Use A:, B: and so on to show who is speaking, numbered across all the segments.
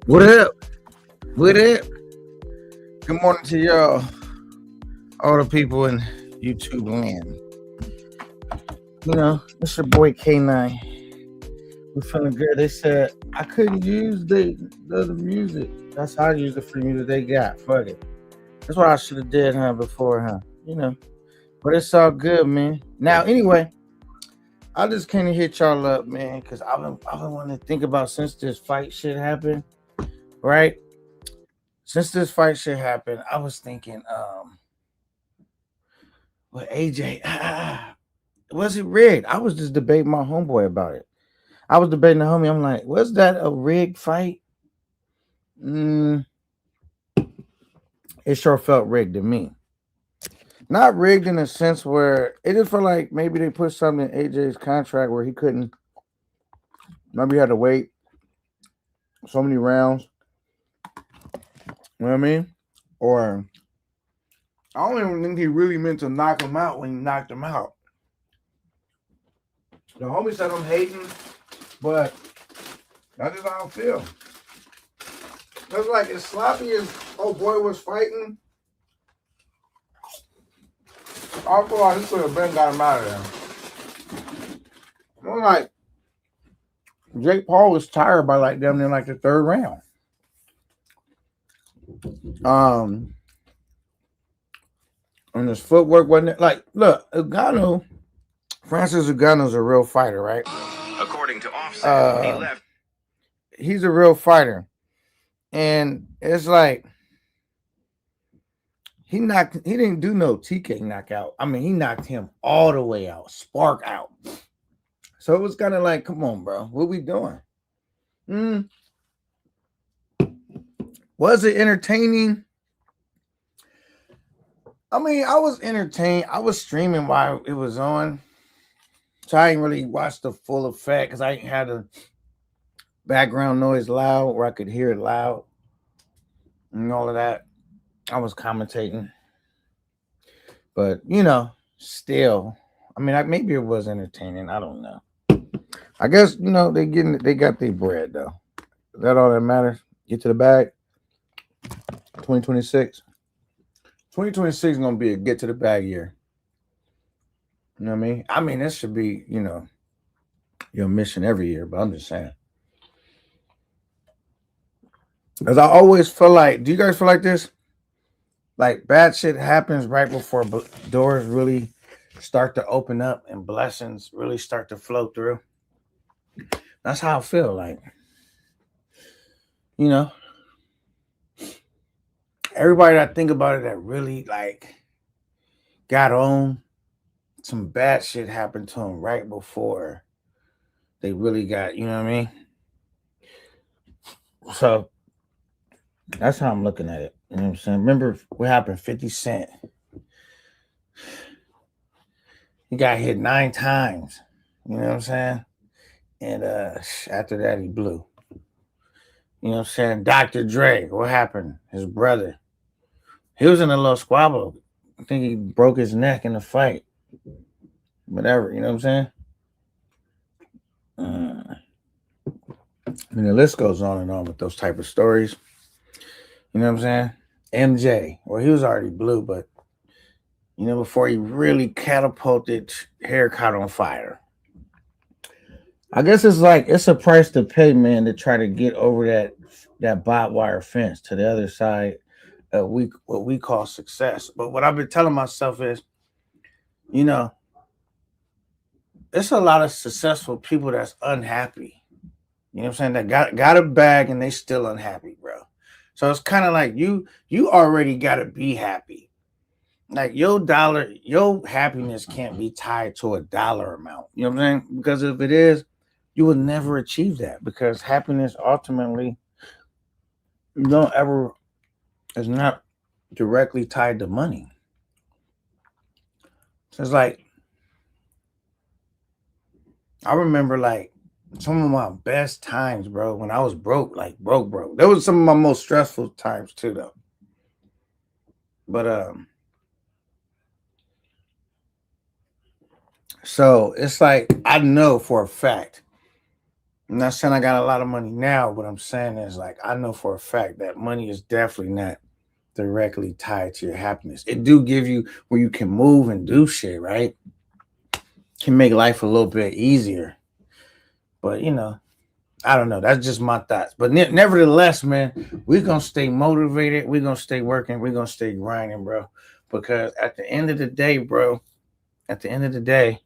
A: What up? What up? Good morning to y'all, all the people in YouTube land. It's your boy K9. We feeling good. They said I couldn't use the other music. That's how I use the free music they got. Fuck it. That's what I should have did, before, But it's all good, man. Now, anyway, I just came to hit y'all up, man, because I've been wanting to think about since this fight shit happened, right? Since this fight shit happened, I was thinking, well, AJ, was it rigged? I was just debating my homeboy about it. I was debating the homie. I'm like, was that a rigged fight? It sure felt rigged to me. Not rigged in a sense where it just felt like maybe they put something in AJ's contract where he couldn't. Maybe he had to wait so many rounds. You know what I mean? Or I don't even think he really meant to knock him out when he knocked him out. The homie said I'm hating, but that's just how I feel. It's like as sloppy as old boy was fighting, I feel like he could have been got him out of there. I'm like, Jake Paul was tired by like them in like the third round. And his footwork wasn't like, look, Francis Ngannou's a real fighter, right?
B: According to Offset, he left.
A: He's a real fighter. And it's like he didn't do no TK knockout. I mean, he knocked him all the way out, spark out. So it was kind of like, come on, bro, what we doing? Was it entertaining? I mean, I was entertained. I was streaming while it was on. So I didn't really watch the full effect because I had the background noise loud where I could hear it loud and all of that. I was commentating. But, still, I mean, maybe it was entertaining. I don't know. I guess, they got their bread, though. Is that all that matters? Get to the bag. 2026. 2026 is going to be a get to the bag year. You know what I mean? I mean, this should be, your mission every year, but I'm just saying. Because I always feel like, do you guys feel like this? Like bad shit happens right before doors really start to open up and blessings really start to flow through. That's how I feel like. Everybody that think about it that really like got on, some bad shit happened to them right before they really got, you know what I mean? So that's how I'm looking at it. You know what I'm saying? Remember what happened? 50 Cent. He got hit 9 times. You know what I'm saying? And after that, he blew. You know what I'm saying? Dr. Dre, what happened? His brother. He was in a little squabble. I think he broke his neck in the fight. Whatever, you know what I'm saying? I mean, the list goes on and on with those type of stories. You know what I'm saying? MJ, well, he was already blue, but, before he really catapulted, hair caught on fire. I guess it's a price to pay, man, to try to get over that barbed wire fence to the other side of what we call success. But what I've been telling myself is, there's a lot of successful people that's unhappy. You know what I'm saying? That got a bag and they still unhappy, bro. So it's kind of like you already got to be happy. Like your happiness can't be tied to a dollar amount. You know what I'm saying? Because if it is, you will never achieve that because happiness ultimately is not directly tied to money. So it's like I remember like some of my best times, bro, when I was broke, like broke. That was some of my most stressful times too, though. But so it's like I know for a fact. I'm not saying I got a lot of money now. What I'm saying is like I know for a fact that money is definitely not directly tied to your happiness. It do give you where you can move and do shit, right? Can make life a little bit easier. But I don't know. That's just my thoughts. But nevertheless, man, we're gonna stay motivated. We're gonna stay working. We're gonna stay grinding, bro. Because at the end of the day, bro, at the end of the day,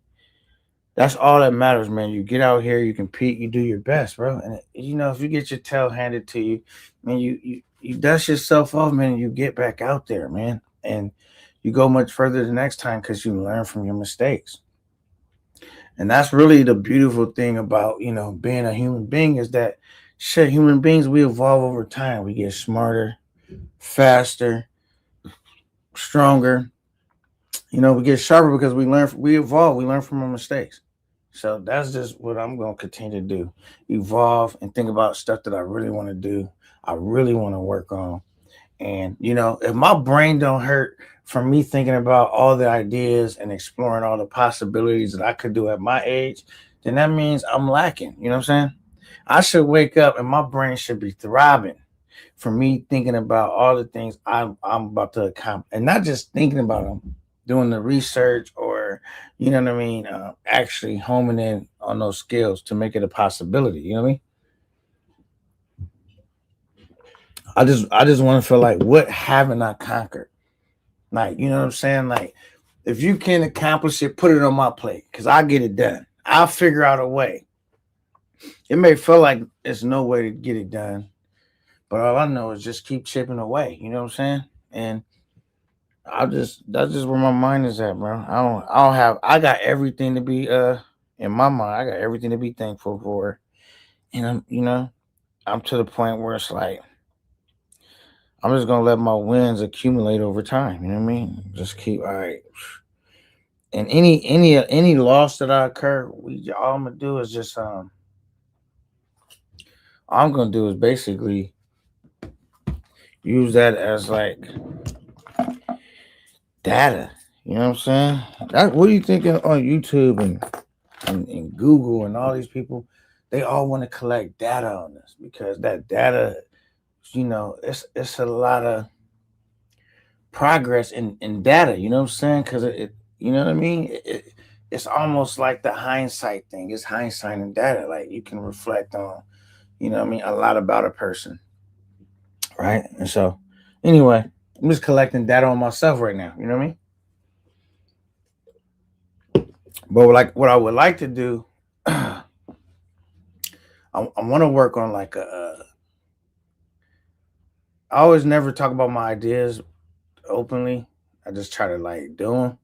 A: that's all that matters, man. You get out here, you compete, you do your best, bro. And if you get your tail handed to you, man, you dust yourself off, man, and you get back out there, man. And you go much further the next time because you learn from your mistakes. And that's really the beautiful thing about, being a human being is that shit, human beings, we evolve over time. We get smarter, faster, stronger. We get sharper because we evolve, we learn from our mistakes. So that's just what I'm going to continue to do. Evolve and think about stuff that I really want to do. I really want to work on. And if my brain don't hurt from me thinking about all the ideas and exploring all the possibilities that I could do at my age, then that means I'm lacking. You know what I'm saying? I should wake up and my brain should be throbbing for me thinking about all the things I'm about to accomplish, and not just thinking about them, doing the research or what I mean, actually homing in on those skills to make it a possibility. You know what I mean? I just want to feel like what haven't I conquered? Like, you know what I'm saying? Like, if you can accomplish it, put it on my plate because I get it done. I'll figure out a way. It may feel like there's no way to get it done, but all I know is just keep chipping away. You know what I'm saying? And that's just where my mind is at, bro. I got everything to be in my mind. I got everything to be thankful for, and I'm to the point where it's like I'm just gonna let my wins accumulate over time. You know what I mean? Just keep all right. And any loss that I occur, all I'm gonna do is just all I'm gonna do is basically use that as like data. You know what I'm saying? What do you think on YouTube and Google and all these people? They all want to collect data on this because that data, it's a lot of progress in data. You know what I'm saying? Because you know what I mean. It's almost like the hindsight thing. It's hindsight and data. Like you can reflect on, what I mean, a lot about a person, right? And so, anyway, I'm just collecting data on myself right now. You know what I mean? But like what I would like to do, I want to work on like I always never talk about my ideas openly. I just try to like do them.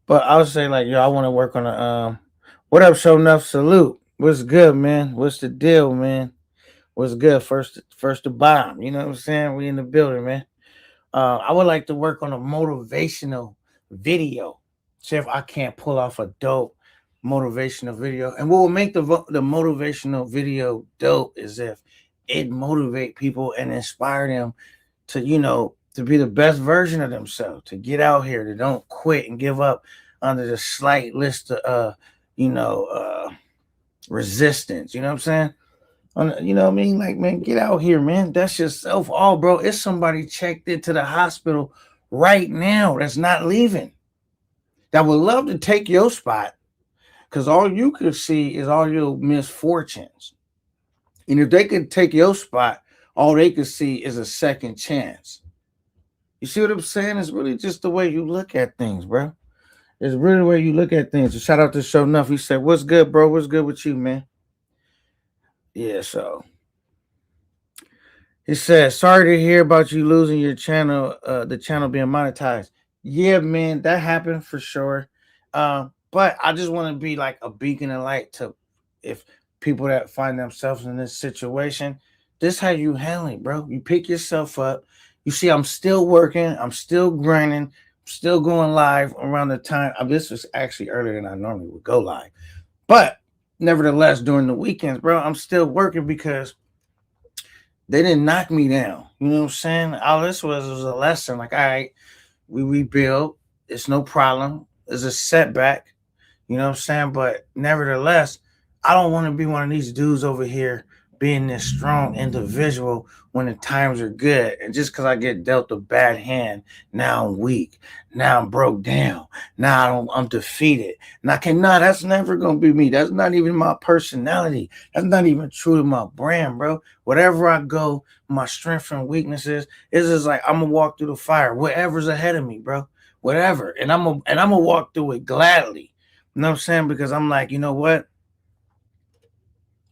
A: But I would say like, yo, I want to work on a what up, show enough salute. What's good, man? What's the deal, man? What's good? First to bomb. You know what I'm saying? We in the building, man. I would like to work on a motivational video. See if I can't pull off a dope motivational video. And what will make the motivational video dope is if it motivate people and inspire them to to be the best version of themselves, to get out here, to don't quit and give up under the slight list of you know resistance. You know what I'm saying? You know what I mean? Like, man, get out here, man. That's yourself all, bro. It's somebody checked into the hospital right now that's not leaving. That would love to take your spot because all you could see is all your misfortunes. And if they could take your spot, all they could see is a second chance. You see what I'm saying? It's really just the way you look at things, bro. It's really the way you look at things. So shout out to Show Enough. He said, "What's good, bro? What's good with you, man?" Yeah, so he said, "Sorry to hear about you losing your channel, the channel being monetized." Yeah, man, that happened for sure. But I just want to be like a beacon of light to if people that find themselves in this situation. This how you handle it, bro. You pick yourself up. You see, I'm still working. I'm still grinding. I'm still going live around the time. This was actually earlier than I normally would go live, but nevertheless, during the weekends, bro, I'm still working because they didn't knock me down. You know what I'm saying? All this was a lesson. Like, all right, we rebuild. It's no problem. It's a setback. You know what I'm saying? But nevertheless, I don't want to be one of these dudes over here being this strong individual when the times are good. And just because I get dealt a bad hand, now I'm weak. Now I'm broke down. Now I'm defeated. And I cannot, that's never going to be me. That's not even my personality. That's not even true to my brand, bro. Whatever I go, my strengths and weaknesses, it's just like I'm going to walk through the fire, whatever's ahead of me, bro. Whatever. And I'm gonna walk through it gladly. You know what I'm saying? Because I'm like, you know what?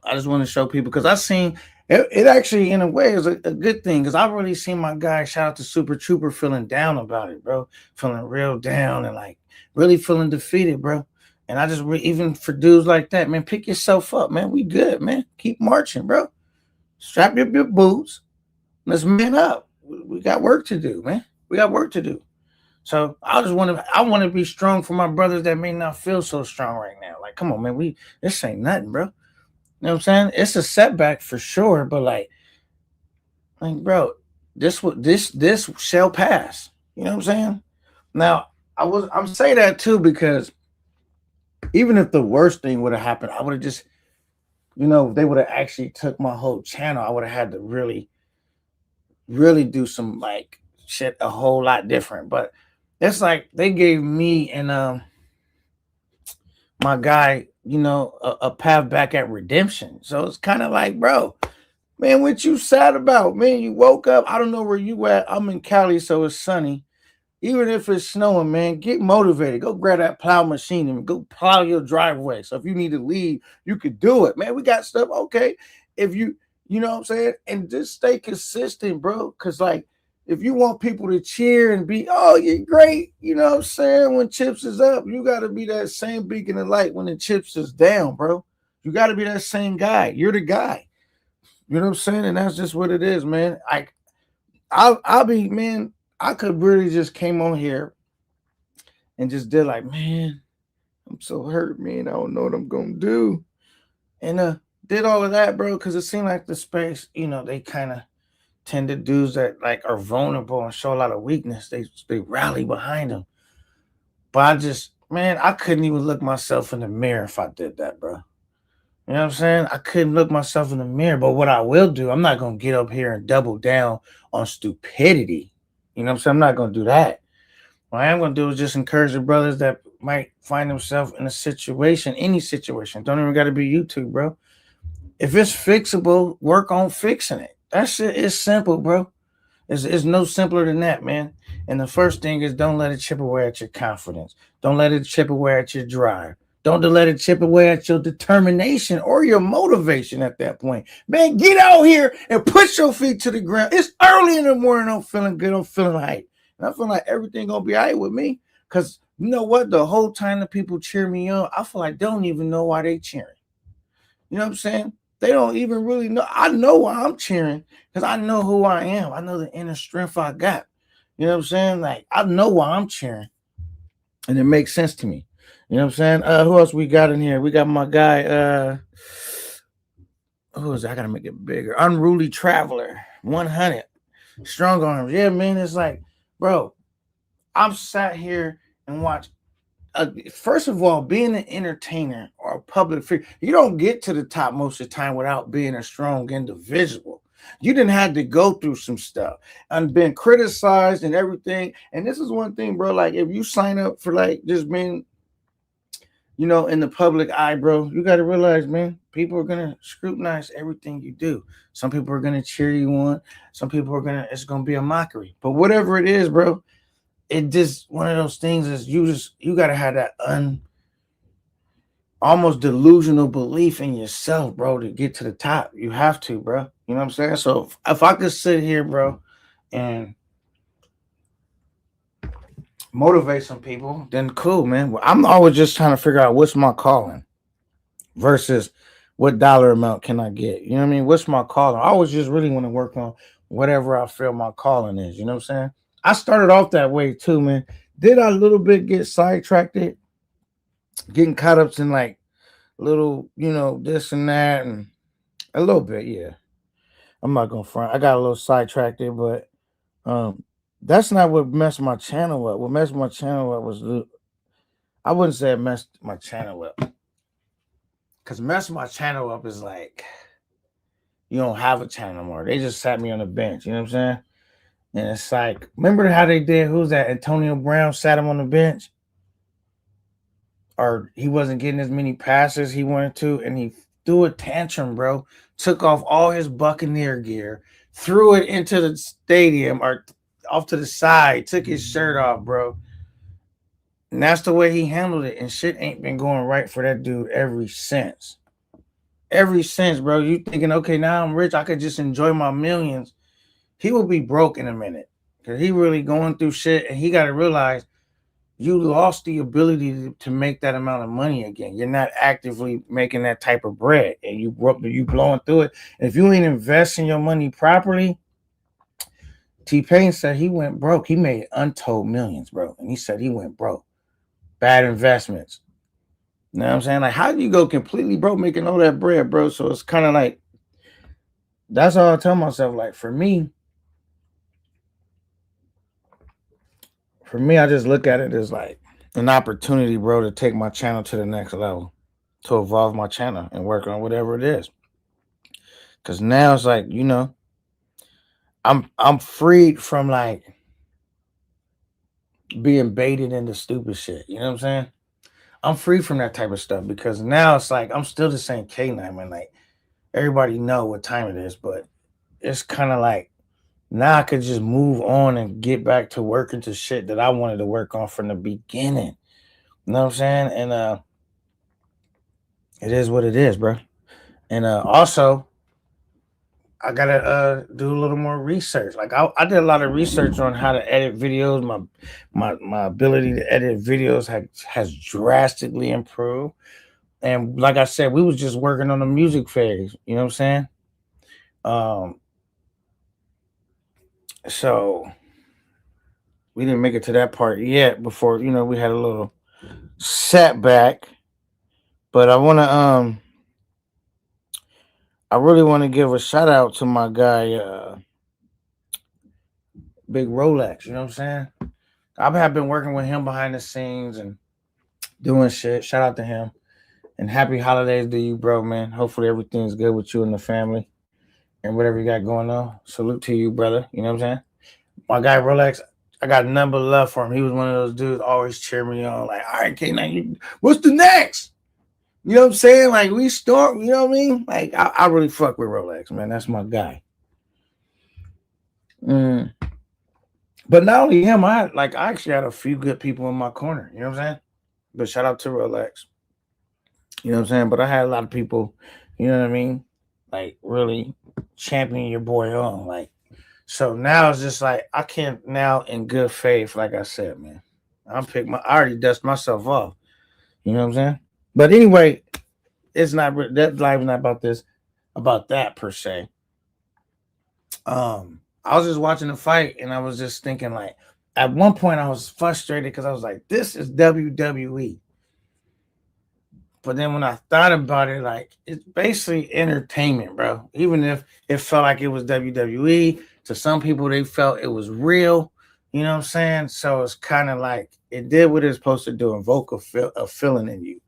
A: I just want to show people because I seen it actually in a way is a good thing because I've really seen my guy shout out to Super Trooper feeling down about it, bro. Feeling real down and like really feeling defeated, bro. And I just even for dudes like that, man, pick yourself up, man. We good, man. Keep marching, bro. Strap up your boots. Let's man up. We got work to do, man. We got work to do. So I want to be strong for my brothers that may not feel so strong right now. Like, come on, man, this ain't nothing, bro. You know what I'm saying? It's a setback for sure, but like, bro, this shall pass. You know what I'm saying? Now, I'm saying that too because even if the worst thing would have happened, I would have just, they would have actually took my whole channel. I would have had to really, really do some like shit a whole lot different. But it's like they gave me and my guy, a path back at redemption. So it's kind of like, bro, man, what you sad about? Man, you woke up. I don't know where you at. I'm in Cali, so it's sunny. Even if it's snowing, man, get motivated. Go grab that plow machine and go plow your driveway. So if you need to leave, you could do it, man. We got stuff. Okay. If you know what I'm saying? And just stay consistent, bro. Cause like, if you want people to cheer and be, oh, you're great, you know what I'm saying? When chips is up, you got to be that same beacon of light when the chips is down, bro. You got to be that same guy. You're the guy. You know what I'm saying? And that's just what it is, man. I'll be, man, I could really just came on here and just did like, man, I'm so hurt, man. I don't know what I'm gonna do. And did all of that, bro, because it seemed like the space, they kind of tend to dudes that like are vulnerable and show a lot of weakness. They rally behind them. But I just, man, I couldn't even look myself in the mirror if I did that, bro. You know what I'm saying? I couldn't look myself in the mirror. But what I will do, I'm not gonna get up here and double down on stupidity. You know what I'm saying? I'm not gonna do that. What I am gonna do is just encourage the brothers that might find themselves in a situation, any situation. Don't even gotta be YouTube, bro. If it's fixable, work on fixing it. That shit is simple, bro. It's no simpler than that, man. And the first thing is don't let it chip away at your confidence. Don't let it chip away at your drive. Don't let it chip away at your determination or your motivation at that point. Man, get out here and put your feet to the ground. It's early in the morning. I'm feeling good. I'm feeling hype. And I feel like everything gonna be all right with me. Cause you know what? The whole time the people cheer me on, I feel like they don't even know why they cheering. You know what I'm saying? They don't even really know. I know why I'm cheering because I know who I am. I know the inner strength I got. You know what I'm saying? Like, I know why I'm cheering. And it makes sense to me. You know what I'm saying? Who else we got in here? We got my guy, who is that? I gotta make it bigger. Unruly Traveler, 100. Strong arms. Yeah, man. It's like, bro, I'm sat here and watch first of all, being an entertainer or a public figure, you don't get to the top most of the time without being a strong individual. You didn't have to go through some stuff and been criticized and everything. And this is one thing, bro. Like, if you sign up for like just being, in the public eye, bro, you got to realize, man, people are gonna scrutinize everything you do. Some people are gonna cheer you on. Some people it's gonna be a mockery. But whatever it is, bro, it just one of those things is you gotta have that almost delusional belief in yourself, bro, to get to the top. You have to, bro. You know what I'm saying? So if I could sit here, bro, and motivate some people, then cool, man. Well, I'm always just trying to figure out what's my calling versus what dollar amount can I get. You know what I mean? What's my calling? I always just really want to work on whatever I feel my calling is. You know what I'm saying? I started off that way too, man. Did I a little bit get sidetracked, getting caught up in like little, this and that, and a little bit, yeah. I'm not gonna front. I got a little sidetracked there, but um, that's not what messed my channel up. What messed my channel up was I wouldn't say it messed my channel up, because messing my channel up is like you don't have a channel more. They just sat me on the bench. You know what I'm saying? And it's like, remember how they did? Who's that? Antonio Brown sat him on the bench, or he wasn't getting as many passes he wanted to, and he threw a tantrum, bro. Took off all his Buccaneer gear, threw it into the stadium or off to the side, took his shirt off, bro. And that's the way he handled it. And shit ain't been going right for that dude ever since. Ever since, bro. You thinking, okay, now I'm rich, I could just enjoy my millions. He will be broke in a minute. Because he really going through shit, and he got to realize you lost the ability to make that amount of money again. You're not actively making that type of bread, and you blowing through it. And if you ain't investing your money properly, T-Pain said he went broke. He made untold millions, bro. And he said he went broke. Bad investments. You know what I'm saying? Like, how do you go completely broke making all that bread, bro? So it's kind of like, that's all I tell myself. Like, for me, I just look at it as like an opportunity, bro, to take my channel to the next level, to evolve my channel and work on whatever it is. Cause now it's like, I'm freed from like being baited into stupid shit. You know what I'm saying? I'm free from that type of stuff because now it's like I'm still the same K9, man. Like everybody know what time it is, but it's kind of like now I could just move on and get back to working to shit that I wanted to work on from the beginning. You know what I'm saying? And it is what it is, bro. And also I gotta do a little more research. Like I did a lot of research on how to edit videos. My ability to edit videos has drastically improved. And like I said, we was just working on the music phase. You know what I'm saying? Um, so we didn't make it to that part yet before, we had a little setback. But I really want to give a shout out to my guy, Big Rolex, you know what I'm saying? I have been working with him behind the scenes and doing shit. Shout out to him. And happy holidays to you, bro, man. Hopefully everything's good with you and the family and whatever you got going on. Salute to you, brother. You know what I'm saying? My guy Rolex, I got nothing but love for him. He was one of those dudes always cheer me on, like, all right, K9, what's the next? You know what I'm saying? Like, we start, you know what I mean? Like, I really fuck with Rolex, man. That's my guy. But not only him, I actually had a few good people in my corner. You know what I'm saying? But shout out to Rolex. You know what I'm saying? But I had a lot of people, you know what I mean? Like, really champion your boy on. Like, so now it's just like I can't now in good faith, like I said, man. I already dust myself off. You know what I'm saying? But anyway, it's not that life is not about that per se. I was just watching the fight and I was just thinking like at one point I was frustrated because I was like, this is WWE. But then when I thought about it, like it's basically entertainment, bro. Even if it felt like it was WWE, to some people they felt it was real. You know what I'm saying? So it's kind of like it did what it's supposed to do, invoke a feeling in you.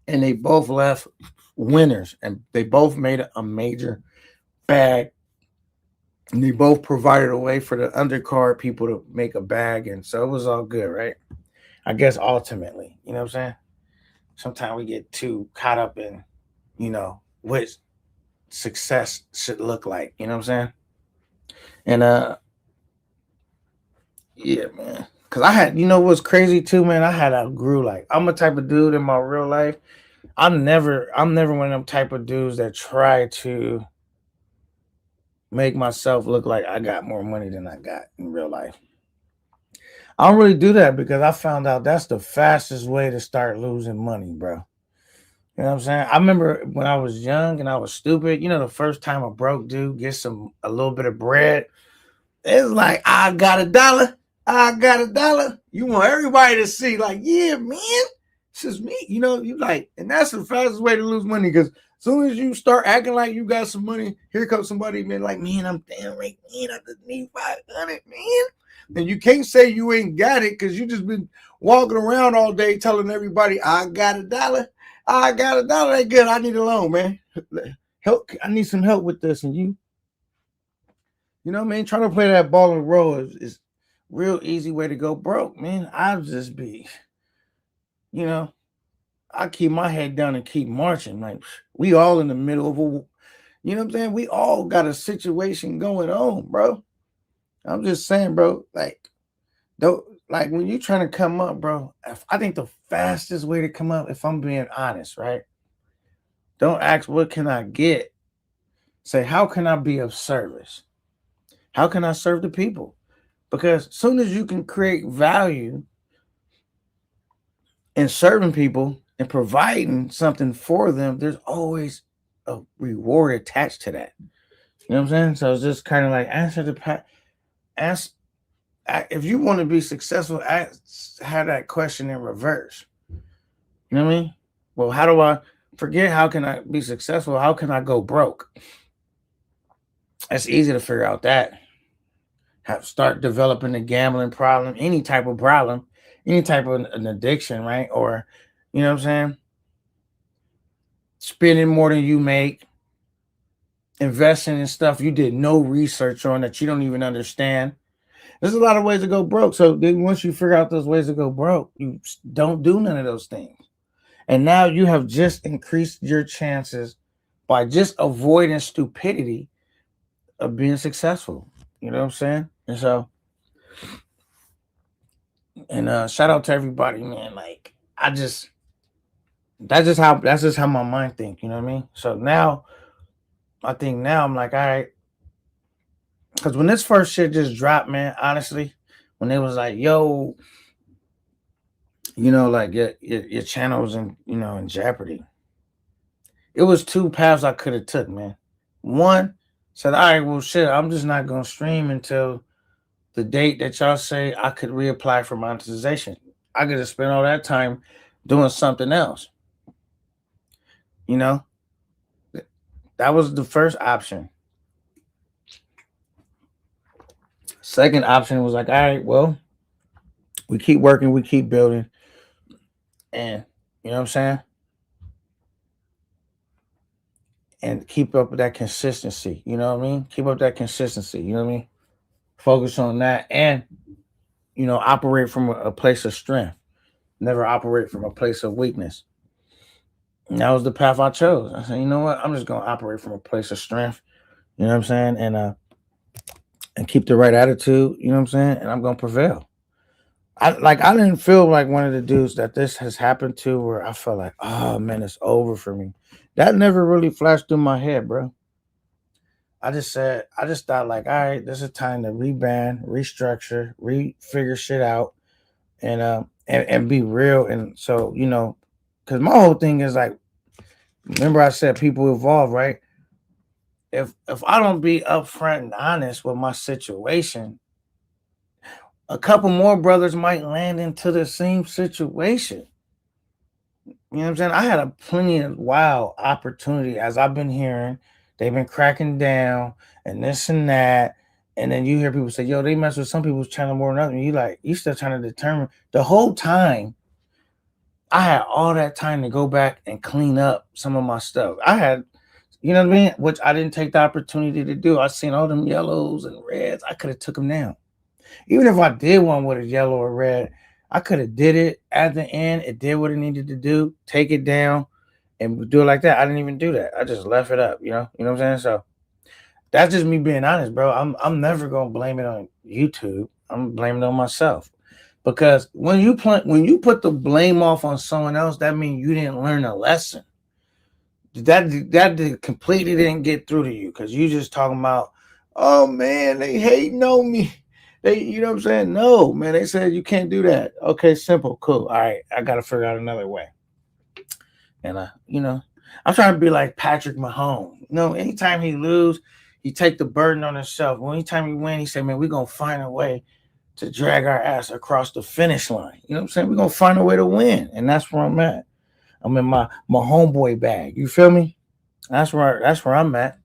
A: And they both left winners, and they both made a major bag. And they both provided a way for the undercard people to make a bag, and so it was all good, right? I guess ultimately, you know what I'm saying? Sometimes we get too caught up in, what success should look like. You know what I'm saying? And yeah, man. Cause I had, what's crazy too, man. I had outgrew like I'm a type of dude in my real life. I'm never one of them type of dudes that try to make myself look like I got more money than I got in real life. I don't really do that because I found out that's the fastest way to start losing money, bro. You know what I'm saying? I remember when I was young and I was stupid, the first time a broke dude gets a little bit of bread, it's like, I got $1. I got $1. You want everybody to see, like, yeah, man. This is me. You like, and that's the fastest way to lose money because as soon as you start acting like you got some money, here comes somebody man like, man, I'm damn right, man, I just need 500, man. And you can't say you ain't got it because you just been walking around all day telling everybody, I got $1. I got $1. That good. I need a loan, man. Help. I need some help with this. And man, trying to play that ball and roll is real easy way to go broke, man. I'll just be, you know, I keep my head down and keep marching. Like we all in the middle of you know what I'm saying? We all got a situation going on, bro. I'm just saying, bro. Like when you trying to come up, bro. I think the fastest way to come up, if I'm being honest, right? Don't ask what can I get. Say how can I be of service? How can I serve the people? Because as soon as you can create value in serving people and providing something for them, there's always a reward attached to that. You know what I'm saying? So it's just kind of like ask if you want to be successful, have that question in reverse. You know what I mean? Well, how do I forget how can I be successful? How can I go broke? It's easy to figure out that. Start developing a gambling problem, any type of problem, any type of an addiction, right? Or, you know what I'm saying? Spending more than you make, investing in stuff you did no research on that you don't even understand. There's a lot of ways to go broke. So then once you figure out those ways to go broke, you don't do none of those things. And now you have just increased your chances by just avoiding stupidity of being successful. You know what I'm saying? And so, and shout out to everybody, man. Like that's just how my mind think. You know what I mean? So now I think now I'm like, all right, because when this first shit just dropped, man, honestly, when it was like, yo, like your channel was in jeopardy. It was two paths I could have took, man. One said, all right, well, shit, I'm just not gonna stream until the date that y'all say I could reapply for monetization. I could have spent all that time doing something else. You know, that was the first option. Second option was like, all right, well, we keep working, we keep building, and you know what I'm saying? And keep up with that consistency. You know what I mean? Keep up that consistency. You know what I mean? Focus on that and, operate from a place of strength. Never operate from a place of weakness. And that was the path I chose. I said, you know what? I'm just gonna operate from a place of strength. You know what I'm saying? And keep the right attitude. You know what I'm saying? And I'm gonna prevail. I didn't feel like one of the dudes that this has happened to where I felt like, oh man, it's over for me. That never really flashed through my head, bro. I just thought like, all right, this is time to reband, restructure, refigure shit out, and be real. And so, because my whole thing is like, remember I said people evolve, right? If I don't be upfront and honest with my situation, a couple more brothers might land into the same situation. You know what I'm saying? I had a plenty of wild opportunity as I've been hearing. They've been cracking down and this and that. And then you hear people say, yo, they mess with some people's channel more than others. And you still trying to determine the whole time. I had all that time to go back and clean up some of my stuff. I had, you know what I mean? Which I didn't take the opportunity to do. I seen all them yellows and reds. I could have took them down. Even if I did one with a yellow or red, I could have did it at the end. It did what it needed to do. Take it down and do it like that. I didn't even do that. I just left it up. You know what I'm saying? So that's just me being honest, bro. I'm never gonna blame it on YouTube. I'm blaming it on myself. Because when you put the blame off on someone else, that means you didn't learn a lesson. That completely didn't get through to you because you just talking about, oh man, they hating on me. You know what I'm saying? No, man, they said you can't do that. Okay, simple, cool. All right, I gotta figure out another way. And I'm trying to be like Patrick Mahomes. Anytime he lose, he take the burden on himself. Anytime he win, he say, man, we're gonna find a way to drag our ass across the finish line. You know what I'm saying? We're gonna find a way to win, and that's where I'm at. I'm in my homeboy bag. You feel me? That's where I'm at.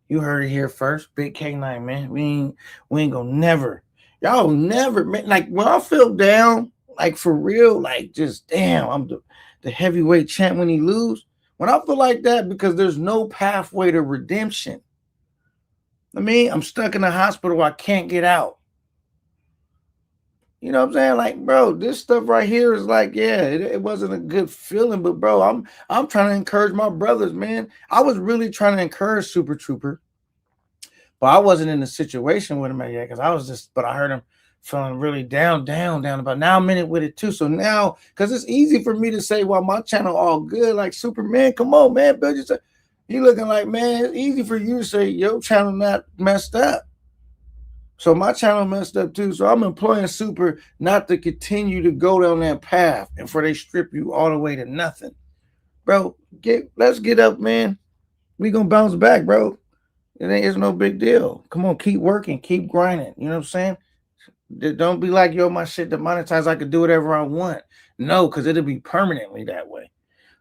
A: You heard it here first. Big K9, man. We ain't gonna never. Y'all never, man. Like when I feel down, like for real, like just damn, I'm the heavyweight champ when he lose. When I feel like that, because there's no pathway to redemption. I mean, I'm stuck in the hospital. I can't get out. You know what I'm saying? Like, bro, this stuff right here is like, yeah, it wasn't a good feeling, but bro, I'm trying to encourage my brothers, man. I was really trying to encourage Super Trooper, but I wasn't in a situation with him yet because but I heard him feeling really down about now I'm in it with it too. So now, because it's easy for me to say, well, my channel all good, like Superman, come on, man, build yourself. You looking like, man, it's easy for you to say your channel not messed up. So my channel messed up too. So I'm employing Super not to continue to go down that path and for they strip you all the way to nothing. Bro, let's get up, man. We gonna bounce back, bro. It's no big deal. Come on, keep working, keep grinding. You know what I'm saying? Don't be like, yo, my shit demonetized. I could do whatever I want. No, because it'll be permanently that way.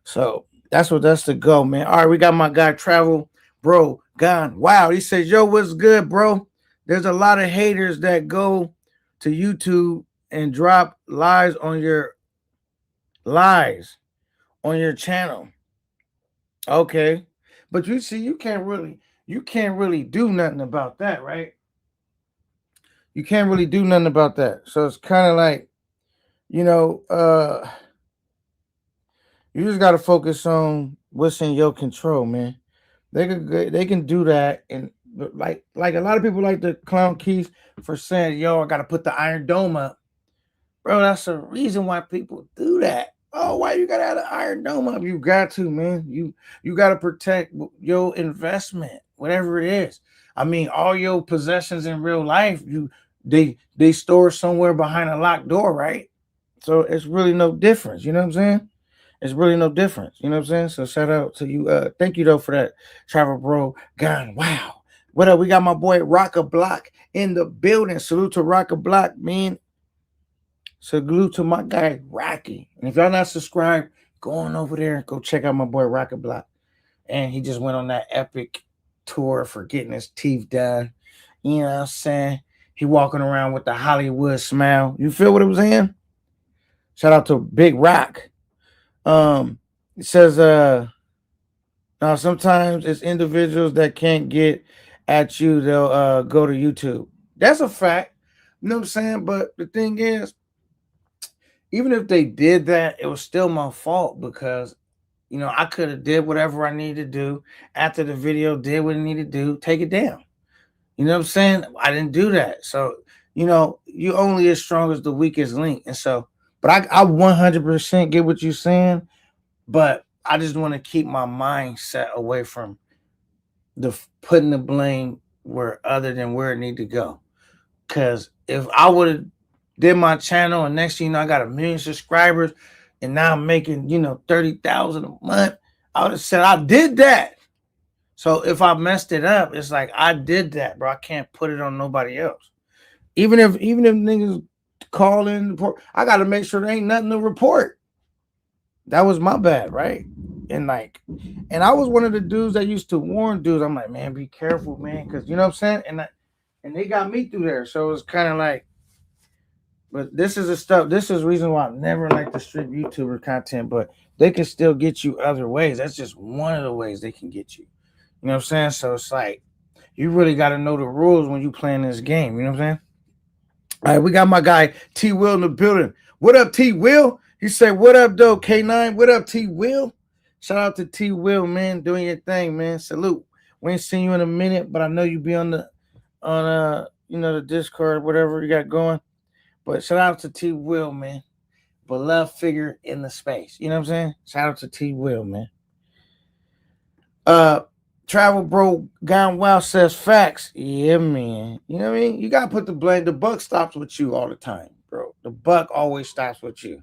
A: So that's the go, man. All right, we got my guy Travel Bro gone. Wow, he says, yo, what's good, bro? There's a lot of haters that go to YouTube and drop lies on your channel. Okay. But you see, you can't really do nothing about that, right? You can't really do nothing about that. So it's kind of like, you know, you just got to focus on what's in your control, man. They can do that, and like a lot of people like to clown Keith for saying, "Yo, I got to put the Iron Dome up." Bro, that's the reason why people do that. Oh, why you gotta have the Iron Dome up? You got to, man. You gotta protect your investment, whatever it is. I mean, all your possessions in real life, they store somewhere behind a locked door, right? So it's really no difference. You know what I'm saying? It's really no difference. You know what I'm saying? So shout out to you. Thank you though for that, Travel Bro. Gone. Wow. What up? We got my boy Rocker Block in the building. Salute to Rocker Block, man. Salute to my guy Rocky. And if y'all not subscribed, go on over there and go check out my boy Rocker Block. And he just went on that epic tour for getting his teeth done. You know what I'm saying? He walking around with the Hollywood smile. You feel what I'm saying? Shout out to Big Rock. It says now sometimes it's individuals that can't get at you, they'll go to YouTube. That's a fact. You know what I'm saying? But the thing is, even if they did that, it was still my fault because I could have did whatever I needed to do after the video, did what it needed to do, take it down. You know what I'm saying? I didn't do that. So, you only as strong as the weakest link. And so, but I 100% get what you're saying, but I just want to keep my mindset away from putting the blame where other than where it need to go. Cause if I would have did my channel and next thing you know I got 1,000,000 subscribers and now I'm making 30,000 a month, I would have said I did that. So if I messed it up, it's like I did that, bro. I can't put it on nobody else. Even if niggas call in, I got to make sure there ain't nothing to report. That was my bad, right? And I was one of the dudes that used to warn dudes. I'm like, man, be careful, man, because you know what I'm saying. And they got me through there, so it's kind of like. But this is the stuff. This is the reason why I never like to strip YouTuber content. But they can still get you other ways. That's just one of the ways they can get you. You know what I'm saying? So it's like you really got to know the rules when you playing this game. You know what I'm saying? All right, we got my guy T Will in the building. What up, T Will? He said, "What up, though, K9? What up, T Will?" Shout out to T Will, man, doing your thing, man. Salute. We ain't seen you in a minute, but I know you be on the Discord, whatever you got going. But shout out to T Will, man. Beloved figure in the space. You know what I'm saying? Shout out to T Will, man. Travel Bro Gone Wild says facts. Yeah, man. You know what I mean? You gotta put the blame. The buck stops with you all the time, bro. The buck always stops with you.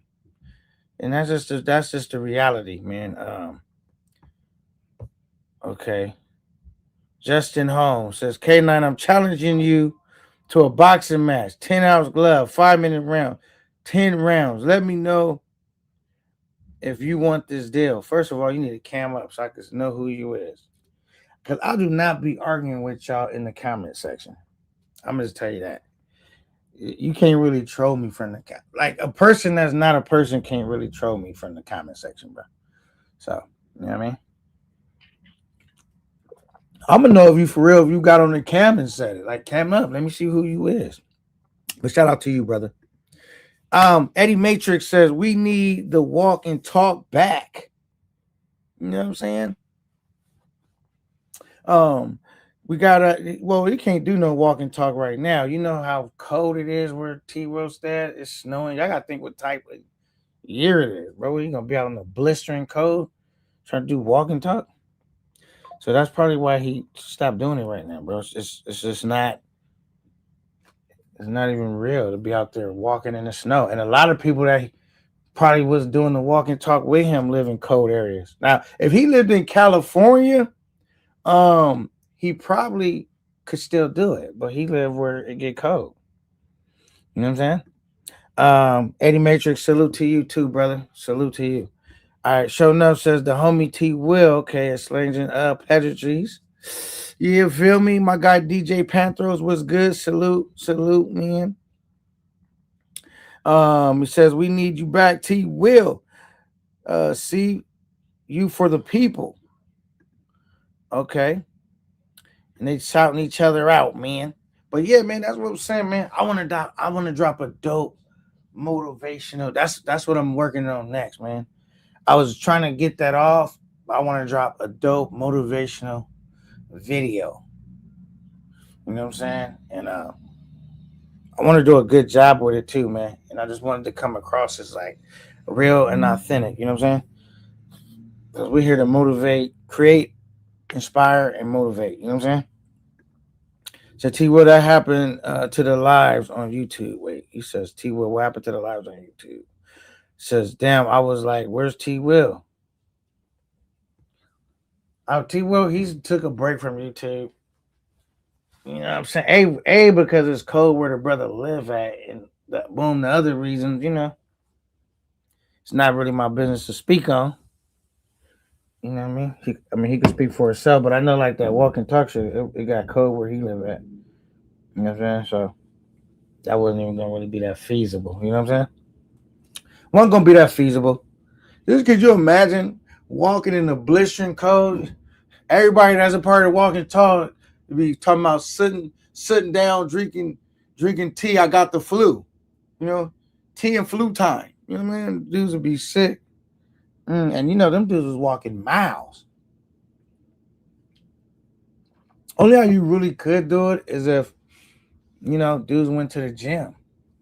A: And that's just the reality, man. Okay. Justin Holmes says, K9, I'm challenging you to a boxing match, 10 ounce glove, 5 minute round, 10 rounds. Let me know if you want this deal. First of all, you need to cam up so I can know who you is. Cause I do not be arguing with y'all in the comment section. I'm gonna just tell you that. You can't really troll me from the like a person that's not a person can't really troll me from the comment section, bro. So you know what I mean? I'm gonna know if you for real if you got on the cam and said it. Like cam up. Let me see who you is. But shout out to you, brother. Eddie Matrix says we need the walk and talk back. You know what I'm saying? Um, we gotta we can't do no walk and talk right now. You know how cold it is where T Roast at? It's snowing. I gotta think what type of year it is, bro. You gonna be out in the blistering cold trying to do walk and talk? So that's probably why he stopped doing it right now, bro. It's just not it's not even real to be out there walking in the snow. And a lot of people that probably was doing the walk and talk with him live in cold areas. Now, if he lived in California, he probably could still do it, but he lived where it get cold. You know what I'm saying? Eddie Matrix, salute to you too, brother. Salute to you. All right, show enough says the homie T Will, okay, it's slanging pedantries. You feel me? My guy DJ Panthros was good. Salute, man. He says we need you back, T Will. See you for the people. Okay. And they shouting each other out, man. But yeah, man, that's what I'm saying, man. I want to drop a dope motivational. That's what I'm working on next, man. I was trying to get that off. I want to drop a dope motivational video. You know what I'm saying? And I want to do a good job with it too, man. And I just wanted to come across as like real and authentic. You know what I'm saying? Because we're here to motivate, create, inspire, and motivate. You know what I'm saying? So T Will, that happened to the lives on YouTube. Wait, he says T Will, what happened to the lives on YouTube? Says, damn, I was like, where's T Will? Oh, T Will, he's took a break from YouTube. You know what I'm saying? Because it's cold where the brother live at, and the other reasons, it's not really my business to speak on. You know what I mean? He could speak for himself, but I know like that walk and talk shit, it got cold where he live at. You know what I'm saying? So that wasn't even gonna really be that feasible. You know what I'm saying? Wasn't gonna be that feasible. Just could you imagine walking in the blistering cold? Everybody that's a part of walking tall be talking about sitting down, drinking tea. I got the flu. You know, tea and flu time. You know what I mean? Dudes would be sick. And them dudes was walking miles. Only how you really could do it is if, dudes went to the gym.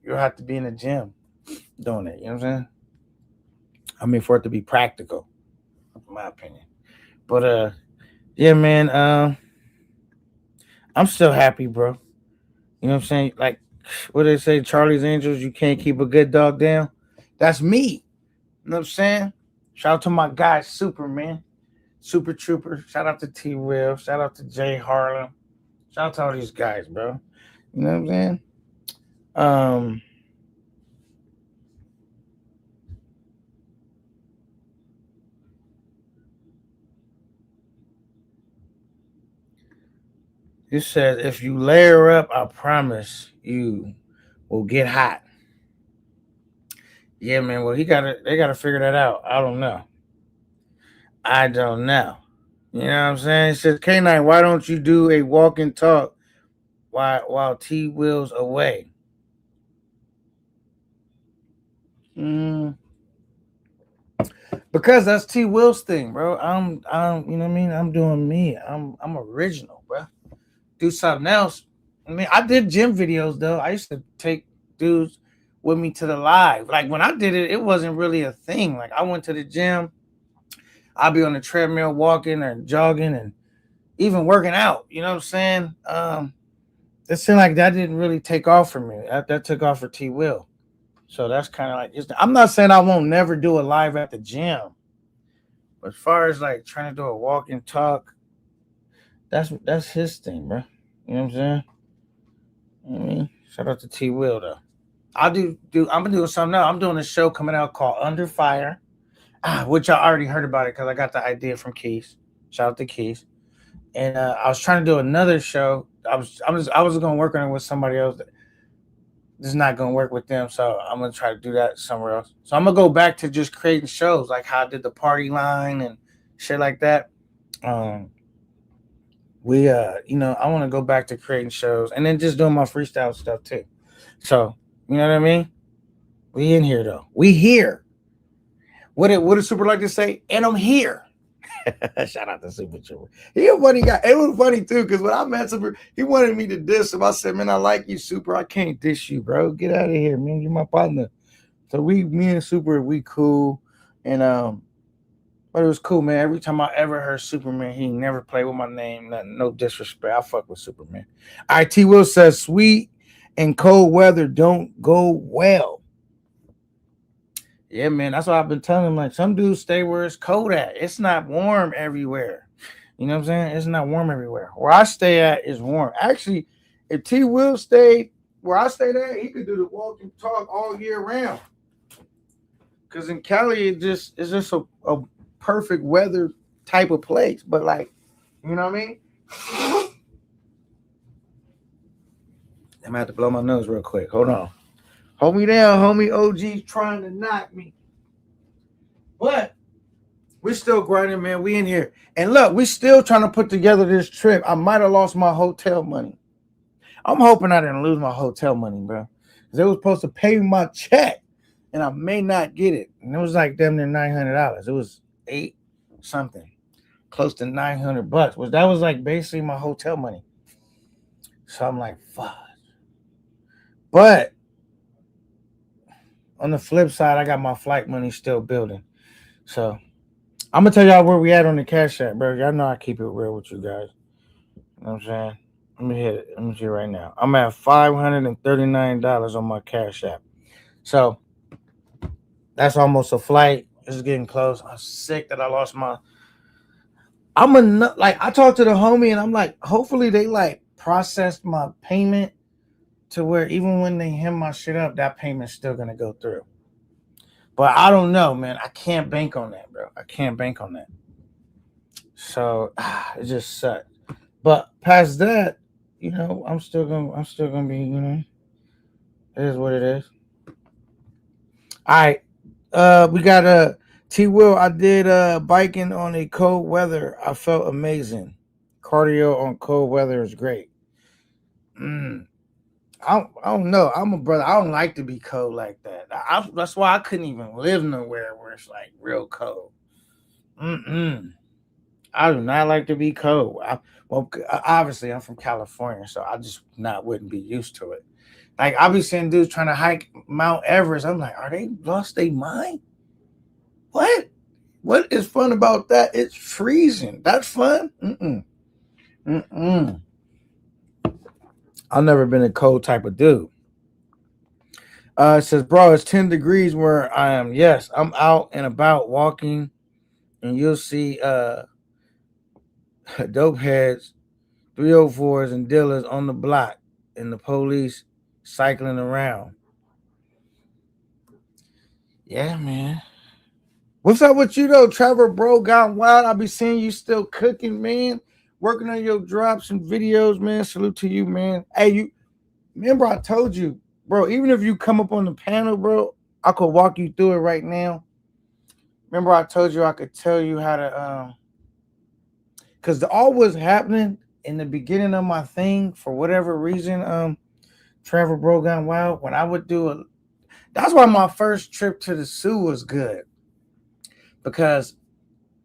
A: You'll have to be in the gym doing it. You know what I'm saying? For it to be practical, in my opinion. But yeah, man, I'm still happy, bro. You know what I'm saying? Like, what they say, Charlie's Angels, you can't keep a good dog down. That's me. You know what I'm saying? Shout out to my guy, Superman, Super Trooper. Shout out to T Will. Shout out to Jay Harlem. Shout out to all these guys, bro. You know what I'm saying? Um, it says if you layer up, I promise you will get hot. Yeah, man. Well, they gotta figure that out. I don't know. I don't know. You know what I'm saying? It says K9, why don't you do a walk and talk while T Will's away? Mm, because that's T Will's thing, bro. You know what I mean? I'm doing me. I'm original, bro. Do something else. I did gym videos though. I used to take dudes with me to the live. Like when I did it, it wasn't really a thing. Like I went to the gym, I'll be on the treadmill walking or jogging and even working out. You know what I'm saying? It seemed like that didn't really take off for me. That took off for T Will. So that's kind of like I'm not saying I won't never do a live at the gym. But as far as like trying to do a walk and talk, that's his thing, bro. You know what I'm saying? I mean, shout out to T Will though. I'm doing something now. I'm doing a show coming out called Under Fire. Which I already heard about it because I got the idea from Keys. Shout out to Keys. And I was trying to do another show. I was gonna work on it with somebody else. This is not gonna work with them, so I'm gonna try to do that somewhere else. So I'm gonna go back to just creating shows like how I did the party line and shit like that. Um, I want to go back to creating shows and then just doing my freestyle stuff too. So you know what I mean? We in here though. We here. What did Super like to say? And I'm here. Shout out to Super Trooper. He a funny guy. It was funny too, because when I met Super, he wanted me to diss him. I said, man, I like you, Super. I can't diss you, bro. Get out of here, man. You're my partner. So me and Super, we cool. And but it was cool, man. Every time I ever heard Superman, he never played with my name. Nothing, no disrespect. I fuck with Superman. IT Will says sweet and cold weather don't go well. Yeah, man, that's what I've been telling him. Like, some dudes stay where it's cold at. It's not warm everywhere. You know what I'm saying? It's not warm everywhere. Where I stay at is warm. Actually, if T Will stayed where I stayed at, he could do the walk and talk all year round. Cause in Cali, it's just a perfect weather type of place. But like, you know what I mean? I'm gonna have to blow my nose real quick. Hold on. Hold me down, homie. OG's trying to knock me. But we're still grinding, man. We in here. And look, we still trying to put together this trip. I might have lost my hotel money. I'm hoping I didn't lose my hotel money, bro. Because they was supposed to pay me my check. And I may not get it. And it was like damn near $900. It was eight something. Close to $900. That was like basically my hotel money. So I'm like, fuck. But on the flip side, I got my flight money still building. So I'm gonna tell y'all where we at on the Cash App, bro. Y'all know I keep it real with you guys. You know what I'm saying? Let me hit it. Let me see right now. I'm at $539 on my Cash App. So that's almost a flight. It's getting close. I'm sick that I lost my. Like I talked to the homie and I'm like, hopefully they like processed my payment to where even when they hem my shit up, that payment's still gonna go through. But I don't know, man. I can't bank on that, bro. I can't bank on that. So it just sucks. But past that, I'm still gonna be, it is what it is. All right. We got T Will. I did biking on a cold weather. I felt amazing. Cardio on cold weather is great. I don't know. I'm a brother. I don't like to be cold like that. That's why I couldn't even live nowhere where it's like real cold. I do not like to be cold. Obviously I'm from California, so I just wouldn't be used to it. Like I be seeing dudes trying to hike Mount Everest. I'm like, are they lost their mind? What? What is fun about that? It's freezing. That's fun. I've never been a cold type of dude. It says, bro, it's 10 degrees where I am. Yes, I'm out and about walking, and you'll see dope heads, 304s, and dealers on the block, and the police cycling around. Yeah, man. What's up with you though, Trevor? Bro, gone wild. I be seeing you still cooking, man. Working on your drops and videos, man. Salute to you, man. Hey, you remember I told you, bro, even if you come up on the panel, bro, I could walk you through it right now. Remember I told you I could tell you how to because all was happening in the beginning of my thing for whatever reason. Trevor Bro Gone Wild. When I would do that's why my first trip to the zoo was good. Because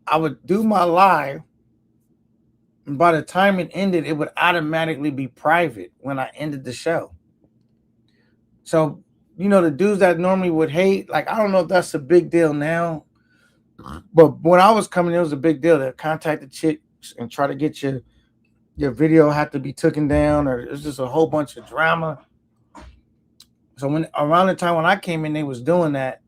A: I would do my live, and by the time it ended, it would automatically be private when I ended the show. So, the dudes that normally would hate, like, I don't know if that's a big deal now, but when I was coming, it was a big deal to contact the chicks and try to get your video had to be taken down, or it's just a whole bunch of drama. So when around the time when I came in, they was doing that,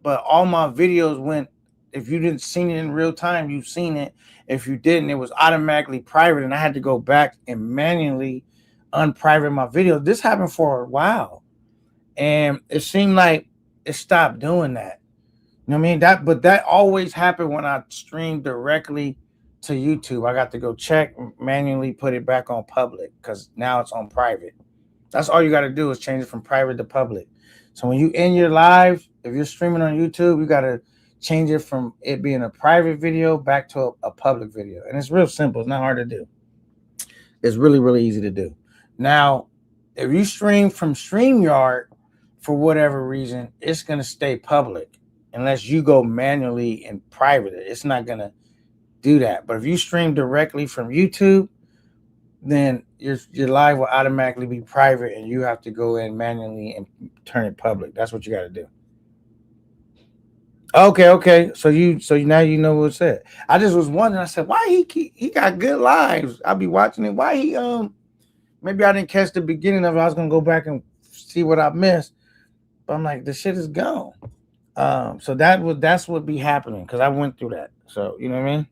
A: but all my videos went. If you didn't see it in real time, you've seen it. If you didn't, it was automatically private, and I had to go back and manually unprivate my video. This happened for a while, and it seemed like it stopped doing that. You know what I mean? But that always happened when I streamed directly to YouTube. I got to go check manually, put it back on public because now it's on private. That's all you got to do is change it from private to public. So when you end your live, if you're streaming on YouTube, you got to change it from it being a private video back to a public video, and it's real simple. It's not hard to do. It's really, really easy to do. Now, if you stream from StreamYard for whatever reason, it's going to stay public unless you go manually and private it. It's not going to do that. But if you stream directly from YouTube, then your live will automatically be private and you have to go in manually and turn it public. That's what you got to do. Okay. So now you know what it said. I just was wondering. I said, why he got good lives? I'll be watching it. Why he maybe I didn't catch the beginning of it. I was gonna go back and see what I missed. But I'm like, the shit is gone. So that's what be happening because I went through that. So you know what I mean.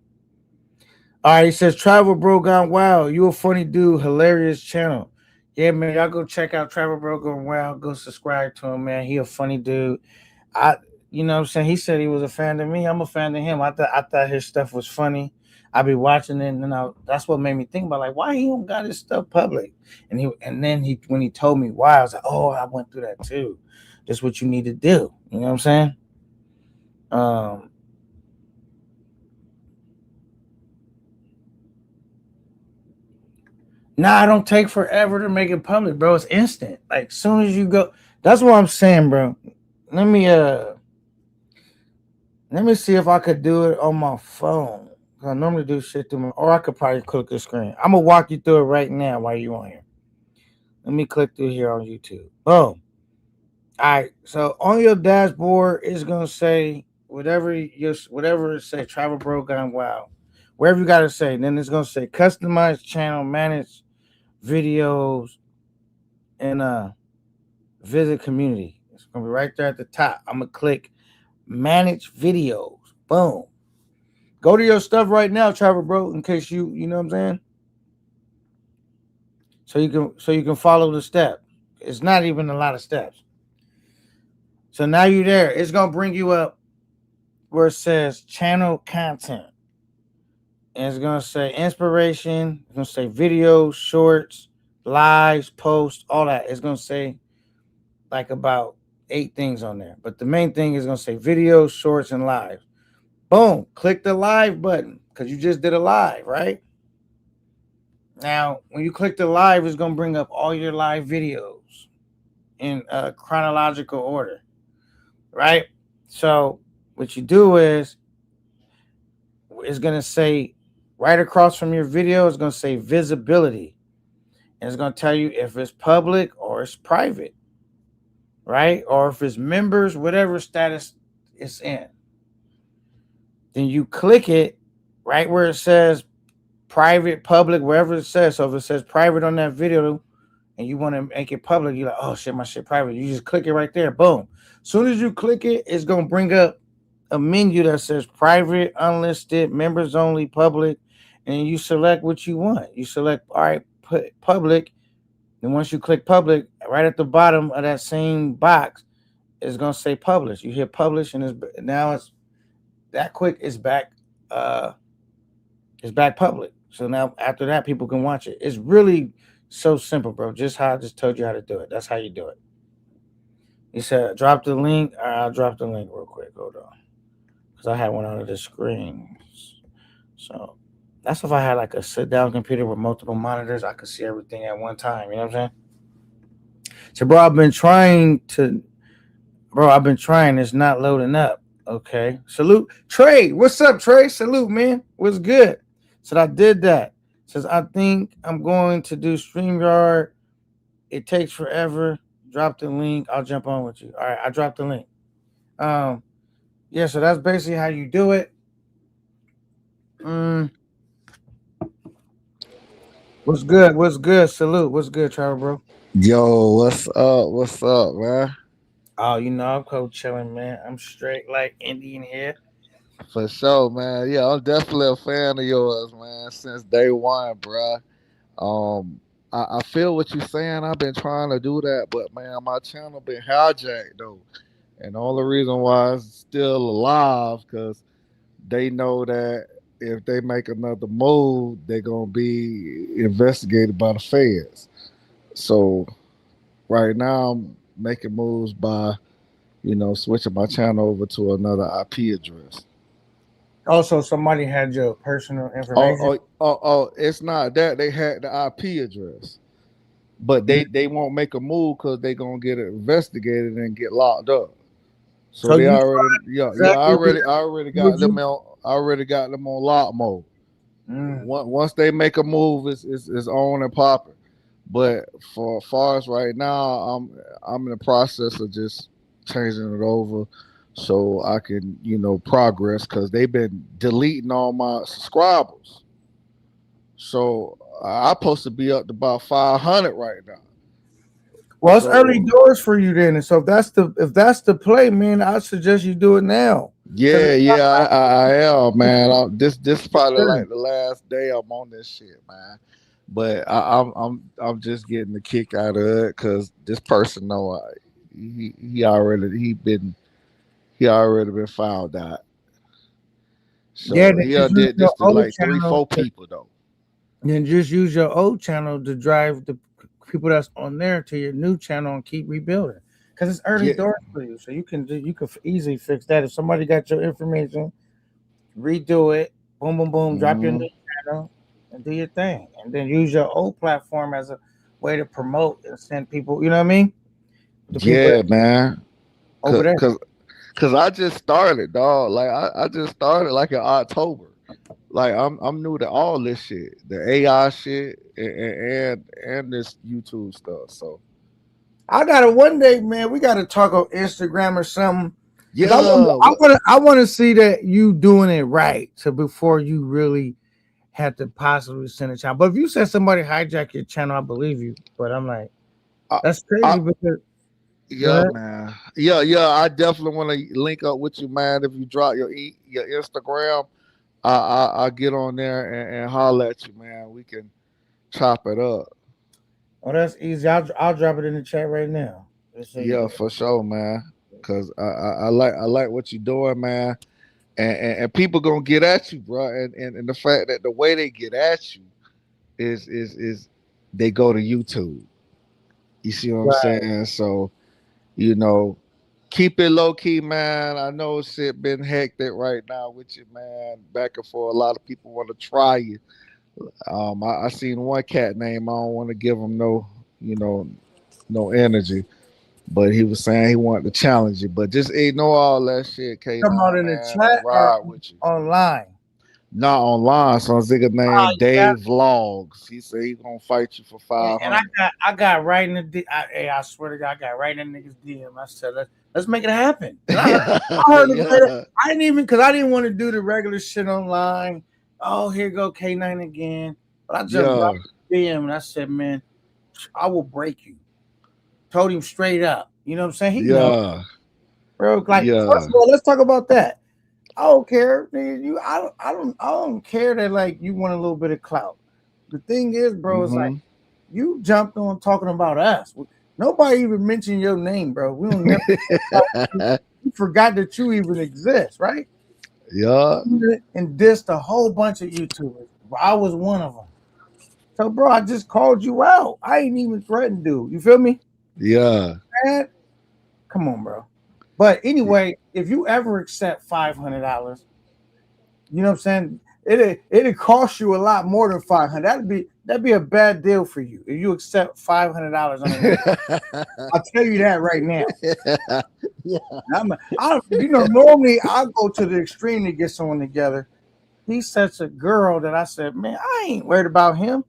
A: All right, he says Travel Bro Gone Wild. You a funny dude, hilarious channel. Yeah, man, y'all go check out Travel Bro Gone Wild. Go subscribe to him, man. He a funny dude. I, you know what I'm saying? He said he was a fan of me. I'm a fan of him. I thought his stuff was funny. I be watching it, and that's what made me think about like why he don't got his stuff public. And then he when he told me why, I was like, oh, I went through that too. That's what you need to do. You know what I'm saying? Um, Nah, I don't take forever to make it public, bro. It's instant. Like soon as you go, that's what I'm saying, bro. Let me uh let me see if I could do it on my phone. I normally do shit through my, or I could probably click the screen. I'm gonna walk you through it right now while you on here. Let me click through here on YouTube. Boom. All right. So on your dashboard, it's gonna say whatever it say. Travel Bro Gone Wild. Wherever you gotta say. Then it's gonna say customize channel, manage videos, and visit community. It's gonna be right there at the top. I'm gonna click manage videos. Boom. Go to your stuff right now, Travel Bro, in case you know what I'm saying. So you can follow the step. It's not even a lot of steps. So now you're there. It's gonna bring you up where it says channel content. And it's gonna say inspiration. It's gonna say videos, shorts, lives, posts, all that. It's gonna say like about 8 things on there. But the main thing is gonna say videos, shorts, and live. Boom. Click the live button because you just did a live, right? Now, when you click the live, it's gonna bring up all your live videos in chronological order, right? So what you do is it's gonna say right across from your video, it's gonna say visibility. And it's gonna tell you if it's public or it's private, right? Or if it's members, whatever status it's in. Then you click it right where it says private, public, wherever it says. So if it says private on that video and you want to make it public, you're like, oh shit, my shit private. You just click it right there. Boom. As soon as you click it, it's gonna bring up a menu that says private, unlisted, members only, public, and you select what you want. You select all right, put public. Then once you click public, right at the bottom of that same box, it's gonna say publish. You hit publish, and it's that quick. Uh, it's back public. So now after that, people can watch it. It's really so simple, bro. Just how I just told you how to do it. That's how you do it. He said, drop the link. All right, I'll drop the link real quick. Hold on. Because I had one on the screen. So that's if I had like a sit down computer with multiple monitors, I could see everything at one time. You know what I'm saying? So, bro, I've been trying. It's not loading up. Okay. Salute. Trey, what's up, Trey? Salute, man. What's good? So I did that. Says, I think I'm going to do StreamYard. It takes forever. Drop the link. I'll jump on with you. All right, I dropped the link. Um, yeah, so that's basically how you do it. Mm, what's good? What's good? Salute. What's good, Trevor, bro?
C: Yo, what's up? What's up, man?
A: Oh, I'm cold chilling, man. I'm straight like Indian here.
C: For sure, man. Yeah, I'm definitely a fan of yours, man, since day one, bruh. Um, I feel what you're saying. I've been trying to do that, but man, my channel been hijacked though, and the only reason why it's still alive because they know that if they make another move, they're gonna be investigated by the feds. So right now, I'm making moves by switching my channel over to another IP address.
A: Also, somebody had your personal
C: Oh,
A: information.
C: oh, oh, oh! It's not that they had the IP address, but they won't make a move because they gonna get investigated and get locked up. So
A: So
C: they
A: you
C: already, yeah,
A: exactly
C: I already
A: what
C: got them
A: you.
C: on, I already got them on lock mode.
A: Mm.
C: Once they make a move, it's on and popping. But for far as right now, I'm in the process of just changing it over so I can progress because they've been deleting all my subscribers. So I'm supposed to be up to about 500 right now.
A: Well, it's early
C: So
A: doors for you then. And so if that's the play, man, I suggest you do it now. Because
C: yeah, yeah, I am, man. This is probably
A: sure.
C: like the last day I'm on this shit, man. But I'm just getting the kick out of it because this person know he already been found out.
A: Yeah,
C: So
A: then
C: he
A: just use
C: did
A: your
C: this to
A: old
C: like three,
A: channel.
C: four people though.
A: Then just use your old channel to drive the people that's on there to your new channel and keep rebuilding. Because it's early
C: Yeah,
A: doors for you, so you can easily fix that. If somebody got your information, redo it. Boom, boom, boom. Drop your
C: hmm
A: new channel and do your thing, and then use your old platform as a way to promote and send people. You know what I mean? The people
C: yeah, man.
A: over there.
C: Cause I just started, dog. Like I just started like in October. Like I'm new to all this shit, the AI shit, and this YouTube stuff. So
A: I gotta one day, man. We gotta talk on Instagram or something. Cause I want,
C: yeah,
A: I
C: what?
A: want to, I want to see that you doing it right. So before you really have to possibly send a channel. But if you said somebody hijack your channel, I believe you. But I'm like,
C: I,
A: that's
C: I,
A: crazy because go
C: yeah,
A: ahead.
C: man. Yeah, yeah. I definitely want to link up with you, man. If you drop your Instagram, I'll get on there and holler at you, man. We can chop it up.
A: Oh, that's easy. I'll drop it in the chat right now. Just so you
C: Yeah,
A: can.
C: for sure, man. Cause I like what you're doing, man. And people gonna get at you, bro. And the fact that the way they get at you is they go to YouTube. You see what I'm
A: Right.
C: saying? So you know, keep it low key, man. I know shit been hectic right now with you, man. Back and forth. A lot of people want to try you. I seen one cat name. I don't want to give him you know, no energy. But he was saying he wanted to challenge you. But just ignore all that shit,
A: Come out
C: K9,
A: in the
C: man,
A: chat
C: and
A: or
C: ride with you.
A: online.
C: Not online. Some nigga
A: Oh,
C: named
A: you got
C: Dave Vlogs. He said he gonna fight you for
A: and I
C: 500.
A: got I got right in the hey, I swear to God, I got right in the niggas DM. I said let's make it happen. And I heard him say that.
C: Yeah,
A: I didn't even because I didn't want to do the regular shit online. Oh, here go K9 again. But I jumped
C: yeah,
A: right in the DM and I said, man, I will break you. Told him straight up. You know what I'm saying? He knows,
C: yeah,
A: bro. Like,
C: yeah.
A: first of all, let's talk about that. I don't care, nigga. I don't care that like you want a little bit of clout. The thing is, bro, it's like
C: hmm
A: you jumped on talking about us. Nobody even mentioned your name, bro. We don't never talk about you. You forgot that you even exist, right?
C: yeah,
A: And dissed a whole bunch of YouTubers. I was one of them. So, bro, I just called you out. I ain't even threatened, dude. You feel me?
C: yeah.
A: Man, come on, bro. But anyway, if you ever accept $500, you know what I'm saying? It'd cost you a lot more than 500. That'd be a bad deal for you if you accept $500 on a. I'll tell you that right now.
C: Yeah.
A: Normally I go to the extreme to get someone together. He's such a girl that I said, man, I ain't worried about him.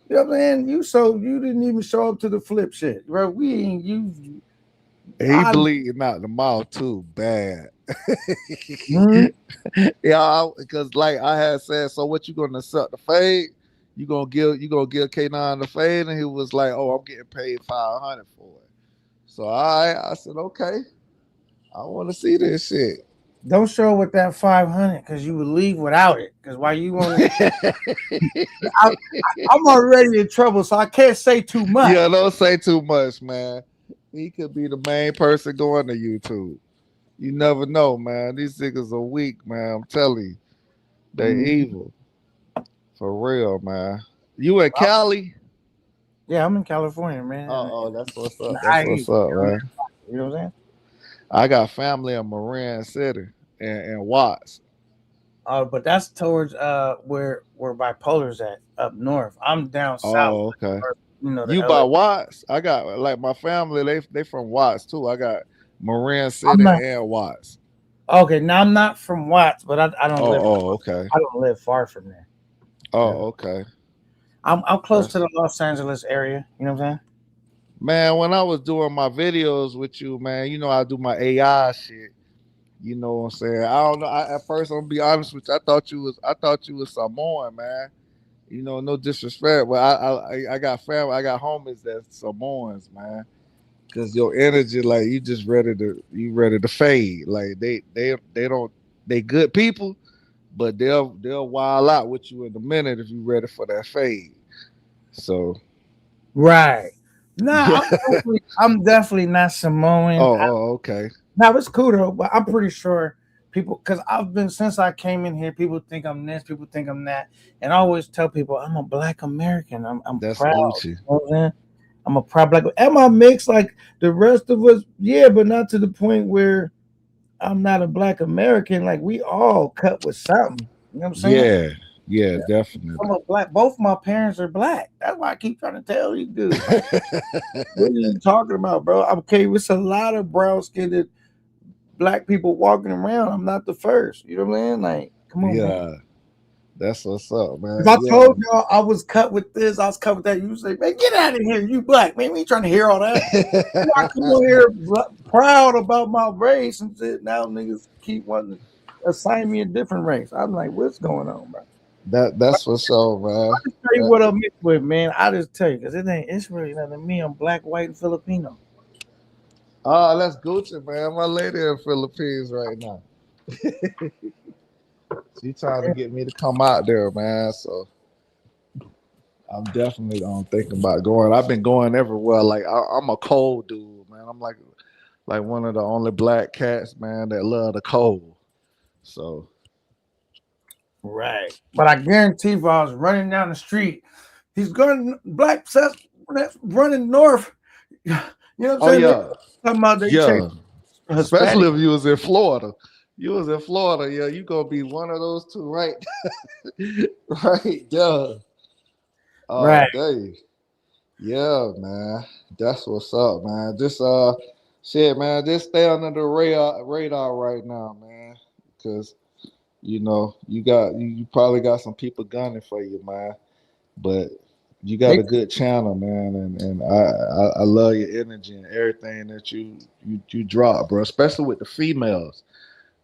A: You know what I'm saying? You didn't even show up to the flip shit, bro. We ain't you.
C: He
A: I
C: bleeding out the mouth too, bad.
A: mhm.
C: Yeah, because like I had said, so what you gonna accept the fade? You gonna give K9 the fade, and he was like, "Oh, I'm getting paid 500 for it." So I said, "Okay, I want to see this shit."
A: Don't show with that 500 because you would leave without it. Because while you on I, I'm already in trouble, so I can't say too much.
C: Yeah, don't say too much, man. He could be the main person going to YouTube. You never know, man. These niggas are weak, man. I'm telling you, they
A: Mm,
C: evil for real, man. You in Cali?
A: yeah, I'm in California, man.
C: Oh, that's what's
A: In
C: up.
A: the
C: That's
A: IE,
C: what's up, man.
A: you know what I'm saying?
C: I got family in Marin City and Watts.
A: But that's towards where bipolar's at up north. I'm down south,
C: Oh, okay.
A: you know, the
C: You
A: LA.
C: by Watts? I got like my family. They from Watts too. I got Marin
A: I'm
C: City
A: not
C: and Watts.
A: okay. Now I'm not from Watts, but
C: Oh, okay.
A: I don't live far from there. Yeah,
C: Oh, okay.
A: I'm close to
C: That's
A: the Los Angeles area. You know what I'm saying?
C: man. When I was doing my videos with you, man, you know I do my AI shit. You know what I'm saying? I don't know. At first, I'm gonna be honest with you. I thought you was Samoan, man. You know, no disrespect, but I got family. I got homies that's Samoans, man. Cause your energy, like you ready to fade. Like they don't they good people, but they'll wild out with you in a minute if you ready for that fade. So
A: Right. Nah,
C: yeah.
A: I'm definitely not Samoan.
C: Okay.
A: Now it's cool though, but I'm pretty sure people because I've been since I came in here, people think I'm this, people think I'm that, and I always tell people I'm a Black American. I'm
C: That's
A: proud.
C: Gucci.
A: You know what I'm saying? I'm a proud Black. Am I mixed like the rest of us? Yeah, but not to the point where I'm not a Black American. Like we all cut with something. You know what I'm saying?
C: Yeah, yeah,
A: Yeah.
C: definitely.
A: I'm a Black. Both my parents are Black. That's why I keep trying to tell you dudes. Like, what are you talking about, bro? Okay, it's a lot of brown skinned Black people walking around. I'm not the first. You know what I'm saying? Like, come on, man.
C: Yeah, that's what's up,
A: If
C: man.
A: I
C: Yeah.
A: told y'all I was cut with this, I was cut with that, you say, man, get out of here. You Black. Man, we ain't trying to hear all that. I come on here proud about my race and shit. Now niggas keep wanting to assign me a different race. I'm like, what's going on, bro?
C: That's for sure, man.
A: I just tell you
C: That,
A: what I'm mixed with, man. I just tell you because it's really nothing to me. I'm Black, white, and Filipino.
C: that's Gucci, man. My lady in Philippines right now. She trying to get me to come out there, man. So I'm definitely thinking about going. I've been going everywhere. Like I'm a cold dude, man. I'm like one of the only black cats, man, that love the cold. So
A: Right. But I guarantee if I was running down the street, he's going black says running north. You know what I'm
C: oh
A: saying? They
C: yeah,
A: talking about they chase
C: yeah. Especially
A: Hispanic.
C: if you was in Florida. You was in Florida, yeah. You gonna be one of those two, right? Right, yeah. Oh,
A: Right.
C: day. Yeah, man. That's what's up, man. Just shit, man. Just stay under the radar right now, man. Because you probably got some people gunning for you, man. But you got
A: They
C: a good channel, man, and I love your energy and everything that you drop, bro. Especially with the females.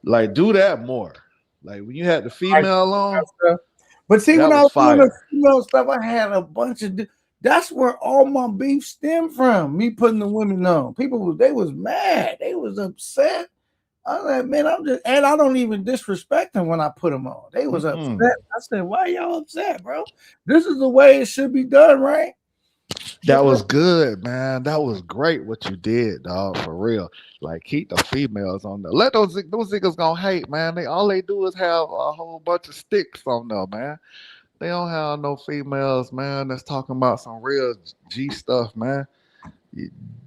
C: Like, do that more. Like when you had the
A: like
C: female on,
A: stuff. But see, when
C: that
A: I
C: was
A: was doing the
C: fire.
A: female stuff, I had a bunch of that's where all my beef stemmed from. Me putting the women on. They was mad. They was upset. I was like, man, I'm just, and I don't even disrespect them when I put them on. They was upset.
C: Mm-mm.
A: I said, why y'all upset, bro? This is the way it should be done, right?
C: That was good, man. That was great what you did, dog. For real. Like keep the females on there. Let those niggas gonna hate, man. All they do is have a whole bunch of sticks on there, man. They don't have no females, man. That's talking about some real G stuff, man.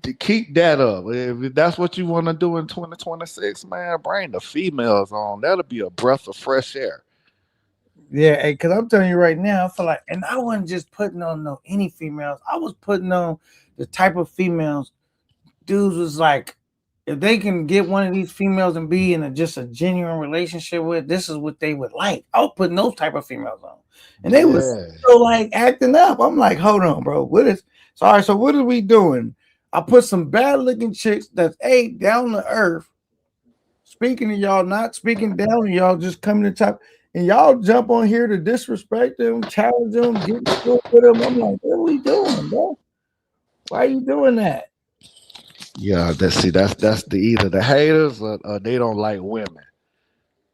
C: To keep that up. If that's what you want to do in 2026, man, bring the females on. That'll be a breath of fresh air.
A: Yeah, because I'm telling you right now, I feel like, and I wasn't just putting on no any females. I was putting on the type of females dudes was like, if they can get one of these females and be in just a genuine relationship with, this is what they would like. I was putting those type of females on, and they was
C: Yeah.
A: so like acting up. I'm like, hold on, bro. What is? Sorry. So what are we doing? I put some bad looking chicks that's down to earth, speaking to y'all, not speaking down to y'all, just coming to top. And y'all jump on here to disrespect them, challenge them, get into it with them. I'm like, what are we doing, bro? Why are you doing that?
C: Yeah, that's the either the haters or they don't like women.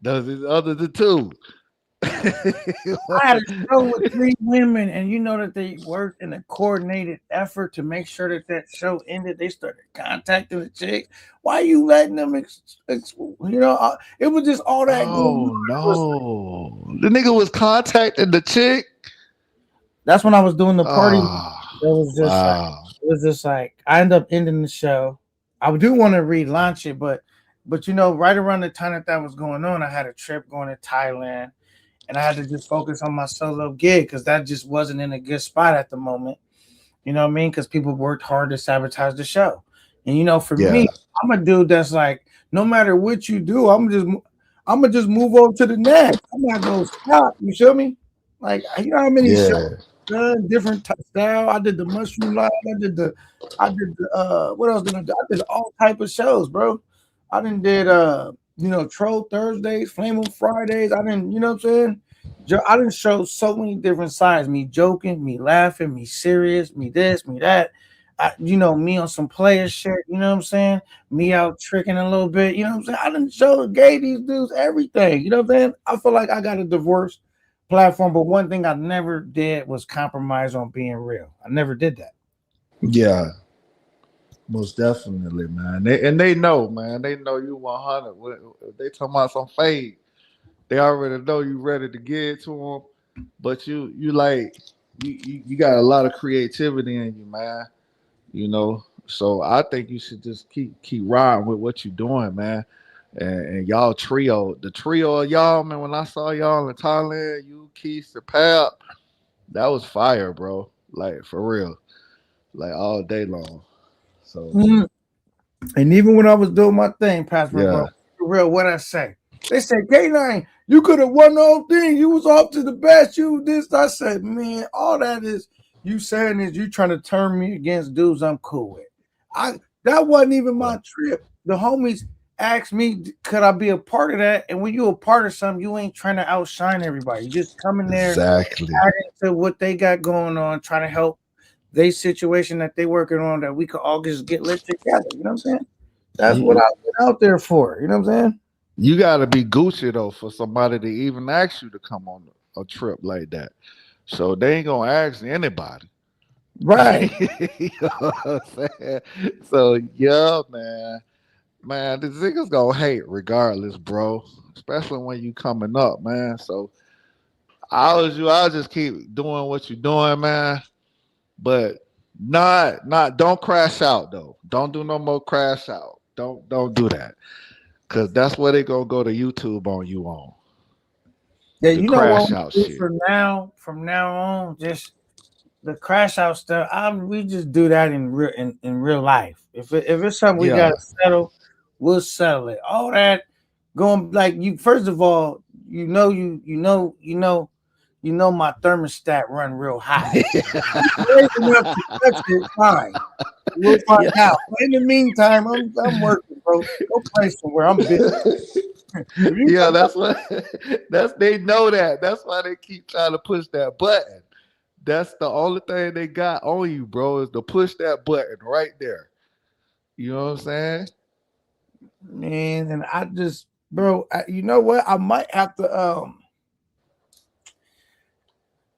C: Those is other than two.
A: I had a show with three women, and you know that they worked in a coordinated effort to make sure that that show ended. They started contacting the chick. Why you letting them? It was just all that going on.
C: Oh no. The nigga was contacting the chick.
A: That's when I was doing the party.
C: Oh
A: It was just like
C: wow.
A: I ended up ending the show. I do want to relaunch it, but right around the time that was going on, I had a trip going to Thailand, and I had to just focus on my solo gig because that just wasn't in a good spot at the moment. You know what I mean? Because people worked hard to sabotage the show, and for
C: Yeah.
A: me, I'm a dude that's like, no matter what you do, I'm gonna just move over to the next. I'm not gonna stop. You feel me? Like, you know how many shows
C: Yeah.
A: done, different style. I did the mushroom line. I did the what else did I do? I did all type of shows, bro. I didn't did Troll Thursdays, Flame on Fridays. I didn't, you know what I'm saying? I didn't show so many different sides. Me joking, me laughing, me serious, me this, me that. Me on some player shit, you know what I'm saying? Me out tricking a little bit, you know what I'm saying? I didn't show gay these dudes everything, you know what I'm saying? I feel like I got a diverse platform, but one thing I never did was compromise on being real. I never did that.
C: Yeah. Most definitely, man. They know, man. They know you 100. If they talking about some fade, they already know you ready to get to them. But you like you got a lot of creativity in you, man. So I think you should just keep riding with what you're doing, man. And y'all the trio of y'all, man. When I saw y'all in Thailand, you, Keith, the Pap, that was fire, bro. Like for real, like all day long. So
A: Mhm. And even when I was doing my thing, Pastor, bro,
C: yeah,
A: for real, what I say? They said, K9, you could have won the whole thing. You was off to the best. You this. I said, man, all that is you saying is you trying to turn me against dudes I'm cool with. That wasn't even
C: yeah,
A: my trip. The homies asked me, could I be a part of that? And when you a part of something, you ain't trying to outshine everybody. You just come in there,
C: exactly.
A: adding to what they got going on, trying to help they situation that they working on that we could all just get lit together. You know what I'm saying? That's what
C: You
A: I've been out there for. You know what I'm saying?
C: you got to be Gucci though for somebody to even ask you to come on a trip like that. So they ain't gonna ask anybody.
A: Right.
C: You know what I'm saying? So yeah, man. Man, the niggas gonna hate regardless, bro. Especially when you coming up, man. So I'll just keep doing what you're doing, man. But not don't crash out though. Don't do no more crash out. Don't do that. Cause that's where they gonna go to YouTube on you on
A: Yeah,
C: the
A: you know what
C: crash
A: we
C: out
A: do
C: shit.
A: from now on, just the crash out stuff. We just do that in real life. If it's something we
C: Yeah.
A: gotta settle, we'll settle it. All that going like you. First of all, my thermostat run real hot. Crazy enough to touch it, fine. We'll find
C: Yeah.
A: out. But in the meantime, I'm working, bro. Go play somewhere. I'm busy. If you
C: Yeah,
A: come
C: that's what they know that. That's why they keep trying to push that button. That's the only thing they got on you, bro, is to push that button right there. You know what I'm saying?
A: man, and I just, bro, you know what? I might have to.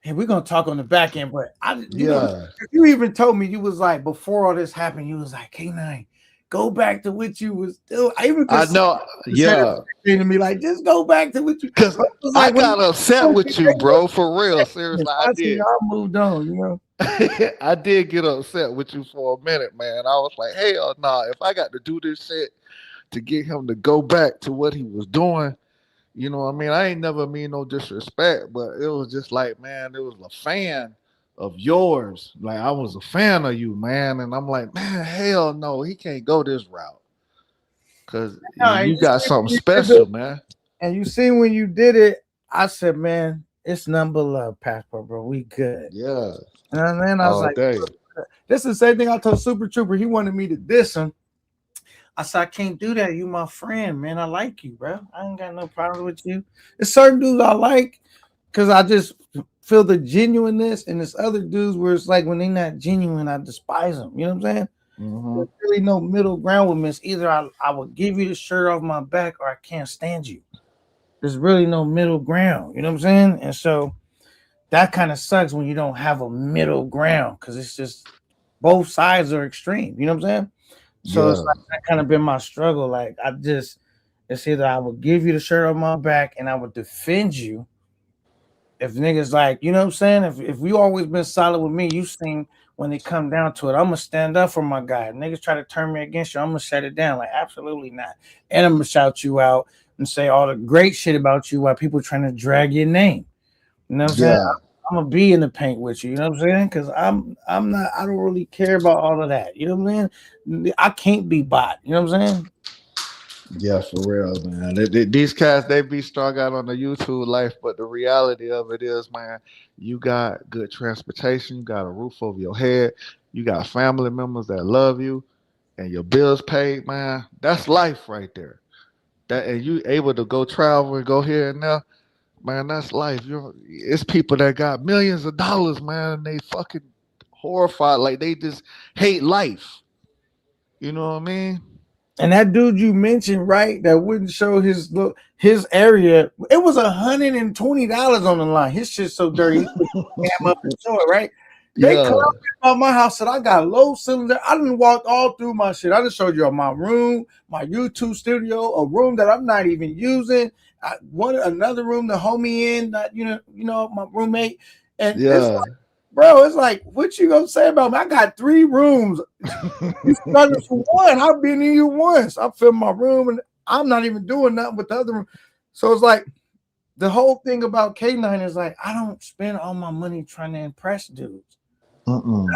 A: Hey, we're gonna talk on the back end, but
C: Yeah.
A: you even told me you was like before all this happened, you was like, K9, go back to what you was doing. I even could
C: I
A: see
C: know.
A: you said
C: Yeah.
A: it to me like, just go back to what you.
C: Cause
A: But it was
C: I
A: like when
C: got upset with you, bro. For real. Seriously, I
A: I see
C: did.
A: y'all moved on, you know.
C: I did get upset with you for a minute, man. I was like, hell no, nah, if I got to do this shit to get him to go back to what he was doing, you know what I mean? I ain't never mean no disrespect, but it was just like, man, it was a fan of yours. Like I was a fan of you, man. And I'm like, man, hell no, he can't go this route. Cause
A: No, and
C: you got something
A: you did the
C: special, man.
A: and you see when you did it, I said, man, it's number love, passport, bro. We good.
C: Yeah,
A: And then I was
C: all
A: like,
C: day.
A: this is the same thing I told Super Trooper. He wanted me to diss him. I said, I can't do that. You my friend, man. I like you, bro. I ain't got no problem with you. There's certain dudes I like because I just feel the genuineness, and there's other dudes where it's like when they're not genuine, I despise them. You know what I'm saying?
C: Hmm.
A: There's really no middle ground with me. It's either I will give you the shirt off my back or I can't stand you. there's really no middle ground. You know what I'm saying? And so that kind of sucks when you don't have a middle ground because it's just both sides are extreme. You know what I'm saying? So it's
C: Yeah,
A: like that kind of been my struggle. Like it's either I would give you the shirt on my back and I would defend you. If niggas like, you know what I'm saying? If you always been solid with me, you seen when it come down to it, I'm gonna stand up for my guy. If niggas try to turn me against you, I'm gonna shut it down. Like absolutely not. And I'm gonna shout you out and say all the great shit about you while people trying to drag your name. You know what I'm saying?
C: yeah,
A: I'm gonna be in the paint with you. You know what I'm saying? Because I'm not. I don't really care about all of that. You know what I'm saying? I can't be bought. You know what I'm saying?
C: yeah, for real, man. These cats, they be strung out on the YouTube life, but the reality of it is, man, you got good transportation, you got a roof over your head, you got family members that love you, and your bills paid, man. That's life right there. That and you able to go travel and go here and there, man. That's life. It's people that got millions of dollars, man, and they fucking horrified, like they just hate life. You know what I mean?
A: And that dude you mentioned, right, that wouldn't show his look, his area. It was $120 on the line. His shit's so dirty. He couldn't cam up and show it, right? They called
C: Yeah,
A: me about my house. Said I got low cylinder. I didn't walk all through my shit. I just showed you my room, my YouTube studio, a room that I'm not even using. One another room to hold me in. Not my roommate. And it's
C: yeah.
A: like, bro, it's like, what you gonna say about me? I got 3 rooms. You started for one. I've been in you once. I filled my room and I'm not even doing nothing with the other room. So it's like the whole thing about K9 is like I don't spend all my money trying to impress dudes.
C: Mm-mm.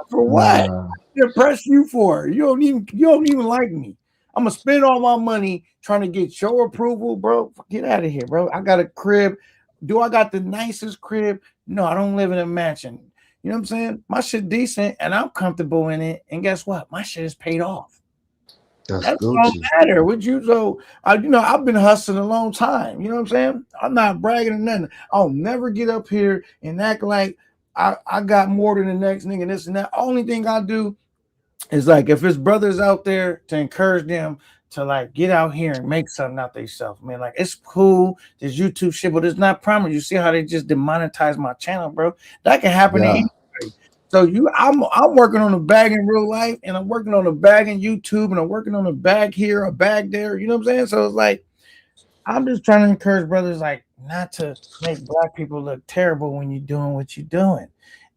A: For what?
C: Nah.
A: To impress you for? You don't even like me. I'm gonna spend all my money trying to get your approval, bro. Get out of here, bro. I got a crib. Do I got the nicest crib? No, I don't live in a mansion. You know what I'm saying? My shit decent and I'm comfortable in it. And guess what? My shit is paid off.
C: That's
A: That don't
C: Gucci.
A: matter. Would you so I've been hustling a long time. You know what I'm saying? I'm not bragging or nothing. I'll never get up here and act like I got more than the next nigga, this and that. Only thing I do is like if it's brothers out there to encourage them to like get out here and make something out themselves, man. Like it's cool, this YouTube shit, but it's not promised. You see how they just demonetize my channel, bro? That can happen to
C: Yeah.
A: anybody. So I'm working on a bag in real life, and I'm working on a bag in YouTube, and I'm working on a bag here, a bag there. You know what I'm saying? So it's like I'm just trying to encourage brothers like not to make black people look terrible when you're doing what you're doing.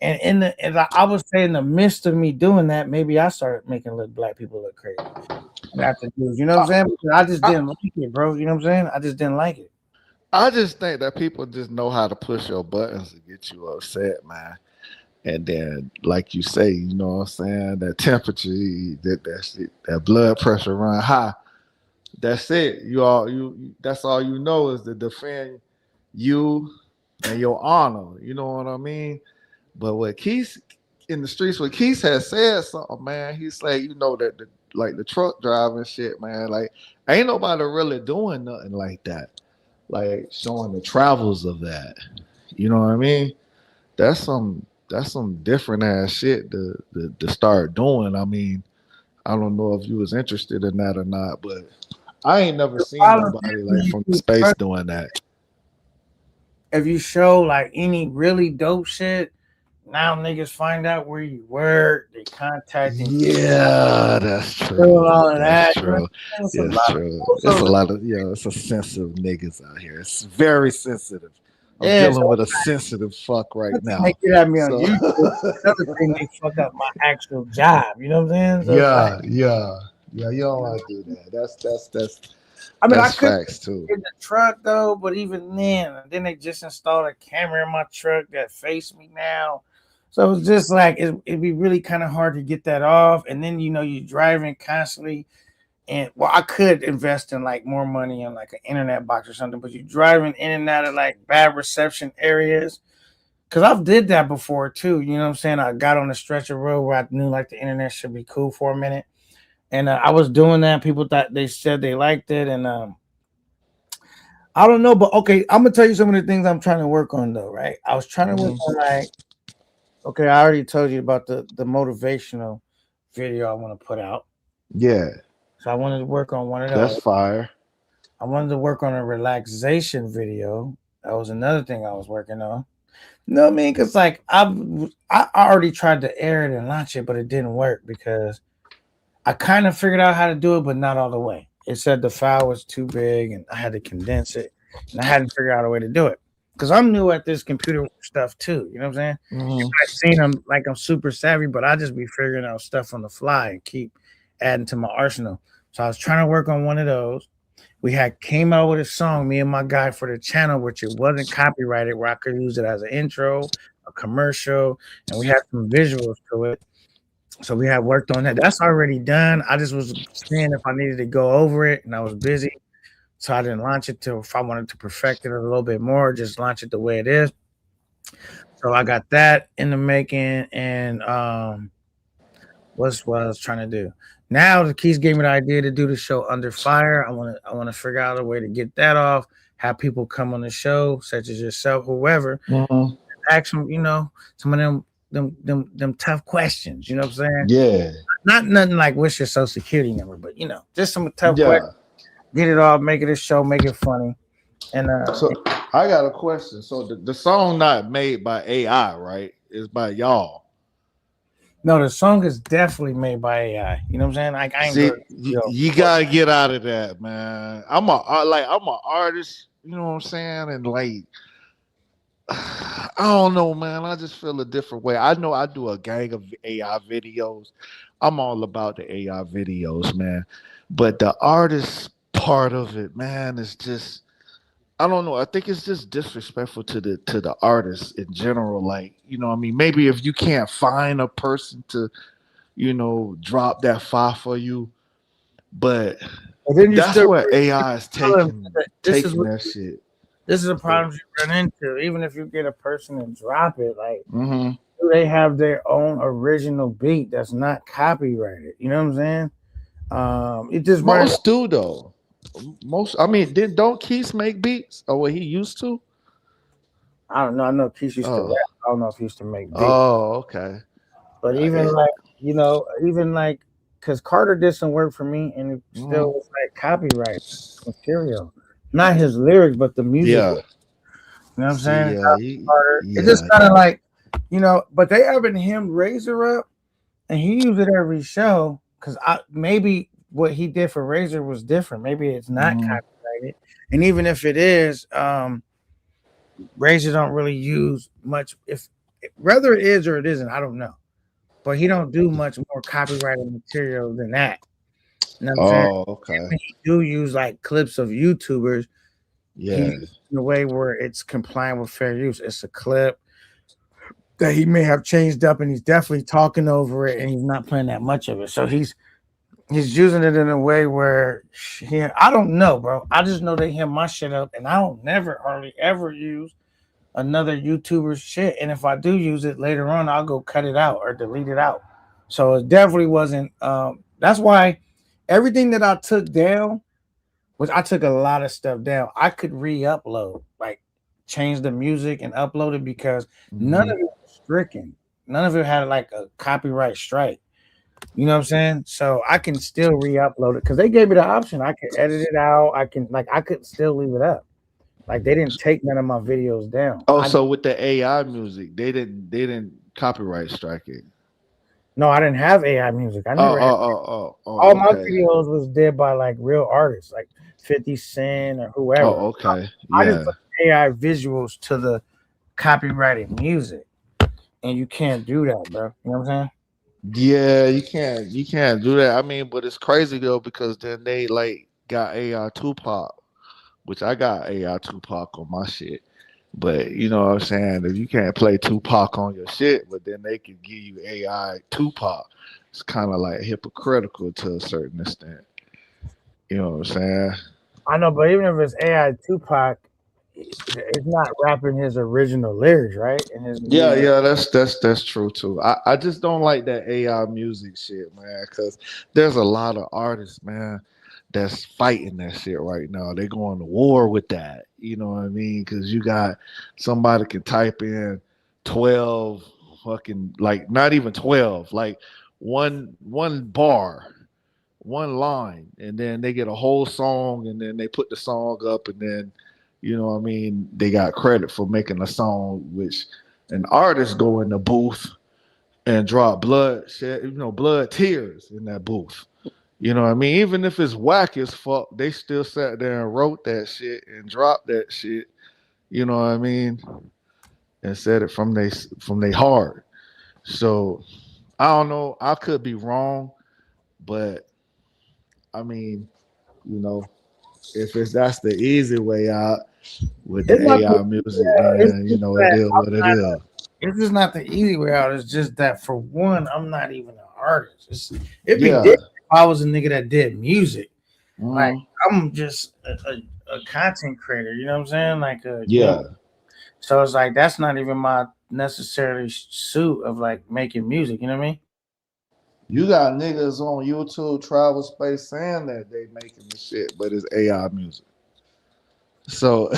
A: And I would say in the midst of me doing that, maybe I started making black people look crazy. Not the dudes, you know what I'm
C: I,
A: saying? Because I just
C: I,
A: didn't like it, bro. You know what I'm saying? I just didn't like it.
C: I just think that people just know how to push your buttons to get you upset, man. And then, like you say, you know what I'm saying, that temperature, that blood pressure run high. That's it. That's all you know is to defend you and your honor. You know what I mean? But what Keith in the streets, what Keith has said something, man. He's like, that like the truck driving shit, man. Like, ain't nobody really doing nothing like that. Like showing the travels of that. You know what I mean? That's some different ass shit to start doing. I mean, I don't know if you was interested in that or not, but I ain't never
A: The
C: seen
A: problem is
C: nobody
A: when
C: like
A: you
C: from
A: do
C: space
A: truck,
C: doing that.
A: if you show like any really dope shit, now niggas find out where you work, they contacting
C: Yeah, that's
A: you,
C: true.
A: all of
C: That's
A: that. You know,
C: true.
A: it's a
C: Yes,
A: lot of
C: true. It's a
A: so
C: lot of it's a sensitive niggas out here. It's very sensitive. I'm
A: yeah,
C: dealing
A: so
C: with a sensitive fuck right
A: one thing they
C: now.
A: get at me on
C: So
A: YouTube, another thing they fuck up my actual job. You know what I'm saying? So it's like,
C: yeah, yeah, yeah. You don't want to do that.
A: I mean, I
C: That's
A: could
C: facts too.
A: in the truck though, but even then they just installed a camera in my truck that faced me now. So it's just like it'd be really kind of hard to get that off. And then you're driving constantly. And well, I could invest in like more money on like an internet box or something, but you're driving in and out of like bad reception areas. Cause I've did that before too. You know what I'm saying? I got on a stretch of road where I knew like the internet should be cool for a minute, and I was doing that. People thought they said they liked it, and I don't know, but okay, I'm gonna tell you some of the things I'm trying to work on though. Right? I was trying to work
C: Hmm.
A: on like okay, I already told you about the motivational video I want to put out,
C: Yeah,
A: so I wanted to work on one of
C: that's
A: those.
C: fire.
A: I wanted to work on a relaxation video. That was another thing I was working on. You know what I mean? Because like I already tried to air it and launch it, but it didn't work because I kind of figured out how to do it, but not all the way. It said the file was too big, and I had to condense it, and I hadn't figured out a way to do it because I'm new at this computer stuff too. You know what I'm saying? You
C: Mm-hmm.
A: might seen I'm like I'm super savvy, but I just be figuring out stuff on the fly and keep adding to my arsenal. So I was trying to work on one of those. We had came out with a song, me and my guy for the channel, which it wasn't copyrighted, where I could use it as an intro, a commercial, and we had some visuals to it. So we had worked on that. That's already done. I just was seeing if I needed to go over it, and I was busy, so I didn't launch it till if I wanted to perfect it a little bit more, just launch it the way it is. So I got that in the making, and what's what I was trying to do. Now the Keys gave me the idea to do the show Under Fire. I want to figure out a way to get that off. Have people come on the show, such as yourself, whoever,
C: Mm-hmm.
A: ask them, some of them tough questions. You know what I'm saying?
C: Yeah,
A: Not nothing like what's your social security number, but just some tough questions.
C: yeah.
A: Get it off, make it a show, make it funny. And
C: So I got a question. So the song not made by AI, right? It's by y'all.
A: no, the song is definitely made by AI. You know what I'm saying? Like I ain't
C: See,
A: gonna, yo,
C: you gotta get out of that, man. I'm an artist. You know what I'm saying? And like, I don't know, man. I just feel a different way. I know I do a gang of AI videos. I'm all about the AI videos, man. But the artist part of it, man, is just I don't know. I think it's just disrespectful to the artist in general. Like, you know, what I mean, maybe if you can't find a person to, drop that file for you, but
A: but then you
C: that's
A: still
C: where AI is
A: tell them
C: taking
A: that
C: taking that shit.
A: this is a
C: But
A: problem you run into. Even if you get a person to drop it, like
C: hmm
A: do they have their own original beat that's not copyrighted? You know what I'm saying? It just running.
C: most do though. Most, I mean, did don't Keith make beats? Or what he used to?
A: I don't know. I know Keith used to rap.
C: Oh,
A: I don't know if he used to make beats.
C: oh, okay.
A: But even
C: It,
A: like, even like, because Carter did some work for me and it still
C: mhm.
A: was like copyright material. Not his lyrics, but the music.
C: Yeah.
A: You know what I'm
C: See,
A: saying?
C: yeah,
A: Carter. It just
C: yeah.
A: kind of like, but they having him Razor up and he used it every show because I maybe what he did for Razor was different. Maybe it's not
C: Mhm.
A: copyrighted. And even if it is, Razor don't really use much if whether it is or it isn't, I don't know. But he don't do much more copyrighted material than that. You know what I'm saying?
C: Oh, okay.
A: When he do use like clips of YouTubers, he
C: Yeah.
A: uses it in a way where it's compliant with fair use. It's a clip that he may have changed up and he's definitely talking over it and he's not playing that much of it. So he's using it in a way where I don't know, bro. I just know they hear my shit up and I don't never hardly ever use another YouTuber's shit. And if I do use it later on, I'll go cut it out or delete it out. So it definitely wasn't. That's why everything that I took down, which I took a lot of stuff down, I could re-upload, like change the music and upload it because none
C: hmm
A: of it was stricken. None of it had like a copyright strike. You know what I'm saying? So I can still re-upload it because they gave me the option. I could edit it out. I could still leave it up. Like they didn't take none of my videos down.
C: Oh, so with the AI music, they didn't copyright strike it.
A: No, I didn't have AI music. I
C: Oh,
A: never had
C: oh, oh, oh,
A: all
C: oh,
A: my
C: okay.
A: videos was did by like real artists, like 50 Cent or whoever.
C: Oh, okay.
A: I just
C: Yeah.
A: put AI visuals to the copyrighted music, and you can't do that, bro. You know what I'm saying?
C: Yeah, you can't do that. I mean, but it's crazy though because then they like got AI Tupac, which I got AI Tupac on my shit. But you know what I'm saying? If you can't play Tupac on your shit, but then they can give you AI Tupac, it's kind of like hypocritical to a certain extent. You know what I'm saying?
A: I know, but even if it's AI Tupac, it's not rapping his original lyrics, right? And his
C: Yeah,
A: music.
C: yeah, that's true too. I just don't like that AI music shit, man, because there's a lot of artists, man, that's fighting that shit right now. They going to war with that. You know what I mean? Because you got somebody can type in 12 fucking like not even 12, like one bar one line, and then they get a whole song, and then they put the song up, and then you know what I mean, they got credit for making a song, which an artist go in the booth and drop blood, shed, blood tears in that booth. You know what I mean? Even if it's whack as fuck, they still sat there and wrote that shit and dropped that shit. You know what I mean? And said it from they heart. So I don't know. I could be wrong, but I mean, you know, if it's that's the easy way out with the
A: It's not
C: AI music,
A: it's
C: then you
A: just
C: know it
A: that
C: is what it is.
A: it's just not the easy way out. It's just that for one, I'm not even an artist. It'd be
C: Yeah.
A: different if I was a nigga that did music. Like
C: Mhm.
A: I'm just a content creator. You know what I'm saying? Like
C: Yeah.
A: so it's like that's not even my necessarily suit of like making music. You know what I mean?
C: You got niggas on YouTube travel space saying that they making the shit, but it's AI music. So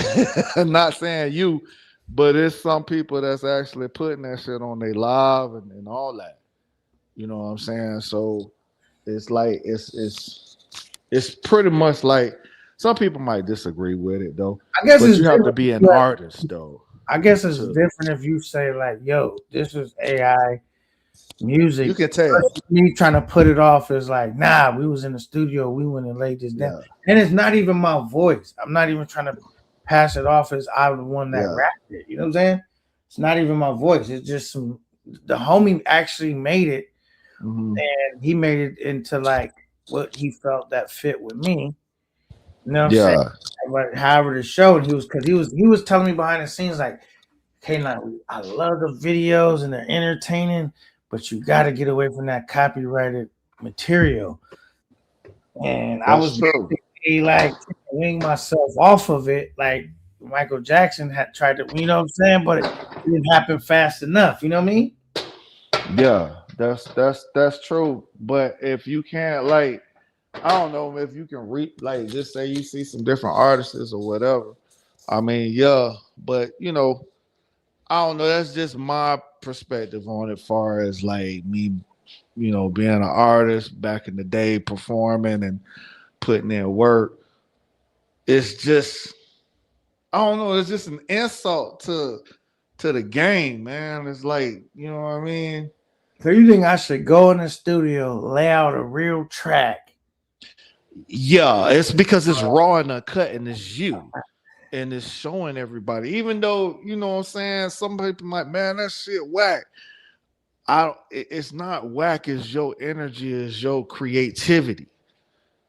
C: I'm not saying you, but it's some people that's actually putting that shit on their live and all that. You know what I'm saying? So it's like it's pretty much like some people might disagree with it though,
A: I guess
C: but
A: it's
C: you have to
A: different.
C: be an artist though.
A: I guess it's
C: To
A: different if you say like, "Yo, this is AI
C: you
A: music."
C: can tell.
A: Versus me trying to put it off as like, "Nah, we was in the studio, we went and laid this down,"
C: Yeah,
A: and it's not even my voice. I'm not even trying to pass it off as I'm the one that
C: yeah.
A: rapped it. You know what I'm saying? It's not even my voice. It's just some. The homie actually made it,
C: Hmm.
A: and he made it into like what he felt that fit with me. You know what I'm saying?
C: Yeah.
A: But however the show, and he was telling me behind the scenes like, "Hey, now I love the videos and they're entertaining, but you got to get away from that copyrighted material." And I
C: That's
A: was
C: true.
A: basically like wing myself off of it, like Michael Jackson had tried to, you know what I'm saying? But it didn't happen fast enough. You know what I mean?
C: Yeah, that's true. But if you can't like, I don't know if you can read like just say you see some different artists or whatever. I mean, yeah, but I don't know. That's just my perspective on it. Far as like me, being an artist back in the day, performing and putting in work. It's just I don't know. It's just an insult to the game, man. It's like what I mean.
A: So you think I should go in the studio, lay out a real track?
C: Yeah, it's because it's raw and uncut and it's you. And it's showing everybody. Even though, what I'm saying, some people might, man, that shit whack. It's not whack, it's your energy, it's your creativity.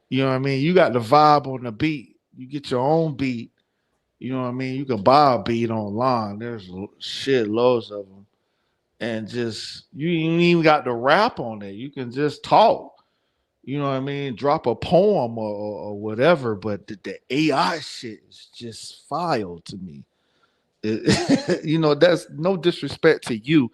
C: You know what I mean? You got the vibe on the beat. You get your own beat. You know what I mean? You can buy a beat online. There's shit loads of them. And just you ain't even got the rap on it. You can just talk. You know what I mean? Drop a poem or whatever. But the AI shit is just file to me. That's no disrespect to you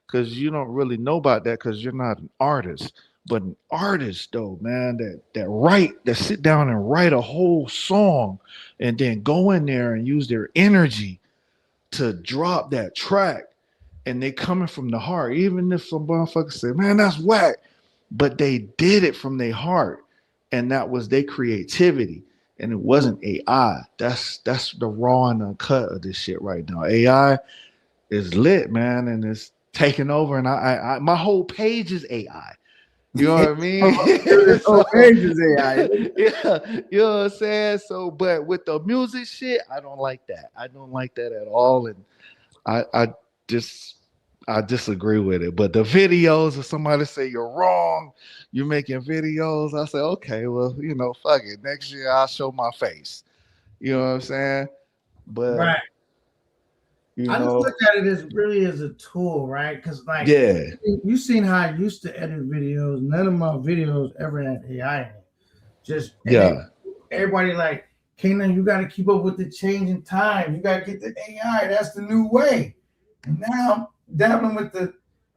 C: because you don't really know about that because you're not an artist. But an artist, though, man, that sit down and write a whole song and then go in there and use their energy to drop that track and they coming from the heart. Even if some motherfucker say, man, that's whack, but they did it from their heart, and that was their creativity, and it wasn't AI. That's the raw and uncut of this shit right now. AI is lit, man, and it's taking over, and I my whole page is AI. You know what I mean? So
A: Pages AI.
C: yeah, you know what I'm saying. So, but with the music shit, I don't like that. I don't like that at all, and I just I disagree with it. But the videos, if somebody say you're wrong, you're making videos, I say, okay, well, fuck it. Next year I'll show my face. You know what I'm saying? But
A: Right.
C: you
A: I just
C: know,
A: look at it as really as a tool, right? Because like
C: yeah,
A: you seen how I used to edit videos. None of my videos ever had AI in it. Just and then
C: yeah,
A: everybody like, Kanan, you got to keep up with the changing time. You got to get the AI. That's the new way. And now dabbling with the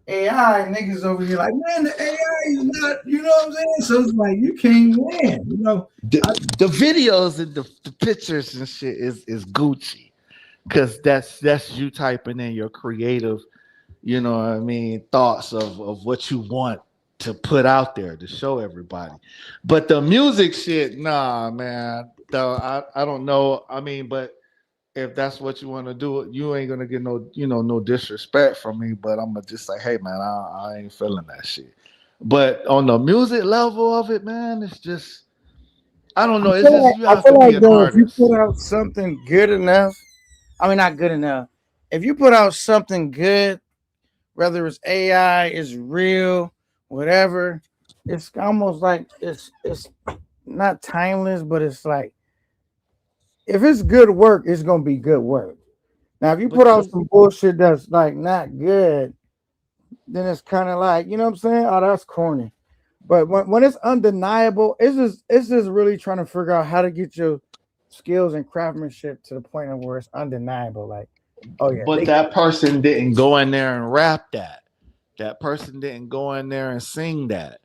A: AI, niggas over here like, man, the AI is not. You know what I'm saying? So it's like you can't win.
C: the videos and the pictures and shit is Gucci because that's you typing in your creative, thoughts of what you want. to put out there to show everybody. But the music shit, nah, man. I don't know. I mean, but if that's what you want to do, you ain't gonna get no, no disrespect from me. But I'm gonna just say, hey, man, I ain't feeling that shit. But on the music level of it, man, it's just, I don't know. It's just you
A: I
C: have to
A: feel
C: be
A: like
C: an
A: though, if you
C: artist.
A: put out something good enough, I mean not good enough. If you put out something good, whether it's AI, it's real, whatever, it's almost like it's not timeless, but it's like if it's good work, it's gonna be good work. Now, if you put out
C: But
A: some bullshit that's like not good, then it's kind of like you know what I'm saying. Oh, that's corny. But when it's undeniable, it's just really trying to figure out how to get your skills and craftsmanship to the point of where it's undeniable. Like, oh yeah,
C: but
A: they.
C: that person didn't go in there and rap that. That person didn't go in there and sing that.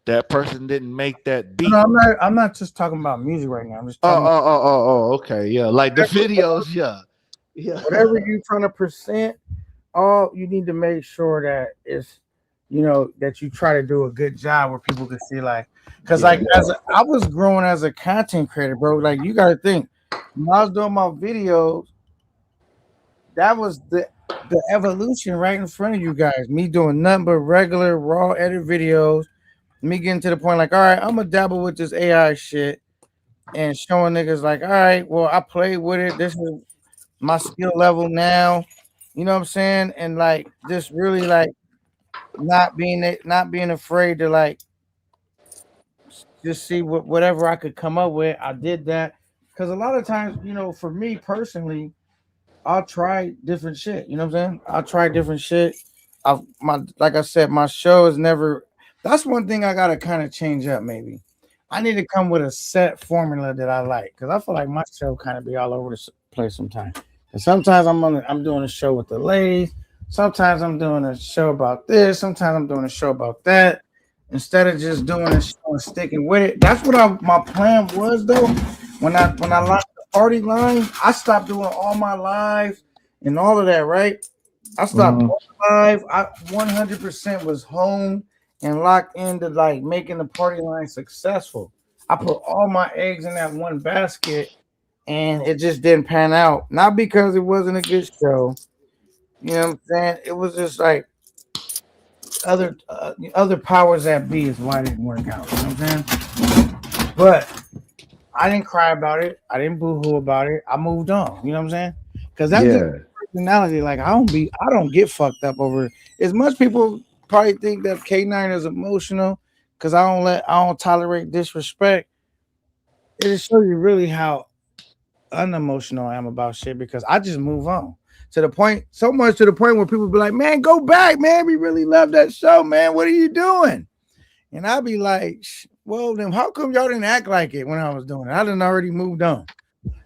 C: That person didn't make that
A: No,
C: beat.
A: I'm not. I'm not just talking about music right now. I'm just
C: Oh,
A: talking about
C: oh, oh, oh, oh, okay, yeah, like the
A: whatever,
C: videos, yeah, yeah,
A: whatever you trying to present. All you need to make sure that it's, that you try to do a good job where people can see like, because like
C: yeah,
A: I was growing as a content creator, bro. Like you got to think when I was doing my videos, that was the evolution right in front of you guys. Me doing nothing but regular raw edit videos. Me getting to the point like, all right, I'm gonna dabble with this AI shit and showing niggas like, all right, well, I played with it. This is my skill level now. You know what I'm saying? And like just really like not being afraid to like just see whatever I could come up with. I did that because a lot of times, for me personally, I'll try different shit. You know what I'm saying? I'll try different shit. Like I said, my show is never. That's one thing I gotta kind of change up. Maybe I need to come with a set formula that I like because I feel like my show kind of be all over the place sometimes. And sometimes I'm doing a show with the ladies. Sometimes I'm doing a show about this. Sometimes I'm doing a show about that. Instead of just doing a show and sticking with it, that's what my plan was though. When I launched the party line, I stopped doing all my lives and all of that. Right, I stopped
C: mm,
A: going live. I 100% was home and locked into like making the party line successful. I put all my eggs in that one basket, and it just didn't pan out. Not because it wasn't a good show. You know what I'm saying? It was just like other powers that be is why it didn't work out. You know what I'm saying? But I didn't cry about it. I didn't boo-hoo about it. I moved on. You know what I'm saying? Because that's just
C: yeah,
A: personality. Like I don't get fucked up over it. As much people probably think that K9 is emotional because I don't tolerate disrespect. It just shows you really how unemotional I am about shit because I just move on to the point, so much to the point where people be like, "Man, go back, man. We really love that show, man. What are you doing?" And I'll be like, "Well, then how come y'all didn't act like it when I was doing it? I done already moved on."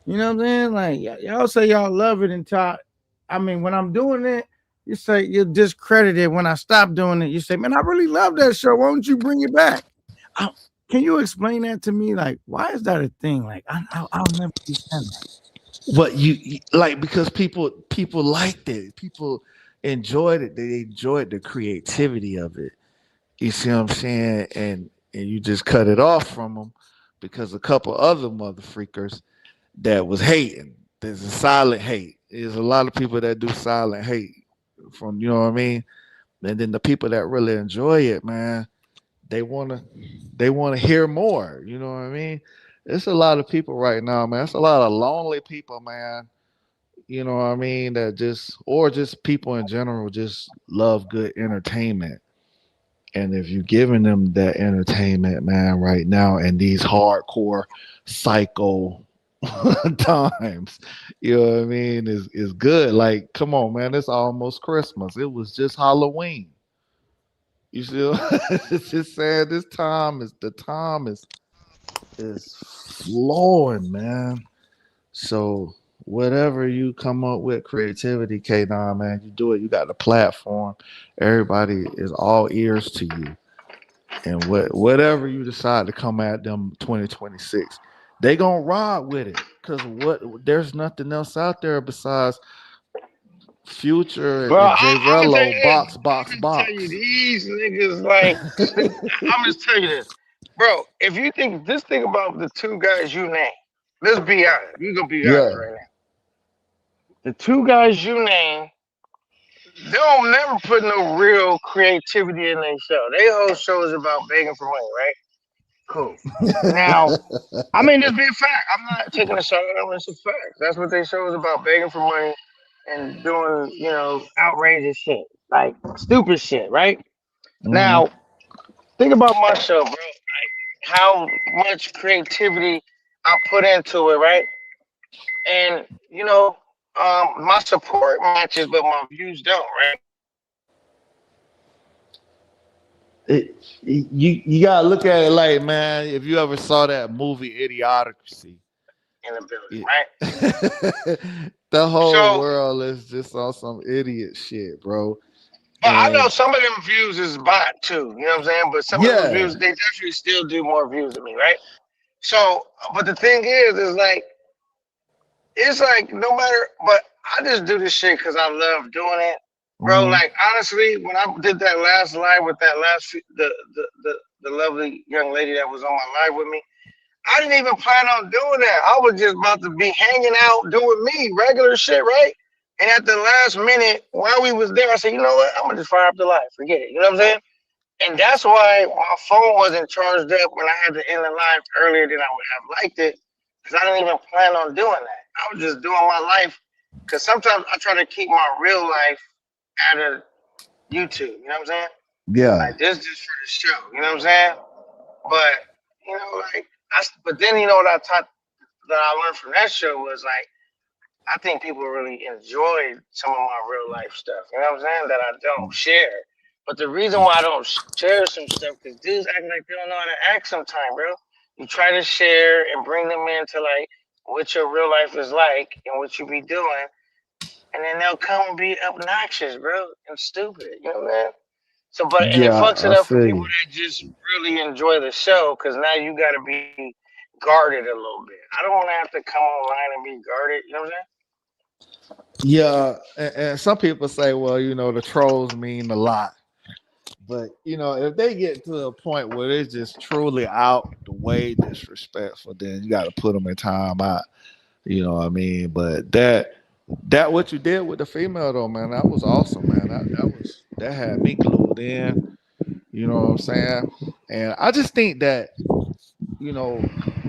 A: You know what I'm saying? Like y'all say y'all love it until I mean, when I'm doing it, you say you discredit it. When I stop doing it, you say, "Man, I really love that show. Why don't you bring it back?" I, can you explain that to me? Like, why is that a thing? Like, I'll never understand that.
C: but like, because people liked it, people enjoyed it, they enjoyed the creativity of it. You see what I'm saying? And you just cut it off from them because a couple other mother freakers that was hating. There's a silent hate. There's a lot of people that do silent hate from, you know what I mean? And then the people that really enjoy it, man, they wanna they wanna hear more. You know what I mean? It's a lot of people right now, man. It's a lot of lonely people, man. You know what I mean? That just, or just people in general just love good entertainment. And if you're giving them that entertainment, man, right now in these hardcore psycho times, you know what I mean, is good. Like, come on, man, it's almost Christmas. It was just Halloween. You see, it's just saying this time is the time is flowing, man. So whatever you come up with, creativity, K9, man, you do it. You got the platform. Everybody is all ears to you. And whatever you decide to come at them 2026, they gonna ride with it. Cause there's nothing else out there besides Future
D: Bro,
C: and J
D: I'm gonna tell
C: Rello
D: you this.
C: box
D: I'm
C: box
D: gonna tell you
C: box.
D: these niggas like stupid. I'm just tell you this, bro. If you think this thing about the two guys you name, let's be honest. We gonna be honest
C: Yeah.
D: right now. The two guys you name, they don't never put no real creativity in their show. They whole show is about begging for money, right? Cool. Now, I mean, this be a fact. I'm not taking a shot at them. It's a fact. That's what they show is about begging for money and doing, outrageous shit, like stupid shit, right?
C: Hmm.
D: Now, think about my show, bro. How much creativity I put into it, right? And my support matches, but my views don't, right?
C: You gotta look at it like, man, if you ever saw that movie Idiocracy,
D: In the building,
C: it,
D: right?
C: the whole
D: So,
C: world is just on some idiot shit, bro.
D: but I know
C: And
D: some of them views is bot too. You know what I'm saying? But some of those
C: yeah,
D: views, they definitely still do more views than me, right? So, but the thing is like, it's like no matter. But I just do this shit because I love doing it, bro.
C: hmm,
D: Like honestly, when I did that last live with that the lovely young lady that was on my live with me, I didn't even plan on doing that. I was just about to be hanging out doing me regular shit, right? And at the last minute, while we was there, I said, you know what? I'm gonna just fire up the live. Forget it. You know what I'm saying? And that's why my phone wasn't charged up when I had to end the live earlier than I would have liked it, because I didn't even plan on doing that. I was just doing my life, because sometimes I try to keep my real life out of YouTube. You know what I'm saying?
C: yeah,
D: Like this just for the show. You know what I'm saying? But like but then what I taught that I learned from that show was like I think people really enjoyed some of my real life stuff. You know what I'm saying? That I don't share. But the reason why I don't share some stuff because dudes act like they don't know how to act sometimes, bro. You try to share and bring them into like what your real life is like and what you be doing, and then they'll come and be obnoxious, bro, and stupid. You know what I'm saying? So, and it
C: yeah.
D: fucks it
C: I
D: up for
C: feel
D: people
C: you.
D: that just really enjoy the show because now you got to be guarded a little bit. I don't want to have to come online and be guarded. You know what I'm saying?
C: Yeah, and some people say, well, the trolls mean a lot. But if they get to a point where it's just truly out the way disrespectful, then you got to put them in time out. You know what I mean? But that what you did with the female though, man, that was awesome, man. That had me glued in. You know what I'm saying? And I just think that you know,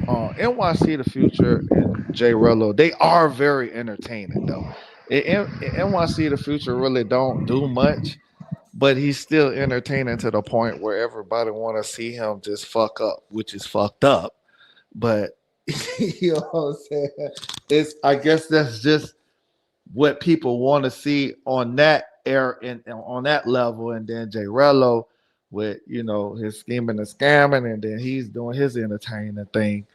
C: NYC the Future and Jay Rello, they are very entertaining though. NYC the Future really don't do much, but he's still entertaining to the point where everybody want to see him just fuck up, which is fucked up. But you know what I'm saying? It's I guess that's just what people want to see on that air and on that level, and then Jay Rello with his scheming and scamming, and then he's doing his entertaining thing,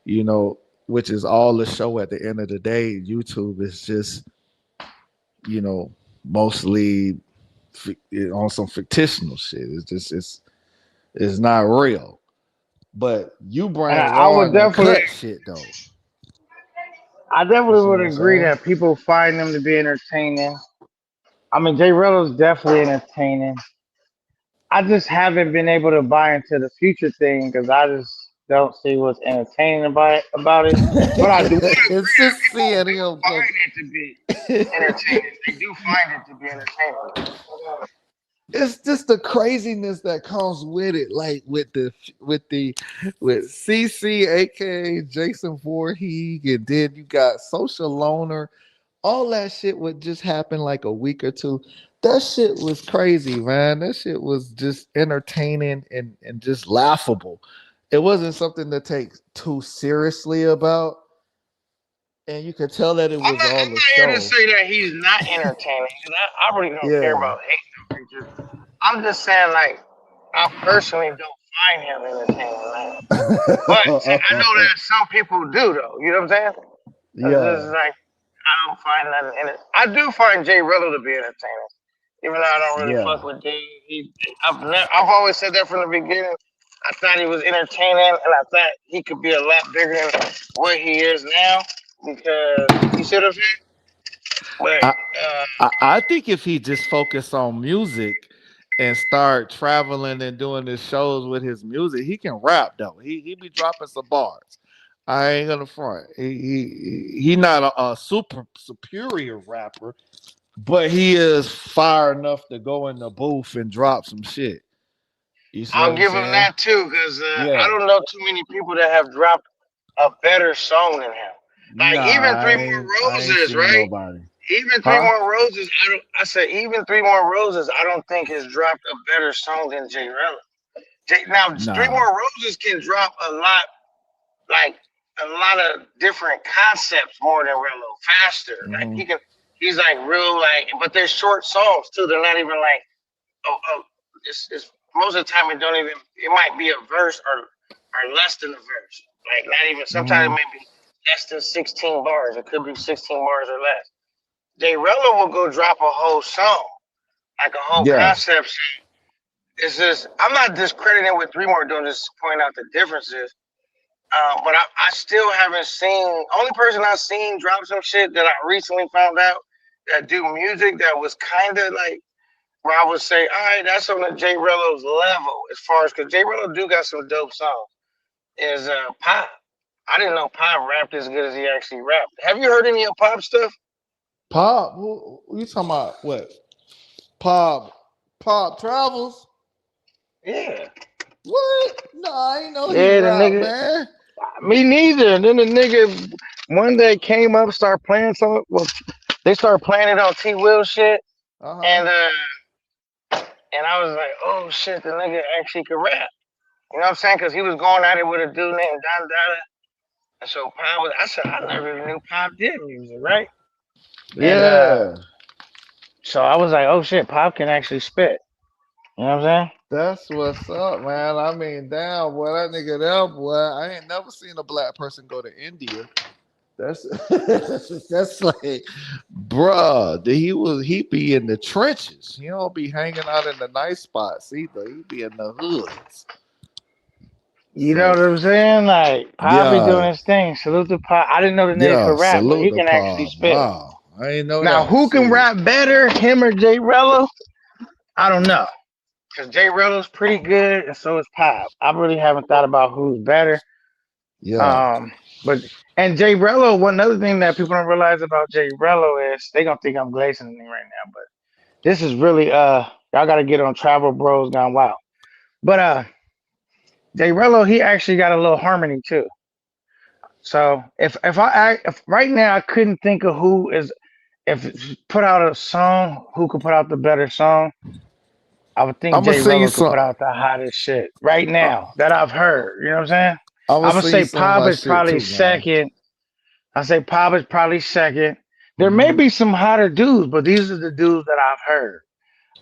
C: you know, which is all the show at the end of the day. YouTube is just mostly on some fictional shit. It's not real. But you
D: And
C: bring
D: I
C: raw
D: would
C: and
D: definitely,
C: uncut shit though.
D: I
C: You
D: definitely
C: see
D: would
C: what I'm
D: agree
C: saying?
D: that people find them to be entertaining. I mean, Jay Rello's definitely entertaining. I just haven't been able to buy into the future thing because I just don't see what's entertaining about it. But I do
C: It's
D: agree that
C: just
D: people
C: seeing
D: do
C: him come.
D: find it to be entertaining. They do find it to be entertaining.
C: It's just the craziness that comes with it, like with CC, aka Jason Voorhees, and then you got Social Loner. All that shit would just happen like a week or two. That shit was crazy, man. That shit was just entertaining and just laughable. It wasn't something to take too seriously about, and you could tell that it was all
D: I'm
C: a
D: not here to
C: show.
D: say that he's not entertaining. 'Cause I really don't care
C: Yeah.
D: about hating on preachers. I'm just saying, like, I personally don't find him entertaining. Like, but I know that some people do, though. You know what I'm saying? It's
C: Yeah.
D: just like I don't find nothing in it. I do find Jay Riddle to be entertaining, even though I don't really
C: Yeah.
D: fuck with Jay. I've always said that from the beginning. I thought he was entertaining, and I thought he could be a lot bigger than what he is now because you see what I'm saying? But
C: I, I think if he just focused on music and start traveling and doing his shows with his music, he can rap though. He be dropping some bars. I ain't gonna front. He not a super superior rapper, but he is fire enough to go in the booth and drop some shit. You see what
D: I'll
C: I'm
D: give him
C: saying?
D: that too, because I
C: Yeah.
D: don't know too many people that have dropped a better song than him. Like even
C: Nah,
D: Three More
C: I ain't
D: Roses,
C: seen
D: right?
C: nobody.
D: Even Three
C: Huh?
D: More Roses, I said even Three More Roses, I don't think has dropped a better song than J Rella. Now Three
C: Nah.
D: More Roses can drop a lot, like a lot of different concepts more than Rello, faster. Like
C: Hmm.
D: he's like real like, but they're short songs too. They're not even like, it's most of the time it don't even. It might be a verse or less than a verse. Like not even. Sometimes it
C: Hmm.
D: may be less than 16 bars. It could be 16 bars or less. J Rello will go drop a whole song, like a whole
C: Yeah.
D: concept song. It's just I'm not discrediting what Three More doing. Just pointing out the differences. But I still haven't seen. Only person I've seen drop some shit that I recently found out that do music that was kind of like where I would say, all right, that's on the J Rello's level as far as because J Rello do got some dope songs. Is Pop? I didn't know Pop rapped as good as he actually rapped. Have you heard any of Pop stuff?
C: Pop, who you talking about? What? Pop, Pop travels.
D: Yeah,
C: What? No, I ain't know he
D: yeah, the
C: rap,
D: nigga.
C: man.
D: Me neither. And then the nigga one day came up, started playing some. Well, they started playing it on T Will shit,
C: Uh huh.
D: and I was like, oh shit, the nigga actually could rap. You know what I'm saying? Because he was going at it with a dude named Don Dada. And so Pop was, I said, I never even knew Pop did music, right? And
C: Yeah,
D: so I was like, oh shit, Pop can actually spit. You know what I'm saying?
C: that's what's up, man. I mean, damn, boy, that nigga there, boy. I ain't never seen a black person go to India. That's that's like, bruh. He be in the trenches. He don't be hanging out in the nice spots either. He be in the hoods.
D: You know
C: So
D: what I'm saying? Like Pop be doing
C: yeah,
D: his thing. Salute to Pop. I didn't know the nigga
C: yeah.
D: could rap, but
C: Salute
D: he
C: the
D: can actually
C: Pop.
D: spit.
C: Wow, I ain't know
D: Now,
C: that.
D: who can
C: Shit.
D: rap better, him or Jay Rello? I don't know. Because Jay Rello's pretty good, and so is Pop. I really haven't thought about who's better.
C: Yeah.
D: Um, but and Jay Rello, one other thing that people don't realize about Jay Rello is they gonna think I'm glazing him right now, but this is really y'all gotta get on Travel Bros Gone Wild. But Jay Rello, he actually got a little harmony too. So if right now I couldn't think of who is if put out a song, who could put out the better song, I would think
C: I'm gonna
D: Jay
C: sing you
D: Rello could
C: some.
D: put out the hottest shit right now that I've heard. You know what I'm saying?
C: I'm
D: I
C: gonna
D: would
C: sing you
D: say
C: some of
D: Pop
C: my
D: is
C: shit
D: probably
C: too, man.
D: second. I say Pop is probably second. There may
C: Hmm.
D: be some hotter dudes, but these are the dudes that I've heard.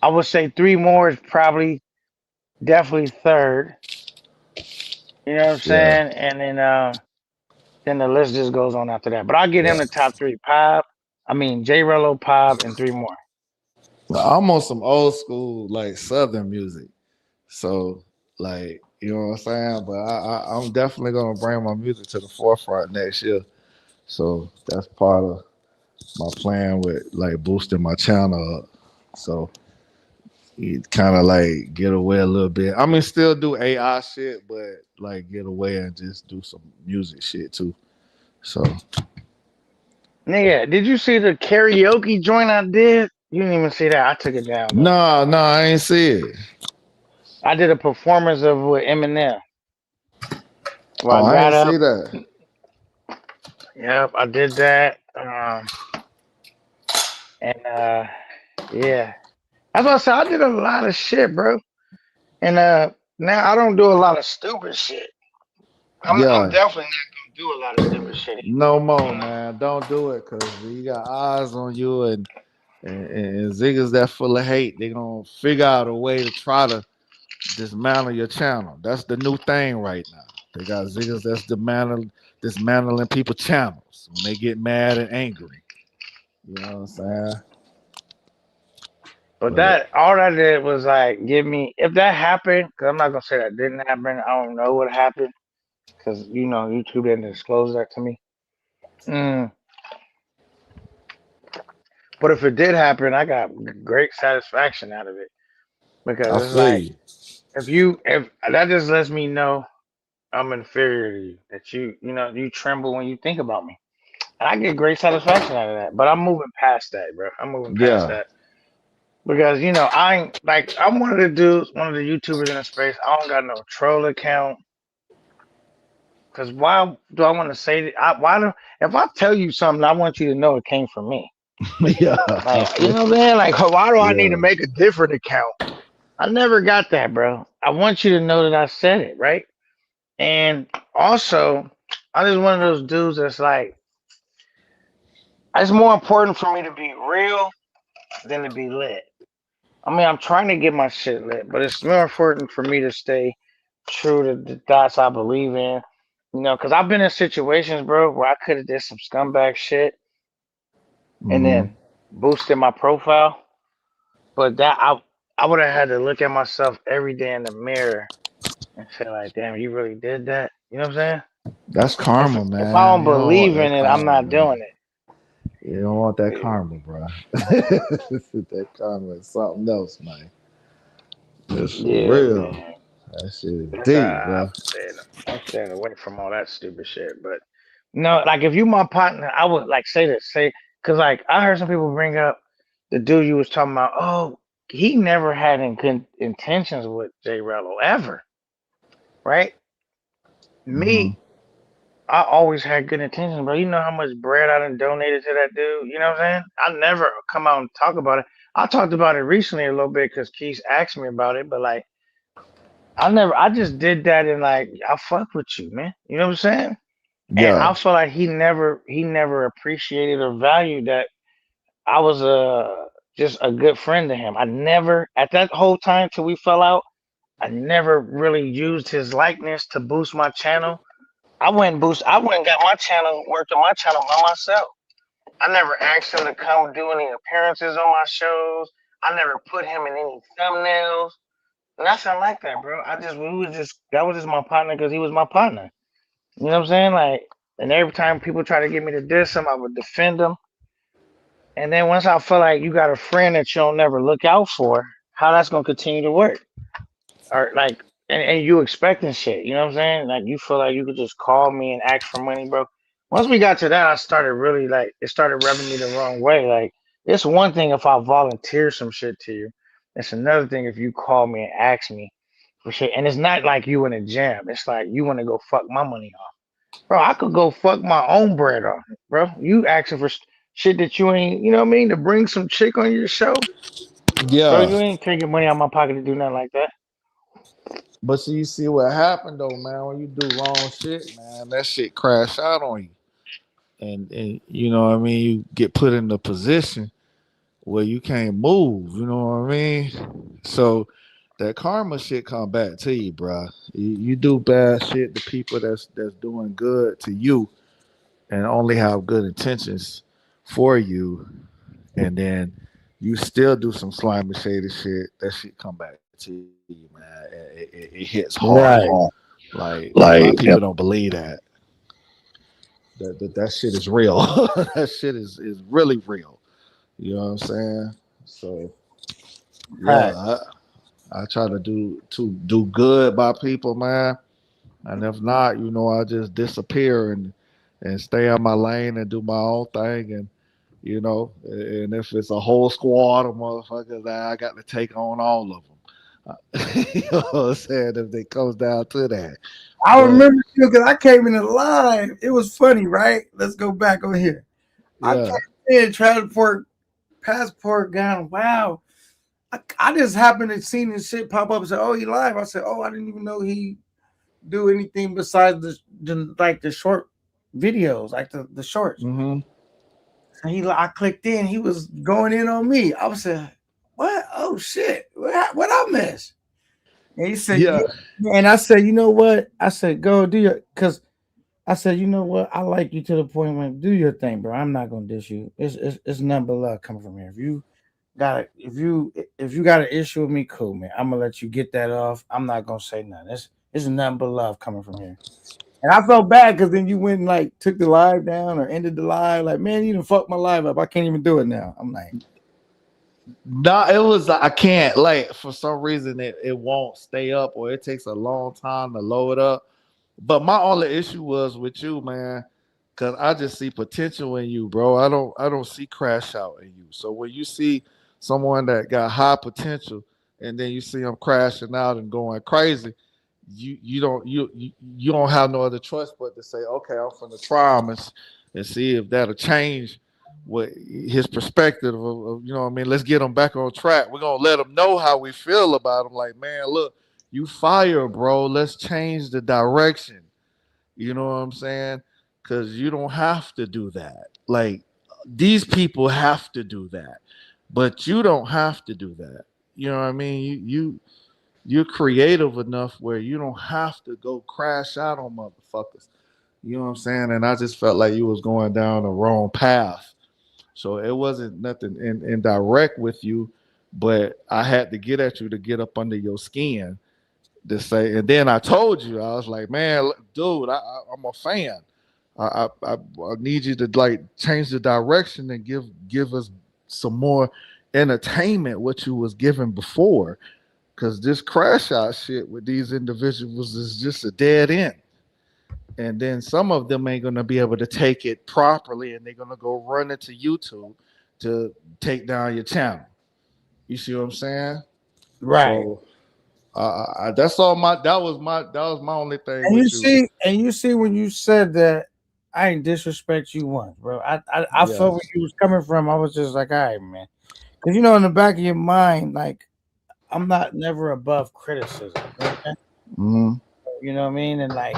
D: I would say Three More is probably definitely third. You know what I'm
C: Yeah.
D: saying? And then the list just goes on after that. But I'll get him
C: Yeah.
D: the top three. Pop, I mean J Rello, Pop, and Three More.
C: I'm on some old school like Southern music. So like you know what I'm saying. But I'm definitely gonna bring my music to the forefront next year. So that's part of my plan with like boosting my channel up. So you kind of like get away a little bit. I mean, still do AI shit, but like get away and just do some music shit too. So
D: Nigga, did you see the karaoke joint I did? You didn't even see that. I took it down though.
C: no, I ain't see it.
D: I did a performance of with Eminem where I
C: Oh, I
D: got
C: ain't
D: up.
C: see that.
D: Yep, I did that. And yeah. That's why I said I did a lot of shit, bro. And now I don't do a lot of stupid shit. I'm
C: Yeah,
D: definitely not gonna do a lot of stupid shit
C: no more,
D: anymore.
C: man. Don't do it because you got eyes on you and niggas that full of hate. They gonna figure out a way to try to dismantle your channel. That's the new thing right now. They got niggas that's dismantling people's channels when they get mad and angry. You know what I'm saying?
D: But
C: But
D: that all that did was like give me if that happened, because I'm not gonna say that didn't happen. I don't know what happened because YouTube didn't disclose that to me. Mm.
A: But if it did happen, I got great satisfaction out of it
C: I
A: because it's
C: feel
A: like
C: you.
A: if that just lets me know I'm inferior to you, that you tremble when you think about me, and I get great satisfaction out of that. But I'm moving past that, bro. I'm moving past
C: Yeah.
A: that because I ain't like I'm one of the dudes, one of the YouTubers in the space. I don't got no troll account. Cause why do I want to say that? Why do if I tell you something, I want you to know it came from me.
C: Yeah. I
A: Like you
C: feel
A: know what I'm saying? Like why do I need to
C: yeah.
A: make a different account? I never got that, bro. I want you to know that I said it, right? And also, I'm just one of those dudes that's like, it's more important for me to be real than to be lit. I mean, I'm trying to get my shit lit, but it's more important for me to stay true to the thoughts I believe in. Because I've been in situations, bro, where I could have did some scumbag shit and
C: Hmm.
A: then boosted my profile, but I would have had to look at myself every day in the mirror and say like, damn, you really did that. You know what I'm saying?
C: That's
A: If
C: karma,
A: if I
C: man.
A: don't
C: You don't want
A: believe
C: that
A: in it, I'm
C: karma,
A: not
C: man.
A: doing
C: You don't want that
A: it.
C: karma, bro. That karma is something else, man. It's for
A: Yeah,
C: real.
A: man.
C: That shit is
A: That's
C: deep,
A: how
C: bro.
A: I'm staying away from all that stupid shit. But no, like if you my partner, I would like say because like I heard some people bring up the dude you was talking about. Oh, he never had intentions with J Rello ever, right?
C: Hmm.
A: Me, I always had good intentions, bro. You know how much bread I done donated to that dude. You know what I'm saying? I never come out and talk about it. I talked about it recently a little bit because Keith asked me about it, but like I just did that and like I fuck with you, man. You know what I'm saying? And
C: Yeah.
A: I feel like he never appreciated or valued that I was just a good friend to him. I never at that whole time till we fell out, I never really used his likeness to boost my channel. I went and got my channel, worked on my channel by myself. I never asked him to come do any appearances on my shows. I never put him in any thumbnails. Nothing like that, bro. We was just that was just my partner because he was my partner. You know what I'm saying? Like, and every time people try to get me to diss him, I would defend him. And then once I feel like you got a friend that you don't never look out for, how that's gonna continue to work? Or like, and you expecting shit. You know what I'm saying? Like, you feel like you could just call me and ask for money, bro. Once we got to that, I started really like it started rubbing me the wrong way. Like, it's one thing if I volunteer some shit to you. It's another thing if you call me and ask me for shit. And it's not like you in a jam. It's like you want to go fuck my money off. Bro, I could go fuck my own bread off, bro. You asking for shit that you ain't, you know what I mean, to bring some chick on your show, bro.
C: Yeah.
A: You ain't taking money out of my pocket to do nothing like that.
C: But so you see what happened though, man, when you do wrong shit, man, that shit crash out on you. And you know what I mean, you get put in the position where you can't move, you know what I mean? So that karma shit come back to you, bro. You do bad shit to people that's doing good to you and only have good intentions for you, and then you still do some slimy shady shit, that shit come back to you, man. It hits hard.
A: Right.
C: Like, and a lot of people don't believe that shit is real. That shit is really real. You know what I'm saying? So
A: Right.
C: yeah, I try to do good by people, man. And if not, I just disappear and stay on my lane and do my own thing. And if it's a whole squad of motherfuckers, I got to take on all of them. You know what I'm saying? If it comes down to that,
A: I
C: but
A: remember you because I came in the line. It was funny, right? Let's go back on here. I
C: yeah,
A: came in, transport, passport gone. Wow. I just happened to see this shit pop up and say, "Oh, he live." I said, "Oh, I didn't even know he do anything besides the short videos, like the shorts."
C: hmm,
A: And I clicked in. He was going in on me. I was saying, "What? Oh shit! What I miss?" And he said,
C: yeah,
A: "Yeah." And I said, "You know what?" I said, "Go do your," because I said, "You know what? I like you to the point when do your thing, bro. I'm not gonna diss you. It's nothing but love coming from here. If you got an issue with me, cool, man. I'm gonna let you get that off. I'm not gonna say nothing. It's nothing but love coming from here." And I felt bad because then you went and like took the live down or ended the live. Like, man, you done fucked my live up. I can't even do it now. I'm like,
C: No, it was I can't like for some reason it won't stay up or it takes a long time to load up. But my only issue was with you, man, because I just see potential in you, bro. I don't see crash out in you. So when you see someone that got high potential and then you see them crashing out and going crazy, you don't have no other choice but to say, okay, I'm gonna try him and see if that'll change what his perspective of you know what I mean. Let's get him back on track. We're gonna let him know how we feel about him. Like, man, look, you fire, bro. Let's change the direction. You know what I'm saying? Because you don't have to do that. Like these people have to do that, but you don't have to do that. You know what I mean? You're creative enough where you don't have to go crash out on motherfuckers. You know what I'm saying? And I just felt like you was going down the wrong path. So it wasn't nothing in direct with you, but I had to get at you to get up under your skin to say. And then I told you, I was like, man, dude, I'm a fan. I need you to like change the direction and give us some more entertainment what you was given before, because this crash out shit with these individuals is just a dead end. And then some of them ain't gonna be able to take it properly, and they're gonna go run into YouTube to take down your channel. You see what I'm saying?
A: right.
C: So that's all my that was my only thing with you.
A: And you see when you said that, I ain't disrespect you once, bro. I
C: Yeah.
A: felt where you was coming from. I was just like, all right, man. Because you know, in the back of your mind, like I'm not never above criticism.
C: Hmm.
A: You know what I mean? And like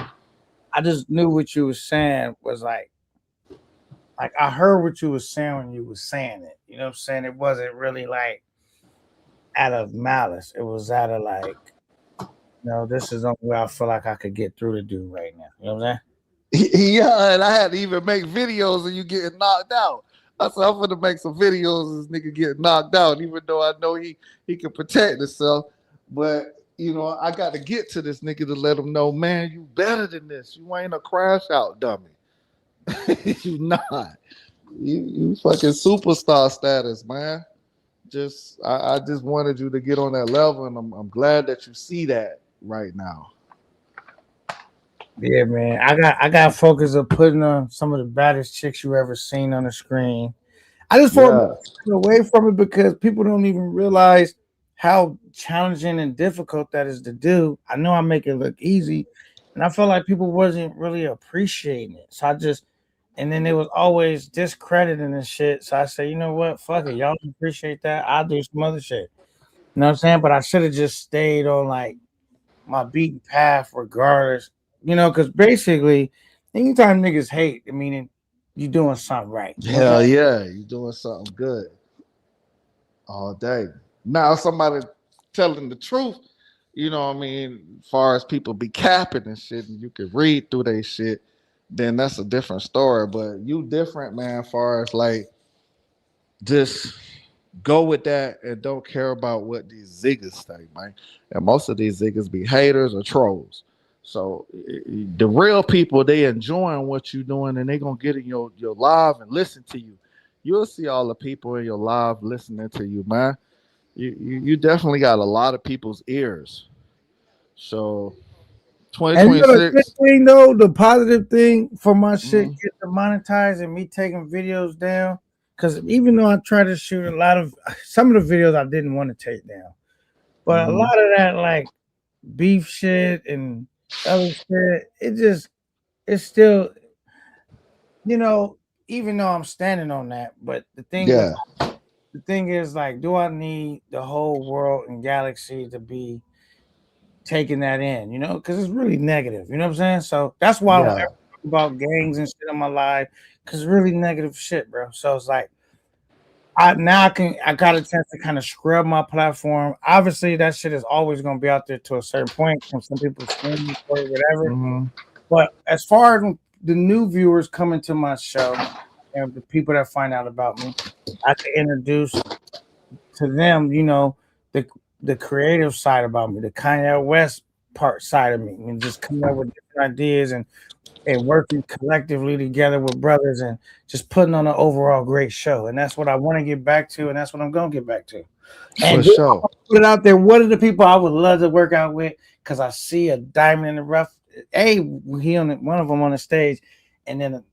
A: I just knew what you was saying was like I heard what you was saying when you was saying it. You know what I'm saying? It wasn't really like out of malice. It was out of like, this is the only way I feel like I could get through to do right now. You know what I'm saying?
C: Yeah, and I had to even make videos of you getting knocked out. I said I'm gonna make some videos of this nigga getting knocked out, even though I know he can protect himself. But I got to get to this nigga to let him know, man, you better than this. You ain't a crash out dummy. You not. You fucking superstar status, man. I just wanted you to get on that level, and I'm glad that you see that right now.
A: Yeah, man. I got focus of putting on some of the baddest chicks you ever seen on the screen. I just fought
C: Yeah.
A: away from it because people don't even realize how challenging and difficult that is to do. I know I make it look easy, and I felt like people wasn't really appreciating it. So I just, and then it was always discrediting and shit. So I said, you know what, fuck it, y'all don't appreciate that. I'll do some other shit. You know what I'm saying? But I should have just stayed on like my beaten path regardless. Because basically, anytime niggas hate, I mean, you doing something right. You know what I'm
C: Hell
A: saying?
C: yeah, you doing something good all day. Now somebody telling the truth, what I mean, as far as people be capping and shit, and you can read through their shit, then that's a different story. But you different, man, as far as like just go with that and don't care about what these ziggers think, man. And most of these ziggers be haters or trolls. So the real people, they enjoying what you doing, and they gonna get in your live and listen to you. You'll see all the people in your live listening to you, man. You definitely got a lot of people's ears. So
A: And the good
C: 2026.
A: thing though, the positive thing for my shit
C: Mhm.
A: get demonetized and me taking videos down, because even though I try to shoot a lot of some of the videos I didn't want to take down, but a
C: Mhm.
A: lot of that like beef shit and other shit, it's still, you know, even though I'm standing on that, but
C: Yeah.
A: the thing is like, do I need the whole world and galaxy to be taking that in, because it's really negative. You know what I'm saying? So that's why I don't ever
C: Yeah.
A: talk about gangs and shit in my life, because it's really negative shit, bro. So it's like I got a chance to kind of scrub my platform. Obviously, that shit is always gonna be out there to a certain point from some people's streaming or whatever.
C: Mhm.
A: But as far as the new viewers coming to my show and the people that find out about me, I can introduce to them, the the creative side about me, the Kanye West part side of me and just coming up with different ideas and working collectively together with brothers and just putting on an overall great show. And that's what I want to get back to, and that's what I'm gonna get back to.
C: For
A: And then I'm
C: sure.
A: gonna put it out there. What are the people I would love to work out with? Because I see a diamond in the rough. He on one of them on the stage, and then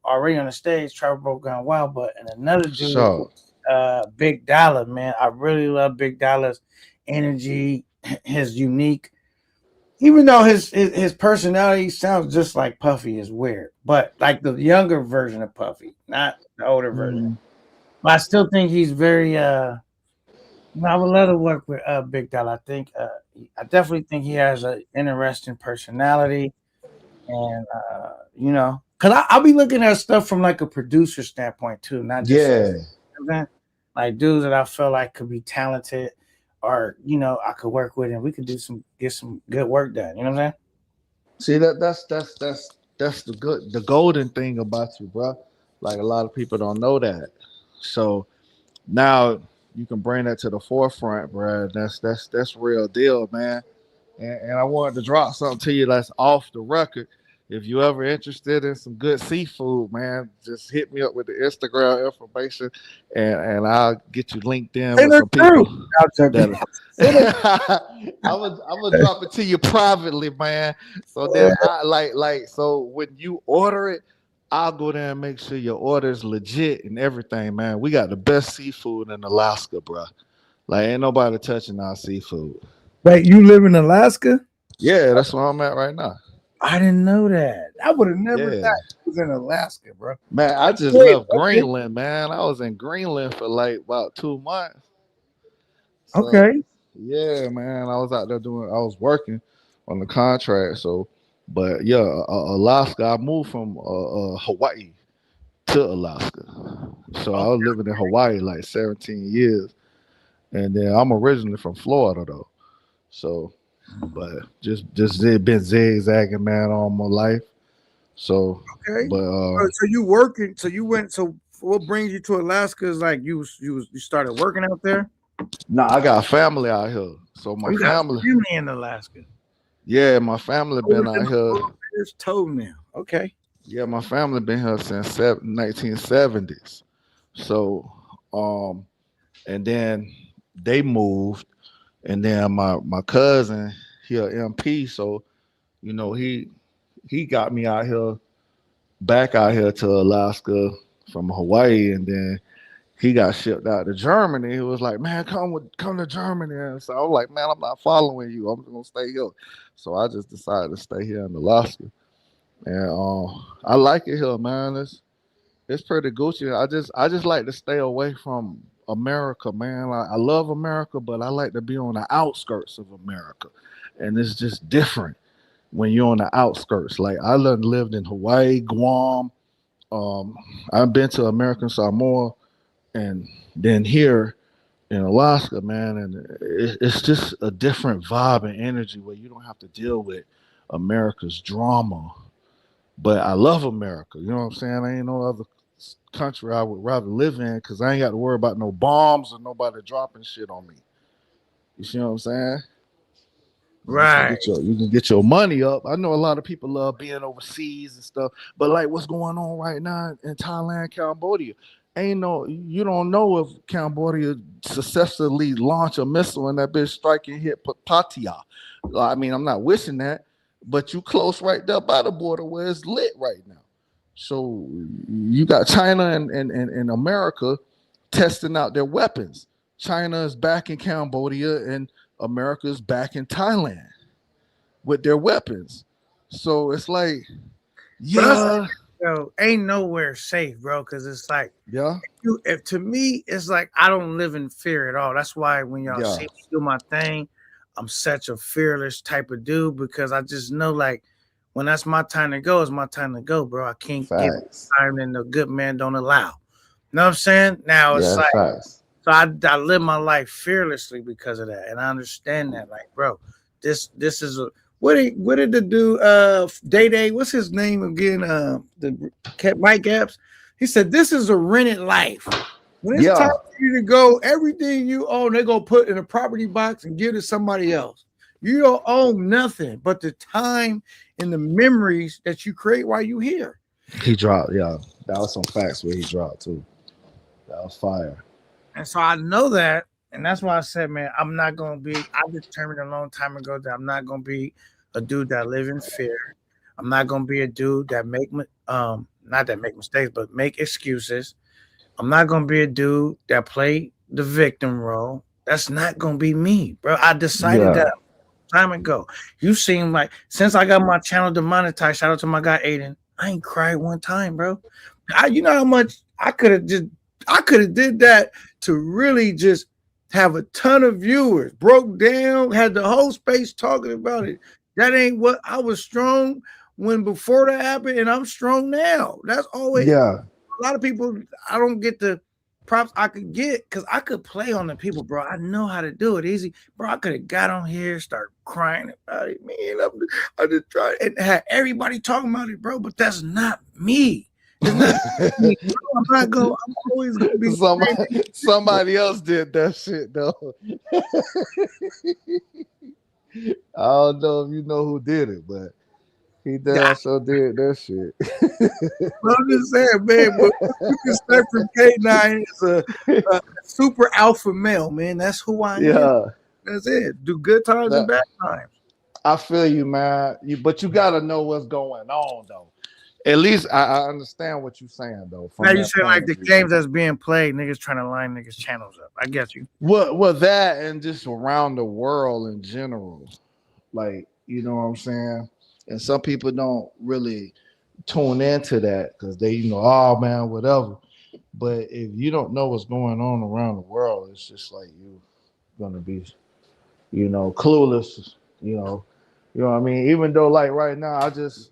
A: already on the stage, Trevor broke down wild. But and another
C: For
A: dude,
C: sure.
A: Big Dollar, man. I really love Big Dollar's energy, his unique. Even though his personality sounds just like Puffy is weird, but like the younger version of Puffy, not the older version.
C: Mhm.
A: But I still think he's very I would love to work with Big Dollar. I definitely think he has an interesting personality, and because I'll be looking at stuff from like a producer standpoint too, not just
C: Yeah.
A: like dudes that I feel like could be talented, or I could work with, and we could get some good work done. You know what I'm saying?
C: See that's the golden thing about you, bro. Like a lot of people don't know that. So now you can bring that to the forefront, bro. That's real deal, man. And I wanted to drop something to you that's off the record. If you ever interested in some good seafood, man, just hit me up with the Instagram information, and I'll get you linked in
A: Say
C: with
A: the
C: some
A: truth.
C: people
A: I'm joking.
C: that.
A: Say the
C: I would drop it to you privately, man. So then I so when you order it, I'll go there and make sure your order is legit and everything, man. We got the best seafood in Alaska, bro. Like ain't nobody touching our seafood.
A: Wait, you live in Alaska?
C: Yeah, that's where I'm at right now.
A: I didn't know that. I would have never
C: Yeah.
A: thought it was in Alaska, bro.
C: Man, I just
A: Wait,
C: left
A: okay.
C: Greenland, man. I was in Greenland for like about 2 months. So
A: Okay.
C: yeah, man, I was out there I was working on the contract. So, but yeah, Alaska. I moved from Hawaii to Alaska. So I
A: Okay.
C: was living in Hawaii like 17 years, and then I'm originally from Florida though. So, but just been zigzagging, man, all my life. So,
A: Okay.
C: but
A: So you working? So you went? So what brings you to Alaska? Is like you started working out there?
C: no, I got family out here. So
A: Oh,
C: my
A: you got
C: family,
A: family in Alaska.
C: yeah, my family
A: Older
C: been
A: than
C: out
A: my
C: here.
A: little fish toenail. Okay.
C: Yeah, my family been here since 1970s. So, um, and then they moved, and then my cousin, he a MP, so he got me out here, back out here to Alaska from Hawaii, and then he got shipped out to Germany. He was like, "Man, come to Germany." And so I was like, "Man, I'm not following you. I'm gonna stay here." So I just decided to stay here in Alaska, and I like it here, man. It's pretty Gucci. I just like to stay away from America, man. I love America, but I like to be on the outskirts of America, and it's just different when you're on the outskirts. Like I lived in Hawaii, Guam. Um, I've been to American Samoa, and then here in Alaska, man, and it's just a different vibe and energy where you don't have to deal with America's drama. But I love America. You know what I'm saying? I ain't no other country I would rather live in because I ain't got to worry about no bombs or nobody dropping shit on me. You see what I'm saying? You can
A: Right.
C: get your money up. I know a lot of people love being overseas and stuff, but like what's going on right now in Thailand, Cambodia, you don't know if Cambodia successfully launch a missile and that bitch strike and hit Pattaya. I mean, I'm not wishing that, but you close right there by the border where it's lit right now. So you got China and America testing out their weapons. China is back in Cambodia and America is back in Thailand with their weapons. So it's like,
A: But I say,
C: yeah,
A: ain't nowhere safe, bro. Because it's like
C: yeah,
A: if to me, it's like I don't live in fear at all. That's why when y'all
C: yeah,
A: see me do my thing, I'm such a fearless type of dude because I just know like when that's my time to go, it's my time to go, bro. I can't give
C: facts.
A: time and the good man don't allow. You know what I'm saying? Now it's
C: Yeah,
A: like
C: facts.
A: so I live my life fearlessly because of that, and I understand that. Like, bro, this is a what did the do? Day Day, what's his name again? The Mike Epps. He said this is a rented life. When it's time
C: Yeah,
A: for you to go, everything you own, they gonna put in a property box and give to somebody else. You don't own nothing but the time and the memories that you create while you here.
C: He dropped, yeah. That was some facts where he dropped too. That was fire.
A: And so I know that, and that's why I said, man, I'm not gonna be. I determined a long time ago that I'm not gonna be a dude that live in fear. I'm not gonna be a dude that not that make mistakes, but make excuses. I'm not gonna be a dude that play the victim role. That's not gonna be me, bro. I decided
C: Yeah.
A: that time ago. You seem like since I got my channel demonetized. Shout out to my guy Aiden. I ain't cried one time, bro. You know how much I could have did that to really just have a ton of viewers. Broke down, had the whole space talking about it. That ain't what I was strong when before that happened, and I'm strong now. That's always
C: Yeah.
A: a lot of people. I don't get the props I could get because I could play on the people, bro. I know how to do it easy, bro. I could have got on here, start crying about it, man. I just tried and had everybody talking about it, bro. But that's not me. It's not me. I'm not going. I'm always gonna be.
C: Somebody else did that shit though. I don't know if you know who did it, but he damn sure did that shit.
A: I'm just saying, man. What you can say from K9 is a super alpha male, man. That's who I am.
C: Yeah.
A: That's it. Do good times and bad times.
C: I feel you, man. But you gotta know what's going on, though. At least I understand what you're saying, though.
A: Now you say like the games that's being played, niggas trying to line niggas channels up. I get you.
C: Well, that and just around the world in general, like you know what I'm saying. And some people don't really tune into that because they, oh man, whatever. But if you don't know what's going on around the world, it's just like you're gonna be, clueless. You know what I mean. Even though like right now, I just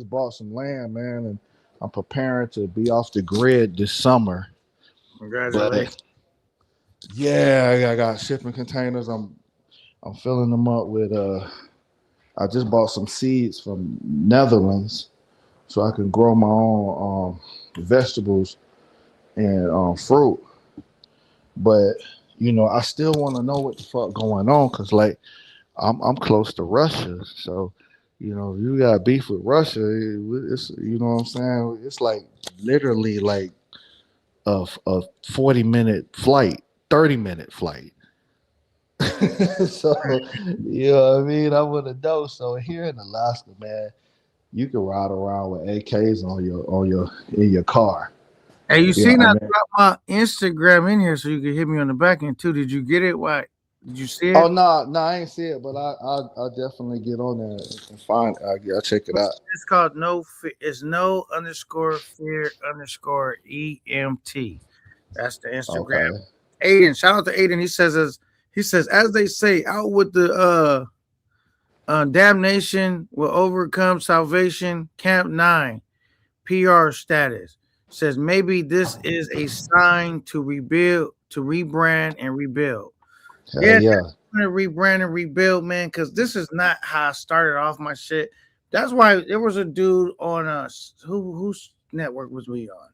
C: bought some land, man, and I'm preparing to be off the grid this summer.
A: Congratulations.
C: But yeah, I got shipping containers. I'm filling them up with I just bought some seeds from Netherlands so I can grow my own vegetables and fruit. But I still want to know what the fuck going on because like I'm close to Russia, so you got beef with Russia. It's what I'm saying. It's like literally like a 40-minute flight, 30-minute flight. So you know what I mean. I would have known. So here in Alaska, man, you can ride around with AKs in your car.
A: Hey, you seen I dropped my Instagram in here so you could hit me on the back end too. Did you get it? Why? Did you see it?
C: Oh no, I ain't see it, but I'll definitely get on there and find. I'll check it out.
A: It's called It's no underscore fear underscore EMT. That's the Instagram. Okay. Aiden, shout out to Aiden. He says as they say, out with the damnation will overcome salvation. Camp 9 PR status says maybe this is a sign to rebuild, to rebrand and rebuild. Yeah. I'm gonna rebrand and rebuild, man, because this is not how I started off my shit. That's why there was a dude on us. Whose network was we on?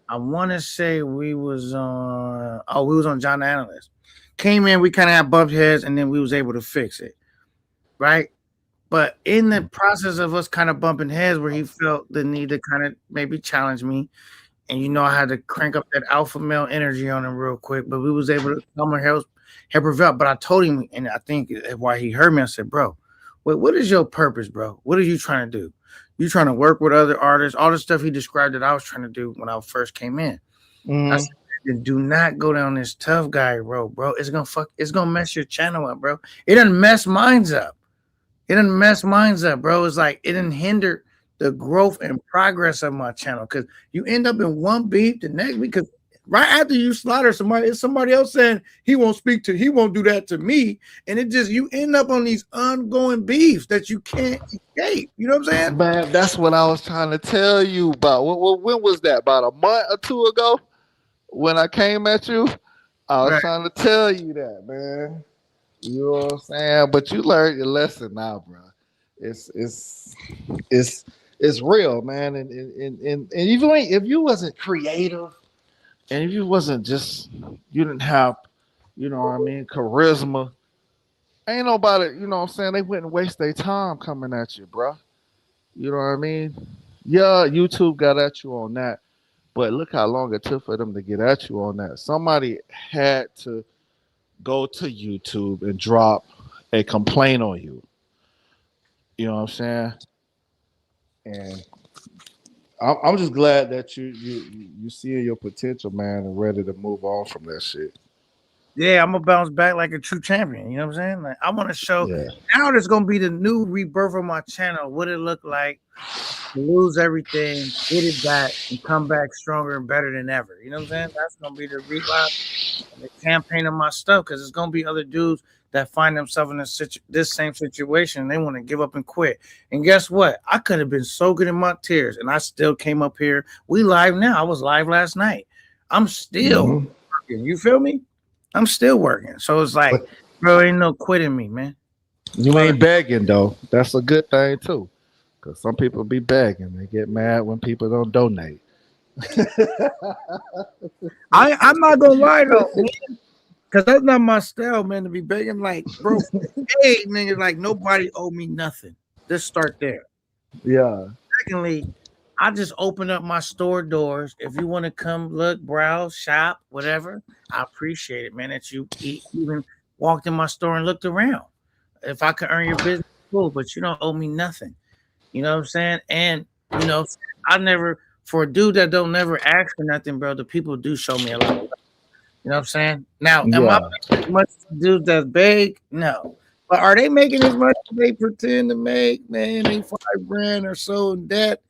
A: I want to say we was on. Oh, we was on John the Analyst. Came in, we kind of had bumped heads, and then we was able to fix it, right? But in the process of us kind of bumping heads, where he felt the need to kind of maybe challenge me, and I had to crank up that alpha male energy on him real quick, but we was able to come and help prevail. But I told him, and I think why he heard me, I said, bro, what is your purpose, bro? What are you trying to do? You trying to work with other artists? All the stuff he described that I was trying to do when I first came in. I said, do not go down this tough guy road, bro. It's gonna mess your channel up, bro. It doesn't mess mine up. Bro. It's like it didn't hinder the growth and progress of my channel because you end up in one beef the next week. Because right after you slaughter somebody, it's somebody else saying he won't do that to me, and you end up on these ongoing beefs that you can't escape. You know what I'm saying?
C: Man, that's what I was trying to tell you about. When was that? About a month or two ago, when I came at you, I was trying to tell you that, man. You know what I'm saying? But you learned your lesson now, bro. It's real, man. And if you wasn't creative, and if you wasn't you didn't have, charisma, Ain't nobody, you know what I'm saying? They wouldn't waste their time coming at you, bruh. You know what I mean? Yeah, YouTube got at you on that, but look how long it took for them to get at you on that. Somebody had to go to YouTube and drop a complaint on you. You know what I'm saying? And I'm just glad that you seeing your potential, man, and ready to move on from that shit.
A: Yeah, I'm gonna bounce back like a true champion. You know what I'm saying? Like I want to show
C: Yeah.
A: now. There's gonna be the new rebirth of my channel. What it look like to lose everything, get it back, and come back stronger and better than ever. You know what I'm saying? That's gonna be the relapse and the campaign of my stuff because it's gonna be other dudes that find themselves in this same situation. And they want to give up and quit. And guess what? I could have been so good in my tears, and I still came up here. We live now. I was live last night. I'm still
C: Mhm.
A: working. You feel me? I'm still working. So it's like,
C: But
A: bro, ain't no quitting me, man.
C: you ain't begging though. That's a good thing too. Cause some people be begging. They get mad when people don't donate.
A: I'm not gonna lie though, man, because that's not my style, man. To be begging, like, bro, hey, nigga, like nobody owe me nothing. Just start there.
C: Yeah.
A: Secondly, I just open up my store doors. If you want to come look, browse, shop, whatever, I appreciate it, man. That you even walked in my store and looked around. If I could earn your business, cool, but you don't owe me nothing. You know what I'm saying? And you know, I never for a dude that don't never ask for nothing, bro. The people do show me a lot of love. You know what I'm saying? Now, am I
C: Yeah.
A: making as much as dudes that's big? No. But are they making as much as they pretend to make? Man, they 5 grand or so in debt.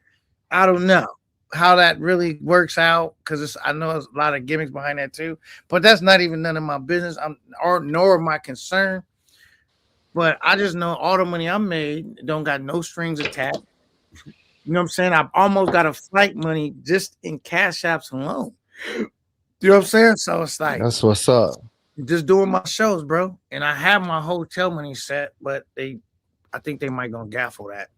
A: I don't know how that really works out because I know there's a lot of gimmicks behind that too. But that's not even none of my business. I'm or nor my concern. But I just know all the money I made don't got no strings attached. You know what I'm saying? I've almost got a flight money just in cash apps alone. You know what I'm saying? So it's like
C: That's what's up.
A: just doing my shows, bro. And I have my hotel money set, but I think they might gonna gaffle that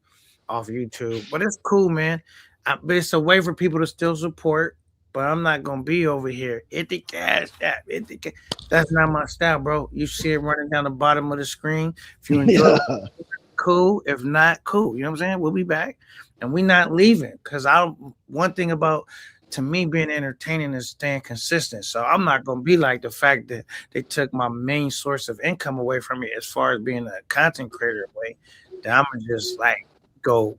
A: off YouTube. But it's cool, man. But it's a way for people to still support. But I'm not gonna be over here. Hit the cash app. Hit the cash. That's not my style, bro. You see it running down the bottom of the screen. If you enjoy
C: Yeah.
A: it, cool. If not, cool. You know what I'm saying? We'll be back, and we not leaving because I. One thing about to me being entertaining is staying consistent. So I'm not gonna be like the fact that they took my main source of income away from me as far as being a content creator away. That I'm gonna just like go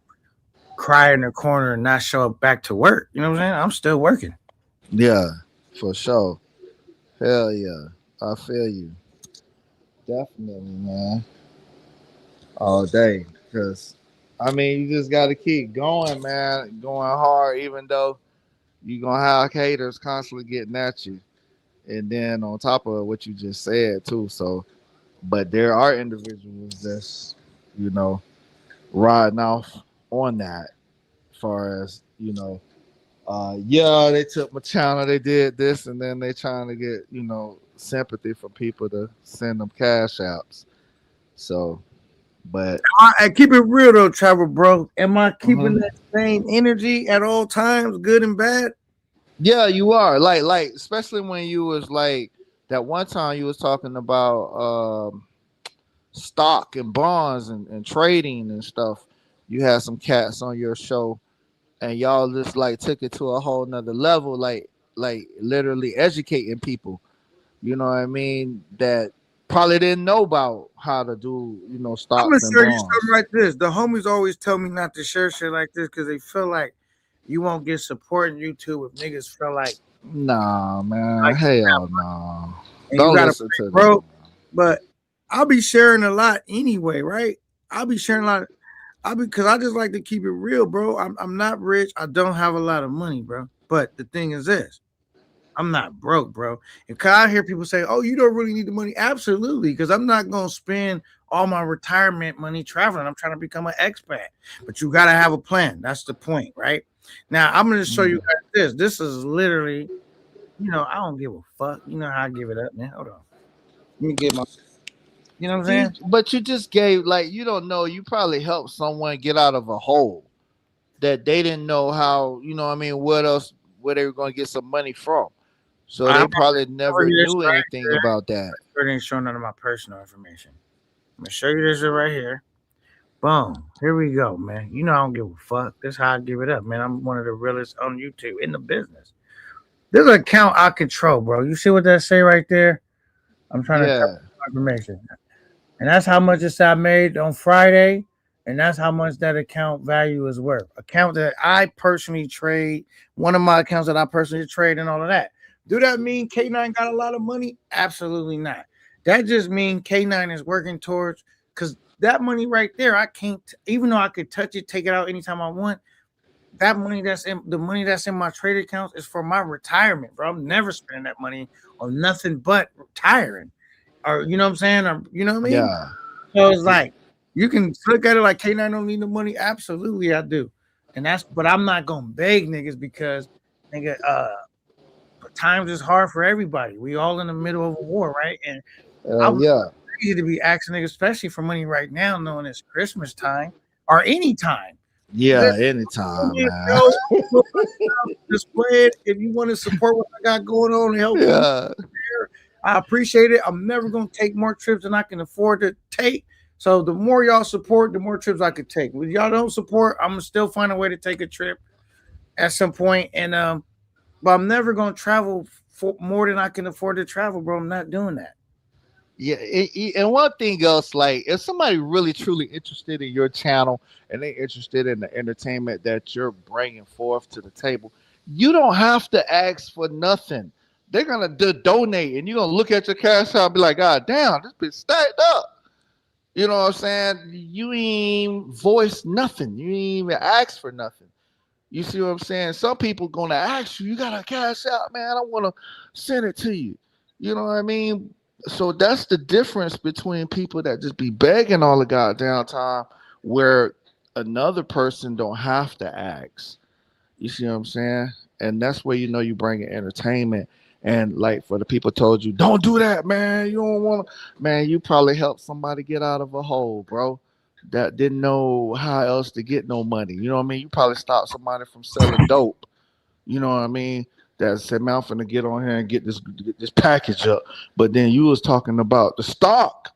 A: cry in the corner and not show up back to work. You know what I'm saying? I'm still working.
C: Yeah. For sure. Hell yeah. I feel you. Definitely, man. All day. Cause I mean you just gotta keep going, man. Going hard even though you gonna have haters constantly getting at you. And then on top of what you just said too. So but there are individuals that's, you know, riding off on that as far as, you know, yeah, they took my channel, they did this, and then they trying to get, you know, sympathy from people to send them cash apps. So, but
A: I keep it real though, Trevor, bro. Am I keeping
C: mhm.
A: that same energy at all times, good and bad?
C: Yeah, you are like especially when you was like that one time you was talking about stock and bonds and trading and stuff. You had some cats on your show and y'all just like took it to a whole nother level, like literally educating people. You know what I mean? That probably didn't know about how to do, you know,
A: I'm gonna
C: stocks and
A: show you something
C: bonds.
A: like this. The homies always tell me not to share shit like this because they feel like you won't get support in YouTube if niggas feel
C: Nah, man,
A: like
C: hell no.
A: and you
C: Don't
A: gotta
C: listen to
A: pay,
C: them.
A: bro. But I'll be sharing a lot anyway, right? I'll be sharing a lot. I'll be because I just like to keep it real, bro. I'm not rich. I don't have a lot of money, bro. But the thing is this. I'm not broke, bro. And cause I hear people say, "Oh, you don't really need the money." Absolutely, because I'm not gonna spend all my retirement money traveling. I'm trying to become an expat, but you gotta have a plan. That's the point, right? Now I'm gonna show you
C: Mm.
A: guys this. This is literally, I don't give a fuck. You know how I give it up, man. Hold on, let me get my. You know what I'm
C: You,
A: saying?
C: but you just gave like you don't know. You probably helped someone get out of a hole that they didn't know how. You know, what I mean, what else? Where they were going to get some money from? So
A: I'm
C: they probably
A: over
C: never
A: here.
C: knew anything about that.
A: Sure didn't show none of my personal information. I'm gonna show you this right here. Boom. Here we go, man. You know I don't give a fuck. This is how I give it up, man. I'm one of the realest on YouTube in the business. This is an account I control, bro. You see what that say right there? I'm trying to type
C: Yeah,
A: information. And that's how much I made on Friday, and that's how much that account value is worth. Account that I personally trade, one of my accounts that I personally trade, and all of that. Do that mean K9 got a lot of money? Absolutely not. That just means K9 is working towards because that money right there, I can't. Even though I could touch it, take it out anytime I want. That money that's in my trade accounts is for my retirement, bro. I'm never spending that money on nothing but retiring, or you know what I'm saying, or you know what I mean.
C: yeah,
A: So it's like you can look at it like K9 don't need the money. Absolutely, I do. And that's but I'm not gonna beg niggas because nigga times is hard for everybody. We all in the middle of a war, right? And I would
C: yeah,
A: crazy to be asking niggas, especially for money right now, knowing it's Christmas time or any time.
C: yeah.
A: Listen,
C: Anytime, man.
A: bro, display it. If you want to support what I got going on and help me,
C: Yeah,
A: I appreciate it. I'm never gonna take more trips than I can afford to take. So the more y'all support, the more trips I could take. If y'all don't support, I'm gonna still find a way to take a trip at some point. And but I'm never gonna travel for more than I can afford to travel, bro. I'm not doing that.
C: yeah. And one thing else, like if somebody really truly interested in your channel and they interested in the entertainment that you're bringing forth to the table, you don't have to ask for nothing. They're gonna donate, and you're gonna look at your cash out and be like, "God damn, this bitch stacked up." You know what I'm saying? You ain't voiced nothing. You ain't even asked for nothing. You see what I'm saying? Some people gonna ask you, you got a cash out, man. I wanna send it to you. You know what I mean? So that's the difference between people that just be begging all the goddamn time, where another person don't have to ask. You see what I'm saying? And that's where you know you bring in entertainment. And like for the people told you, don't do that, man. You don't want to, man. You probably helped somebody get out of a hole, bro. That didn't know how else to get no money. You know what I mean? You probably stopped somebody from selling dope. You know what I mean? That said, man, I'm finna get on here and get this package up. But then you was talking about the stock.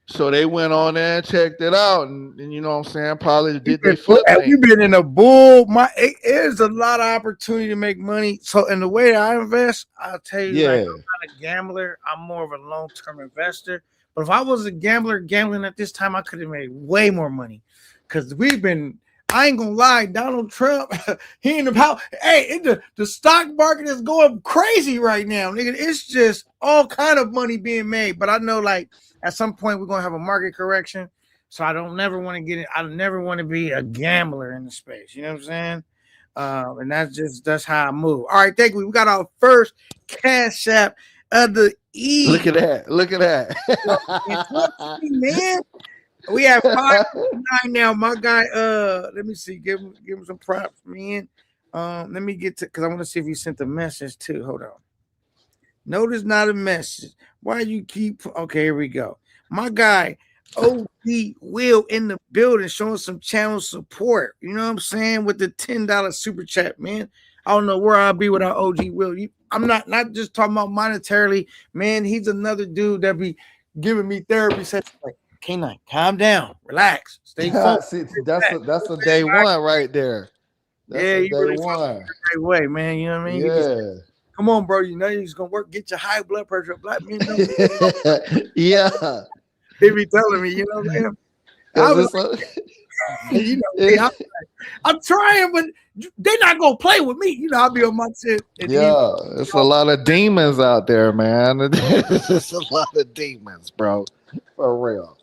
C: So they went on there and checked it out, and you know what I'm saying? Probably did they flip
A: We've
C: thing.
A: been in a bull. It is a lot of opportunity to make money. So in the way that I invest, I'll tell you, like
C: Yeah.
A: I'm not a gambler. I'm more of a long term investor. But if I was a gambler gambling at this time, I could have made way more money. Because we've been, I ain't gonna lie, Donald Trump, he in the house. Hey, the stock market is going crazy right now, nigga. It's just all kind of money being made. But I know, like at some point, we're gonna have a market correction. So I don't never want to get it. I never want to be a gambler in the space. You know what I'm saying? And that's how I move. All right, thank you. We got our first cash app of the
C: Look at
A: evening.
C: that. Look at
A: And
C: that.
A: man, we have 5.9 now. My guy, let me see. Give him some props, man. Let me get to because I want to see if he sent the message too. Hold on. No, there's not a message. Why you keep okay, here we go. My guy, OG Will in the building showing some channel support. You know what I'm saying? With the $10 super chat, man. I don't know where I'll be without OG Will. I'm not just talking about monetarily, man. He's another dude that be giving me therapy sessions like K9, calm down, relax, stay focused.
C: See, that's a day one right there. That's
A: Yeah,
C: a
A: you
C: day
A: really fucking
C: one.
A: the right way, man. You know what I mean? He be
C: Yeah.
A: come on, bro. You know you're gonna work, get your high blood pressure. Black men don't
C: Yeah.
A: they be telling me, you know what I'm saying? I
C: Cause
A: was
C: it's a,
A: like, you know, hey, I'm trying, but they're not gonna play with me. You know, I'll be on my shit and then
C: yeah, it's a lot of demons out there, man. It's a lot of demons, bro. For real.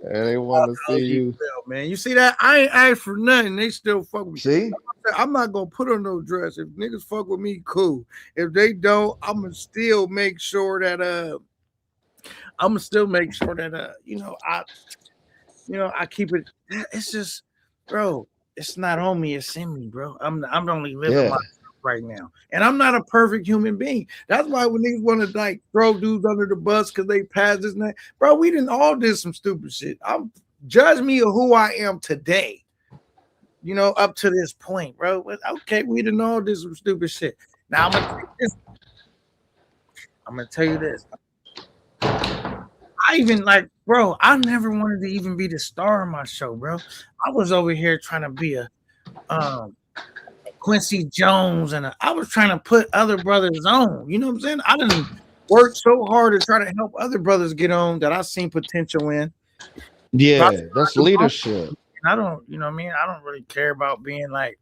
C: And they want to see
A: OG
C: you.
A: Bell, man. You see that? I ain't asked for nothing. They still fuck with me.
C: See?
A: I'm not gonna put on no dress. If niggas fuck with me, cool. If they don't, I'm gonna still make sure that I keep it. It's just, bro. It's not on me. It's in me, bro. I'm only living
C: Yeah.
A: my truth right now, and I'm not a perfect human being. That's why when niggas want to like throw dudes under the bus because they passed this night, bro. We didn't all did some stupid shit. I'm judge me of who I am today. You know, up to this point, bro. But okay, we didn't all did some stupid shit. Now I'm gonna tell you this. I I even like, bro, I never wanted to even be the star of my show, bro. I was over here trying to be a um Quincy Jones I was trying to put other brothers on. You know what I'm saying? I didn't work so hard to try to help other brothers get on that I seen potential in. So I
C: Yeah, that's
A: started the
C: leadership.
A: I don't, you know what I mean? I don't really care about being like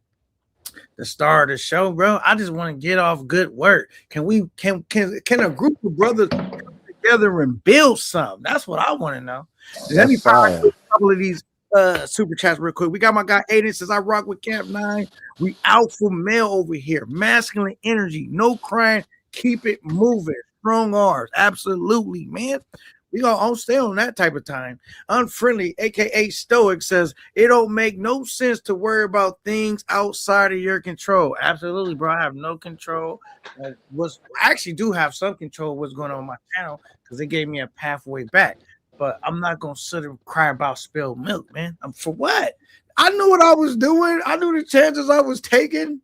A: the star of the show, bro. I just want to get off good work. Can a group of brothers together and build something? That's what I want to know. Let
C: That's
A: me find
C: fire.
A: a couple of these super chats real quick. We got my guy Aiden says I rock with Camp 9. We alpha male over here. Masculine energy, no crying, keep it moving. Strong arms. Absolutely, man. We gonna stay on that type of time. Unfriendly, aka Stoic, says it don't make no sense to worry about things outside of your control. Absolutely, bro. I have no control. I actually do have some control of what's going on my channel because they gave me a pathway back. But I'm not gonna sit and cry about spilled milk, man. For what? I knew what I was doing. I knew the chances I was taking.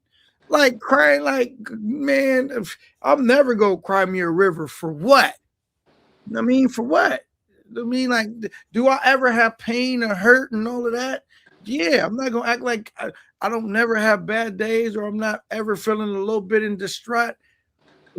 A: Like crying, like man, I'm never gonna cry me a river for what? I mean, for what? I mean, like, do I ever have pain or hurt and all of that? Yeah, I'm not gonna act like I don't never have bad days or I'm not ever feeling a little bit in distraught.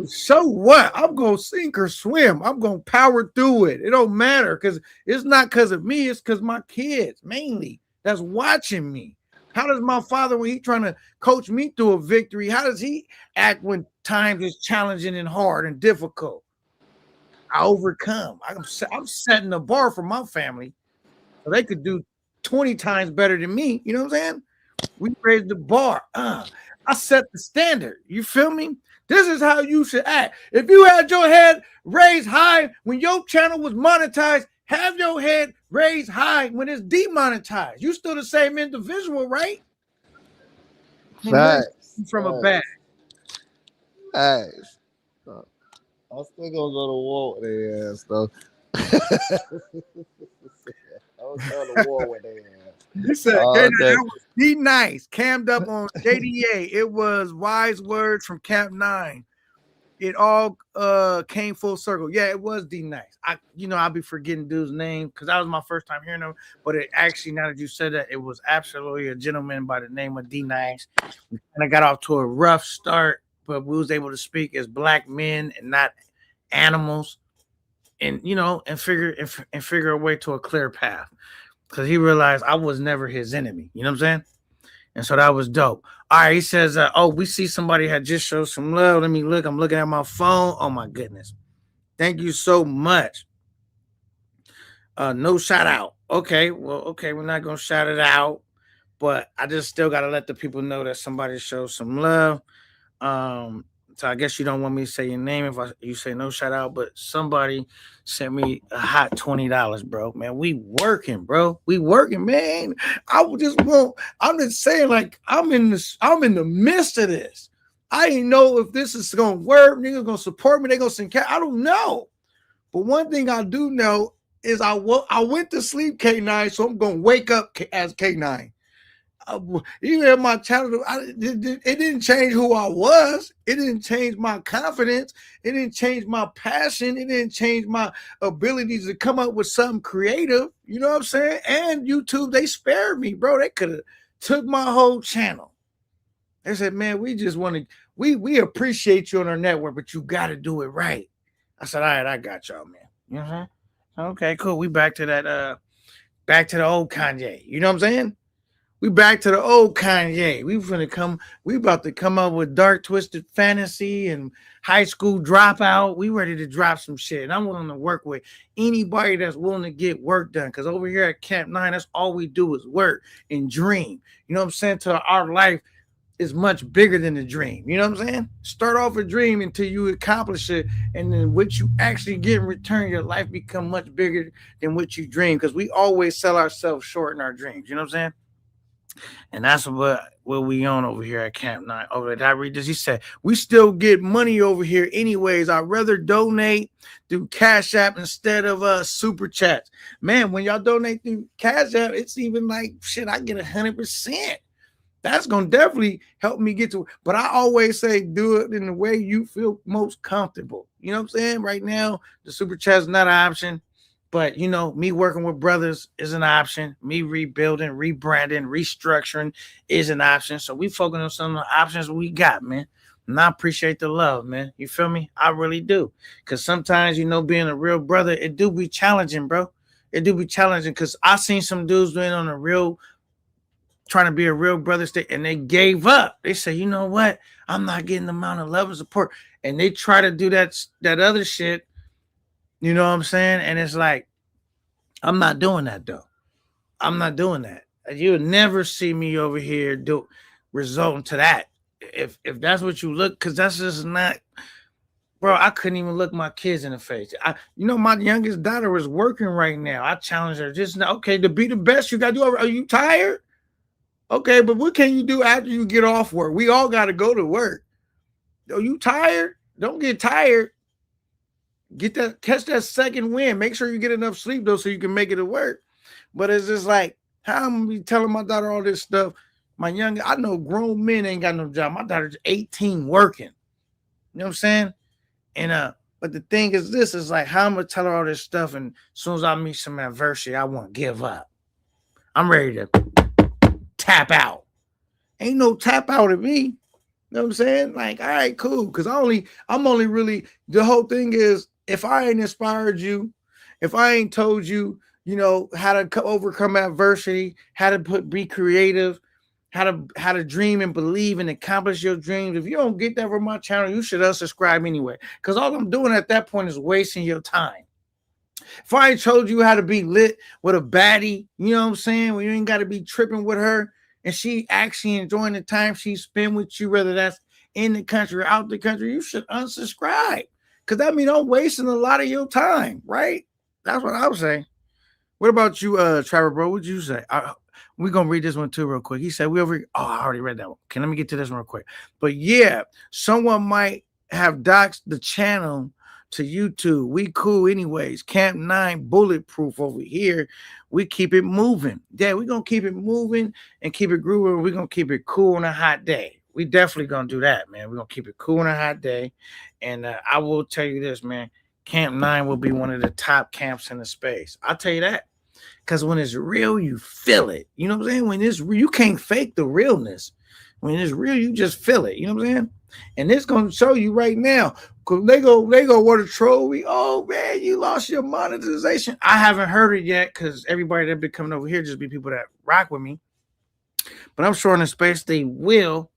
A: So what? I'm gonna sink or swim. I'm gonna power through it. It don't matter because it's not because of me. It's because my kids mainly that's watching me. How does my father, when he trying to coach me through a victory, how does he act when times is challenging and hard and difficult? I overcome. I'm setting the bar for my family so they could do 20 times better than me. You know what I'm saying? We raised the bar. I set the standard. You feel me? This is how you should act. If you had your head raised high when your channel was monetized, have your head raised high when it's demonetized. You still the same individual, right? And nothing
C: Facts.
A: from a bag.
C: Facts. I'm still gonna go to war with their ass though. I'm going to war with their ass.
A: You said
C: All
A: that
C: day.
A: was Be Nice, cammed up on JDA. It was wise words from Camp 9. It all came full circle. Yeah, it was D Nice. I'll be forgetting dude's name because that was my first time hearing him. But it actually, now that you said that, it was absolutely a gentleman by the name of D Nice. We kind of got off to a rough start, but we was able to speak as black men and not animals, and figure a way to a clear path. Because he realized I was never his enemy. You know what I'm saying? And so that was dope. All right, he says, we see somebody had just showed some love. Let me look. I'm looking at my phone. Oh my goodness. Thank you so much. No shout out. Okay, well, okay, we're not gonna shout it out, but I just still gotta let the people know that somebody showed some love. So I guess you don't want me to say your name if you say no shout out, but somebody sent me a hot $20, bro. Man, we working, bro. We working, man. I'm just saying, like, I'm in the midst of this. I didn't know if this is gonna work. Niggas gonna support me. They gonna send cash. I don't know. But one thing I do know is I went to sleep K9, so I'm gonna wake up as K9. Even at my channel, it didn't change who I was. It didn't change my confidence. It didn't change my passion. It didn't change my abilities to come up with something creative. You know what I'm saying? And YouTube, they spared me, bro. They could have took my whole channel. They said, man, we just want to, we appreciate you on our network, but you got to do it right. I said, all right, I got y'all, man. You know what I'm saying? Okay, cool. We back to that, back to the old Kanye. You know what I'm saying? We back to the old Kanye. We about to come up with dark twisted fantasy and high school dropout. We ready to drop some shit. And I'm willing to work with anybody that's willing to get work done. Because over here at Camp 9, that's all we do is work and dream. You know what I'm saying? To our life is much bigger than the dream. You know what I'm saying? Start off a dream until you accomplish it. And then what you actually get in return, your life become much bigger than what you dream. Because we always sell ourselves short in our dreams. You know what I'm saying? And that's what we on over here at Camp 9. Over did I read this? He said, we still get money over here anyways. I'd rather donate through Cash App instead of super chats. Man, when y'all donate through Cash App, it's even like shit, I get 100%. That's gonna definitely help me get to it. But I always say do it in the way you feel most comfortable. You know what I'm saying? Right now, the super chat is not an option. But me working with brothers is an option. Me rebuilding, rebranding, restructuring is an option. So we focus on some of the options we got, man. And I appreciate the love, man. You feel me? I really do. Cause sometimes, being a real brother, it do be challenging, bro. It do be challenging. Cause I seen some dudes doing on a real trying to be a real brother state and they gave up. They say, you know what? I'm not getting the amount of love and support. And they try to do that other shit. You know what I'm saying? And it's like, I'm not doing that though. I'm not doing that. You'll never see me over here do resulting to that. If that's what you look, because that's just not, bro. I couldn't even look my kids in the face. My youngest daughter is working right now. I challenge her just now. Okay, to be the best, you gotta do. Are you tired? Okay, but what can you do after you get off work? We all got to go to work. Are you tired? Don't get tired. Catch that second win. Make sure you get enough sleep though, so you can make it to work. But it's just like, how I'm gonna be telling my daughter all this stuff. I know grown men ain't got no job. My daughter's 18 working. You know what I'm saying? And but the thing is, this is like, how I'm gonna tell her all this stuff, and as soon as I meet some adversity, I won't give up. I'm ready to tap out. Ain't no tap out at me. You know what I'm saying? Like, all right, cool. Because I'm only really, the whole thing is, if I ain't inspired you, if I ain't told you, how to overcome adversity, how to be creative, how to dream and believe and accomplish your dreams. If you don't get that from my channel, you should unsubscribe anyway. Because all I'm doing at that point is wasting your time. If I ain't told you how to be lit with a baddie, you know what I'm saying? When you ain't got to be tripping with her, and she actually enjoying the time she spend with you, whether that's in the country or out the country, you should unsubscribe. Because that means I'm wasting a lot of your time, right? That's what I would say. What about you, Trevor, bro? What'd you say? We're going to read this one too real quick. He said, I already read that one. Okay, let me get to this one real quick. But yeah, someone might have doxed the channel to YouTube. We cool anyways. Camp 9 bulletproof over here. We keep it moving. Yeah, we're going to keep it moving and keep it grooving. We're going to keep it cool on a hot day. We definitely going to do that, man. We're going to keep it cool on a hot day. And I will tell you this, man. Camp 9 will be one of the top camps in the space. I'll tell you that. Because when it's real, you feel it. You know what I'm saying? When it's real, you can't fake the realness. When it's real, you just feel it. You know what I'm saying? And it's going to show you right now. Because they go want to troll me. Oh, man, you lost your monetization. I haven't heard it yet because everybody that been coming over here just be people that rock with me. But I'm sure in the space they will.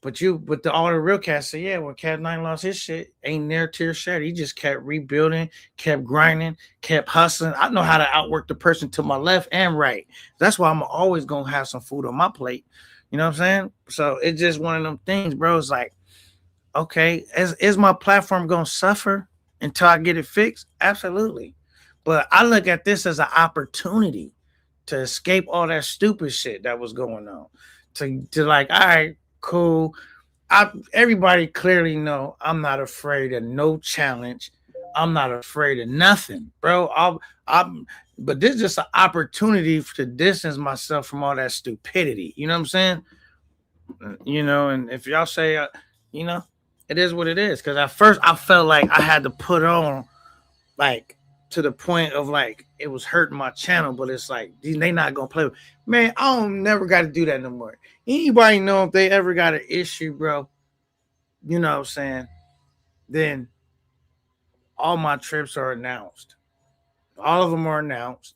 A: But all the real cats say, yeah, when Cat 9 lost his shit, ain't near tear shed. He just kept rebuilding, kept grinding, kept hustling. I know how to outwork the person to my left and right. That's why I'm always going to have some food on my plate. You know what I'm saying? So it's just one of them things, bro. It's like, okay, is my platform going to suffer until I get it fixed? Absolutely. But I look at this as an opportunity to escape all that stupid shit that was going on. To like, all right, cool. Everybody clearly know I'm not afraid of no challenge. I'm not afraid of nothing, bro. But this is just an opportunity to distance myself from all that stupidity. You know what I'm saying? And if y'all say, it is what it is. Because at first I felt like I had to put on, like, to the point of like it was hurting my channel, but it's like they not gonna play with. Man, I don't never got to do that no more. Anybody know if they ever got an issue, bro? You know what I'm saying? Then all my trips are announced. All of them are announced.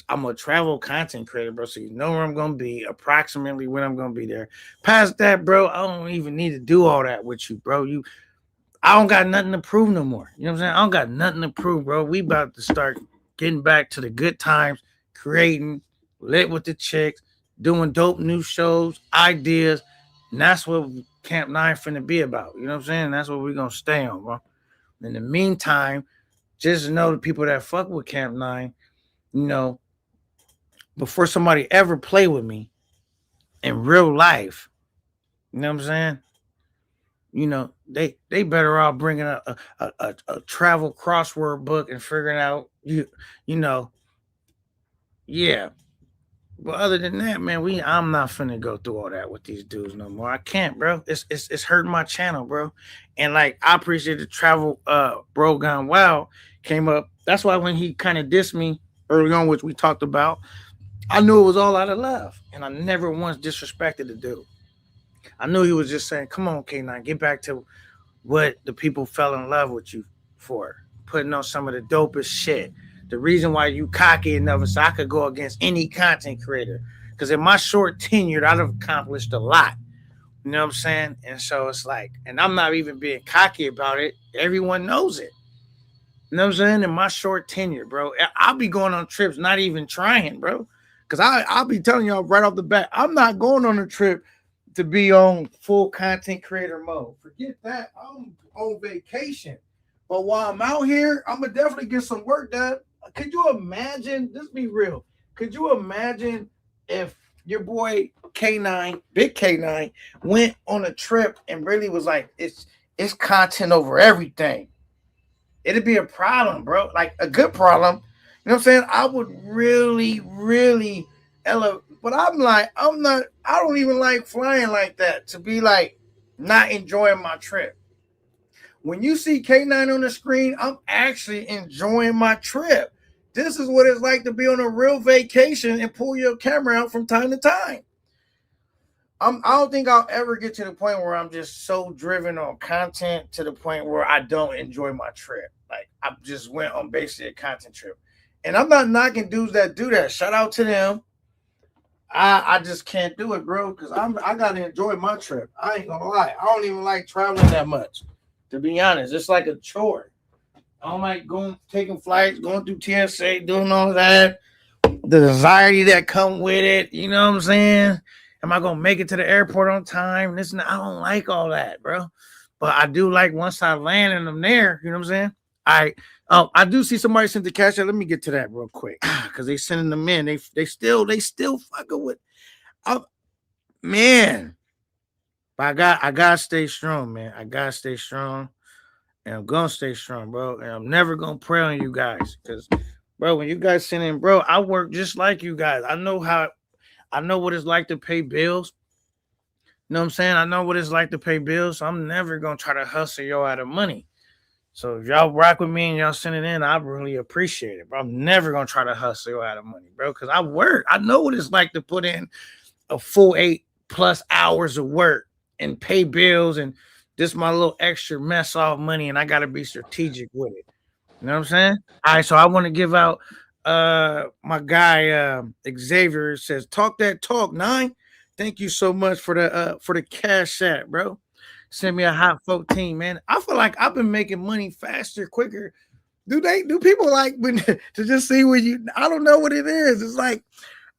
A: I'm a travel content creator, bro. So you know where I'm gonna be, approximately when I'm gonna be there. Past that, bro, I don't even need to do all that with you, bro. I don't got nothing to prove no more. You know what I'm saying? I don't got nothing to prove, bro. We about to start getting back to the good times, creating, lit with the chicks, doing dope new shows, ideas. And that's what Camp 9 finna be about. You know what I'm saying? That's what we're gonna stay on, bro. In the meantime, just know the people that fuck with Camp 9, before somebody ever play with me in real life, you know what I'm saying? They better off bringing a travel crossword book and figuring out yeah, But other than that, man, I'm not finna go through all that with these dudes no more. I can't, bro. It's hurting my channel, bro. And like I appreciate the travel bro gone wild came up. That's why when he kind of dissed me early on, which we talked about, I knew it was all out of love. And I never once disrespected the dude. I knew he was just saying, come on, K9, get back to what the people fell in love with you for. Putting on some of the dopest shit. The reason why you cocky enough is so I could go against any content creator. Because in my short tenure, I've accomplished a lot. You know what I'm saying? And so it's like, and I'm not even being cocky about it. Everyone knows it. You know what I'm saying? In my short tenure, bro, I'll be going on trips, not even trying, bro. Because I'll be telling y'all right off the bat, I'm not going on a trip to be on full content creator mode. Forget that. I'm on vacation. But while I'm out here, I'm going to definitely get some work done. Could you imagine? Let's be real. Could you imagine if your boy K9, Big K9, went on a trip and really was like, it's content over everything? It'd be a problem, bro. Like a good problem. You know what I'm saying? I would really, really elevate. But I'm like, I don't even like flying like that to be like not enjoying my trip. When you see K9 on the screen, I'm actually enjoying my trip. This is what it's like to be on a real vacation and pull your camera out from time to time. I don't think I'll ever get to the point where I'm just so driven on content to the point where I don't enjoy my trip. Like I just went on basically a content trip. And I'm not knocking dudes that do that. Shout out to them. I just can't do it, bro, because I gotta enjoy my trip. I ain't gonna lie. I don't even like traveling that much. To be honest, it's like a chore. I don't like taking flights, going through TSA, doing all that. The anxiety that come with it. You know what I'm saying? Am I gonna make it to the airport on time? I don't like all that, bro. But I do like once I land and I'm there. You know what I'm saying? I do see somebody sent the cash out. Let me get to that real quick because they sending them in. They still fucking with. Man, but I gotta stay strong, man. I gotta stay strong, and I'm gonna stay strong, bro. And I'm never gonna prey on you guys because, bro, when you guys send in, bro, I work just like you guys. I know what it's like to pay bills. You know what I'm saying? I know what it's like to pay bills. So I'm never gonna try to hustle y'all out of money. So if y'all rock with me and y'all send it in, I really appreciate it. But I'm never gonna try to hustle y'all out of money, bro. Because I work. I know what it's like to put in a full 8+ hours of work and pay bills and this my little extra mess off money, and I gotta be strategic with it. You know what I'm saying? All right, so I want to give out my guy Xavier says, talk that talk, 9. Thank you so much for the cash app, bro. Send me a hot 14, man. I feel like I've been making money faster, quicker. Do people like when to just see what you? I don't know what it is. It's like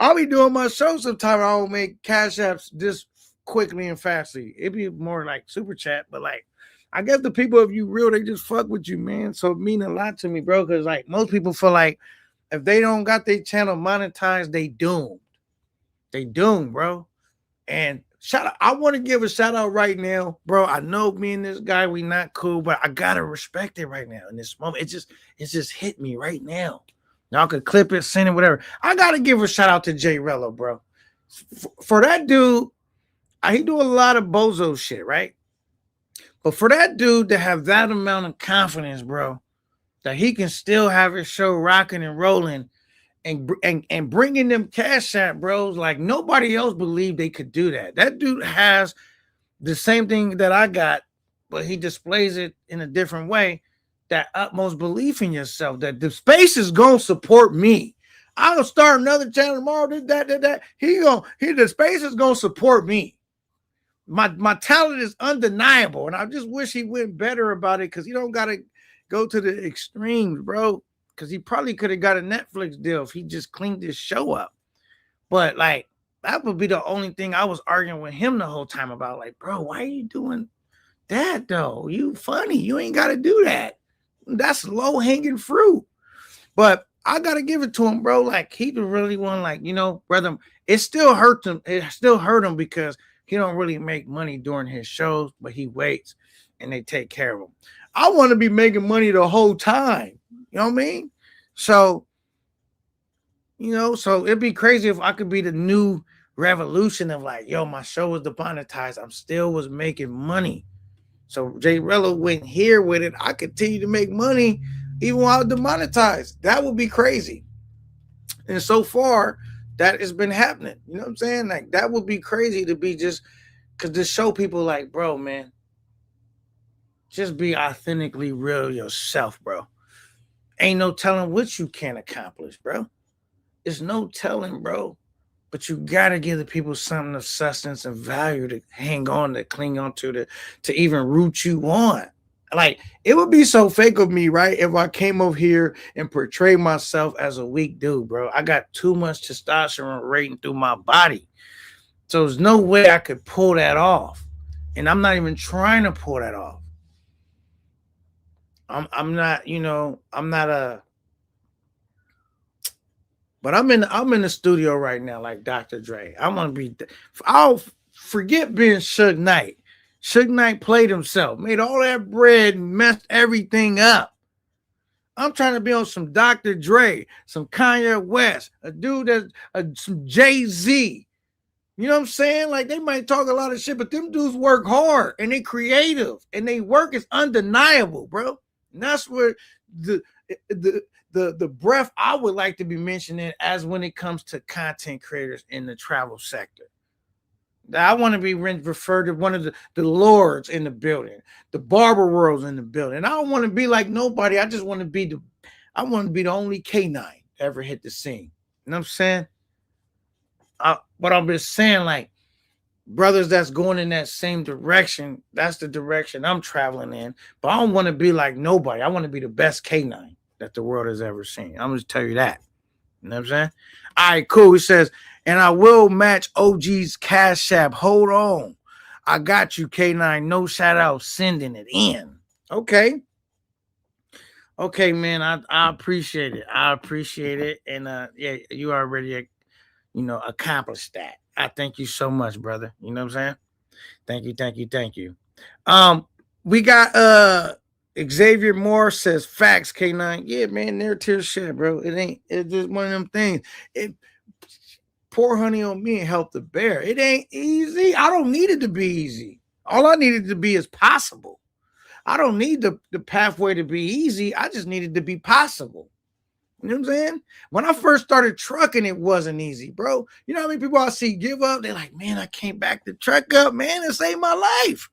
A: I'll be doing my show sometime. I'll make cash apps just quickly and fastly. It'd be more like super chat, but like I guess the people, if you real, they just fuck with you, man. So it mean a lot to me, bro. Because like most people feel like if they don't got their channel monetized, they doomed. They doomed, bro. And shout out, I want to give a shout out right now, bro. I know me and this guy, we not cool, but I gotta respect it right now in this moment. It just hit me right now. Y'all could clip it, send it, whatever. I gotta give a shout out to Jay Rello, bro. For that dude, he do a lot of bozo shit, right? But for that dude to have that amount of confidence, bro, that he can still have his show rocking and rolling and bringing them cash app bros like nobody else believed they could do that. That dude has the same thing that I got, but he displays it in a different way. That utmost belief in yourself, that the space is gonna support me. I'll start another channel tomorrow. That. The space is gonna support me. My talent is undeniable, and I just wish he went better about it because you don't gotta go to the extremes, bro. Because he probably could have got a Netflix deal if he just cleaned his show up. But like that would be the only thing I was arguing with him the whole time about. Like, bro, why are you doing that though? You funny. You ain't got to do that. That's low hanging fruit. But I gotta give it to him, bro. Like he the really one. Like brother, it still hurt him. It still hurt him because he don't really make money during his shows, but he waits and they take care of him. I want to be making money the whole time. You know what I mean? So So it'd be crazy if I could be the new revolution of like, yo, my show was demonetized. I'm still was making money. So Jay Rello went here with it. I continue to make money even while demonetized. That would be crazy. And so far, that has been happening. You know what I'm saying? Like that would be crazy to be just because to show people like, bro, man, just be authentically real yourself, bro. Ain't no telling what you can accomplish, bro. It's no telling, bro. But you gotta give the people something of substance and value to hang on, to cling on to even root you on. Like it would be so fake of me, right? If I came over here and portrayed myself as a weak dude, bro. I got too much testosterone racing through my body. So there's no way I could pull that off. And I'm not even trying to pull that off. I'm not, I'm not a but I'm in the studio right now, like Dr. Dre. I want to be. I'll forget being Suge Knight. Suge Knight played himself, made all that bread, and messed everything up. I'm trying to be on some Dr. Dre, some Kanye West, a dude some Jay-Z. You know what I'm saying? Like they might talk a lot of shit, but them dudes work hard and they creative and they work is undeniable, bro. And that's where the breath I would like to be mentioning as when it comes to content creators in the travel sector. I want to be referred to one of the lords in the building, the barber worlds in the building. And I don't want to be like nobody. I just want to be the only K9 ever hit the scene. You know what I'm saying? But I'm just saying, like, brothers that's going in that same direction, that's the direction I'm traveling in. But I don't want to be like nobody. I want to be the best K9 that the world has ever seen. I'm just tell you that. You know what I'm saying? All right, cool. He says, and I will match OG's Cash App. Hold on. I got you, K9. No shout out. Sending it in. Okay. Okay, man. I appreciate it. I appreciate it. And yeah, you already accomplished that. I thank you so much, brother. You know what I'm saying? Thank you. We got Xavier Moore says facts, K9. Yeah, man, narrative shit, bro. It's just one of them things. Pour honey on me and help the bear. It ain't easy. I don't need it to be easy. All I needed to be is possible. I don't need the pathway to be easy. I just needed to be possible. You know what I'm saying? When I first started trucking, it wasn't easy, bro. You know how many people I see give up? They're like, man, I can't back the truck up, man. It saved my life.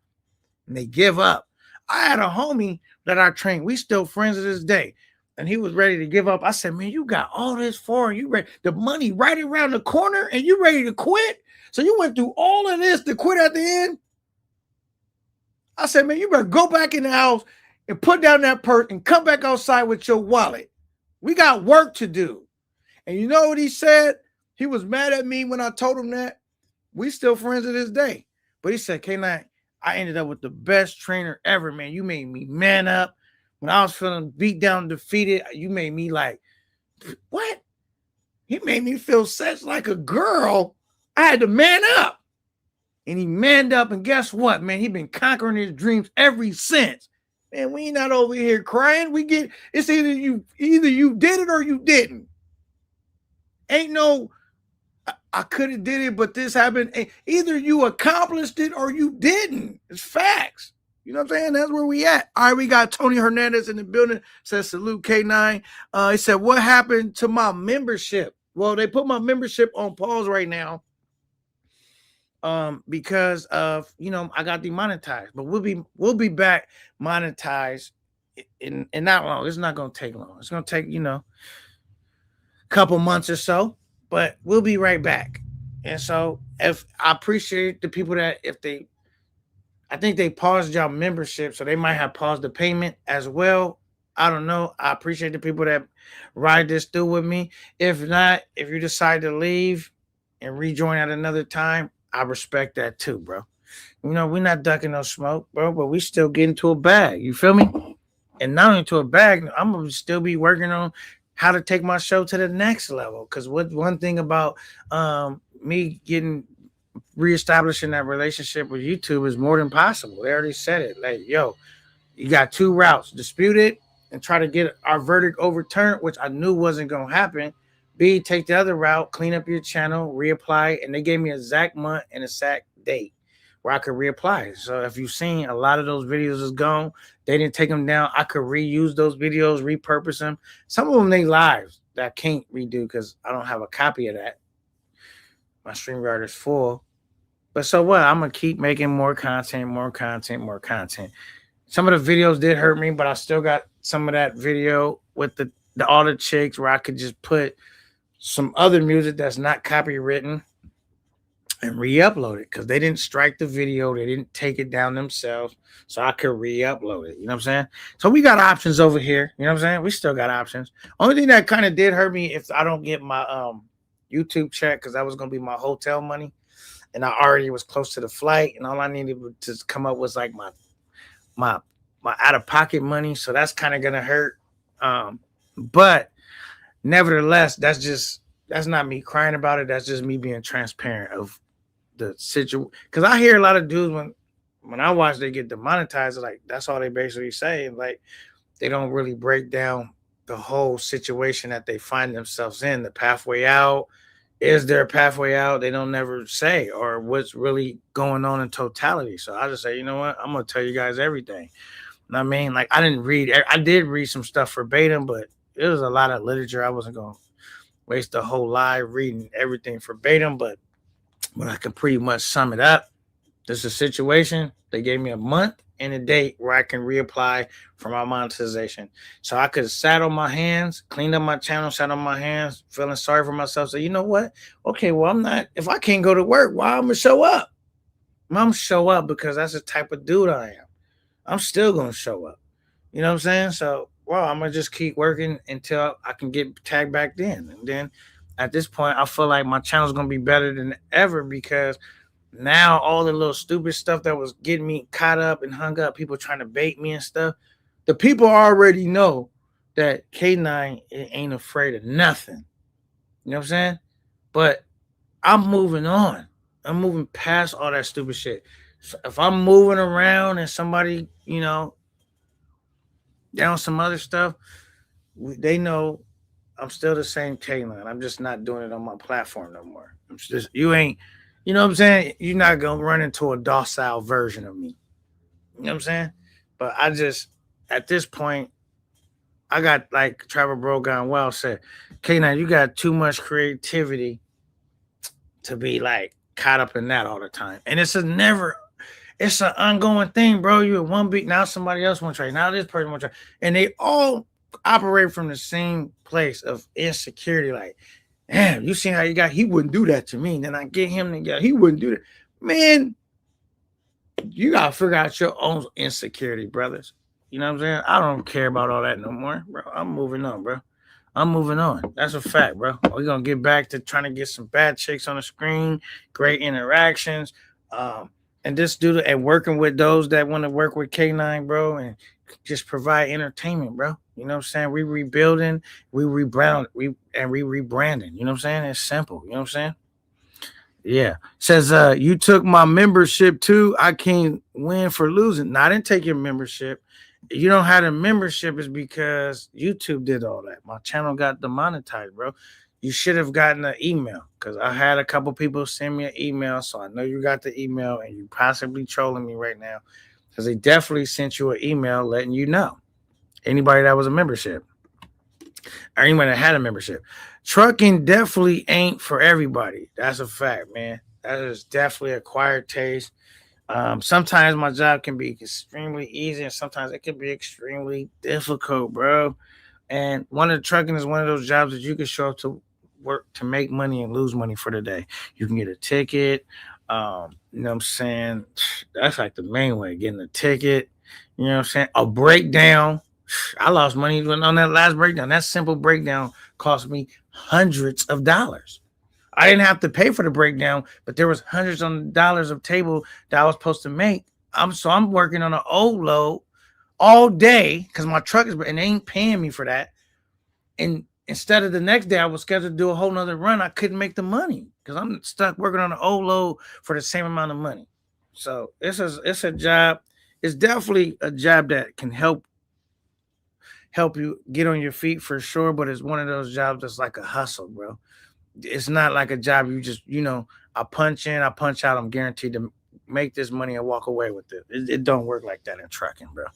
A: And they give up. I had a homie that I trained. We still friends to this day. And he was ready to give up. I said, man, you got all this for you ready. The money right around the corner and you ready to quit? So you went through all of this to quit at the end? I said, man, you better go back in the house and put down that purse and come back outside with your wallet. We got work to do. And you know what he said? He was mad at me when I told him that. We still friends to this day. But he said, K9, I ended up with the best trainer ever, man. You made me man up. When I was feeling beat down, defeated, you made me like, what? He made me feel such like a girl. I had to man up. And he manned up. And guess what, man? He been conquering his dreams ever since. Man, we ain't not over here crying. It's either you did it or you didn't. Ain't no, I could have did it, but this happened. Either you accomplished it or you didn't. It's facts. You know what I'm saying? That's where we at. All right, we got Tony Hernandez in the building. Says salute K9. He said, what happened to my membership? Well, they put my membership on pause right now. Because of I got demonetized, but we'll be back monetized in not long. It's not gonna take long. It's gonna take a couple months or so, but we'll be right back. And so if I appreciate the people that I think they paused y'all membership, so they might have paused the payment as well. I don't know. I appreciate the people that ride this through with me. If not, if you decide to leave and rejoin at another time, I respect that too, bro. We're not ducking no smoke, bro, but we still getting to a bag. You feel me? And not only to a bag, I'm going to still be working on how to take my show to the next level. Because one thing about me reestablishing that relationship with YouTube is more than possible. They already said it. Like, yo, you got two routes. Dispute it and try to get our verdict overturned, which I knew wasn't going to happen B, take the other route, clean up your channel, reapply, and they gave me a exact month and a exact date where I could reapply. So if you've seen, a lot of those videos is gone. They didn't take them down. I could reuse those videos, repurpose them. Some of them they live that I can't redo because I don't have a copy of that. My StreamYard is full. But so what? I'm gonna keep making more content, more content, more content. Some of the videos did hurt me, but I still got some of that video with the all the chicks where I could just put some other music that's not copywritten and re-upload it because they didn't strike the video, they didn't take it down themselves, so I could re-upload it. You know what I'm saying? So we got options over here. You know what I'm saying? We still got options. Only thing that kind of did hurt me if I don't get my YouTube check because that was gonna be my hotel money, and I already was close to the flight, and all I needed to come up was like my out of pocket money. So that's kind of gonna hurt. But nevertheless, that's not me crying about it. That's just me being transparent of the situation. Because I hear a lot of dudes when I watch they get demonetized, like that's all they basically say. Like they don't really break down the whole situation that they find themselves in, the pathway out. Is there a pathway out? They don't never say, or what's really going on in totality. So I just say, you know what? I'm gonna tell you guys everything. You know what I mean? Like I did read some stuff verbatim, but it was a lot of literature. I wasn't gonna waste the whole live reading everything verbatim, but I can pretty much sum it up. This is a situation. They gave me a month and a date where I can reapply for my monetization. So I could have sat on my hands, cleaned up my channel, sat on my hands, feeling sorry for myself. So you know what? Okay, well, if I can't go to work, why I'm gonna show up? I'm gonna show up because that's the type of dude I am. I'm still gonna show up. You know what I'm saying? So well, I'm gonna just keep working until I can get tagged back in. And then at this point, I feel like my channel's gonna be better than ever because now all the little stupid stuff that was getting me caught up and hung up, people trying to bait me and stuff, the people already know that K9 ain't afraid of nothing. You know what I'm saying? But I'm moving on. I'm moving past all that stupid shit. If I'm moving around and somebody, down some other stuff, they know I'm still the same K9. I'm just not doing it on my platform no more. You ain't, you know what I'm saying? You're not going to run into a docile version of me. You know what I'm saying? But at this point, I got, like Trevor Bro Gone Well said, K9, you got too much creativity to be like caught up in that all the time. And it's an ongoing thing, bro. You at one beat, now somebody else wants to trade. Now this person wants to trade. And they all operate from the same place of insecurity. Like, damn, you seen how he wouldn't do that to me. And then I get him together. He wouldn't do that. Man, you got to figure out your own insecurity, brothers. You know what I'm saying? I don't care about all that no more, bro. I'm moving on, bro. I'm moving on. That's a fact, bro. We're going to get back to trying to get some bad chicks on the screen, great interactions, and just and working with those that want to work with K9, bro, and just provide entertainment, bro. You know what I'm saying? We rebuilding, we rebranding. You know what I'm saying? It's simple. You know what I'm saying? Yeah. Says, you took my membership too. I can't win for losing. No, I didn't take your membership. You don't have a membership is because YouTube did all that. My channel got demonetized, bro. You should have gotten an email because I had a couple people send me an email. So I know you got the email and you possibly trolling me right now because they definitely sent you an email letting you know. Anybody that was a membership or anyone that had a membership. Trucking definitely ain't for everybody. That's a fact, man. That is definitely acquired taste. Sometimes my job can be extremely easy and sometimes it can be extremely difficult, bro. And trucking is one of those jobs that you can show up to work to make money and lose money for the day. You can get a ticket. You know what I'm saying? That's like the main way, getting a ticket. You know what I'm saying? A breakdown. I lost money on that last breakdown. That simple breakdown cost me hundreds of dollars. I didn't have to pay for the breakdown, but there was hundreds of dollars of table that I was supposed to make. I'm working on an old load all day because my truck and they ain't paying me for that. And instead of the next day I was scheduled to do a whole nother run, I couldn't make the money because I'm stuck working on an old load for the same amount of money. So it's a job. It's definitely a job that can help help you get on your feet for sure, but it's one of those jobs that's like a hustle, bro. It's not like a job you just, I punch in, I punch out, I'm guaranteed to make this money and walk away with it. It don't work like that in trucking, bro.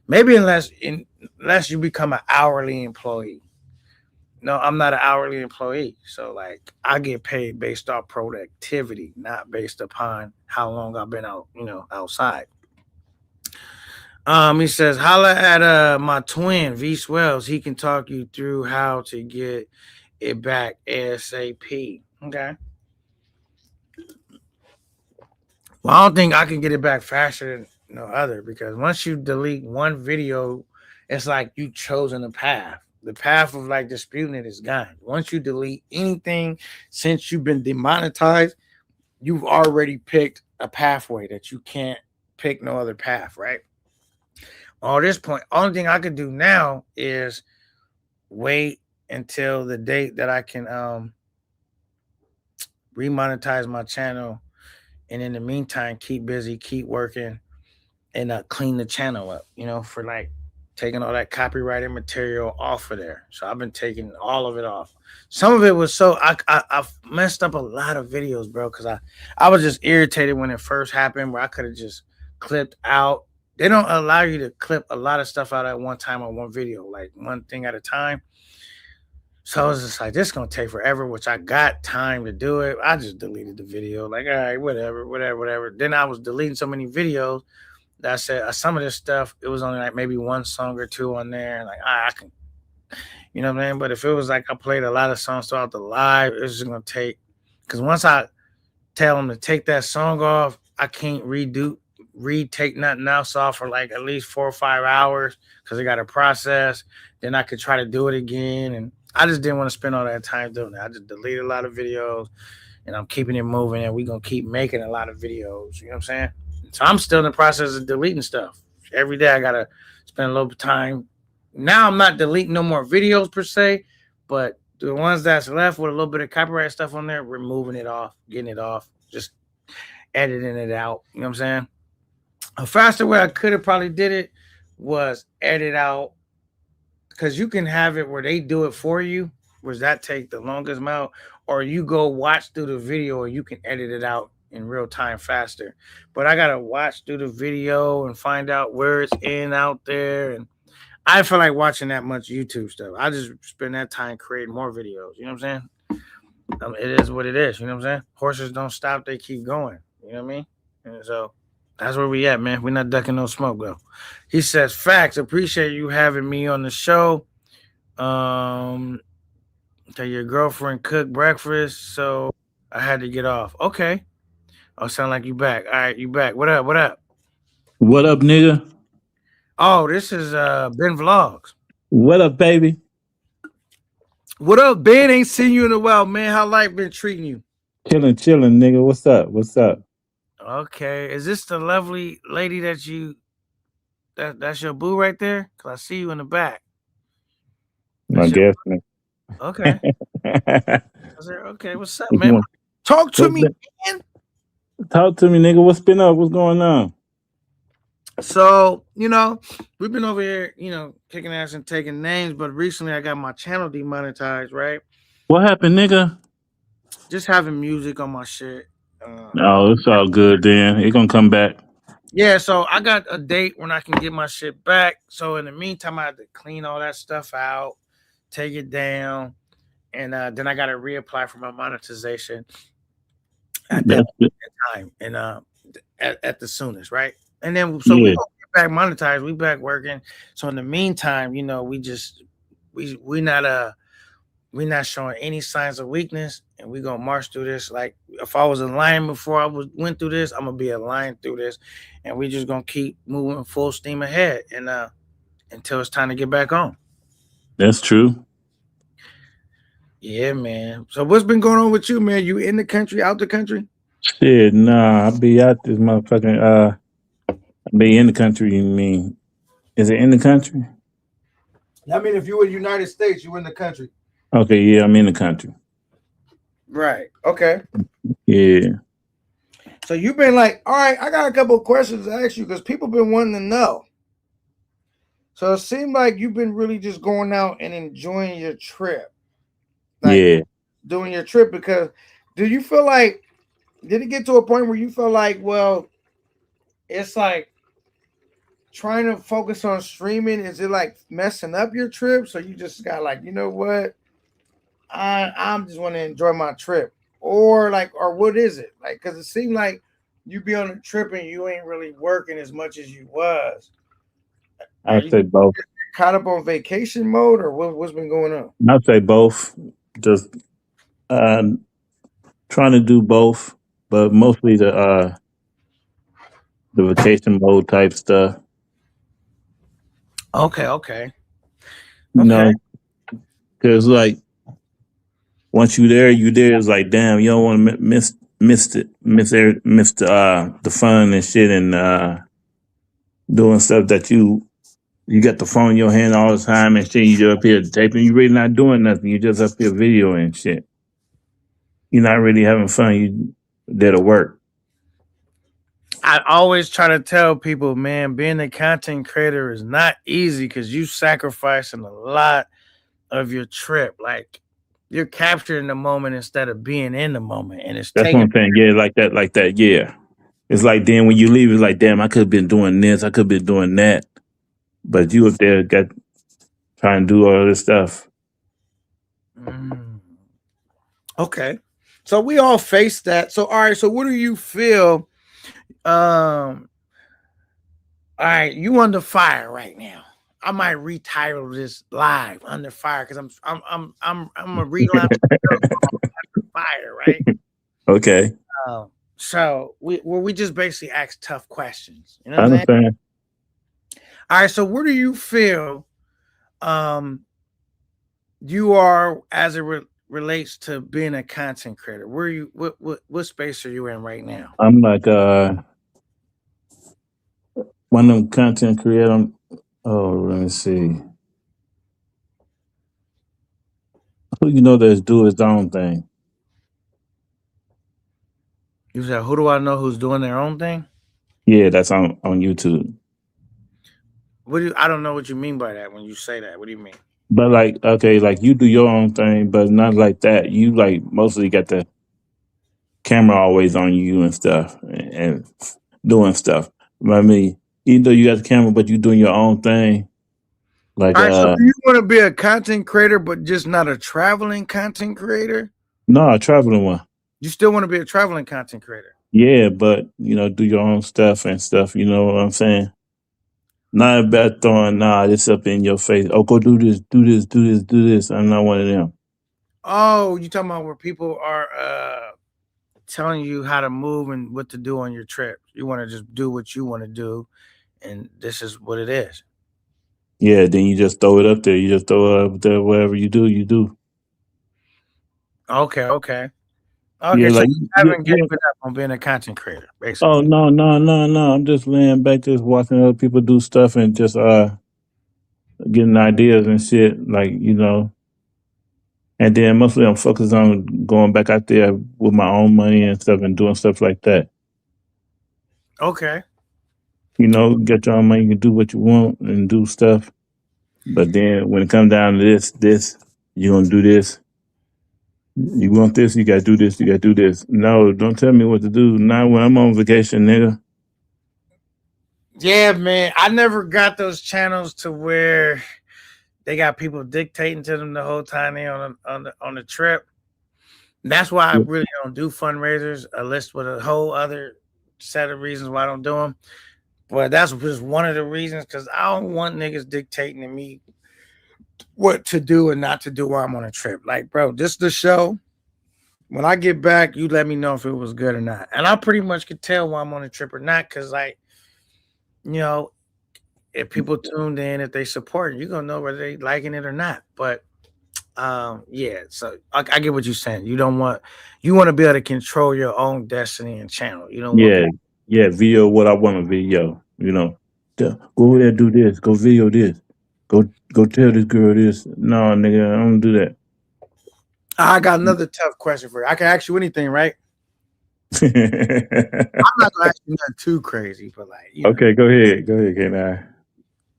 A: Maybe unless you become an hourly employee. No, I'm not an hourly employee. So like I get paid based off productivity, not based upon how long I've been out, outside. He says, holla at my twin, V Swells. He can talk you through how to get it back ASAP. Okay. Well, I don't think I can get it back faster than no other because once you delete one video, it's like you chosen a path. The path of like disputing it is gone. Once you delete anything since you've been demonetized, you've already picked a pathway that you can't pick no other path, right? At this point, only thing I can do now is wait until the date that I can remonetize my channel, and in the meantime, keep busy, keep working, and clean the channel up. For like taking all that copyrighted material off of there. So I've been taking all of it off. Some of it was so I messed up a lot of videos, bro, because I was just irritated when it first happened, where I could have just clipped out. They don't allow you to clip a lot of stuff out at one time on one video, like one thing at a time. So I was just like, this is gonna take forever, which I got time to do it. I just deleted the video, like, all right, whatever. Then I was deleting so many videos that I said some of this stuff, it was only like maybe one song or two on there. Like I can, what I'm saying? But if it was like I played a lot of songs throughout the live, it's just gonna take, because once I tell them to take that song off, I can't retake nothing else off for like at least 4 or 5 hours because I got to process. Then I could try to do it again, and I just didn't want to spend all that time doing that. I just deleted a lot of videos, and I'm keeping it moving, and we're gonna keep making a lot of videos. You know what I'm saying? So I'm still in the process of deleting stuff. Every day I gotta spend a little time. Now I'm not deleting no more videos per se, but the ones that's left with a little bit of copyright stuff on there, removing it off, getting it off, just editing it out. You know what I'm saying? A faster way I could have probably did it was edit out, because you can have it where they do it for you, where that take the longest amount, or you go watch through the video and you can edit it out in real time faster. But I gotta watch through the video and find out where it's in out there, and I feel like watching that much YouTube stuff. I just spend that time creating more videos. You know what I'm saying? It is what it is. You know what I'm saying? Horses don't stop; they keep going. You know what I mean? And so that's where we at, man. We're not ducking no smoke, though. He says, facts. Appreciate you having me on the show. Tell your girlfriend cooked breakfast, so I had to get off. Okay. Oh, sound like you back. All right, you back. What up? What up?
E: What up, nigga?
A: Oh, this is Ben Vlogs.
E: What up, baby?
A: What up, Ben? Ain't seen you in a while, man. How life been treating you?
E: Chilling, nigga. What's up? What's up?
A: Okay. Is this the lovely lady that's your boo right there? Cause I see you in the back.
E: I guess.
A: Okay. Okay, what's up, man? Talk to me, man.
E: Talk to me, nigga. What's been up? What's going on?
A: So, we've been over here, kicking ass and taking names, but recently I got my channel demonetized, right?
E: What happened, nigga?
A: Just having music on my shit.
E: Oh, it's all good then. It's gonna come back.
A: Yeah, so I got a date when I can get my shit back. So in the meantime, I had to clean all that stuff out, take it down, and then I got to reapply for my monetization at that time, and at the soonest, right? And then so we gonna get back monetized. We back working. So in the meantime, we we not showing any signs of weakness, and we gonna march through this. Like if I was a lion before I went through this, I'm gonna be a lion through this, and we just gonna keep moving full steam ahead, and until it's time to get back on.
E: That's true.
A: Yeah, man. So what's been going on with you, man? You in the country, out the country?
E: Shit, nah. I be out this motherfucking. I be in the country. You mean? Is it in the country?
A: I mean, if you were in the United States, you in the country.
E: Okay, yeah, I'm in the country.
A: Right. Okay.
E: Yeah.
A: So you've been like, all right, I got a couple of questions to ask you because people been wanting to know. So it seemed like you've been really just going out and enjoying your trip, like
E: Yeah,
A: doing your trip. Because do you feel like did it get to a point where you feel like, well, it's like trying to focus on streaming? Is it like messing up your trip? So you just got like, you know what? I'm just want to enjoy my trip, or like, or what is it like? Because it seemed like you be on a trip and you ain't really working as much as you was. Are
E: I'd
A: you
E: say both.
A: caught up on vacation mode, or what's been going on?
E: I'd say both. Just uh, trying to do both, but mostly the vacation mode type stuff.
A: Okay, okay,
E: You
A: okay.
E: know, because like once you there, you there. It's like damn, you don't want to miss the fun and shit and doing stuff that you got the phone in your hand all the time and shit. You just up here taping. You really not doing nothing. You just up here videoing and shit. You're not really having fun. You there to work.
A: I always try to tell people, man, being a content creator is not easy because you sacrificing a lot of your trip. Like you're capturing the moment instead of being in the moment, and it's
E: That's what
A: taking.
E: I'm saying. Yeah, like that. Yeah. It's like then when you leave, it's like damn, I could have been doing this. I could have been doing that. But you up there got trying to do all this stuff.
A: Mm, okay, so we all face that. So all right, so what do you feel? Um, all right, you under fire right now. I might retitle this live under fire because I'm a relaunch fire, right?
E: Okay,
A: So we just basically ask tough questions. You know
E: I
A: what I'm saying?
E: understand.
A: All right. So where do you feel um you are as it relates to being a content creator? Where you what space are you in right now?
E: I'm like one of them content creator. Oh, let me see. Who you know that's do his own thing?
A: You said, who do I know who's doing their own thing?
E: Yeah, that's on YouTube.
A: What do you, I don't know what you mean by that when you say that. What do you mean?
E: But like, okay, like you do your own thing, but not like that. You like mostly got the camera always on you and stuff and doing stuff. But I mean, even though you got the camera, but you doing your own thing. Like,
A: All right. So do you want to be a content creator, but just not a traveling content creator?
E: no, a traveling one.
A: You still want to be a traveling content creator?
E: Yeah, but you know, do your own stuff and stuff. You know what I'm saying? Not about throwing this up in your face. Oh, go do this, do this, do this, do this. I'm not one of them.
A: Oh, you talking about where people are telling you how to move and what to do on your trip. You want to just do what you want to do, and this is what it is.
E: Yeah, then you just throw it up there. You just throw it up there. Whatever you do, you do.
A: Okay, okay, okay.
E: Yeah,
A: So
E: like
A: you
E: yeah,
A: haven't given
E: yeah.
A: up on being a content creator,
E: Oh
A: basically.
E: no, no, no, no. I'm just laying back, just watching other people do stuff and just getting ideas and shit. Like and then mostly I'm focused on going back out there with my own money and stuff and doing stuff like that.
A: Okay.
E: Get your own money, you can do what you want and do stuff. But then when it comes down to this, you're gonna do this. You want this, you gotta do this, you gotta do this. No, don't tell me what to do. Not when I'm on vacation, nigga.
A: Yeah, man. I never got those channels to where they got people dictating to them the whole time they on the trip. That's why I really don't do fundraisers. A list with a whole other set of reasons why I don't do them. But that's just one of the reasons because I don't want niggas dictating to me what to do and not to do while I'm on a trip. Like, bro, just the show. When I get back, you let me know if it was good or not. And I pretty much could tell why I'm on a trip or not, because like, you know, if people tuned in, if they support, you're gonna know whether they liking it or not. But yeah, so I get what you're saying. You want to be able to control your own destiny and channel. You don't want
E: Yeah,
A: people.
E: yeah, video what I want to video. Go over there, do this. Go video this. Go tell this girl this. No, nigga, I don't do
A: I got another tough question for you. I can ask you anything, right?
E: that.
A: I'm not gonna ask you nothing too crazy, but like,
E: Okay, go ahead. Go ahead, can I?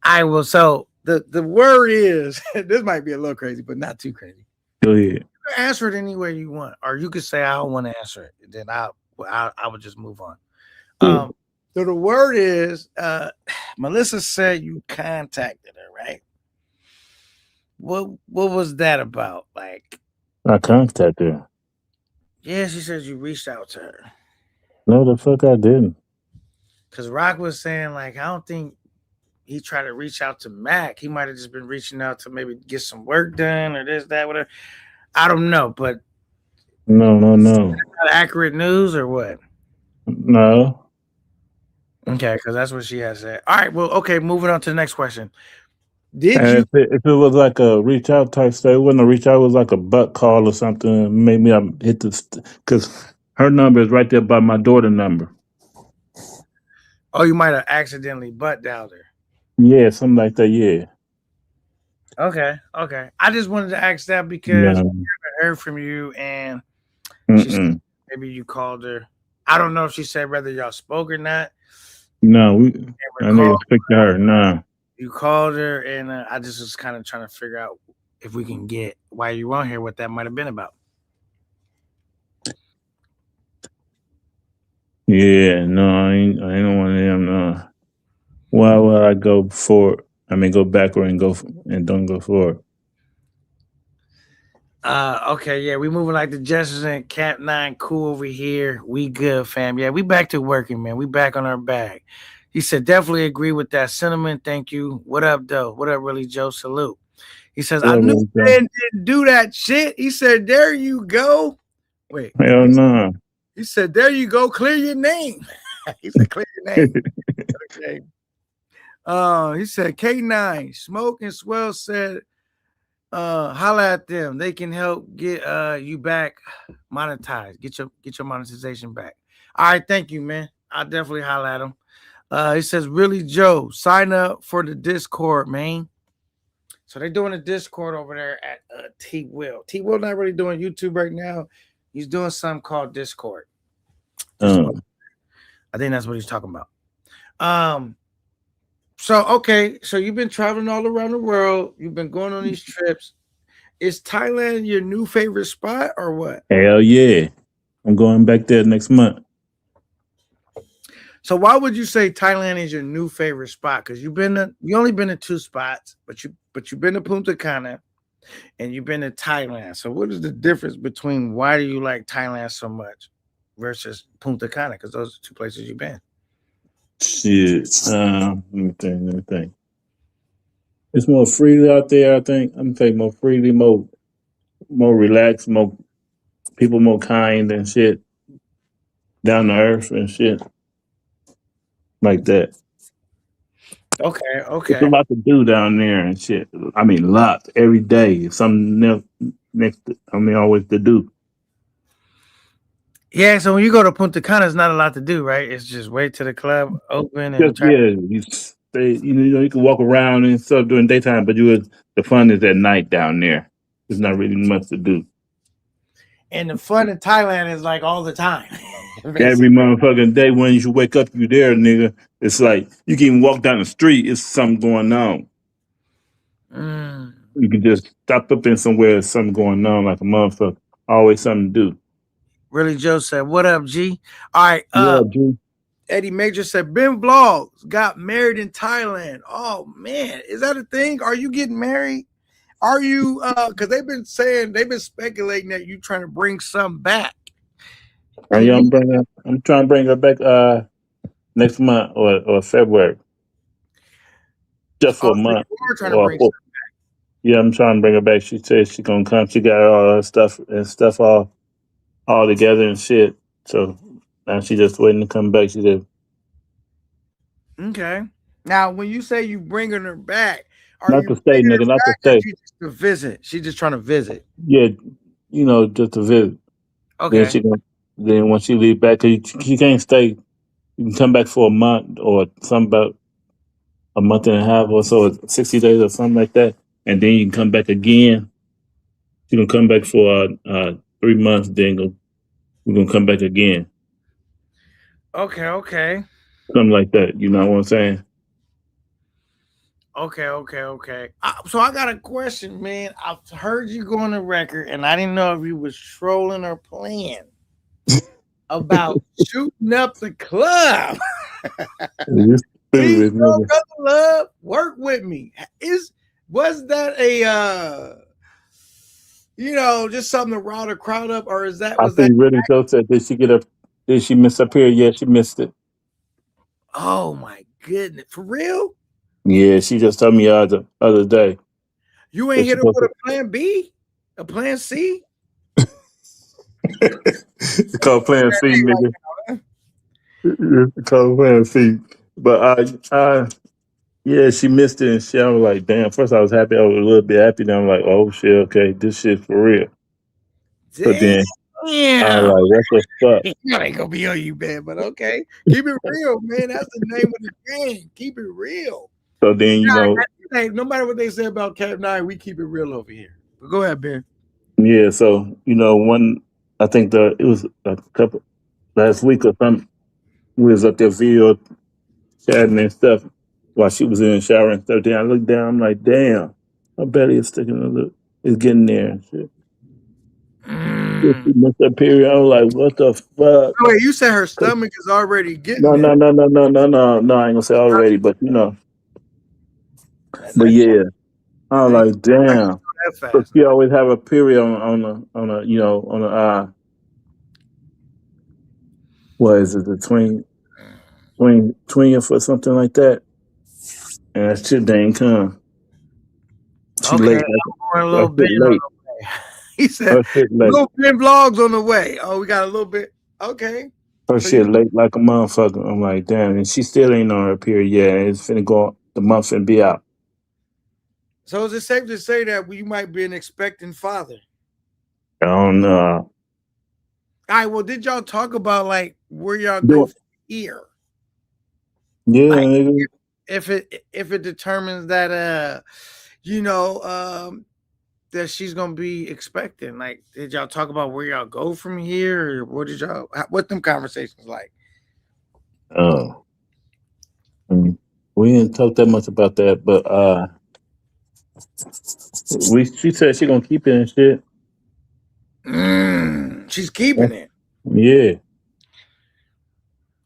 A: I will. So the word is this might be a little crazy, but not too crazy.
E: Go ahead.
A: You can answer it any way you want, or you could say I don't want to answer it. Then I would just move on.
E: Yeah.
A: So the word is Melissa said you contacted her, right? What was that about? Like,
E: I contacted her.
A: yeah, she said you reached out to her.
E: No, the fuck I didn't.
A: Cause Rock was saying like I don't think he tried to reach out to Mac. He might have just been reaching out to maybe get some work done or this, that, whatever. I don't know, but
E: No.
A: not accurate news or what?
E: No.
A: Okay, because that's what she has said. All right, well, okay, moving on to the next question. Did
E: And
A: you
E: if it was like a reach out type stuff, it wasn't a reach out. It was like a butt call or something. Maybe I hit the because her number is right there by my daughter number.
A: oh you might have accidentally butt dialed her.
E: Yeah, something like that. Yeah.
A: Okay, okay. I just wanted to ask that because
E: No.
A: I heard from you and she said
E: Mm-mm.
A: maybe you called her. I don't know if she said whether y'all spoke or not.
E: No.
A: And
E: I need to
A: recall
E: speak to her. No.
A: you called her, and I just was kind of trying to figure out if we can get why you on here, what that might have been about.
E: Yeah. No. I ain't one of them. No. Why would I go forward? I mean, go backward and and don't go forward.
A: Okay, yeah, we moving like the Jetsons and Camp 9 cool over here. We good, fam. Yeah, we back to working, man. We back on our bag. He said, definitely agree with that sentiment. Thank you. What up, though? What up, really, Joe? Salute. He says, I knew Ben didn't do that shit. He said, there you go. Wait.
E: Hell no.
A: He said, there you go. Clear your name. He said, clear your name. Okay. He said, K9, Smoke and Swell said, holla at them. They can help get you back monetized. Get your monetization back. All right, thank you, man. I'll definitely holla at them. He says, really, Joe, sign up for the Discord, man. So they're doing a Discord over there at T Will. T Will not really doing YouTube right now. He's doing something called Discord. I think that's what he's talking about. So okay, so you've been traveling all around the world. You've been going on these trips. Is Thailand your new favorite spot or what?
E: Hell yeah. I'm going back there next month.
A: So why would you say Thailand is your new favorite spot? Because you only been to two spots, but you've been to Punta Cana and you've been to Thailand. So what is the difference between why do you like Thailand so much versus Punta Cana? Because those are two places you've been.
E: Shit. Let me think. It's more freely out there, I think. I'm saying more freely, more relaxed, more people more kind and shit. Down to earth and shit. Like that.
A: Okay,
E: It's a
A: okay.
E: lot to do down there and shit. I mean, lots every day. Something always to do.
A: Yeah, so when you go to Punta Cana, it's not a lot to do, right? It's just wait till the club open and
E: Just you stay. You can walk around and stuff during daytime, but the fun is at night down there. There's not really much to do.
A: and the fun in Thailand is like all the time.
E: Every motherfucking day when you wake up, you there, nigga. It's like you can even walk down the street. It's something going on. You can just stop up in somewhere. There's something going on, like a motherfucker. Always something to do.
A: Really, Joe said, "What up, G?" All right.
E: Yeah, G.
A: Eddie Major said, Ben Vlogs got married in Thailand. Oh man, is that a thing? Are you getting married? Are you because they've been speculating that you trying to bring some back.
E: I'm trying to bring her back next month or February. Just for a month.
A: You are trying to bring some back.
E: Yeah, I'm trying to bring her back. She said she's gonna come. She got all her stuff all together and shit. So now she just waiting to come back. She said,
A: okay. Now, when you say you bringing her back, are
E: not
A: you
E: to stay, nigga, not to stay.
A: She just to visit. She's just trying to visit.
E: Yeah, just to visit.
A: Okay.
E: Then when she leave back, 'cause she can't stay. You can come back for a month or something about a month and a half or so, 60 days or something like that, and then you can come back again. You can come back for 3 months, then we're gonna come back again.
A: Okay.
E: Something like that. You know what I'm saying?
A: Okay. So I got a question, man. I've heard you go on the record, and I didn't know if you was trolling or playing about shooting up the club.
E: You
A: Please,
E: stupid
A: no,
E: nigga.
A: brother love, work with me. Was that a just something to rile the crowd up, or
E: I
A: was that?
E: think really Joe said, did she get up? Did she miss her period? Yeah, she missed it.
A: Oh my goodness, for real?
E: Yeah, she just told me the other day
A: You ain't
E: that she
A: hit her
E: supposed
A: with
E: to.
A: a plan B, a plan C?
E: It's called Plan C, nigga. It's called Plan C. But yeah, she missed it and shit. I was like, damn. First, I was happy. I was a little bit happy. Then I'm like, oh shit, okay, this shit for real. But
A: Damn.
E: then I was like, what the fuck?
A: That ain't gonna be on you, man. But okay, keep it real, man. That's the name of the game. Keep it real.
E: So then
A: Hey, no matter what they say about Cap 9, we keep it real over here. But go ahead, Ben.
E: yeah. So one, I think it was a couple last week or something. We was up there video chatting and stuff while she was in the shower and stuff. Then I looked down. I'm like, damn, her belly is sticking a little. It's getting there and shit. If she missed that period, I was like, what the fuck?
A: Oh, wait, you said her stomach is already getting
E: No,
A: there.
E: no, no, no, no, no, no, no. I ain't gonna say already, but but
A: That,
E: yeah, I was
A: that,
E: like, damn.
A: that
E: So
A: fast.
E: she always have a period on a what is it, the 20th or something like that, and that shit didn't come. She
A: Okay,
E: late,
A: I'm going a
E: her
A: little
E: shit
A: bit on
E: late,
A: the way. He said,
E: her shit late,
A: little Ben vlogs on the way. Oh, we got a little bit. Okay.
E: her
A: So you
E: shit late like a motherfucker. I'm like, damn, and she still ain't on her period yet. And it's finna go, the month finna be out.
A: so is it safe to say that you might be an expecting father?
E: I don't know.
A: All right. Well, did y'all talk about like where y'all go
E: Do
A: from here?
E: yeah,
A: Like
E: nigga.
A: if it determines that you know that she's gonna be expecting. Like, did y'all talk about where y'all go from here, or what them conversations like?
E: Oh, we didn't talk that much about that, but she said she gonna keep it and shit.
A: She's keeping it.
E: Yeah.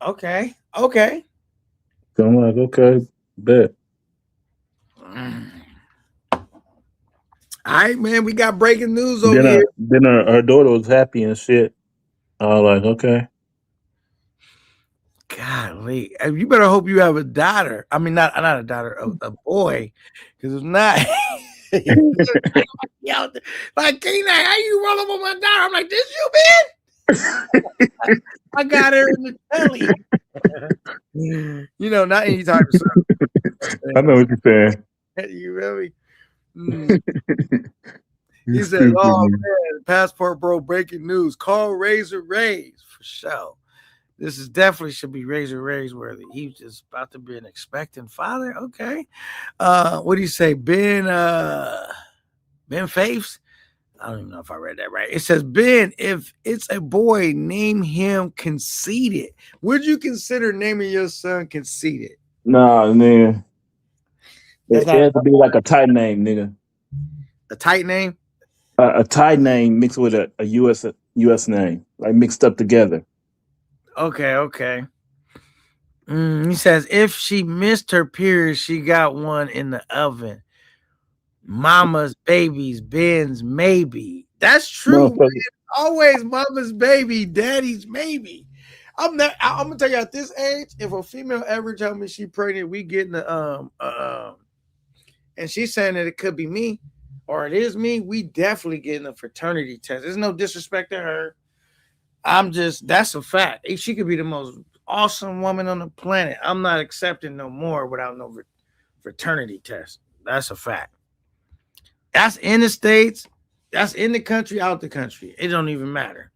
A: Okay.
E: So I'm like, okay, bet.
A: Mm. All right, man. We got breaking news over
E: Then
A: here.
E: her daughter was happy and shit. I was like, okay.
A: Golly, you better hope you have a daughter. I mean, not a daughter, a boy, because if not, yo, like Keenan, how you roll up on my daughter? I'm like, this you, man. I got her in the telly. Not any type of
E: I know what you're saying.
A: You really? Mm.
E: You
A: He said,
E: stupid
A: "Oh
E: man.
A: man, passport bro, breaking news. Call Razor Rays for sure. This is definitely should be Razor Rays worthy. He's just about to be an expectant father. Okay. What do you say, Ben? Ben Faiths? I don't even know if I read that right. It says, Ben, if it's a boy, name him Conceited. Would you consider naming your son Conceited?
E: Nah, man.
A: That's
E: It
A: not
E: had to be like a Thai name, nigga.
A: a tight name.
E: A Thai name mixed with a US name, like mixed up together.
A: Okay. He says, if she missed her period, she got one in the oven. Mama's babies, Ben's maybe. That's true, man.
E: Motherfucker.
A: Always mama's baby, daddy's maybe. I'm gonna tell you at this age, if a female ever tell me she pregnant, we getting and she's saying that it could be me or it is me, we definitely getting a fraternity test. There's no disrespect to her. That's a fact. She could be the most awesome woman on the planet. I'm not accepting no more without no fraternity test. That's a fact. That's in the States. That's in the country, out the country. It don't even matter.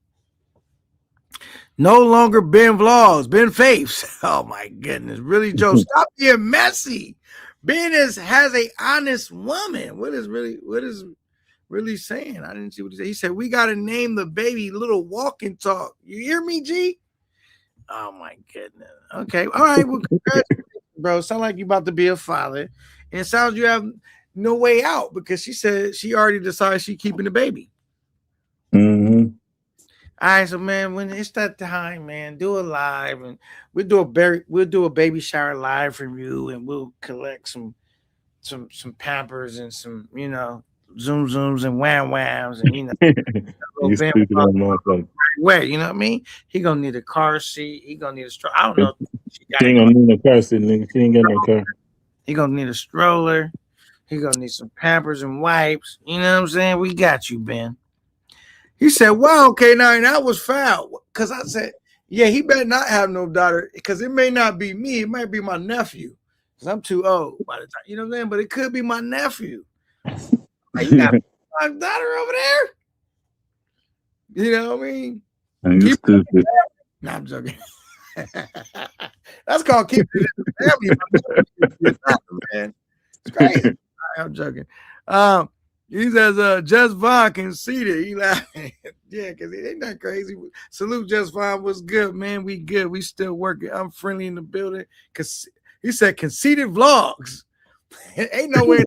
A: No longer Ben Vlogs, Ben Faiths. Oh my goodness. Really, Joe, stop being messy. Ben has a honest woman. What is really saying? I didn't see what he said. He said, we gotta name the baby Little Walk and Talk. You hear me, G? Oh my goodness. Okay. All right. Well, congratulations, bro. Sound like you about to be a father. And it sounds you have no way out because she said she already decided she keeping the baby.
E: Mm-hmm.
A: All right, so man, when it's that time, man, do a live and we'll do a baby shower live from you, and we'll collect some Pampers and some zoom zooms and wham whams and little
E: You
A: Ben
E: stupid little motherfucker.
A: way. You know what I mean? He gonna need a car seat. He gonna need a stroller. I don't know. If she got
E: She
A: it.
E: ain't gonna need no car, nigga. She ain't got no car.
A: He gonna need a stroller. He gonna need some Pampers and wipes. You know what I'm saying? We got you, Ben. He said, "Wow, okay, now and that was foul." Because I said, "Yeah, he better not have no daughter, because it may not be me. It might be my nephew, because I'm too old by the time. You know what I'm saying? But it could be my nephew. Like, you got my daughter over there. You know what I mean?
E: You stupid.
A: No, I'm joking. That's called keeping it in the family, man. It's crazy. I'm joking. He says, Just Vaughn conceded. He laughing. Yeah, because he ain't that crazy. Salute Just Vaughn. What's good, man? We good. We still working. I'm friendly in the building. Cause he said conceited vlogs. Ain't no way.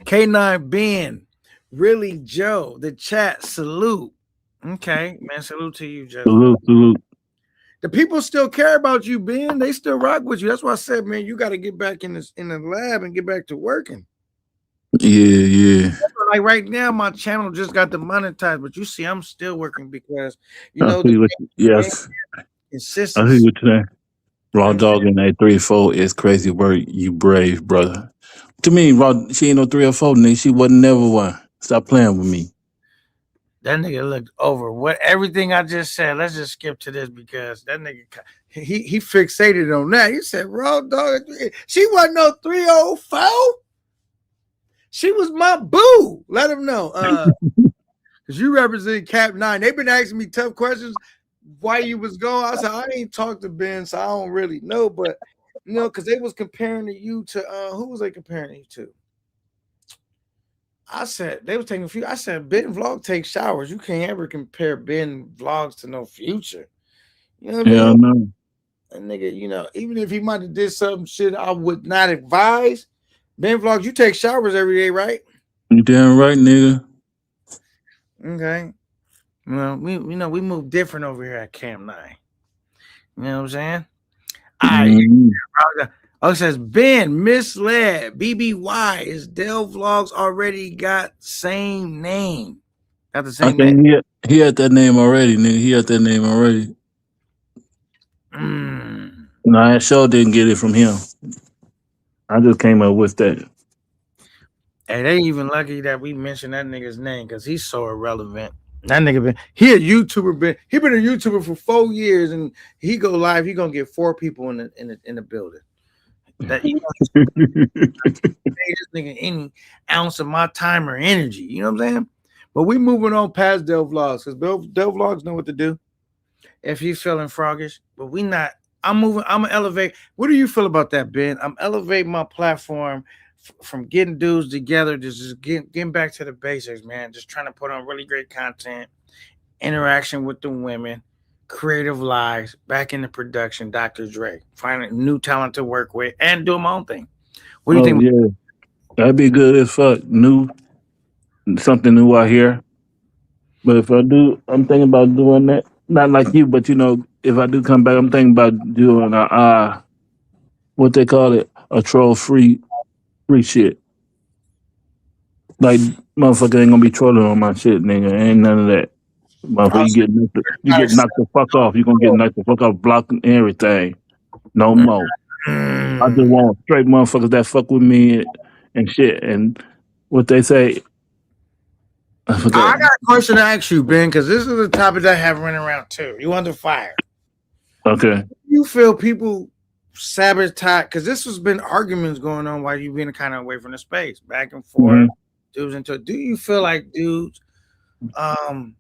A: K9 Ben. Really, Joe. The chat. Salute. Okay, man. Salute to you, Just.
E: Salute.
A: The people still care about you, Ben. They still rock with you. That's why I said, man, you got to get back in the lab and get back to working.
E: Yeah.
A: Like right now, my channel just got demonetized, but you see, I'm still working because
E: Yes.
A: consistency.
E: I see what you're saying. Raw dog in that 3 or 4 is crazy work. You brave, brother. To me, she ain't no 3 or 4, nigga. She wasn't never one. Stop playing with me.
A: That nigga looked over everything I just said. Let's just skip to this because that nigga he fixated on that. He said, "Raw dog, she wasn't no 304. She was my boo." Let him know, because you represent Cap 9. They've been asking me tough questions why you was gone. I said I ain't talked to Ben, so I don't really know, but because they was comparing you to who was they comparing you to? I said they was taking a few. I said Ben vlog takes showers. You can't ever compare Ben vlogs to no Future. You know what I mean?
E: Yeah, I know.
A: And nigga, even if he might have did some shit I would not advise. Ben vlogs, you take showers every day, right?
E: You damn right, nigga.
A: Okay. Well, we move different over here at Cam 9. You know what I'm saying? It says Ben misled. BBY is Dell Vlogs already got same name. Got the same name.
E: He had that name already, nigga. He had that name already. No, I sure didn't get it from him. I just came up with that.
A: Hey, they even lucky that we mentioned that nigga's name because he's so irrelevant. That nigga he a YouTuber. He been a YouTuber for 4 years, and he go live. He gonna get 4 people in the building. That this nigga any ounce of my time or energy. You know what I'm saying? But we moving on past Del Vlogs because Del Vlogs know what to do. If you feeling froggish, but we not. I'm gonna elevate. What do you feel about that, Ben? I'm elevating my platform from getting dudes together to just getting back to the basics, man. Just trying to put on really great content, interaction with the women, creative lives, back into production. Dr. Dre, finding new talent to work with, and doing my own thing. What do you think?
E: Yeah, that'd be good as fuck. Something new out here. But if I do, I'm thinking about doing that. Not like you, but if I do come back, I'm thinking about doing what they call it, a troll free shit. Like motherfucker ain't gonna be trolling on my shit, nigga. Ain't none of that. Motherfucker, you get knocked the fuck off. You gonna get knocked the fuck off, blocking everything. No more. I just want straight motherfuckers that fuck with me and shit. And what they say, I forgot.
A: I got a question to ask you, Ben, because this is a topic that I have running around too. You under fire.
E: Okay.
A: You feel people sabotage, because this has been arguments going on while you've been kind of away from the space, back and forth, dudes into it. Do you feel like dudes that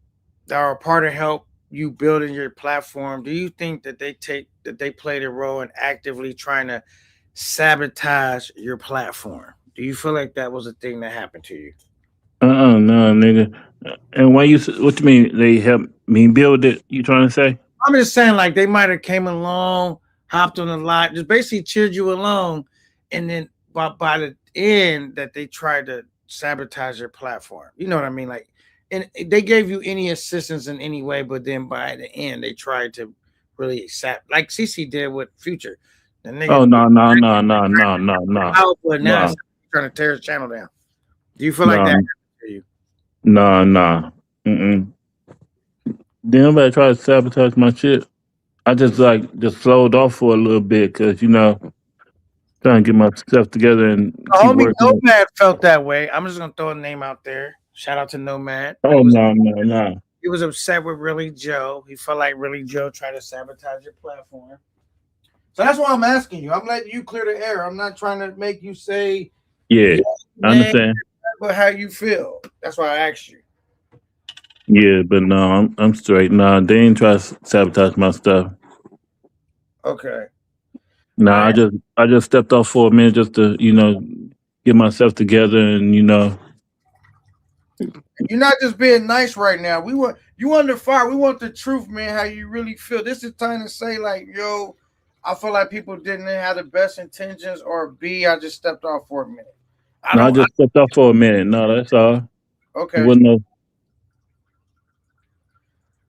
A: are a part of help you building your platform, do you think that they played a role in actively trying to sabotage your platform? Do you feel like that was a thing that happened to you?
E: No, nigga. And what you mean? They help me build it? You trying to say?
A: I'm just saying, like they might have came along, hopped on the line, just basically cheered you along, and then by the end that they tried to sabotage your platform. You know what I mean? Like, and they gave you any assistance in any way, but then by the end they tried to really like CC did with Future. The
E: Oh
A: nigga
E: no no no no no no no
A: out, but now
E: no
A: it's trying to tear his channel down. Do you feel like that?
E: no no no. Mm-mm. Did anybody try to sabotage my shit? I just like just slowed off for a little bit because trying to get myself together and keep
A: Homie
E: working.
A: Nomad felt that way. I'm just gonna throw a name out there. Shout out to Nomad.
E: Oh no no no.
A: He was upset with Really Joe. He felt like Really Joe tried to sabotage your platform. So that's why I'm asking you. I'm letting you clear the air. I'm not trying to make you say
E: Yeah, I
A: name,
E: understand.
A: but how you feel. That's why I asked you.
E: Yeah, but no, I'm straight. Nah, they ain't try to sabotage my stuff.
A: Okay.
E: Nah,
A: I
E: I just stepped off for a minute just to get myself together and
A: You're not just being nice right now. We want you under fire. We want the truth, man. How you really feel. This is time to say, like, yo, I feel like people didn't have the best intentions, or B, I just stepped off for a minute. I
E: no, I
A: don't.
E: just stepped off for a minute. No, that's all. It
A: Okay.
E: wasn't no.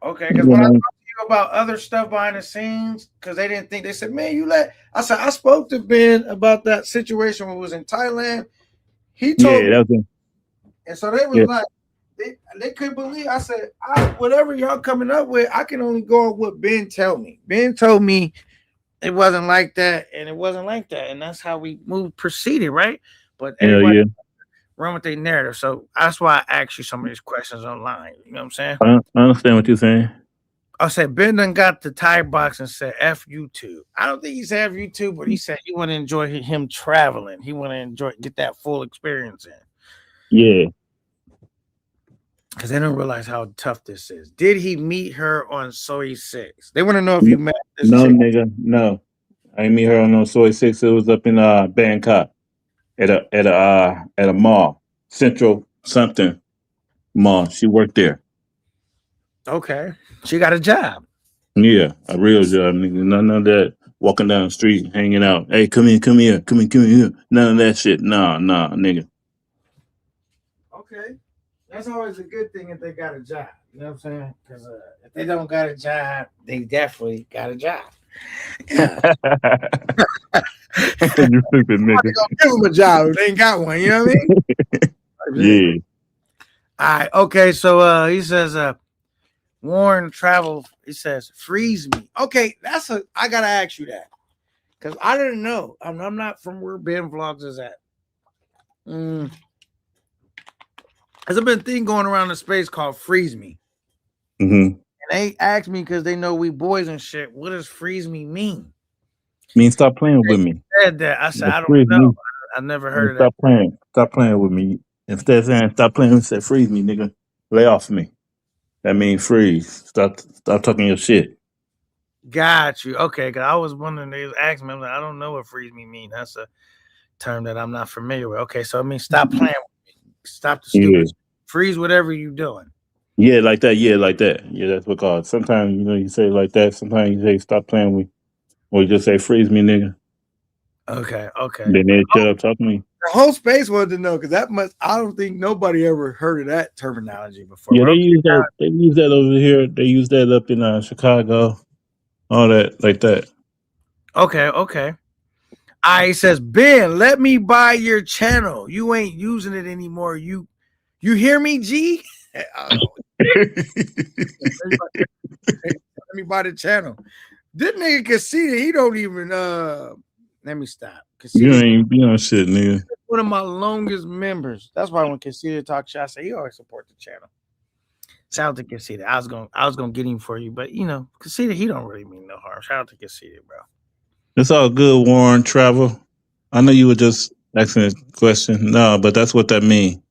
A: Okay.
E: It
A: Because when I
E: wasn't no
A: talked to you about other stuff behind the scenes, because they didn't think, they said, man, you let. I said, I spoke to Ben about that situation when we was in Thailand. He told
E: yeah,
A: me,
E: that was
A: and so they was
E: yeah.
A: like, they couldn't believe. I said, whatever y'all coming up with, I can only go on what Ben tell me. Ben told me it wasn't like that, and it wasn't like that, and that's how we proceeded, right? But
E: Hell
A: everybody
E: yeah.
A: run with their narrative, so that's why I asked you some of these questions online. You know what I'm saying?
E: I understand what you're saying.
A: I said Ben done got the Thai box and said F YouTube. I don't think he said F YouTube, but he said he want to enjoy him traveling. He want to get that full experience in.
E: Yeah.
A: Because they don't realize how tough this is. Did he meet her on Soy 6? They want to know if you met this
E: No,
A: chick.
E: nigga, no. I ain't meet her on no Soy 6. It was up in Bangkok at a mall, Central something mall. She worked there.
A: Okay. She got a job.
E: Yeah, a real job, nigga. None of that walking down the street, hanging out. Hey, come here, come here. None of that shit. Nah, nigga.
A: Okay. That's always a good thing if they got a job. You know what I'm saying? Because if they don't got a job, they definitely got a job. Yeah.
E: You stupid nigga.
A: Give them a job if they ain't got one. You know what I mean?
E: Yeah.
A: All right. Okay. So he says, Warren Travel, he says, freeze me. Okay. I got to ask you that because I didn't know. I'm not from where Ben Vlogs is at. There's been a thing going around the space called freeze me.
E: Mm-hmm.
A: And they asked me because they know we boys and shit. What does freeze me mean?
E: Stop playing with me.
A: Said that. I said, I don't
E: Freeze
A: know.
E: me.
A: I never heard of that.
E: Stop playing. Stop playing with me. Instead of saying stop playing, say freeze me, nigga. Lay off me. That means freeze. Stop talking your shit.
A: Got you. Okay, because I was wondering, they was asking me, I'm like, I don't know what freeze me mean. That's a term that I'm not familiar with. Okay, so I mean, stop playing with me. Stop the stupid.
E: Yeah.
A: Freeze whatever you doing.
E: Yeah, like that. Yeah, like that. Yeah, that's what called. Sometimes you say it like that. Sometimes you say stop playing with me, or you just say freeze me, nigga.
A: Okay.
E: Then they shut up talking to me.
A: The whole space wanted to know because I don't think nobody ever heard of that terminology before.
E: Yeah,
A: But
E: they use that. They use that over here. They use that up in Chicago. All that like that.
A: okay. I says, Ben, let me buy your channel. You ain't using it anymore. You hear me, G? Let me buy the channel. This nigga Casita, he don't even let me stop.
E: You
A: Casita,
E: ain't be on shit, nigga.
A: one of my longest members. That's why when Casita talks shit, I say he always support the channel. Shout out to Casita. I was gonna get him for you, but Casita, he don't really mean no harm. Shout out to Casita, bro.
E: It's all good, Warren Travel. I know you were just asking a question. No, but that's what that mean.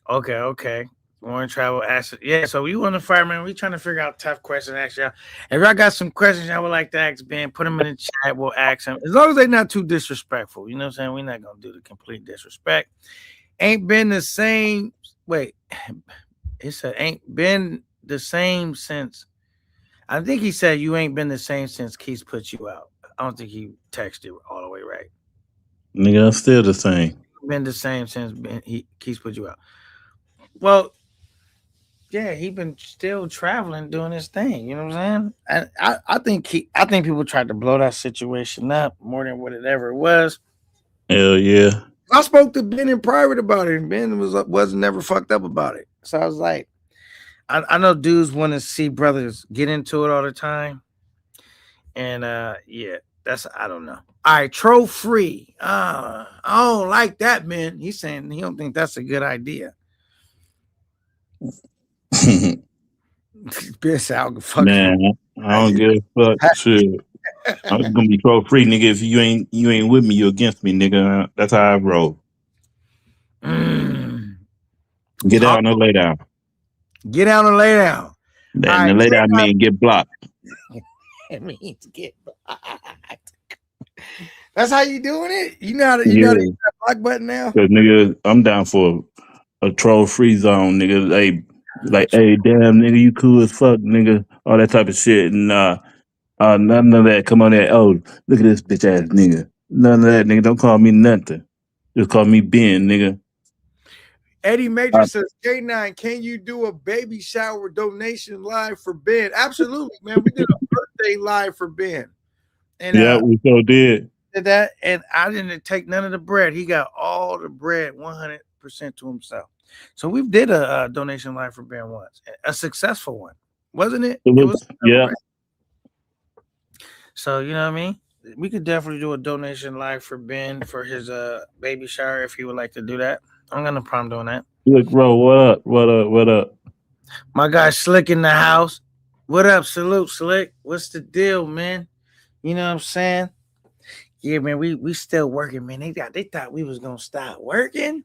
A: Okay. Warren Travel asked, yeah. So we on the fireman. We trying to figure out tough questions. Ask y'all. If y'all got some questions y'all would like to ask Ben, put them in the chat. We'll ask them as long as they're not too disrespectful. You know what I'm saying? We're not gonna do the complete disrespect. Ain't been the same. Wait, it said ain't been the same since. I think he said you ain't been the same since Keith put you out. I don't think he texted all the way right.
E: Nigga, I'm still the same.
A: Been the same since Keith put you out. Well, yeah, he been still traveling, doing his thing. You know what I'm saying? And I think people tried to blow that situation up more than what it ever was.
E: Hell yeah.
A: I spoke to Ben in private about it, and Ben wasn't never fucked up about it. So I was like, I know dudes want to see brothers get into it all the time, and yeah, that's I don't know. All right, troll free. I don't like that, man. He's saying he don't think that's a good idea. Piss out, fuck.
E: Man, I don't give a fuck. Shit. I'm gonna be troll free, nigga. If you ain't with me, you against me, nigga. That's how I roll. Get
A: Talk,
E: out and lay down.
A: get out and lay down.
E: And the lay down mean get blocked.
A: It means get blocked. That's how you doing it. You know how to use that block button now.
E: Cause nigga, I'm down for a troll free zone, nigga. Hey, like, hey, damn, nigga, you cool as fuck, nigga. All that type of shit, and none of that. Come on there. Oh, look at this bitch ass nigga. None of that, nigga. Don't call me nothing. Just call me Ben, nigga.
A: Eddie Major says, K9, can you do a baby shower donation live for Ben? Absolutely, man. We did a birthday live for Ben. And
E: yeah, we so did
A: that, and I didn't take none of the bread. He got all the bread 100% to himself. So we did a donation live for Ben once, a successful one, wasn't it?
E: It was yeah.
A: Right? So you know what I mean? We could definitely do a donation live for Ben for his baby shower if he would like to do that. I'm gonna problem doing that.
E: Look, bro, what up? What up? What up?
A: My guy Slick in the house. What up, salute, Slick? What's the deal, man? You know what I'm saying? Yeah, man, we still working, man. They thought we was gonna stop working.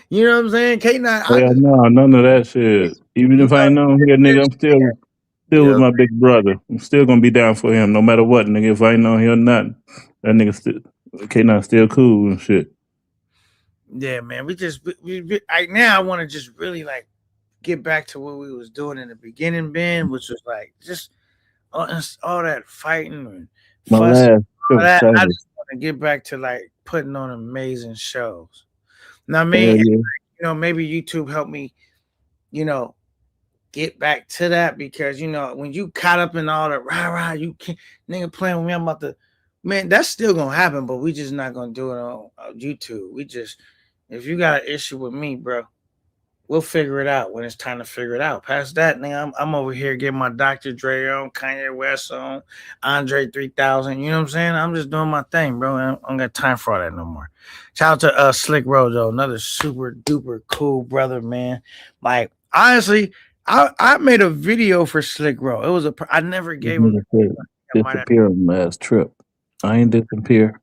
A: You know what I'm saying?
E: K9. No, none of that shit. Even if I ain't known here, nigga, I'm still with my big brother. I'm still gonna be down for him no matter what, nigga. If I ain't known here or nothing, that nigga still K9 still cool and shit.
A: Yeah, man. We right now I want to just really like get back to what we was doing in the beginning, Ben, which was like just all that fighting and fussing. I just want to get back to like putting on amazing shows. Now, I mean, you know, maybe YouTube helped me, you know, get back to that because you know when you caught up in all the rah, you can't nigga playing with me. I'm about to, man, that's still gonna happen, but we just not gonna do it on YouTube. We just, if you got an issue with me, bro, we'll figure it out when it's time to figure it out. Past that, nigga, I'm over here getting my Dr. Dre on, Kanye West on, Andre 3000. You know what I'm saying? I'm just doing my thing, bro. I don't got time for all that no more. Shout out to Slick Rojo, another super duper cool brother, man. Like honestly, I made a video for Slick Ro. It was I never gave him
E: disappear on last trip. I ain't disappear.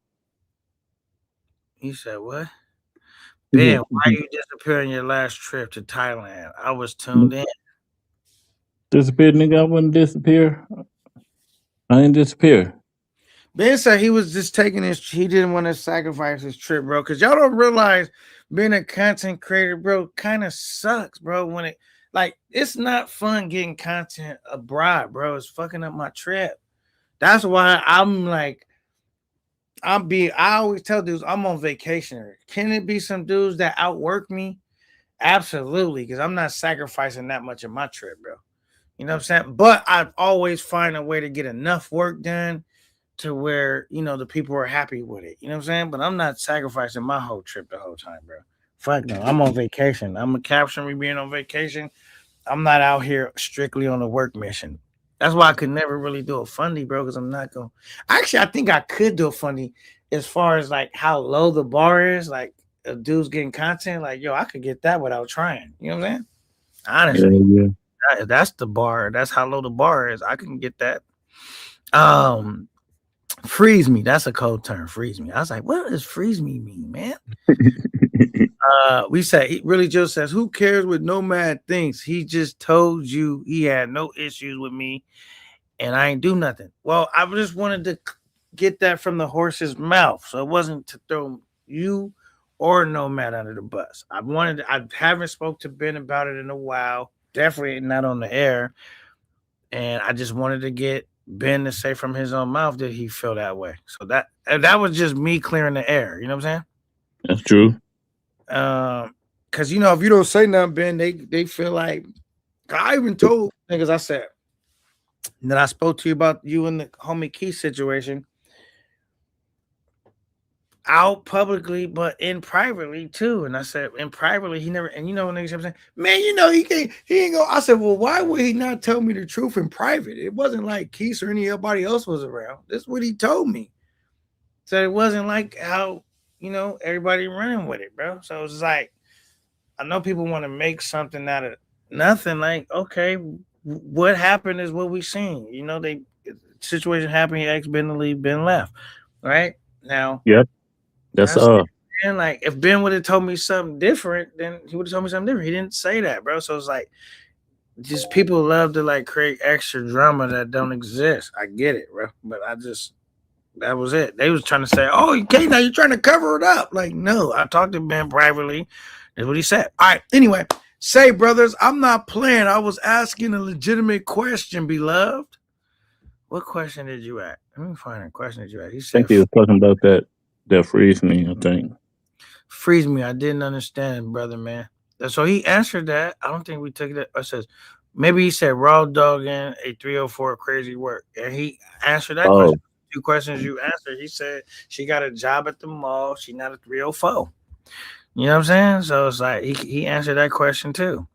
A: He said what? Ben, why you disappearing your last trip to Thailand? I was tuned in.
E: Disappeared, nigga. I wouldn't disappear. I ain't disappear.
A: Ben said he was just taking he didn't want to sacrifice his trip, bro. Because y'all don't realize being a content creator, bro, kind of sucks, bro. When it like it's not fun getting content abroad, bro. It's fucking up my trip. That's why I'm like, I always tell dudes I'm on vacation. Can it be some dudes that outwork me? Absolutely, because I'm not sacrificing that much of my trip, bro. You know what I'm saying? But I always find a way to get enough work done to where, you know, the people are happy with it. You know what I'm saying? But I'm not sacrificing my whole trip the whole time, bro. Fuck no. I'm on vacation. I'm a caption me being on vacation. I'm not out here strictly on a work mission. That's why I could never really do a funny, bro, because I'm not going to. Actually, I think I could do a funny as far as like how low the bar is. Like, a dude's getting content. Like, yo, I could get that without trying. You know what I'm saying? Honestly, that's the bar. That's how low the bar is. I can get that. Freeze me. That's a code term. Freeze me. I was like, what does freeze me mean, man? We say really Joe says, who cares what Nomad thinks? He just told you he had no issues with me and I ain't do nothing. Well, I just wanted to get that from the horse's mouth. So it wasn't to throw you or Nomad under the bus. I haven't spoke to Ben about it in a while. definitely not on the air. And I just wanted to get Ben to say from his own mouth that he felt that way. So that was just me clearing the air. You know what I'm
E: That's true.
A: saying? Because if you don't say nothing, Ben, they feel like I even told niggas I said that I spoke to you about you and the homie Key situation out publicly, but in privately too. And I said, in privately, he never. And niggas kept saying, man, he can't, he ain't go. I said, well, why would he not tell me the truth in private? It wasn't like Keith or anybody else was around. That's what he told me. So it wasn't like how everybody running with it, bro. So it's like I know people want to make something out of nothing. Like, okay, what happened is what we seen. They situation happened. He ex Ben to leave, Ben left. Right now,
E: Yep. That's
A: that's and like if Ben would have told me something different, then he would have told me something different. He didn't say that, bro. So it's like just people love to like create extra drama that don't exist. I get it, bro. But that was it. They was trying to say, "Oh, okay, now you're trying to cover it up." Like, no, I talked to Ben privately. That's what he said. All right. Anyway, say, brothers, I'm not playing. I was asking a legitimate question, beloved. What question did you ask? Let me find a question that you asked. He
E: I think
A: said,
E: he was talking about that freeze me, I think.
A: "Freeze me." I didn't understand, brother, man. So he answered that. I don't think we took that. It says maybe he said raw dog in a 304 crazy work, and he answered that
E: Oh,
A: question. Two questions you answered. He said she got a job at the mall. She not a 304. You know what I'm saying? So it's like he answered that question too.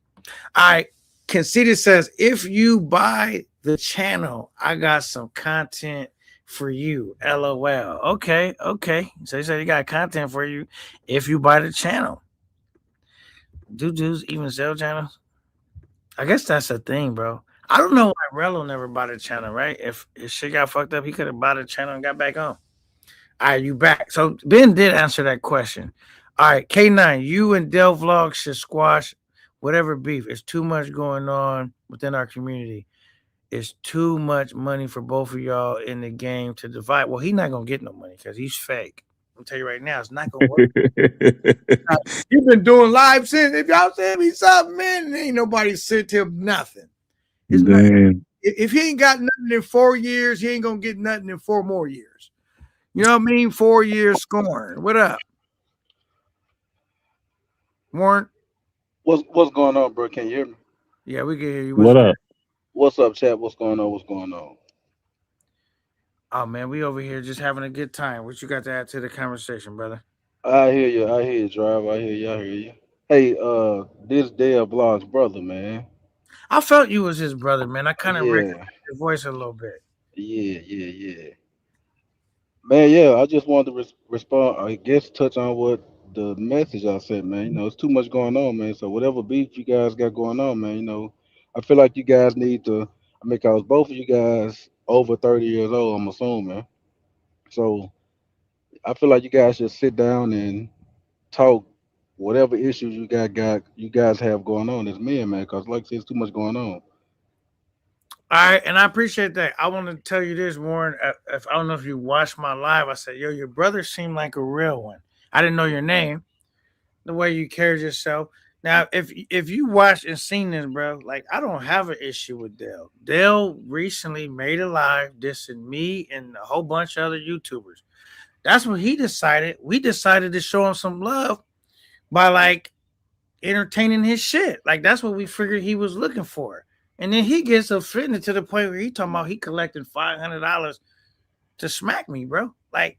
A: All right. Conceited says, if you buy the channel, I got some content for you. LOL. Okay, okay. So he said he got content for you if you buy the channel. Do dudes even sell channels? I guess that's the thing, bro. I don't know why Rello never bought a channel, right? If shit got fucked up, he could have bought a channel and got back on. All right, you back. So Ben did answer that question. All right, K9, you and Del Vlog should squash whatever beef. It's too much going on within our community. It's too much money for both of y'all in the game to divide. Well, he's not gonna get no money because he's fake. I'll tell you right now, it's not gonna work. You've been doing live since. If y'all send me something, man, ain't nobody sent him nothing. It's not.
E: damn.
A: If he ain't got nothing in 4 years, he ain't gonna get nothing in 4 more years. You know what I mean? 4 years scoring. What up, Warren?
C: What's going on, bro? Can you hear me?
A: Yeah, we can hear you. What's
E: What up?
C: What's up, chat? What's going on? What's going on?
A: oh man, we over here just having a good time. What you got to add to the conversation, brother?
C: I hear you. I hear you, drive. I hear you. I hear you. Hey, this Dale Blog's brother, man.
A: I felt you was his brother, man. I kind of recognized
C: Yeah,
A: your voice a little bit.
C: yeah. Man, yeah. I just wanted to respond. I guess touch on what the message I sent, man. It's too much going on, man. So whatever beef you guys got going on, man. I feel like you guys need to. I mean, cause both of you guys over 30 years old. I'm assuming. So I feel like you guys should sit down and talk whatever issues you guys have going on as men, man. Cause like I said, it's too much going on.
A: All right, and I appreciate that. I want to tell you this, Warren. If I don't know if you watched my live, I said, "Yo, your brother seemed like a real one." I didn't know your name, the way you carried yourself. Now, if you watched and seen this, bro, like I don't have an issue with Dale. Dale recently made a live dissing me and a whole bunch of other YouTubers. That's what he decided. We decided to show him some love by like entertaining his shit. Like that's what we figured he was looking for. And then he gets offended to the point where he talking about he collected $500 to smack me, bro. Like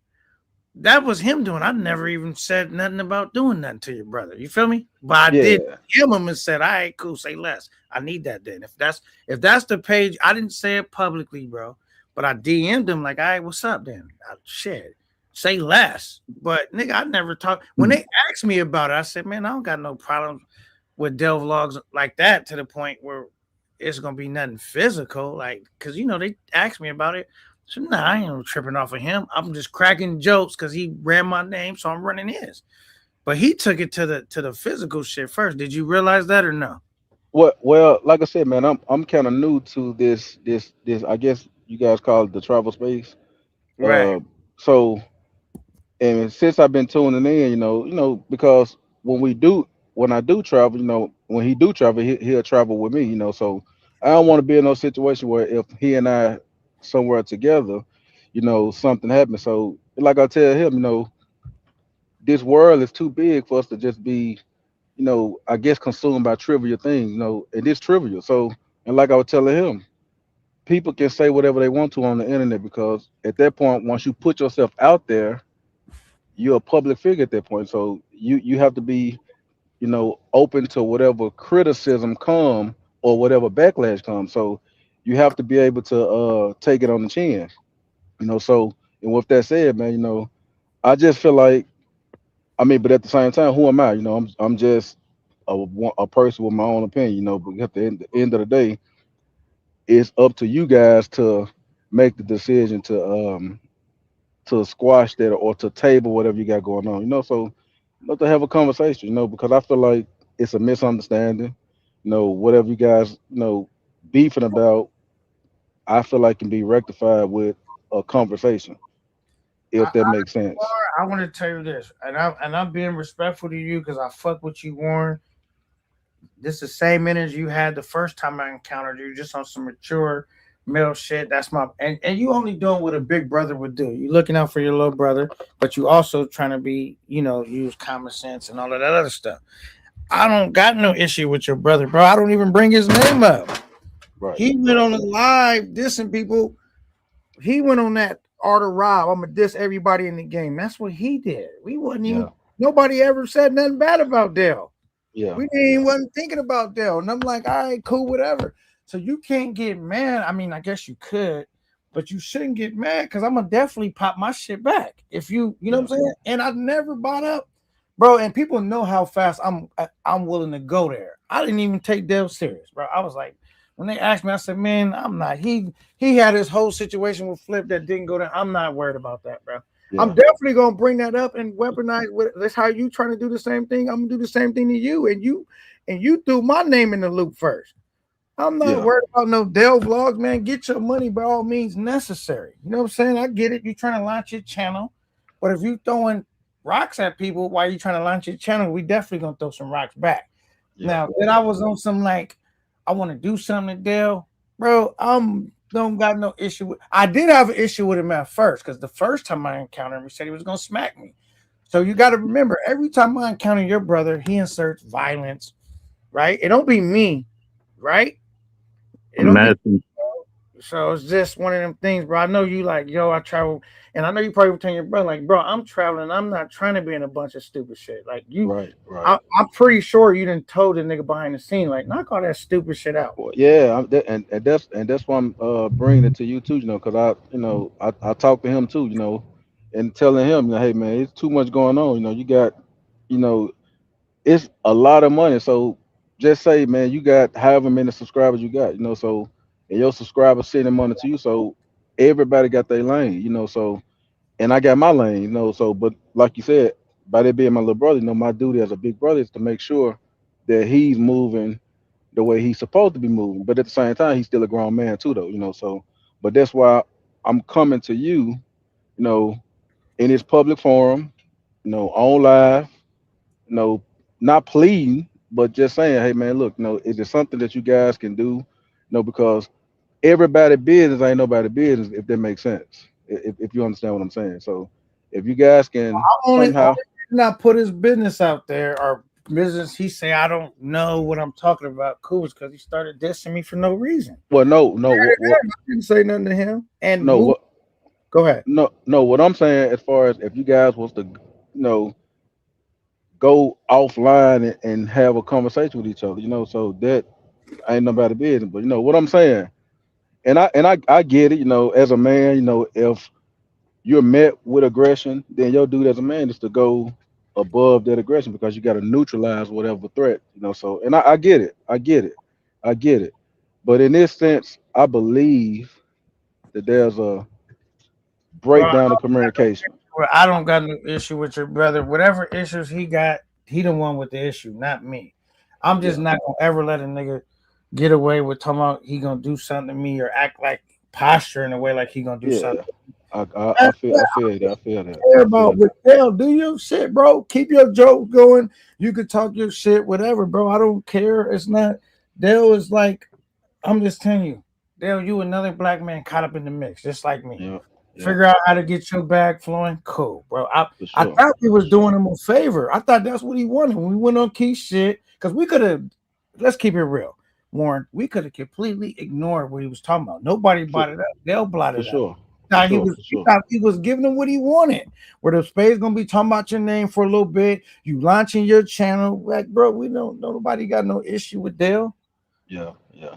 A: that was him doing. I never even said nothing about doing nothing to your brother. You feel me? But I did
C: Yeah.
A: DM him and said, "All right, cool, say less. I need that then." If that's the page, I didn't say it publicly, bro. But I DM'd him like, "All right, what's up then?" Shit. Say less. But nigga, I never talked. When they asked me about it, I said, "Man, I don't got no problem with Del Vlogs like that to the point where it's gonna be nothing physical, like because they asked me about it. So nah, I ain't tripping off of him. I'm just cracking jokes because he ran my name, so I'm running his. But he took it to the physical shit first. Did you realize that or no?
C: Well, like I said, man, I'm kind of new to this. I guess you guys call it the travel space.
A: Right.
C: Uh, so and since I've been tuning in, because when I do travel, when he do travel, he'll travel with me. So I don't want to be in no situation where if he and I somewhere together, something happens. So like I tell him, this world is too big for us to just be, I guess consumed by trivial things. It is trivial. So and like I was telling him, people can say whatever they want to on the internet because at that point, once you put yourself out there, you're a public figure at that point. So you have to be, open to whatever criticism come or whatever backlash comes. So you have to be able to take it on the chin. So and with that said, man, I just feel like I mean, but at the same time, who am I? I'm just a person with my own opinion. But at the end of the day, it's up to you guys to make the decision to squash that or to table whatever you got going on. So to have a conversation. Because I feel like it's a misunderstanding. Whatever you guys beefing about, I feel like can be rectified with a conversation
A: I,
C: if that makes sense.
A: I want to tell you this, and I'm being respectful to you because I fuck with you, Warren. This is the same energy you had the first time I encountered you, just on some mature male shit. That's my and you only doing what a big brother would do. You looking out for your little brother, but you also trying to be, use common sense and all of that other stuff. I don't got no issue with your brother, bro. I don't even bring his name up.
C: Right.
A: He went
C: Right.
A: on a live dissing people. He went on that Art of Rob. I'm gonna diss everybody in the game. That's what he did. We wasn't even
C: Yeah.
A: nobody ever said nothing bad about Dell.
C: Yeah.
A: We didn't even
C: Yeah.
A: wasn't thinking about Dell. And I'm like, all right, cool, whatever. So you can't get mad. I mean, I guess you could, but you shouldn't get mad because I'm gonna definitely pop my shit back. If you know
C: Yeah.
A: what I'm saying? And I never bought up, bro. And people know how fast I'm willing to go there. I didn't even take Dell serious, bro. I was like, when they asked me, I said, man, I'm not. He had his whole situation with Flip that didn't go down. I'm not worried about that, bro. I'm
C: Yeah.
A: definitely gonna bring that up and weaponize. That's how you trying to do the same thing. I'm gonna do the same thing to you, and you threw my name in the loop first. I'm not
C: Yeah.
A: worried about no Dell vlogs, man. Get your money by all means necessary. You know what I'm saying? I get it. You trying to launch your channel, but if you throwing rocks at people while you trying to launch your channel, we definitely gonna throw some rocks back.
C: Yeah.
A: Now, then I was on some like, I want to do something to Dell, bro. Don't got no issue with. I did have an issue with him at first because the first time I encountered him, he said he was gonna smack me. So you got to remember, every time I encounter your brother, he inserts violence, right? It don't be me, right? It don't be.
E: Madison,
A: So it's just one of them things, bro. I know you like, yo, I travel, and I know you probably would tell your brother, like, bro, I'm traveling. I'm not trying to be in a bunch of stupid shit. Like you,
C: Right. Right.
A: I'm pretty sure you didn't told the nigga behind the scene, like, knock all that stupid shit out.
C: Well, yeah, and that's why I'm bringing it to you too. Because I talked to him too. And telling him, hey man, it's too much going on. You got, you know, it's a lot of money. So just say, man, you got however many subscribers you got. So and your subscribers sending money to you. So everybody got their lane. So and I got my lane. So but like you said, by that being my little brother, my duty as a big brother is to make sure that he's moving the way he's supposed to be moving. But at the same time, he's still a grown man too, though. So, but that's why I'm coming to you, you know, in this public forum, on live, you know, not pleading, but just saying, hey man, look, is it something that you guys can do? Because everybody business ain't nobody business, if that makes sense. If you understand what I'm saying. So, if you guys can
A: Only
C: somehow,
A: not put his business out there or business. He say I don't know what I'm talking about. Cool, because he started dissing me for no reason.
C: well, no, no, what,
A: I didn't say nothing to him. And
C: no,
A: move.
C: what,
A: Go ahead.
C: no, no, what I'm saying as far as if you guys was to, go offline and have a conversation with each other, so that ain't nobody business. But what I'm saying, and I get it, as a man, if you're met with aggression, then your dude as a man is to go above that aggression because you got to neutralize whatever threat, so and I get it, I get it. But in this sense, I believe that there's a
A: Bro,
C: breakdown of communication.
A: I don't got no issue with your brother. Whatever issues he got, he the one with the issue, not me. I'm just
C: Yeah,
A: not gonna ever let a nigga get away with talking about he gonna do something to me or act like posture in a way like he gonna do
C: yeah,
A: something.
C: I feel that. I feel that.
A: Care
C: I feel
A: about
C: that.
A: with Dale. Do your shit, bro. Keep your joke going. You could talk your shit, whatever, bro. I don't care. It's not Dale is like I'm just telling you, Dale, you another black man caught up in the mix, just like me.
C: Yeah, yeah,
A: Figure out how to get your bag flowing. Cool, bro.
C: for
A: I
C: sure,
A: thought he
C: for
A: was
C: sure.
A: doing him a favor. I thought that's what he wanted when we went on Key shit. Because we could have let's keep it real. Warren, we could have completely ignored what he was talking about. Nobody
C: For,
A: brought it up. They'll blot
C: for
A: it out.
C: sure, for sure, for
A: He
C: sure.
A: thought he was giving him what he wanted. Where the space gonna be talking about your name for a little bit, you launching your channel. Like, bro, we don't nobody got no issue with Dale.
C: Yeah, yeah.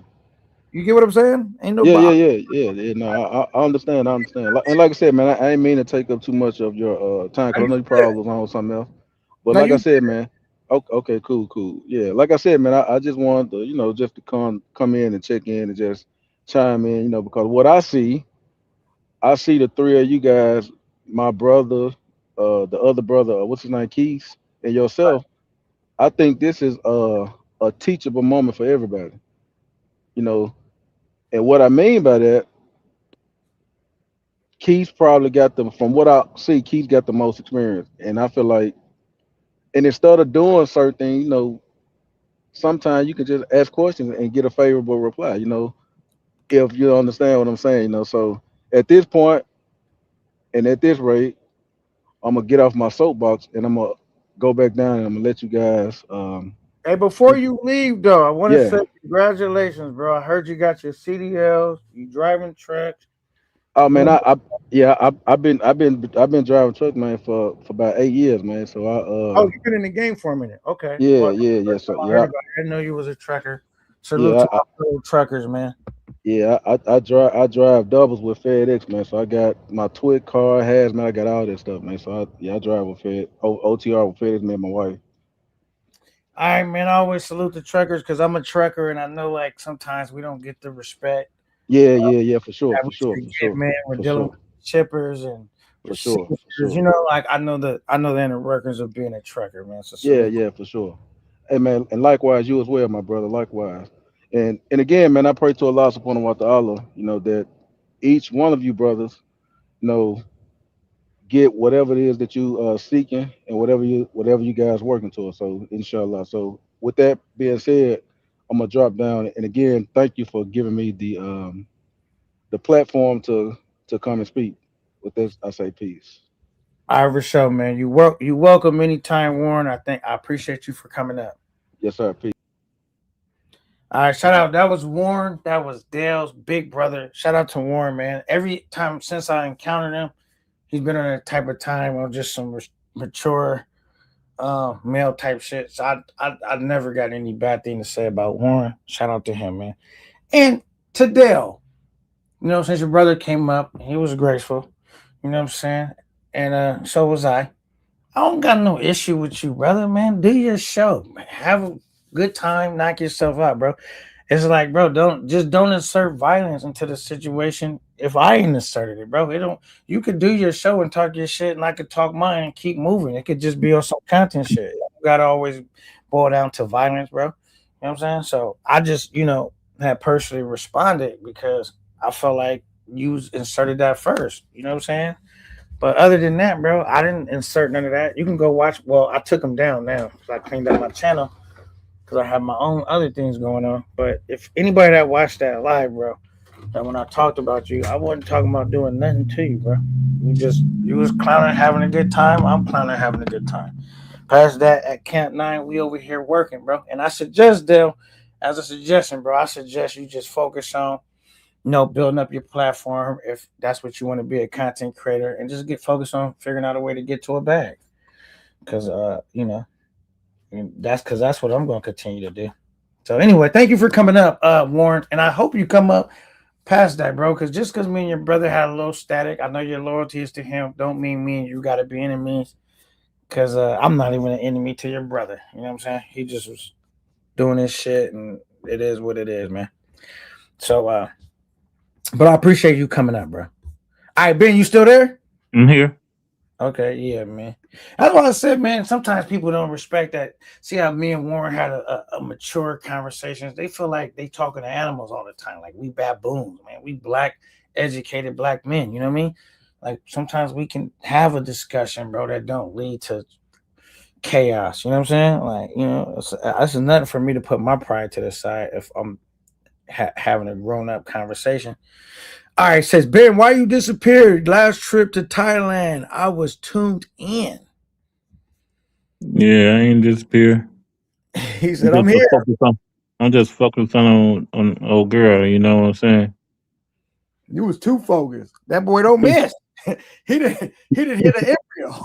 A: You get what I'm saying? Ain't
C: Yeah, yeah,
A: nobody
C: yeah, yeah, yeah. No, I understand. I understand. And like I said, man, I ain't mean to take up too much of your time
A: are
C: because I
A: you
C: know you
A: good?
C: probably was on something else. But
A: No,
C: like I
A: you
C: said, man, okay, okay, cool, cool. Yeah, like I said, man, I just wanted to, just to come in and check in and just chime in, because what I see the three of you guys, my brother, the other brother, what's his name, Keith, and yourself. I think this is a teachable moment for everybody, you know. And what I mean by that, Keith probably got the from what I see, Keith got the most experience, and I feel like, and instead of doing certain things, sometimes you can just ask questions and get a favorable reply, if you understand what I'm saying, So at this point and at this rate, I'm gonna get off my soapbox and I'm gonna go back down and I'm gonna let you guys,
A: Hey, before you leave though, I want to say
C: yeah.
A: congratulations, bro. I heard you got your CDLs, you driving trucks,
C: Oh man,
A: doing
C: yeah, I've been driving truck, man, for about 8 years, man. So
A: oh, you've been in the game for a minute. Okay.
C: yeah,
A: Well, that's
C: yeah,
A: the
C: yeah.
A: first
C: So
A: time I heard about it. I didn't know you was a trucker. Salute
C: yeah,
A: to all the truckers, man.
C: I drive doubles with FedEx, man. So I got my Twit car, hazmat, I got all that stuff, man. So I drive with OTR with FedEx, me and my wife.
A: All right, man. I always salute the truckers because I'm a trucker and I know like sometimes we don't get the respect
C: Yeah, yeah, yeah, for sure,
A: that
C: for
A: we
C: sure,
A: should
C: for
A: get,
C: sure,
A: man. We're
C: for
A: dealing
C: sure,
A: with shippers and
C: for sure,
A: receivers.
C: for sure.
A: Like I know the inner workings of being a trucker, man. So
C: Yeah,
A: salute.
C: yeah, for sure. Hey man, and likewise you as well, my brother. Likewise. And again, man, I pray to Allah subhanahu wa ta'ala, that each one of you brothers, you know, get whatever it is that you seeking and whatever you guys working towards. So inshallah. So with that being said, I'm gonna drop down and again thank you for giving me the platform to come and speak. With this, I say peace.
A: Irish show, man. You welcome anytime, Warren. I think I appreciate you for coming up.
C: Yes, sir. Peace.
A: All right, shout out. That was Warren. That was Dale's big brother. Shout out to Warren, man. Every time since I encountered him, he's been on that type of time of just some mature male type shit. So I never got any bad thing to say about Warren. Shout out to him, man. And to Dale, since your brother came up, he was graceful. You know what I'm saying? And so was I. I don't got no issue with you, brother, man. Do your show, man. Have a good time, knock yourself out, bro. It's like, bro, don't insert violence into the situation. If I ain't inserted it, bro, it don't. You could do your show and talk your shit, and I could talk mine and keep moving. It could just be on some content shit. You gotta always boil down to violence, bro. You know what I'm saying? So I just, had personally responded because I felt like you inserted that first. You know what I'm saying? But other than that, bro, I didn't insert none of that. You can go watch. Well, I took them down now because I cleaned up my channel because I have my own other things going on. But if anybody that watched that live, bro, that when I talked about you, I wasn't talking about doing nothing to you, bro. You was clowning, having a good time. I'm clowning, having a good time. Past that at Camp 9, we over here working, bro. And I suggest, Dale, as a suggestion, bro, I suggest you just focus on, building up your platform if that's what you want to be a content creator and just get focused on figuring out a way to get to a bag. Cause that's what I'm gonna continue to do. So anyway, thank you for coming up, Warren. And I hope you come up past that, bro. Cause just cause me and your brother had a little static, I know your loyalty is to him. Don't mean me and you gotta be enemies. Cause I'm not even an enemy to your brother. You know what I'm saying? He just was doing his shit and it is what it is, man. So but I appreciate you coming up, bro. All right, Ben, you still there?
E: I'm here.
A: Okay, yeah, man. That's why I said, man. Sometimes people don't respect that. See how me and Warren had a mature conversations. They feel like they talking to animals all the time, like we baboons, man. We black, educated black men. You know what I mean? Like sometimes we can have a discussion, bro, that don't lead to chaos. You know what I'm saying? Like, it's nothing for me to put my pride to the side if I'm having a grown up conversation. All right, says Ben, why you disappeared? Last trip to Thailand, I was tuned in.
E: Yeah, I ain't disappear.
A: He
E: I'm
A: said, I'm
E: just
A: here.
E: focused on. I'm just focused on old girl. You know what I'm saying?
A: You was too focused. That boy don't miss. He didn't hit an embryo.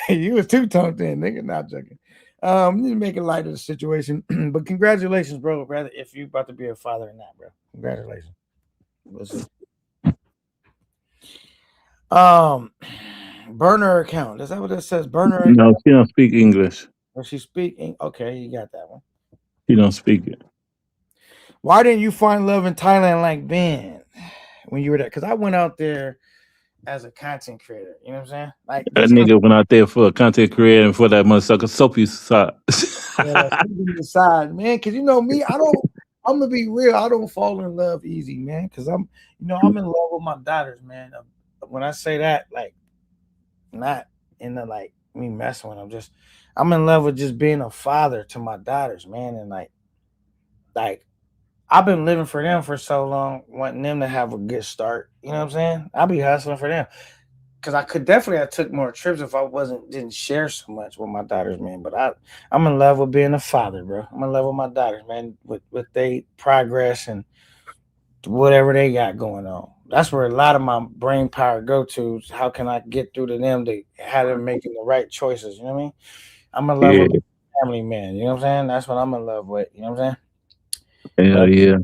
A: You was too toned in, nigga. Not joking. You need to make it light of the situation. But congratulations, bro. Rather if you about to be a father or not, bro. Congratulations. We'll see. Um burner account. Is that what it says? Burner account.
E: No, she don't speak English.
A: Does she speaking? Okay, you got that one.
E: She don't speak it.
A: Why didn't you find love in Thailand like Ben when you were there? Because I went out there as a content creator. You know what I'm saying? Like
E: That
A: this
E: nigga went out there for a content creator and for that motherfucker soapy side.
A: side, man. Because you know me, I don't. I'm gonna be real. I don't fall in love easy, man. Because I'm in love with my daughters, man. When I say that, like, not in the like me messing with them, I'm in love with just being a father to my daughters, man. And like I've been living for them for so long, wanting them to have a good start. You know what I'm saying? I'll be hustling for them because I could definitely have took more trips if I didn't share so much with my daughters, man. But I'm in love with being a father, bro. I'm in love with my daughters, man, with they progress and whatever they got going on. That's where a lot of my brain power go to. How can I get through to them to have them making the right choices? You know what I mean? I'm in love
E: Yeah,
A: with my family, man. You know what I'm saying? That's what I'm in love with. You know what I'm saying?
E: hell
A: But
E: yeah.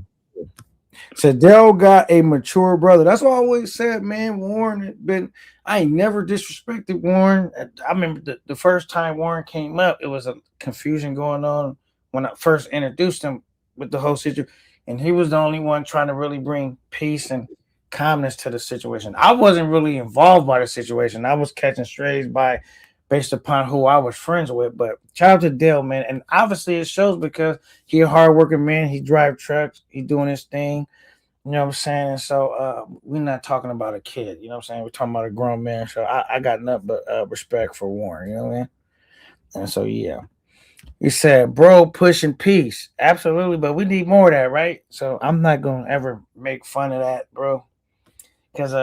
A: so Daryl got a mature brother. That's what I always said, man. Warren had been. I ain't never disrespected Warren. I remember the first time Warren came up, it was a confusion going on when I first introduced him with the whole situation, and he was the only one trying to really bring peace and calmness to the situation. I wasn't really involved by the situation. I was catching strays based upon who I was friends with. But shout out to Dale, man, and obviously it shows because he a hardworking man. He drive trucks. He doing his thing. You know what I'm saying? And so we're not talking about a kid. You know what I'm saying? We're talking about a grown man. So I got nothing but respect for Warren. You know what I mean? And so yeah, he said, "Bro, pushing peace, absolutely, but we need more of that, right?" So I'm not gonna ever make fun of that, bro, because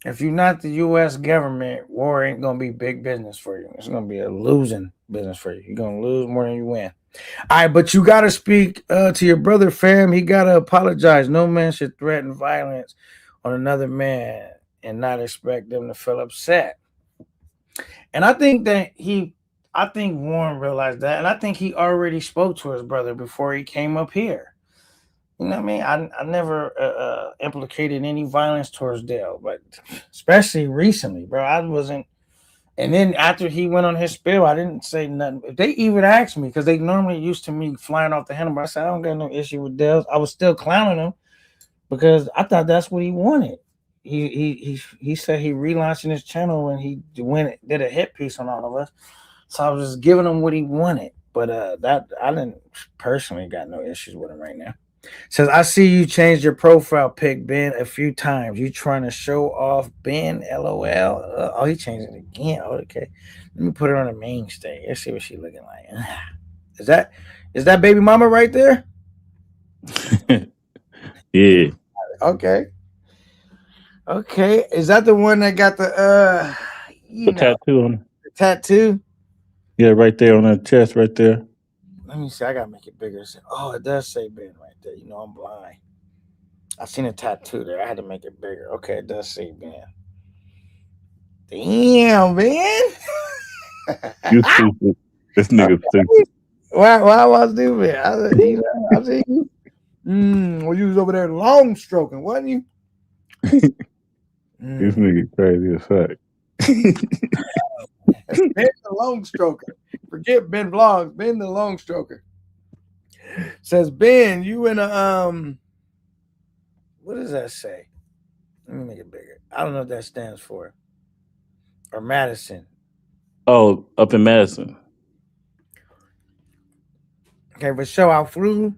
A: if you're not the U.S. government, war ain't gonna be big business for you. It's gonna be a losing business for you. You're gonna lose more than you win. All right, but you gotta speak to your brother, fam. He gotta apologize. No man should threaten violence on another man and not expect them to feel upset. And I think Warren realized that, and I think he already spoke to his brother before he came up here. You know what I mean? I never implicated any violence towards Dale, but especially recently, bro. I wasn't. And then after he went on his spill, I didn't say nothing. If they even asked me, because they normally used to me flying off the handle, but I said I don't got no issue with Dale. I was still clowning him because I thought that's what he wanted. He said he relaunching his channel when he did a hit piece on all of us. So I was just giving him what he wanted. But that I didn't personally got no issues with him right now. Says I see you changed your profile pic, Ben, a few times. You trying to show off Ben? LOL. Oh, he changed it again. Oh, okay. Let me put her on the main stage. Let's see what she looking like. Is that baby mama right there?
E: Yeah.
A: Okay. Okay. Is that the one that got the
E: The tattoo on.
A: the tattoo?
E: Yeah, right there on her chest, right there.
A: Let me see. I gotta make it bigger. Oh, it does say Ben right there. You know I'm blind. I seen a tattoo there. I had to make it bigger. Okay, it does say Ben. Damn, man.
E: You stupid. This nigga stupid.
A: Why was I stupid? I see you. Well, you was over there long stroking, wasn't you?
E: This nigga crazy as fuck.
A: Ben the long stroker. Forget Ben Vlogs. Ben the long stroker. Says Ben, you in a what does that say? Let me make it bigger. I don't know what that stands for. Or Madison.
E: Oh, up in Madison.
A: Okay, but so I flew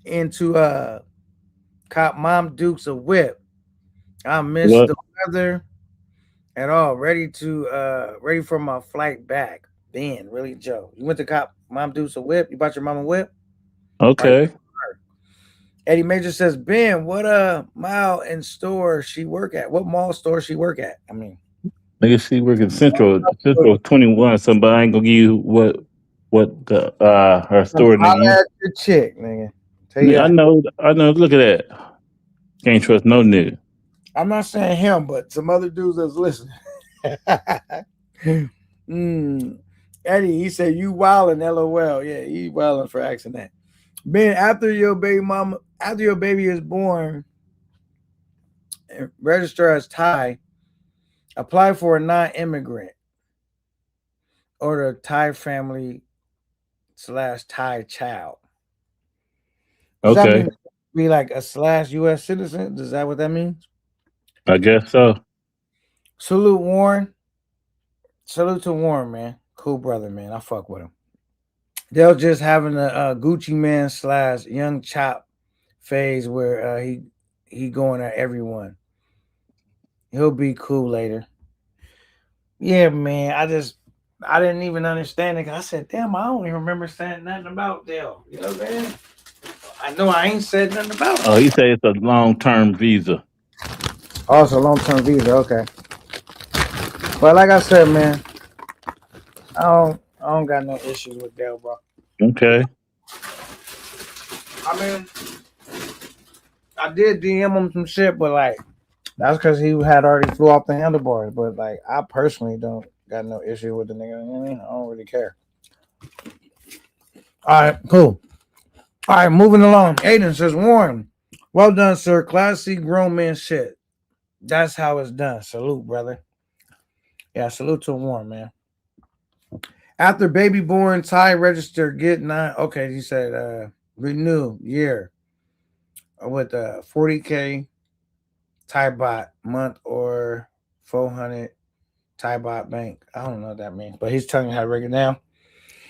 A: into Cop Mom Dukes a whip. I miss
E: What?
A: the weather at all. Ready for my flight back. Ben, really Joe. You went to Cop Mom Dukes a whip? You bought your mom a whip? All right.
E: Okay.
A: Eddie Major says, Ben, what mall and store she work at? What mall store she work at? I mean,
E: Nigga, she working Central 21. Somebody ain't gonna give you what the her store
A: holla
E: nigga.
A: at your chick, nigga. Tell you
E: I
A: that.
E: know. I know. Look at that. Can't trust no nigga.
A: I'm not saying him, but some other dudes that's listening. mm. Eddie, he said you wildin', LOL. Yeah, he wildin' for asking that. Ben, after your baby is born, register as Thai, apply for a non-immigrant or the Thai family / Thai child. Does that
E: Okay.
A: mean be like a / U.S. citizen? Does that what that means?
E: I guess so.
A: Salute Warren. Salute to Warren, man. Cool brother, man. I fuck with him. They'll just having a Gucci man / Young Chop phase where he going at everyone. He'll be cool later. Yeah, man. I didn't even understand it. I said, damn, I don't even remember saying nothing about Dale. You know what I'm saying? I know I ain't said nothing about
E: Oh,
A: him.
E: he said it's a long term visa.
A: Oh, it's a long term visa. Okay. But like I said, man, I don't got no issues with Dale, bro.
E: Okay.
A: I mean, I did DM him some shit, but like that's because he had already flew off the handlebars. But like, I personally don't got no issue with the nigga. You know what I mean? I don't really care. All right, cool. All right, moving along. Aiden says, Warren, well done, sir. Classy grown man shit. That's how it's done. Salute, brother. Yeah, salute to Warren, man. After baby born, Thai register get 9. Okay, he said renew year with 40K Thai baht month or 400 Thai baht bank. I don't know what that means, but he's telling you how to break it down.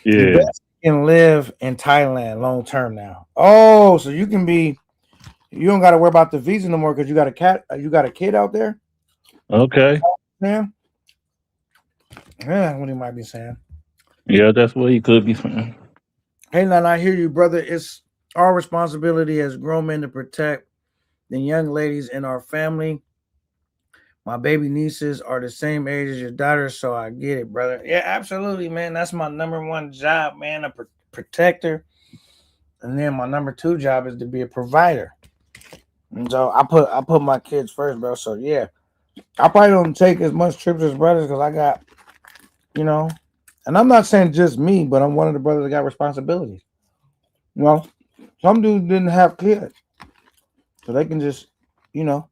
A: You
E: Yeah.
A: best can live in Thailand long term now. Oh, so you don't got to worry about the visa no more because you got a cat. You got a kid out there.
E: Okay.
A: Yeah, yeah, what he might be saying.
E: Yeah, that's what he could be saying.
A: Hey, now I hear you, brother. It's our responsibility as grown men to protect the young ladies in our family. My baby nieces are the same age as your daughter, so I get it, brother. Yeah, absolutely, man. That's my number one job, man, a protector. And then my number two job is to be a provider. And so I put my kids first, bro. So yeah, I probably don't take as much trips as brothers because I got, you know, and I'm not saying just me, but I'm one of the brothers that got responsibilities. You know, some dudes didn't have kids, so they can just, you know,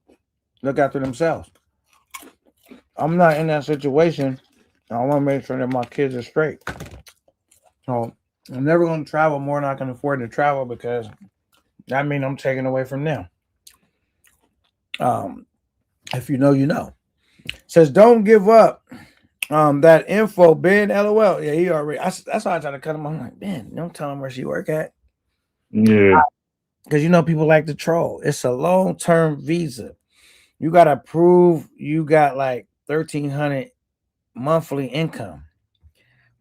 A: look after themselves. I'm not in that situation. I want to make sure that my kids are straight. So I'm never going to travel more than I can afford to travel because that means I'm taking away from them. Um, if you know, you know. Says don't give up. That info, Ben. LOL. Yeah, he already. That's why I try to cut him. I'm like, Ben, don't tell him where she work at
E: Yeah.
A: because you know people like to troll. It's a long term visa. You got to prove you got like 1,300 monthly income.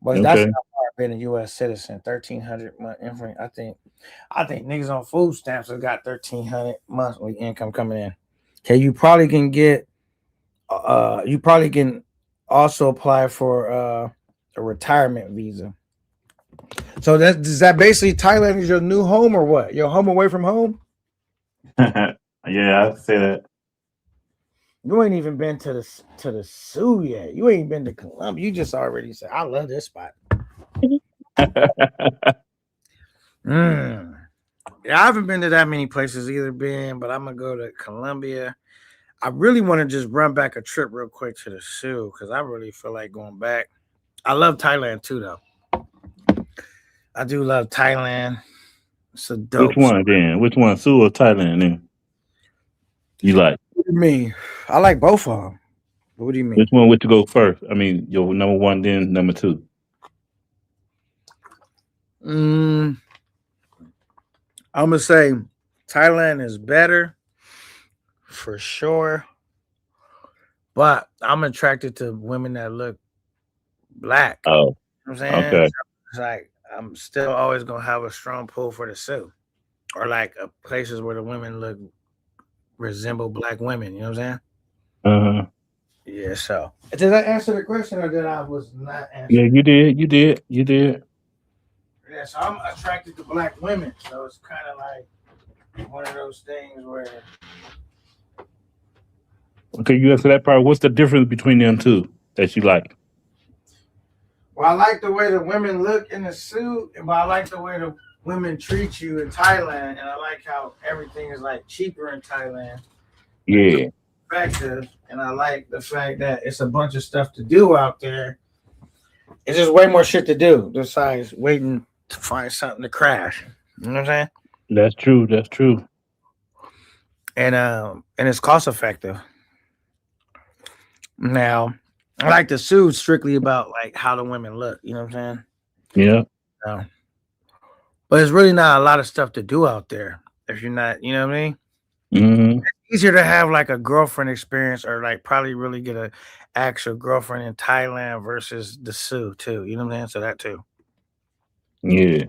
A: But that's
E: Okay.
A: not far being a U.S. citizen. 1,300 month income. I think niggas on food stamps have got 1,300 monthly income coming in. Okay, you probably can get. You probably can also apply for a retirement visa. So does that basically Thailand is your new home or what? Your home away from home?
E: Yeah, I say that.
A: You ain't even been to the zoo yet. You ain't been to Colombia. You just already said I love this spot. Mm. Yeah, I haven't been to that many places either, Ben, but I'm gonna go to Colombia. I really want to just run back a trip real quick to the zoo because I really feel like going back. I love Thailand too, though. I do love Thailand. It's a
E: Which
A: dope.
E: one then? Which one? Sue or Thailand then? You like?
A: What do you mean? I like both of them. What do you
E: Which
A: mean?
E: one would you go first? I mean, your number one, then number two.
A: I'm gonna say Thailand is better, for sure. But I'm attracted to women that look black.
E: Oh,
A: You know what I'm saying?
E: okay.
A: So it's like I'm still always gonna have a strong pull for the Sioux. Or like places where the women look resemble black women, you know what I'm saying?
E: Uh-huh.
A: Yeah, so did I answer the question or did I was not
E: Yeah,
A: answering?
E: you did. You did. You did.
A: Yeah, so I'm attracted to black women. So it's kind of like one of those things where,
E: Okay, you answer that part. What's the difference between them two that you like?
A: well, I like the way the women look in the suit, but I like the way the women treat you in Thailand, and I like how everything is like cheaper in Thailand when it comes
E: Yeah,
A: to perspective, and I like the fact that it's a bunch of stuff to do out there. It's just way more shit to do besides waiting to find something to crash. You know what I'm saying?
E: that's true. That's true.
A: And it's cost effective. Now, I like the suit strictly about like how the women look. You know what I'm saying?
E: Yeah.
A: So, but there's really not a lot of stuff to do out there if you're not. You know what I mean?
E: Hmm.
A: Easier to have like a girlfriend experience or like probably really get a actual girlfriend in Thailand versus the Sioux too. You know what I'm saying? So that too.
E: Yeah.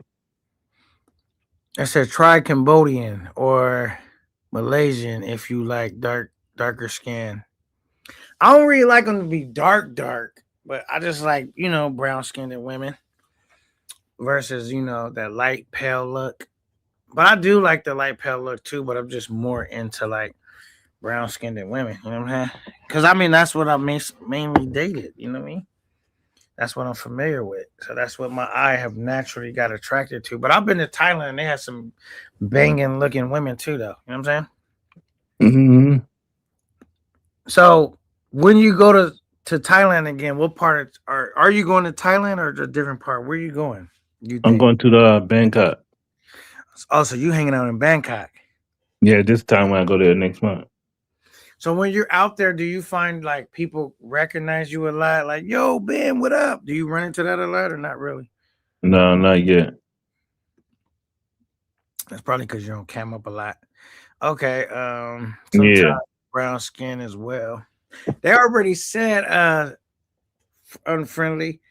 A: I said try Cambodian or Malaysian if you like darker skin. I don't really like them to be dark, but I just like brown skinned women versus that light pale look. But I do like the light pale look too. But I'm just more into like brown skinned women. You know what I'm saying? Because I mean that's what I mainly dated. You know what I mean? That's what I'm familiar with. So that's what my eye have naturally got attracted to. But I've been to Thailand. They had some banging looking women too, though. You know what I'm saying?
E: Hmm.
A: So when you go to Thailand again, what part are you going to Thailand or a different part? Where are you going? You
E: I'm
A: think?
E: going to the Bangkok.
A: Oh, so you hanging out in Bangkok.
E: Yeah, this time when I go there next month.
A: So when you're out there, do you find like people recognize you a lot? Like, yo, Ben, what up? Do you run into that a lot or not really?
E: No, not yet.
A: That's probably because you don't cam up a lot. Okay. Sometimes
E: Yeah.
A: brown skin as well. They already said unfriendly.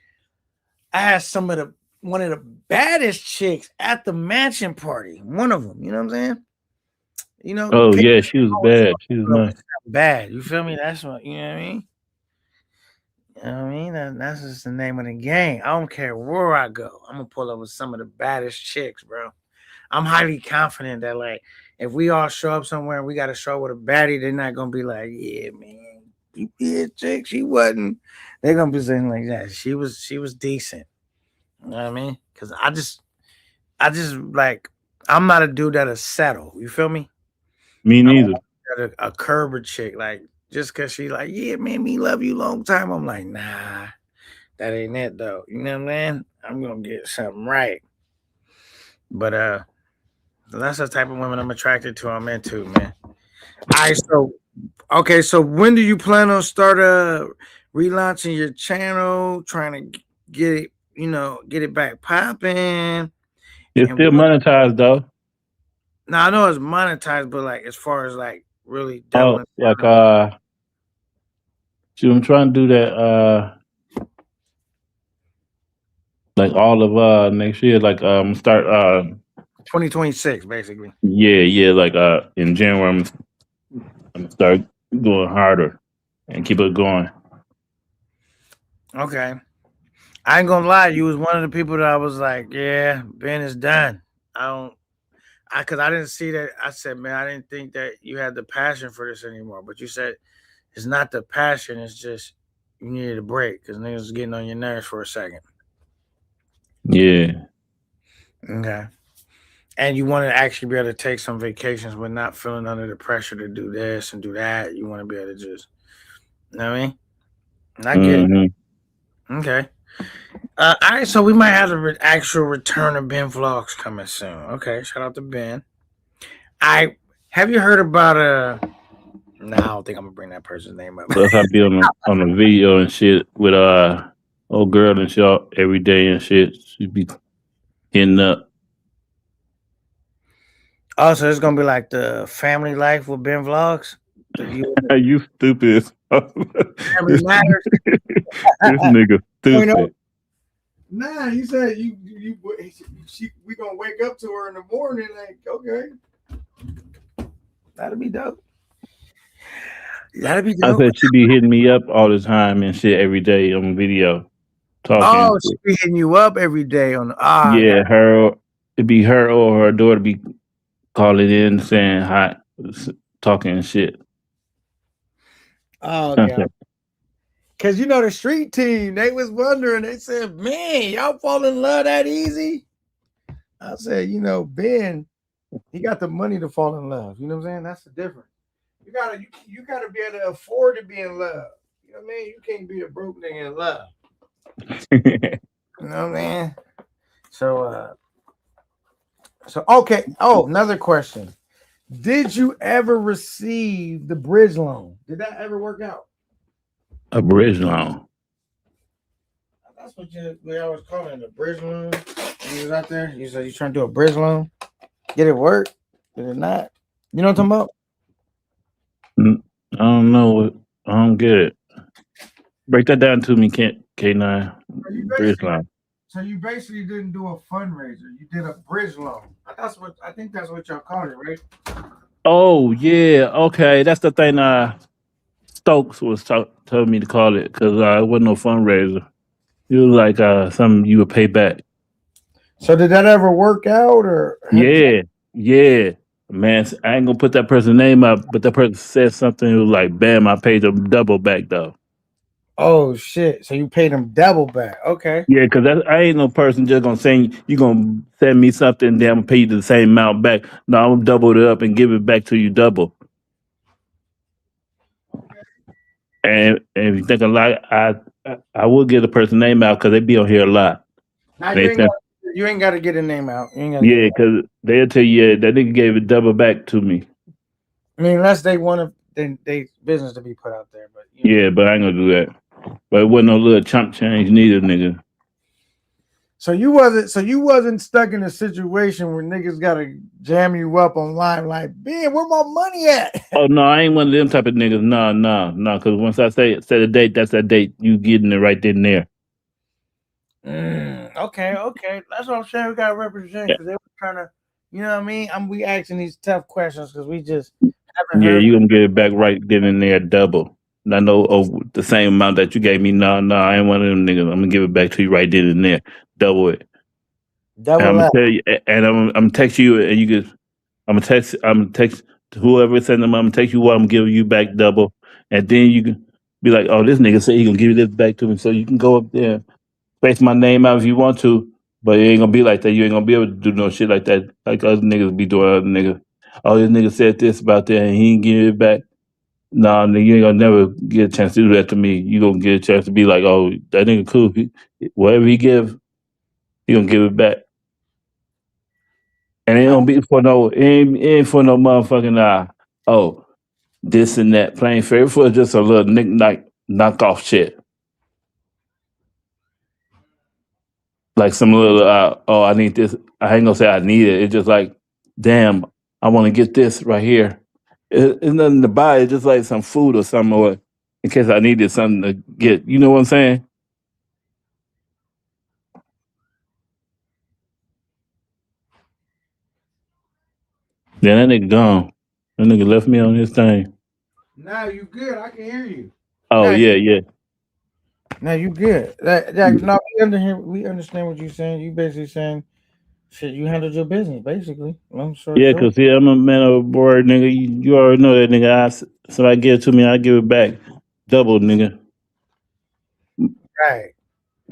A: I had some of the one of the baddest chicks at the mansion party. One of them, you know what I'm saying?
E: Oh
A: People
E: yeah, she was
A: always
E: bad. She was nice.
A: bad. You feel me? That's what you know what I mean. You know what I mean? That's just the name of the game. I don't care where I go. I'm gonna pull up with some of the baddest chicks, bro. I'm highly confident that like if we all show up somewhere and we got to show up with a baddie, they're not gonna be like, yeah, man, you did chick, she wasn't. They're gonna be saying like that. She was decent. You know what I mean? Because I just like I'm not a dude that'll settle. You feel me?
E: Me
A: I'm
E: neither.
A: a curber chick. Like just cause she like, yeah, man, me love you long time. I'm like, nah, that ain't it though. You know what I mean? I'm gonna get something right. But that's the type of women I'm attracted to. I'm into, man. I so okay. So when do you plan on start relaunching your channel? Trying to get it, get it back popping.
E: It's
A: And
E: still
A: what?
E: monetized though.
A: Now I know it's monetized, but like as far as like really
E: Oh,
A: doubling
E: like
A: down on
E: I'm trying to do that like all of next year. Like start
A: 2026, basically.
E: yeah, like in January I'm gonna start going harder and keep it going.
A: Okay. I ain't gonna lie, you was one of the people that I was like, yeah, Ben is done. I don't cause I didn't see that. I said, man, I didn't think that you had the passion for this anymore. But you said it's not the passion, it's just you needed a break because niggas was getting on your nerves for a second.
E: Yeah.
A: Okay. And you want to actually be able to take some vacations but not feeling under the pressure to do this and do that. You want to be able to just, you know what I mean? And I get it.
E: Hmm.
A: Okay. All right, so we might have the actual return of Ben vlogs coming soon. Okay, shout out to Ben. I have you heard about no, I don't think I'm gonna bring that person's name up.
E: Plus I be on a video and shit with old girl and shit every day and shit. She be hitting up.
A: Oh, so it's gonna be like the family life with Ben vlogs. You
E: You stupid. as fuck.
A: family
E: this,
A: matters.
E: this nigga
A: Point oh.
E: stupid.
A: Nah, you said we gonna wake up to her in the morning. Like, okay, that'll be dope. That'll be
E: I
A: dope.
E: said she be hitting me up all the time and shit every day on video talking and
A: Oh, she
E: shit.
A: be hitting you up every day on. I got.
E: Yeah, her it'd be her or her daughter be calling in saying hi, talking and shit.
A: Oh, okay.
E: Okay.
A: Cause you know the street team, they was wondering. They said, "Man, y'all fall in love that easy?" I said, Ben, he got the money to fall in love. You know what I'm saying? That's the difference. You gotta be able to afford to be in love. You know what I mean? You can't be a broke nigga in love. You know what I mean? So okay. Oh, another question. Did you ever receive the bridge loan? Did that ever work out?
E: A bridge loan.
A: That's what we always call it, a bridge loan. You was out there. You said you trying to do a bridge loan. Did it work? Did it not? You know what I'm talking about?
E: I don't know. I don't get it. Break that down to me, K9.
A: So you
E: Bridge
A: basically,
E: loan.
A: so you basically didn't do a fundraiser. You did a bridge loan. I think that's what y'all call it, right?
E: Oh yeah, okay. That's the thing. Stokes was telling me to call it because it wasn't no fundraiser. It was like something you would pay back.
A: So did that ever work out, or how did you?
E: Yeah, yeah. Man, I ain't gonna put that person's name up, but that person said something. It was like, "Bam, I paid them double back though."
A: Oh shit! So you paid them double back? Okay.
E: Yeah, because I ain't no person just gonna say you gonna send me something, then I'm gonna pay you the same amount back. No, I'm gonna double it up and give it back to you double. And if you think a lot, I will get the person's name out because they be on here a lot.
A: Now
E: They sent,
A: you ain't got to get a name out. You ain't got to get a
E: yeah,
A: name.
E: because they'll tell you, yeah, that nigga gave it double back to me.
A: I mean, unless they want they business to be put out there, but
E: Yeah, but I ain't gonna do that. But it wasn't no little chump change neither, nigga.
A: So you wasn't stuck in a situation where niggas gotta jam you up online like, man, where my money at?
E: Oh no, I ain't one of them type of niggas. No, no, no. Because once I set a date, that's that date. You getting it right then and there.
A: Okay. That's what I'm saying. We gotta represent because they were trying to, you know what I mean? We asking these tough questions because we just haven't
E: Yeah,
A: heard.
E: you gonna get it back right then and there, double. I know the same amount that you gave me. No, no, I ain't one of them niggas. I'm gonna give it back to you right then and there, double it. And
A: Double
E: I'm gonna
A: that.
E: tell you, and I'm gonna text you, and you can. I'm gonna text whoever send them. I'm gonna text you what I'm giving you back double, and then you can be like, oh, this nigga said he gonna give you this back to me, so you can go up there, space my name out if you want to, but it ain't gonna be like that. You ain't gonna be able to do no shit like that, like other niggas be doing. Other niggas, oh, this nigga said this about that, and he ain't give it back. Nah, nigga, you ain't gonna never get a chance to do that to me. You gonna get a chance to be like, oh, that nigga cool. Whatever he give, he gonna give it back. And it don't be for no, it ain't for no motherfucking oh, this and that. Plain fair for just a little knick-knack knockoff shit. Like some little oh, I need this. I ain't gonna say I need it. It's just like, damn, I wanna get this right here. It's nothing to buy, it's just like some food or something, or in case I needed something to get. You know what I'm saying? Then that nigga gone. That nigga left me on his thing.
A: Now you good. I can hear you.
E: Oh
A: Now,
E: yeah, yeah.
A: now you good. No, we understand what you're saying. You basically saying shit, you handled your business, basically. Long story
E: Yeah,
A: short.
E: cause I'm a man of word, nigga. You already know that, nigga. Somebody give it to me, I give it back, double, nigga.
A: Right.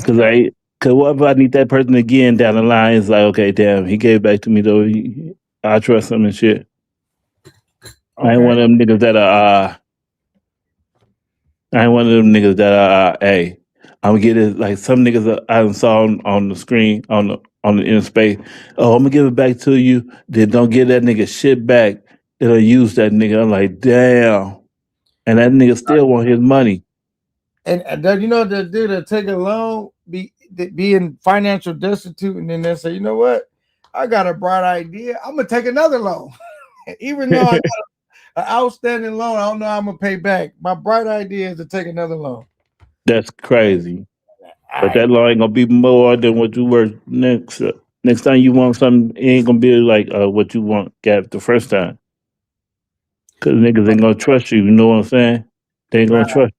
E: Cause
A: Okay.
E: cause what if I need that person again down the line? It's like, okay, damn, he gave it back to me though. I trust him and shit. I ain't
A: Okay.
E: one of them niggas that are. I ain't one of them niggas that are. Hey, I'm gonna get it. Like some niggas I done saw on the screen on the inner space. Oh, I'm gonna give it back to you. Then don't give that nigga shit back. It'll use that nigga. I'm like, damn. And that nigga still want his money.
A: And the dude that take a loan, be in financial destitute, and then they say, I got a bright idea. I'm gonna take another loan, even though An outstanding loan. I don't know how I'm gonna pay back. My bright idea is to take another loan.
E: That's crazy.
A: All
E: But
A: right.
E: that law ain't gonna be more than what you were next. Next time you want something, it ain't gonna be like what you want got the first time. Cause niggas ain't gonna trust you. You know what I'm saying? They ain't gonna
A: Right.
E: trust.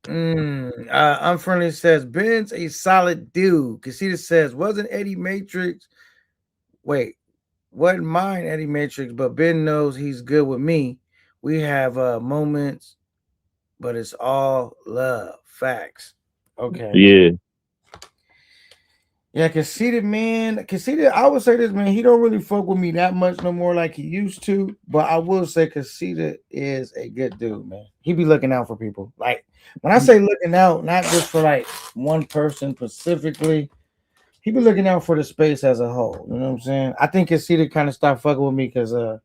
A: Unfriendly says Ben's a solid dude. Casita says wasn't Eddie Matrix. Wait, wasn't mine Eddie Matrix, but Ben knows he's good with me. We have moments, but it's all love. Facts. Okay.
E: Yeah,
A: Yeah, Conceited man, Conceited, I would say this man, he don't really fuck with me that much no more like he used to. But I will say Conceited is a good dude, man. He be looking out for people. Like when I say looking out, not just for like one person specifically, he be looking out for the space as a whole. You know what I'm saying? I think Conceited kind of stopped fucking with me because I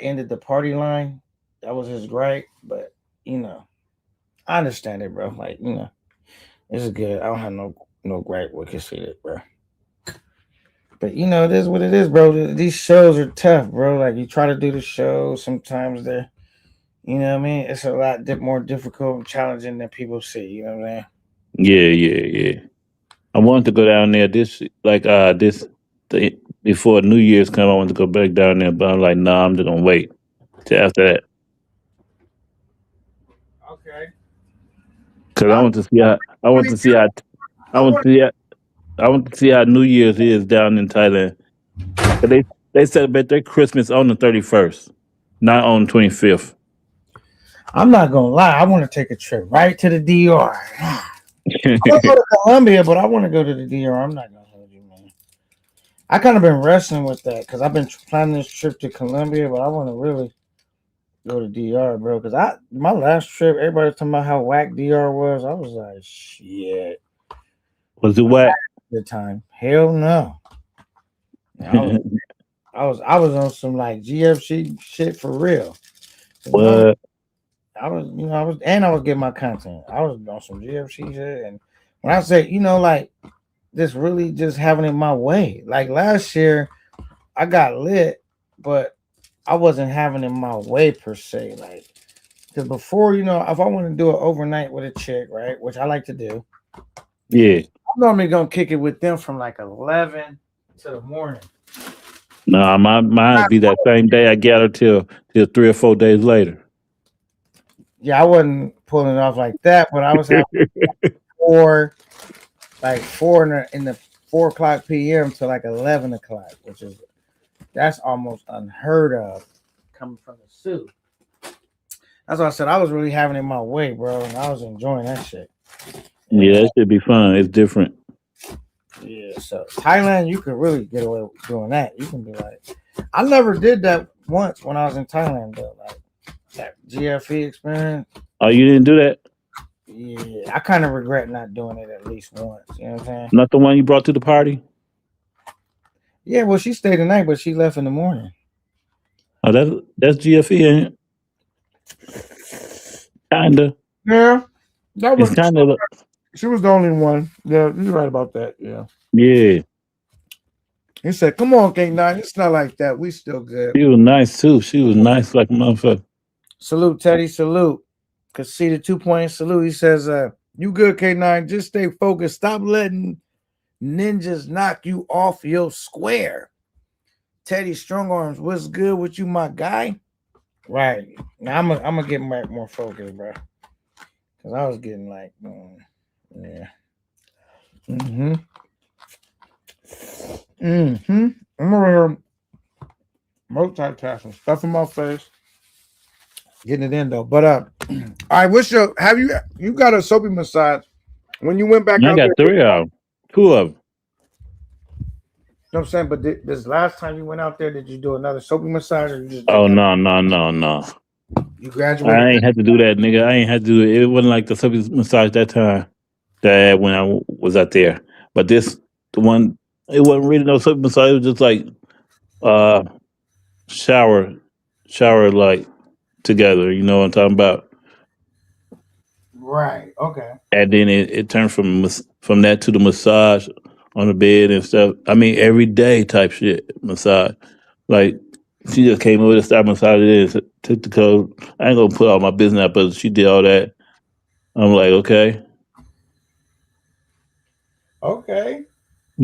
A: ended the party line. That was his gripe, but you know, I understand it, bro. Like, you know, it's good. I don't have no gripe with Conceited, bro. But you know, it is what it is, bro. These shows are tough, bro. Like you try to do the show, sometimes they're, you know what I mean? It's a lot more difficult and challenging than people see. You know what I'm saying?
E: yeah. I wanted to go down there this before New Year's come. I wanted to go back down there, but I'm like, nah, I'm just gonna wait till after that
A: Okay.
E: because
A: I
E: I want
A: really
E: to see how I
A: I
E: want
A: want
E: to see how, I want to see how New Year's is down in Thailand. 'Cause they celebrate their Christmas on the 31st, not on 25th.
A: I'm not gonna lie, I want to take a trip right to the DR. I want to go to Colombia, but I want to go to the DR. I'm not gonna hold you, man. I kind of been wrestling with that because I've been planning this trip to Colombia, but I want to really go to DR, bro. Because my last trip, everybody was talking about how whack DR was. I was like, shit,
E: Was it whack?
A: good time. Hell no. I was on some like GFC shit for real. You know,
E: What?
A: I was getting my content. I was on some GFC shit, and when I say, like this really just having it my way. Like last year, I got lit, but I wasn't having it my way per se. Like, because before, if I want to do it overnight with a chick, right, which I like to do,
E: Yeah.
A: I'm normally gonna kick it with them from like 11 to the morning.
E: Nah, mine be that same day I got her till 3 or 4 days later.
A: Yeah, I wasn't pulling it off like that, but I was having four, like four in the 4 o'clock p.m. to like 11 o'clock, that's almost unheard of coming from the Sioux. That's why I said I was really having it my way, bro, and I was enjoying that shit.
E: Yeah, that should be fun. It's different.
A: Yeah, so Thailand, you could really get away with doing that. You can be like, I never did that once when I was in Thailand, though. Like that GFE experience.
E: Oh, you didn't do that?
A: Yeah, I kind of regret not doing it at least once. You know what I'm saying?
E: Not the one you brought to the party?
A: Yeah, well, she stayed the night, but she left in the morning.
E: Oh, that's GFE, ain't it? Kinda.
A: Yeah, that
E: It's
A: was.
E: kinda.
A: She was the only one. Yeah, you're right about that. Yeah.
E: Yeah.
A: He said, "Come on, K9. It's not like that. We still good."
E: She was nice too. She was nice like a motherfucker.
A: Salute, Teddy. Salute. Conceded 2 point salute. He says, you good, K9. Just stay focused. Stop letting ninjas knock you off your square. Teddy Strong Arms, what's good with you, my guy? Right. Now I'm gonna get more focused, bro. Cause I was getting like, yeah. I'm over here multitasking, stuff in my face, getting it in though. But all right, you got a soapy massage when you went back
E: I
A: out
E: got
A: there?
E: 3 of them. 2 of them.
A: You know what I'm saying? But this last time you went out there, did you do another soapy massage or you just did
E: Oh
A: that?
E: no.
A: You graduated?
E: I ain't had to do that, nigga. I ain't had to do it. It wasn't like the subject massage that time that when I was out there. But the one, it wasn't really no subject massage. It was just like uh shower, shower like together. You know what I'm talking about?
A: Right. Okay.
E: And then it turned from that to the massage on the bed and stuff. I mean, every day type shit massage. Like she just came over to stop massage it and took the code. I ain't gonna put all my business out, but she did all that. I'm like, okay,
A: Okay.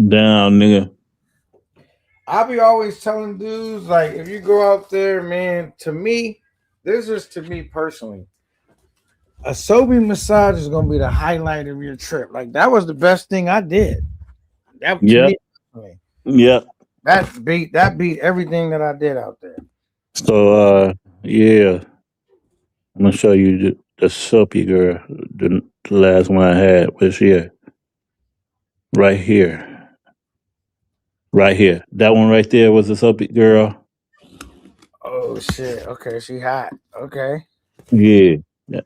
E: down, nigga.
A: I be always telling dudes, like, if you go out there, man, to me, this is to me personally. A Sobe massage is gonna be the highlight of your trip. Like that was the best thing I did. That to
E: Yep,
A: me, personally,
E: yep.
A: that beat everything that I did out there.
E: So, yeah, I'm gonna show you the soapy girl, the last one I had. Where's she at? Right here, right here. That one right there was the soapy girl.
A: Oh shit. Okay, she hot. Okay.
E: Yeah. Yeah.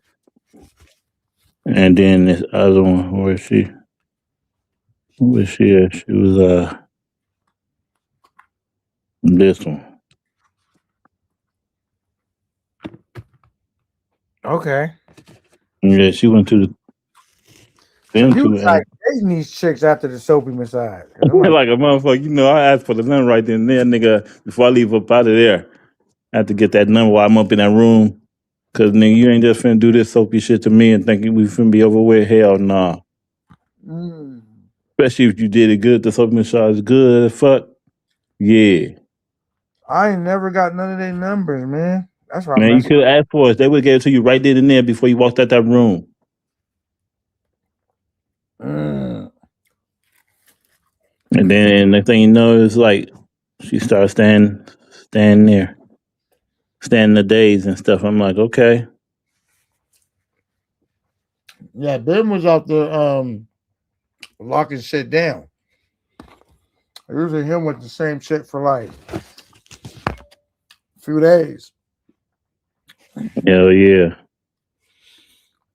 E: And then this other one, where she? Where she at? She was this one.
A: Okay.
E: Yeah, she went to
A: So
E: them
A: you
E: two
A: was like dating these chicks after the Soapy massage. 'Cause I'm like,
E: like a motherfucker. You know, I asked for the number right then and there, nigga. Before I leave up out of there, I have to get that number while I'm up in that room. Cause nigga, you ain't just finna do this soapy shit to me and thinking we finna be over with. Hell nah.
A: mm,
E: Especially if you did it good. The soapy massage is good as fuck. Yeah.
A: I ain't never got none of their numbers, man. That's why I'm
E: Man, you
A: messing.
E: could have asked for us. They would have gave it to you right then and there before you walked out that room.
A: Mm,
E: And then next thing you know, it's like she started standing there, standing the days and stuff. I'm like, okay.
A: yeah, Ben was out there locking shit down. Usually him with the same shit for like a few days.
E: Hell yeah.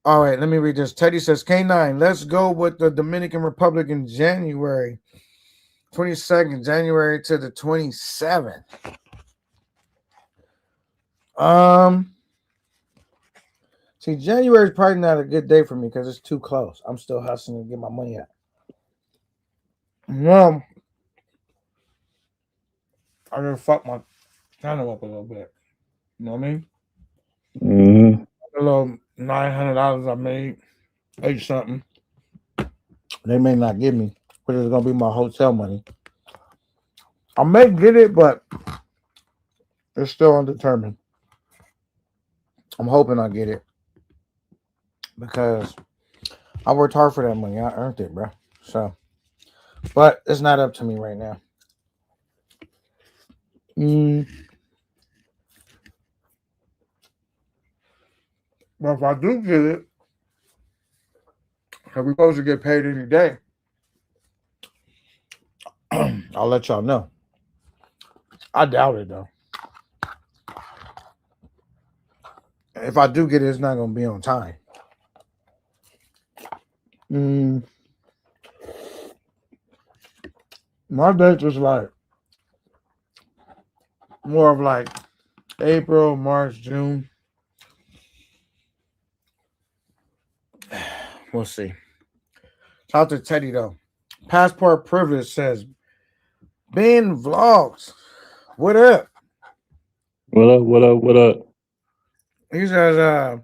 A: All right, let me read this. Teddy says, K9, let's go with the Dominican Republic in January 22nd, January to the 27th. See, January is probably not a good day for me because it's too close. I'm still hustling to get my money out. No, I gonna fuck my channel up a little bit. You know what I mean?
E: Mm-hmm.
A: A little $900 I made, eight something. They may not give me, but it's gonna be my hotel money. I may get it, but it's still undetermined. I'm hoping I get it because I worked hard for that money. I earned it, bro. So, but it's not up to me right now. But if I do get it, because we're supposed to get paid any day, I'll let y'all know. I doubt it though. If I do get it, it's not gonna be on time. My date was like more of like April, March, June. We'll see. Shout out to Teddy though. Passport Privilege says Ben Vlogs. What up?
E: What up? What up? What up?
A: He says,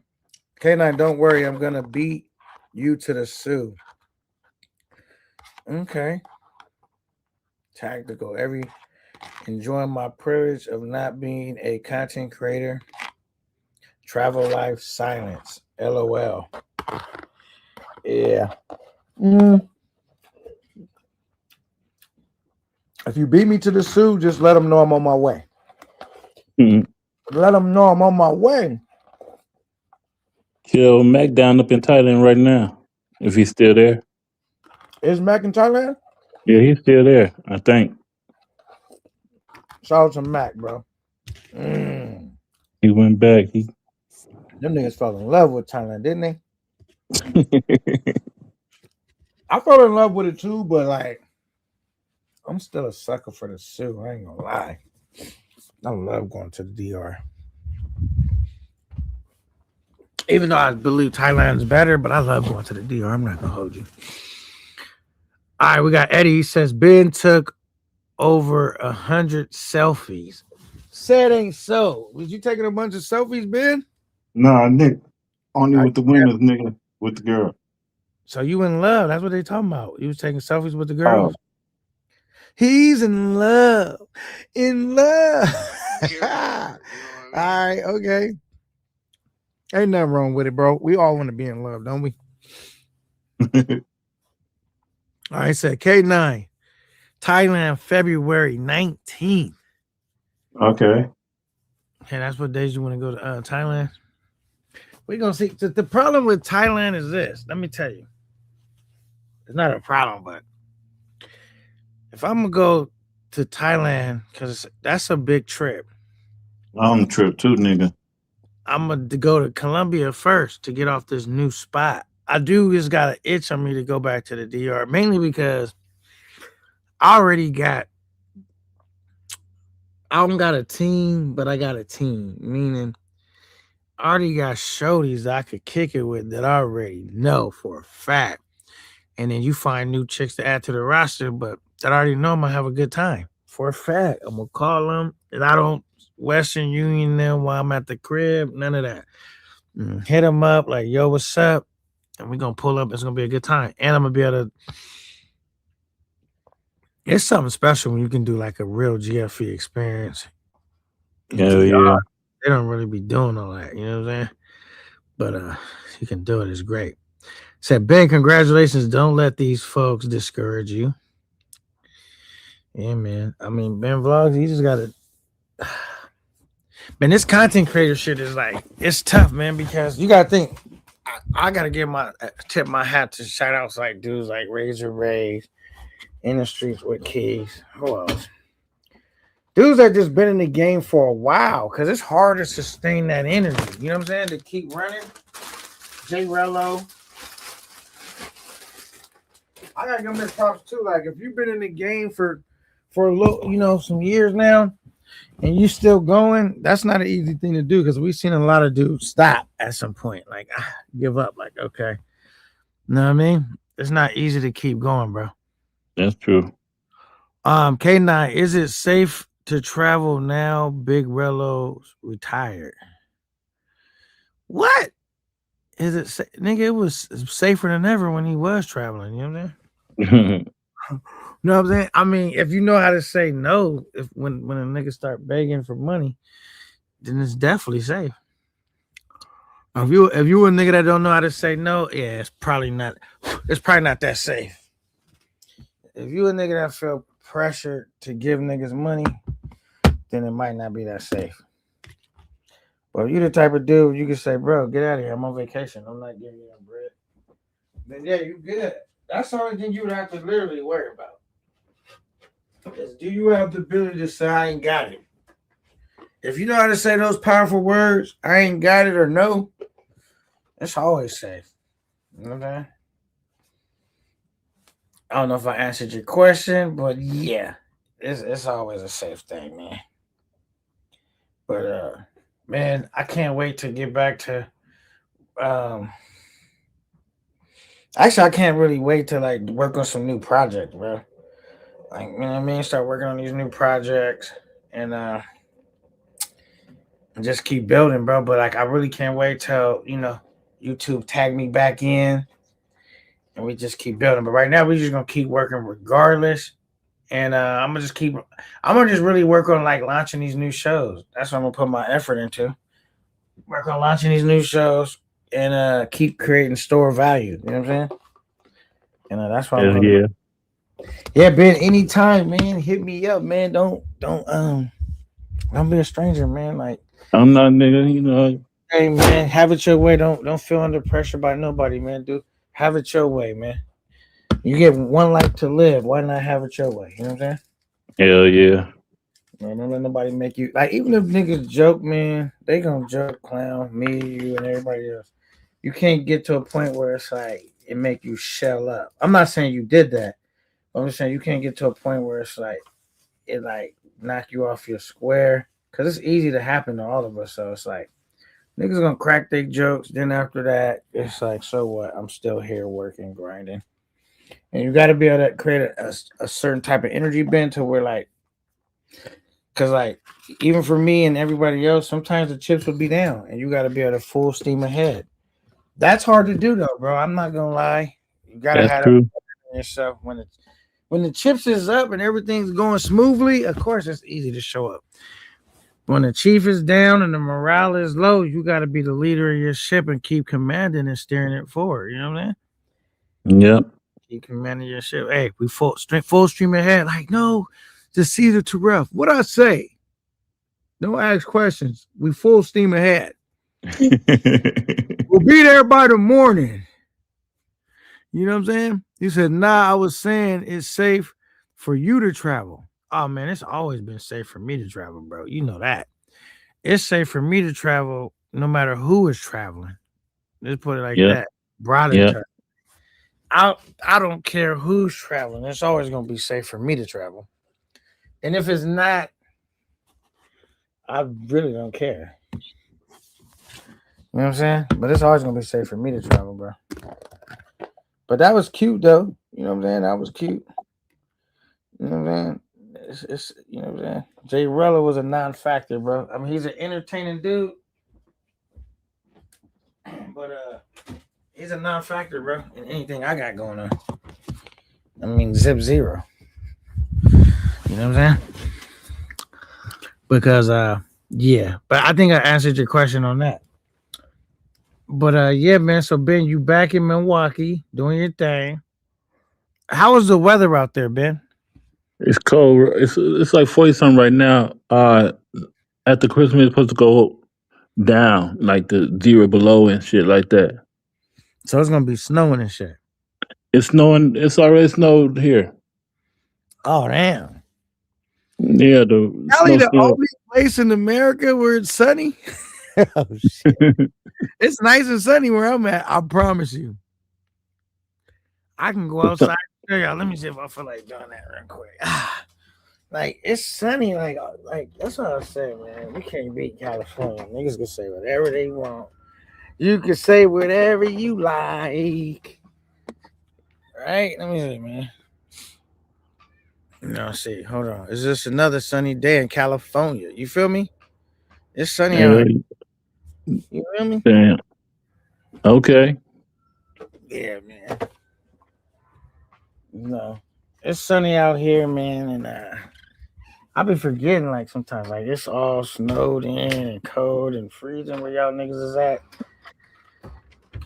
A: K9, don't worry, I'm gonna beat you to the Sioux. Okay. Tactical. Enjoying my privilege of not being a content creator. Travel life silence. LOL. Yeah. If you beat me to the Sioux, just let them know I'm on my way. Let them know I'm on my way.
E: Kill Mac down up in Thailand right now. If he's still there.
A: Is Mac in Thailand?
E: Yeah, he's still there, I think.
A: Shout out to Mac, bro.
E: He went back.
A: Them niggas fell in love with Thailand, didn't they? I fell in love with it too, but like, I'm still a sucker for the Sioux. I ain't gonna lie. I love going to the DR. Even though I believe Thailand's better, but I love going to the DR. I'm not gonna hold you. All right, we got Eddie. He says Ben took over 100 selfies Say it ain't so. Was you taking a bunch of selfies, Ben?
E: Nah, Nick. Only
A: I,
E: with the women's nigga with the girl.
A: so you in love? That's what they talking about. You was taking selfies with the
E: Oh,
A: girls. He's in love. In love.
D: Here,
A: All
D: you know what I mean?
A: right, okay. Ain't nothing wrong with it, bro. We all want to be in love, don't we? All right, said K9, Thailand, February 19th.
E: okay.
A: Okay, that's what days you want to go to Thailand. We're gonna see. The problem with Thailand is this. Let me tell you. It's not a problem, but if I'm gonna go to Thailand, because that's a big trip,
E: On the trip too, nigga.
A: I'm gonna go to Colombia first to get off this new spot. I do just got an itch on me to go back to the DR, mainly because I already got. I don't got a team, but I got a team. Meaning, I already got shorties that I could kick it with that I already know for a fact. And then you find new chicks to add to the roster, but that I already know I'm gonna have a good time for a fact. I'm gonna call them, and I don't Western Union them while I'm at the crib. None of that. Hit them up like, yo, what's up? And we're gonna pull up. It's gonna be a good time, and I'm gonna be able to. It's something special when you can do like a real GFE experience. In
E: Hell
A: DR,
E: yeah.
A: they don't really be doing all that. You know what I'm saying? But you can do it. It's great. Said Ben, congratulations. Don't let these folks discourage you. Yeah, man. I mean, Ben Vlogs, you just gotta. Man, this content creator shit is like it's tough, man, because you gotta think. I gotta give my tip my hat to shout outs like dudes like Razor Rays, In the Streets with Keys. Who else? Dudes that just been in the game for a while, because it's hard to sustain that energy. You know what I'm saying? To keep running. J Rello. I gotta give him his props too. Like if you've been in the game for a little, some years now, and you still going, that's not an easy thing to do because we've seen a lot of dudes stop at some point, like give up, like okay, you know what I mean? It's not easy to keep going, bro.
E: That's true.
A: K9, is it safe to travel now? Big Rello's retired. What is it, nigga? It was safer than ever when he was traveling. You know what I'm saying? You know what I'm saying? I mean, if you know how to say no, if when a nigga start begging for money, then it's definitely safe. If you a nigga that don't know how to say no, yeah, it's probably not that safe. If you a nigga that feel pressure to give niggas money, then it might not be that safe. But if you the type of dude you can say, bro, get out of here. I'm on vacation. I'm not giving you no bread. Then yeah, you good. That's the only thing you would have to literally worry about. Is do you have the ability to say I ain't got it? If you know how to say those powerful words, I ain't got it or no, it's always safe. You know what I'm saying? I don't know if I answered your question, but yeah, it's always a safe thing, man. But man, I can't wait to get back to um actually I can't really wait to like work on some new projects, bro. Like, you know what I mean? Start working on these new projects and just keep building, bro. But like I really can't wait till, YouTube tag me back in and we just keep building. But right now we're just gonna keep working regardless. And I'm gonna just really work on like launching these new shows. That's what I'm gonna put my effort into. Work on launching these new shows and keep creating store value. You know what I'm saying? And that's what I'm
E: Hell
A: putting.
E: yeah.
A: Yeah, Ben. Anytime, man. Hit me up, man. Don't be a stranger, man. Like,
E: I'm not nigga, you know.
A: hey, man. Have it your way. Don't feel under pressure by nobody, man. Dude, have it your way, man. You get one life to live. Why not have it your way? You know what I'm saying?
E: Hell yeah.
A: Man, don't let nobody make you like. Even if niggas joke, man, they gonna joke, clown me, you, and everybody else. You can't get to a point where it's like it make you shell up. I'm not saying you did that. I'm just saying you can't get to a point where it's like it like knock you off your square because it's easy to happen to all of us. So it's like niggas gonna crack their jokes. Then after that, it's like so what? I'm still here working, grinding, and you got to be able to create a certain type of energy bend to where like Cause like even for me and everybody else, sometimes the chips will be down, and you got to be at a full steam ahead. That's hard to do though, bro. I'm not gonna lie. You gotta
E: That's
A: have that
E: true.
A: in yourself when the chips is up and everything's going smoothly. Of course, it's easy to show up. When the chief is down and the morale is low, you got to be the leader of your ship and keep commanding and steering it forward. You know what I'm saying?
E: Yep.
A: Keep commanding your ship. Hey, we full stream ahead. Like, no, just Caesar too rough. What I say? Don't ask questions. We full steam ahead. We'll be there by the morning. You know what I'm saying? He said, nah, I was saying it's safe for you to travel. Oh man, it's always been safe for me to travel, bro. You know that. It's safe for me to travel no matter who is traveling. Let's put it like
E: Yep.
A: that. Broader
E: Yep.
A: term. I don't care who's traveling. It's always gonna be safe for me to travel. And if it's not, I really don't care. You know what I'm saying? But it's always gonna be safe for me to travel, bro. But that was cute though. You know what I'm saying? That was cute. You know what I'm saying? It's you know what I'm saying? Jay Rella was a non-factor, bro. I mean, he's an entertaining dude, but he's a non-factor, bro, in anything I got going on. I mean, zip zero. You know what I'm saying? Because yeah. But I think I answered your question on that. But yeah, man. So Ben, you back in Milwaukee doing your thing. How is the weather out there, Ben?
E: It's cold. It's like 40 something right now. After Christmas, it's supposed to go down, like the zero below and shit like that.
A: So it's gonna be snowing and shit.
E: It's snowing. It's already snowed here.
A: Oh damn.
E: Yeah, the
A: Cali,
E: snow
A: the
E: still.
A: only place in America where it's sunny. Oh shit. It's nice and sunny where I'm at. I promise you. I can go outside. Show y'all. Let me see if I feel like doing that real quick. Like it's sunny. Like that's what I say, man. We can't beat California. Niggas can say whatever they want. You can say whatever you like. Right? Let me see, man. No, see. Hold on. Is this another sunny day in California? You feel me? It's sunny out
E: Yeah,
A: here. You feel me?
E: damn. Okay.
A: Yeah, man. No. It's sunny out here, man, and I be forgetting like sometimes like it's all snowed in and cold and freezing where y'all niggas is at. You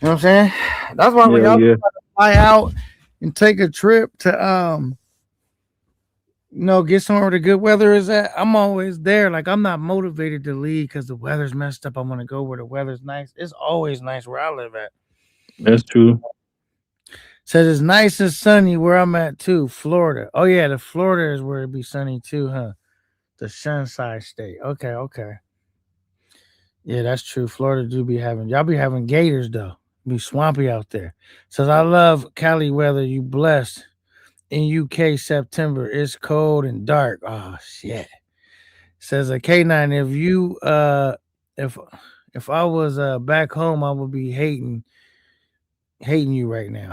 A: know what I'm saying? That's why when
E: Yeah,
A: y'all
E: yeah.
A: fly out and take a trip to get somewhere where the good weather is at, I'm always there. Like I'm not motivated to leave because the weather's messed up. I want to go where the weather's nice. It's always nice where I live at.
E: That's true.
A: Says it's nice and sunny where I'm at too, Florida. Oh yeah, the Florida is where it be sunny too, huh? The Sunside State. Okay, okay. Yeah, that's true. Florida do be having y'all be having gators though. Be swampy out there. Says I love Cali weather. You blessed. In UK September, it's cold and dark. Oh shit. Says a K9. If if I was back home, I would be hating you right now.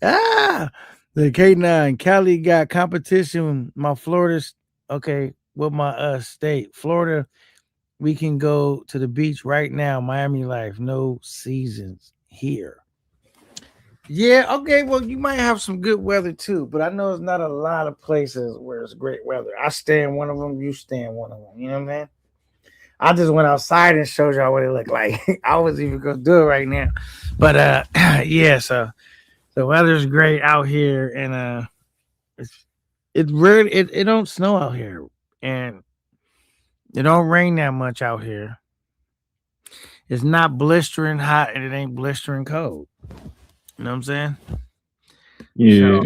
A: Ah, the K9 Cali got competition. My Florida's okay with my state. Florida, we can go to the beach right now. Miami life, no seasons here. Yeah, okay. Well, you might have some good weather too, but I know it's not a lot of places where it's great weather. I stay in one of them. You stay in one of them. You know what I mean? I just went outside and showed y'all what it looked like. I was even gonna do it right now, but yeah. So the weather's great out here, and it's it don't snow out here, and it don't rain that much out here. It's not blistering hot, and it ain't blistering cold. You know what I'm saying? So
E: Yeah.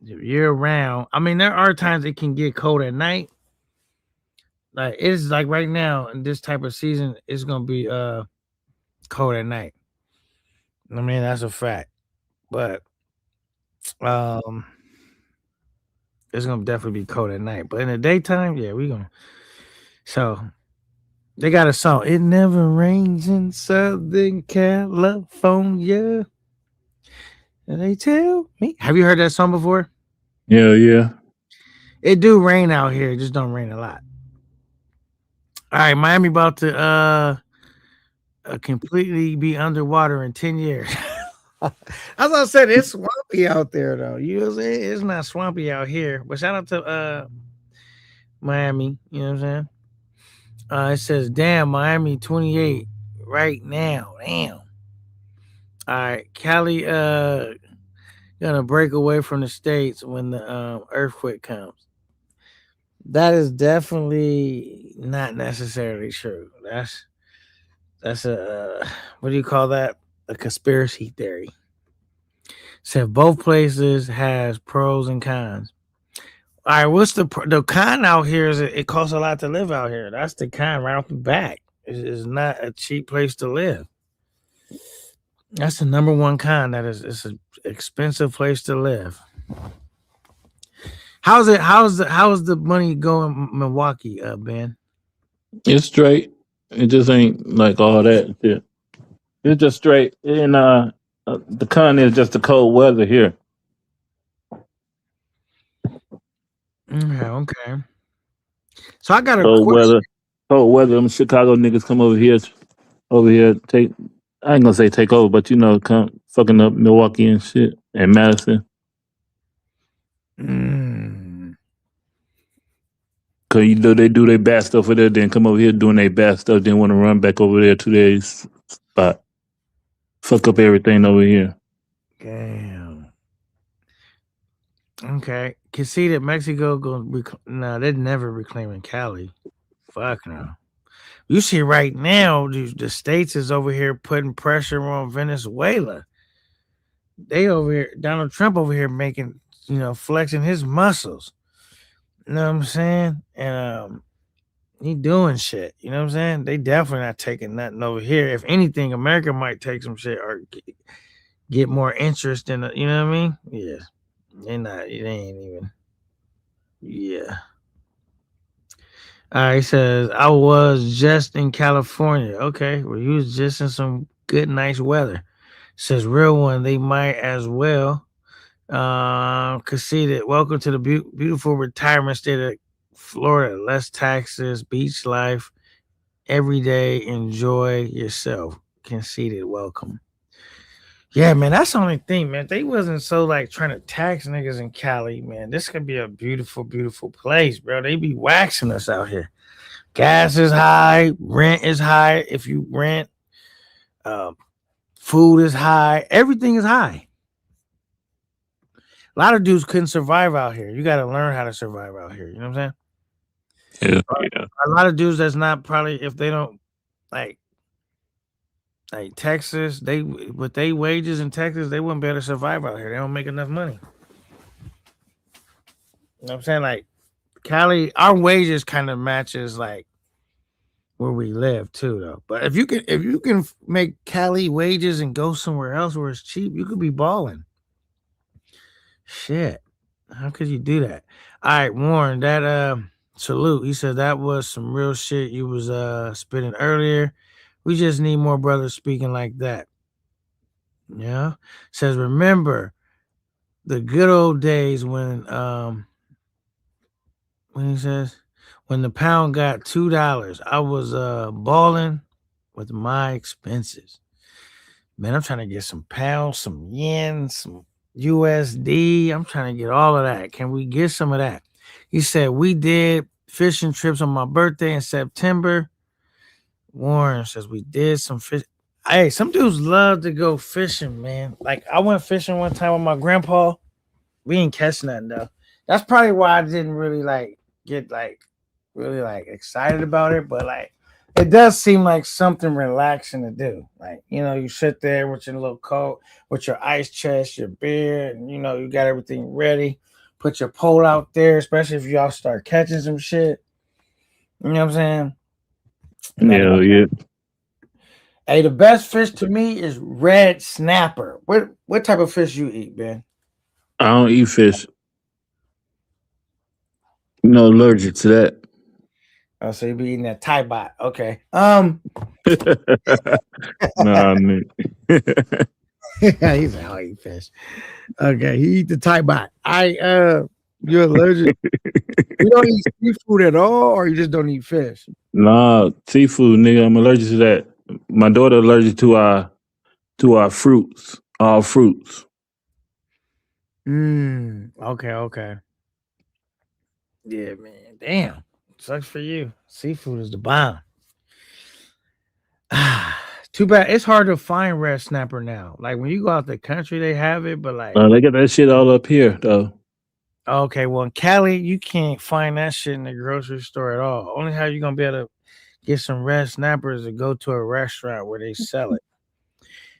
A: year round. I mean, there are times it can get cold at night. Like it's like right now in this type of season, it's gonna be cold at night. I mean, that's a fact. But um it's gonna definitely be cold at night. But in the daytime, yeah, we gonna so they got a song. It never rains in Southern California. And they tell me. Have you heard that song before?
E: Yeah, yeah.
A: It do rain out here. It just don't rain a lot. All right, Miami about to completely be underwater in 10 years. As I said, it's swampy out there though. You know what I'm saying? It's not swampy out here. But shout out to Miami. You know what I'm saying? It says, damn, Miami 28 right now. Damn. All right, Cali gonna break away from the states when the earthquake comes. That is definitely not necessarily true. That's a what do you call that? A conspiracy theory. Said both places has pros and cons. All right, what's the con out here? Is it costs a lot to live out here? That's the con right off the bat. It's not a cheap place to live. That's the number one con. That is, it's an expensive place to live. How's it? How's the money going, in Milwaukee, Ben?
E: It's straight. It just ain't like all that shit. It's just straight. And the con is just the cold weather here.
A: Okay, okay. So I got a
E: Cold
A: question.
E: weather. Cold weather. Them Chicago niggas come over here, take. I ain't gonna say take over, but come fucking up Milwaukee and shit and Madison.
A: Mm,
E: Cause they do their bad stuff over there, then come over here doing their bad stuff, then want to run back over there to their spot, fuck up everything over here.
A: damn. Okay. Can see that Mexico going. No, they're never reclaiming Cali. Fuck no. You see right now, the states is over here putting pressure on Venezuela. They over here, Donald Trump over here making, flexing his muscles. You know what I'm saying? And he doing shit. You know what I'm saying? They definitely not taking nothing over here. If anything, America might take some shit or get more interest in it. You know what I mean? Yeah. They not. They ain't even. Yeah. He says I was just in California. Okay, well, you was just in some good, nice weather. Says real one. They might as well. Conceded. Welcome to the beautiful retirement state of Florida. Less taxes, beach life, every day. Enjoy yourself. Conceded. Welcome. Yeah, man, that's the only thing, man. They wasn't so like trying to tax niggas in Cali, man. This could be a beautiful, beautiful place, bro. They be waxing us out here. Gas is high, rent is high. If you rent, um, food is high, everything is high. A lot of dudes couldn't survive out here. You got to learn how to survive out here. You know what I'm saying?
E: Yeah.
A: A lot of dudes that's not probably if they don't like Texas, they with their wages in Texas, they wouldn't be able to survive out here. They don't make enough money. You know what I'm saying? Like Cali, our wages kind of matches like where we live too, though. But if you can make Cali wages and go somewhere else where it's cheap, you could be balling. Shit, how could you do that? All right, Warren, that salute. He said that was some real shit you was spitting earlier. We just need more brothers speaking like that. Yeah, says remember the good old days when he says when the pound got $2, I was balling with my expenses. Man, I'm trying to get some pounds, some yen, some USD. I'm trying to get all of that. Can we get some of that? He said we did fishing trips on my birthday in September. Warren says we did some fish. Hey, some dudes love to go fishing, man. Like I went fishing one time with my grandpa. We ain't catch nothing though. That's probably why I didn't really get really excited about it, but it does seem like something relaxing to do. Like, you sit there with your little coat, with your ice chest, your beer, and you got everything ready. Put your pole out there, especially if y'all start catching some shit. You know what I'm saying?
E: Yeah.
A: Hey, the best fish to me is red snapper. What type of fish you eat, Ben?
E: I don't eat fish. Allergic to that.
A: Oh, so you be eating that Thai bot. Okay.
E: Nah, man.
A: He's a how eat fish. Okay, he eat the Thai bot. You're allergic. You don't eat seafood at all, or you just don't eat fish?
E: Nah, seafood, nigga. I'm allergic to that. My daughter allergic to our fruits, all fruits.
A: Okay. Yeah, man. Damn. Sucks for you. Seafood is the bomb. Too bad. It's hard to find red snapper now. Like when you go out the country, they have it, but like,
E: They got that shit all up here though.
A: okay, well in Cali, you can't find that shit in the grocery store at all. Only how you gonna be able to get some red snappers to go to a restaurant where they sell it.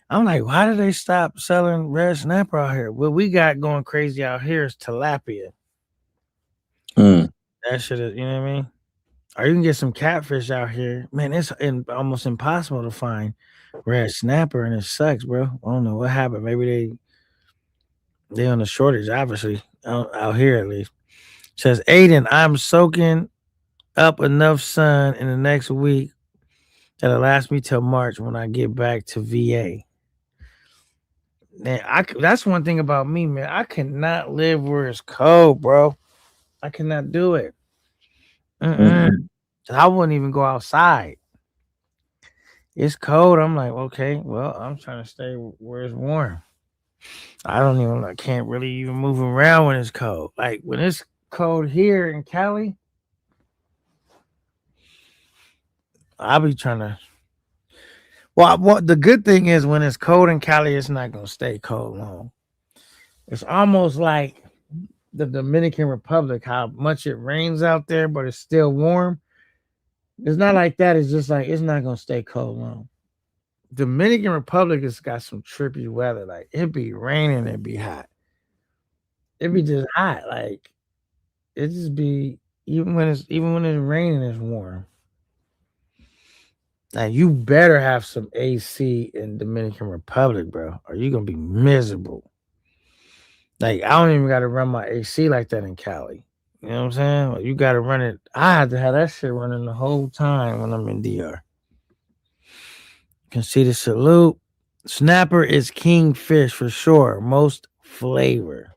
A: I'm like, why did they stop selling red snapper out here? What we got going crazy out here is tilapia.
E: Mm.
A: That shit is, you know what I mean? Or you can get some catfish out here. Man, it's almost impossible to find red snapper, and it sucks, bro. I don't know what happened. Maybe they on a shortage, obviously, out here at least. Says Aiden, I'm soaking up enough sun in the next week that'll last me till March when I get back to VA. Man, that's one thing about me, man. I cannot live where it's cold, bro. I cannot do it.
E: Mm-mm.
A: I wouldn't even go outside. It's cold. I'm like, okay, well, I'm trying to stay where it's warm. I can't really even move around when it's cold. Like when it's cold here in Cali, I'll be trying to. Well, the good thing is when it's cold in Cali, it's not gonna stay cold long. It's almost like the Dominican Republic, how much it rains out there, but it's still warm. It's not like that. It's just like it's not gonna stay cold long. Dominican Republic has got some trippy weather. Like it be raining, it be hot. It be just hot. Like it just be even when it's raining, it's warm. Now you better have some AC in Dominican Republic, bro, or you gonna be miserable. Like I don't even gotta run my AC like that in Cali. You know what I'm saying? Like, you gotta run it. I had to have that shit running the whole time when I'm in DR. Can see the salute. Snapper is kingfish for sure. Most flavor.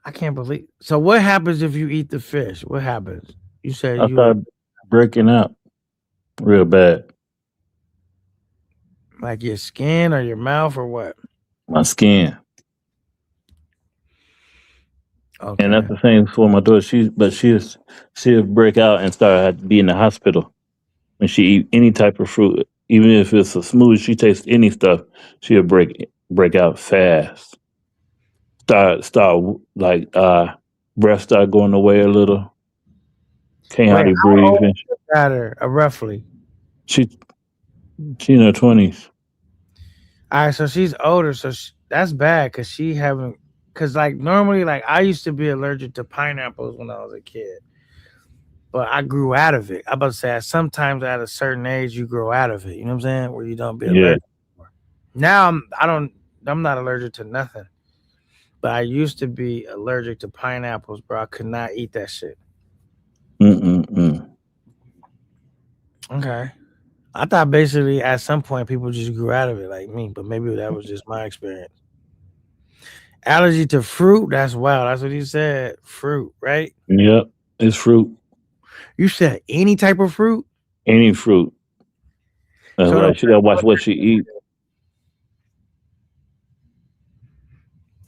A: I can't believe. So what happens if you eat the fish? What happens? You said
E: I
A: you
E: start breaking out real bad.
A: like your skin or your mouth or what?
E: My skin. And
A: Okay.
E: that's the same for my daughter. She'll break out and start to be in the hospital when she eat any type of fruit, even if it's a smoothie. She tastes any stuff, she'll break out fast. Start like breath start going away a little. Can't
A: Wait,
E: hardly
A: how
E: breathe.
A: old
E: And
A: got her? Roughly.
E: she she in her 20s.
A: All right, so she's older, so that's bad because she haven't. Because like normally, like I used to be allergic to pineapples when I was a kid, but I grew out of it. I'm about to say sometimes at a certain age you grow out of it. You know what I'm saying? Where you don't be
E: Yeah.
A: allergic anymore. Now I'm not allergic to nothing. But I used to be allergic to pineapples, bro. I could not eat that shit.
E: Mm-mm-mm.
A: Okay. I thought basically at some point people just grew out of it like me, but maybe that was just my experience. Allergy to fruit, that's wild. That's what you said. Fruit, right?
E: Yep. It's fruit.
A: You said any type of fruit?
E: Any fruit. That's
A: So
E: why she gotta watch what she eat.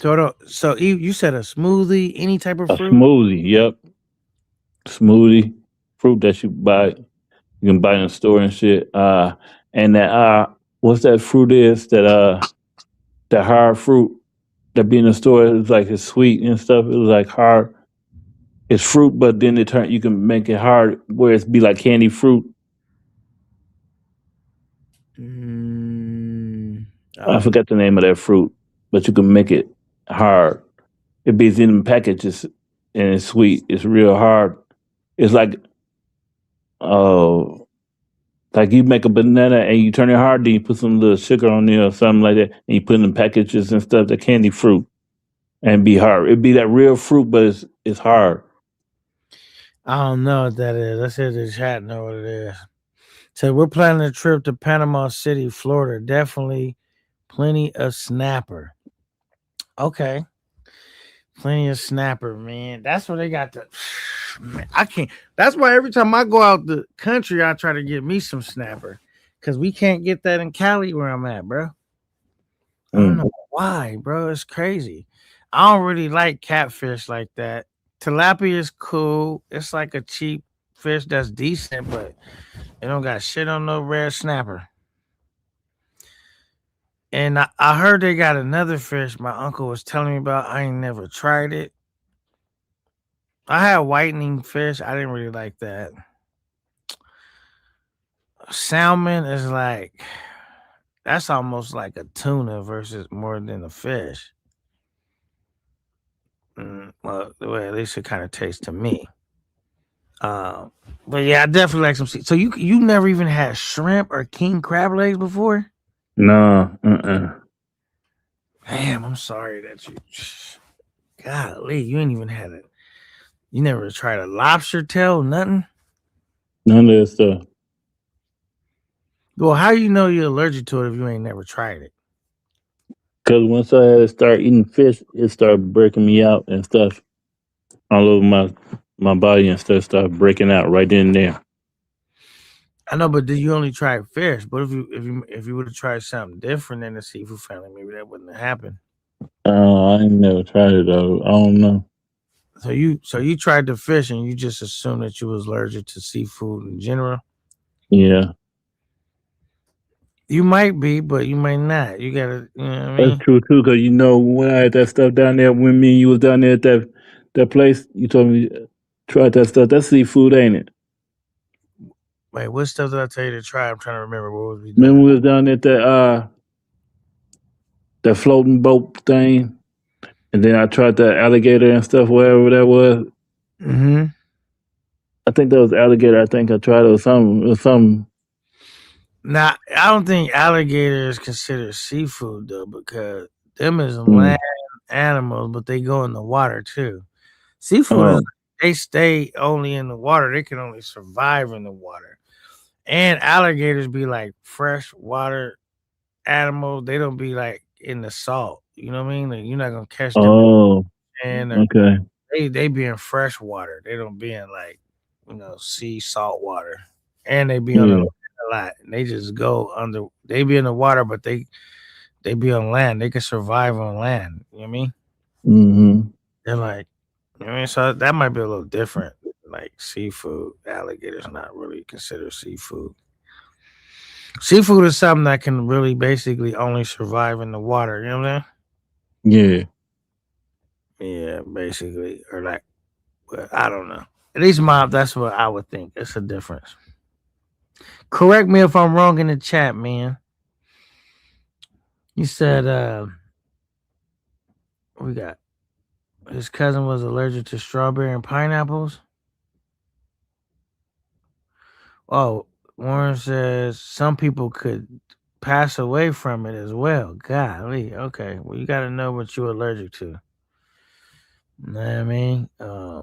A: you said a smoothie, any type of
E: A
A: fruit?
E: smoothie. Yep. Smoothie. Fruit that you buy. You can buy in the store and shit. And that what's that fruit is that hard fruit that be in the store? It's like it's sweet and stuff. It was like hard. It's fruit, but then you can make it hard where it's be like candy fruit.
A: Mm,
E: I
A: oh,
E: forgot the name of that fruit, but you can make it hard. It be in packages and it's sweet. It's real hard. It's oh, like you make a banana and you turn it hard, then you put some little sugar on there or something like that, and you put it in packages and stuff, the candy fruit, and be hard. It'd be that real fruit, but it's hard.
A: I don't know what that is. Let's hear the chat know what it is. So we're planning a trip to Panama City, Florida. Definitely plenty of snapper. Okay. Plenty of snapper, man. That's where they got the. Man, I can't. That's why every time I go out the country, I try to get me some snapper, because we can't get that in Cali where I'm at, bro. I don't
E: Mm.
A: know why, bro. It's crazy. I don't really like catfish like that. Tilapia is cool. It's like a cheap fish that's decent, but it don't got shit on no red snapper. And I heard they got another fish my uncle was telling me about. I ain't never tried it. I had whitening fish. I didn't really like that. Salmon is like that's almost like a tuna versus more than a fish. Well, the way at least it kind of tastes to me. Um, but yeah, I definitely like some sea. So you never even had shrimp or king crab legs before?
E: No, uh-uh.
A: Damn, I'm sorry that you. Golly, you ain't even had it. You never tried a lobster tail, nothing.
E: None of that stuff.
A: Well, how you know you're allergic to it if you ain't never tried it?
E: Cause once I had to start eating fish, it started breaking me out and stuff all over my body and stuff started breaking out right then and there.
A: I know, but did you only try fish? But if you would have tried something different than the seafood family, maybe that wouldn't have happened.
E: I ain't never tried it though. I don't know.
A: So you tried the fish and you just assumed that you was allergic to seafood in general.
E: Yeah,
A: You might be, but you might not. You gotta, you know what I
E: that's
A: mean?
E: true too. Cause when I had that stuff down there, when me and you was down there at that place, you told me try that stuff. That's seafood, ain't it?
A: Wait, what stuff did I tell you to try? I'm trying to remember what was we doing.
E: Remember we was down there at that floating boat thing, and then I tried that alligator and stuff, wherever that was.
A: Mm-hmm.
E: I think that was alligator. I think I tried it or something. It was something.
A: Now, I don't think alligator is considered seafood though, because them is
E: Mm.
A: land animals, but they go in the water too. Seafood is
E: Oh,
A: they stay only in the water. They can only survive in the water. And alligators be like fresh water animals. They don't be like in the salt. You know what I mean? Like, you're not gonna catch them in
E: oh,
A: the ocean or
E: okay.
A: they be in fresh water. They don't be in like sea salt water. And they be on the
E: Yeah.
A: land a lot. And they just go under. They be in the water, but they be on land. They can survive on land. You know what I mean?
E: Mm-hmm.
A: They're like, you know what I mean? So that might be a little different. Like seafood, alligators not really considered seafood. Seafood is something that can really basically only survive in the water. You know what I'm
E: Yeah.
A: saying? Yeah, basically, or like, well, I don't know. At least that's what I would think. It's a difference. Correct me if I'm wrong in the chat, man. You said we got his cousin was allergic to strawberry and pineapples. Oh, Warren says some people could pass away from it as well. Golly, okay. Well, you got to know what you're allergic to. You know what I mean? Yeah,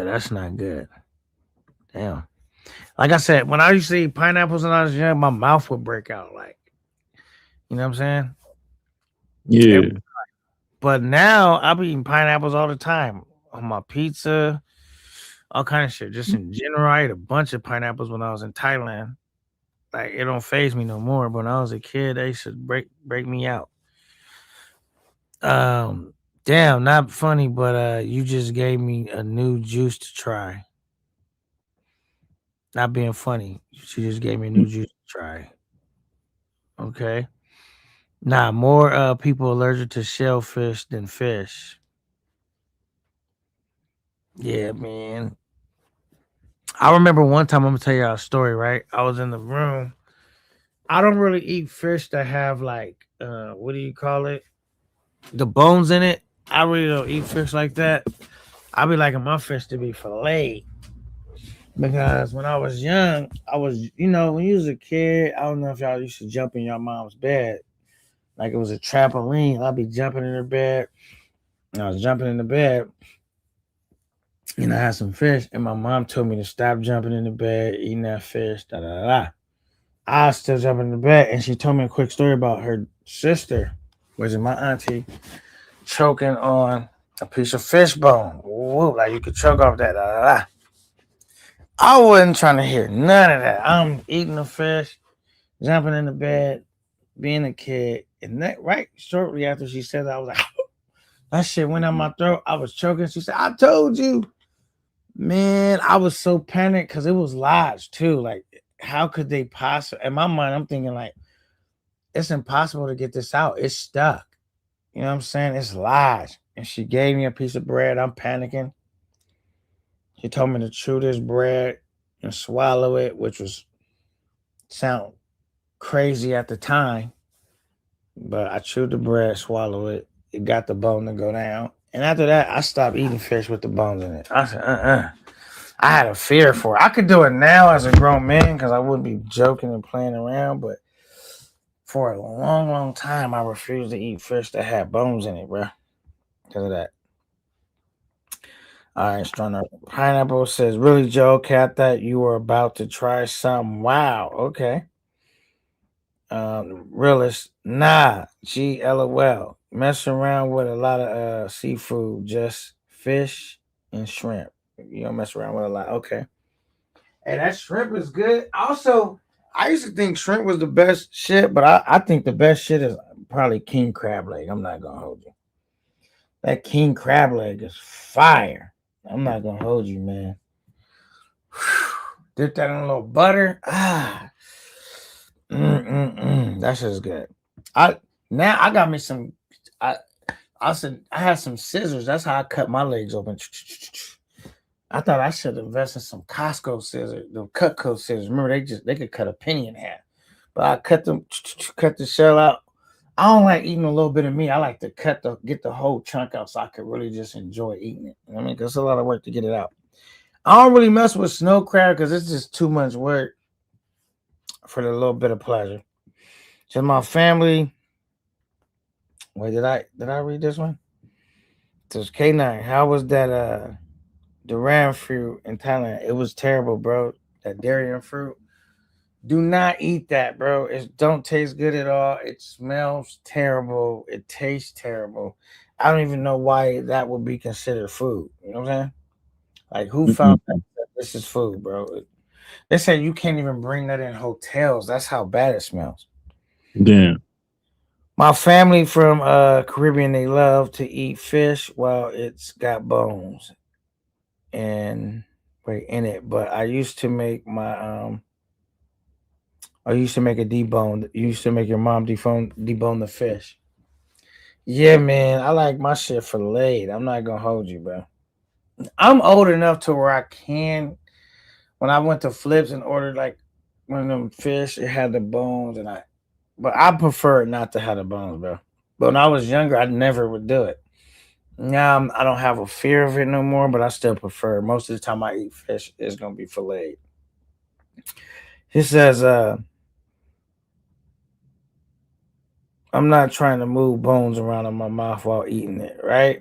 A: that's not good. Damn. Like I said, when I used to eat pineapples when I was young, my mouth would break out. Like, you know what I'm saying?
E: Yeah.
A: But now I be eating pineapples all the time on my pizza, all kind of shit. Just in general, I ate a bunch of pineapples when I was in Thailand. Like it don't phase me no more. But when I was a kid, they should break me out. Um, damn, not funny, but you just gave me a new juice to try. Not being funny, she just gave me a new juice to try. Okay. Nah, more people allergic to shellfish than fish. Yeah, man. I remember one time I'm gonna tell you a story, right? I was in the room. I don't really eat fish that have like what do you call it? The bones in it. I really don't eat fish like that. I be liking my fish to be filleted. Because when I was young, I was, when you was a kid, I don't know if y'all used to jump in your mom's bed. Like it was a trampoline. I'd be jumping in her bed. And I was jumping in the bed. And I had some fish. And my mom told me to stop jumping in the bed, eating that fish. Da da da. Da. I was still jumping in the bed. And she told me a quick story about her sister, which is my auntie. choking on a piece of fish bone. Woo, like you could choke off that. Da, da, da. I wasn't trying to hear none of that. I'm eating the fish, jumping in the bed, being a kid, and that right shortly after she said that, I was like, that shit went down my throat. I was choking. She said, "I told you." Man, I was so panicked because it was lies too. Like, how could they possibly? In my mind, I'm thinking like, it's impossible to get this out. It's stuck. You know what I'm saying? It's lies. And she gave me a piece of bread. I'm panicking. She told me to chew this bread and swallow it, which was sound crazy at the time. But I chewed the bread, swallow it. It got the bone to go down. And after that, I stopped eating fish with the bones in it. I said, I had a fear for it. I could do it now as a grown man because I wouldn't be joking and playing around. But for a long, long time, I refused to eat fish that had bones in it, bro. Because of that. All right, Stronger. Pineapple says, "Really, Joe? Okay, I thought you were about to try something. Wow. Okay. Realist, nah. GLOL. Mess around with a lot of seafood, just fish and shrimp. You don't mess around with a lot. Okay. Hey, that shrimp is good. Also, I used to think shrimp was the best shit, but I think the best shit is probably king crab leg. I'm not gonna hold you. That king crab leg is fire. I'm not gonna hold you, man. Dip that in a little butter. That shit's good. I now I got me some. I I said I had some scissors. That's how I cut my legs open. I thought I should invest in some Costco scissors, the Cutco scissors. Remember, they could cut a penny in half. But I cut them, cut the shell out. I don't like eating a little bit of meat. I like to get the whole chunk out so I could really just enjoy eating it. I mean, 'cause it's a lot of work to get it out. I don't really mess with snow crab because it's just too much work for the little bit of pleasure. So my family. Wait, did I read this one? It says K9. How was that durian fruit in Thailand? It was terrible, bro. That durian fruit. Do not eat that, bro. It don't taste good at all. It smells terrible. It tastes terrible. I don't even know why that would be considered food. You know what I'm saying? Like who found that this is food, bro? They say you can't even bring that in hotels. That's how bad it smells.
E: Damn.
A: My family from Caribbean, they love to eat fish while it's got bones and wait in it. But I used to make a debone. You used to make your mom debone the fish. Yeah, man, I like my shit filleted. I'm not gonna hold you, bro. I'm old enough to where I can. When I went to Flips and ordered like one of them fish, it had the bones, but I prefer not to have the bones, bro. But when I was younger, I never would do it. Now I don't have a fear of it no more, but I still prefer. Most of the time I eat fish, it's gonna be filleted. He says, I'm not trying to move bones around in my mouth while eating it, right?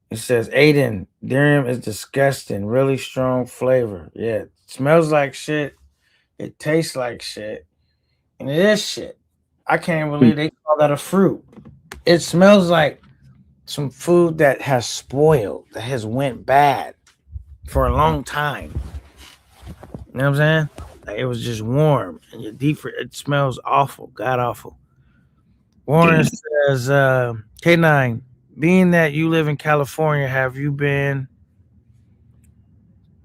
A: It says, Aiden, durian is disgusting, really strong flavor. Yeah, it smells like shit. It tastes like shit. And it is shit. I can't believe they call that a fruit. It smells like some food that has spoiled, that has went bad for a long time. You know what I'm saying? Like it was just warm and your it smells awful, god awful. Warren
E: Damn.
A: says, K9, being that you live in California, have you been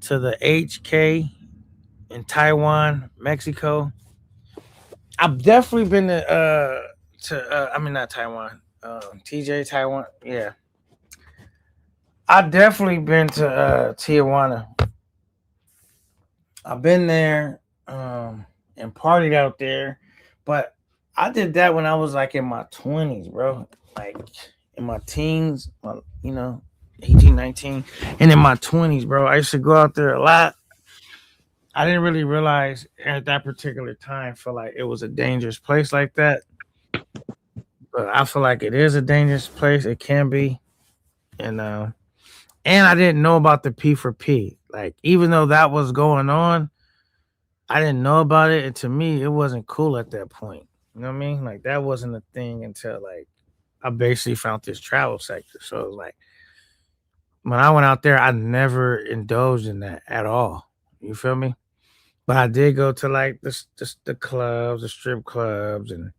A: to the HK in Taiwan, Mexico? I've definitely been to I mean not Taiwan, TJ Taiwan. Yeah, I've definitely been to Tijuana. I've been there and partied out there, but I did that when I was like in my 20s, bro. Like in my teens, 18, 19, and in my 20s, bro. I used to go out there a lot. I didn't really realize at that particular time feel like it was a dangerous place like that. But I feel like it is a dangerous place. It can be. And I didn't know about the P for P. Like even though that was going on, I didn't know about it, and to me, it wasn't cool at that point. You know what I mean? Like that wasn't a thing until like I basically found this travel sector. So it was like when I went out there, I never indulged in that at all. You feel me? But I did go to like the clubs, the strip clubs, and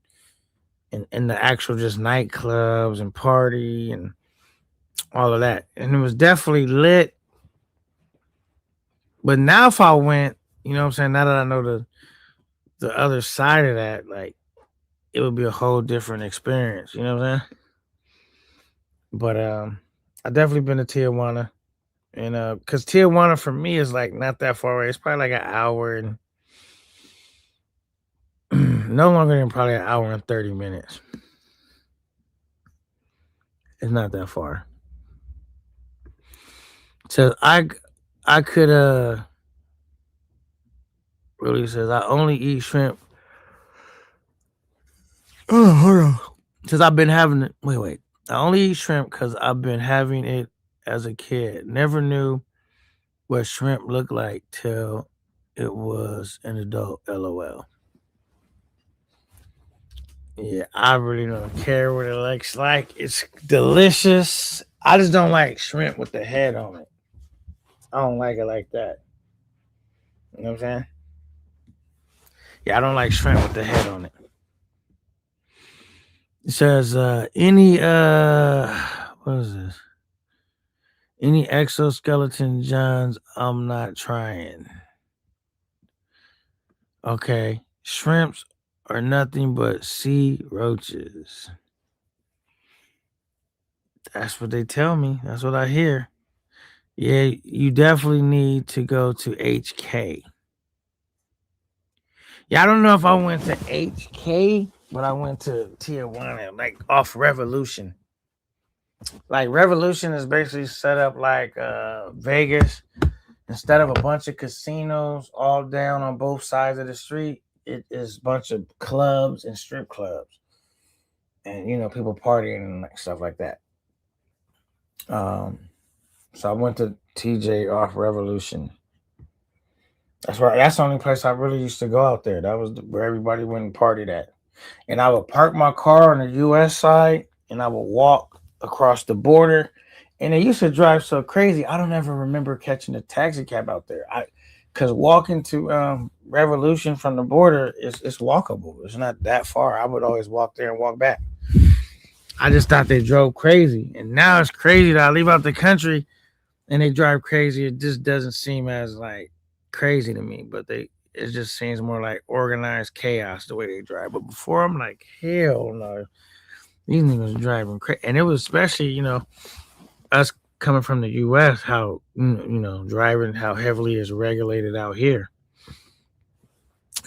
A: the actual just nightclubs and party and all of that. And it was definitely lit. But now if I went, you know what I'm saying? Now that I know the other side of that, like it would be a whole different experience. You know what I'm saying? But I definitely been to Tijuana, and because Tijuana for me is like not that far away. It's probably like an hour and no longer than probably an hour and 30 minutes. It's not that far. So I could really says I only eat shrimp. Oh, hold on. Because I've been having it. Wait. I only eat shrimp because I've been having it as a kid. Never knew what shrimp looked like till it was an adult. LOL. Yeah, I really don't care what it looks like. It's delicious. I just don't like shrimp with the head on it. I don't like it like that. You know what I'm saying? Yeah, I don't like shrimp with the head on it. It says any what is this? Any exoskeleton Johns, I'm not trying. Okay. Shrimps are nothing but sea roaches. That's what they tell me. That's what I hear. Yeah, you definitely need to go to HK. Yeah, I don't know if I went to HK, but I went to Tijuana, like off Revolution. Like Revolution is basically set up like Vegas. Instead of a bunch of casinos all down on both sides of the street, it is a bunch of clubs and strip clubs, and people partying and like stuff like that. Um, so I went to TJ off Revolution. That's right. That's the only place I really used to go out there. That was where everybody went and partied at. And I would park my car on the U.S. side, and I would walk across the border. And it used to drive so crazy. I don't ever remember catching a taxi cab out there. Because walking to Revolution from the border it's walkable. It's not that far. I would always walk there and walk back. I just thought they drove crazy, and now it's crazy that I leave out the country and they drive crazy. It just doesn't seem as like crazy to me, but it just seems more like organized chaos the way they drive. But before I'm like, hell no, these niggas driving crazy, and it was especially us coming from the U.S. how driving how heavily is regulated out here.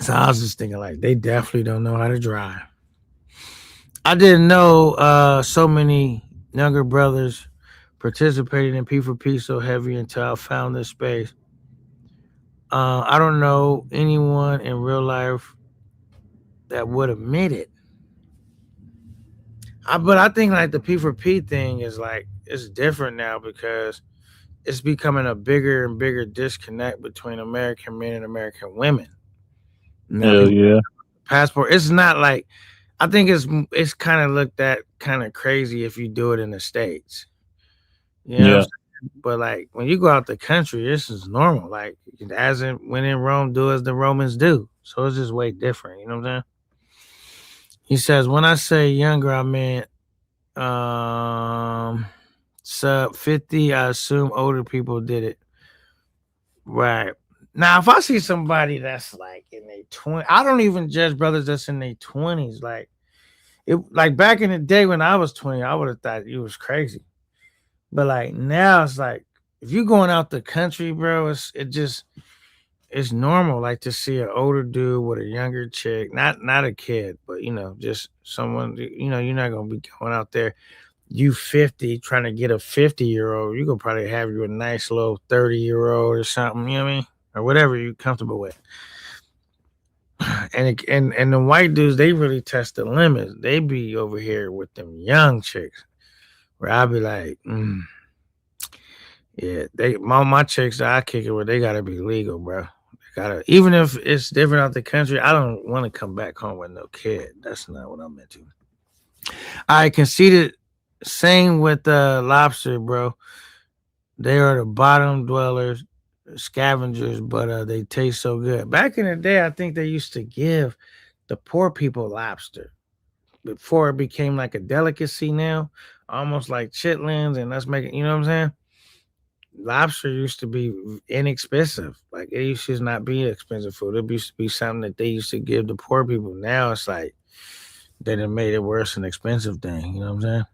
A: So I was just thinking like they definitely don't know how to drive. I didn't know so many younger brothers participated in P4P so heavy until I found this space. I don't know anyone in real life that would admit it. But I think like the P4P thing is like it's different now because it's becoming a bigger and bigger disconnect between American men and American women. Now
E: Hell
A: people
E: yeah.
A: passport. It's not like I think it's kind of looked at kind of crazy if you do it in the States. You know what I'm
E: Yeah.
A: saying? But like when you go out the country, this is normal. Like as in when in Rome, do as the Romans do. So it's just way different. You know what I'm saying? He says, when I say younger, I mean sub 50. I assume older people did it. Right. Now, if I see somebody that's like in their 20s, I don't even judge brothers that's in their 20s. Like back in the day when I was 20, I would have thought you was crazy. But like now it's like if you're going out the country, bro, it's normal like to see an older dude with a younger chick, not a kid, but just someone, you're not gonna be going out there. You 50 trying to get a 50-year-old, you gonna probably have you a nice little 30-year-old or something, you know what I mean? Or whatever you're comfortable with. And the white dudes, they really test the limits. They be over here with them young chicks where I be like, yeah, my chicks that I kick it with, they gotta be legal, bro. They gotta, even if it's different out the country, I don't want to come back home with no kid. That's not what I'm into. I conceded. Same with lobster, bro. They are the bottom dwellers, scavengers, but they taste so good. Back in the day, I think they used to give the poor people lobster before it became like a delicacy now, almost like chitlins, and let's make it. You know what I'm saying? Lobster used to be inexpensive. Like it used to not be expensive food. It used to be something that they used to give the poor people. Now it's like they done made it worse an expensive thing. You know what I'm saying?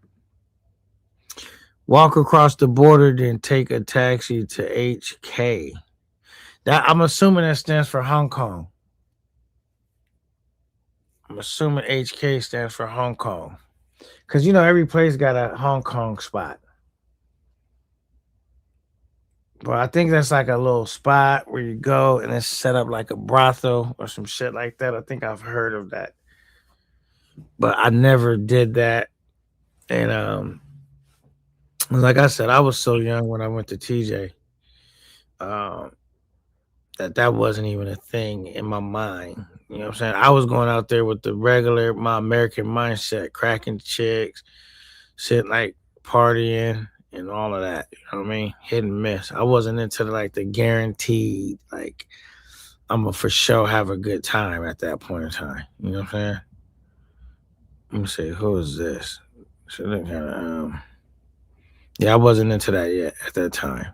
A: Walk across the border, then take a taxi to HK. That I'm assuming that stands for Hong Kong. I'm assuming HK stands for Hong Kong. Cause you know every place got a Hong Kong spot. But I think that's like a little spot where you go and it's set up like a brothel or some shit like that. I think I've heard of that. But I never did that. And like I said, I was so young when I went to TJ. Um that wasn't even a thing in my mind. You know what I'm saying? I was going out there with the regular my American mindset, cracking chicks, shit like partying and all of that. You know what I mean? Hit and miss. I wasn't into like the guaranteed like I'm gonna for sure have a good time at that point in time. You know what I'm saying? Let me see, who is this? So kind of yeah, I wasn't into that yet at that time.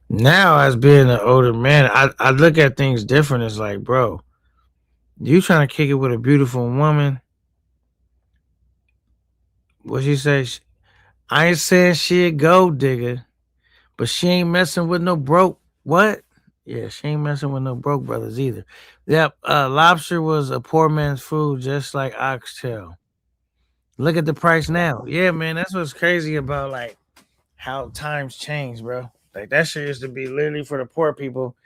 A: Now, as being an older man, I look at things different. It's like, bro, you trying to kick it with a beautiful woman. What she say? I ain't saying she a gold digger, but she ain't messing with no broke. What? Yeah, she ain't messing with no broke brothers either. Yep, lobster was a poor man's food, just like oxtail. Look at the price now. Yeah, man, that's what's crazy about like how times change, bro. Like that shit used to be literally for the poor people.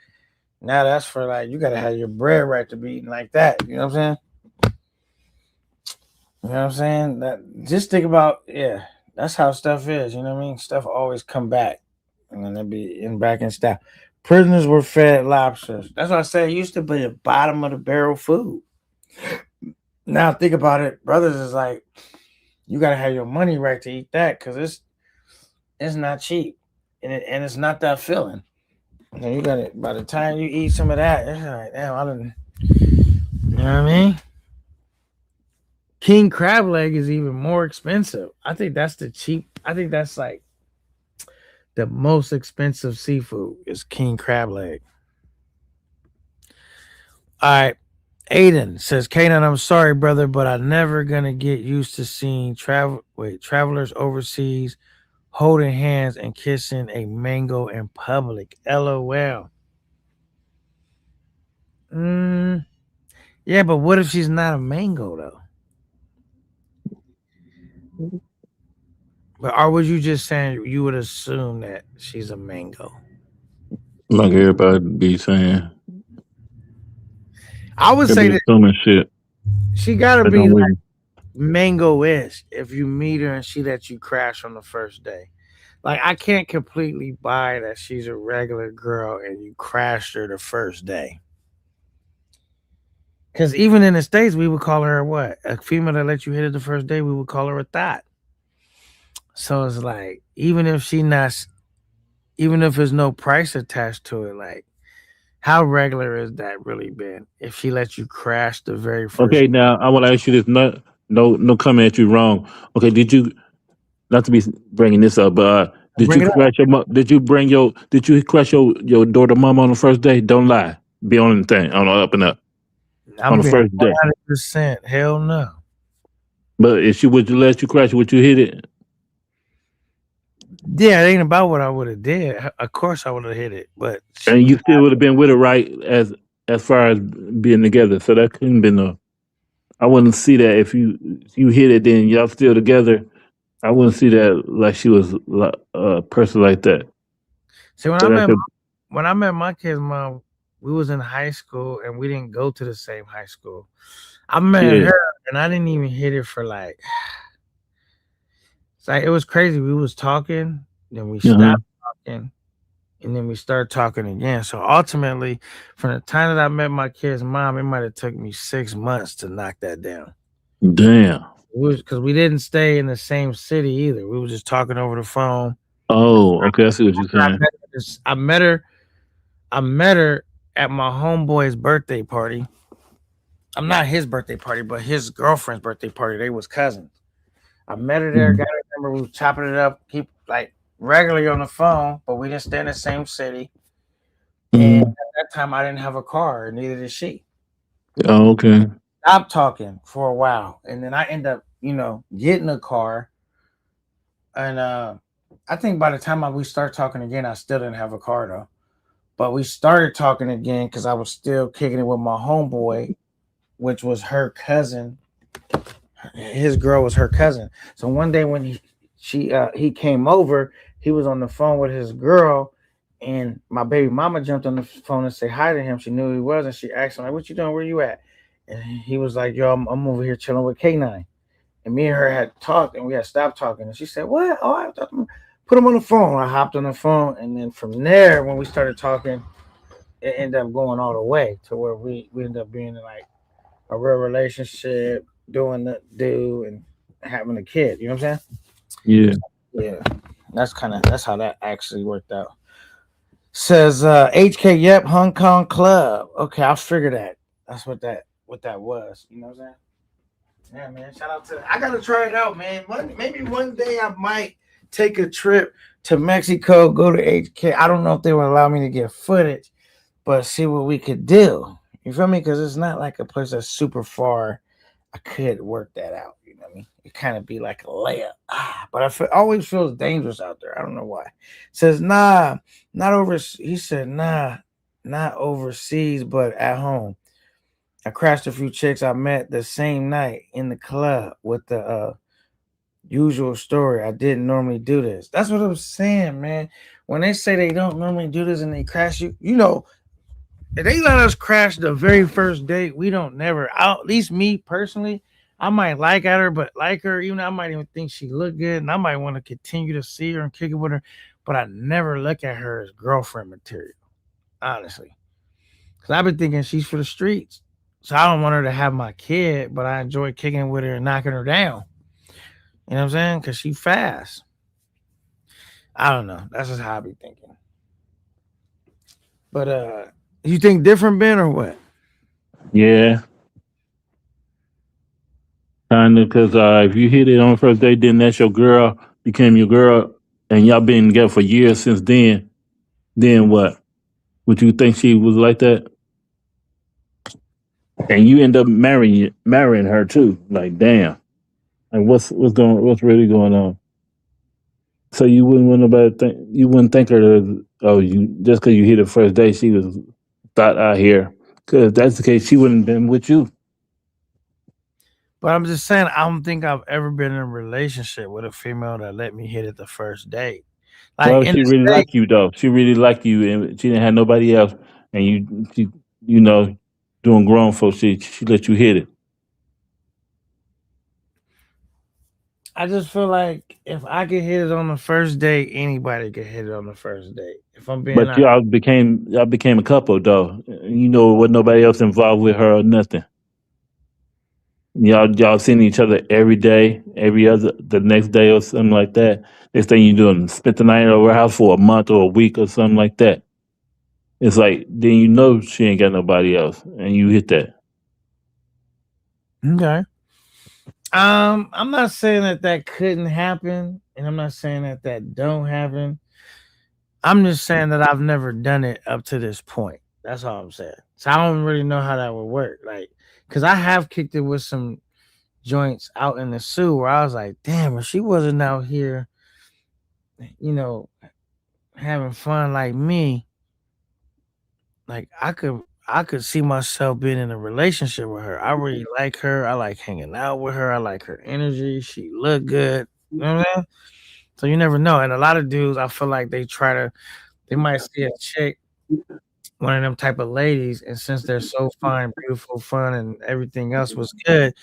A: Now that's for like you gotta have your bread right to be eating like that. You know what I'm saying? You know what I'm saying? That just think about that's how stuff is. You know what I mean? Stuff always come back, and then it be in back in style. Prisoners were fed lobsters. That's what I say. It used to be the bottom of the barrel food. Now think about it, brothers is like you gotta have your money right to eat that because it's not cheap, and it's not that filling. You know, you got it. By the time you eat some of that, it's like damn, I didn't. You know what I mean? King crab leg is even more expensive. I think that's the cheap. I think that's like the most expensive seafood is king crab leg. All right. Aiden says, Kanan, I'm sorry, brother, but I'm never gonna get used to seeing travelers overseas holding hands and kissing a mango in public. LOL. Mm, yeah, but what if she's not a mango though? But or was you just saying you would assume that she's a mango?
E: Like everybody be saying,
A: I would
E: they
A: say
E: be
A: that
E: assuming shit.
A: she gotta
E: That
A: be
E: don't
A: like
E: really.
A: mango-ish if you meet her and she lets you crash on the first day. Like I can't completely buy that she's a regular girl and you crashed her the first day. Because even in the States, we would call her what? A female that let you hit it the first day, we would call her a thought. So it's like, even if there's no price attached to it, like, how regular is that really been? If she lets you crash the very first,
E: Okay, now I want to ask you this. No coming at you wrong. Okay, did you not to be bringing this up, but did
A: bring
E: you
A: it up.
E: crash your did you crash your daughter mom on the first day? Don't lie. Be on the thing on the up and up on
A: I'm
E: the
A: being
E: first day.
A: 100%. Hell no.
E: But if she would you let you crash, would you hit it?
A: Yeah, it ain't about what I would have did. Of course, I would have hit it, but
E: And you still would have been with her, right? As far as being together, so that couldn't be no. I wouldn't see that if you hit it, then y'all still together. I wouldn't see that like she was a person like that.
A: see
E: So that could,
A: when I met my kid's mom, we was in high school and we didn't go to the same high school. I met
E: yeah,
A: her and I didn't even hit it for like it's like it was crazy. We was talking, then we
E: uh-huh.
A: stopped talking, and then we started talking again. So ultimately, from the time that I met my kid's mom, it might have took me 6 months to knock that down.
E: Damn.
A: Because we didn't stay in the same city either. We were just talking over the phone.
E: Oh, okay. I see what you're saying.
A: I met her. I met her at my homeboy's birthday party. I'm not his birthday party, but his girlfriend's birthday party. They was cousins. I met her there.
E: Mhm.
A: Got her number. We was chopping it up. Keep like regularly on the phone, but we didn't stay in the same city. And
E: Mhm.
A: at that time, I didn't have a car, and neither did she.
E: Oh, okay.
A: Stopped talking for a while, and then I end up, getting a car. And I think by the time we start talking again, I still didn't have a car though. But we started talking again because I was still kicking it with my homeboy, which was her cousin. His girl was her cousin. So one day when he came over, he was on the phone with his girl, and my baby mama jumped on the phone and say hi to him. She knew who he was, and she asked him like, "What you doing? Where you at?" And he was like, "Yo, I'm over here chilling with K9." And me and her had talked, and we had stopped talking. And she said, "What? Oh, I thought put him on the phone." I hopped on the phone, and then from there, when we started talking, it ended up going all the way to where we ended up being in like a real relationship, doing the do and having a kid. You know what I'm saying?
E: Yeah.
A: Yeah, that's how that actually worked out. Says HK, yep, Hong Kong Club. Okay, I'll figure that. That's what that was. You know what I'm saying? Yeah, man. Shout out to. I gotta try it out, man. Maybe one day I might take a trip to Mexico, go to HK. I don't know if they would allow me to get footage, but see what we could do. You feel me? Because it's not like a place that's super far. I could work that out. You know what I mean? It kind of be like a layup. But always feels dangerous out there. I don't know why. Says nah, not over. He said nah, not overseas, but at home. I crashed a few chicks I met the same night in the club with the usual story. I didn't normally do this. That's what I'm saying, man. When they say they don't normally do this and they crash you, if they let us crash the very first date, we don't never. At least me personally, I might like her, even I might even think she looked good, and I might want to continue to see her and kick it with her. But I never look at her as girlfriend material, honestly, because I've been thinking she's for the streets. So I don't want her to have my kid, but I enjoy kicking with her and knocking her down. You know what I'm saying? Because she fast. I don't know. That's just how I be thinking. But you think different, Ben, or what?
E: Yeah. Kind of, because if you hit it on the first date, then that's your girl, became your girl, and y'all been together for years since then what? Would you think she was like that? And you end up marrying her too. Like, damn. Like, what's really going on? So you wouldn't want nobody think you wouldn't think her to, oh, you just because you hit the first date, she was thought out here. Because if that's the case, she wouldn't have been with you.
A: But I'm just saying, I don't think I've ever been in a relationship with a female that let me hit it the first date. Like
E: Well,
A: in
E: she
A: the
E: really
A: state,
E: liked you though. She really liked you, and she didn't have nobody else. And you know, doing grown folks, she let you hit it.
A: I just feel like if I could hit it on the first date, anybody could hit it on the first date. If I'm being
E: But
A: honest.
E: y'all became a couple though. You know, with nobody else involved with her or nothing. Y'all seeing each other every day, every other the next day or something like that. Next thing you doing, spent the night over her house for a month or a week or something like that. It's like then you know she ain't got nobody else, and you hit that.
A: Okay. I'm not saying that that couldn't happen, and I'm not saying that that don't happen. I'm just saying that I've never done it up to this point. That's all I'm saying. So I don't really know how that would work. Like, cause I have kicked it with some joints out in the Sioux where I was like, damn, if she wasn't out here, you know, having fun like me, like I could see myself being in a relationship with her. I really like her. I like hanging out with her. I like her energy. She look good. You know what I'm saying? So you never know. And a lot of dudes, I feel like they might see a chick, one of them type of ladies, and since they're so fine, beautiful, fun, and everything else was good,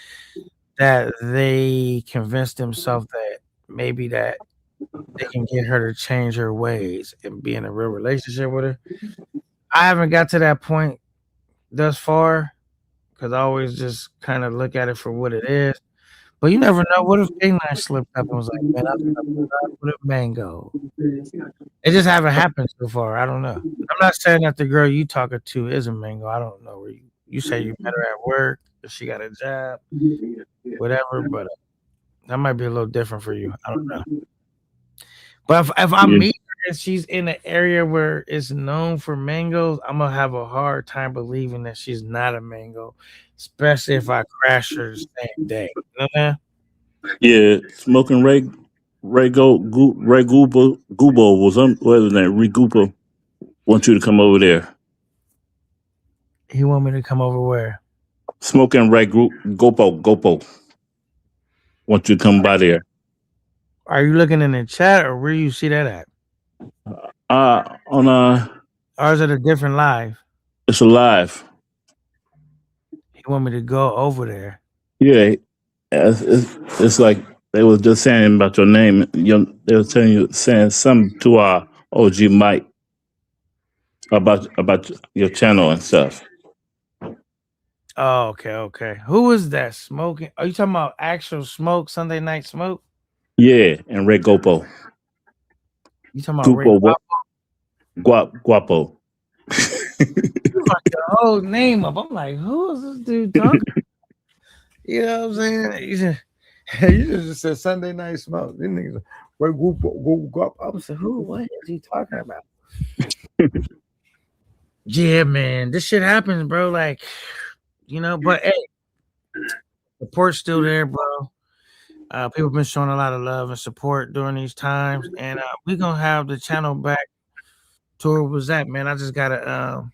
A: that they convince themselves that maybe that they can get her to change her ways and be in a real relationship with her. I haven't got to that point thus far because I always just kind of look at it for what it is. But you never know. What if K9 slipped up and was like, "Man, I slept with a mango." It just haven't happened so far. I don't know. I'm not saying that the girl you talking to is a mango. I don't know where you say you met her at work, if she got a job, whatever. But that might be a little different for you. I don't know. But if I
E: Yeah,
A: meet her and she's in an area where it's known for mangoes, I'm gonna have a hard time believing that she's not a mango, especially if I crash her the same day. You know what I'm saying?
E: yeah. Smoking Ray Gubo was what was his name? Ray Gubo want you to come over there.
A: He want me to come over where?
E: Smoking Gopo want you to come by there.
A: Are you looking in the chat or where you see that at?
E: On
A: Or is it a different live?
E: it's alive.
A: He want me to go over there.
E: Yeah, it's like they was just saying about your name. They were telling you saying something to our OG Mike about your channel and stuff.
A: Oh, okay, okay. Who is that smoking? Are you talking about actual smoke, Sunday night smoke?
E: Yeah, and Ray Gopo,
A: You talking about Ray
E: Gupo,
A: Guap?
E: Guapo.
A: You fucked the whole name up. I'm like, who is this dude talking? You know what I'm saying? You just said Sunday night smoke. These niggas, Ray Guap. I was like, who? What is he talking about? Yeah, man, this shit happens, bro. Like, but hey, support's still there, bro. People been showing a lot of love and support during these times, and we gonna have the channel back to where it was at, man. I just gotta.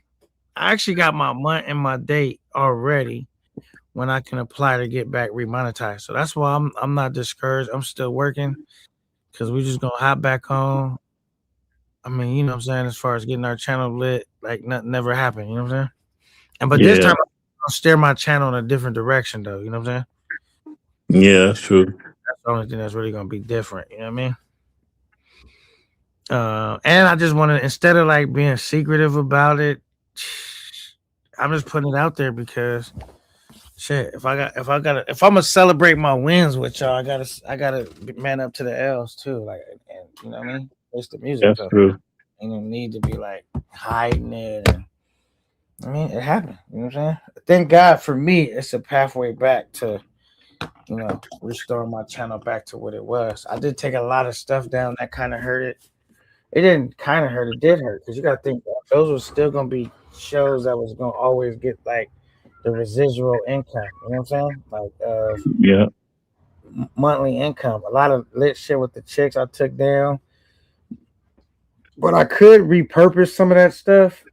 A: I actually got my month and my date already when I can apply to get back remonetized. So that's why I'm not discouraged. I'm still working because we just gonna hop back on. I mean, you know what I'm saying, as far as getting our channel lit, like nothing never happened. You know what I'm saying? But this
E: Yeah,
A: time I'm gonna steer my channel in a different direction, though. You know what I'm saying?
E: yeah, that's true.
A: That's the only thing that's really gonna be different. You know what I mean? And I just want to, instead of like being secretive about it, I'm just putting it out there because shit. If I'm gonna celebrate my wins with y'all, I gotta man up to the L's too. Like, and you know what I mean? It's the music,
E: That's
A: so
E: true.
A: ain't no need to be like hiding it. And I mean, it happened. You know what I'm saying? Thank God for me, it's a pathway back to restore my channel back to what it was. I did take a lot of stuff down that kind of hurt it. It didn't kind of hurt. It did hurt because you got to think those were still gonna be shows that was gonna always get like the residual income. You know what I'm saying? Like
E: Yeah,
A: monthly income. A lot of lit shit with the chicks I took down, but I could repurpose some of that stuff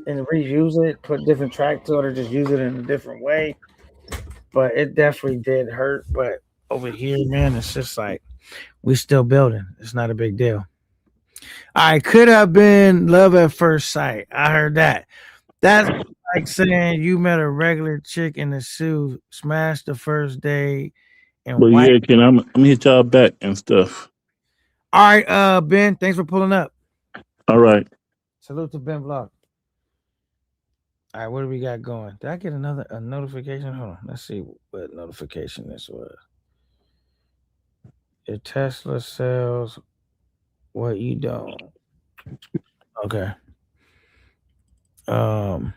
A: and reuse it, put different tracks to it, or just use it in a different way. But it definitely did hurt. But over here, man, it's just like we still building. It's not a big deal. I could have been love at first sight. I heard that. That's like saying you met a regular chick in the suit, smashed the first day,
E: but
A: and white.
E: yeah, I'm gonna hit y'all back and stuff.
A: All right, Ben, thanks for pulling up.
E: All right.
A: Salute to Ben Vlog. All right, what do we got going? Did I get a notification? Hold on, let's see what notification this was. If Tesla sells what you don't. Okay. Um.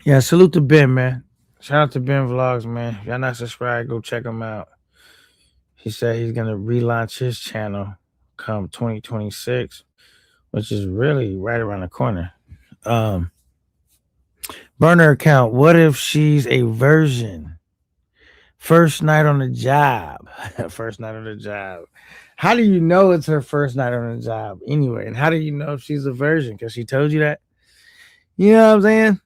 A: Yeah, salute to Ben, man. Shout out to Ben Vlogs, man. If y'all not subscribed, go check him out. He said he's gonna relaunch his channel come 2026, which is really right around the corner. Um, burner account. What if she's a virgin? First night on the job. First night on the job. How do you know it's her first night on the job anyway? And how do you know if she's a virgin? Because she told you that. You know what I'm saying?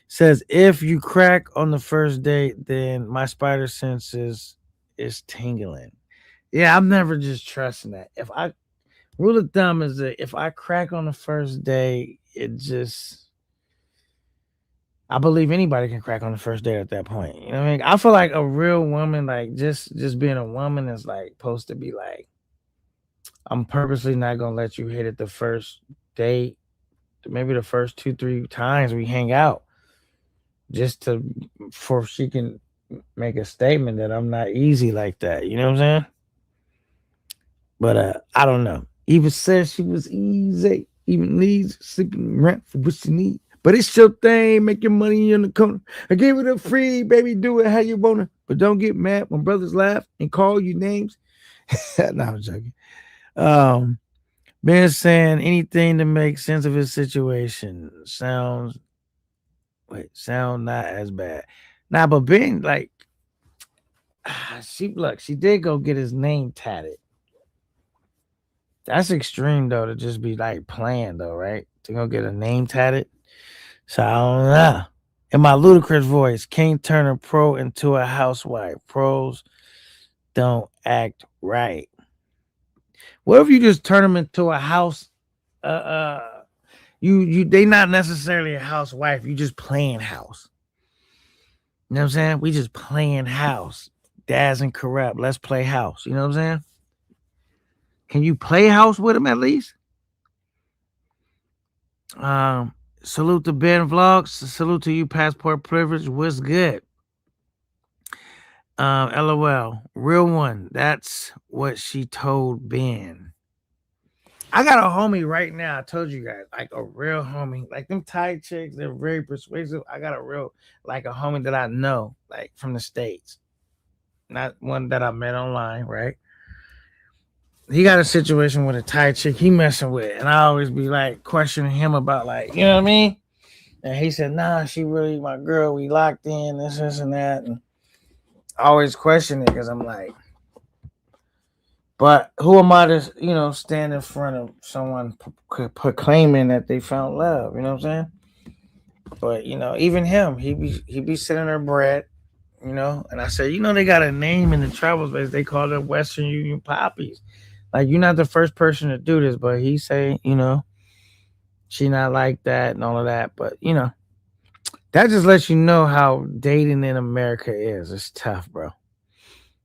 A: Says if you crack on the first date, then my spider senses is tingling. Yeah, I'm never just trusting that. If I rule of thumb is that if I crack on the first day, it just I believe anybody can crack on the first date at that point. You know what I mean? I feel like a real woman, like just being a woman is like supposed to be like, I'm purposely not gonna let you hit it the first date, maybe the first 2, 3 times we hang out. just for she can make a statement that I'm not easy like that. You know what I'm saying? But I don't know. Eva said she was easy. Even needs sleeping rent for what she need. But it's your thing. Make your money in the corner. I gave it a free, baby. Do it how you wanna. But don't get mad when brothers laugh and call you names. No, I'm joking. Ben saying anything to make sense of his situation sound not as bad. Nah, but Ben, like, she did go get his name tatted. That's extreme though, to just be like playing though, right? To go get a name tatted. So I don't know. In my ludicrous voice, can't turn a pro into a housewife. Pros don't act right. What if you just turn them into a house? They not necessarily a housewife. You just playing house. You know what I'm saying? We just playing house. Daz and Corrupt. Let's play house. You know what I'm saying? Can you play house with him at least? Salute to Ben Vlogs. Salute to you, Passport Privilege. What's good? LOL. Real one. That's what she told Ben. I got a homie right now. I told you guys, like a real homie. Like them Thai chicks, they're very persuasive. I got a homie that I know, like from the States. Not one that I met online, right? He got a situation with a Thai chick he messing with, and I always be like questioning him about, like, you know what I mean? And he said, nah, she really my girl. We locked in, this and that. And I always question it because I'm like, but who am I to, stand in front of someone proclaiming that they found love? You know what I'm saying? But even him, he be sending her bread, And I said, they got a name in the travel space. They call it Western Union Poppies. Like, you're not the first person to do this, but he say, she not like that and all of that. But that just lets you know how dating in America is. It's tough, bro.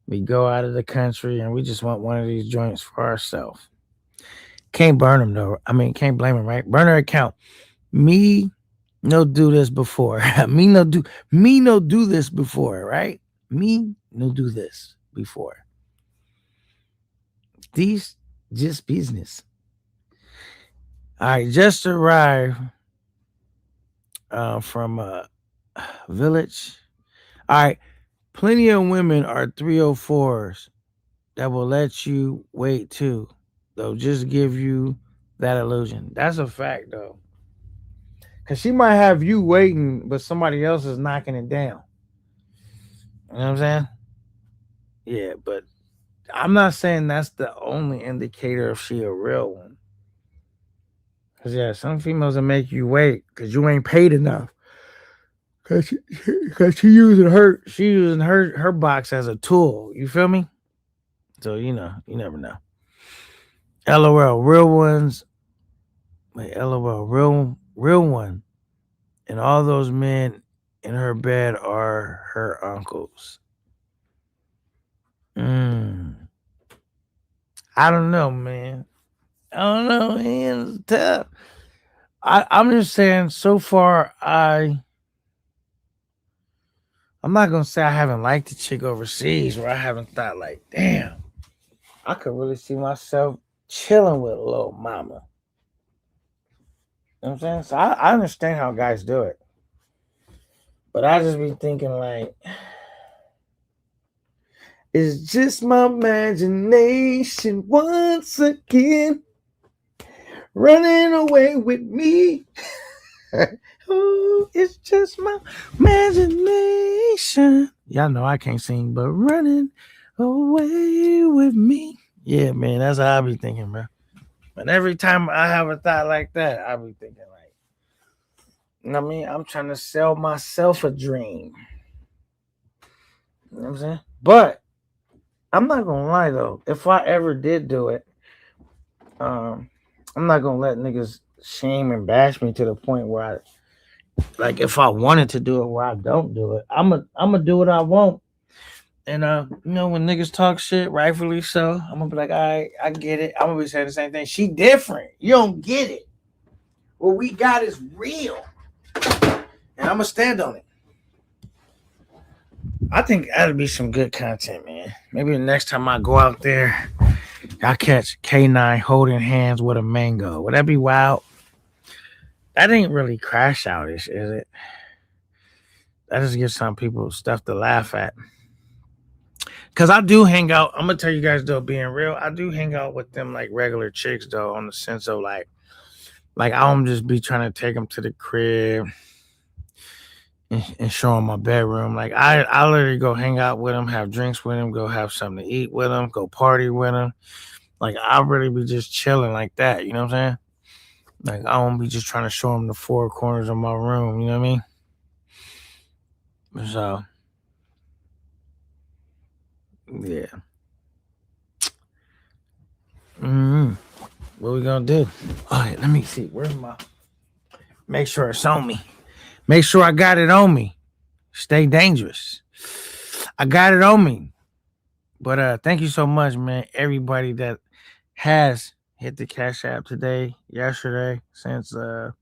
A: We go out of the country and we just want one of these joints for ourselves. Can't burn them though. I mean, can't blame them, right? Burner account. Me no do this before. me no do this before, right? Me no do this before. These just business. All right, just arrived from a village. All right, plenty of women are 304s that will let you wait too. They'll just give you that illusion. That's a fact, though. Because she might have you waiting, but somebody else is knocking it down. You know what I'm saying? Yeah, but I'm not saying that's the only indicator if she a real one. Because, yeah, some females will make you wait because you ain't paid enough. Because she using her box as a tool. You feel me? So, you never know. LOL, real ones. Wait, LOL, real one. And all those men in her bed are her uncles. I don't know, man. It's tough. I'm just saying, so far, I'm not going to say I haven't liked the chick overseas where I haven't thought, like, damn, I could really see myself chilling with a little mama. You know what I'm saying? So I understand how guys do it. But I just be thinking, like, it's just my imagination once again running away with me. Oh, it's just my imagination. Y'all know I can't sing, but running away with me. Yeah, man, that's how I be thinking, bro. And every time I have a thought like that, I be thinking, like, you know what I mean? I'm trying to sell myself a dream. You know what I'm saying? But I'm not gonna lie though. If I ever did do it, I'm not gonna let niggas shame and bash me to the point where like if I wanted to do it where I don't do it, I'm gonna do what I want. And when niggas talk shit, rightfully so, I'm gonna be like, all right, I get it. I'm gonna be saying the same thing. She different. You don't get it. What we got is real. And I'm gonna stand on it. I think that'd be some good content, man. Maybe the next time I go out there, I catch K9 holding hands with a mango. Would that be wild? That ain't really crash outish, is it? That just gives some people stuff to laugh at. Cause I do hang out. I'm gonna tell you guys though, being real, I do hang out with them like regular chicks though, on the sense of like I don't just be trying to take them to the crib and show them my bedroom. Like I literally go hang out with them, have drinks with them, go have something to eat with them, go party with them. Like I really be just chilling like that. You know what I'm saying? Like I don't be just trying to show them the four corners of my room. You know what I mean? So yeah. Mm-hmm. What we gonna do? All right, let me see. Where's my? Make sure it's on me. Make sure I got it on me. Stay dangerous. I got it on me. But thank you so much, man. Everybody that has hit the Cash App today, yesterday, since the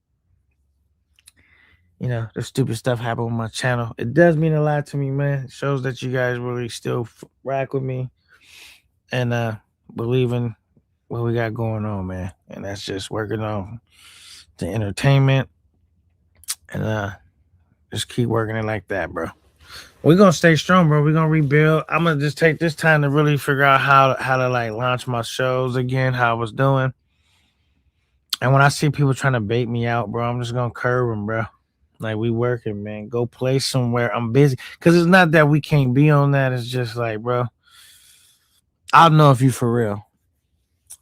A: stupid stuff happened with my channel. It does mean a lot to me, man. It shows that you guys really still rock with me and believe in what we got going on, man. And that's just working on the entertainment and just keep working it like that, bro. We're gonna stay strong, bro. We're gonna rebuild. I'm gonna just take this time to really figure out how to like launch my shows again, how I was doing. And when I see people trying to bait me out, bro, I'm just gonna curve them, bro. Like we working, man. Go play somewhere. I'm busy. Cause it's not that we can't be on that. It's just like, bro, I don't know if you for real.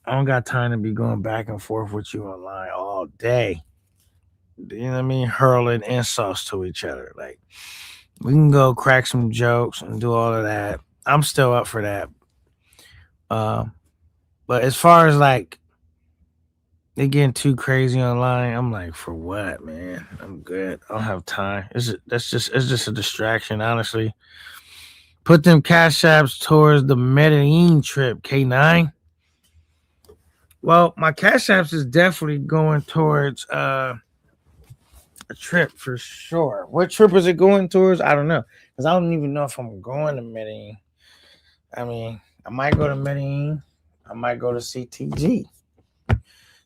A: I don't got time to be going back and forth with you online all day. You know what I mean? Hurling insults to each other. Like we can go crack some jokes and do all of that. I'm still up for that. But as far as like they getting too crazy online, I'm like, for what, man? I'm good. I don't have time. It's just a distraction, honestly. Put them cash apps towards the Medellin trip, K9. Well, my cash apps is definitely going towards a trip for sure. What trip is it going towards? I don't know. Because I don't even know if I'm going to Medellin. I mean, I might go to Medellin. I might go to CTG.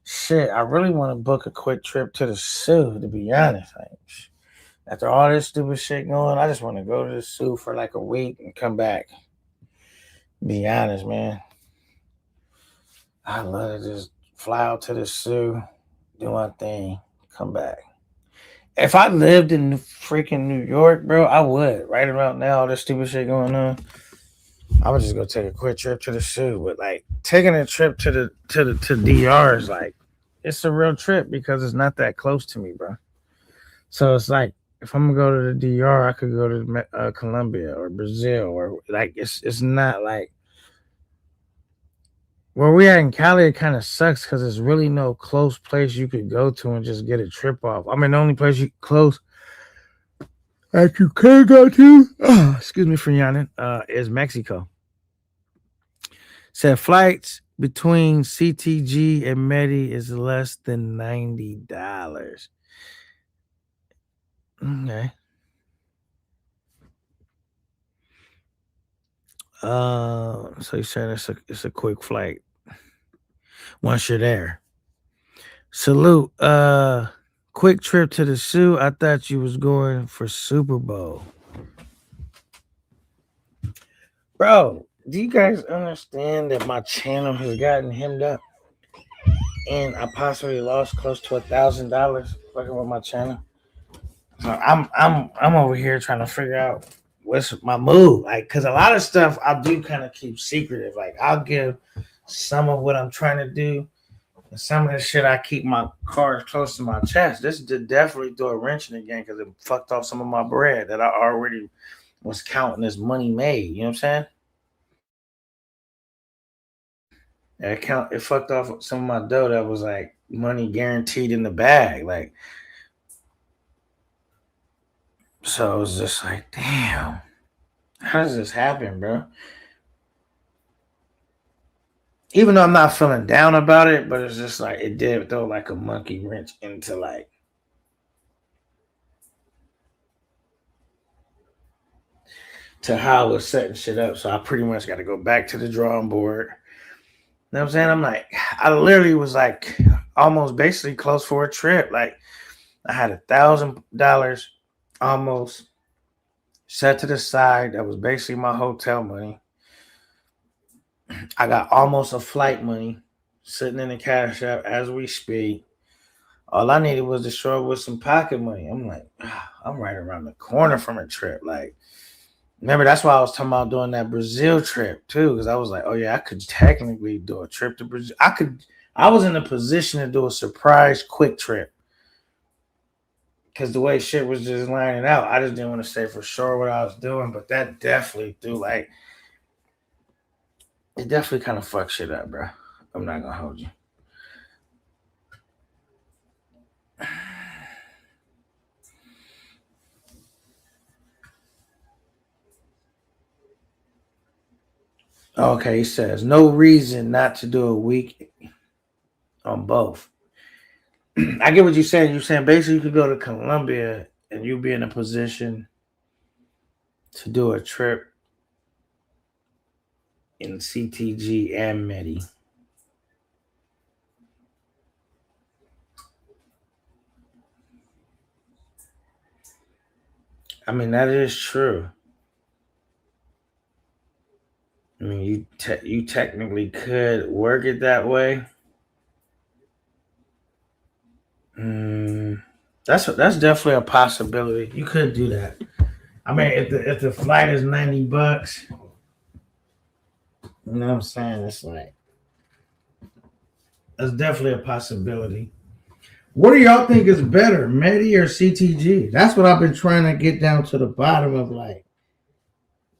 A: Shit, I really want to book a quick trip to the zoo, to be honest. Like, after all this stupid shit going, I just want to go to the zoo for like a week and come back. Be honest, man. I love to just fly out to the zoo, do my thing, come back. If I lived in freaking New York, bro, I would. Right around now, all this stupid shit going on, I would just go take a quick trip to the zoo. But like taking a trip to DR is like it's a real trip because it's not that close to me, bro. So it's like if I'm gonna go to the DR, I could go to Colombia or Brazil or like it's not like where we at in Cali. It kind of sucks because there's really no close place you could go to and just get a trip off. I mean, the only place you close that you can go to, excuse me for yawning, is Mexico. Said flights between CTG and Medi is less than $90. Okay. So you said it's a quick flight once you're there. Salute. Quick trip to the zoo. I thought you was going for Super Bowl. Bro, do you guys understand that my channel has gotten hemmed up? And I possibly lost close to $1,000 fucking with my channel. So I'm over here trying to figure out what's my move. Like, cause a lot of stuff I do kind of keep secretive. Like I'll give some of what I'm trying to do. And some of the shit I keep my cards close to my chest. This did definitely throw a wrench in the game because it fucked off some of my bread that I already was counting as money made. You know what I'm saying? It fucked off some of my dough that was like money guaranteed in the bag. Like, so it was just like, damn, how does this happen, bro? Even though I'm not feeling down about it, but it's just like it did throw like a monkey wrench into like to how I was setting shit up. So I pretty much got to go back to the drawing board. You know what I'm saying? I'm like, I literally was like almost basically close for a trip. Like I had $1,000 almost set to the side. That was basically my hotel money. I got almost a flight money sitting in the cash app as we speak. All I needed was to show up with some pocket money. I'm like, I'm right around the corner from a trip. Like, remember, that's why I was talking about doing that Brazil trip too, because I was like, oh yeah, I could technically do a trip to Brazil. I was in a position to do a surprise quick trip. Because the way shit was just lining out, I just didn't want to say for sure what I was doing, but that definitely it definitely kind of fucked shit up, bro. I'm not gonna hold you. Okay, he says no reason not to do a week on both. I get what you're saying. You're saying basically you could go to Colombia and you'd be in a position to do a trip in CTG and Medi. I mean, that is true. I mean, you technically could work it that way. That's definitely a possibility. You could do that. I mean, if the flight is $90, you know what I'm saying? It's like that's definitely a possibility. What do y'all think is better, Medi or CTG? That's what I've been trying to get down to the bottom of. Like,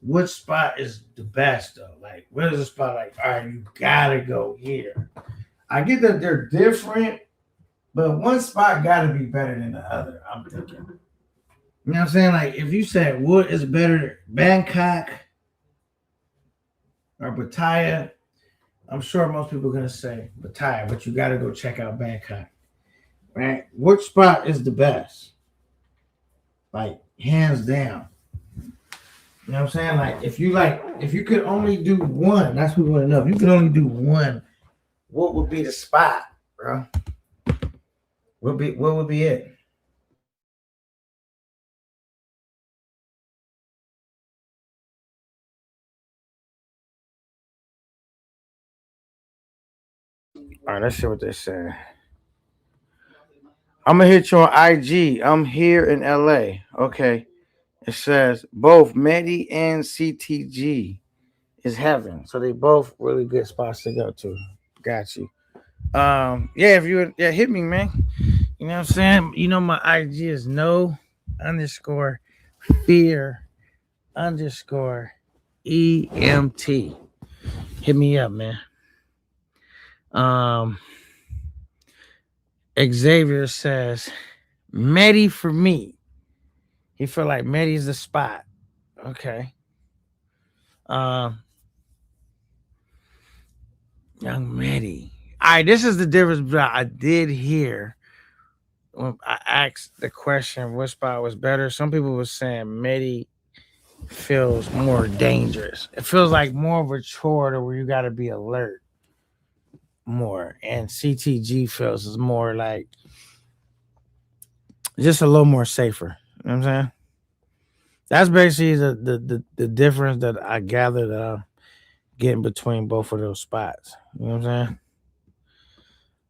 A: which spot is the best though? Like, where's the spot? Like, all right, you gotta go here. I get that they're different, but one spot gotta be better than the other. I'm thinking. You know what I'm saying? Like, if you said what is better, Bangkok or Pattaya, I'm sure most people are gonna say Pattaya, but you gotta go check out Bangkok. Right? Which spot is the best? Like, hands down. You know what I'm saying? If you could only do one, that's what we want to know. If you could only do one, what would be the spot, bro? What would be it? All right, let's see what they say. I'm gonna hit you on IG. I'm here in LA. Okay. It says both Medi and CTG is heaven. So they both really good spots to go to. Got you. Yeah, if you hit me, man. You know what I'm saying? You know my IG is no underscore fear underscore EMT. Hit me up, man. Xavier says Medi for me. He feel like Medi's the spot. Okay. Young Medi. All right, this is the difference. But I did hear when I asked the question, what spot was better? Some people were saying Medi feels more dangerous. It feels like more of a chore to where you got to be alert more, and CTG feels is more like just a little more safer. You know what I'm saying? That's basically the difference that I gathered getting between both of those spots. You know what I'm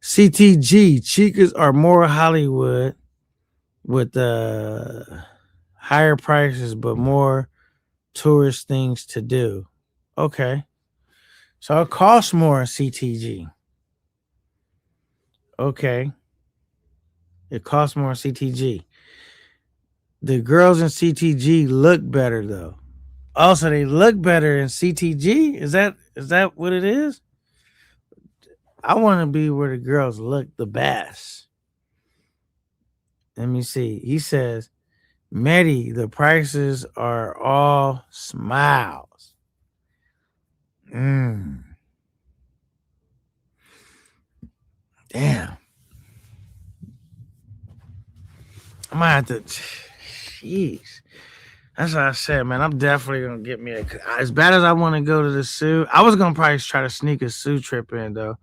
A: saying? CTG chicas are more Hollywood with higher prices but more tourist things to do. Okay. So it costs more in CTG. Okay. It costs more in CTG. The girls in CTG look better though. Also, they look better in CTG. Is that what it is? I want to be where the girls look the best. Let me see. He says, Medi, the prices are all smiles. Damn. I might have to. Jeez. That's what I said, man. I'm definitely gonna get me a. As bad as I want to go to the Sioux, I was gonna probably try to sneak a Sioux trip in though.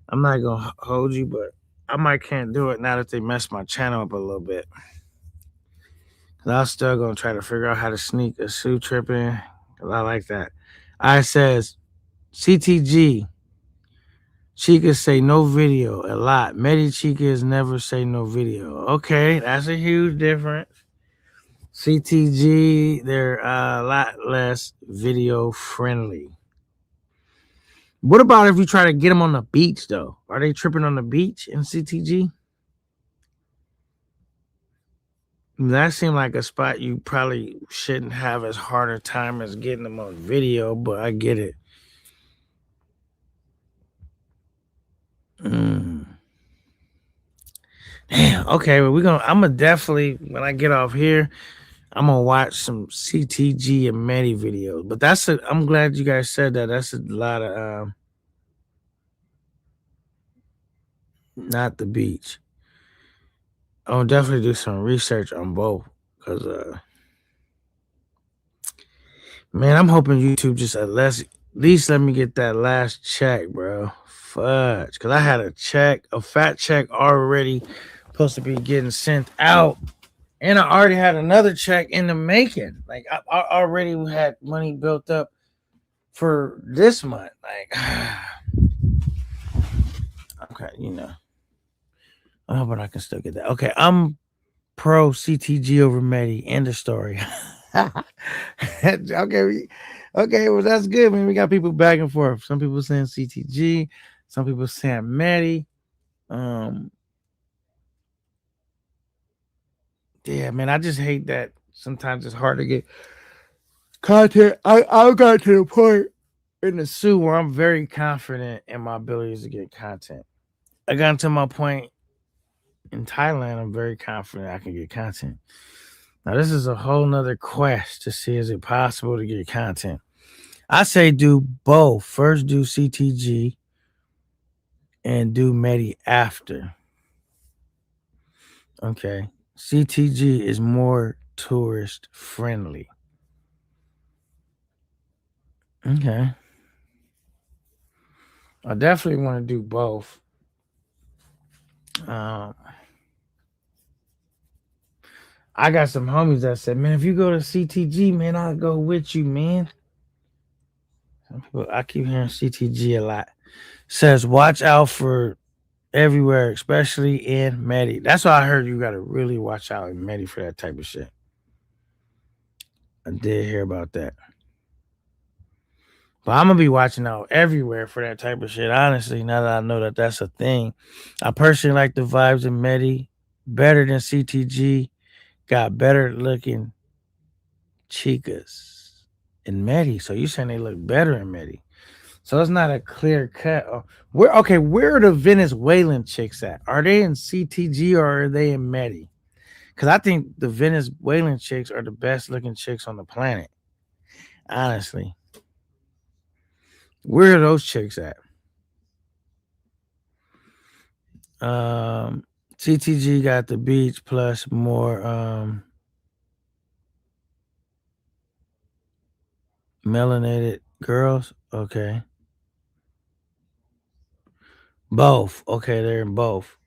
A: I'm not gonna hold you, but I might can't do it now that they messed my channel up a little bit. Cause I'm still gonna try to figure out how to sneak a Sioux trip in. Cause I like that. I says CTG. Chicas say no video a lot. Many chicas never say no video. Okay, that's a huge difference. CTG, they're a lot less video friendly. What about if you try to get them on the beach, though? Are they tripping on the beach in CTG? That seemed like a spot you probably shouldn't have as hard a time as getting them on video, but I get it. Damn. Okay, well, I'm gonna definitely when I get off here, I'm gonna watch some CTG and Medi videos. But I'm glad you guys said that. That's a lot of not the beach. I'll definitely do some research on both. Cause man, I'm hoping YouTube just at least let me get that last check, bro. Fudge. Cause I had a fat check already supposed to be getting sent out. And I already had another check in the making. Like I already had money built up for this month. Like okay, I'm hoping I can still get that. Okay, I'm pro CTG over Medi. End of story. Okay, well that's good, man. We got people back and forth. Some people saying CTG, some people saying Medi. Yeah, man, I just hate that sometimes it's hard to get content. I got to the point in the Sioux where I'm very confident in my abilities to get content. I got to my point in Thailand. I'm very confident I can get content. Now this is a whole nother quest to see is it possible to get content. I say do both. First do CTG and do Medi after. Okay. CTG is more tourist friendly. Okay. I definitely want to do both. I got some homies that said, man, if you go to CTG, man, I'll go with you, man. Some people, I keep hearing CTG a lot. Says, watch out for everywhere, especially in Medi. That's why I heard you got to really watch out in Medi for that type of shit. I did hear about that. But I'm going to be watching out everywhere for that type of shit, honestly, now that I know that that's a thing. I personally like the vibes in Medi better than CTG. Got better looking chicas in Medi. So you saying they look better in Medi. So it's not a clear cut. Where are the Venezuelan chicks at? Are they in CTG or are they in Medi? Because I think the Venezuelan chicks are the best looking chicks on the planet. Honestly. Where are those chicks at? CTG got the beach plus more melanated girls. Okay. Both. Okay, they're in both.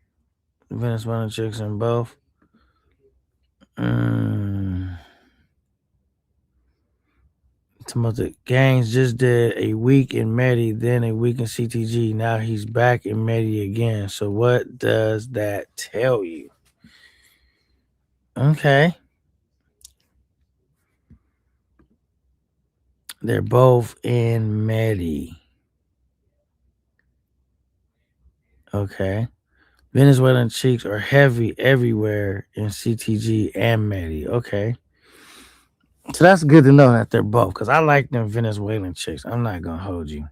A: Venezuelan chicks in both. Some of the gangs just did a week in Medi, then a week in CTG. Now he's back in Medi again. So what does that tell you? Okay. They're both in Medi. Okay. Venezuelan chicks are heavy everywhere in CTG and Medi. Okay. So that's good to know that they're both, because I like them Venezuelan chicks. I'm not going to hold you.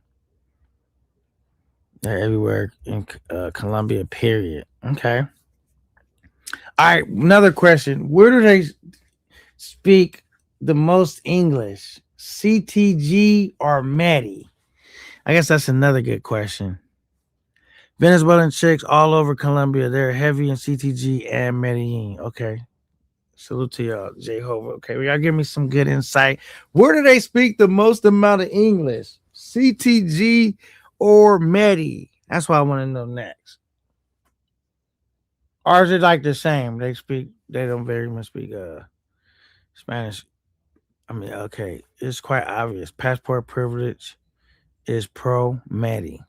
A: They're everywhere in Colombia, period. Okay. All right. Another question. Where do they speak the most English? CTG or Medi? I guess that's another good question. Venezuelan chicks all over Colombia. They're heavy in CTG and Medellin. Okay. Salute to y'all, Jehovah. Okay, we gotta give me some good insight. Where do they speak the most amount of English? CTG or Medi? That's what I want to know next. Or is it like the same? They don't very much speak Spanish. I mean, okay, it's quite obvious. Passport privilege is pro Medi.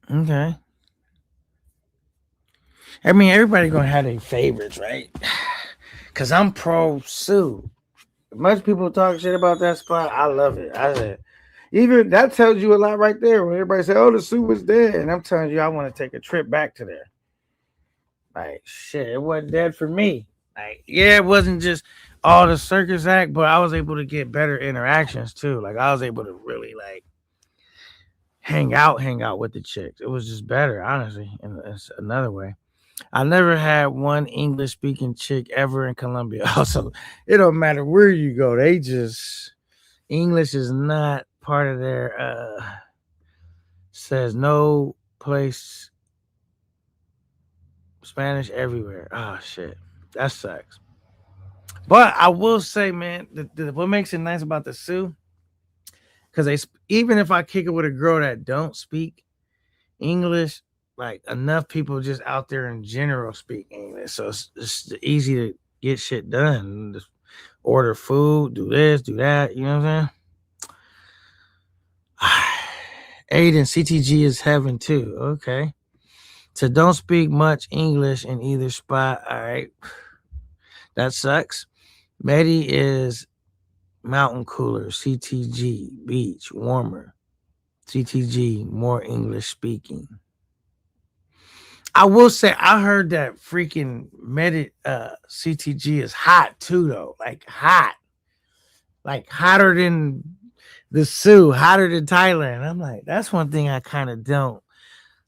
A: Okay. I mean, everybody gonna have their favorites, right? Cause I'm pro Sue. Much people talk shit about that spot. I love it. I said, even that tells you a lot right there. When everybody say, "Oh, the Sue was dead," and I'm telling you, I want to take a trip back to there. Like shit, it wasn't dead for me. Like yeah, it wasn't just all the circus act, but I was able to get better interactions too. Like I was able to really like hang out with the chicks. It was just better, honestly. And it's another way. I never had one English speaking chick ever in Colombia. Also, it don't matter where you go. They just English is not part of their says no place Spanish everywhere. Oh shit. That sucks. But I will say, man, what makes it nice about the Sioux, because even if I kick it with a girl that don't speak English, like enough people just out there in general speak English, so it's easy to get shit done. Just order food, do this, do that. You know what I'm saying? Aiden, CTG is heaven too. Okay, so don't speak much English in either spot. All right, that sucks. Medi is mountain cooler. CTG beach warmer. CTG more English speaking. I will say I heard that freaking CTG is hot too though. Like hot. Like hotter than the Sioux, hotter than Thailand. I'm like, that's one thing I kind of don't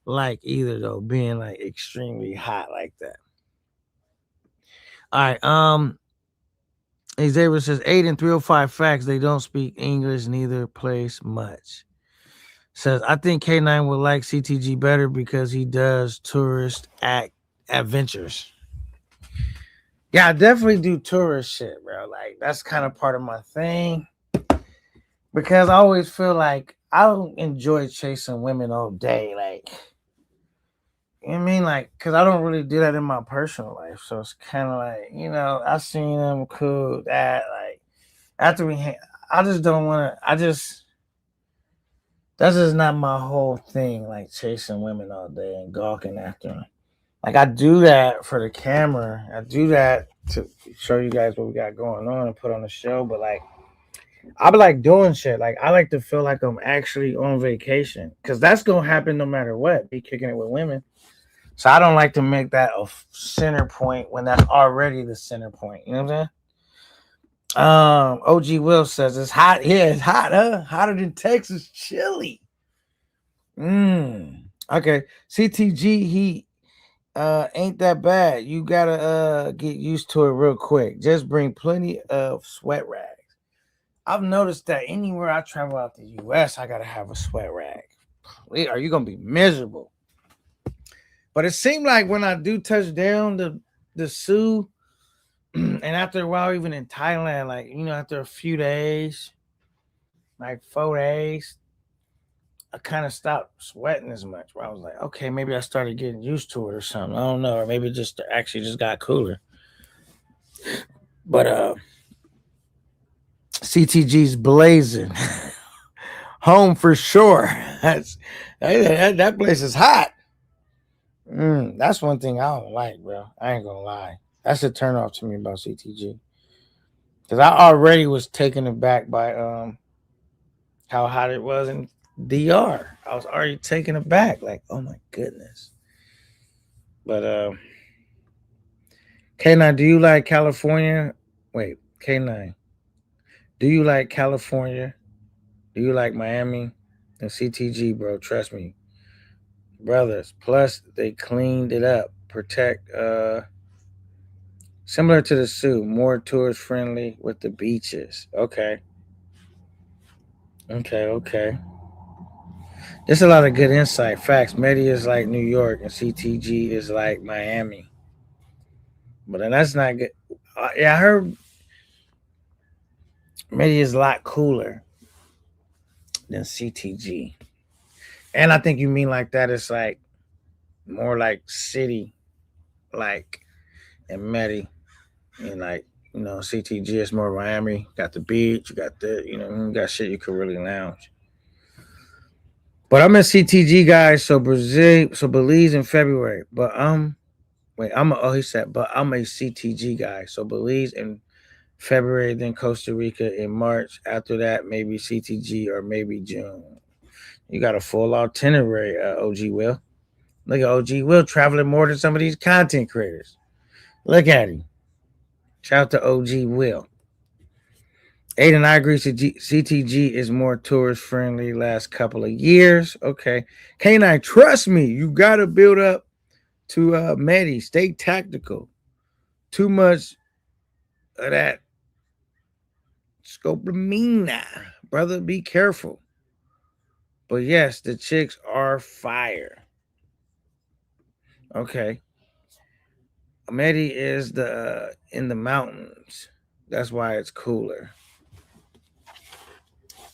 A: like either though, being like extremely hot like that. All right, Xavier says 8 and 305 facts. They don't speak English neither place much. Says I think K9 would like CTG better because he does tourist adventures. Yeah, I definitely do tourist shit, bro. Like that's kind of part of my thing because I always feel like I don't enjoy chasing women all day. Like, you know what I mean? Like, because I don't really do that in my personal life. So it's kind of like, I seen them cool. That, like, after I just don't want to, that's just not my whole thing, like chasing women all day and gawking after them. Like, I do that for the camera. I do that to show you guys what we got going on and put on the show. But, like, I be like doing shit. Like, I like to feel like I'm actually on vacation because that's going to happen no matter what. Be kicking it with women. So I don't like to make that a center point when that's already the center point. You know what I'm saying? OG Will says it's hot. Yeah, it's hot, huh? Hotter than Texas chili. Okay. CTG heat ain't that bad. You gotta get used to it real quick. Just bring plenty of sweat rags. I've noticed that anywhere I travel out the US, I gotta have a sweat rag. Are you gonna be miserable? But it seemed like when I do touch down the Sioux, and after a while, even in Thailand, like after a few days, like 4 days, I kind of stopped sweating as much. Where I was like, okay, maybe I started getting used to it or something. I don't know, or maybe it just actually just got cooler. But CTG's blazing, home for sure. That place is hot. That's one thing I don't like, bro. I ain't gonna lie. That's a turn off to me about CTG. Because I already was taken aback by how hot it was in DR. I was already taken aback. Like, oh my goodness. But K9, do you like California? Wait, K9. Do you like California? Do you like Miami? And CTG, bro, trust me. Brothers. Plus, they cleaned it up. Protect similar to the Sioux, more tourist friendly with the beaches. Okay. There's a lot of good insight. Facts. Medi is like New York, and CTG is like Miami. But then that's not good. Yeah, I heard Medi is a lot cooler than CTG. And I think you mean like that. It's like more like city, like in Medi, and like CTG is more Miami. Got the beach, you got you got shit you could really lounge. But I'm a CTG guy, so Belize in February. But wait, he said, but I'm a CTG guy, so Belize in February, then Costa Rica in March. After that, maybe CTG or maybe June. You got a full itinerary, OG Will. Look at OG Will traveling more than some of these content creators. Look at him. Shout out to OG Will. Aiden, I agree. CTG is more tourist friendly last couple of years. Okay. K9, trust me, you got to build up to Medi. Stay tactical. Too much of that scoplamina. Brother, be careful. But yes, the chicks are fire. Okay. Medi is the in the mountains. That's why it's cooler.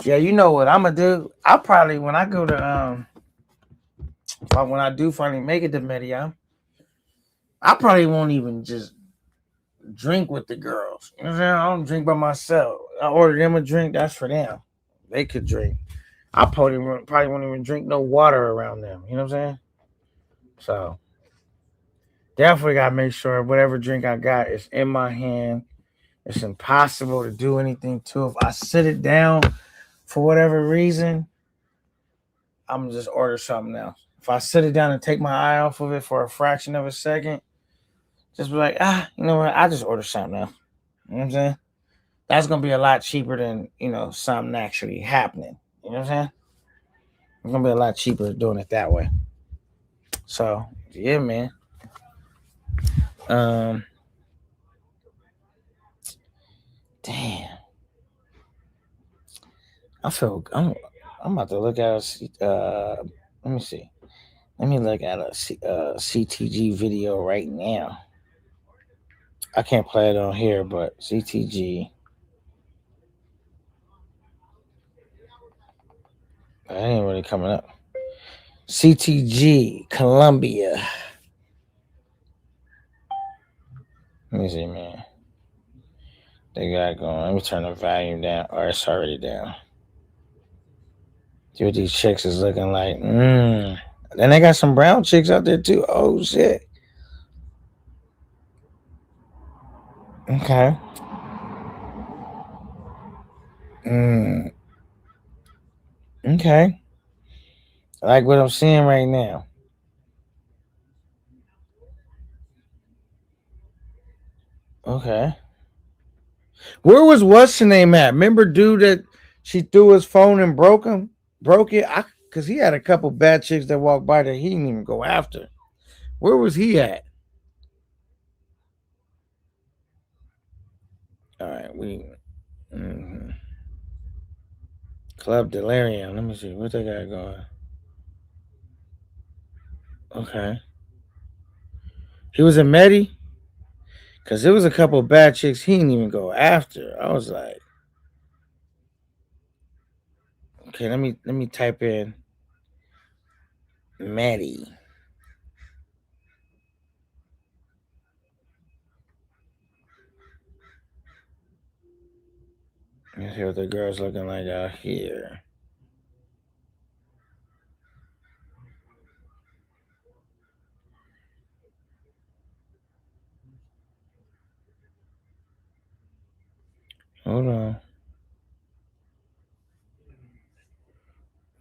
A: Yeah, you know what I'm gonna do? I'll probably when I go to when I do finally make it to Medi, I probably won't even just drink with the girls. You know what I'm saying? I don't drink by myself. I order them a drink, that's for them. They could drink. I probably won't even drink no water around them. You know what I'm saying? So definitely gotta make sure whatever drink I got is in my hand. It's impossible to do anything to. If I sit it down for whatever reason, I'm gonna just order something else. If I sit it down and take my eye off of it for a fraction of a second, just be like, you know what? I just order something else. You know what I'm saying? That's gonna be a lot cheaper than something actually happening. You know what I'm saying? It's gonna be a lot cheaper doing it that way. So yeah, man. Um, damn. I'm about to look at let me see. Let me look at a CTG video right now. I can't play it on here, but CTG. It ain't really coming up. CTG Columbia. Let me see, man. They got going. Let me turn the volume down. Or it's already down. See what these chicks is looking like. Then they got some brown chicks out there too. Oh shit. Okay. Okay. I like what I'm seeing right now. Okay. Where was what's the name at? Remember dude that she threw his phone and broke it? Cause he had a couple bad chicks that walked by that he didn't even go after. Where was he at? All right, Club Delirium. Let me see what they got going. Okay, he was in Medi, cause there was a couple bad chicks he didn't even go after. I was like, okay, let me type in Medi. Let's see what the girls looking like out here. Hold on.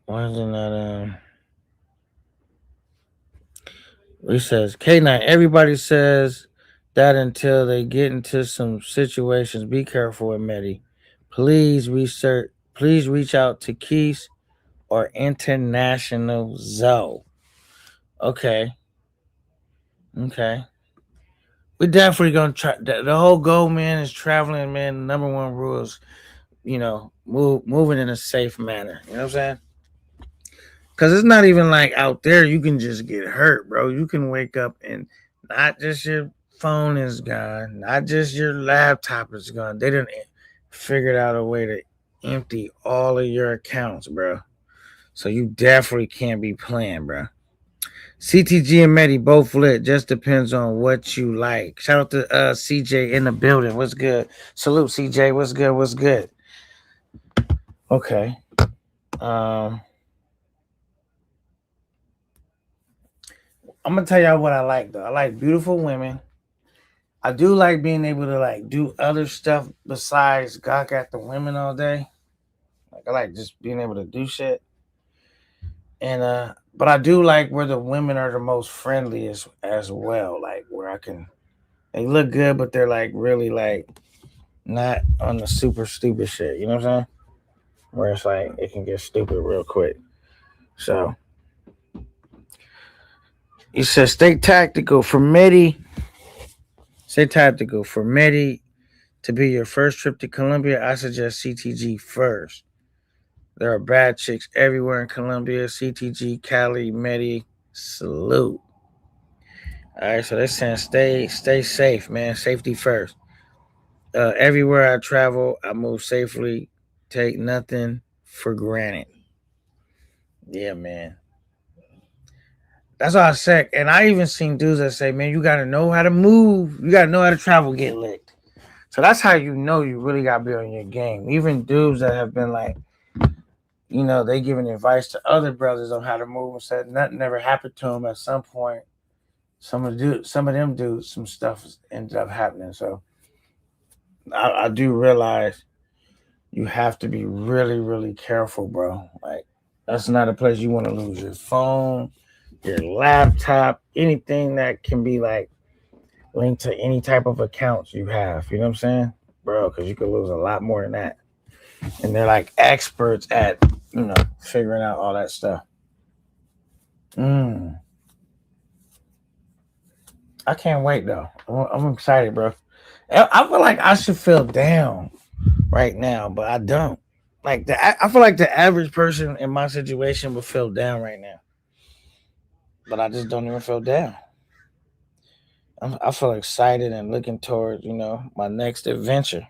A: Why is it not He says K9. Everybody says that until they get into some situations. Be careful with Medi. Please research. Please reach out to Keys or International Zoe. Okay. Okay. We definitely gonna try. The whole goal, man, is traveling. Man, the number one rule is, moving in a safe manner. You know what I'm saying? Because it's not even like out there you can just get hurt, bro. You can wake up and not just your phone is gone, not just your laptop is gone. They didn't figured out a way to empty all of your accounts, bro. So you definitely can't be playing, bro. CTG and Medi both lit. Just depends on what you like. Shout out to CJ in the building. What's good? Salute CJ. What's good? What's good? Okay. Um, I'm gonna tell y'all what I like though. I like beautiful women. I do like being able to like do other stuff besides gawk at the women all day. Like I like just being able to do shit. And but I do like where the women are the most friendly as well. Like where I can they look good, but they're like really like not on the super stupid shit. You know what I'm saying? Where it's like it can get stupid real quick. So he says stay tactical for Medi. Stay tactical for Medi to be your first trip to Colombia. I suggest CTG first. There are bad chicks everywhere in Colombia. CTG, Cali, Medi, salute. All right, so they're saying stay safe, man. Safety first. Everywhere I travel, I move safely. Take nothing for granted. Yeah, man. That's all I said. And I even seen dudes that say, man, you gotta know how to move. You gotta know how to travel, get licked. So that's how you know you really gotta be on your game. Even dudes that have been like, they giving advice to other brothers on how to move and said nothing never happened to them at some point. Some of them dudes, some stuff ended up happening. So I do realize you have to be really, really careful, bro. Like that's not a place you want to lose your phone, your laptop, anything that can be like linked to any type of accounts you have. You know what I'm saying, bro? Because you could lose a lot more than that. And they're like experts at figuring out all that stuff. I can't wait though. I'm excited, bro. I feel like I should feel down right now, but I don't. I feel like the average person in my situation would feel down right now, but I just don't even feel down. I feel excited and looking towards my next adventure.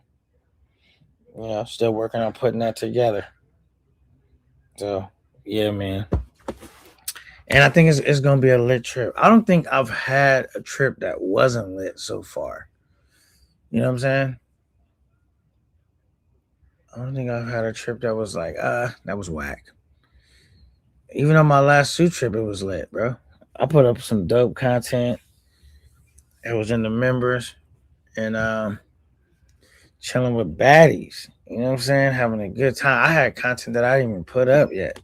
A: Still working on putting that together. So yeah, man. And I think it's gonna be a lit trip. I don't think I've had a trip that wasn't lit so far. You know what I'm saying? I don't think I've had a trip that was like, that was whack. Even on my last suit trip, it was lit, bro. I put up some dope content. It was in the members and chilling with baddies. You know what I'm saying? Having a good time. I had content that I didn't even put up yet.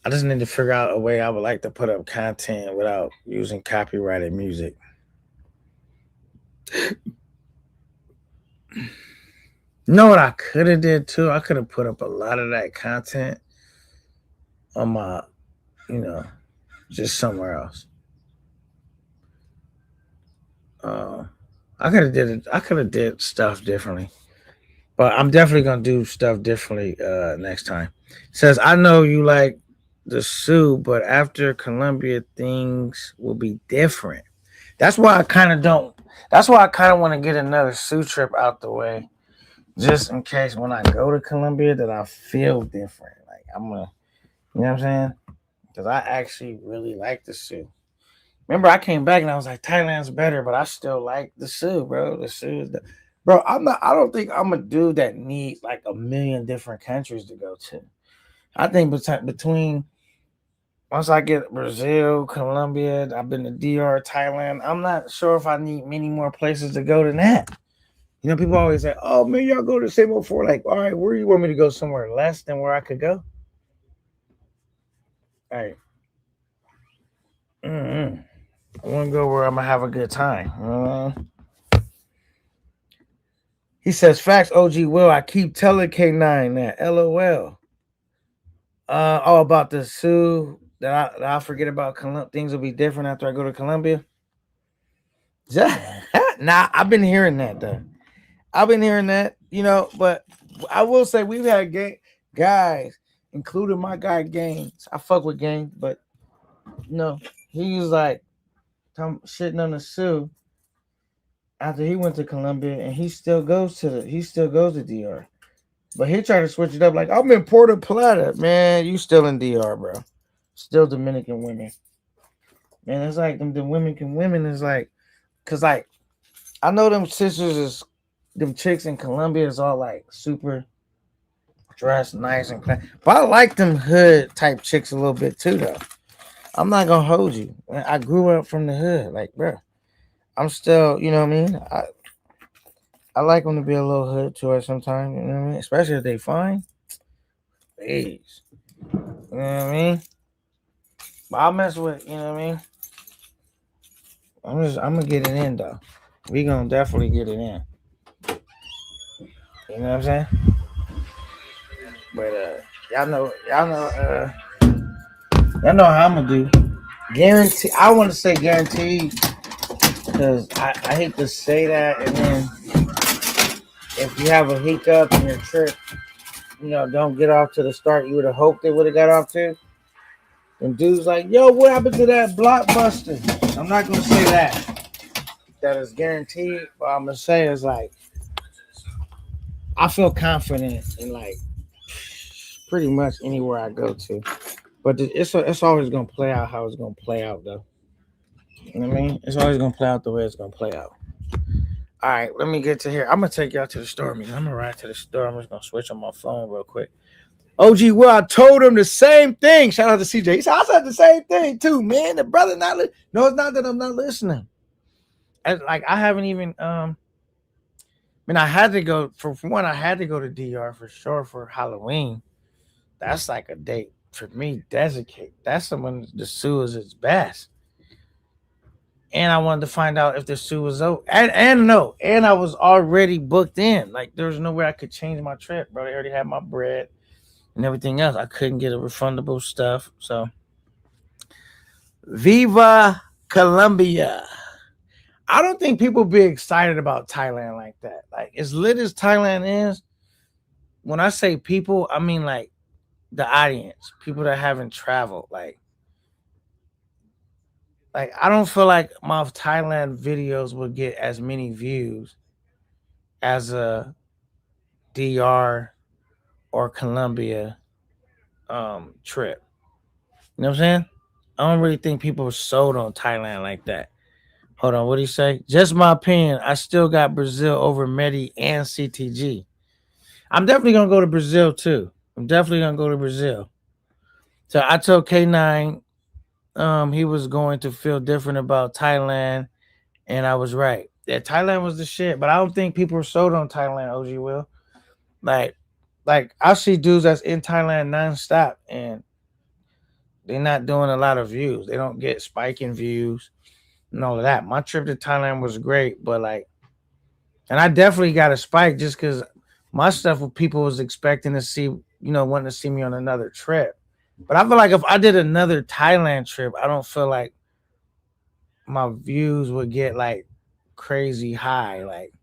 A: I just need to figure out a way I would like to put up content without using copyrighted music. You know what I could have did too? I could have put up a lot of that content on my, just somewhere else. I could have did it. I could have did stuff differently, but I'm definitely gonna do stuff differently next time. It says I know you like the Sioux, but after Columbia, things will be different. That's why I kind of don't. That's why I kind of want to get another Sioux trip out the way, just in case when I go to Columbia that I feel different. Like I'm gonna, you know what I'm saying? Because I actually really like the Sioux. Remember, I came back and I was like, Thailand's better, but I still like the Sioux, bro. The Sioux is bro. I'm not. I don't think I'm a dude that needs like a million different countries to go to. I think between once I get Brazil, Colombia, I've been to DR, Thailand. I'm not sure if I need many more places to go than that. People always say, "Oh man, y'all go to the same old four." Like, all right, where you want me to go somewhere less than where I could go? All right. I want to go where I'm gonna have a good time. He says, "Facts, OG Will. I keep telling K9 that. LOL. All about the Sioux that I forget about. Things will be different after I go to Colombia." Nah, I've been hearing that though. I've been hearing that, but I will say we've had game. guys, including my guy Gaines. I fuck with Gaines, but no, he was like shitting on the Sioux after he went to Colombia, and he still goes to DR. But he tried to switch it up, like I'm in Puerto Plata, man. You still in DR, bro? Still Dominican women, man. It's like them Dominican women is like, cause like I know them sisters is them chicks in Colombia is all like super dressed nice and clean. But I like them hood type chicks a little bit too, though. I'm not gonna hold you. I grew up from the hood, like, bro. I'm still, you know what I mean. I like them to be a little hood to it sometimes, you know what I mean. Especially if they fine. Please, you know what I mean. But I'll mess with, you know what I mean. I'm gonna get it in though. We gonna definitely get it in. You know what I'm saying? But y'all know how I'm gonna do. Guarantee. I want to say guaranteed because I hate to say that, and then if you have a hiccup in your trip, you know, don't get off to the start you would have hoped they would have got off to. And dudes like, yo, what happened to that blockbuster? I'm not gonna say that. That is guaranteed. But I'm gonna say is like, I feel confident in like pretty much anywhere I go to. But it's always gonna play out how it's gonna play out though. You know what I mean? It's always gonna play out the way it's gonna play out. All right, let me get to here. I'm gonna take y'all to the store. I'm gonna ride to the store. I'm just gonna switch on my phone real quick. OG, well, I told him the same thing. Shout out to CJ. He said I said the same thing too, man. The brother not no, it's not that I'm not listening. I haven't even I mean, I had to go for one. I had to go to DR for sure for Halloween. That's like a date for me. Dedicate. That's when the Sioux is its best. And I wanted to find out if the Sioux was over. And I was already booked in. Like there was no way I could change my trip, bro. They already had my bread and everything else. I couldn't get a refundable stuff. So Viva Colombia. I don't think people be excited about Thailand like that. Like as lit as Thailand is, when I say people, I mean like the audience, people that haven't traveled. Like I don't feel like my Thailand videos would get as many views as a DR or Colombia trip. You know what I'm saying? I don't really think people are sold on Thailand like that. Hold on, what do you say? Just my opinion. I still got Brazil over Medi and CTG. I'm definitely gonna go to Brazil too. I'm definitely gonna go to Brazil. So I told K9 he was going to feel different about Thailand, and I was right. Yeah, Thailand was the shit, but I don't think people are sold on Thailand, OG Will. Like I see dudes that's in Thailand nonstop and they're not doing a lot of views. They don't get spiking views and all of that. My trip to Thailand was great, but like, and I definitely got a spike just because my stuff with people was expecting to see, wanting to see me on another trip. But I feel like if I did another Thailand trip, I don't feel like my views would get like crazy high. Like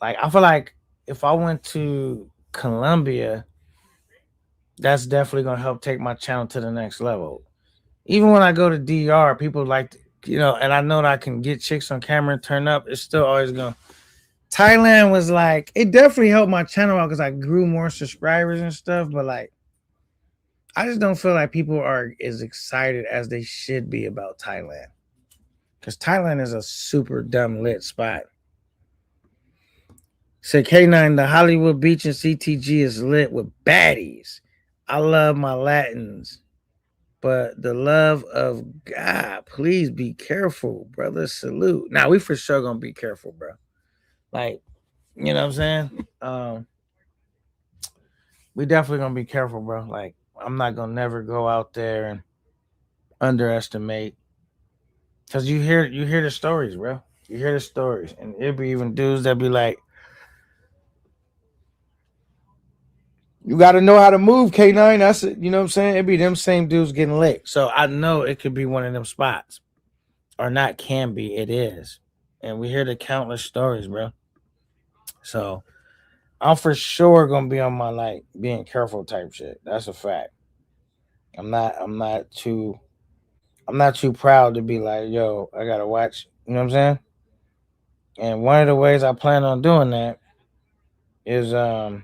A: I feel like if I went to Colombia, that's definitely gonna help take my channel to the next level. Even when I go to DR, people like and I know that I can get chicks on camera and turn up. It's still always going. Thailand was like it definitely helped my channel out because I grew more subscribers and stuff. But like, I just don't feel like people are as excited as they should be about Thailand because Thailand is a super dumb lit spot. Say K9, the Hollywood Beach and CTG is lit with baddies. I love my Latins, but the love of God, please be careful, brother. Salute. Now we for sure gonna be careful, bro. Like, you know what I'm saying? We definitely gonna be careful, bro. Like, I'm not gonna never go out there and underestimate, cause you hear the stories, bro. You hear the stories, and it be even dudes that be like, you got to know how to move, K9. That's it. You know what I'm saying? It be them same dudes getting licked. So I know it could be one of them spots. Or not can be. It is. And we hear the countless stories, bro. So I'm for sure gonna be on my like being careful type shit. That's a fact. I'm not too proud to be like, yo, I gotta watch. You know what I'm saying? And one of the ways I plan on doing that is I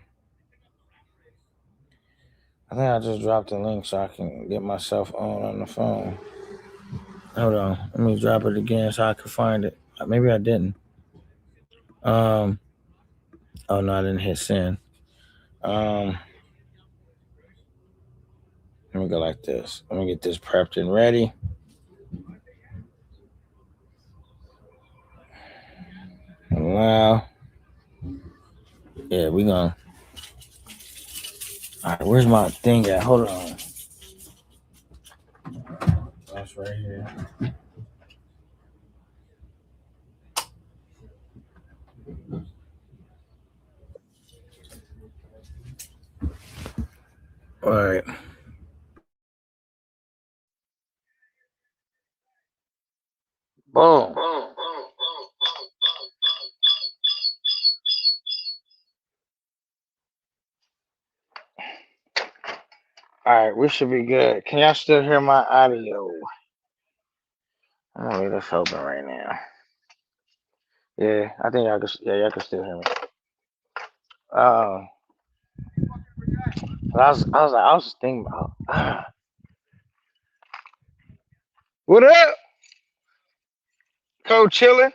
A: think I just dropped the link so I can get myself on the phone. Hold on, let me drop it again so I can find it. Maybe I didn't. Um, oh no, I didn't hit send. Um, let me go like this. Let me get this prepped and ready. Wow. Yeah, we gonna. All right, where's my thing at? Hold on. That's right here. All right. Boom. All right, we should be good. Can y'all still hear my audio? I'm gonna leave this open right now. Yeah, I think y'all can. Yeah, y'all can still hear me. Uh, I was thinking about. What up, Coach Chillin'?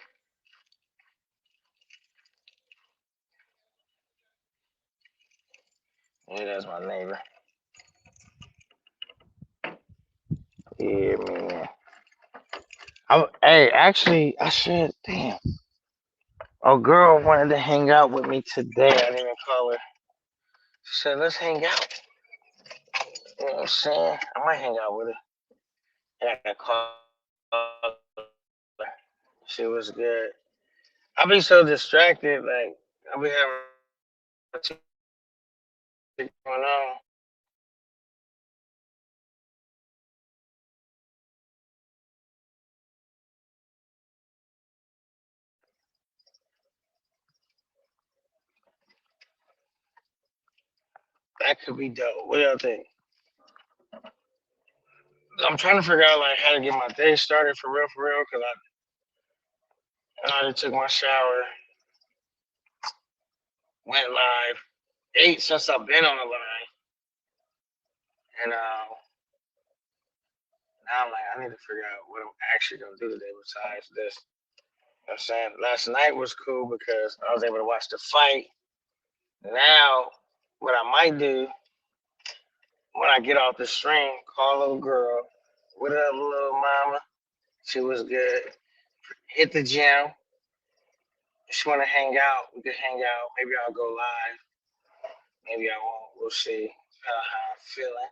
A: Yeah, that's my neighbor. Yeah, man. Hey, actually, I should. Damn. Oh, girl wanted to hang out with me today. I didn't even call her. She said, "Let's hang out." You know what I'm saying? I might hang out with her. And I called her. She was good. I be so distracted, like I be having too much going on. That could be dope. What y'all think? I'm trying to figure out like how to get my day started for real, because I already took my shower, went live, ate since I've been on the line, and now I'm like I need to figure out what I'm actually gonna do today besides this. You know what I'm saying last night was cool because I was able to watch the fight. Now, what I might do when I get off the stream, call little girl. What up, little mama? She was good. Hit the gym. If she want to hang out, we could hang out. Maybe I'll go live. Maybe I won't. We'll see how I'm feeling.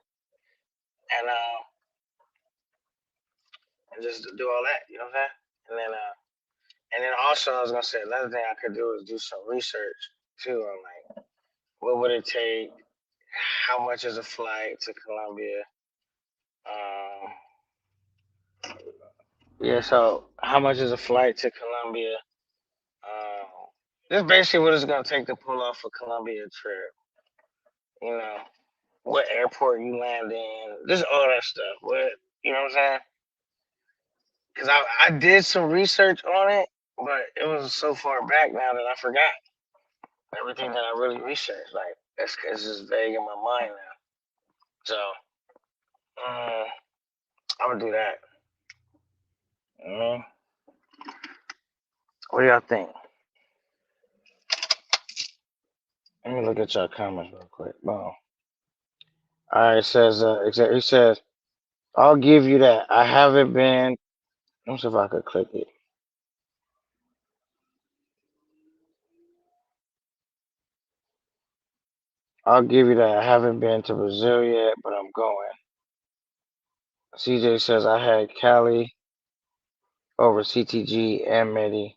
A: And just do all that. You know what I'm saying? And then also I was gonna say another thing I could do is do some research too on like what would it take, how much is a flight to Colombia. Um, yeah, so how much is a flight to Colombia? Um, this is basically what it's gonna take to pull off a Colombia trip. You know, what airport you land in, just all that stuff. What you know what I'm saying? Because I did some research on it, but it was so far back now that I forgot everything that I really researched. Like it's just vague in my mind now. So I'm gonna do that. What do y'all think? Let me look at your comments real quick. Boom. All right, it says he says I'll give you that. I haven't been. Let me see if I could click it. I'll give you that. I haven't been to Brazil yet, but I'm going. CJ says I had Cali over CTG and Medi.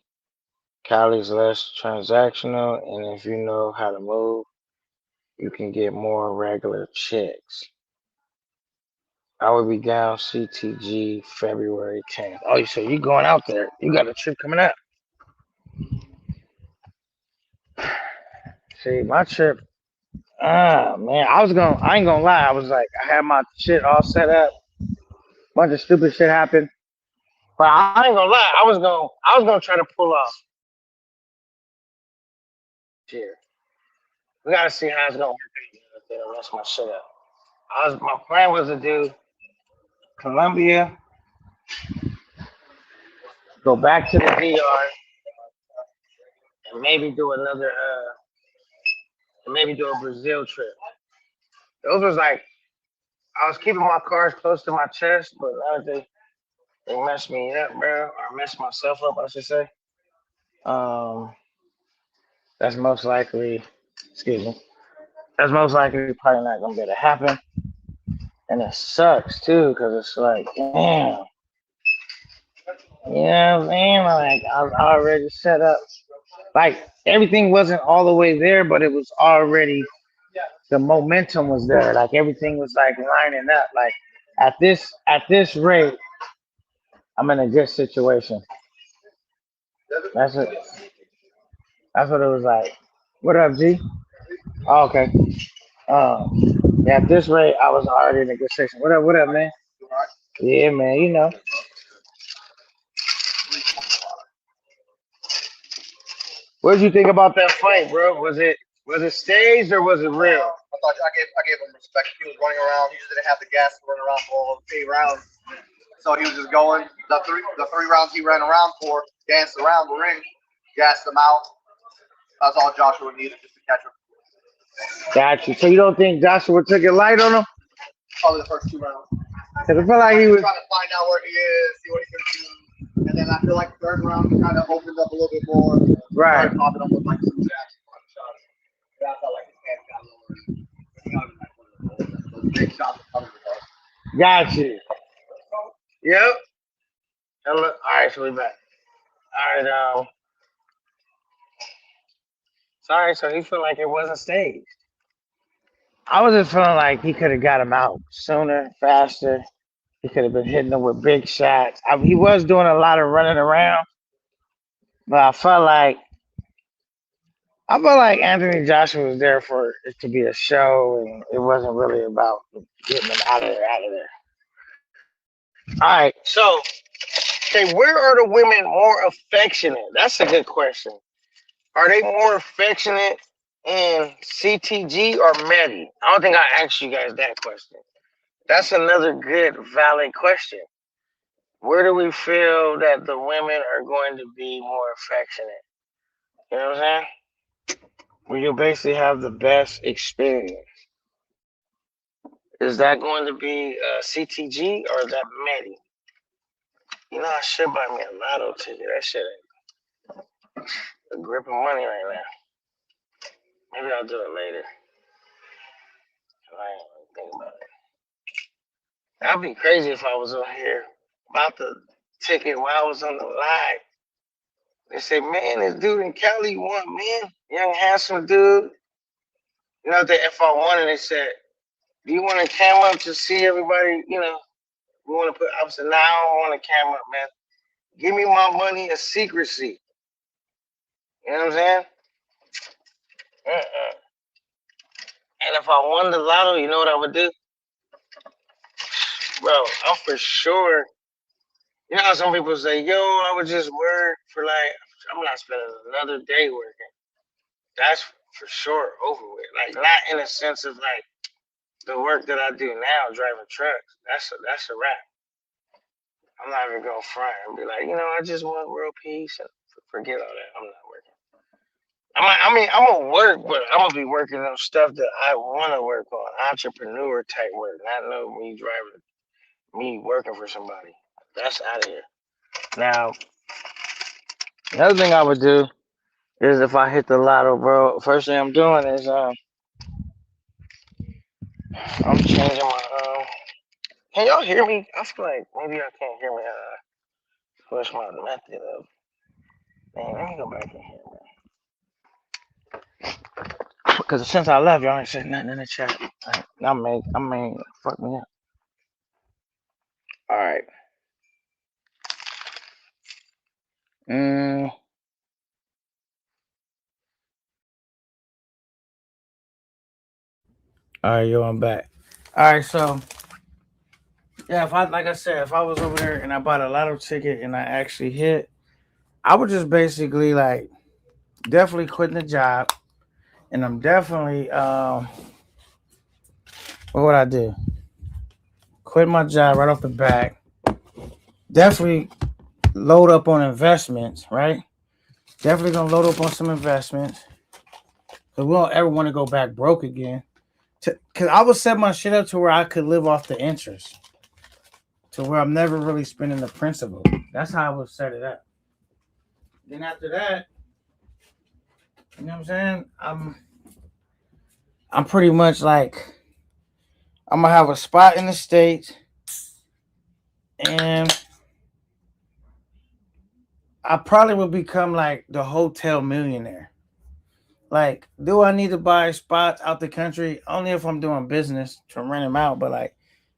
A: Cali's less transactional, and if you know how to move, you can get more regular checks. I will be down CTG February 10th. Oh, so you going out there? You got a trip coming up?
D: See, my trip. Man, I ain't gonna lie. I was like, I had my shit all set up. Bunch of stupid shit happened. But I ain't gonna lie. I was gonna try to pull off here. We gotta see how it's gonna work out there. That's my shit up. My plan was to do Colombia, go back to the DR, and maybe do maybe do a Brazil trip. Those was like I was keeping my cards close to my chest, but now that they messed me up, bro, or messed myself up, I should say. Um, that's most likely, excuse me, that's most likely probably not gonna be able to happen, and it sucks too, cause it's like, damn, you know what I'm saying? Like I was already set up, like everything wasn't all the way there, but it was already the momentum was there, like everything was like lining up, like at this rate, I'm in a good situation. That's it. That's what it was like. What up, G? Oh, okay. Yeah, at this rate, I was already in a good section. What up, man? Yeah, man, you know. What did you think about that fight, bro? Was it staged or was it real?
F: I gave him respect. He was running around. He just didn't have the gas to run around for all 8 rounds. So he was just going the three rounds he ran around for, danced around the ring, gassed him out. That's all Joshua needed just to catch him.
D: Got you. So you don't think Joshua took it light on him?
F: Probably the first 2 rounds.
D: Cause I feel like he was
F: trying to find out where he is, see what he can do. And then I feel like the third round he kind of opened up a little bit more.
D: right.
F: Started popping up with like some jabs, shots. Yeah, I felt like his hand got lower. He got him back with those big shots were coming with us.
D: Got you. Yep. All right, so we back. All right. Sorry. So he felt like it wasn't staged. I was just feeling like he could have got him out sooner, faster. He could have been hitting him with big shots. He was doing a lot of running around, but I felt like Anthony Joshua was there for it to be a show, and it wasn't really about getting him out of there. All right, so okay, where are the women more affectionate? That's a good question. Are they more affectionate in CTG or Medi? I don't think I asked you guys that question. That's another good, valid question. Where do we feel that the women are going to be more affectionate? You know what I'm saying? Where you basically have the best experience. Is that going to be CTG or is that Medi? You know, I should buy me a lotto ticket. That shit ain't a grip of money right now. Maybe I'll do it later. I ain't really think about it. That'd be crazy if I was on here about the ticket while I was on the live. They say, man, this dude in Cali won, man. Young, handsome dude. You know, the FR1, and they said, do you want a camera up to see everybody? You know, we want to put, I said, nah, I don't want a camera up, man. Give me my money in secrecy. You know what I'm saying? And if I won the lotto, you know what I would do? Bro, I'm for sure. You know how some people say, yo, I would just work for like, I'm not spending another day working. That's for sure over with. Like, not in a sense of like the work that I do now, driving trucks. That's a wrap. I'm not even gonna front and be like, I just want world peace and forget all that. I'm not working. I'm gonna work, but I'm gonna be working on stuff that I want to work on, entrepreneur type work, not no me working for somebody. That's out of here. Now, another thing I would do is if I hit the lotto, bro. First thing I'm doing is I'm changing my Can y'all hear me? I feel like maybe I can't hear me. Switch my method of. Man, let me go back in here, man. Because since I left, y'all ain't said nothing in the chat. I mean, fuck me up. All right.
A: All right, yo, I'm back. All right, so yeah, if I like I said, if I was over there and I bought a lotto ticket and I actually hit, I would just basically like definitely quitting the job, and I'm definitely what would I do? Quit my job right off the bat. Definitely load up on investments, right? Definitely gonna load up on some investments because we don't ever want to go back broke again. Because I would set my shit up to where I could live off the interest, to where I'm never really spending the principal. That's how I would set it up. Then after that, you know what I'm saying? I'm pretty much like I'm gonna have a spot in the States, and I probably would become like the hotel millionaire. Like, do I need to buy spots out the country? Only if I'm doing business to rent them out. But like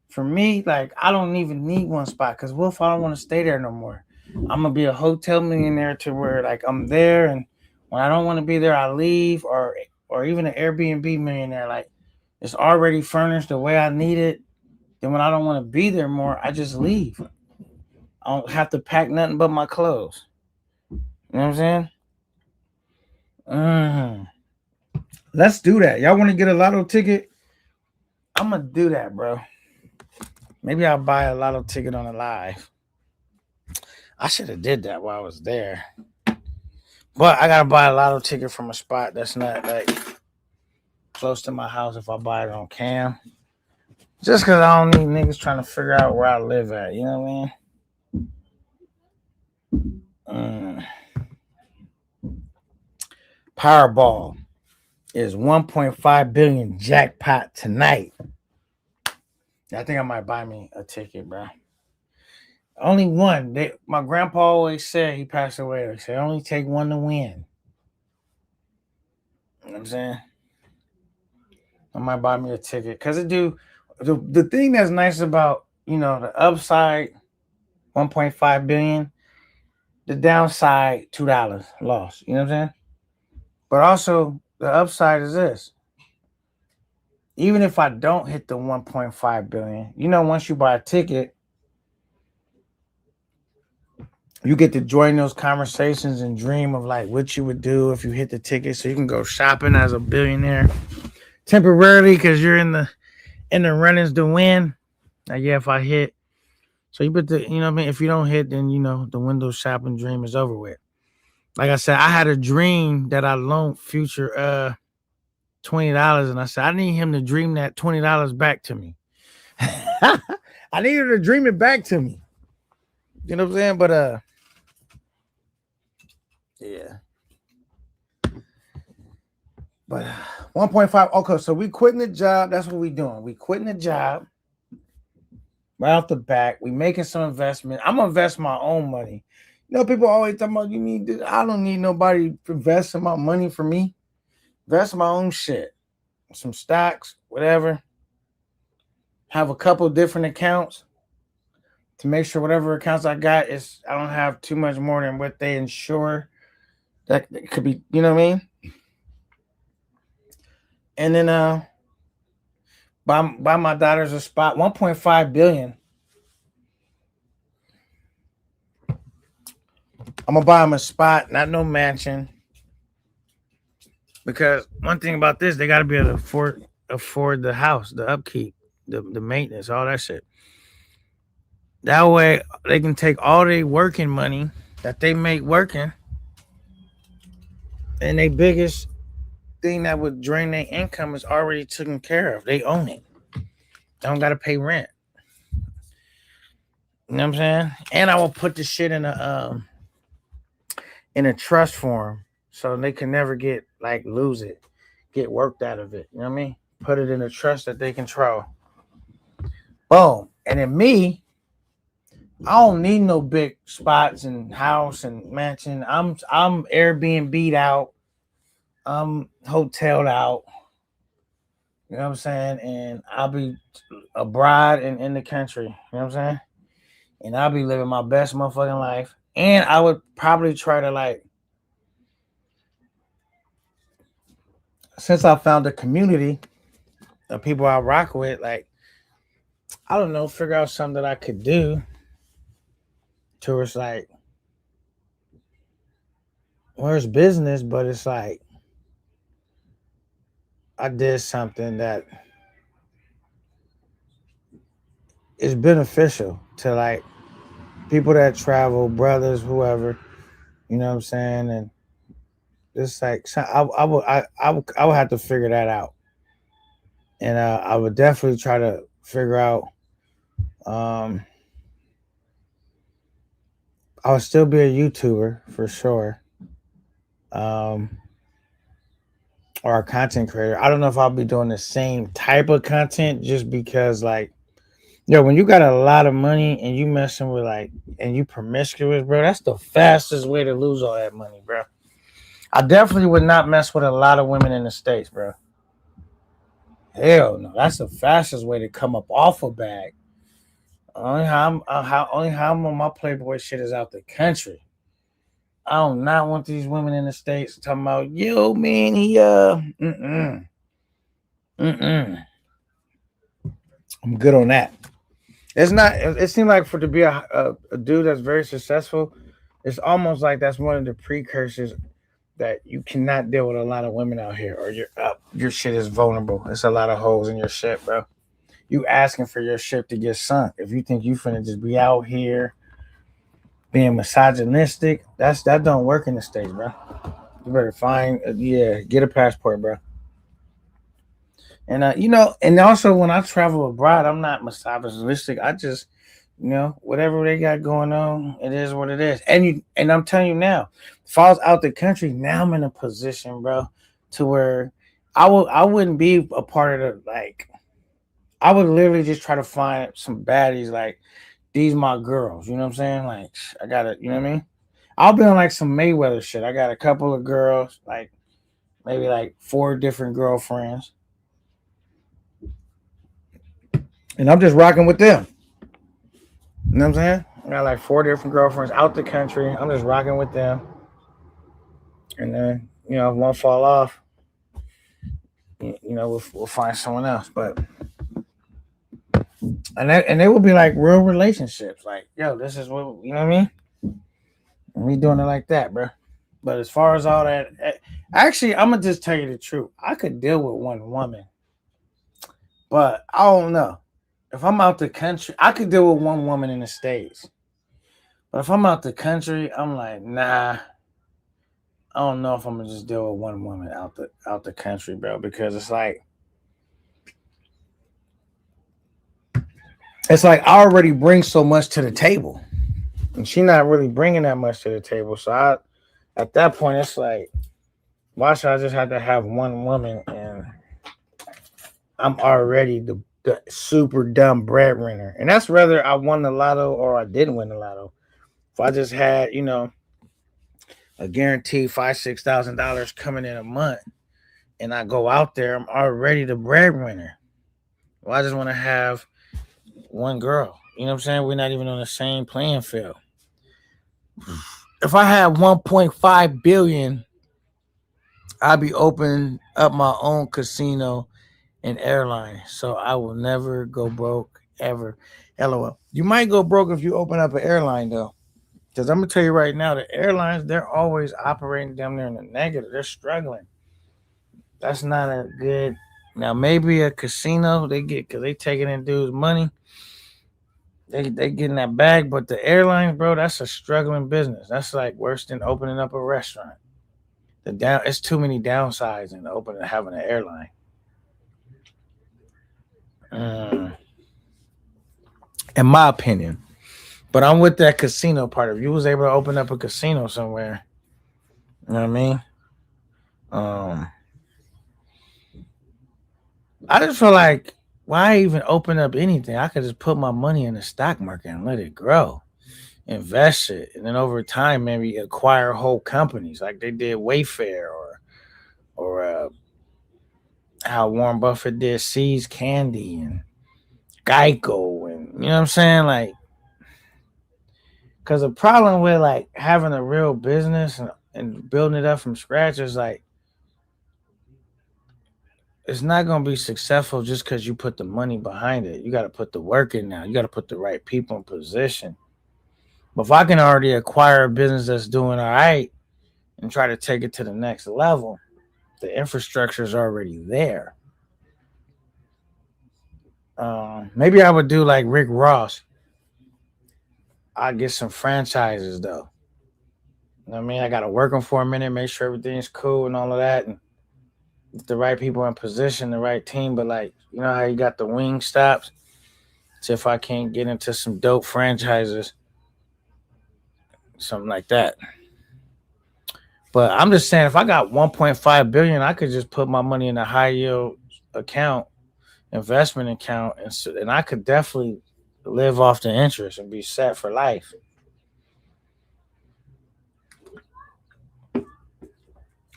A: for me, like I don't even need one spot because what if I don't want to stay there no more? I'm gonna be a hotel millionaire to where like I'm there, and when I don't want to be there, I leave, or even an Airbnb millionaire. Like it's already furnished the way I need it. Then when I don't want to be there more, I just leave. I don't have to pack nothing but my clothes. You know what I'm saying? Mm. Let's do that. Y'all want to get a lotto ticket? I'm gonna do that, bro. Maybe I'll buy a lotto ticket on a live. I should have did that while I was there. But I gotta buy a lotto ticket from a spot that's not like close to my house if I buy it on cam. Just cause I don't need niggas trying to figure out where I live at, you know what I mean? Powerball is 1.5 billion jackpot tonight. I think I might buy me a ticket, bro. Only one. My grandpa always said, he passed away. He said, only take one to win. You know what I'm saying? I might buy me a ticket. Because it do. The thing that's nice about, the upside, 1.5 billion, the downside, $2 loss. You know what I'm saying? But also, the upside is this. Even if I don't hit the 1.5 billion, once you buy a ticket, you get to join those conversations and dream of like what you would do if you hit the ticket. So you can go shopping as a billionaire temporarily because you're in the runnings to win. Like, yeah, if I hit, so you put the, what I mean. If you don't hit, then the window shopping dream is over with. Like I said, I had a dream that I loaned Future $20, and I said I need him to dream that $20 back to me. I needed to dream it back to me. You know what I'm saying? But yeah. But 1.5. Okay, so we quitting the job. That's what we doing. We quitting the job right off the back. We making some investment. I'm gonna invest my own money. People always talking about you need this. I don't need nobody investing my money for me. Invest my own shit. Some stocks, whatever. Have a couple different accounts to make sure whatever accounts I got I don't have too much more than what they insure. That could be, you know what I mean? And then buy my daughters a spot, 1.5 billion. I'm gonna buy them a spot, not no mansion. Because one thing about this, they gotta be able to afford the house, the upkeep, the maintenance, all that shit. That way they can take all their working money that they make working, and their biggest thing that would drain their income is already taken care of. They own it. They don't gotta pay rent. You know what I'm saying? And I will put the shit in a trust form so they can never lose it, get worked out of it. You know what I mean? Put it in a trust that they control. Boom. And then me, I don't need no big spots and house and mansion. I'm Airbnb'd out. I'm hoteled out. You know what I'm saying? And I'll be abroad and in the country. You know what I'm saying? And I'll be living my best motherfucking life. And I would probably try to since I found a community the people I rock with, like, I don't know, figure out something that I could do to it's like, well, it's business, but it's like I did something that is beneficial to like people that travel, brothers, whoever, you know what I'm saying? And it's like so I would have to figure that out. And I would definitely try to figure out um I would still be a YouTuber for sure. Um or a content creator. I don't know if I'll be doing the same type of content just because like when you got a lot of money and you messing with like and you promiscuous, bro, that's the fastest way to lose all that money, bro. I definitely would not mess with a lot of women in the States, bro. Hell no, that's the fastest way to come up off a bag. Only how I'm on my Playboy shit is out the country. I do not want these women in the States talking about yo man he mm. I'm good on that. It's not. It seems like for to be a dude that's very successful, it's almost like that's one of the precursors that you cannot deal with a lot of women out here, or your shit is vulnerable. It's a lot of holes in your shit, bro. You asking for your ship to get sunk. If you think you finna just be out here being misogynistic, that don't work in the States, bro. You better find get a passport, bro. And and also when I travel abroad, I'm not misogynistic. I just whatever they got going on, it is what it is. And I'm telling you now, if I was out the country, now I'm in a position, bro, to where I wouldn't be a part of the like I would literally just try to find some baddies like these my girls. You know what I'm saying? Like I gotta, you know what I mean? I'll be on like some Mayweather shit. I got a couple of girls, like maybe like 4 different girlfriends, and I'm just rocking with them. You know what I'm saying? I got like 4 different girlfriends out the country. I'm just rocking with them, and then if one fall off, we'll find someone else. But and they will be like real relationships. Like yo, this is what you know what I mean. And we doing it like that, bro. But as far as all that, actually, I'm gonna just tell you the truth. I could deal with one woman, but I don't know. If I'm out the country, I could deal with one woman in the States. But if I'm out the country, I'm like, nah. I don't know if I'm gonna just deal with one woman out the country, bro, because it's like I already bring so much to the table, and she not really bringing that much to the table. So at that point, it's like, why should I just have to have one woman and I'm already the super dumb breadwinner? And that's whether I won the lotto or I didn't win the lotto. If I just had, a guaranteed $5,000-6,000 coming in a month, and I go out there, I'm already the breadwinner. Well, I just want to have one girl. You know what I'm saying? We're not even on the same playing field. If I had 1.5 billion, I'd be opening up my own casino and airline. So I will never go broke ever. LOL. You might go broke if you open up an airline though. Because I'm gonna tell you right now, the airlines, they're always operating down there in the negative. They're struggling. That's not a good. Now maybe a casino they get because they taking in dudes' money. They getting that bag, but the airlines, bro, that's a struggling business. That's like worse than opening up a restaurant. It's too many downsides in opening having an airline. Mm, in my opinion, but I'm with that casino part. If you was able to open up a casino somewhere, you know what I mean? Um, I just feel like why even open up anything? I could just put my money in the stock market and let it grow, invest it, and then over time maybe acquire whole companies like they did Wayfair or how Warren Buffett did Seeds Candy and Geico, and you know what I'm saying? Like, because the problem with like having a real business and building it up from scratch is like it's not gonna be successful just because you put the money behind it. You got to put the work in now. You got to put the right people in position. But if I can already acquire a business that's doing all right and try to take it to the next level, the infrastructure is already there. Maybe I would do like Rick Ross. I get some franchises though. You know what I mean, I got to work them for a minute, make sure everything's cool and all of that, and get the right people in position, the right team. But like, you know how you got the wing stops. So if I can't get into some dope franchises, something like that. But I'm just saying, if I got 1.5 billion, I could just put my money in a high yield account, investment account, and I could definitely live off the interest and be set for life.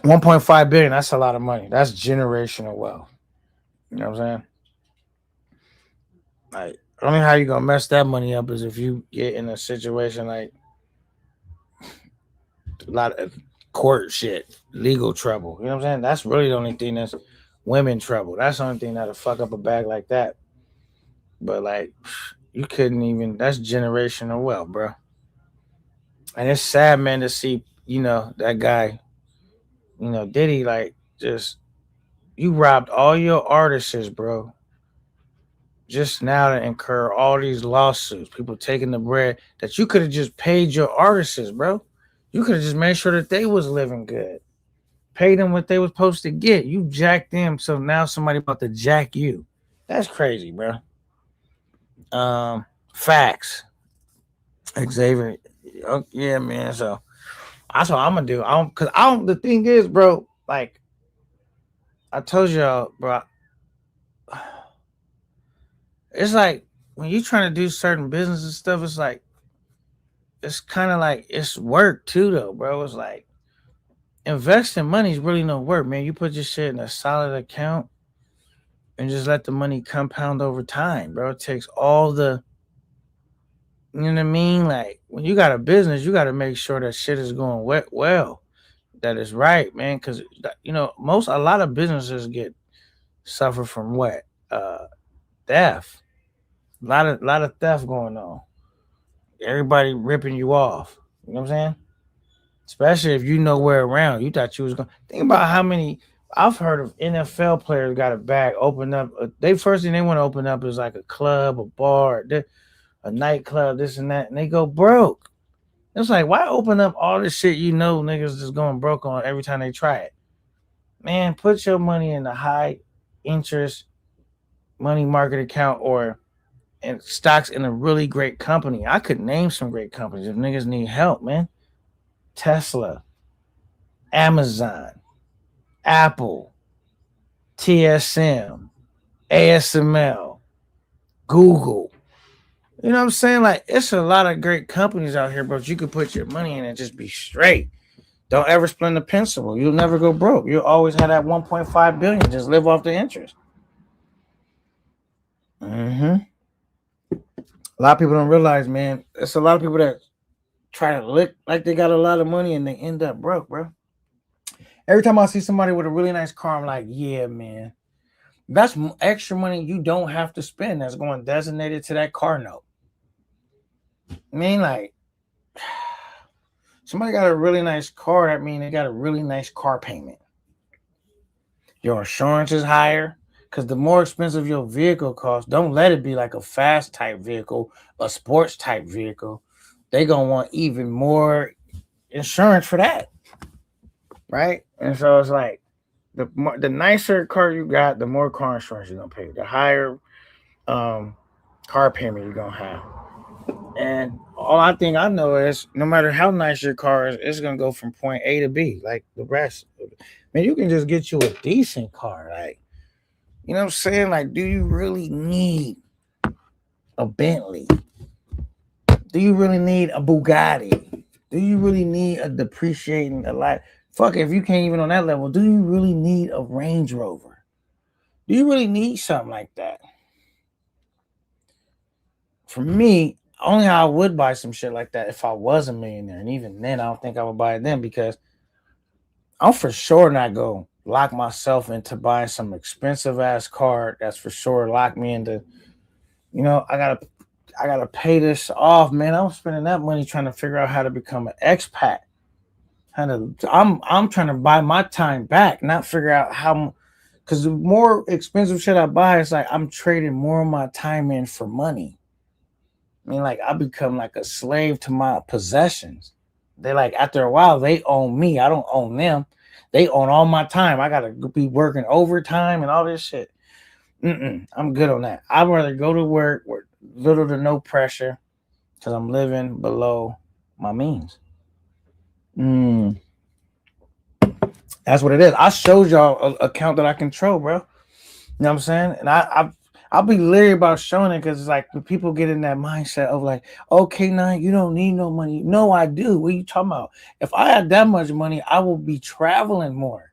A: 1.5 billion, that's a lot of money. That's generational wealth. You know what I'm saying? Like, only how you gonna mess that money up is if you get in a situation like a lot of court shit, legal trouble. You know what I'm saying? That's really the only thing that's women trouble. That's the only thing that'll fuck up a bag like that. But like, you couldn't even. That's generational wealth, bro. And it's sad, man, to see that guy. Diddy like just you robbed all your artists, bro. Just now to incur all these lawsuits, people taking the bread that you could have just paid your artists, bro. You could have just made sure that they was living good, paid them what they was supposed to get. You jacked them, so now somebody about to jack you. That's crazy, bro. Facts, Xavier. Yeah, man. So that's what I'm gonna do. I don't, cause I don't. The thing is, bro. Like I told y'all, bro. It's like when you trying to do certain business and stuff. It's kind of like it's work too, though, bro. It's like investing money is really no work, man. You put your shit in a solid account and just let the money compound over time, bro. It takes all the, you know what I mean? Like when you got a business, you got to make sure that shit is going well, that is right, man. Because a lot of businesses suffer from what theft. A lot of theft going on. Everybody ripping you off. You know what I'm saying? Especially if you know where around. You thought you was going. Think about how many. I've heard of NFL players got a bag open up. They first thing they want to open up is like a club, a bar, a nightclub, this and that, and they go broke. It's like, why open up all this shit niggas just going broke on every time they try it? Man, put your money in a high interest money market account or in stocks in a really great company. I could name some great companies if niggas need help, man. Tesla, Amazon, Apple, TSM, ASML, Google. You know what I'm saying? Like, it's a lot of great companies out here, but you could put your money in and just be straight. Don't ever spend the pencil. You'll never go broke. You'll always have that 1.5 billion. Just live off the interest. A lot of people don't realize, man. It's a lot of people that try to look like they got a lot of money and they end up broke, bro. Every time I see somebody with a really nice car, I'm like, yeah, man. That's extra money you don't have to spend. That's going designated to that car note. I mean, like, somebody got a really nice car. That means they got a really nice car payment. Your insurance is higher because the more expensive your vehicle costs, don't let it be like a fast type vehicle, a sports type vehicle. They gonna want even more insurance for that, right? And so it's like the nicer car you got, the more car insurance you're gonna pay. The higher car payment you're gonna have. And all I think I know is no matter how nice your car is, it's gonna go from point A to B, like the rest. Man, you can just get you a decent car. Like, you know what I'm saying? Like, do you really need a Bentley? Do you really need a Bugatti? Do you really need a depreciating a lot? Fuck, if you can't even on that level, do you really need a Range Rover? Do you really need something like that? For me, only I would buy some shit like that if I was a millionaire. And even then, I don't think I would buy it then because I'm for sure not going lock myself into buying some expensive ass car. That's for sure. Lock me into, I gotta pay this off, man. I'm spending that money trying to figure out how to become an expat. I'm trying to buy my time back, not figure out how. Because the more expensive shit I buy, it's like I'm trading more of my time in for money. I mean, like I become like a slave to my possessions. They like after a while they own me. I don't own them. They own all my time. I gotta be working overtime and all this shit. I'm good on that. I'd rather go to work with little to no pressure because I'm living below my means. Mm, that's what it is. I showed y'all a account that I control, bro. You know what I'm saying? And I'll be leery about showing it because it's like when people get in that mindset of like, okay, now you don't need no money. No, I do. What are you talking about? If I had that much money, I will be traveling more.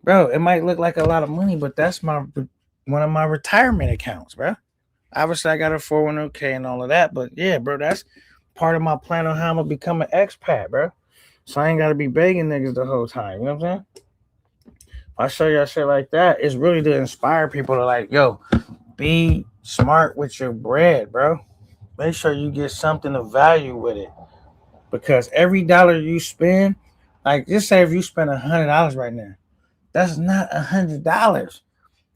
A: Bro, it might look like a lot of money, but that's one of my retirement accounts, bro. Obviously, I got a 401k and all of that, but yeah, bro, that's part of my plan on how I'm gonna become an expat, bro. So I ain't gotta be begging niggas the whole time. You know what I'm saying? I show y'all shit like that. It's really to inspire people to like, yo, be smart with your bread, bro. Make sure you get something of value with it. Because every dollar you spend, like just say if you spend $100 right now, that's not $100.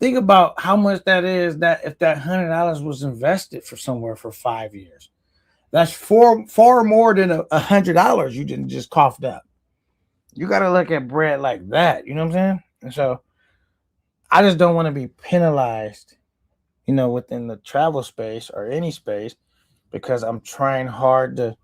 A: Think about how much that is. That if that $100 was invested for somewhere for 5 years, that's far more than $100 you didn't just coughed up. You got to look at bread like that. You know what I'm saying? And so I just don't want to be penalized, within the travel space or any space because I'm trying hard to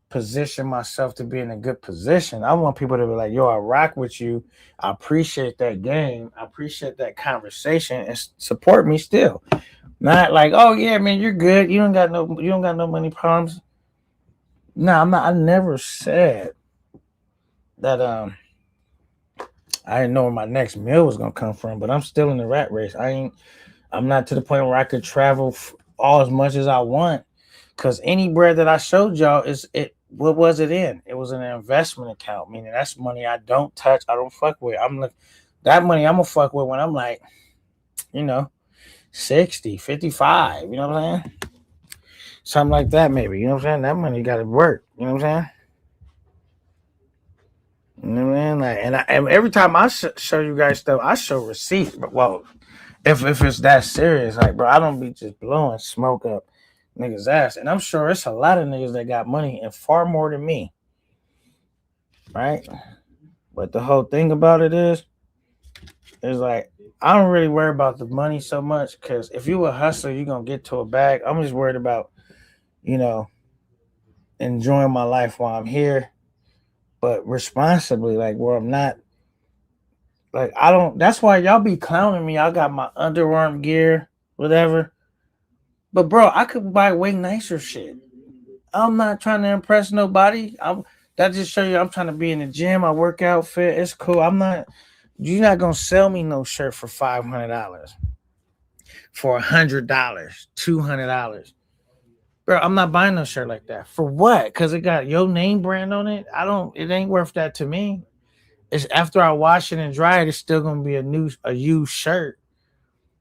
A: position myself to be in a good position. I want people to be like, yo, I rock with you. I appreciate that game. I appreciate that conversation and support me still. Not like, oh yeah, man, you're good. You don't got no money problems. No, I'm not. I never said that I didn't know where my next meal was gonna come from, but I'm still in the rat race. I'm not to the point where I could travel all as much as I want. Cause any bread that I showed y'all is it. What was it in? It was an investment account, meaning that's money I don't touch. I don't fuck with. I'm like that money I'm gonna fuck with when I'm like, you know, 60, 55. You know what I'm saying? Something like that, maybe. You know what I'm saying? That money got to work. You know what I'm saying? You know what I mean? Like, and every time I show you guys stuff, I show receipts. But well, if it's that serious, like, bro, I don't be just blowing smoke up niggas' ass. And I'm sure it's a lot of niggas that got money and far more than me, right? But the whole thing about it is like, I don't really worry about the money so much because if you a hustler, you're going to get to a bag. I'm just worried about, you know, enjoying my life while I'm here, but responsibly, like where I'm not, like, I don't, that's why y'all be clowning me. I got my underarm gear, whatever. But bro, I could buy way nicer shit. I'm not trying to impress nobody. That just show you I'm trying to be in the gym. I work out fit. It's cool. You're not gonna sell me no shirt for $500, for $100, $200. Bro, I'm not buying no shirt like that. For what? Because it got your name brand on it. It ain't worth that to me. It's after I wash it and dry it, it's still gonna be a used shirt.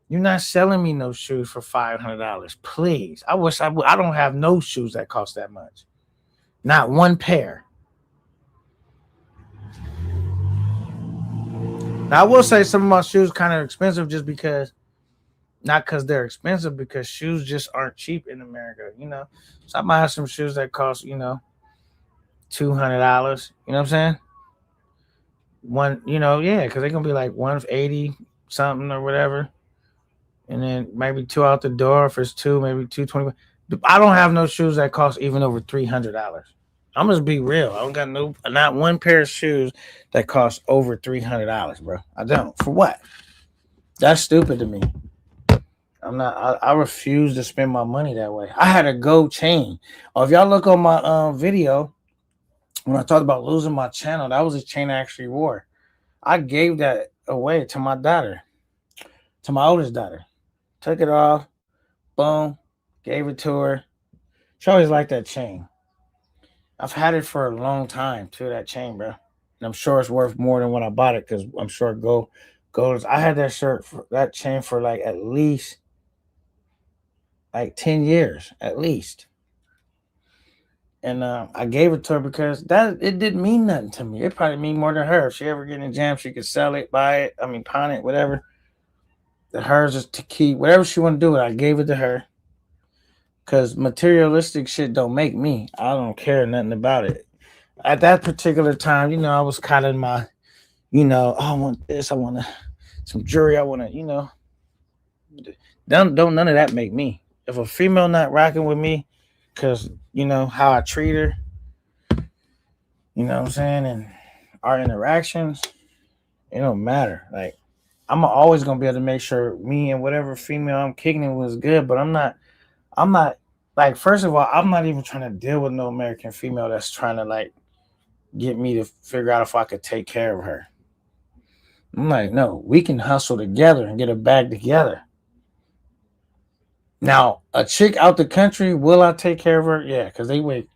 A: You're not selling me no shoes for $500, please. I don't have no shoes that cost that much. Not one pair. Now I will say some of my shoes kind of expensive just because, not because they're expensive, because shoes just aren't cheap in America. So I might have some shoes that cost $200. You know what I'm saying? Yeah, because they're gonna be like 180 something or whatever, and then maybe two out the door. If it's two, maybe 220. I don't have no shoes that cost even over $300. I'm just be real. I don't got not one pair of shoes that costs over $300, bro. I don't. For what? That's stupid to me. I'm not. I refuse to spend my money that way. I had a gold chain. Oh, if y'all look on my video when I talked about losing my channel, that was a chain I actually wore. I gave that away to my daughter, to my oldest daughter. Took it off, boom, gave it to her. She always liked that chain. I've had it for a long time too. That chain, bro. And I'm sure it's worth more than when I bought it because I'm sure gold. I had that chain for like at least like 10 years at least. And I gave it to her because that it didn't mean nothing to me. It probably mean more than her. If she ever get in a jam, she could sell it, buy it. I mean, pawn it, whatever. The hers is to keep. Whatever she want to do it, I gave it to her. Cause materialistic shit don't make me. I don't care nothing about it. At that particular time, I was kind of in my, oh, I want this, I want some jewelry, I want to, don't none of that make me. If a female not rocking with me, cause how I treat her, what I'm saying, and our interactions, it don't matter. Like I'm always gonna be able to make sure me and whatever female I'm kicking it was good, but I'm not like first of all, I'm not even trying to deal with no American female that's trying to like get me to figure out if I could take care of her. I'm like, no, we can hustle together and get a bag together. Now, a chick out the country, will I take care of her? Yeah, because they weigh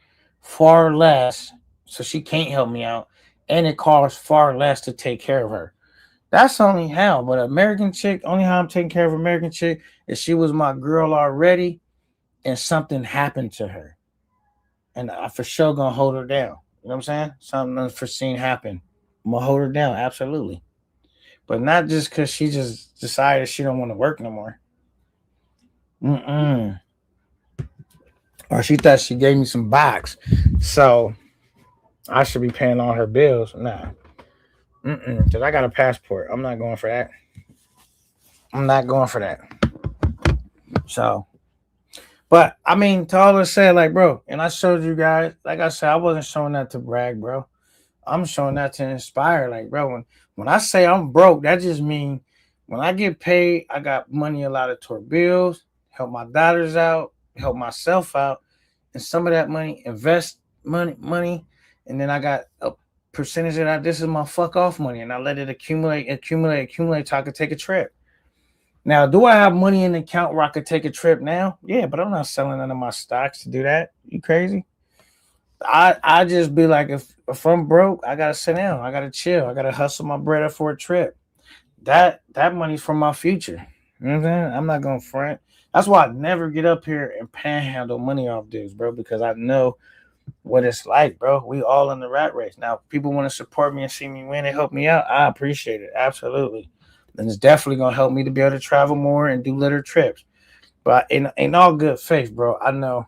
A: far less, so she can't help me out, and it costs far less to take care of her. That's only how. But American chick, only how I'm taking care of American chick is she was my girl already, and something happened to her, and I for sure gonna hold her down. You know what I'm saying? Something unforeseen happened. I'm gonna hold her down, absolutely. But not just because she just decided she don't want to work no more. Mm-mm. Or she thought she gave me some box, so I should be paying all her bills. Nah, because I got a passport. I'm not going for that. I'm not going for that. So, but I mean, to all this said, like, bro, and I showed you guys, like I said, I wasn't showing that to brag, bro. I'm showing that to inspire. Like, bro, when I say I'm broke, that just means when I get paid, I got money allotted toward bills, help my daughters out, help myself out, and some of that money, invest money, and then I got a percentage of that. This is my fuck off money, and I let it accumulate so I could take a trip. Now, do I have money in the account where I could take a trip now? Yeah, but I'm not selling none of my stocks to do that. You crazy? I just be like, if I'm broke, I gotta sit down, I gotta chill, I gotta hustle my bread up for a trip. That money's from my future. You know what I'm saying? I'm not gonna front. That's why I never get up here and panhandle money off dudes, bro, because I know what it's like, bro. We all in the rat race. Now, people want to support me and see me win and help me out. I appreciate it. Absolutely. And it's definitely gonna help me to be able to travel more and do little trips. But in all good faith, bro, I know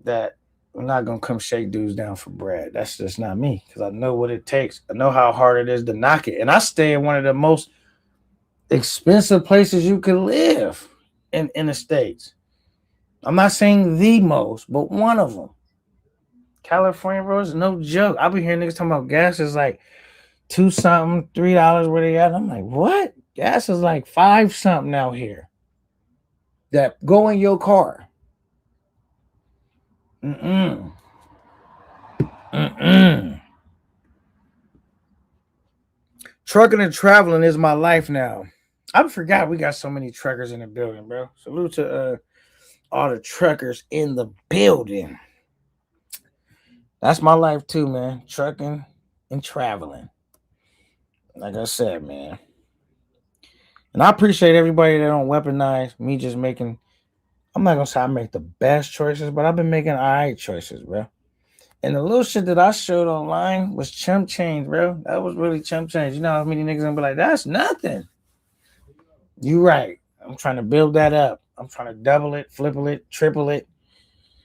A: that I'm not gonna come shake dudes down for bread. That's just not me because I know what it takes. I know how hard it is to knock it, and I stay in one of the most expensive places you can live in the states. I'm not saying the most, but one of them. California, bro, is no joke. I be hearing niggas talking about gas is like two something, $3 where they at. I'm like, what? Gas is like five something out here. That go in your car. Mm-mm. Mm-mm. Trucking and traveling is my life now. I forgot we got so many truckers in the building, bro. Salute to all the truckers in the building. That's my life too, man. Trucking and traveling. Like I said, man. And I appreciate everybody that don't weaponize me just making. I'm not gonna say I make the best choices, but I've been making alright choices, bro. And the little shit that I showed online was chump change, bro. That was really chump change. You know how many niggas gonna be like, that's nothing. You right. I'm trying to build that up. I'm trying to double it, flip it, triple it.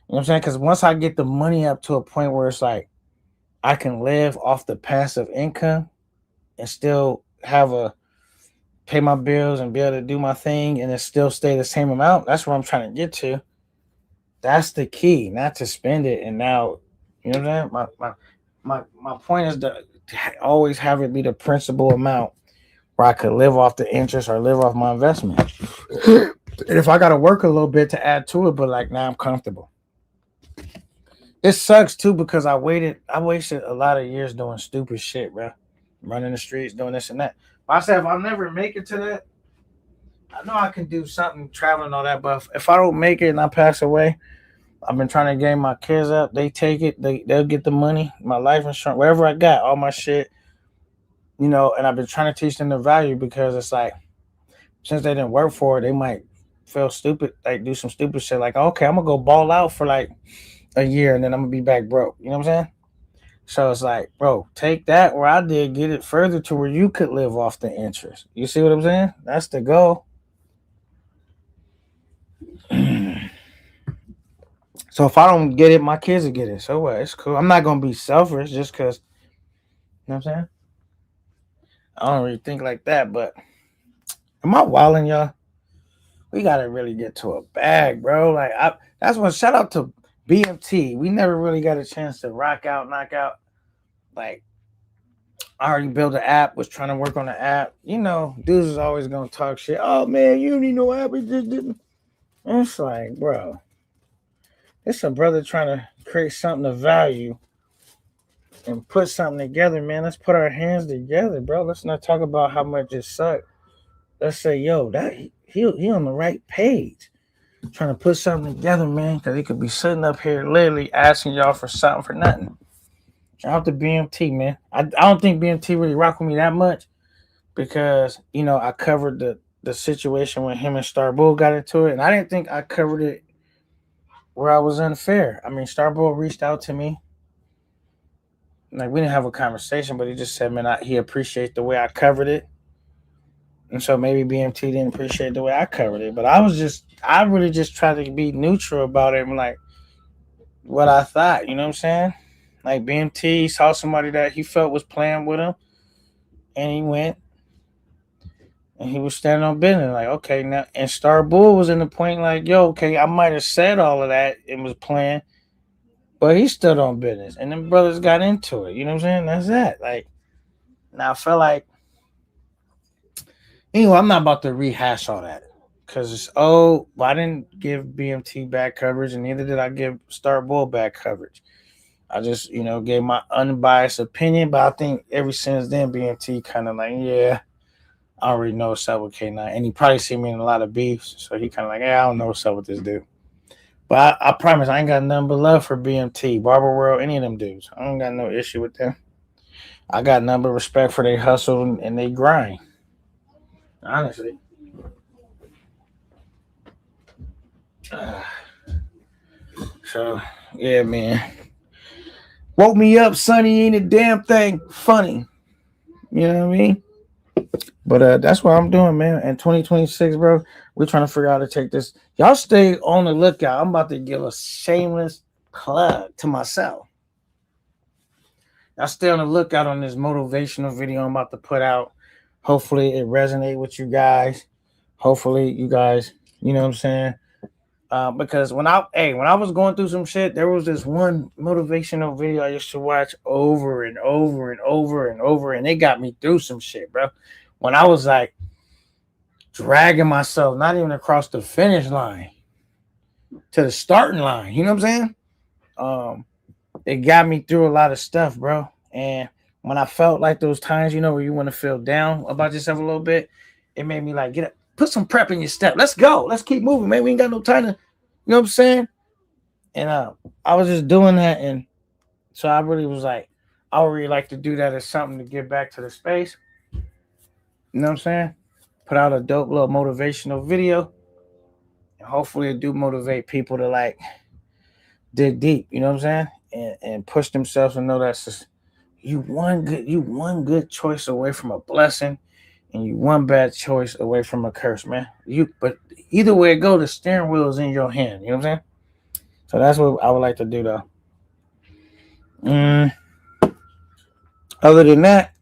A: You know what I'm saying? Because once I get the money up to a point where it's like I can live off the passive income and still have a pay my bills and be able to do my thing and it still stay the same amount. That's where I'm trying to get to. That's the key, not to spend it and now, you know what I'm saying? My point is to always have it be the principal amount where I could live off the interest or live off my investment. And if I gotta work a little bit to add to it, but like now I'm comfortable. It sucks too because I wasted a lot of years doing stupid shit, bro. Running the streets, doing this and that. But I said if I never make it to that, I know I can do something traveling all that. But if I don't make it and I pass away, I've been trying to game my kids up. They take it. They'll get the money, my life insurance, whatever I got, all my shit. And I've been trying to teach them the value because it's like since they didn't work for it, they might feel stupid, like do some stupid shit. Like, okay, I'm gonna go ball out for like a year and then I'm gonna be back broke. You know what I'm saying? So it's like, bro, take that where I did, get it further to where you could live off the interest. You see what I'm saying? That's the goal. So if I don't get it, my kids will get it. So what? It's cool. I'm not gonna be selfish just because. You know what I'm saying? I don't really think like that, but am I wilding, y'all? We gotta really get to a bag, bro. Like that's one. Shout out to BMT. We never really got a chance to rock out, knock out. Like I already built an app. Was trying to work on the app. Dudes is always gonna talk shit. Oh man, you don't need no app. It just didn't. And it's like, bro, it's a brother trying to create something of value and put something together, man. Let's put our hands together, bro. Let's not talk about how much it sucked. Let's say, yo, that he on the right page. Trying to put something together, man, because he could be sitting up here literally asking y'all for something for nothing. Shout out to BMT, man. I don't think BMT really rock with me that much because, I covered the situation when him and Star Bull got into it, and I didn't think I covered it where I was unfair. I mean, Star Bull reached out to me. Like, we didn't have a conversation, but he just said, man, he appreciated the way I covered it. And so maybe BMT didn't appreciate the way I covered it. But I really just tried to be neutral about it and like what I thought, you know what I'm saying? Like BMT saw somebody that he felt was playing with him and he went and he was standing on business. Like, okay, now and Star Bull was in the point like, yo, okay, I might have said all of that and was playing, but he stood on business. And them brothers got into it. You know what I'm saying? That's that. Like now I felt like anyway, I'm not about to rehash all that because well, I didn't give BMT bad coverage, and neither did I give Star Bull bad coverage. I just, gave my unbiased opinion, but I think ever since then, BMT kind of like, yeah, I already know what's up with K9, and he probably seen me in a lot of beefs, so he kind of like, yeah, I don't know what's up with this dude. But I promise, I ain't got nothing but love for BMT, Barber World, any of them dudes. I don't got no issue with them. I got nothing but respect for their hustle and they grind. Honestly. So, yeah, man. Woke me up, Sonny, ain't a damn thing funny. You know what I mean? But that's what I'm doing, man. In 2026, bro, we're trying to figure out how to take this. Y'all stay on the lookout. I'm about to give a shameless plug to myself. Y'all stay on the lookout on this motivational video I'm about to put out. Hopefully it resonate with you guys. Hopefully you guys, you know what I'm saying? Because when I was going through some shit, there was this one motivational video I used to watch over and over and over and over, and it got me through some shit, bro. When I was like dragging myself, not even across the finish line, to the starting line, you know what I'm saying? It got me through a lot of stuff, bro. And when I felt like those times, where you want to feel down about yourself a little bit, it made me like get up, put some prep in your step. Let's go. Let's keep moving, man. We ain't got no time to, you know what I'm saying? And I was just doing that, and so I really was like, I would really like to do that as something to give back to the space. You know what I'm saying? Put out a dope little motivational video, and hopefully it do motivate people to like dig deep. You know what I'm saying? And push themselves and know that's just you one good choice away from a blessing, and you one bad choice away from a curse, man. But either way it go, the steering wheel is in your hand. You know what I'm saying? So that's what I would like to do, though. Other than that,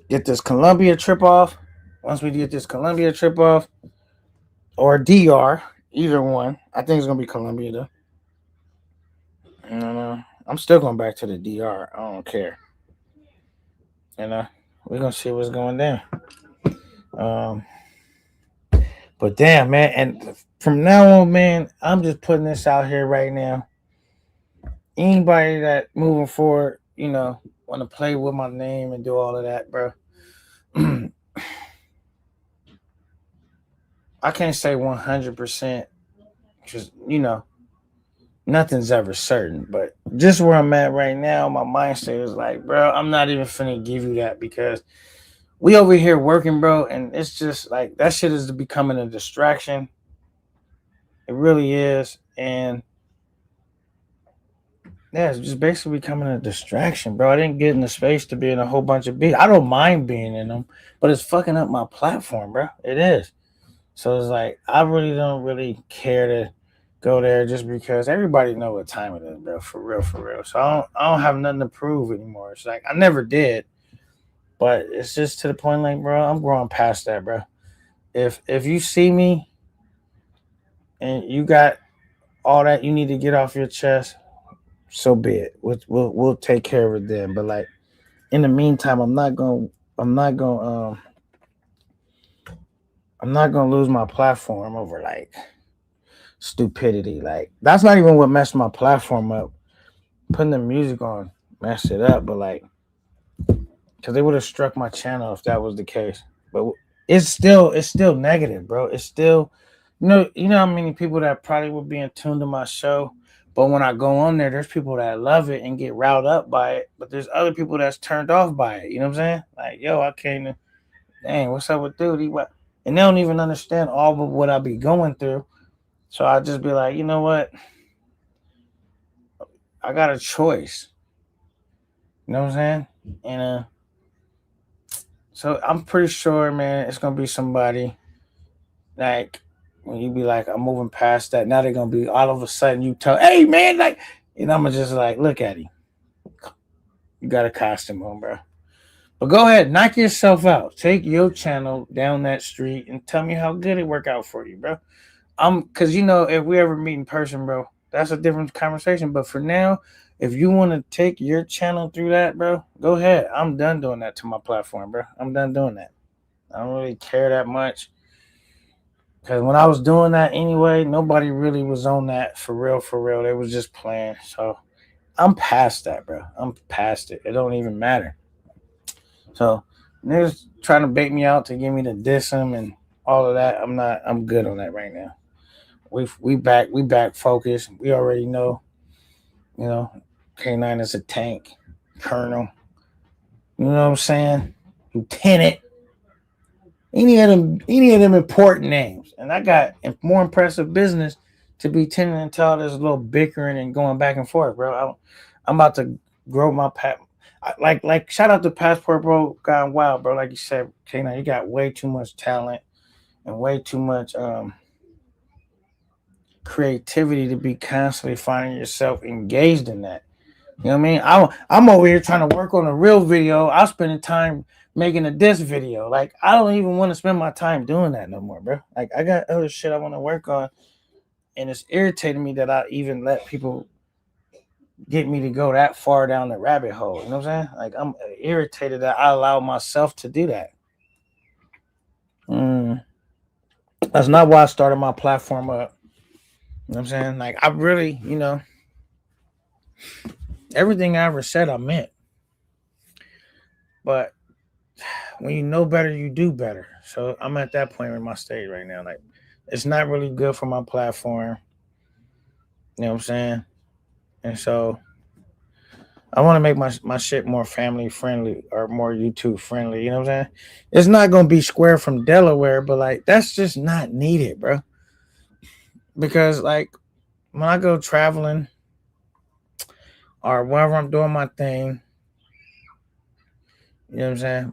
A: get this Colombia trip off. Once we get this Colombia trip off, or DR, either one. I think it's gonna be Colombia though. I'm still going back to the DR. I don't care. We're gonna see what's going down. But damn, man, and from now on, man, I'm just putting this out here right now. Anybody that moving forward, want to play with my name and do all of that, bro. I can't say 100% because nothing's ever certain. But just where I'm at right now, my mindset is like, bro, I'm not even finna give you that because we over here working, bro, and it's just like that shit is becoming a distraction. It really is, and yeah, it's just basically becoming a distraction, bro. I didn't get in the space to be in a whole bunch of beats. I don't mind being in them, but it's fucking up my platform, bro. It is. So it's like I really don't really care to go there just because everybody know what time it is, bro. For real, for real. So I don't have nothing to prove anymore. It's like I never did, but it's just to the point, like, bro, I'm growing past that, bro. If you see me and you got all that you need to get off your chest, so be it. We'll take care of it then. But like in the meantime, I'm not gonna I'm not gonna lose my platform over like stupidity. Like that's not even what messed my platform up. Putting the music on messed it up, but like because they would have struck my channel if that was the case. But it's still negative, bro. It's still you know how many people that probably would be in tune to my show. But when I go on there, there's people that love it and get riled up by it. But there's other people that's turned off by it. You know what I'm saying? Like, yo, I came to, dang, what's up with dude? What? And they don't even understand all of what I be going through. So I just be like, you know what? I got a choice. You know what I'm saying? And so I'm pretty sure, man, it's gonna be somebody like when you be like, I'm moving past that. Now they're gonna be all of a sudden you tell, hey man, like, and I'm just like, look at him. You got a costume on, bro. But go ahead, knock yourself out. Take your channel down that street and tell me how good it work out for you, bro. Cause if we ever meet in person, bro, that's a different conversation. But for now, if you want to take your channel through that, bro, go ahead. I'm done doing that to my platform, bro. I'm done doing that. I don't really care that much. Cause when I was doing that anyway, nobody really was on that for real, for real. They was just playing. So I'm past that, bro. I'm past it. It don't even matter. So niggas trying to bait me out to get me to diss them and all of that. I'm not. I'm good on that right now. We back focused. We already know. You know, K9 is a tank, Colonel. You know what I'm saying? Lieutenant. Any of them important names. And I got more impressive business to be tending into all this little bickering and going back and forth, bro. I'm about to grow my like shout out to Passport, bro. Gone wild, bro. Like you said, K9, you got way too much talent and way too much creativity to be constantly finding yourself engaged in that. You know what I mean? I'm over here trying to work on a real video. I'm spending time making a diss video. Like I don't even want to spend my time doing that no more, bro. Like I got other shit I want to work on, and it's irritating me that I even let people get me to go that far down the rabbit hole. You know what I'm saying? Like I'm irritated that I allow myself to do that. That's not why I started my platform up. You know what I'm saying? Like I really, everything I ever said I meant. But when you know better, you do better. So I'm at that point in my stage right now. Like it's not really good for my platform. You know what I'm saying? And so I want to make my shit more family friendly or more YouTube friendly. You know what I'm saying? It's not gonna be Square from Delaware, but like that's just not needed, bro. Because like when I go traveling or wherever I'm doing my thing, you know what I'm saying?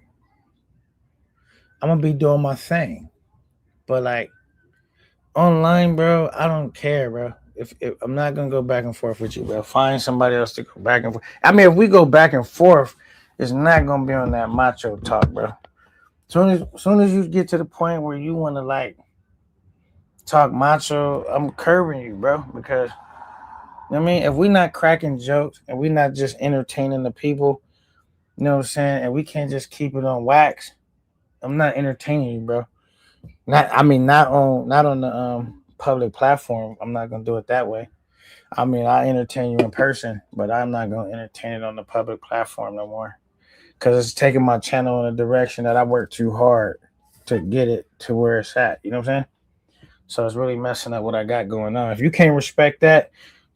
A: I'm gonna be doing my thing. But like online, bro, I don't care, bro. If I'm not gonna go back and forth with you, bro, find somebody else to go back and forth. I mean, if we go back and forth, it's not gonna be on that macho talk, bro. Soon as you get to the point where you want to like talk macho, I'm curbing you, bro. Because you know what I mean, if we not cracking jokes and we not just entertaining the people, you know what I'm saying, and we can't just keep it on wax, I'm not entertaining you, bro. Not on the public platform. I'm not gonna do it that way. I mean, I entertain you in person, but I'm not gonna entertain it on the public platform no more because it's taking my channel in a direction that I worked too hard to get it to where it's at. You know what I'm saying? So it's really messing up what I got going on. If you can't respect that,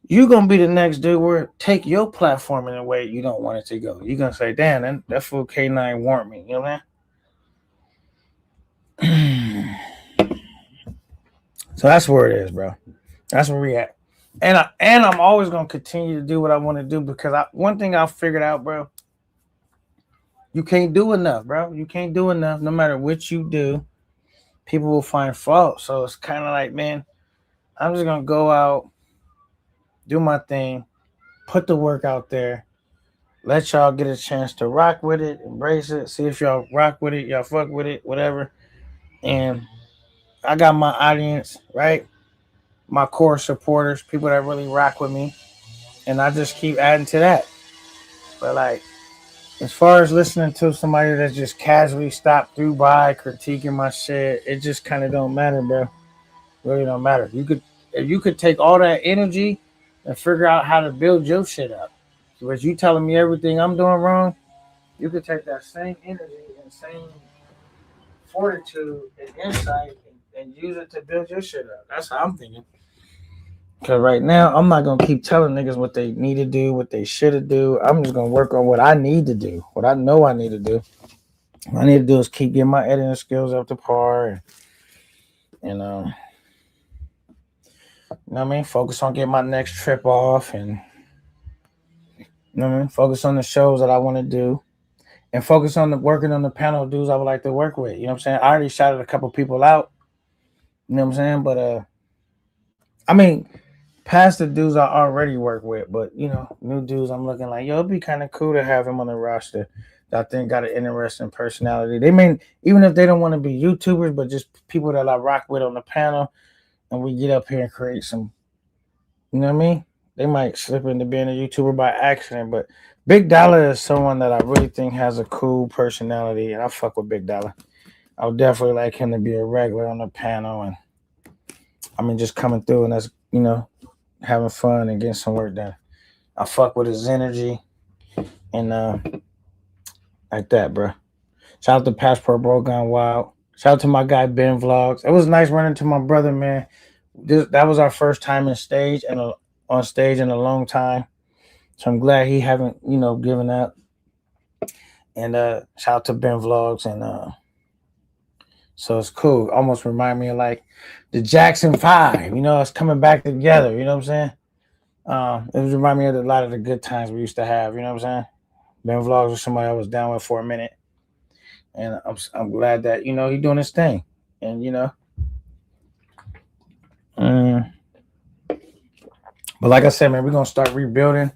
A: you're gonna be the next dude where take your platform in a way you don't want it to go. You're gonna say, damn, that fool K9 warned me, you know what I mean? So that's where it is, bro. That's where we at. And I'm always gonna continue to do what I want to do because one thing I figured out, bro, you can't do enough, bro. You can't do enough. No matter what you do, people will find fault. So it's kind of like, man, I'm just gonna go out, do my thing, put the work out there, let y'all get a chance to rock with it, embrace it, see if y'all rock with it, y'all fuck with it, whatever. And I got my audience, right? My core supporters, people that really rock with me, and I just keep adding to that. But like, as far as listening to somebody that just casually stopped through by critiquing my shit, it just kind of don't matter, bro. Really don't matter. You could take all that energy and figure out how to build your shit up. So as you telling me everything I'm doing wrong, you could take that same energy and same fortitude and insight and use it to build your shit up. That's how I'm thinking. Cause right now I'm not gonna keep telling niggas what they need to do, what they should do. I'm just gonna work on what I need to do, what I know I need to do. What I need to do is keep getting my editing skills up to par, and you know what I mean, focus on getting my next trip off, and you know what I mean, focus on the shows that I want to do, and focus on the working on the panel of dudes I would like to work with. You know what I'm saying? I already shouted a couple people out. You know what I'm saying? But I mean, past the dudes I already work with, but you know, new dudes I'm looking like, yo, it'd be kind of cool to have him on the roster that I think got an interesting personality. They may, even if they don't want to be YouTubers, but just people that I rock with on the panel, and we get up here and create some, you know what I mean? They might slip into being a YouTuber by accident, but Big Dollar is someone that I really think has a cool personality, and I fuck with Big Dollar. I would definitely like him to be a regular on the panel, and I mean, just coming through and that's, you know, having fun and getting some work done. I fuck with his energy and like that, bro. Shout out to Passport Bro Gone Wild. Shout out to my guy Ben Vlogs. It was nice running to my brother, man. That was our first time on stage in a long time. So I'm glad he haven't, you know, given up. And shout out to Ben Vlogs and so it's cool. Almost remind me of like the Jackson 5, you know, it's coming back together, you know what I'm saying? It was remind me of a lot of the good times we used to have, you know what I'm saying? Ben Vlogs was somebody I was down with for a minute. And I'm glad that, you know, he's doing his thing. And, you know, but like I said, man, we're going to start rebuilding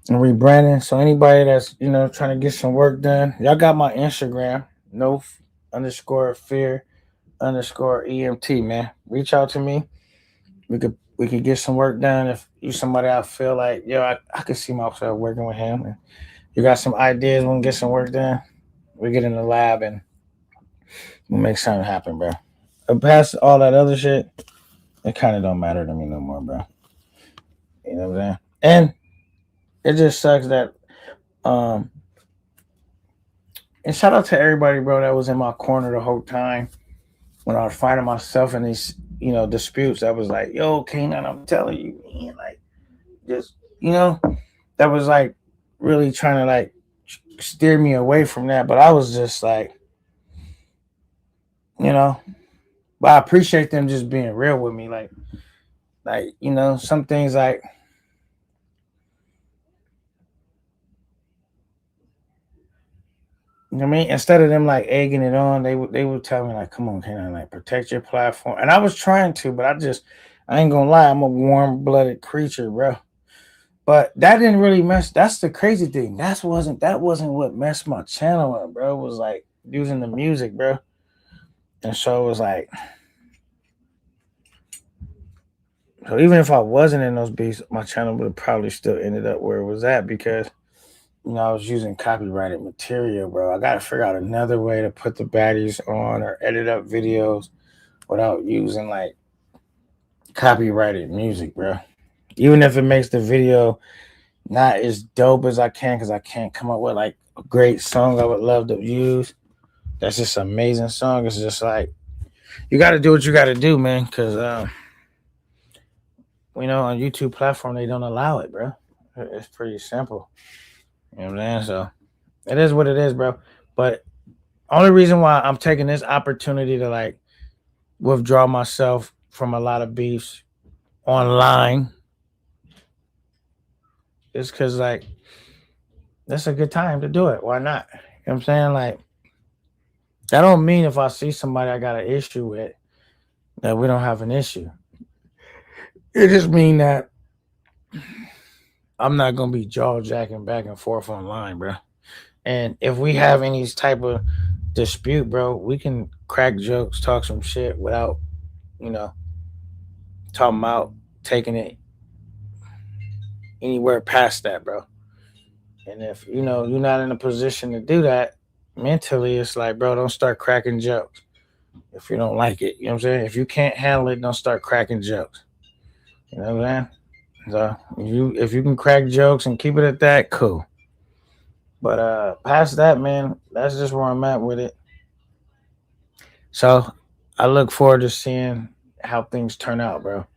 A: and rebranding. So anybody that's, you know, trying to get some work done, y'all got my Instagram, no_fear_EMT, man. Reach out to me. We could get some work done. If you somebody I feel like, yo, I could see myself working with him. And you got some ideas, we can get some work done. We get in the lab and we'll make something happen, bro. And past all that other shit, it kind of don't matter to me no more, bro. You know what I'm saying? And it just sucks that um and shout out to everybody, bro, that was in my corner the whole time when I was finding myself in these, you know, disputes. That was like, yo, Kanan, I'm telling you, man, like, just, you know, that was like really trying to like steer me away from that. But I was just like, you know, but I appreciate them just being real with me. Like, you know, some things like, you know what I mean? Instead of them like egging it on, they would tell me like, "Come on, Kenan, like protect your platform." And I was trying to, but I ain't gonna lie, I'm a warm blooded creature, bro. But that didn't really mess. That's the crazy thing. That wasn't what messed my channel up, bro. It was like using the music, bro. And so it was like, so even if I wasn't in those beats, my channel would have probably still ended up where it was at because you know, I was using copyrighted material, bro. I gotta figure out another way to put the baddies on or edit up videos without using like copyrighted music, bro. Even if it makes the video not as dope as I can, because I can't come up with like a great song I would love to use. That's just an amazing song. It's just like you got to do what you got to do, man. Because on YouTube platform they don't allow it, bro. It's pretty simple. You know what I'm saying? So it is what it is, bro. But only reason why I'm taking this opportunity to like withdraw myself from a lot of beefs online is because like that's a good time to do it. Why not? You know what I'm saying? Like that don't mean if I see somebody I got an issue with that we don't have an issue. It just mean that I'm not gonna be jaw jacking back and forth online, bro. And if we have any type of dispute, bro, we can crack jokes, talk some shit without, you know, talking about taking it anywhere past that, bro. And if you're not in a position to do that mentally, it's like, bro, don't start cracking jokes if you don't like it. You know what I'm saying? If you can't handle it, don't start cracking jokes. You know what I'm saying? So if you can crack jokes and keep it at that, cool. But past that, man, that's just where I'm at with it. So I look forward to seeing how things turn out, bro.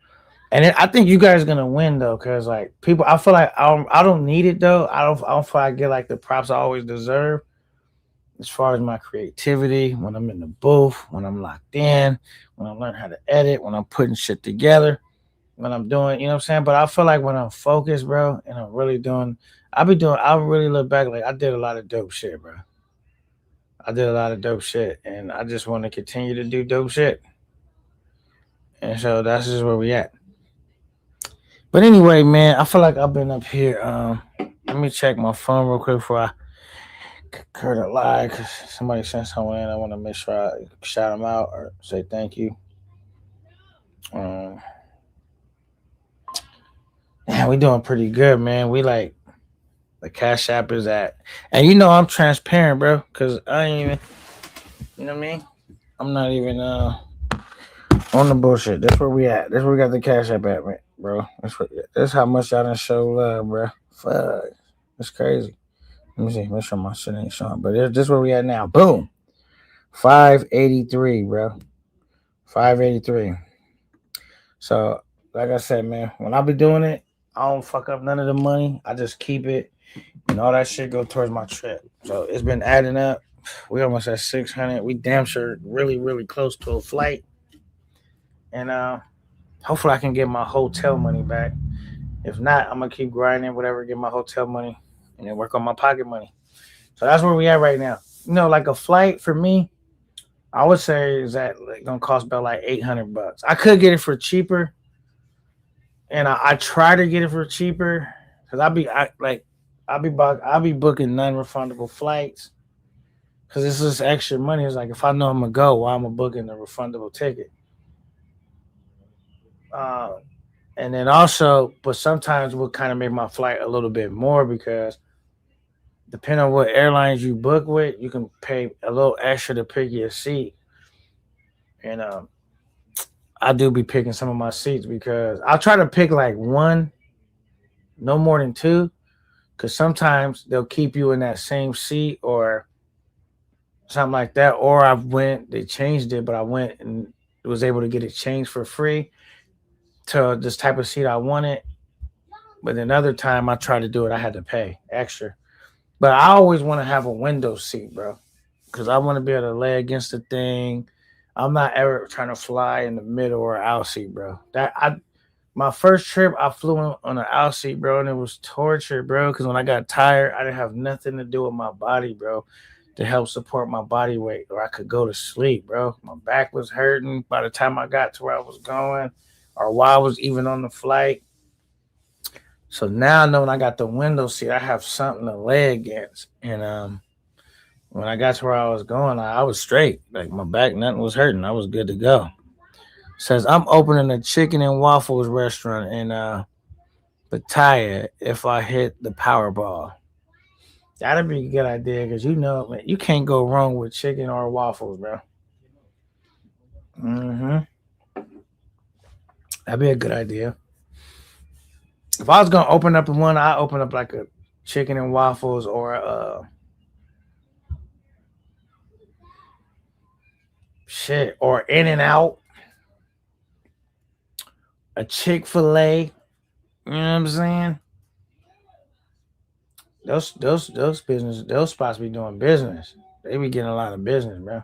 A: And I think you guys are gonna win though, cause like people, I feel like I don't need it though. I don't feel like I get like the props I always deserve as far as my creativity when I'm in the booth, when I'm locked in, when I learn how to edit, when I'm putting shit together, when I'm doing, you know what I'm saying. But I feel like when I'm focused, bro, and I'm really doing, I really look back like I did a lot of dope shit, bro. I did a lot of dope shit, and I just want to continue to do dope shit. And so that's just where we at. But anyway, man, I feel like I've been up here. Let me check my phone real quick before I cut a lie because somebody sent someone in. I want to make sure I shout them out or say thank you. Um, man, we doing pretty good, man. We like the Cash App is at, and I'm transparent, bro, because I ain't even, you know what I mean. I'm not even on the bullshit. That's where we at. That's where we got the Cash App at, man, bro. That's how much y'all done show love, bro. Fuck, that's crazy. Let me see. Make sure my shit ain't showing. But this where we at now. Boom. 583, bro. 583. So, like I said, man, when I be doing it, I don't fuck up none of the money. I just keep it, and all that shit go towards my trip. So it's been adding up. We almost at 600. We damn sure really, really close to a flight. And hopefully I can get my hotel money back. If not, I'm gonna keep grinding, whatever, get my hotel money, and then work on my pocket money. So that's where we at right now. Like a flight for me, I would say is that like, gonna cost about like $800. I could get it for cheaper, and I try to get it for cheaper because I'll be booking non-refundable flights because it's just extra money. It's like if I know I'm gonna go, why am I booking a refundable ticket? Uh, and then also, but sometimes we'll kind of make my flight a little bit more because depending on what airlines you book with, you can pay a little extra to pick your seat. And I do be picking some of my seats because I'll try to pick like one, no more than two, because sometimes they'll keep you in that same seat or something like that. Or they changed it, but I went and was able to get it changed for free to this type of seat I wanted. But another time I tried to do it, I had to pay extra. But I always want to have a window seat, bro, because I want to be able to lay against the thing. I'm not ever trying to fly in the middle or out seat, bro. My first trip, I flew on an out seat, bro, and it was torture, bro. Because when I got tired, I didn't have nothing to do with my body, bro, to help support my body weight, or I could go to sleep, bro. My back was hurting by the time I got to where I was going, or while I was even on the flight. So now I know when I got the window seat, I have something to lay against. And when I got to where I was going, I was straight. Like my back, nothing was hurting. I was good to go. Says I'm opening a chicken and waffles restaurant in Pattaya if I hit the Powerball. That'd be a good idea because man, you can't go wrong with chicken or waffles, bro. Mm-hmm. That'd be a good idea. If I was gonna open up one, I open up like a chicken and waffles or shit or In and Out a Chick-fil-A. You know what I'm saying? Those spots be doing business. They be getting a lot of business, bro.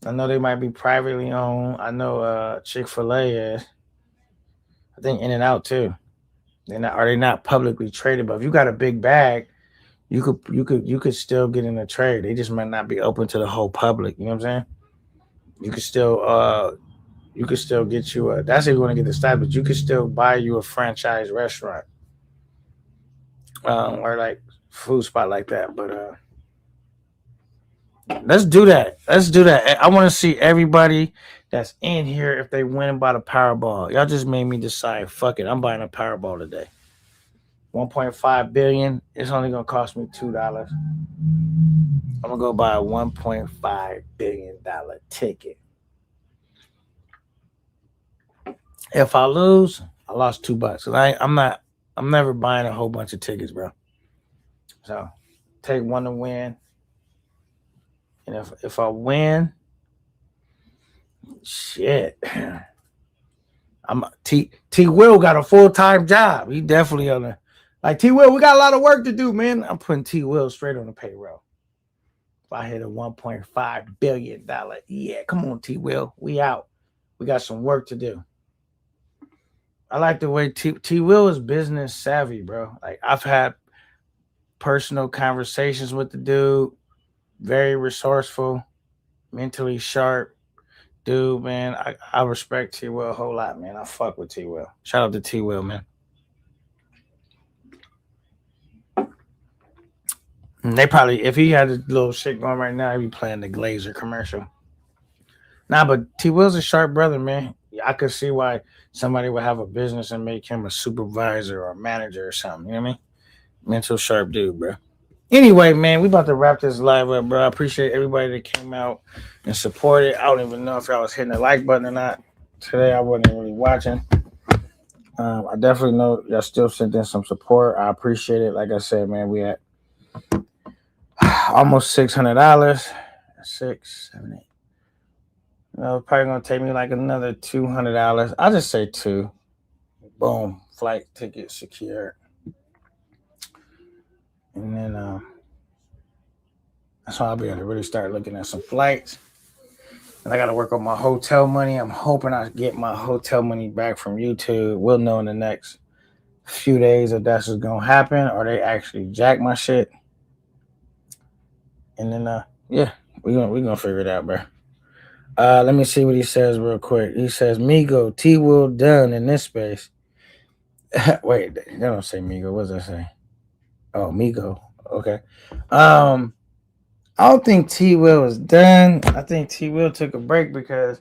A: I know they might be privately owned. I know Chick-fil-A is. I think In and Out too. They not publicly traded, but if you got a big bag, you could still get in a trade. They just might not be open to the whole public. You know what I'm saying? You could still get you a. That's if you want to get the stock, but you could still buy you a franchise restaurant, or like food spot like that. But let's do that. Let's do that. I want to see everybody that's in here if they win by the Powerball. Y'all just made me decide. Fuck it, I'm buying a Powerball today. 1.5 billion. It's only gonna cost me $2. I'm gonna go buy a 1.5 billion ticket. If I lose, I lost $2. And I'm not. I'm never buying a whole bunch of tickets, bro. So take one to win. And if I win, shit. I'm T Will got a full-time job. He definitely on the like T Will, we got a lot of work to do, man. I'm putting T Will straight on the payroll. If I hit a $1.5 billion, yeah, come on, T Will. We out. We got some work to do. I like the way T Will is business savvy, bro. Like I've had personal conversations with the dude, very resourceful, mentally sharp. Dude, man, I respect T Will a whole lot, man. I fuck with T Will. Shout out to T Will, man. And they probably, if he had a little shit going right now, he'd be playing the Glazer commercial. Nah, but T Will's a sharp brother, man. I could see why somebody would have a business and make him a supervisor or a manager or something. You know what I mean? Mental sharp dude, bro. Anyway, man, we about to wrap this live up, bro. I appreciate everybody that came out and supported. I don't even know if y'all was hitting the like button or not. Today I wasn't really watching. I definitely know y'all still sent in some support. I appreciate it. Like I said, man, we at almost $600. 6, 7, 8. It's probably gonna take me like another $200. I'll just say two. Boom, flight ticket secured. And then that's why I'll be able to really start looking at some flights. And I got to work on my hotel money. I'm hoping I get my hotel money back from YouTube. We'll know in the next few days if that's what's going to happen or they actually jack my shit. And then, yeah, we're gonna figure it out, bro. Let me see what he says real quick. He says, Migo, T Will done in this space. Wait, they don't say Migo. What does that say? Oh, Migo. Okay. I don't think T Will is done. I think T Will took a break because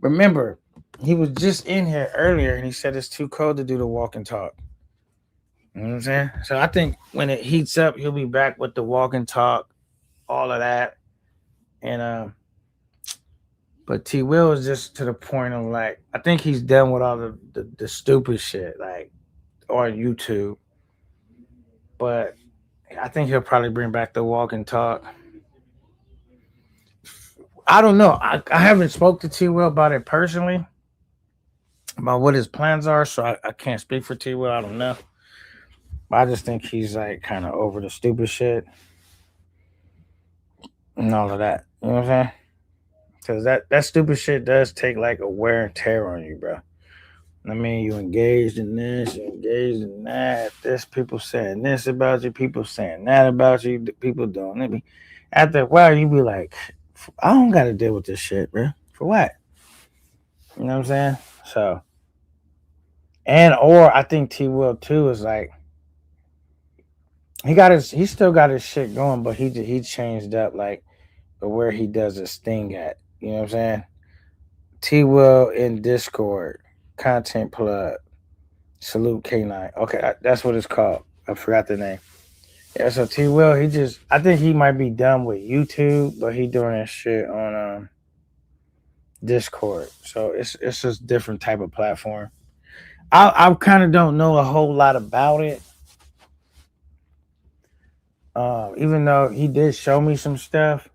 A: remember, he was just in here earlier and he said it's too cold to do the walk and talk. You know what I'm saying? So I think when it heats up, he'll be back with the walk and talk, all of that. And but T Will is just to the point of like, I think he's done with all the stupid shit, like on YouTube. But I think he'll probably bring back the walk and talk. I don't know. I haven't spoke to T Will about it personally, about what his plans are, so I can't speak for T Will. I don't know. But I just think he's like kind of over the stupid shit and all of that. You know what I'm saying? Because that stupid shit does take like a wear and tear on you, bro. I mean, you engaged in this, you engaged in that. This people saying this about you, people saying that about you, people doing it. After a while, you be like, I don't got to deal with this shit, bro. For what? You know what I'm saying? So, or I think T Will too is like, he still got his shit going, but he changed up like where he does his thing at. You know what I'm saying? T Will in Discord, content plug, salute K9. Okay, that's what it's called. I forgot the name. Yeah, so T Will, I think he might be done with YouTube, but he doing his shit on Discord. So it's just different type of platform. I kind of don't know a whole lot about it. Even though he did show me some stuff,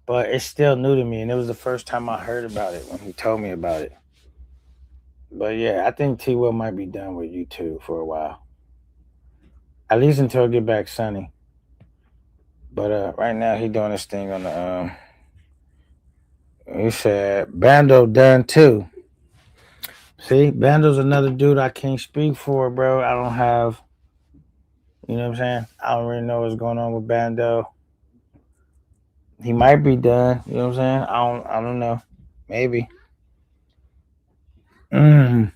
A: but it's still new to me, and it was the first time I heard about it when he told me about it. But yeah, I think T Will might be done with YouTube for a while. At least until it get back sunny. But right now he doing this thing on the he said Bando done too. See, Bando's another dude I can't speak for, bro. I don't have, you know what I'm saying? I don't really know what's going on with Bando. He might be done, you know what I'm saying? I don't know. Maybe. Mm.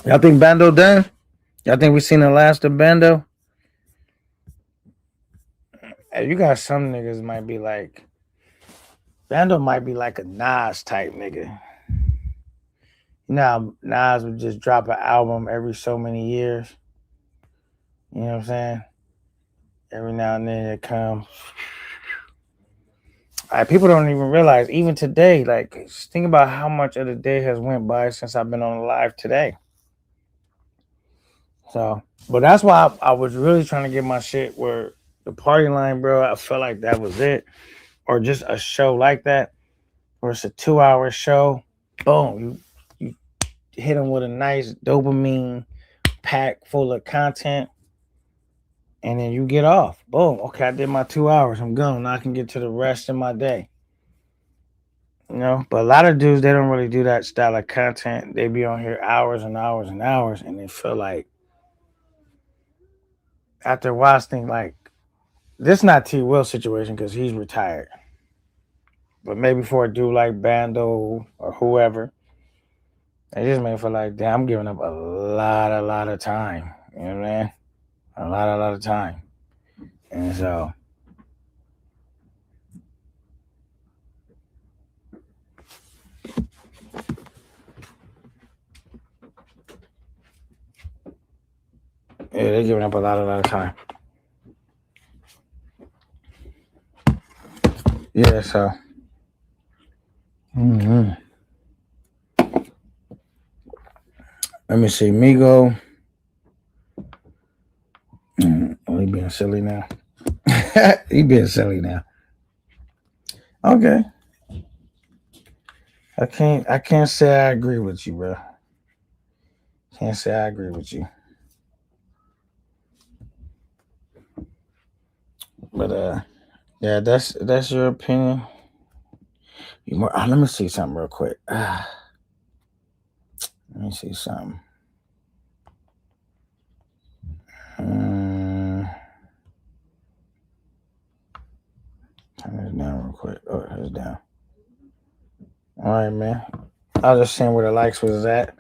A: Y'all think Bando done? Y'all think we seen the last of Bando? Hey, you got some niggas might be like Bando might be like a Nas type nigga. You know how Nas would just drop an album every so many years. You know what I'm saying? Every now and then it comes. People don't even realize, even today, like, just think about how much of the day has went by since I've been on live today. So, but that's why I was really trying to get my shit where the party line, bro, I felt like that was it. Or just a show like that, where it's a 2-hour show. Boom, you hit them with a nice dopamine pack full of content, and then you get off. Boom, okay, I did my 2 hours. I'm gone. Now I can get to the rest of my day. You know, but a lot of dudes, they don't really do that style of content. They be on here hours and hours and hours, and they feel like after a while, think like this not T Will situation because he's retired. But maybe for a dude like Bando or whoever, they just may feel like, damn, I'm giving up a lot of time. You know what I mean? A lot of time. And so yeah, they're giving up a lot of time. Yeah, so let me see. Migo. Oh, he being silly now. He being silly now. Okay. I can't say I agree with you, bro. Can't say I agree with you. But yeah, that's your opinion. Let me see something real quick. Let me see something. Turn this down real quick. Oh, it's down. All right, man. I was just seeing where the likes was at.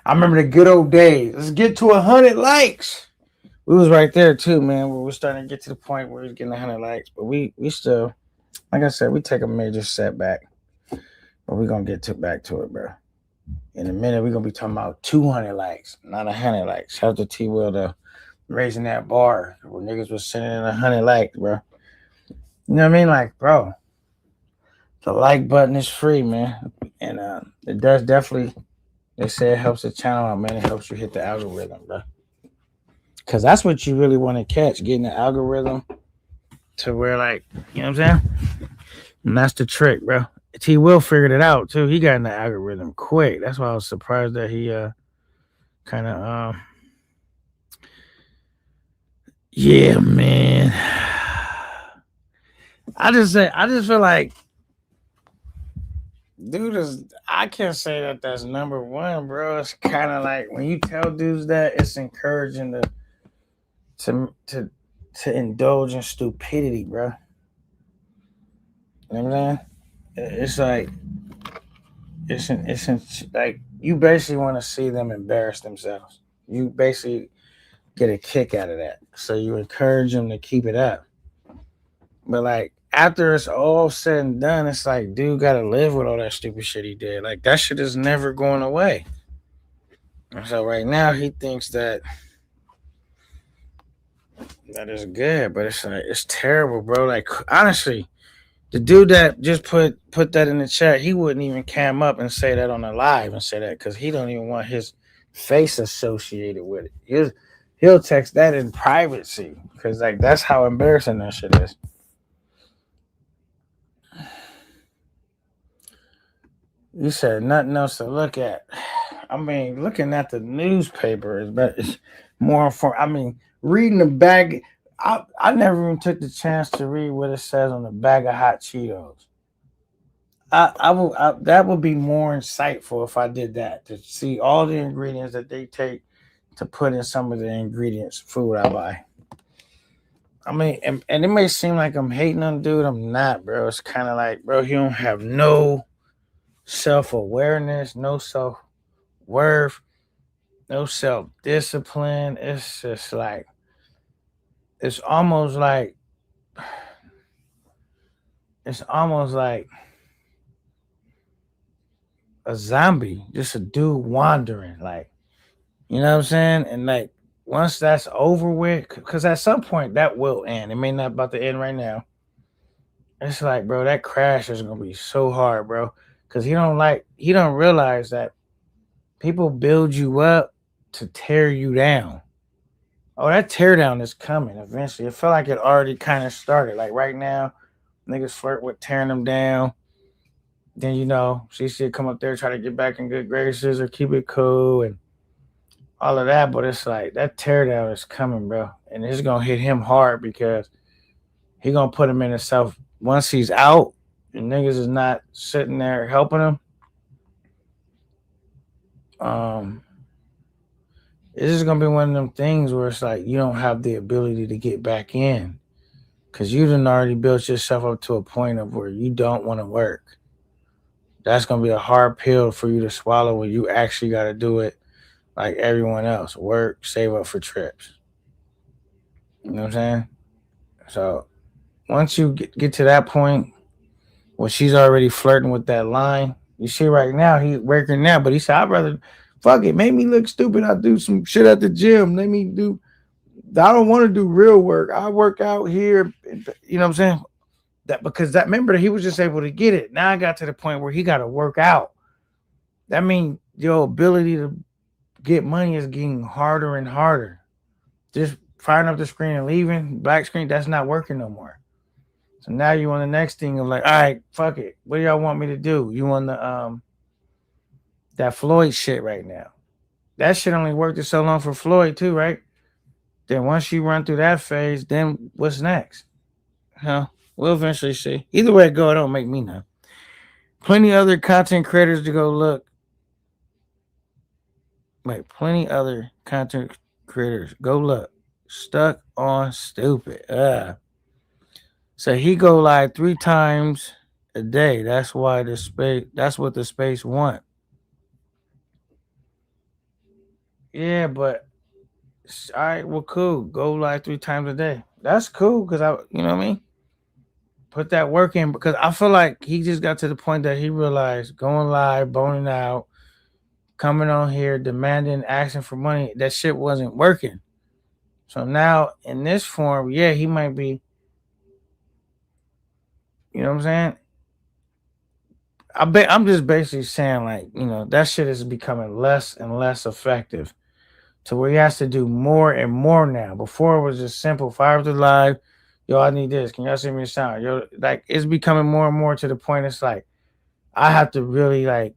A: I remember the good old days. Let's get to 100 likes. We was right there too, man. We were starting to get to the point where we was getting 100 likes, but we still, like I said, we take a major setback, but we're gonna get back to it, bro. In a minute, we're gonna be talking about 200 likes, not 100 likes. Shout out to T Will to raising that bar where niggas was sending in 100 likes, bro. You know what I mean? Like, bro, the like button is free, man, and it does definitely. They say it helps the channel out, man. It helps you hit the algorithm, bro. Cause that's what you really want to catch, getting the algorithm to where, like, you know what I'm saying? And that's the trick, bro. T Will figured it out too. He got in the algorithm quick. That's why I was surprised that he kind of yeah, man. I just feel like dude I can't say that that's number one, bro. It's kind of like when you tell dudes that, it's encouraging to indulge in stupidity, bro. You know what I'm saying? It's like it's like you basically want to see them embarrass themselves. You basically get a kick out of that, so you encourage them to keep it up. But like after it's all said and done, it's like dude got to live with all that stupid shit he did. Like that shit is never going away. And so right now he thinks that is good, but it's like it's terrible, bro. Like honestly, the dude that just put that in the chat, he wouldn't even cam up and say that on the live and say that because he don't even want his face associated with it. He'll text that in privacy because like that's how embarrassing that shit is. You said nothing else to look at. I mean, looking at the newspaper is better. It's more for. I mean, reading the bag. I never even took the chance to read what it says on the bag of hot Cheetos. That would be more insightful if I did that to see all the ingredients that they take to put in some of the ingredients food I buy. I mean, and it may seem like I'm hating on dude. I'm not, bro. It's kind of like, bro, you don't have no self awareness, no self worth, no self discipline. It's just like it's almost like it's almost like a zombie, just a dude wandering, like you know what I'm saying. And like once that's over with, because at some point that will end. It may not about to end right now. It's like, bro, that crash is gonna be so hard, bro, because he don't realize that people build you up to tear you down. Oh, that tear down is coming eventually. It felt like it already kind of started. Like right now, niggas flirt with tearing them down. Then she should come up there try to get back in good graces or keep it cool and all of that. But it's like that tear down is coming, bro, and it's gonna hit him hard because he gonna put him in himself once he's out and niggas is not sitting there helping him. Um, it's just gonna be one of them things where it's like you don't have the ability to get back in because you done already built yourself up to a point of where you don't want to work. That's gonna be a hard pill for you to swallow when you actually got to do it like everyone else. Work, save up for trips. You know what I'm saying? So once you get to that point where she's already flirting with that line, you see right now he working now, but he said, I'd rather fuck it, make me look stupid. I'll do some shit at the gym. Let me do I don't want to do real work. I work out here. You know what I'm saying? That because that remember that he was just able to get it. Now I got to the point where he got to work out. That means your ability to get money is getting harder and harder. Just firing up the screen and leaving, black screen, that's not working no more. So now you on the next thing of like, all right, fuck it. What do y'all want me to do? You on the that Floyd shit right now. That shit only worked so long for Floyd too, right? Then once you run through that phase, then what's next? Huh? We'll eventually see. Either way it go, it don't make me know. Plenty other content creators to go look. Wait, plenty other content creators. Go look. Stuck on stupid. So he go live 3 times a day. That's why the space. That's what the space want. Yeah, but all right. Well, cool. Go live 3 times a day. That's cool because you know what I mean. Put that work in because I feel like he just got to the point that he realized going live, boning out, coming on here, demanding, asking for money, that shit wasn't working. So now in this form, yeah, he might be, you know what I'm saying? I'm just basically saying like, that shit is becoming less and less effective to where he has to do more and more now. Before it was just simple, fire to live, yo, I need this. Can y'all send me a sound? Yo, like it's becoming more and more to the point it's like I have to really like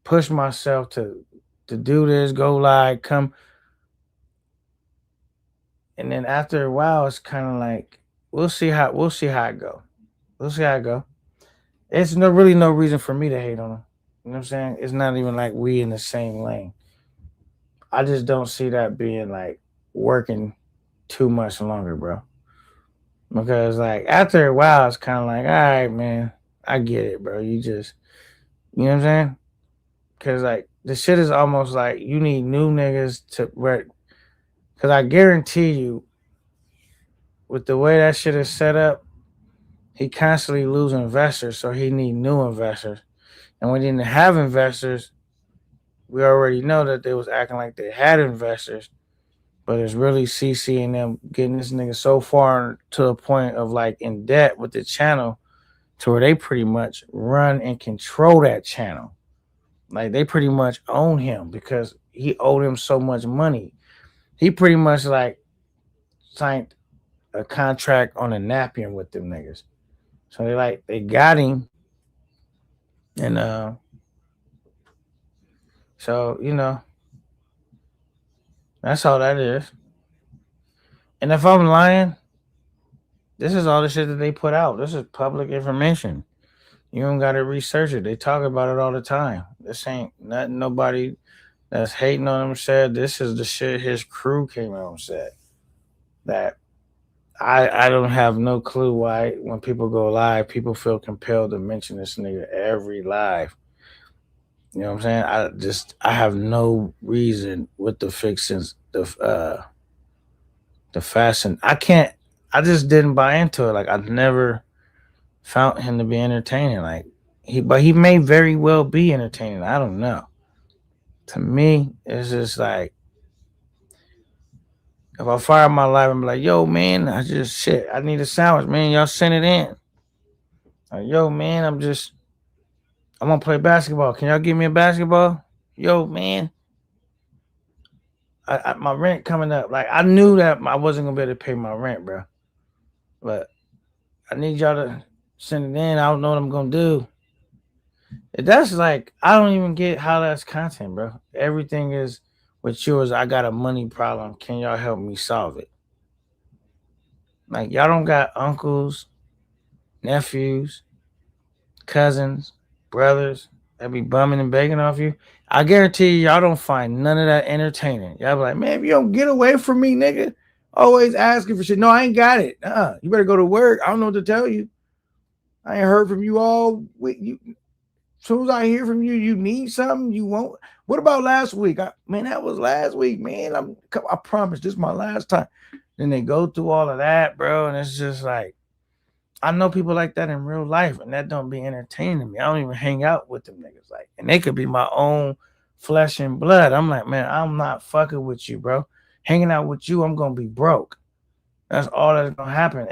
A: push myself to do this, go live, come, and then after a while, it's kind of like we'll see how it go. We'll see how it go. It's no reason for me to hate on him. You know what I'm saying? It's not even like we in the same lane. I just don't see that being like working too much longer, bro. Because like after a while, it's kind of like, all right, man, I get it, bro. You know what I'm saying? Because like the shit is almost like you need new niggas to work. Because I guarantee you, with the way that shit is set up, he constantly lose investors, so he need new investors. And when he didn't have investors, we already know that they was acting like they had investors, but it's really CC and them getting this nigga so far to a point of like in debt with the channel to where they pretty much run and control that channel. Like they pretty much own him because he owed him so much money. He pretty much like signed a contract on a napkin with them niggas. So they got him and So, that's all that is. And if I'm lying, this is all the shit that they put out. This is public information. You don't got to research it. They talk about it all the time. This ain't nothing nobody that's hating on him said. This is the shit his crew came out and said. That I don't have no clue why when people go live, people feel compelled to mention this nigga every live. You know what I'm saying? I have no reason with the fixings, the fashion. I just didn't buy into it. Like I never found him to be entertaining. Like but he may very well be entertaining. I don't know. To me, it's just like if I fire my life and be like, yo, man, I need a sandwich, man. Y'all send it in. Like, yo, man, I'm gonna play basketball. Can y'all give me a basketball? Yo, man, my rent coming up. Like, I knew that I wasn't gonna be able to pay my rent, bro. But I need y'all to send it in. I don't know what I'm gonna do. That's like I don't even get how that's content, bro. Everything is with yours. I got a money problem. Can y'all help me solve it? Like y'all don't got uncles, nephews, cousins, brothers that be bumming and begging off you. I guarantee you, y'all don't find none of that entertaining. Y'all be like, man, if you don't get away from me, nigga, always asking for shit. No, I ain't got it. You better go to work. I don't know what to tell you. I ain't heard from you all week. As soon as I hear from you, you need something. You won't. What about last week? Man, that was last week, man. I promise this is my last time. Then they go through all of that, bro, and it's just like I know people like that in real life, and that don't be entertaining to me. I don't even hang out with them niggas, like, and they could be my own flesh and blood. I'm like, man, I'm not fucking with you, bro. Hanging out with you, I'm gonna be broke. That's all that's gonna happen.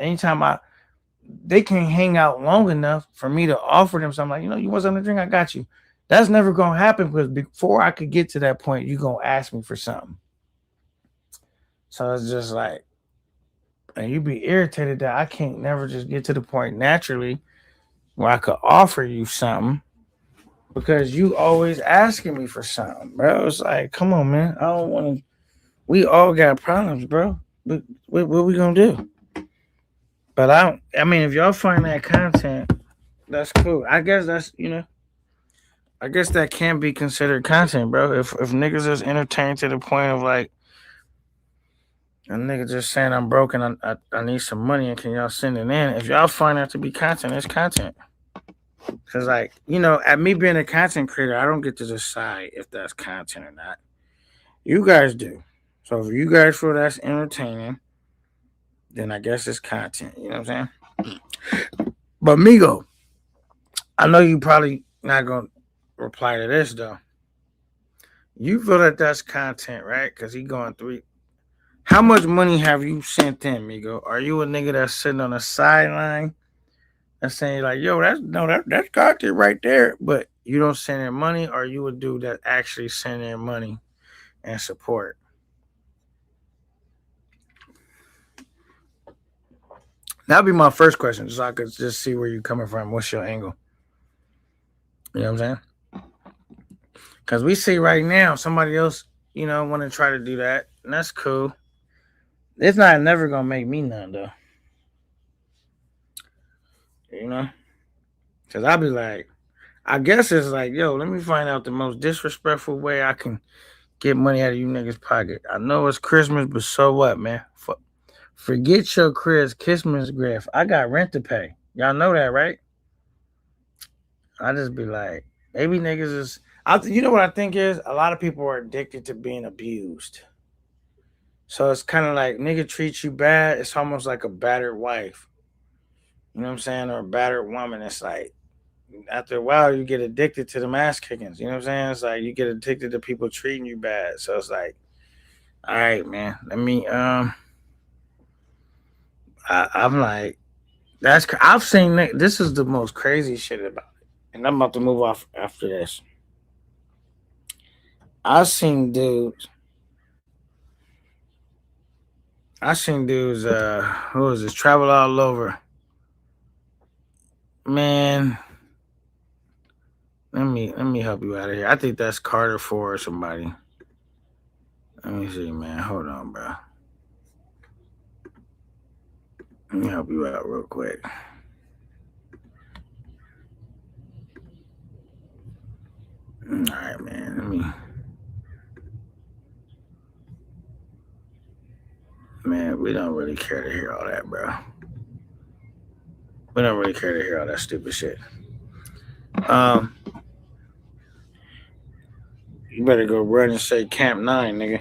A: They can't hang out long enough for me to offer them something like, you want something to drink? I got you. That's never gonna happen because before I could get to that point, you gonna ask me for something. So it's just like, and you be irritated that I can't never just get to the point naturally where I could offer you something because you always asking me for something, bro. It's like, come on, man. I don't want to. We all got problems, bro. But what we gonna do? But I don't. I mean, if y'all find that content, that's cool. I guess I guess that can be considered content, bro. If niggas is entertained to the point of like a nigga just saying I'm broken, I need some money and can y'all send it in? If y'all find that to be content, it's content. Cause like at me being a content creator, I don't get to decide if that's content or not. You guys do. So if you guys feel that's entertaining, then I guess it's content. You know what I'm saying? But Migo, I know you probably not gonna reply to this though. You feel that that's content, right? Cause he going through. How much money have you sent in, Migo? Are you a nigga that's sitting on the sideline and saying like, "Yo, that's content right there," but you don't send in money, or you a dude that actually send in money and support? That'd be my first question, so I could just see where you're coming from. What's your angle? You know what I'm saying? Because we see right now somebody else, want to try to do that, and that's cool. It's not never gonna make me none though. You know, because I'll be like, I guess it's like, yo, let me find out the most disrespectful way I can get money out of you niggas' pocket. I know it's Christmas, but so what, man? Forget your Christmas gift. I got rent to pay. Y'all know that, right? I just be like, maybe niggas is. You know what I think is? A lot of people are addicted to being abused. So it's kind of like nigga treats you bad. It's almost like a battered wife. You know what I'm saying? Or a battered woman. It's like after a while you get addicted to the ass kickings. You know what I'm saying? It's like you get addicted to people treating you bad. So it's like, all right, man. Let me I'm like, I've seen this is the most crazy shit about it, and I'm about to move off after this. I've seen dudes. Who is this? Travel all over. Man, Let me help you out of here. I think that's Carter 4 or somebody. Let me see, man. Hold on, bro. Let me help you out real quick. All right, man. Man, we don't really care to hear all that, bro. We don't really care to hear all that stupid shit. Um, you better go run and say Camp 9, nigga.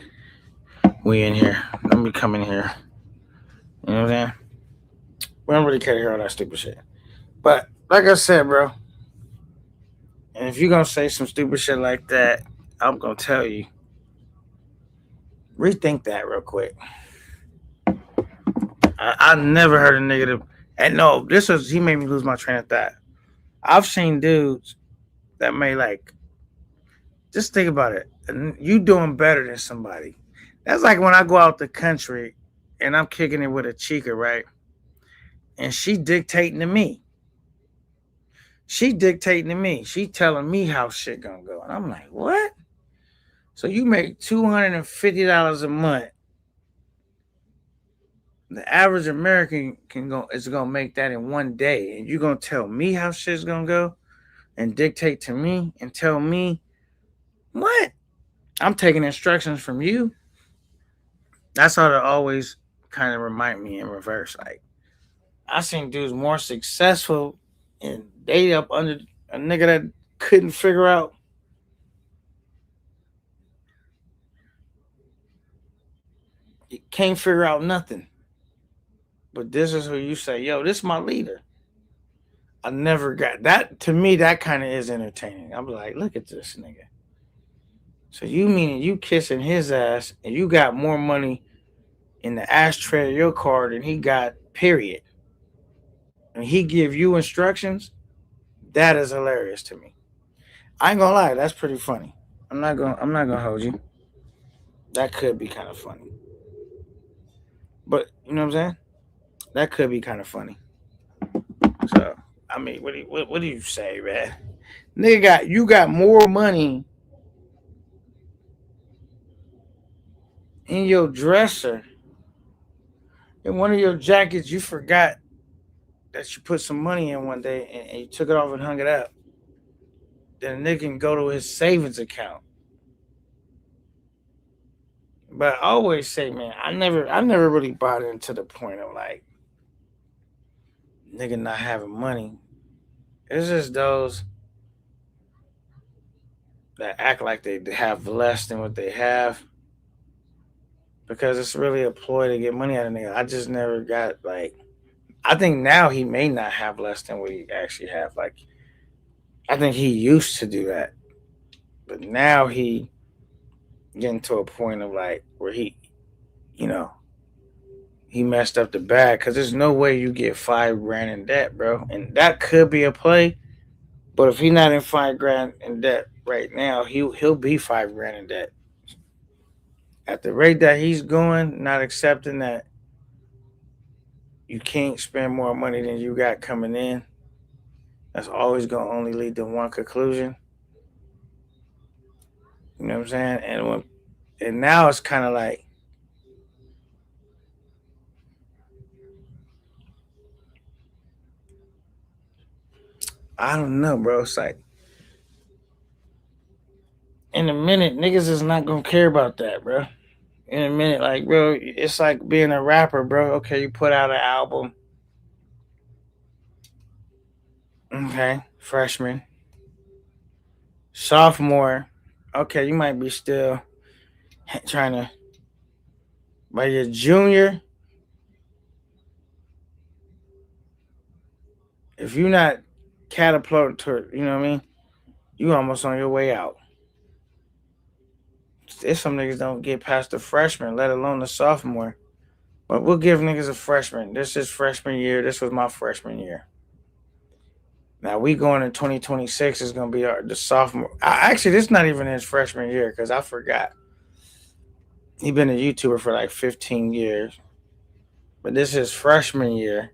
A: We in here. Let me come in here. You know what I'm saying? We don't really care to hear all that stupid shit. But like I said, bro, and if you're gonna say some stupid shit like that, I'm gonna tell you, rethink that real quick. I never heard a nigga to, and no, he made me lose my train of thought. I've seen dudes that may like, just think about it. You doing better than somebody. That's like when I go out the country and I'm kicking it with a chica, right? And she dictating to me. She dictating to me. She telling me how shit gonna go. And I'm like, what? So you make $250 a month. The average American is gonna make that in one day. And you gonna tell me how shit's gonna go and dictate to me and tell me what? I'm taking instructions from you. That's how to always kind of remind me in reverse. Like I seen dudes more successful and they up under a nigga that couldn't figure out. Can't figure out nothing. But this is who you say, yo, this is my leader. I never got that. To me, that kind of is entertaining. I'm like, look at this nigga. So you meaning you kissing his ass and you got more money in the ashtray of your car than he got, period. And he give you instructions? That is hilarious to me. I ain't gonna lie, that's pretty funny. I'm not gonna hold you. That could be kind of funny. But you know what I'm saying? That could be kind of funny. So I mean, what do you say, man? Nigga you got more money in your dresser in one of your jackets you forgot that you put some money in one day and you took it off and hung it up. Then a nigga can go to his savings account. But I always say, man, I never really bought into the point of like nigga not having money. It's just those that act like they have less than what they have because it's really a ploy to get money out of nigga. I just never got like. I think now he may not have less than what he actually have. Like I think he used to do that, but now he getting to a point of like where you know, he messed up the bag because there's no way you get 5 grand in debt, bro. And that could be a play, but if he not in 5 grand in debt right now, he'll be 5 grand in debt. At the rate that he's going, not accepting that you can't spend more money than you got coming in, that's always gonna only lead to one conclusion. You know what I'm saying? And now it's kind of like I don't know, bro. It's like in a minute, niggas is not gonna care about that, bro. In a minute, like, bro, it's like being a rapper, bro. Okay, you put out an album. Okay, freshman, sophomore. Okay, you might be still trying to. By your junior, if you're not catapulted to, you know what I mean, you almost on your way out. There's some niggas don't get past the freshman, let alone the sophomore. But we'll give niggas a freshman. This is freshman year. This was my freshman year. Now we going in 2026 is gonna be the sophomore. Actually, this is not even his freshman year because I forgot. He been a YouTuber for like 15 years, but this is freshman year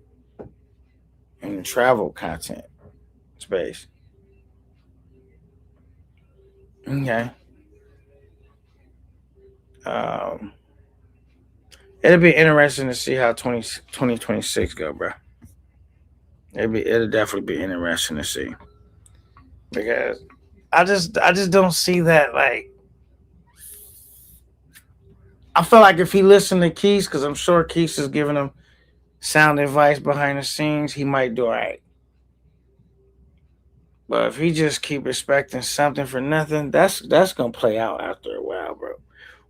A: in the travel content space. Okay. Um, it'll be interesting to see how 2026 go, bro. It'll definitely be interesting to see because I just don't see that like I feel like if he listened to Keith, because I'm sure Keith is giving him sound advice behind the scenes, he might do all right. But if he just keep expecting something for nothing, that's gonna play out after a while, bro.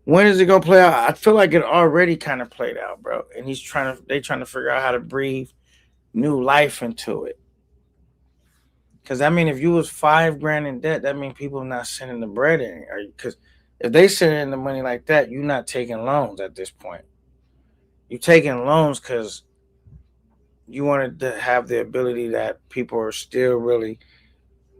A: When is it gonna play out? I feel like it already kind of played out, bro. And they trying to figure out how to breathe new life into it. Because I mean, if you was 5 grand in debt, that means people not sending the bread in. Because if they send in the money like that, you're not taking loans at this point. You're taking loans because you wanted to have the ability that people are still really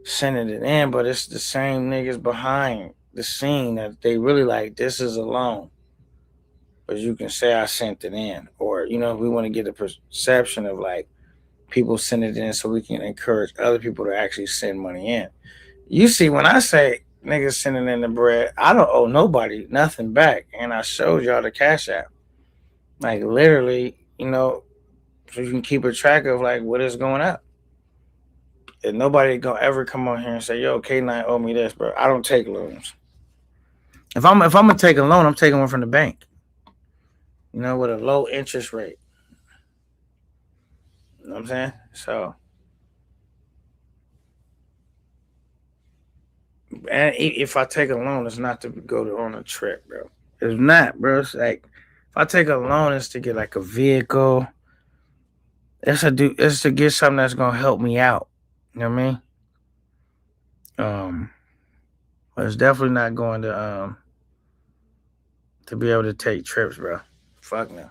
A: sending it in, but it's the same niggas behind the scene that they really like. This is a loan, but you can say I sent it in, or we want to get a perception of like people send it in so we can encourage other people to actually send money in. You see, when I say niggas sending in the bread, I don't owe nobody nothing back, and I showed y'all the cash app, like literally, so you can keep a track of like what is going up. And nobody gonna ever come on here and say, "Yo, K9 owe me this, bro." I don't take loans. If I'm gonna take a loan, I'm taking one from the bank. With a low interest rate. You know what I'm saying? So, and if I take a loan, it's not to go on a trip, bro. It's not, bro. It's like if I take a loan, it's to get like a vehicle. It's to get something that's gonna help me out. You know what I mean? Um, but it's definitely not going to be able to take trips, bro. Fuck no.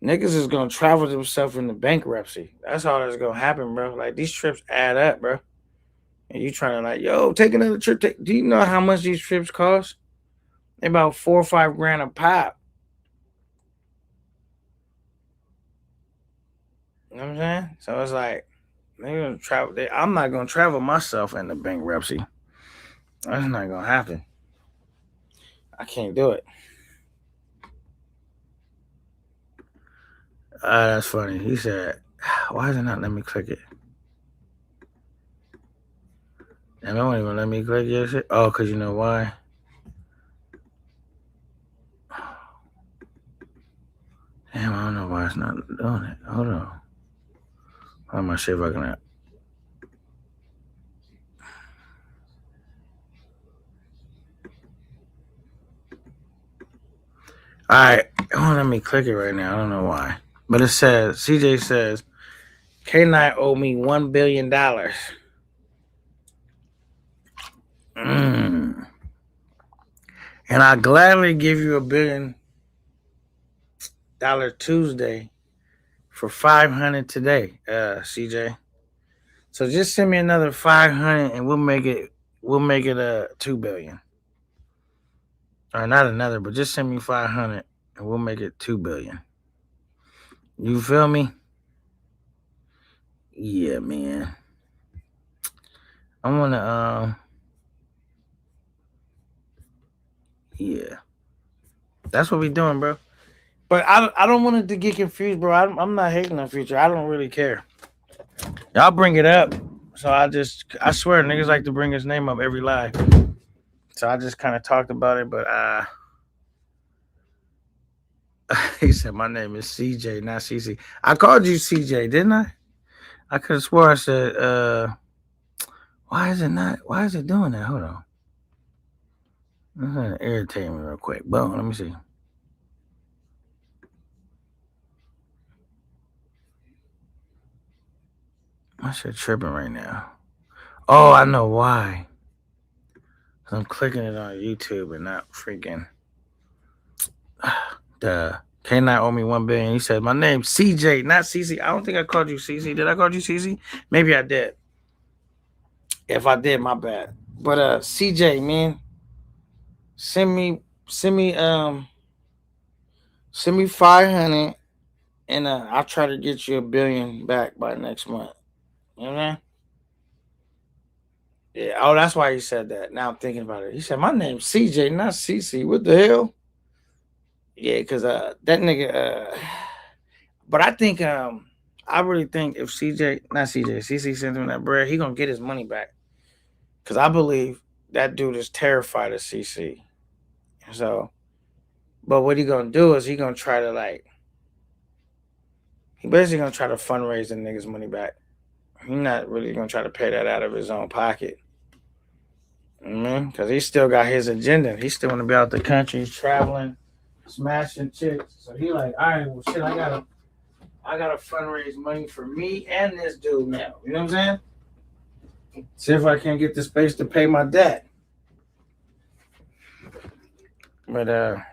A: Niggas is gonna travel themselves into bankruptcy. That's all that's gonna happen, bro. Like these trips add up, bro. And you trying to like, yo, take another trip. Do you know how much these trips cost? They about 4 or 5 grand a pop. You know what I'm saying? So it's like they're gonna travel. I'm not gonna travel myself into bankruptcy. That's not gonna happen. I can't do it. That's funny. He said, "Why is it not let me click it?" And it won't even let me click your shit. Oh, cause you know why? Damn, I don't know why it's not doing it. Hold on. How am I shit fucking up? All right, it won't let me click it right now. I don't know why, but it says CJ says K9 owe me $1 billion. And I gladly give you $1 billion Tuesday for 500 today, CJ. So just send me another 500 and we'll make it a 2 billion. Or not another, but just send me 500 and we'll make it 2 billion. You feel me? Yeah, man. I wanna yeah. That's what we doing, bro. But I don't want it to get confused, bro. I'm not hating on Future. I don't really care. Y'all bring it up. So I swear, niggas like to bring his name up every live. So I just kind of talked about it, but he said my name is CJ, not CC. I called you CJ, didn't I? I could have swore I said, why is it doing that? Hold on. It's gonna irritate me real quick. Boom, let me see. My shit tripping right now. Oh, I know why. I'm clicking it on YouTube and not freaking the K9 owe me $1 billion. He said my name's CJ, not CC. I don't think I called you CC. Did I call you CC? Maybe I did. If I did, my bad. But CJ, man, send me send me 500 and I'll try to get you $1 billion back by next month. You know what I mean? Yeah. Oh, that's why he said that. Now I'm thinking about it. He said my name's CJ, not CC. What the hell? Yeah, because that nigga. But I think I really think if CJ, not CJ, CC sends him that bread, he gonna get his money back. Because I believe that dude is terrified of CC. So, but what he gonna do is he gonna try to like. He basically gonna try to fundraise the nigga's money back. He not really gonna try to pay that out of his own pocket. Because he still got his agenda. He still want to be out the country, traveling, smashing chicks. So he like, all right, well, shit, I gotta fundraise money for me and this dude now. You know what I'm saying? See if I can get the space to pay my debt. But I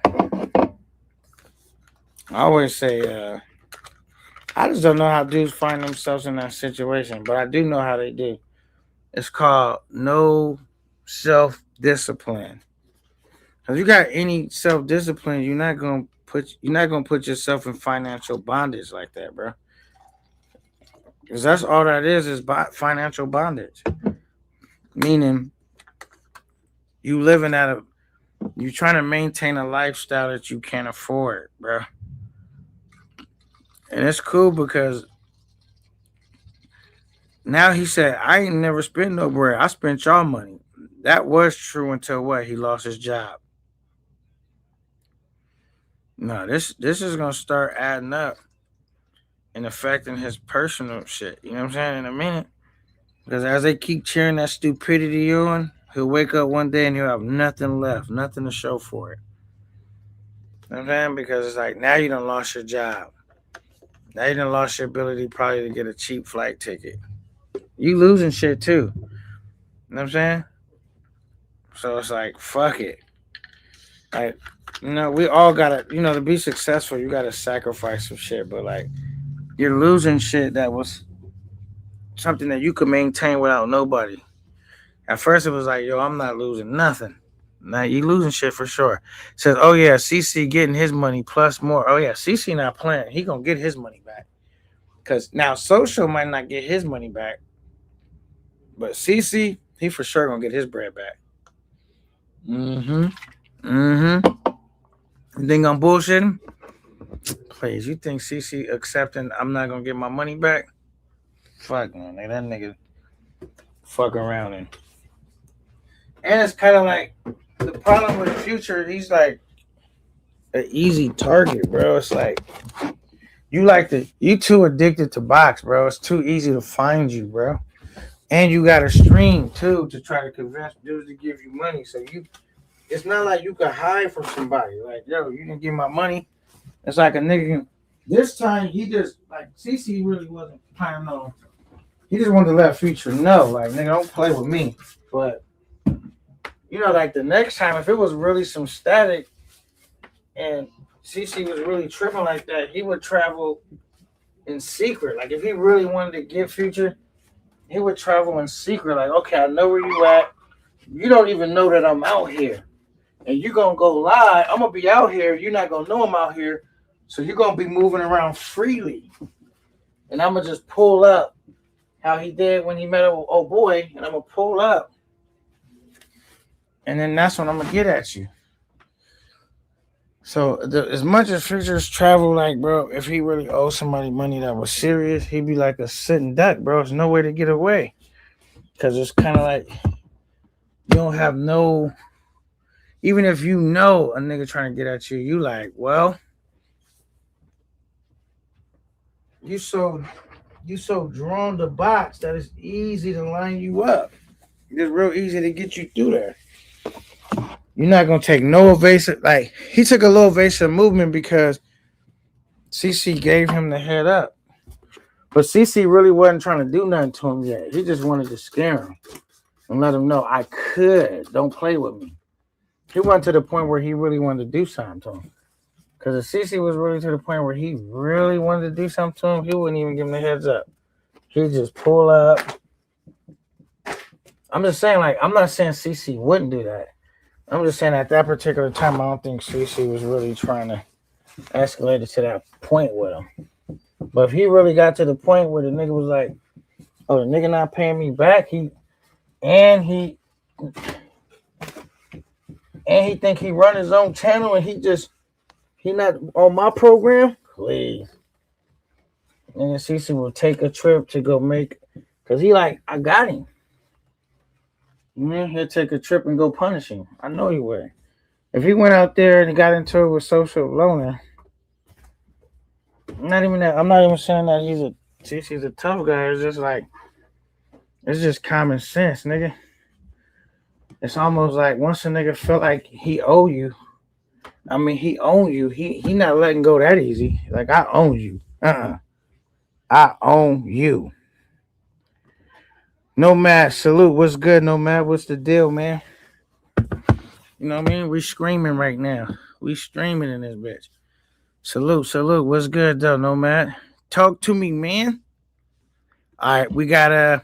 A: always say, I just don't know how dudes find themselves in that situation, but I do know how they do. It's called no self-discipline. If you got any self-discipline, you're not gonna put yourself in financial bondage like that, bro. Because that's all that is financial bondage. Meaning you living you trying to maintain a lifestyle that you can't afford, bro. And it's cool because now he said, I ain't never spent no bread. I spent y'all money. That was true until what? He lost his job. No, this is gonna start adding up and affecting his personal shit. You know what I'm saying? In a minute. Because as they keep cheering that stupidity on, he'll wake up one day and he'll have nothing left, nothing to show for it. You know what I'm saying? Because it's like now you done lost your job. Now you done lost your ability probably to get a cheap flight ticket. You losing shit too. You know what I'm saying? So it's like, fuck it. Like, we all gotta, to be successful, you gotta sacrifice some shit. But like, you're losing shit that was something that you could maintain without nobody. At first, it was like, yo, I'm not losing nothing. Now you losing shit for sure. Says, oh yeah, CC getting his money plus more. Oh yeah, CC not playing. He gonna get his money back. Cause now Social might not get his money back, but CC, he for sure gonna get his bread back. Mm-hmm. Mm-hmm. You think I'm bullshitting? Please, you think CC accepting I'm not gonna get my money back? Fuck man, that nigga fuck around and it's kind of like the problem with Future. He's like an easy target, bro. It's like you too addicted to box, bro. It's too easy to find you, bro. And you got to stream too to try to convince dudes to give you money. So it's not like you can hide from somebody. Like, yo, you didn't give my money. It's like a nigga. This time he just like CC really wasn't planning on. He just wanted to let Future know, like, nigga, don't play with me. But like the next time, if it was really some static and CC was really tripping like that, he would travel in secret. Like if he really wanted to get Future, he would travel in secret. Like, okay, I know where you at. You don't even know that I'm out here. And you're going to go live. I'm going to be out here. You're not going to know I'm out here. So you're going to be moving around freely. And I'm going to just pull up how he did when he met old boy. And I'm going to pull up. And then that's when I'm going to get at you. So as much as Future's travel, like, bro, if he really owed somebody money that was serious, he'd be like a sitting duck, bro. There's no way to get away. Because it's kind of like you don't have no... Even if you know a nigga trying to get at you, you like, well, you so drawn to box that it's easy to line you up. It's real easy to get you through there. You're not gonna take no evasive. Like he took a little evasive movement because CC gave him the head up, but CC really wasn't trying to do nothing to him yet. He just wanted to scare him and let him know I could. Don't play with me. He went to the point where he really wanted to do something to him. Because if CC was really to the point where he really wanted to do something to him, he wouldn't even give him the heads up. He'd just pull up. I'm just saying, like, I'm not saying CC wouldn't do that. I'm just saying at that particular time, I don't think CC was really trying to escalate it to that point with him. But if he really got to the point where the nigga was like, oh, the nigga not paying me back, and and he think he run his own channel, and he not on my program. Please, nigga, CC will take a trip to go make, cause he like I got him. Man, he'll take a trip and go punish him. I know he would. If he went out there and he got into it with social loner, not even that. I'm not even saying that he's a tough guy. It's just like it's just common sense, nigga. It's almost like once a nigga feel like he owe you, I mean he own you. He not letting go that easy. Like I own you. I own you. Nomad, salute. What's good, Nomad? What's the deal, man? You know what I mean? We screaming right now. We streaming in this bitch. Salute, salute. What's good though, Nomad? Talk to me, man. All right, we got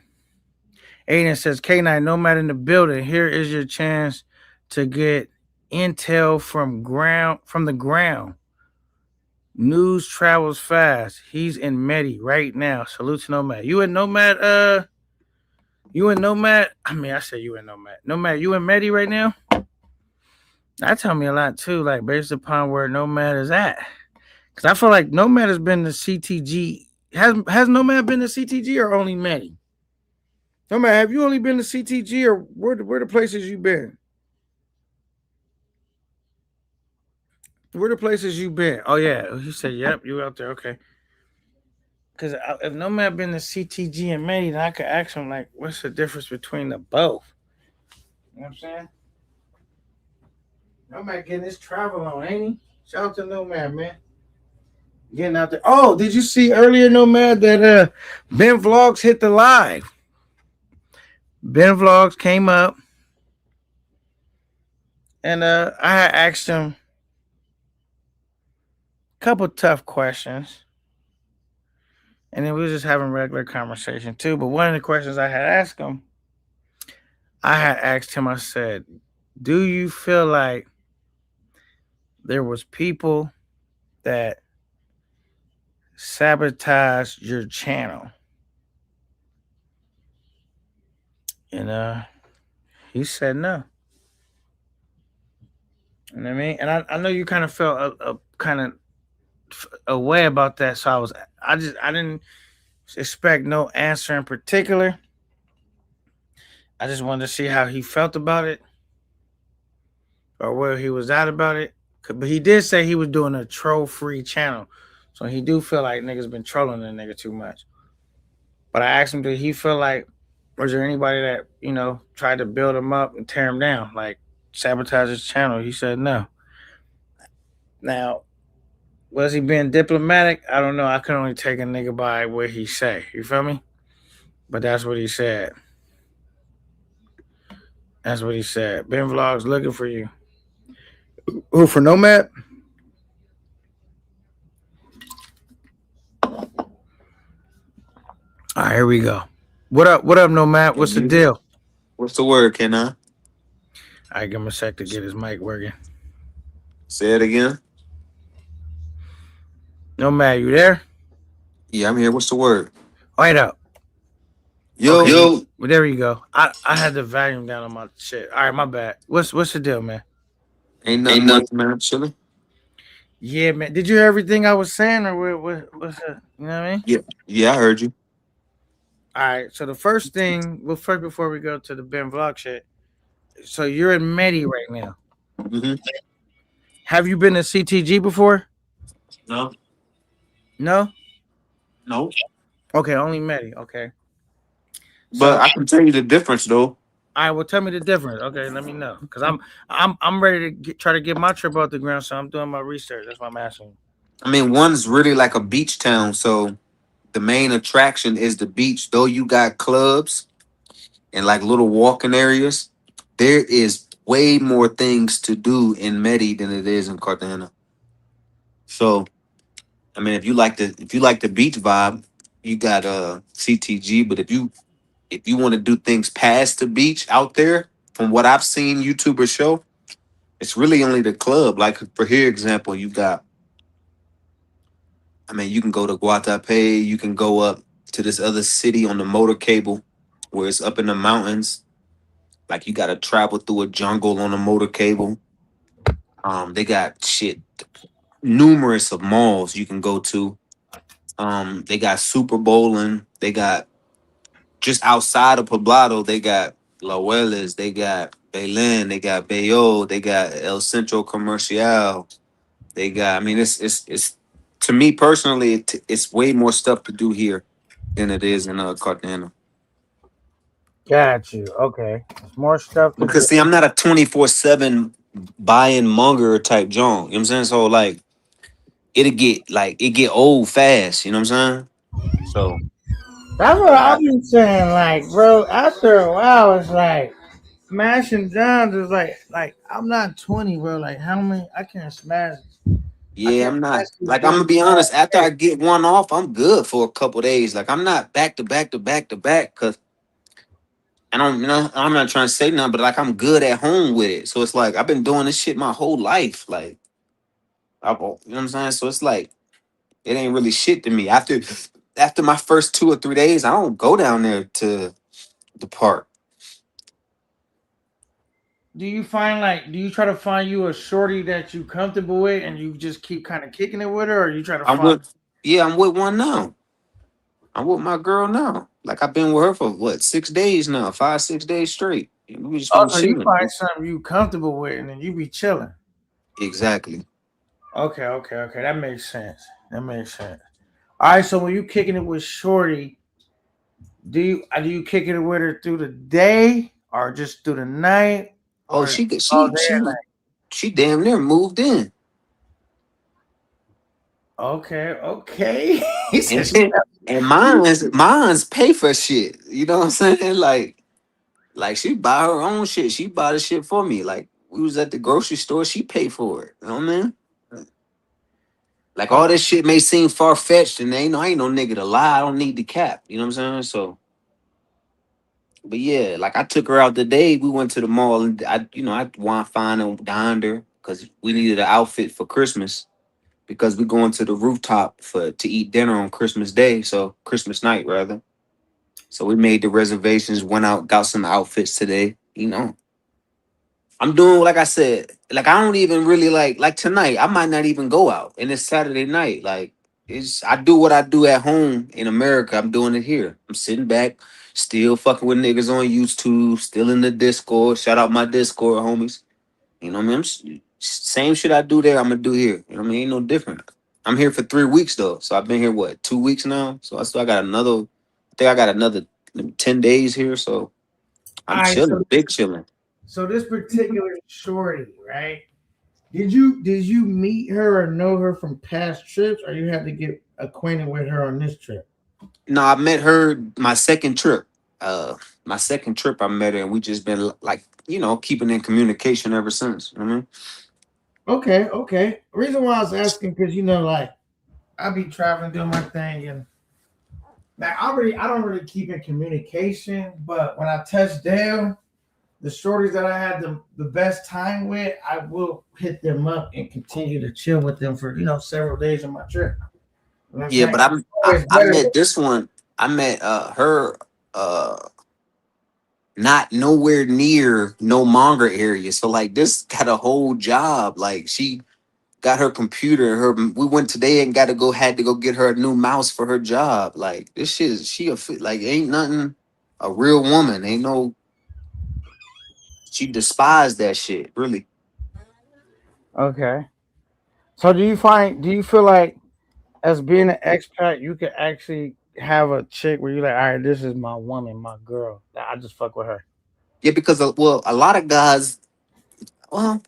A: Aiden says K9 Nomad in the building. Here is your chance to get intel from the ground. News travels fast. He's in Medi right now. Salute to Nomad. You in Nomad? You in Nomad? I mean, I said you in Nomad. Nomad, you in Medi right now? That tell me a lot too, like based upon where Nomad is at. Cause I feel like Nomad has been to CTG. Has Nomad been to CTG or only Medi? Nomad, have you only been to CTG or where the places you been? Where the places you been? Oh yeah, he said, "Yep, you out there." Okay. Because if Nomad been to CTG and Medi, then I could ask him like, "What's the difference between the both?" You know what I'm saying? Nomad getting his travel on, ain't he? Shout out to Nomad, man. Getting out there. Oh, did you see earlier, Nomad, that Ben Vlogs hit the live? Ben Vlogs came up, and I had asked him a couple tough questions, and then we were just having regular conversation too. But one of the questions I had asked him, I said, "Do you feel like there was people that sabotaged your channel?" And he said no. You know what I mean? And I know you kind of felt a kind of a way about that, so I didn't expect no answer in particular. I just wanted to see how he felt about it or where he was at about it. But he did say he was doing a troll-free channel, so he do feel like niggas been trolling the nigga too much. But I asked him, did he feel like, was there anybody that tried to build him up and tear him down, like sabotage his channel? He said no. Now, was he being diplomatic? I don't know. I can only take a nigga by what he say. You feel me? But that's what he said. That's what he said. Ben Vlogs looking for you. Who, for Nomad? All right, here we go. What up, Nomad? What's the deal?
G: What's the word, Ken? Huh?
A: I give him a sec to get his mic working.
G: Say it again.
A: Nomad, you there?
G: Yeah, I'm here. What's the word?
A: Wait up.
G: Yo,
A: Okay, well, there you go. I had the volume down on my shit. All right, my bad. What's the deal, man?
G: ain't nothing much, man. I'm chilling.
A: Yeah, man. Did you hear everything I was saying, or what's that? You know what I mean?
G: Yeah, I heard you.
A: All right. So the first thing, first before we go to the Ben Vlog shit. So you're in Medi right now.
G: Mm-hmm.
A: Have you been to CTG before?
G: No.
A: No.
G: No.
A: Okay, only Medi. Okay.
G: But
A: So
G: I can tell you the difference, though.
A: all right, well, tell me the difference. Okay, let me know, because I'm ready to try to get my trip off the ground. So I'm doing my research. That's why I'm asking.
G: I mean, one's really like a beach town, so the main attraction is the beach. Though you got clubs and like little walking areas, there is way more things to do in Medi than it is in Cartagena. So, I mean, if you like the beach vibe, you got CTG. But if you want to do things past the beach out there, from what I've seen YouTubers show, it's really only the club. Like for here example, you got. I mean, you can go to Guatape. You can go up to this other city on the motor cable, where it's up in the mountains. Like you got to travel through a jungle on a motor cable. They got shit numerous of malls you can go to. They got Super Bowling. They got just outside of Poblado. They got La Huelas. They got Belen. They got Bayo. They got El Centro Comercial. They got. I mean, it's to me personally, it's way more stuff to do here than it is in Cartagena.
A: Got you. Okay. There's more stuff to do.
G: Because see, I'm not a 24/7 buying monger type John. You know what I'm saying? So like it get old fast. You know what I'm saying? So
A: That's what
G: like I,
A: I've been saying. Like, bro, after a while, it's like smashing Johns is like I'm not 20, bro. Like, how many? I can't smash. I
G: yeah,
A: can't
G: I'm
A: smash
G: not
A: these
G: like I'm
A: bitches.
G: gonna be honest. After I get one off, I'm good for a couple days. Like I'm not back to back to back to back because I don't, you know, I'm not trying to say nothing, but like I'm good at home with it. So it's like I've been doing this shit my whole life. Like you know what I'm saying? So it's like it ain't really shit to me. After my first 2 or 3 days, I don't go down there to the park.
A: Do you find like? Do you try to find you a shorty that you comfortable with, and you just keep kind of kicking it with her, or you try to
G: I'm
A: find?
G: with yeah, I'm with one now. I'm with my girl now. Like I've been with her for what 6 days now, 5 6 days straight. We just
A: Oh,
G: been
A: so you
G: chilling.
A: find something you comfortable with, and then you be chilling.
G: Exactly.
A: Okay, okay, okay. That makes sense. That makes sense. All right. So when you kicking it with shorty, do you kick it with her through the day, or just through the night,
G: Oh,
A: or all day?
G: she damn near moved in,
A: Okay, okay. He said
G: and
A: she.
G: and mine's pay for shit. You know what I'm saying? Like she buy her own shit. She buy the shit for me. Like we was at the grocery store, she paid for it. You know what I mean? Like all
A: Okay.
G: this shit may seem far fetched, and I ain't no nigga to lie. I don't need the cap. You know what I'm saying? So, but yeah, like I took her out today. We went to the mall, and I want fine and dined her because we needed an outfit for Christmas because we going to the rooftop to eat dinner on Christmas Day, so Christmas night rather. So we made the reservations, went out, got some outfits today. I'm doing like I said, like I don't even really like tonight. I might not even go out, and it's Saturday night. Like it's I do what I do at home in America. I'm doing it here. I'm sitting back, still fucking with niggas on YouTube, still in the Discord. Shout out my Discord homies. You know what I mean? Same shit I do there. I'm gonna do here. You know what I mean? Ain't no different. I'm here for 3 weeks though, so I've been here what 2 weeks now. So I still got another. I think I got another 10 days here. So
A: All
G: I'm
A: right.
G: chilling, big chilling.
A: So this particular shorty, right? Did you meet her or know her from past trips, or you had to get acquainted with her on this trip?
G: No, I met her my second trip. My second trip, I met her, and we just been like, keeping in communication ever since. You know what I mean?
A: Okay, okay. Reason why I was asking because like I be traveling doing my thing, and now I don't really keep in communication, but when I touch down, the shorties that I had the best time with, I will hit them up and continue to chill with them for several days of my trip. You know what I'm
G: Yeah,
A: saying?
G: but
A: It's always
G: I
A: better.
G: met this one. I met her not nowhere near no manga area. So like this got a whole job. Like she got her computer. We went today and had to go get her a new mouse for her job. Like this shit, like ain't nothing. A real woman ain't no. She despised that shit. Really.
A: Okay. So do you feel like as being an expat, you can actually have a chick where you're like, all right, this is my woman, my girl. I just fuck with her.
G: Yeah, because a lot of guys, well,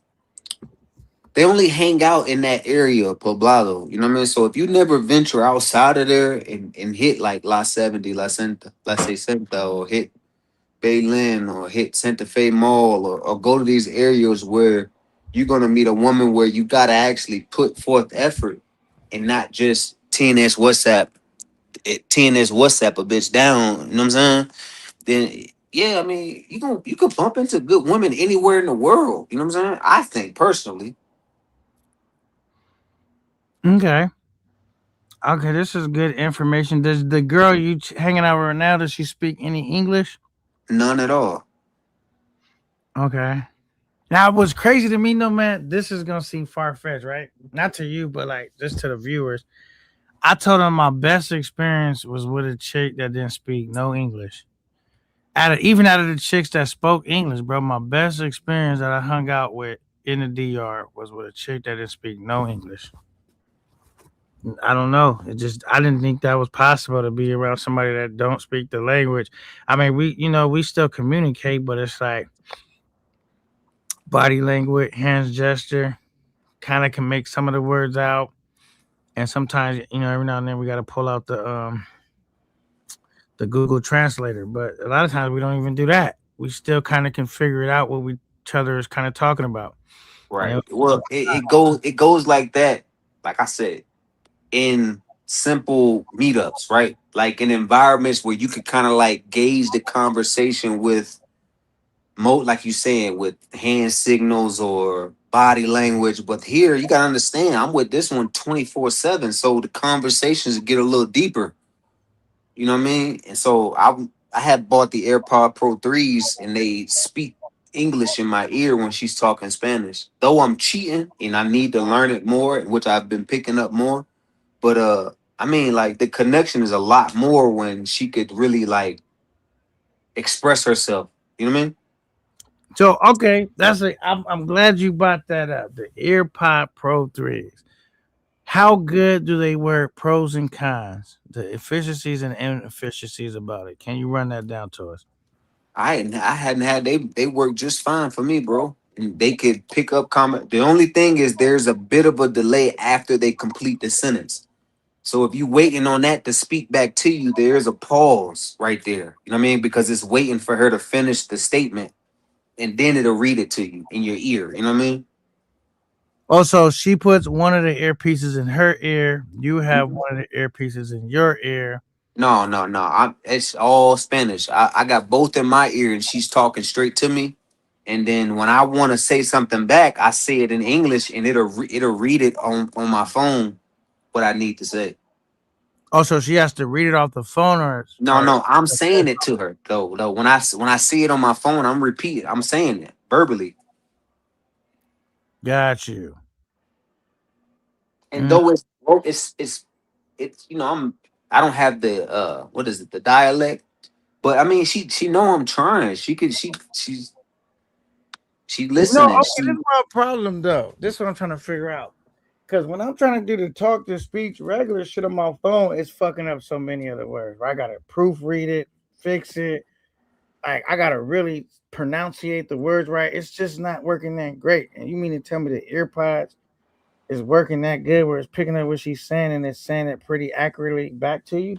G: they only hang out in that area of Poblado. You know what I mean? So if you never venture outside of there and hit like La 70, La Senta, La 60, or hit Baylin or hit Santa Fe Mall or go to these areas where you're gonna meet a woman where you gotta actually put forth effort and not just TNS WhatsApp a bitch down. You know what I'm saying? Then yeah, I mean, you can bump into good women anywhere in the world. You know what I'm saying? I think personally,
A: Okay. Okay, this is good information. Does the girl you hanging out with now, does she speak any English?
G: none at all.
A: Okay. Now, what's crazy to me, no man, this is gonna seem far fetched, right? Not to you, but like just to the viewers. I told them my best experience was with a chick that didn't speak no English. Even out of the chicks that spoke English, bro, my best experience that I hung out with in the DR was with a chick that didn't speak no English. I don't know. It just I didn't think that was possible to be around somebody that don't speak the language. I mean, we still communicate, but it's like body language, hands gesture, kind of can make some of the words out. And sometimes, every now and then we got to pull out the Google Translator. But a lot of times we don't even do that. We still kind of can figure it out what each other is kind of talking about. And
G: Right. Well, it goes like that. Like I said, in simple meetups, right? Like in environments where you could kind of like gauge the conversation with like you saying, with hand signals or body language. But here you gotta understand, I'm with this one 24/7. So the conversations get a little deeper. You know what I mean? And so I had bought the AirPod Pro 3s and they speak English in my ear when she's talking Spanish. Though I'm cheating and I need to learn it more, which I've been picking up more. But I mean, like the connection is a lot more when she could really like express herself. You know what I mean?
A: so, okay, I'm glad you brought that up. The AirPod Pro 3s. How good do they work? Pros and cons, the efficiencies and inefficiencies about it. Can you run that down to us?
G: I hadn't had they work just fine for me, bro. And they could pick up comment. The only thing is there's a bit of a delay after they complete the sentence. So if you waiting on that to speak back to you, there's a pause right there. You know what I mean? Because it's waiting for her to finish the statement and then it'll read it to you in your ear. You know what I mean?
A: Also, she puts one of the earpieces in her ear. You have
G: Mhm.
A: one of the earpieces in your ear.
G: No, no, no. It's all Spanish. I got both in my ear and she's talking straight to me. And then when I want to say something back, I say it in English and it'll read it on my phone what I need to say.
A: Also, she has to read it off the phone
G: No,
A: or
G: no, I'm saying it to her though. Though when I see it on my phone, I'm repeating. I'm saying it verbally.
A: got you.
G: And
A: Mm.
G: though it's I don't have the what is it, the dialect, but I mean she know I'm trying. She listening.
A: Okay, this is my problem though. This is what I'm trying to figure out. Because when I'm trying to do the talk to speech regular shit on my phone, it's fucking up so many other words. Right? I gotta proofread it, fix it. Like I gotta really pronunciate the words right. It's just not working that great. And you mean to tell me the earpods is working that good where it's picking up what she's saying and it's saying it pretty accurately back to you?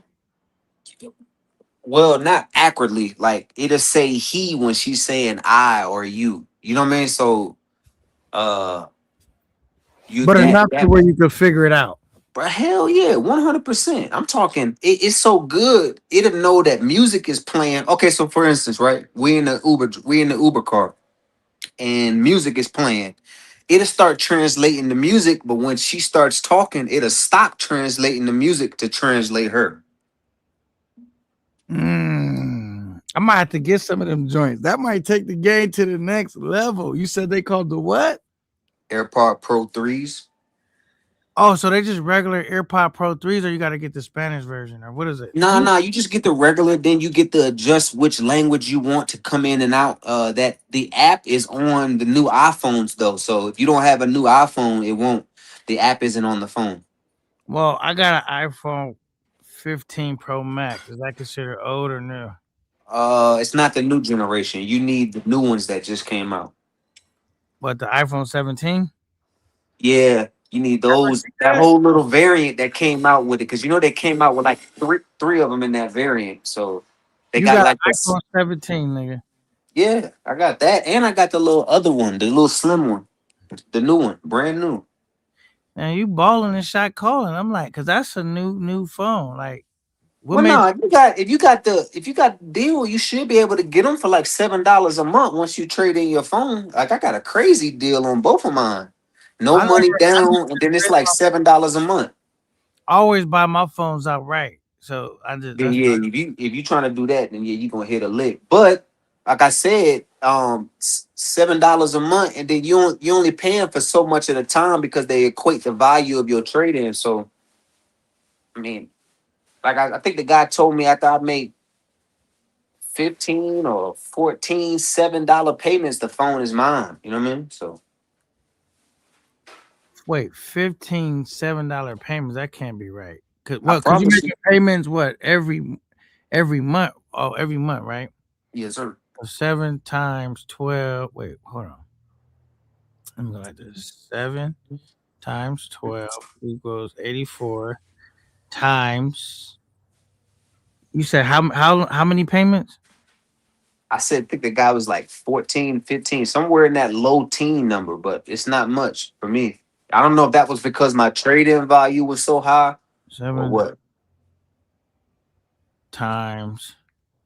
G: Well, not accurately. Like it'll say he when she's saying I or you. You know what I mean? So uh you
A: But
G: that
A: enough to
G: that
A: where you could figure it out.
G: But hell yeah, 100%. I'm talking, it's so good. It'll know that music is playing. Okay, so for instance, right? We in the Uber car and music is playing. It'll start translating the music, but when she starts talking, it'll stop translating the music to translate her.
A: I might have to get some of them joints. That might take the game to the next level. You said they called the what?
G: AirPod Pro 3s.
A: Oh, so they just regular AirPod Pro 3s, or you got to get the Spanish version, or what is it?
G: Nah, nah, you just get the regular, then you get to adjust which language you want to come in and out. That the app is on the new iPhones though. So if you don't have a new iPhone, it won't. The app isn't on the phone.
A: Well, I got an iPhone 15 Pro Max. Is that considered old or new?
G: It's not the new generation. You need the new ones that just came out.
A: What, the iPhone 17?
G: Yeah, you need those. That whole little variant that came out with it, because they came out with like three of them in that variant. So they
A: You
G: got
A: got
G: like
A: an
G: this.
A: iPhone 17, nigga.
G: Yeah, I got that, and I got the little other one, the little slim one, the new one, brand new.
A: And you balling and shot calling. I'm like, cause that's a new phone. Like, what
G: Well,
A: made
G: no, if you got the deal, you should be able to get them for like $7 a month once you trade in your phone. Like I got a crazy deal on both of mine. No money
A: I
G: down, and then it's like $7 a month.
A: always buy my phones outright. So I just
G: Then
A: that's
G: yeah, if you trying to do that, then yeah, you gonna hit a lick. But like I said, $7 a month, and then you only paying for so much at a time because they equate the value of your trade in. So I mean, like I think the guy told me after I made 15 or 14 $7 payments, the phone is mine. You know what I mean? So
A: Wait, 15 $7 payments. That can't be right. Cause
G: I
A: cause you
G: promise you,
A: making payments what every month? Oh, every month, right?
G: yes, sir.
A: So 7 times 12. Wait, hold on. Let me go like this. 7 times 12 equals 84 times. You said how many payments?
G: I said, I think the guy was like 14, 15, somewhere in that low teen number, but it's not much for me. I don't know if that was because my trade-in value was so high or
A: 7
G: what.
A: times.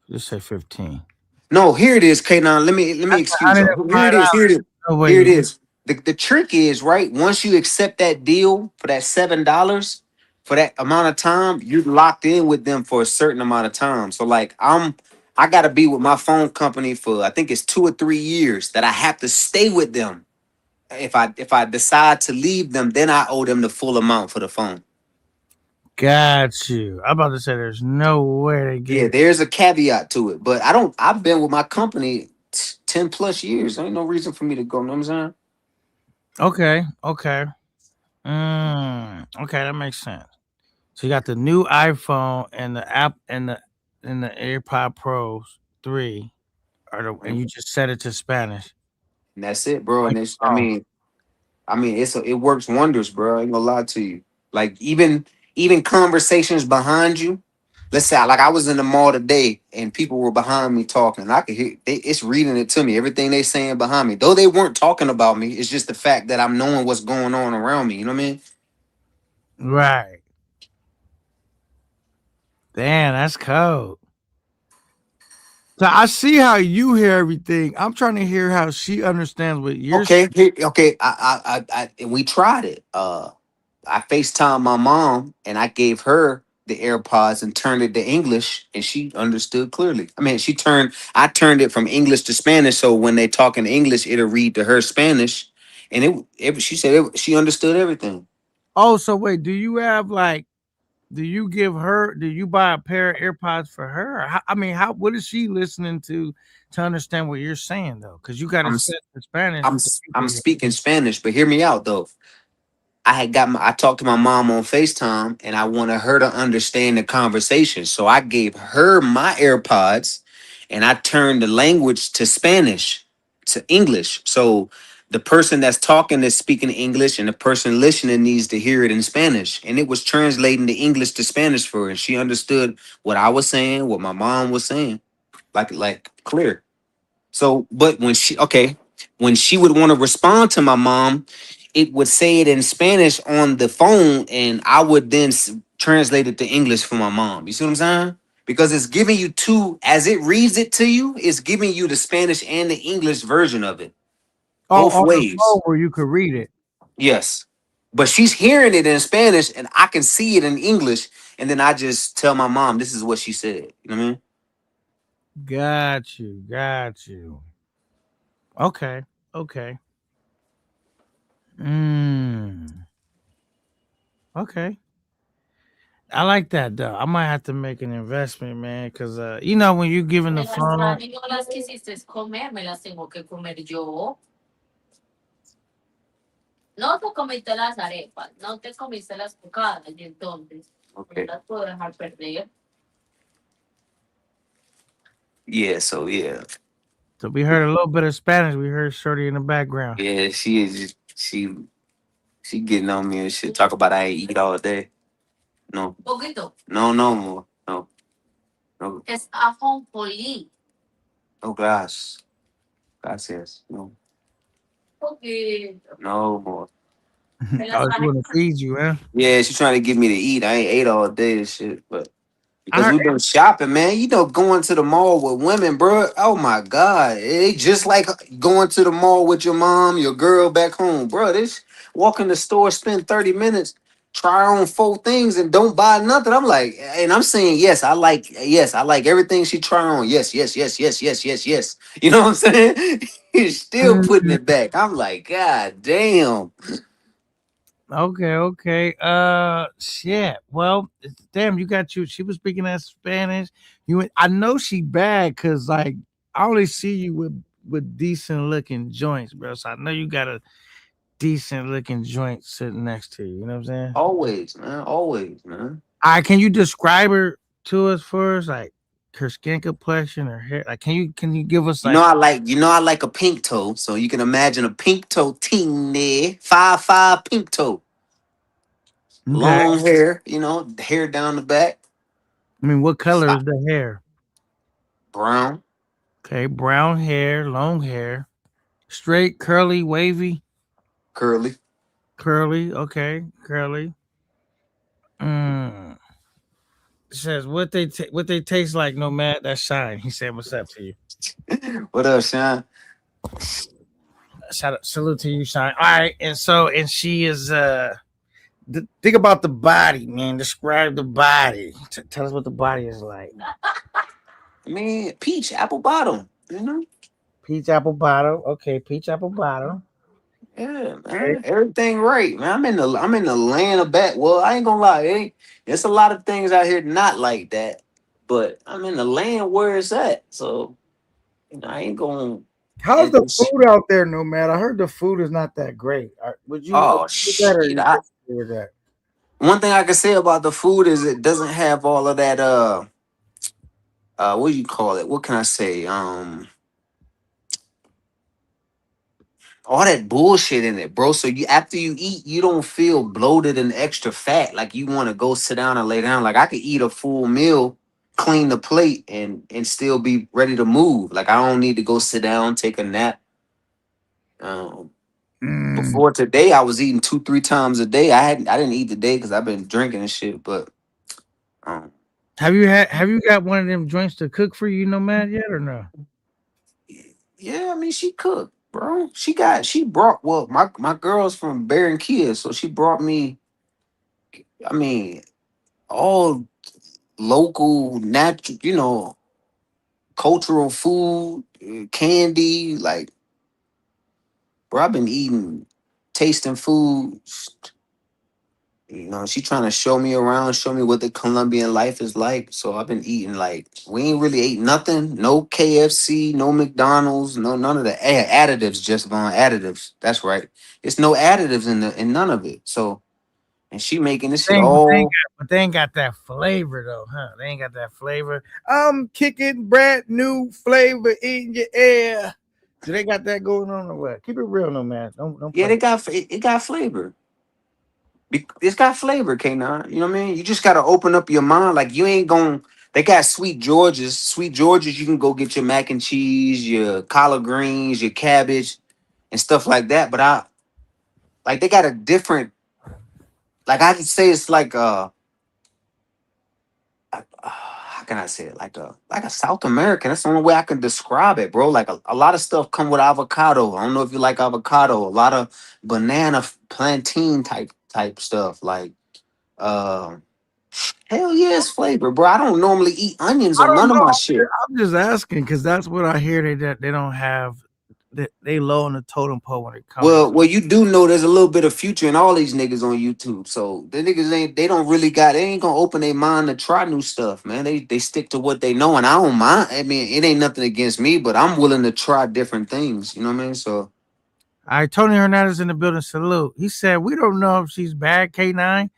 A: Just say 15.
G: No, here it is, K9. Let me
A: That's
G: excuse you. Here it is.
A: $105.
G: Here it is.
A: No
G: Here it
A: way.
G: is. The trick is right. Once you accept that deal for that $7 for that amount of time, you're locked in with them for a certain amount of time. So like I gotta be with my phone company for I think it's 2 or 3 years that I have to stay with them. If I decide to leave them, then I owe them the full amount for the phone.
A: Got you. I'm about to say there's no way they
G: Yeah,
A: gave.
G: there's a caveat to it, but I don't. I've been with my company 10 plus years. There ain't no reason for me to go. Know what I'm saying?
A: Okay, okay. Okay, that makes sense. So you got the new iPhone and the app and the AirPod Pros 3 and
G: And
A: you just set it to Spanish.
G: that's it, bro.
A: Like
G: And
A: a song.
G: it works wonders, bro. I ain't gonna lie to you. Like even conversations behind you. Let's say like I was in the mall today and people were behind me talking. I could hear it's reading it to me. Everything they saying behind me, though they weren't talking about me. It's just the fact that I'm knowing what's going on around me. You know what I mean?
A: Right. Damn, that's cold. So I see how you hear everything. I'm trying to hear how she understands what you're saying.
G: Okay, okay. And we tried it. I FaceTime my mom and I gave her the AirPods and turned it to English and she understood clearly. I mean, I turned it from English to Spanish. So when they talk in English, it'll read to her Spanish. And she said she understood everything.
A: Oh, so wait, do you give her do you buy a pair of AirPods for her? Or I mean, how what is she listening to understand what you're saying though? Because you got it
G: I'm,
A: set to Spanish
G: I'm,
A: so you
G: I'm
A: can hear.
G: speaking Spanish, but hear me out though. I talked to my mom on FaceTime and I wanted her to understand the conversation. So I gave her my AirPods and I turned the language to Spanish, to English. So the person that's talking is speaking English and the person listening needs to hear it in Spanish. And it was translating the English to Spanish for her. And she understood what I was saying, what my mom was saying, like clear. So, but when she would want to respond to my mom, it would say it in Spanish on the phone, and I would then translate it to English for my mom. You see what I'm saying? Because it's giving you two, as it reads it to you, it's giving you the Spanish and the English version of it,
A: Oh,
G: both
A: on the
G: ways.
A: phone where you could read it.
G: Yes. But she's hearing it in Spanish, and I can see it in English, and then I just tell my mom, this is what she said. You know what I mean?
A: Got you, got you. Okay, okay. Mm, okay. I like that though. I might have to make an investment, man, because when you giving the
H: Me las
A: phone.
H: traje, no las quisiste comer, me las tengo que comer yo. No te comiste las arepas, no te comiste las cocadas, y entonces no
G: Okay.
H: las puedo dejar perder.
G: Yeah, so yeah.
A: So we heard a little bit of Spanish. We heard Shorty in the background.
G: Yeah, she is she getting on me and shit. Talk about I ain't eat all day. No,
H: Poquito.
G: no, no more. No, no,
H: Es ajonjolí.
G: no grass. Gracias. No,
H: Poquito.
G: no more.
H: Me las
A: Oh, she
H: traje.
A: want to feed you, huh?
G: Yeah, she trying to get me to eat. I ain't ate all day and shit, but
A: I
G: because
A: heard.
G: we've been shopping, man. You know, going to the mall with women, bro. Oh my god, it just like going to the mall with your mom, your girl back home, bro. This walk in the store, spend 30 minutes. try on 4 things and don't buy nothing. I'm like, and I'm saying yes, I like everything she try on. Yes, yes, yes, yes, yes, yes, yes. You know what I'm saying? He's still putting
A: Mm,
G: it back. I'm like, God damn.
A: okay, okay. Shit. Well, damn, you got you. She was speaking that Spanish. I know she bad because like I only see you with decent looking joints, bro. So I know you got a decent looking joint sitting next to you. You know what I'm saying?
G: Always, man. Always, man.
A: Can you describe her to us first, like her skin complexion, her hair? Like, can you give us like
G: I like a pink toe. So you can imagine a pink toe teeny, 5'5" pink toe.
A: okay?
G: Long hair, hair down the back.
A: I mean, what color
G: Fi-
A: is the hair?
G: Brown,
A: Okay, brown hair, long hair, straight, curly, wavy,
G: curly.
A: curly. Okay, curly. Mm. It says what they taste like. No matter that's shine. He said, "What's up to you?"
G: What up, Sean?
A: Shout out, salute to you, shine. All right, and she is think about the body, man. Describe the body. Tell us what the body is like.
G: I mean, peach, apple bottom, you know?
A: Peach apple bottle. Okay, peach apple bottle.
G: Yeah,
A: Okay.
G: man. Everything right, man. I'm in the land of back. Well, I ain't gonna lie, there's a lot of things out here not like that. But I'm in the land where it's at. So, I ain't gonna
A: How's
G: and,
A: the
G: and sh-
A: food out there, Nomad? I heard the food is not that great. Would you
G: oh
A: agree with that or
G: shit.
A: you disagree with that?
G: One thing I can say about the food is it doesn't have all of that what do you call it? What can I say? All that bullshit in it, bro. So you after you eat, you don't feel bloated and extra fat. Like you want to go sit down and lay down. Like I could eat a full meal, clean the plate, and still be ready to move. Like I don't need to go sit down, take a nap. Um,
A: Mm.
G: Before today, I was eating 2, 3 times a day. I didn't eat today because I've been drinking and shit. But um,
A: Have you got one of them joints to cook for you, Nomad, yet or no?
G: yeah, I mean she cooked, bro. She brought my girl's from Barranquilla, so she brought me. I mean all local, natural, cultural food, candy. Like, bro, I've been eating, tasting food. She trying to show me around, show me what the Colombian life is like. So I've been eating like we ain't really ate nothing. No KFC, no McDonald's, no none of the additives. Just gone additives. That's right. It's no additives in none of it. So and she making this shit all.
A: But they ain't got that flavor though, huh? They ain't got that flavor. I'm kicking brand new flavor in your air. Do they got that going on or what? Keep it real, Nomad. Don't
G: Yeah,
A: play.
G: it got flavor. It's got flavor, K9. You know what I mean? You just gotta open up your mind. Like you ain't going. They got sweet Georges. Sweet Georges, you can go get your mac and cheese, your collard greens, your cabbage, and stuff like that. But I like they got a different. Like I could say it's like how can I say it? Like a South American. That's the only way I can describe it, bro. Like a lot of stuff come with avocado. I don't know if you like avocado. A lot of banana plantain type stuff. Like um hell yeah, it's flavor, bro. I don't normally eat onions
A: I
G: on
A: don't
G: none of
A: know.
G: my shit.
A: I'm just asking because that's what I hear. They don't have. They low on the totem pole when it comes to.
G: Well, you do know there's a little bit of future in all these niggas on YouTube. So the niggas they don't really they ain't gonna open their mind to try new stuff, man. They stick to what they know, and I don't mind. I mean, it ain't nothing against me, but I'm willing to try different things. You know what I mean? So
A: All right, Tony Hernandez in the building. Salute. He said we don't know if she's bad. K9.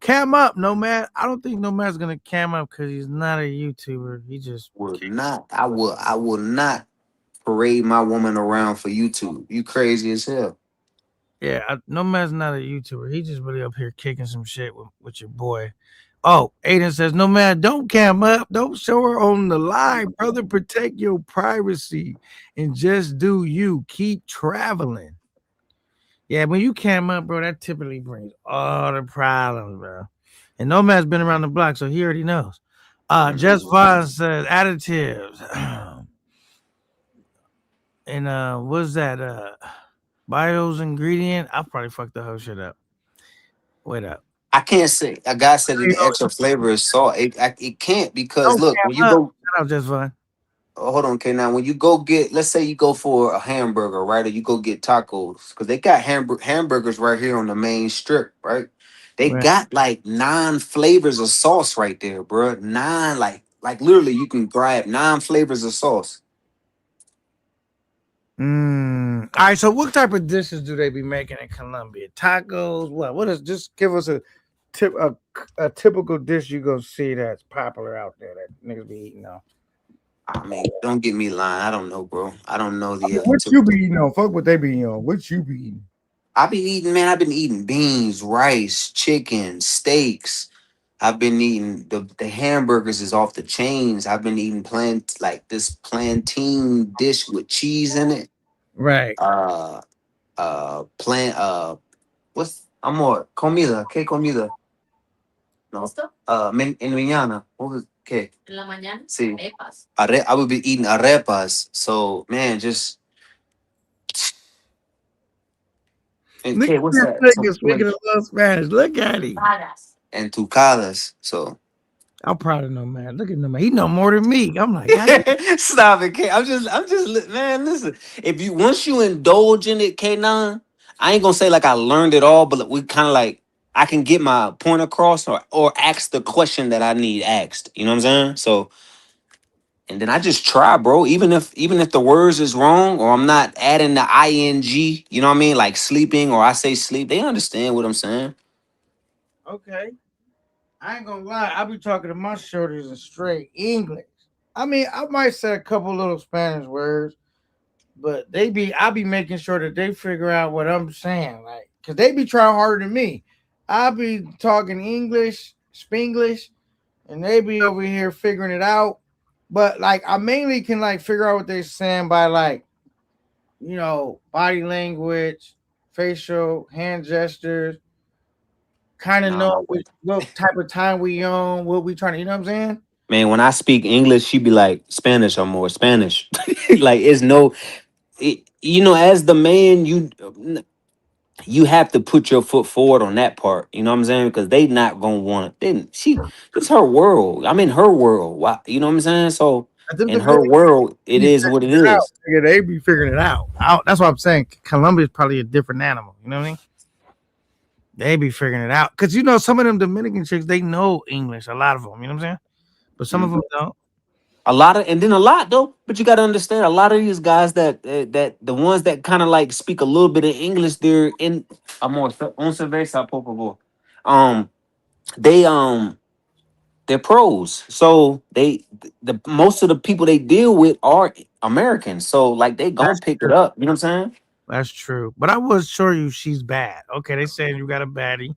A: Cam up, Nomad. I don't think Nomad's gonna cam up because he's not a YouTuber. He just
G: will not. I will not parade my woman around for YouTube. You crazy as hell.
A: Nomad's not a YouTuber. He just really up here kicking some shit with your boy. Oh, Aiden says, Nomad, don't cam up. Don't show her on the live, brother. Protect your privacy and just do you. Keep traveling. Yeah, when you cam up, bro, that typically brings all the problems, bro. And Nomad's been around the block, so he already knows. Just Vaughn says additives. And what's that? Bio's ingredient. I probably fucked the whole shit up. Wait up.
G: I can't say a guy said that
A: You
G: the extra flavor is salt. It can't because
A: know,
G: look when you
A: Cam up.
G: go.
A: That was just fun.
G: Oh, hold on, okay. Now, when you go get, let's say you go for a hamburger, right, or you go get tacos, because they got hamburgers right here on the main strip, right? They
A: Right.
G: got like 9 flavors of sauce right there, bro. Nine, like literally, you can grab 9 flavors of sauce.
A: All right. So, what type of dishes do they be making in Colombia? Tacos. What? What is? Just give us tip a typical dish you gonna see that's popular out there that niggas be eating on.
G: I mean, don't get me lying. I don't know, bro. I don't know
A: I
G: the.
A: mean, what you be eating on? Fuck what they be eating on. What you be eating?
G: I be eating, man. I've been eating beans, rice, chicken, steaks. I've been eating the hamburgers is off the chains. I've been eating like this plantain dish with cheese in it.
A: Right.
G: Uh plant what's amor? Comida. ¿Qué comida? No.
H: ¿Esto?
G: En mañana. What was ¿qué?
H: En la mañana,
G: Sí.
H: arepas.
G: I would be eating arepas. So man, just and
A: Look
G: okay,
A: at
G: what's
A: this
G: that?
A: nigga speaking a little Spanish. Look at him.
H: Varas.
G: And tucadas. So
A: I'm proud of no man. Look at him, man. He know more than me. I'm like, God,
G: stop it, K. Man, listen. If you once you indulge in it, K9, I ain't gonna say like I learned it all, but we kind of like I can get my point across or ask the question that I need asked. You know what I'm saying? So and then I just try, bro. Even if the words is wrong or I'm not adding the ing, you know what I mean? Like sleeping or I say sleep, they understand what I'm saying.
A: okay. I ain't gonna lie. I be talking to my shorties in straight English. I mean, I might say a couple little Spanish words, but I be making sure that they figure out what I'm saying, like, cause they be trying harder than me. I be talking English, Spanglish, and they be over here figuring it out. But like, I mainly can like figure out what they're saying by like, body language, facial, hand gestures, kind of know
G: Nah.
A: what type of time we on, what we trying to, you know what I'm saying?
G: Man, when I speak English, she be like Spanish or more Spanish. Like it's no as the man, you have to put your foot forward on that part. You know what I'm saying? Because they not gonna want it. Then it's her world. I'm in her world. Why? You know what I'm saying? So
A: But them
G: in
A: the
G: her
A: things
G: world, it
A: be
G: is what
A: figuring
G: it
A: it out.
G: is.
A: Nigga, they be figuring it out. That's what I'm saying. Colombia is probably a different animal. You know what I mean? They be figuring it out because some of them Dominican chicks they know English. A lot of them. You know what I'm saying? But some of
G: Mhm.
A: them don't.
G: A lot of, and then a lot though. But you got to understand, a lot of these guys that the ones that kind of like speak a little bit of English, they're in. Amor, un cerveza, por favor. Um, they they're pros. So the most of the people they deal with are Americans. So like they gonna
A: That's
G: pick it
A: true.
G: up. You know what I'm saying?
A: That's true. But I was sure you she's bad. Okay, they saying you got a baddie.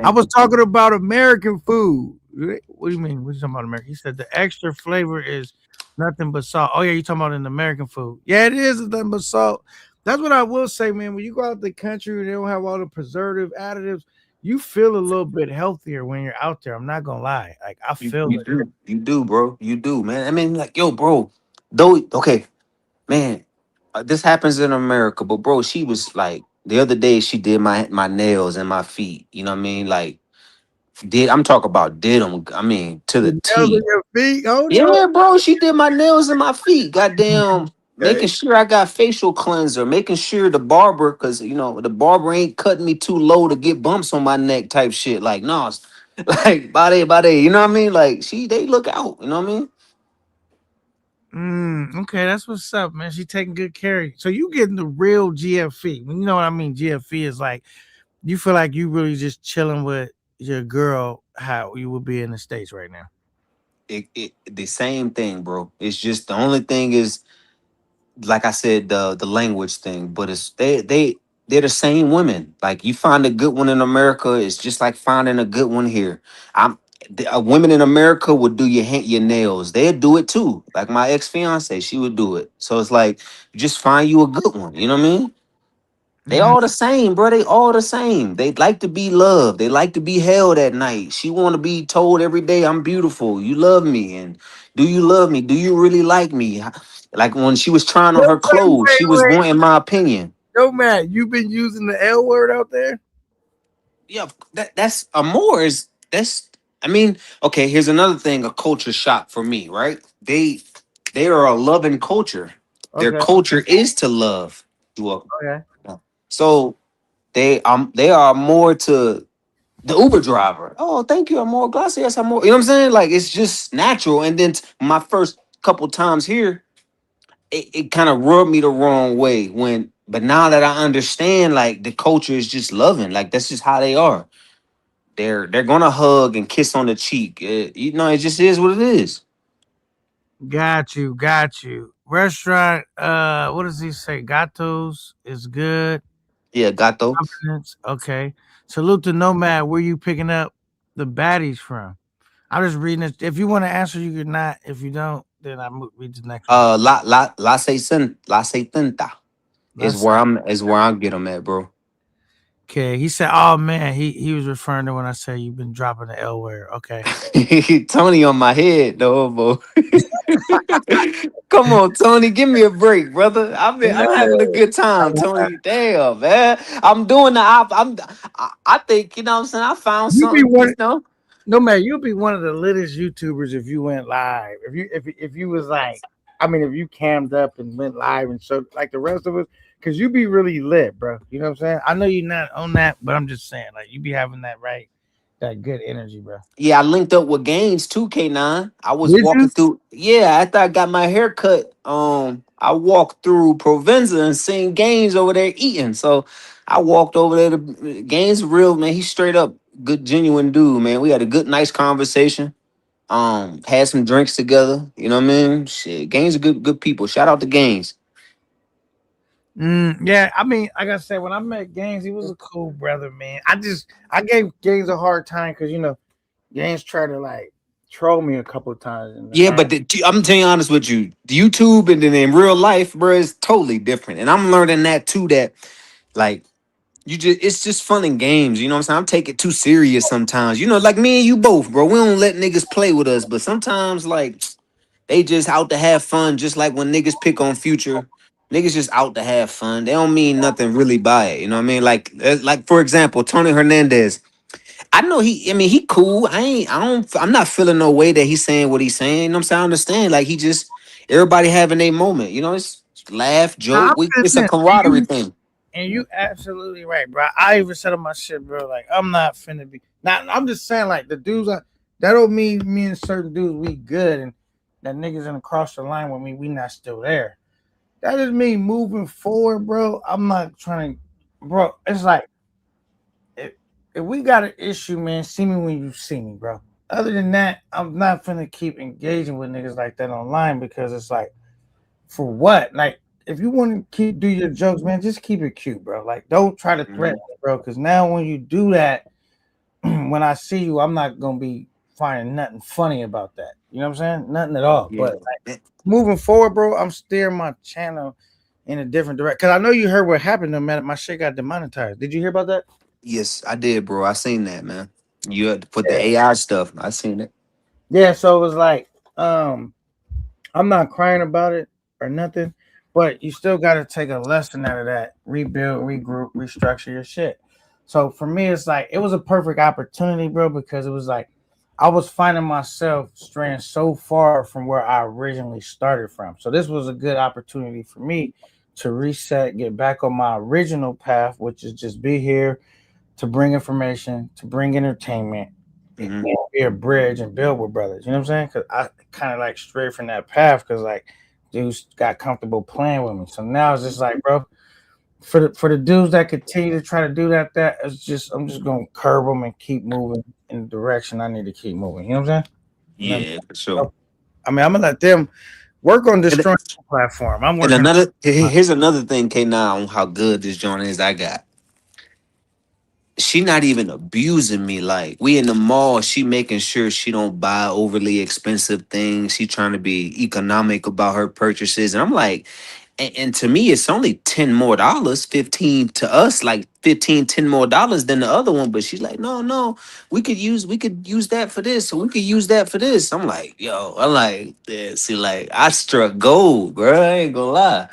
A: I
G: Thank
A: was
G: you.
A: talking about American food. What do you mean? What you talking about American? He said the extra flavor is nothing but salt. Oh yeah, you talking about in American food? Yeah, it is nothing but salt. That's what I will say, man. When you go out the country, they don't have all the preservative additives. You feel a little bit healthier when you're out there. I'm not gonna lie. Like I
G: You,
A: feel
G: you
A: it.
G: do. You do, bro. You do, man. I mean, like, yo, bro. Though, okay, man. This happens in America, but bro, she was like the other day. She did my nails and my feet. You know what I mean? Like, I'm talking about did them. I mean, to the
A: The nails on
G: T.
A: your feet. Hold up.
G: Yeah, bro. She did my nails and my feet. Goddamn.
A: Okay.
G: Making sure I got facial cleanser, making sure the barber, cause the barber ain't cutting me too low to get bumps on my neck type shit. Like, no, like body, you know what I mean? Like, they look out, you know what I mean?
A: Okay, that's what's up, man. She taking good care of you. So you getting the real GFE. You know what I mean? GFE is like you feel like you really just chilling with your girl how you would be in the States right now.
G: The same thing, bro. It's just the only thing is, like I said, the language thing, but it's they're the same women. Like you find a good one in America, it's just like finding a good one here. Women in America would do your nails. They'd do it too. Like my ex fiance, she would do it. So it's like you just find you a good one. You know what I mean? They
A: Mm,
G: all the same, bro. They all the same. They like to be loved. They like to be held at night. She want to be told every day, "I'm beautiful. You love me." And do you love me? Do you really like me? Like when she was trying on
A: Wait,
G: her
A: wait,
G: clothes,
A: wait,
G: she was
A: wait.
G: wanting my opinion.
A: Yo, Matt, you been using the L word out there?
G: Yeah, that's Amore is that's. I mean, okay. Here's another thing. A culture shock for me, right? They are a loving culture. Their
A: Okay,
G: culture is to love. You welcome.
A: okay.
G: Yeah. So they are more to the Uber driver. Oh, thank you. I'm more glassy. Yes, I'm more. You know what I'm saying? Like it's just natural. And then my first couple times here, it kind of rubbed me the wrong way when. But now that I understand, like the culture is just loving. Like that's just how they are. They're gonna hug and kiss on the cheek. You know, it just is what it is.
A: Got you, got you. Restaurant, what does he say? Gatos is good.
G: Yeah, gato.
A: Confidence, okay. Salute to Nomad. Where you picking up the baddies from? I'm just reading it. If you want to answer, you can not. If you don't, then read the next one.
G: La setenta
A: Let's.
G: is where I get them at, bro.
A: Okay. He said, "Oh man, he was referring to when I said you've been dropping the L word." Okay.
G: Tony on my head, though, bro. Come on, Tony, give me a break, brother. I'm having a
A: No,
G: good time, Tony. Damn, man. I'm doing the I think, you know what I'm saying? I found
A: you be
G: something,
A: one.
G: you know.
A: No man, you'd be one of the littest YouTubers if you went live. If you was like, I mean, if you cammed up and went live and showed like the rest of us, because you be really lit, bro. You know what I'm saying? I know you're not on that, but I'm just saying, like, you be having that right, that good energy, bro.
G: Yeah, I linked up with Gaines too, K9. I was
A: Did
G: walking
A: you?
G: through. Yeah, after I got my hair cut, I walked through Provenza and seen Gaines over there eating. So I walked over there to Gaines real man. He's straight up good, genuine dude, man. We had a good, nice conversation. Had some drinks together. You know what I mean? Shit, Gaines are good people. Shout out to Gaines.
A: Yeah, I mean, like I said, when I met Gaines, he was a cool brother, man. I gave Gaines a hard time because Gaines tried to like troll me a couple of times, and
G: Yeah, but I'm telling you honest with you, YouTube and then in real life, bro, is totally different. And I'm learning that too. That like you just it's just fun and games. You know what I'm saying? I'm taking it too serious sometimes. You know, like me and you both, bro. We don't let niggas play with us, but sometimes like they just out to have fun, just like when niggas pick on future. Niggas just out to have fun. They don't mean nothing really by it. You know what I mean? Like for example, Tony Hernandez. I know I mean, he cool. I'm not feeling no way that he's saying what he's saying. You know what I'm saying? I understand. Like he just everybody having a moment. You know, it's laugh,
A: nah,
G: joke. It's a
A: I'm
G: camaraderie
A: you
G: thing.
A: and you absolutely right, bro. I even said on my shit, bro. Like I'm not finna be. Now I'm just saying, like the dudes, that don't mean me and certain dudes we good, and that niggas in across the line with me, we not still there. That is me moving forward, bro. I'm not trying to, bro. It's like if, if we got an issue, man, see me when you see me, bro. Other than that, I'm not finna keep engaging with niggas like that online because it's like, for what? Like, if you want to keep do your jokes, man, just keep it cute, bro. Like, don't try to threaten me, bro. Because now when you do that, when I see you, I'm not gonna be finding nothing funny about that. You know what I'm saying? Nothing at all.
G: Yeah.
A: But like, moving forward, bro, I'm steering my channel in a different direction. Cause I know you heard what happened to me. My shit got demonetized. Did you hear about that?
G: Yes, I did, bro. I seen that, man. You had to put the
A: Yeah.
G: AI stuff. I seen it.
A: Yeah. So it was like, um, I'm not crying about it or nothing, but you still got to take a lesson out of that. Rebuild, regroup, restructure your shit. So for me, it's like it was a perfect opportunity, bro, because it was like I was finding myself straying so far from where I originally started from. So this was a good opportunity for me to reset, get back on my original path, which is just be here to bring information, to bring entertainment,
G: Hmm.
A: be a bridge and build with brothers. You know what I'm saying? Because I kind of like strayed from that path because like dudes got comfortable playing with me. So now it's just like, bro, for the dudes that continue to try to do that it's just I'm just gonna curb them and keep moving in the direction I need to keep moving. You know what I'm saying? And
G: Yeah, for sure.
A: I mean, I'm gonna let them work on
G: And,
A: destroying the platform. I'm
G: and
A: working.
G: here's another thing, K now on how good this joint is. I got. She not even abusing me. Like we in the mall, she making sure she don't buy overly expensive things. She trying to be economic about her purchases. And I'm like, and to me, it's only 10 more dollars, 15 to us, like 15, 10 more dollars than the other one. But she's like, no, we could use that for this, or we could use that for this. I'm like, yo, I'm like, yeah, see, like I struck gold, bro. I ain't gonna lie.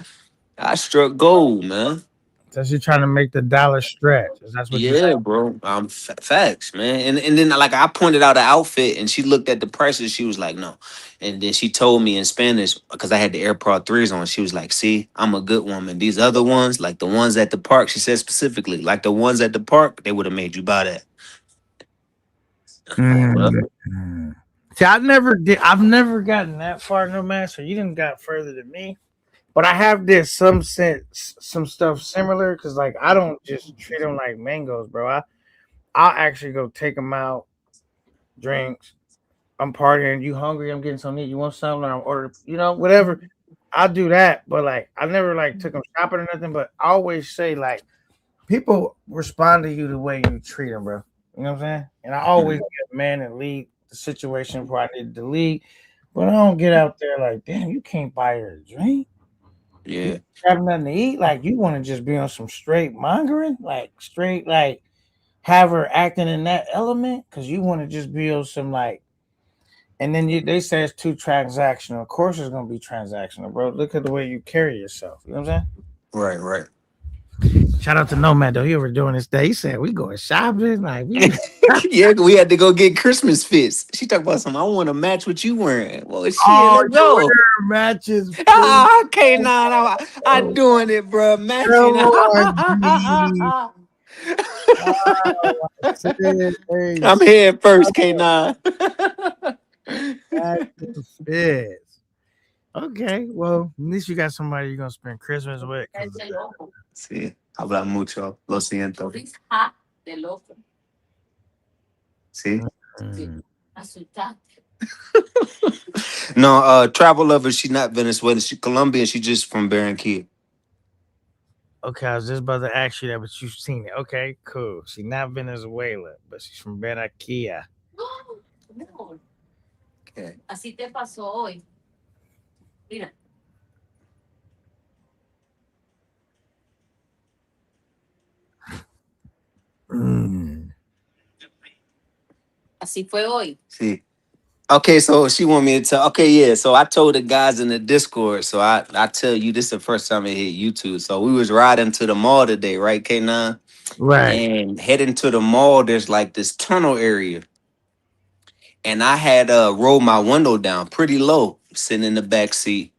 G: I struck gold, man.
A: So you're trying to make the dollar stretch. That's what you're
G: Yeah, bro. Facts, man. And then like I pointed out an outfit, and she looked at the prices. She was like, no. And then she told me in Spanish because I had the AirPod threes on. She was like, see, I'm a good woman. These other ones, like the ones at the park, she said specifically, like the ones at the park, they would have made you buy that.
A: saying.
G: Well,
A: See, I never did. I've never gotten that far, no master. You didn't got further than me, but I have did some sense, some stuff similar. Cause like I don't just treat them like mangoes, bro. I'll actually go take them out, drinks. I'm partying. You hungry? I'm getting something to eat. You want something? I'm order. Whatever. I'll do that, but like I never like took them shopping or nothing. But I always say like people respond to you the way you treat them, bro. You know what I'm saying? And I always
G: mhm.
A: get a man and lead the situation where I need to lead. But I don't get out there like, damn, you can't buy her a drink. You
G: Yeah,
A: have nothing to eat. Like you want to just be on some straight mongering, like straight, like have her acting in that element because you want to just be on some like. And then they say it's too transactional. Of course, it's gonna be transactional, bro. Look at the way you carry yourself. You know what I'm saying?
G: right, right.
A: Shout out to Nomad though. He over doing this day. He said we going shopping. Like we
G: Yeah, we had to go get Christmas fits. She talked about something. I want to match what you wearing. Well, shit,
A: oh,
G: let's
A: you
G: go.
A: wear matches. Fit.
G: Ah, okay, nah, I doing it, bro.
A: Come
G: Matching.
A: on, G. Say, hey,
G: I'm head first, K9.
A: matches fits. Okay, well, at least you got somebody you're gonna spend Christmas with.
H: Ese
A: 'Cause
H: loco.
G: Sí, habla mucho. Lo siento.
H: Risa de loco.
G: See?
H: Sí.
A: Mm.
H: Asustaste.
G: No, travel lover, she not Venezuelan. She Colombian. She just from Barranquilla.
A: Okay, I was just about to ask you that, but you've seen it. Okay, cool. She's not Venezuela, but she's from Barranquilla.
H: No,
G: Okay.
H: así te pasó hoy. Mira,
A: Mm.
H: así fue hoy.
G: See. Okay, so she want me to tell. Okay, yeah. So I told the guys in the Discord. So I tell you, this is the first time it hit YouTube. So we was riding to the mall today, right, K9?
A: Right.
G: And heading to the mall, there's like this tunnel area. And I had rolled my window down pretty low, sitting in the back seat.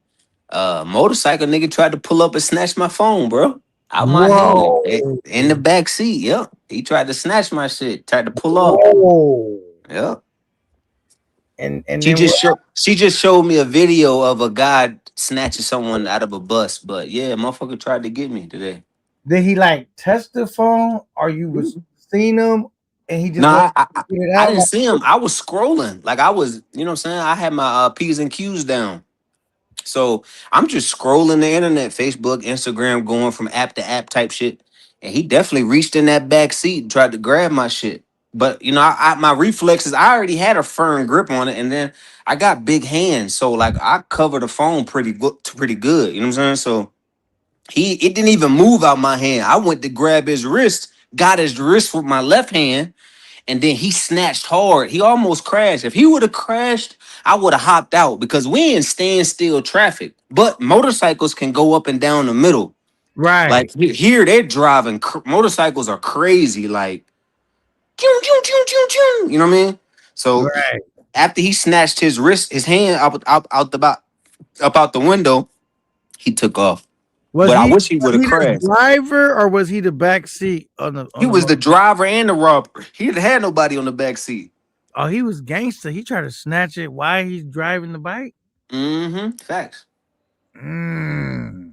G: Motorcycle nigga tried to pull up and snatch my phone, bro. Out my hand.
A: Whoa.
G: In the back seat. Yep. He tried to snatch my shit. Tried to pull up.
A: Whoa.
G: Yep.
A: And then what?
G: She just showed me a video of a guy snatching someone out of a bus. But yeah, motherfucker tried to get me today.
A: Did he like touch the phone, or you was seeing him, and he just wanted
G: Nah,
A: to get it
G: I
A: out?
G: didn't
A: Like,
G: see him. I was scrolling. Like I was, you know what I'm saying? I had my P's and Q's down. So I'm just scrolling the internet, Facebook, Instagram, going from app to app type shit. And he definitely reached in that back seat and tried to grab my shit. But you know, my reflexes, I already had a firm grip on it, and then I got big hands. So like I covered the phone pretty good. You know what I'm saying? So it didn't even move out my hand. I went to grab his wrist, got his wrist with my left hand, and then he snatched hard. He almost crashed. If he would have crashed, I would have hopped out because we in standstill traffic. But motorcycles can go up and down the middle.
A: right,
G: Like here, they're driving. Motorcycles are crazy. Like, choo, choo, choo, choo, choo, you know what I mean? So
A: right.
G: after he snatched his wrist, his hand out the up out the window, he took off.
A: Was
G: But I
A: he
G: wish he
A: was
G: would have
A: he the
G: crashed.
A: driver, or was he the back seat on the
G: He
A: on the
G: was
A: motor?
G: the driver and the robber. He didn't have nobody on the back seat.
A: Oh, he was gangster. He tried to snatch it while he's driving the bike.
G: Mm-hmm. Facts.
A: Mm.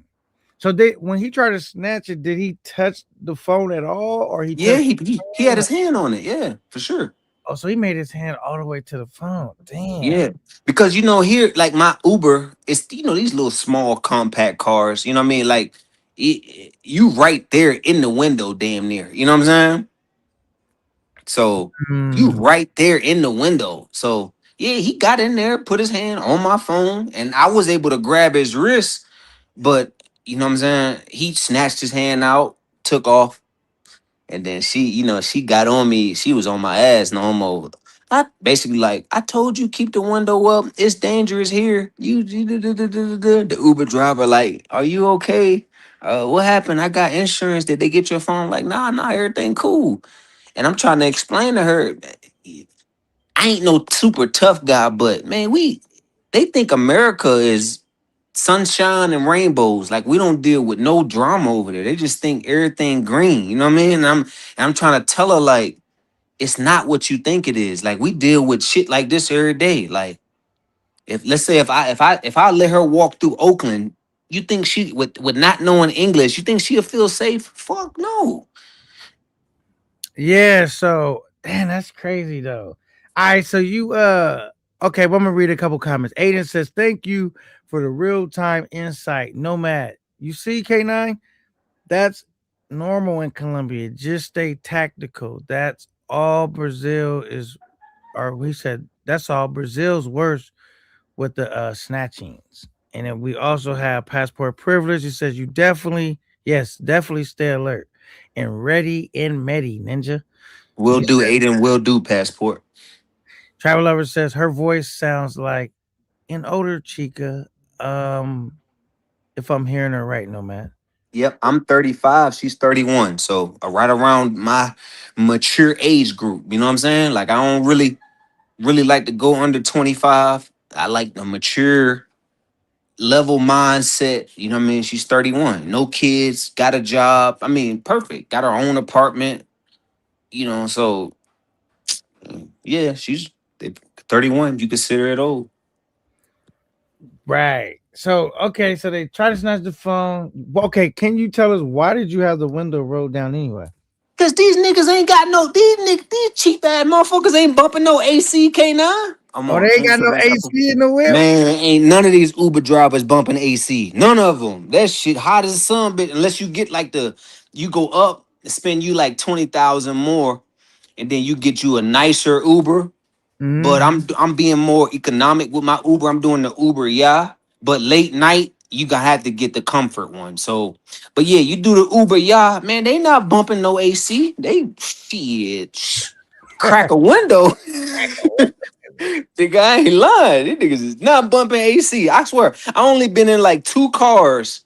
A: So they when he tried to snatch it, did he touch the phone at all, or he
G: Yeah,
A: touched
G: he
A: the
G: had
A: hand?
G: his hand on it. Yeah, for sure.
A: Oh, so he made his hand all the way to the phone. Damn.
G: Yeah, because you know here, like my Uber, it's these little small compact cars. You know what I mean? Like you right there in the window, damn near. You know what I'm saying? So you
A: Mm.
G: right there in the window. So yeah, he got in there, put his hand on my phone, and I was able to grab his wrist. But you know what I'm saying? He snatched his hand out, took off. And then she got on me. She was on my ass, no homo. I basically like, I told you keep the window up. It's dangerous here. The Uber driver like, are you okay? What happened? I got insurance. Did they get your phone? Like, nah, everything cool. And I'm trying to explain to her, I ain't no super tough guy, but man, they think America is sunshine and rainbows. Like we don't deal with no drama over there. They just think everything green. You know what I mean? And I'm trying to tell her like it's not what you think it is. Like we deal with shit like this every day. Like if let's say if I let her walk through Oakland, you think she with not knowing English, you think she'll feel safe? Fuck no.
A: Yeah, so damn, that's crazy though. All right, so you okay, well, I'm gonna read a couple comments. Aiden says, thank you for the real-time insight. Nomad. You see, K9? That's normal in Colombia. Just stay tactical. That's all Brazil is, or we said that's all Brazil's worse with the snatchings. And then we also have passport privilege. It says you definitely, yes, definitely stay alert and ready and ready, ninja.
G: We'll
A: He
G: do
A: said,
G: Aiden, will do passport.
A: Travel Lover says her voice sounds like an older Chica. Um, if I'm hearing her right, no man.
G: Yep, I'm 35. She's 31. So right around my mature age group. You know what I'm saying? Like I don't really like to go under 25. I like the mature level mindset. You know what I mean? She's 31. No kids, got a job. I mean, perfect. Got her own apartment. You know, so yeah, she's 31. You consider it old.
A: Right. So okay, so they try to snatch the phone. Okay, can you tell us why did you have the window rolled down anyway?
G: Cause these niggas ain't got no these cheap ass motherfuckers ain't bumping no AC K9. I'm
A: Oh, they
G: on
A: ain't got no AC in the whip.
G: man, ain't none of these Uber drivers bumping AC. None of them. That shit hot as a sun, bitch. Unless you get like you go up, spend you like 20,000 more, and then you get you a nicer Uber. But
A: Mm-hmm.
G: I'm being more economic with my Uber. I'm doing the Uber, yeah. But late night, you gonna have to get the comfort one. So, but yeah, you do the Uber, yeah, man. They not bumping no AC. They shit. Crack a window. Nigga, I ain't lying. These niggas is not bumping AC. I swear. I only been in like 3 cars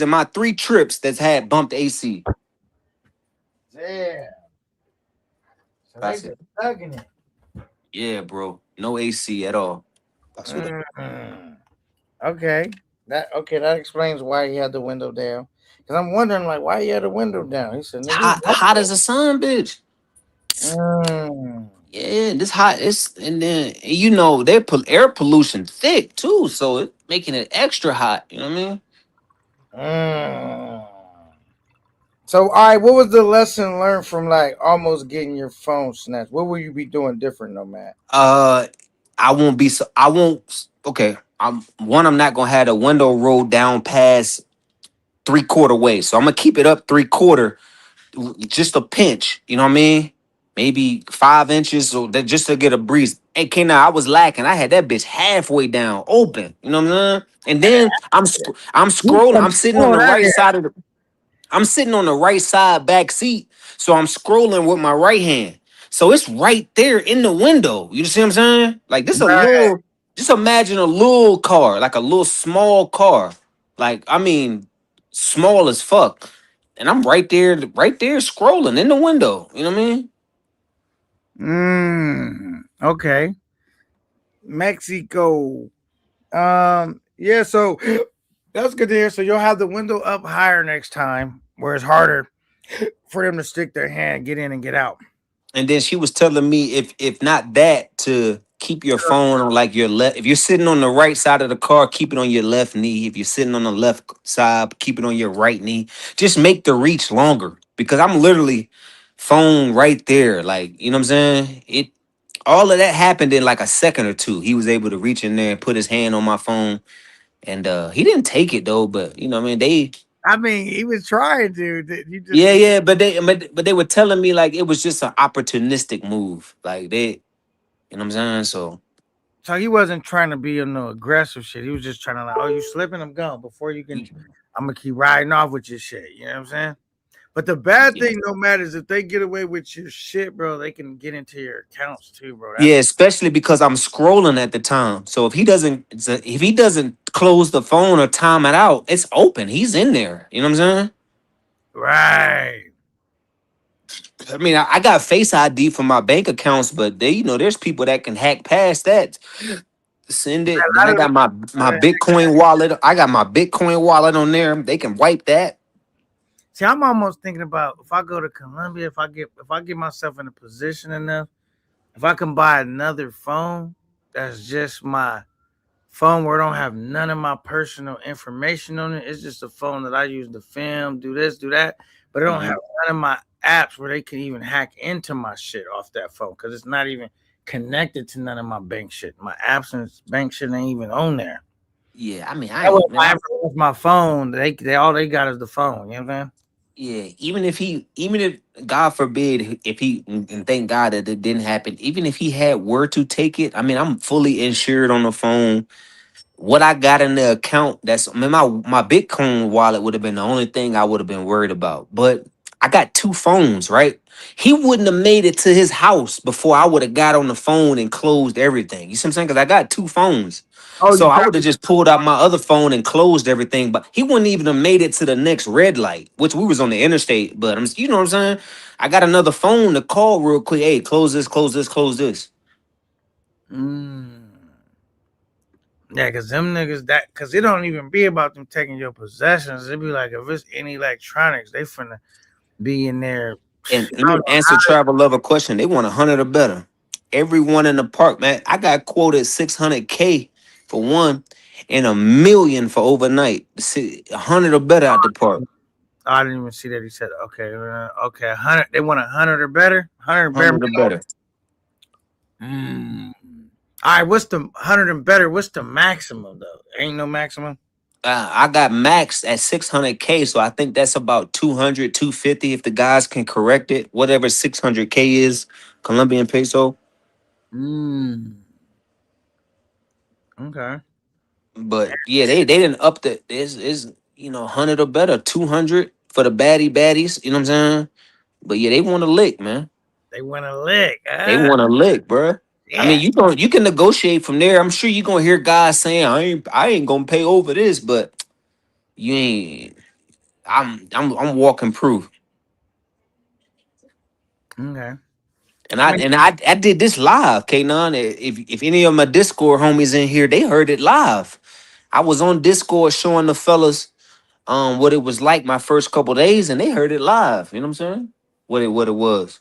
G: in my 3 trips that's had bumped AC.
A: Yeah. So they
G: That's it.
A: just thugging it.
G: Yeah, bro. No AC at all. I swear.
A: Mm. Okay. That explains why he had the window down. Cause I'm wondering like why he had the window down. He said, "Nigga, it's
G: Hot as a sun, bitch.
A: Mm.
G: Yeah, this hot. It's and then you know they put air pollution thick too, so it making it extra hot. You know what I mean?
A: Mm. So, all right, what was the lesson learned from like almost getting your phone snatched? What will you be doing different, no man?
G: Uh, I won't be. So I won't. Okay, I'm not gonna have the window rolled down past 3/4 way, so I'm gonna keep it up 3/4, just a pinch. You know what I mean? Maybe 5 inches, so that just to get a breeze. Hey, Kena, I was lacking. I had that bitch halfway down, open. You know what I'm saying? And then I'm
A: You
G: scrolling.
A: come
G: I'm sitting on
A: on
G: the
A: out
G: right
A: here.
G: side of the I'm sitting on the right side back seat, so I'm scrolling with my right hand. So it's right there in the window. You see what I'm saying? Like this a
A: Right.
G: little, just imagine a little car, like a little small car. Like, I mean, small as fuck. And I'm right there scrolling in the window. You know what I mean?
A: Okay. Mexico. Yeah, so that's good to hear. So you'll have the window up higher next time, where it's harder for them to stick their hand, get in and get out.
G: And then she was telling me if not that to keep your phone on like your left. If you're sitting on the right side of the car, keep it on your left knee. If you're sitting on the left side, keep it on your right knee. Just make the reach longer because I'm literally phone right there. Like, you know what I'm saying? All of that happened in like a second or two. He was able to reach in there and put his hand on my phone. And he didn't take it though, but you know what I mean,
A: I mean, he was trying to. You just
G: yeah, but they were telling me like it was just an opportunistic move. Like you know what I'm saying? So
A: so he wasn't trying to be on no aggressive shit. He was just trying to like, oh, you slipping? I'm gone before you can.
G: y-
A: I'm gonna keep riding off with your shit. You know what I'm saying? But the bad
G: yeah.
A: thing, no matter, is if they get away with your shit, bro, they can get into your accounts too, bro.
G: Yeah,
A: That's
G: especially because I'm scrolling at the time. So if he doesn't close the phone or time it out, it's open. He's in there. You know what I'm saying?
A: Right.
G: I mean, I got Face ID for my bank accounts, but they, there's people that can hack past that. Send it. Then
A: A
G: I
A: lot
G: got
A: of
G: my Bitcoin wallet. I got my Bitcoin wallet on there. They can wipe that.
A: See, I'm almost thinking about if I go to Colombia, if I get myself in a position enough, if I can buy another phone that's just my phone where I don't have none of my personal information on it. It's just a phone that I use to film, do this, do that, but I don't have
G: Mhm.
A: none of my apps where they can even hack into my shit off that phone because it's not even connected to none of my bank shit. My apps and bank shit ain't even on there.
G: Yeah, I mean, I
A: That way,
G: ain't
A: if I
G: man.
A: ever lose my phone, they all they got is the phone. You know what I'm saying?
G: Yeah, even if God forbid, if he, and thank God that it didn't happen. Even if he had were to take it, I mean, I'm fully insured on the phone. What I got in the account, I mean, my Bitcoin wallet would have been the only thing I would have been worried about. But I got two phones, right? He wouldn't have made it to his house before I would have got on the phone and closed everything. You see what I'm saying? Because I got two phones.
A: Oh,
G: So
A: you
G: I
A: got
G: would have just pulled out my other phone and closed everything, but he wouldn't even have made it to the next red light, which we was on the interstate. But you know what I'm saying? I got another phone to call real quick. Hey, close this, close this, close this.
A: Mm. Yeah, because them niggas because it don't even be about them taking your possessions. It be like if it's any electronics, they finna be in there.
G: And let
A: I
G: me
A: don't know
G: answer
A: how
G: travel lover question. They want 100 or better. Everyone in the park, man. I got quoted 600K for one, and 1 million for overnight. 100 or better out the park.
A: I didn't even see that. He said, okay, okay, 100. They want 100 or better. 100 bare
G: 100 or better.
A: minimum. All right, what's the 100 and better? What's the maximum though? Ain't no maximum.
G: I got maxed at 600K, so I think that's about 200, 250 if the guys can correct it. Whatever 600K is, Colombian peso.
A: Mm. Okay.
G: But yeah, they didn't up the is 100 or better, 200 for the baddies. You know what I'm saying? But yeah, they want to lick, man.
A: They want to lick.
G: They want to lick, bruh. I
A: Yeah.
G: mean, you can negotiate from there. I'm sure you're gonna hear guys saying, I ain't gonna pay over this, but you ain't. I'm walking proof.
A: Okay.
G: And
A: I
G: I
A: mean,
G: and I did this live, K9. If any of my Discord homies in here, they heard it live. I was on Discord showing the fellas what it was like my first couple days, and they heard it live. You know what I'm saying? What it was.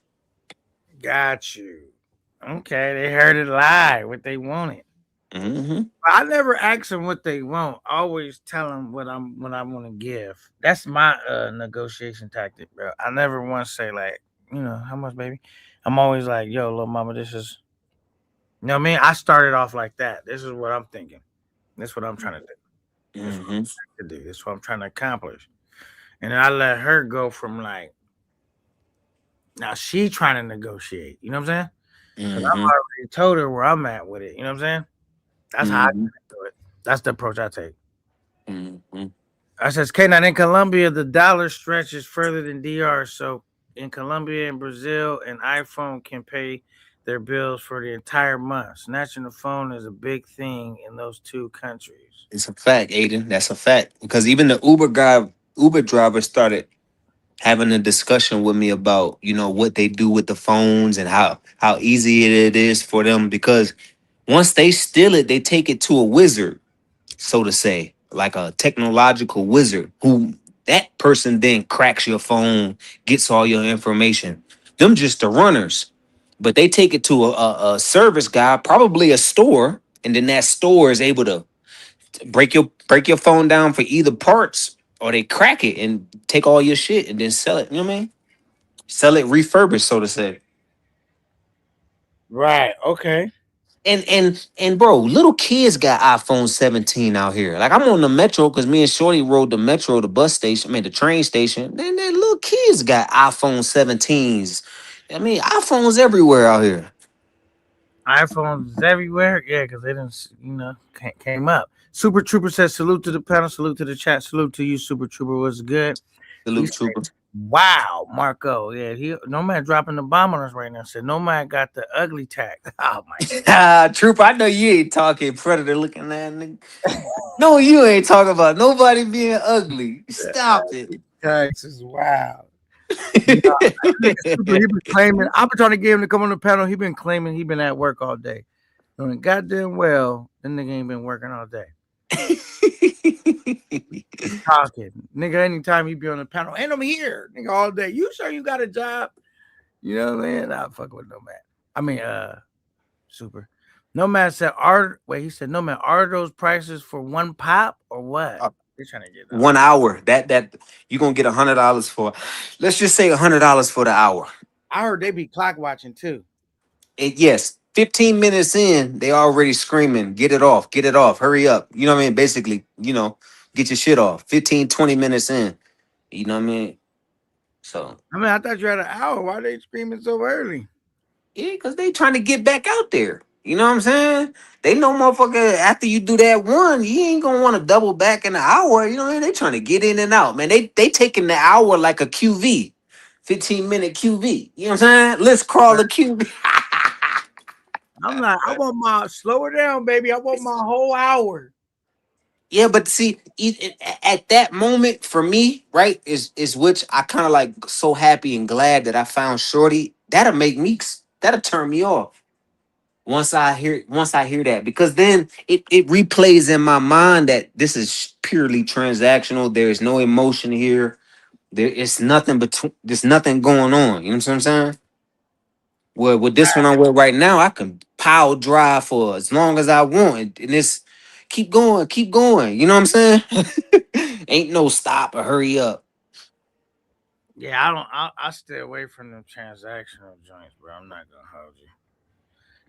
A: got you. Okay, they heard it live. What they wanted.
G: Hmm.
A: I never ask them what they want. I always tell them what I want to give. That's my negotiation tactic, bro. I never once say like, how much, baby. I'm always like, yo, little mama, this is. You know what I mean? I started off like that. This is what I'm thinking. This is what I'm trying to do. This is what
G: Hmm.
A: I'm trying to do. This is what I'm trying to accomplish. And then I let her go from like, now she trying to negotiate. You know what I'm saying? Because I've
G: Hmm.
A: already told her where I'm at with it. You know what I'm saying? That's how I
G: Hmm.
A: do it. That's the approach I take.
G: Hmm.
A: I says, K9 in Colombia, the dollar stretches further than DR. So in Colombia and Brazil, an iPhone can pay their bills for the entire month. Snatching the phone is a big thing in those two countries.
G: It's a fact, Aiden. That's a fact. Because even the Uber driver started having a discussion with me about what they do with the phones and how easy it is for them. Because once they steal it, they take it to a wizard, so to say, like a technological wizard who that person then cracks your phone, gets all your information. Them just the runners, but they take it to a service guy, probably a store, and then that store is able to break your phone down for either parts, or they crack it and take all your shit and then sell it. You know what I mean? Sell it refurbished, so to say.
A: Right. Okay.
G: And bro, little kids got iPhone 17 out here. Like I'm on the metro because me and Shorty rode the metro, the bus station, I mean the train station. Then little kids got iPhone 17s. I mean, iPhones everywhere out here.
A: iPhones everywhere. Yeah, because they didn't, came up. Super Trooper says, salute to the panel, salute to the chat, salute to you, Super Trooper. What's good? He
G: Salute
A: said,
G: trooper.
A: Wow, Marco. Yeah, he Nomad dropping the bomb on us right now. Said Nomad got the ugly tag. Oh my
G: Trooper, I know you ain't talking predator looking at nigga. No, you ain't talking about nobody being ugly. Stop it.
A: tags is wow. Nah, nigga Super, he been claiming. I've been trying to get him to come on the panel. He been claiming he been at work all day. Doing goddamn well, the nigga ain't been working all day. Talking. Nigga, anytime he be on the panel, and I'm here, nigga, all day. You sure you got a job? You know what I mean? Nah, fuck with Nomad. I mean, Super. Nomad said, he said, Nomad, are those prices for one pop or what?
G: Uh,
A: They're trying to get
G: 1 hour. That you gonna get $100 for. Let's just say $100 for the hour.
A: I heard they be clock watching too.
G: And yes, 15 minutes in, they already screaming, get it off, hurry up. You know what I mean? Basically, get your shit off. 15, 20 minutes in. You know what I mean? So
A: I mean, I thought you had an hour. Why they screaming so early?
G: yeah, because they trying to get back out there. You know what I'm saying? They know motherfucker after you do that one, you ain't gonna want to double back in an hour. You know what I mean? They trying to get in and out, man. They taking the hour like a QV, 15-minute QV. You know what I'm saying? Let's crawl a QV.
A: I'm like, I want my slow it down, baby. I want my whole hour.
G: Yeah, but see, at that moment for me, right, is which I kind of like so happy and glad that I found Shorty. That'll turn me off once I hear that, because then it replays in my mind that this is purely transactional. There is no emotion here. There is nothing between. There's nothing going on. You know what I'm saying? Well, with this one I'm with right now, I can power drive for as long as I want, and it's keep going, keep going. You know what I'm saying? Ain't no stop or hurry up.
A: Yeah, I don't. I stay away from them transactional joints, bro. I'm not gonna hold you.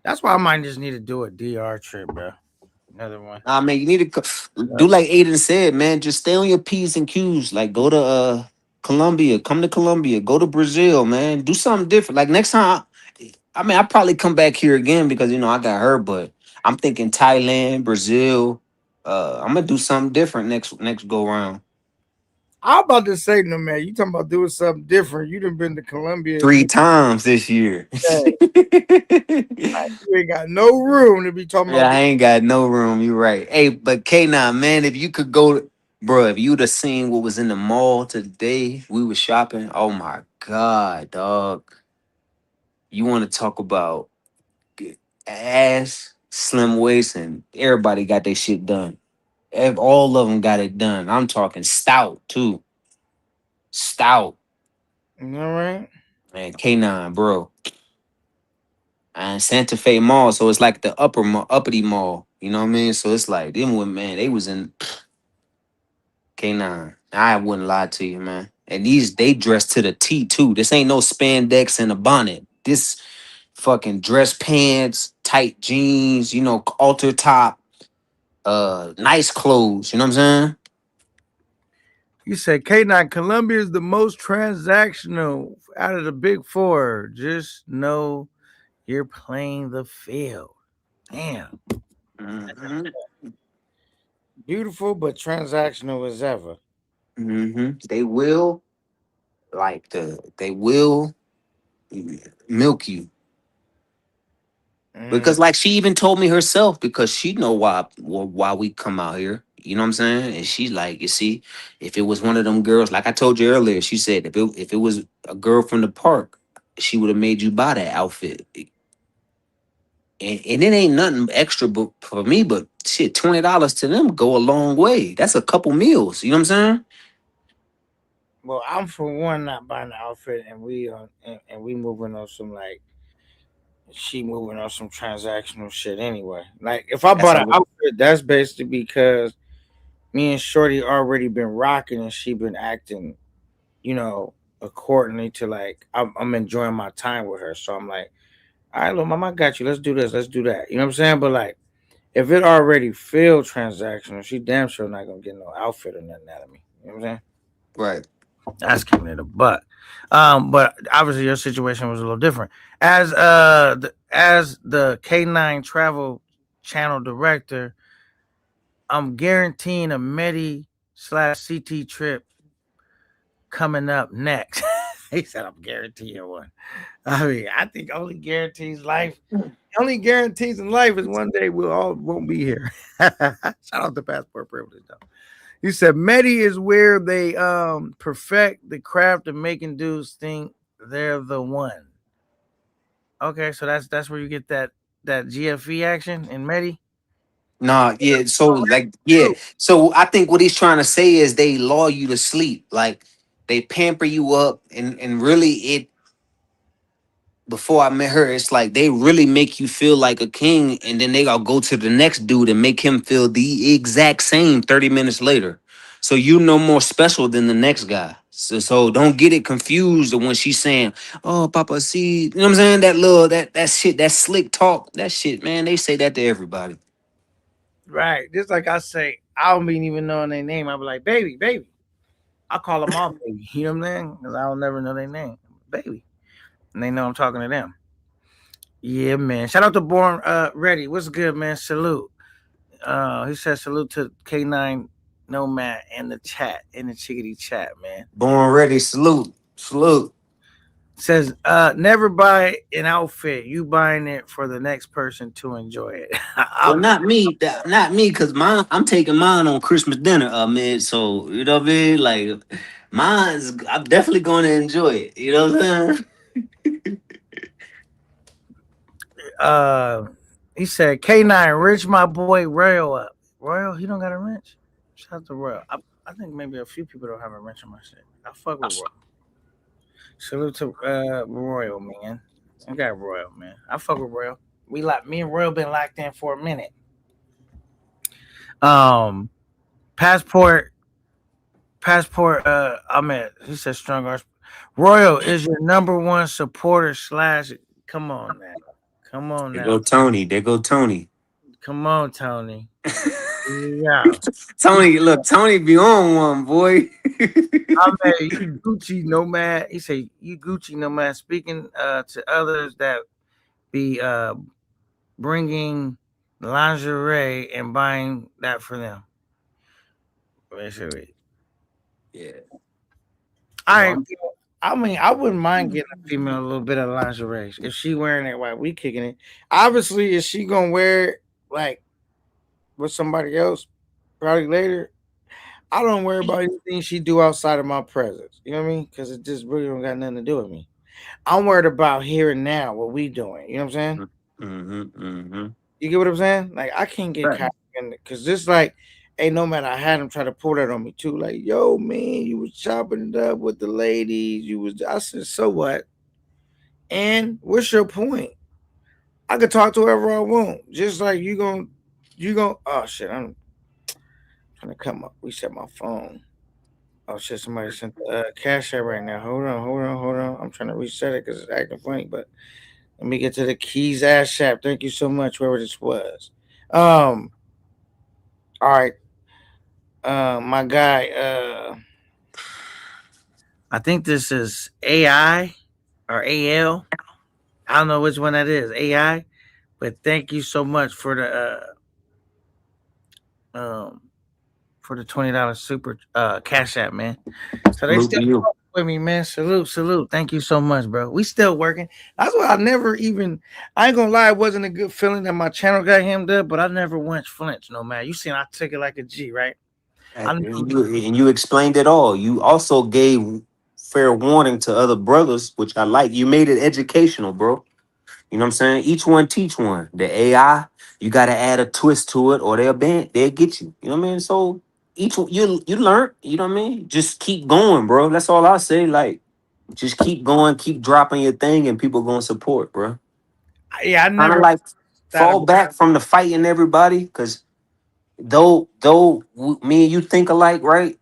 A: That's why I might just need to do a DR trip, bro. Another one.
G: I mean, you need to
A: Yep.
G: do like Aiden said, man. Just stay on your P's and Q's. Like go to Colombia, come to Colombia, go to Brazil, man. Do something different. Like next time, I mean, I probably come back here again because I got hurt, but I'm thinking Thailand, Brazil. I'm gonna do something different next go round.
A: I'm about to say, no man, you talking about doing something different. You done been to Colombia as
G: Three
A: many
G: times this year.
A: days. You ain't got no room to be talking
G: Yeah,
A: about.
G: I ain't got no room. You're right. Hey, but K9, man, if you could go, bro, if you'd have seen what was in the mall today, we were shopping. Oh my God, dog. You want to talk about ass, slim waist, and everybody got their shit done. All of them got it done. I'm talking stout, too. Stout.
A: You know right?
G: Man, K9, bro. And Santa Fe Mall, so it's like the uppity mall. You know what I mean? So it's like them women, man, they was in K9. I wouldn't lie to you, man. And these they dress to the T too. This ain't no spandex and a bonnet. This fucking dress pants, tight jeans, alter top, nice clothes. You know what I'm saying?
A: You said K9 Colombia is the most transactional out of the big four. Just know you're playing the field. Damn.
G: Hmm.
A: Beautiful, but transactional as ever.
G: They will they will milk you.
A: Mm.
G: Because like she even told me herself, because she know why we come out here. You know what I'm saying? And she's like, you see, if it was one of them girls, like I told you earlier, she said if it was a girl from the park, she would have made you buy that outfit. And it ain't nothing extra but for me, but shit, $20 to them go a long way. That's a couple meals. You know what I'm saying?
A: Well, I'm for one not buying the outfit, and we moving on some like she moving on some transactional shit anyway. Like if I
G: That's
A: bought an
G: a
A: outfit, that's basically because me and Shorty already been rocking, and she been acting, you know, accordingly to like I'm enjoying my time with her. So I'm like, all right, little mama, I got you. Let's do this. Let's do that. You know what I'm saying? But like, if it already feel transactional, she damn sure not gonna get no outfit or nothing out of me. You know what I'm saying?
G: right.
A: That's kicking it a buck. But obviously your situation was a little different. As the K9 travel channel director, I'm guaranteeing a Medi/CT trip coming up next. He said, I'm guaranteeing one. I mean, I think only guarantees in life is one day we'll all won't be here. Shout out to passport privilege though. He said Medi is where they perfect the craft of making dudes think they're the one. Okay, so that's where you get that GFE action in Medi.
G: Nah, yeah. So like, yeah. So I think what he's trying to say is they lull you to sleep, like they pamper you up, and really it. Before I met her, it's like they really make you feel like a king, and then they gotta go to the next dude and make him feel the exact same 30 minutes later. So you no more special than the next guy. So don't get it confused when she's saying, "Oh, Papa, see," you know what I'm saying? That little that shit, that slick talk, that shit, man. They say that to everybody.
A: Right. Just like I say, I don't even knowing their name. I'll be like, baby, baby. I call them all baby. You know what I'm saying? Because I don't never know their name. Baby. And they know I'm talking to them. Yeah, man. Shout out to Born Ready. What's good, man? Salute. He says salute to K9 Nomad in the chat, in the chickadee chat, man.
G: Born ready, salute, salute.
A: Says, never buy an outfit. You buying it for the next person to enjoy it.
G: Well, not me, not me, cause mine. I'm taking mine on Christmas dinner, man. So you know what I mean? Like, mine's. I'm definitely going to enjoy it. You know what I'm saying?
A: uh, he said, K9, wrench my boy Royal up. Royal, he don't got a wrench. Shout out to Royal. I think maybe a few people don't have a wrench on my shit. I fuck with Royal. Salute to Royal, man. I got Royal, man. I fuck with Royal. Me and Royal been locked in for a minute. Um, passport, Ahmed. He said strong arms. Royal is your number one supporter slash. Come on now, come on
G: There
A: now,
G: go Tony. There go Tony.
A: come on, Tony. Yeah,
G: Tony, look, Tony be on one, boy.
A: Ahmed, you Gucci nomad. He said you Gucci nomad. Speaking to others that be bringing lingerie and buying that for them. Basically,
G: Yeah.
A: I
G: No,
A: I mean, I wouldn't mind getting a female a little bit of lingerie if she wearing it while we kicking it. Obviously, is she gonna wear it like with somebody else probably later? I don't worry about anything she do outside of my presence. You know what I mean? Because it just really don't got nothing to do with me. I'm worried about here and now what we doing. You know what I'm saying?
G: mm-hmm, mm-hmm.
A: You get what I'm saying? Like I can't get
G: Right.
A: caught in it because this like, hey, no matter I had him try to pull that on me too. Like, yo, man, you was chopping it up with the ladies. You was. I said, so what? And what's your point? I could talk to whoever I want. Just like you gon' oh shit, I'm trying to come up. Reset my phone. Oh shit, somebody sent the cash app right now. Hold on. I'm trying to reset it because it's acting funny. But let me get to the keys ass app. Thank you so much, whoever this was. Um, all right. My guy, I think this is AI or AL. I don't know which one that is. AI. But thank you so much um for the $20 super cash app, man. So they
G: Salute
A: still
G: to you.
A: with me, man. Salute. Thank you so much, bro. We still working. That's why I never even. I ain't gonna lie, it wasn't a good feeling that my channel got hemmed up, but I never once flinched. No man, you seen I took it like a G, right? I never,
G: And you explained it all. You also gave fair warning to other brothers, which I like. You made it educational, bro. You know what I'm saying? Each one teach one. The AI, you got to add a twist to it, or they'll get you. You know what I mean? So each one, you learn. You know what I mean? Just keep going, bro. That's all I say. Like, just keep going, keep dropping your thing, and people gonna support, bro.
A: yeah, I
G: Kind of
A: never
G: like
A: thought
G: fall
A: about.
G: back from the fighting everybody, because though me and you think alike, right?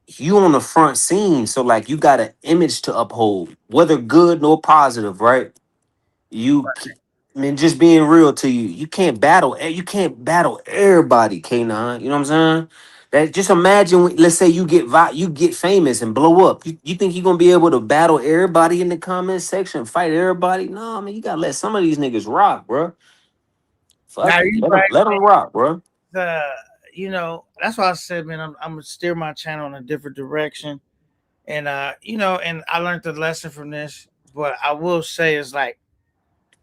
G: You on the front scene, so like you got an image to uphold, whether good nor positive, right? You, I mean, just being real to you, you can't battle everybody, K9. You know what I'm saying? That just imagine, let's say you get famous and blow up. You think you're gonna be able to battle everybody in the comment section, fight everybody? No, I mean you gotta let some of these niggas rock, bro.
A: Now
G: Fuck it,
A: you
G: let them rock, bro.
A: right. That's why I said, man, I'm gonna steer my channel in a different direction. And and I learned the lesson from this. But I will say it's like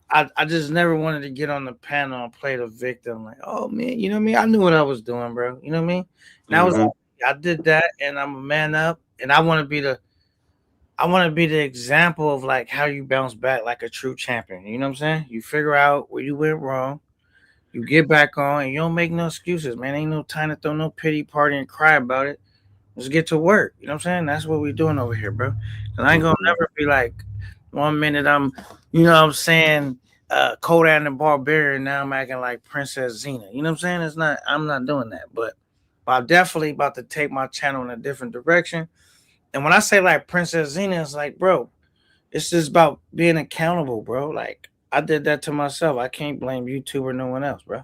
A: I just never wanted to get on the panel and play the victim. Like, oh man, you know what I mean? I knew what I was doing, bro. You know what I mean? And I was
G: Mm-hmm.
A: like, I did that, and I'm a man up, and I want to be the example of like how you bounce back like a true champion. You know what I'm saying? You figure out where you went wrong, you get back on, and you don't make no excuses, man. Ain't no time to throw no pity party and cry about it. Let's get to work. You know what I'm saying? That's what we doing over here, bro. And I ain't gonna never be like 1 minute I'm, what I'm saying, Kodak and the Barbarian. Now I'm acting like Princess Xena. You know what I'm saying? It's not. I'm not doing that. But I'm definitely about to take my channel in a different direction. And when I say like Princess Xena, it's like, bro, it's just about being accountable, bro. Like I did that to myself. I can't blame YouTube or no one else, bro.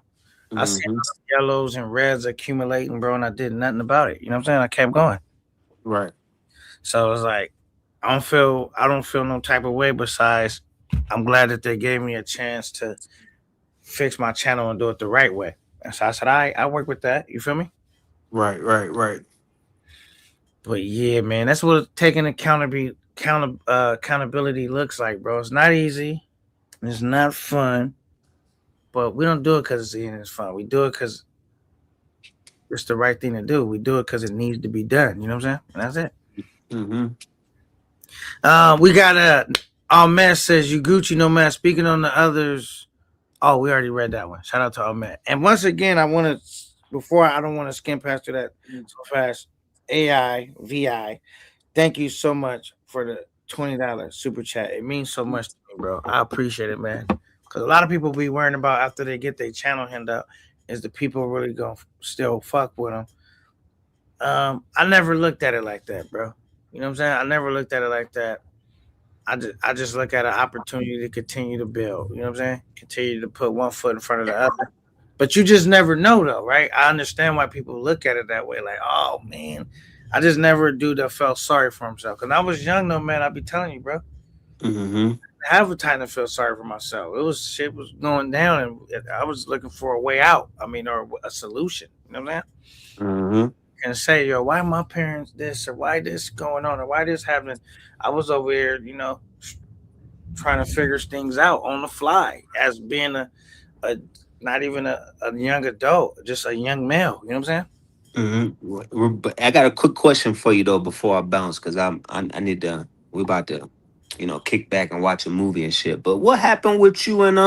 A: I see
G: Mm-hmm.
A: yellows and reds accumulating, bro, and I did nothing about it. You know what I'm saying? I kept going.
G: Right.
A: So it's like I don't feel no type of way besides I'm glad that they gave me a chance to fix my channel and do it the right way. And so I said, I work with that. You feel me?
G: Right. Right. Right.
A: But yeah, man, that's what taking accountability looks like, bro. It's not easy. It's not fun, but we don't do it because it's fun. We do it because it's the right thing to do. We do it because it needs to be done. You know what I'm saying? And that's it.
G: Mm-hmm.
A: We got Ahmed says you Gucci no man. Speaking on the others. Oh, we already read that one. Shout out to Ahmed. And once again, I don't want to skim past through that so fast. AI VI. Thank you so much for the $20 super chat. It means so much to me, bro. I appreciate it, man. Because a lot of people be worrying about after they get their channel handout, is the people really gonna still fuck with them? I never looked at it like that, bro. You know what I'm saying? I never looked at it like that. I just look at an opportunity to continue to build. You know what I'm saying? Continue to put one foot in front of the other. But you just never know, though, right? I understand why people look at it that way. Like, oh man, I just never a dude that felt sorry for himself. Cause I was young, though, man. I be telling you, bro.
G: Mm-hmm.
A: I have a time to feel sorry for myself. It was shit was going down, and I was looking for a way out. I mean, or a solution. You know what I'm saying?
G: Mm-hmm.
A: And say, yo, why my parents this or why this going on or why this happening? I was over here, trying to figure things out on the fly as being a not even a young adult, just a young male. You know what I'm saying?
G: But I got a quick question for you though before I bounce because I need to. We about to, kick back and watch a movie and shit. But what happened with you and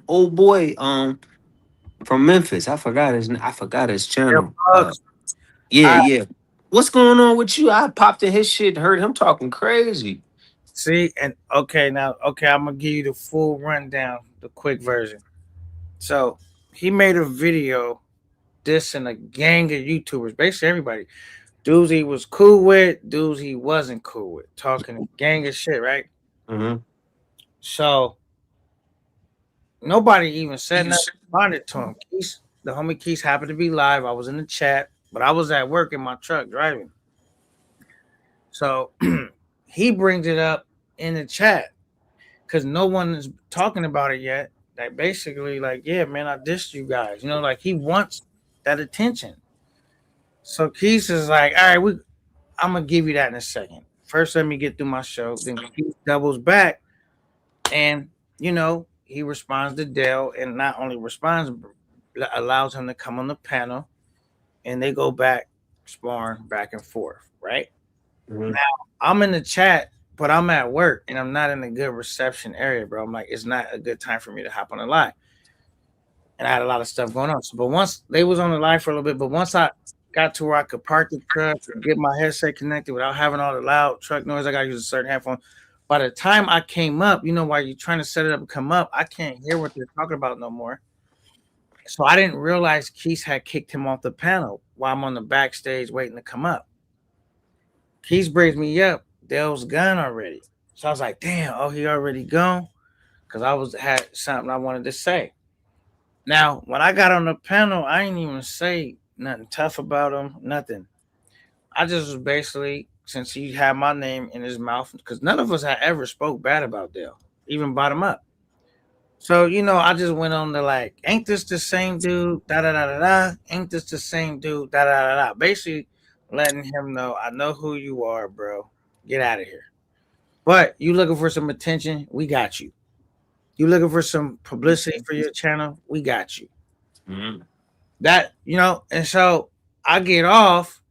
G: old boy from Memphis? I forgot his
A: Yo,
G: channel.
A: Bugs,
G: Yeah,
A: I
G: yeah. What's going on with you? I popped in his shit, heard him talking crazy.
A: see, and okay, I'm gonna give you the full rundown, the quick version. So he made a video dissing a gang of YouTubers, basically everybody. Dudes he was cool with, dudes he wasn't cool with, talking a gang of shit, right?
G: Mm-hmm.
A: So nobody even said nothing, responded to him. The homie Keith happened to be live. I was in the chat, but I was at work in my truck driving. So he brings it up in the chat because no one is talking about it yet. Like basically, like, yeah, man, I dissed you guys. Like he wants that attention. So Keith is like, all right, I'm gonna give you that in a second. First, let me get through my show. Then Keith doubles back, and he responds to Dale, and not only responds, but allows him to come on the panel, and they go back sparring back and forth. Right
G: Mm-hmm.
A: now, I'm in the chat, but I'm at work, and I'm not in a good reception area, bro. I'm like, it's not a good time for me to hop on the live, and I had a lot of stuff going on. So, but once they was on the live for a little bit, but once I got to where I could park the truck and get my headset connected without having all the loud truck noise, I got to use a certain headphone. By the time I came up, while you're trying to set it up and come up, I can't hear what they're talking about no more. So I didn't realize Keith had kicked him off the panel while I'm on the backstage waiting to come up. Keith brings me up. Dale's gone already. So I was like, damn, oh, he already gone? Because had something I wanted to say. Now, when I got on the panel, I didn't even say nothing tough about him, nothing. I just was basically, since he had my name in his mouth, because none of us had ever spoke bad about Dale, even bottom up. So, I just went on to like, ain't this the same dude? Da da da da da. Ain't this the same dude? Da da da da. Basically, letting him know I know who you are, bro. Get out of here. But you looking for some attention? We got you. You looking for some publicity for your channel? We got you.
G: Mhm.
A: That and so I get off.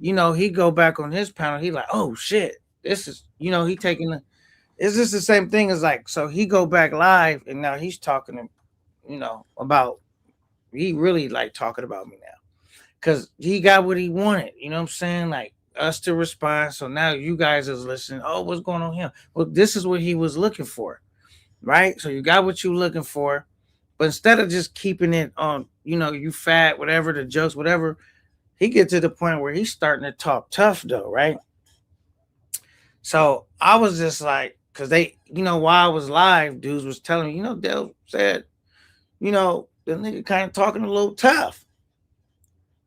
A: He go back on his panel. He like, oh shit, this is he taking the. Is this the same thing as like so he go back live and now he's talking to about he really like talking about me now because he got what he wanted. You know what I'm saying? Like us to respond. So now you guys is listening. Oh, what's going on here? Well, this is what he was looking for, right? So you got what you looking for, but instead of just keeping it on, you fat, whatever the jokes, whatever, he get to the point where he's starting to talk tough though, right? So I was just like, because they, while I was live, dudes was telling me, Dale said, the nigga kind of talking a little tough.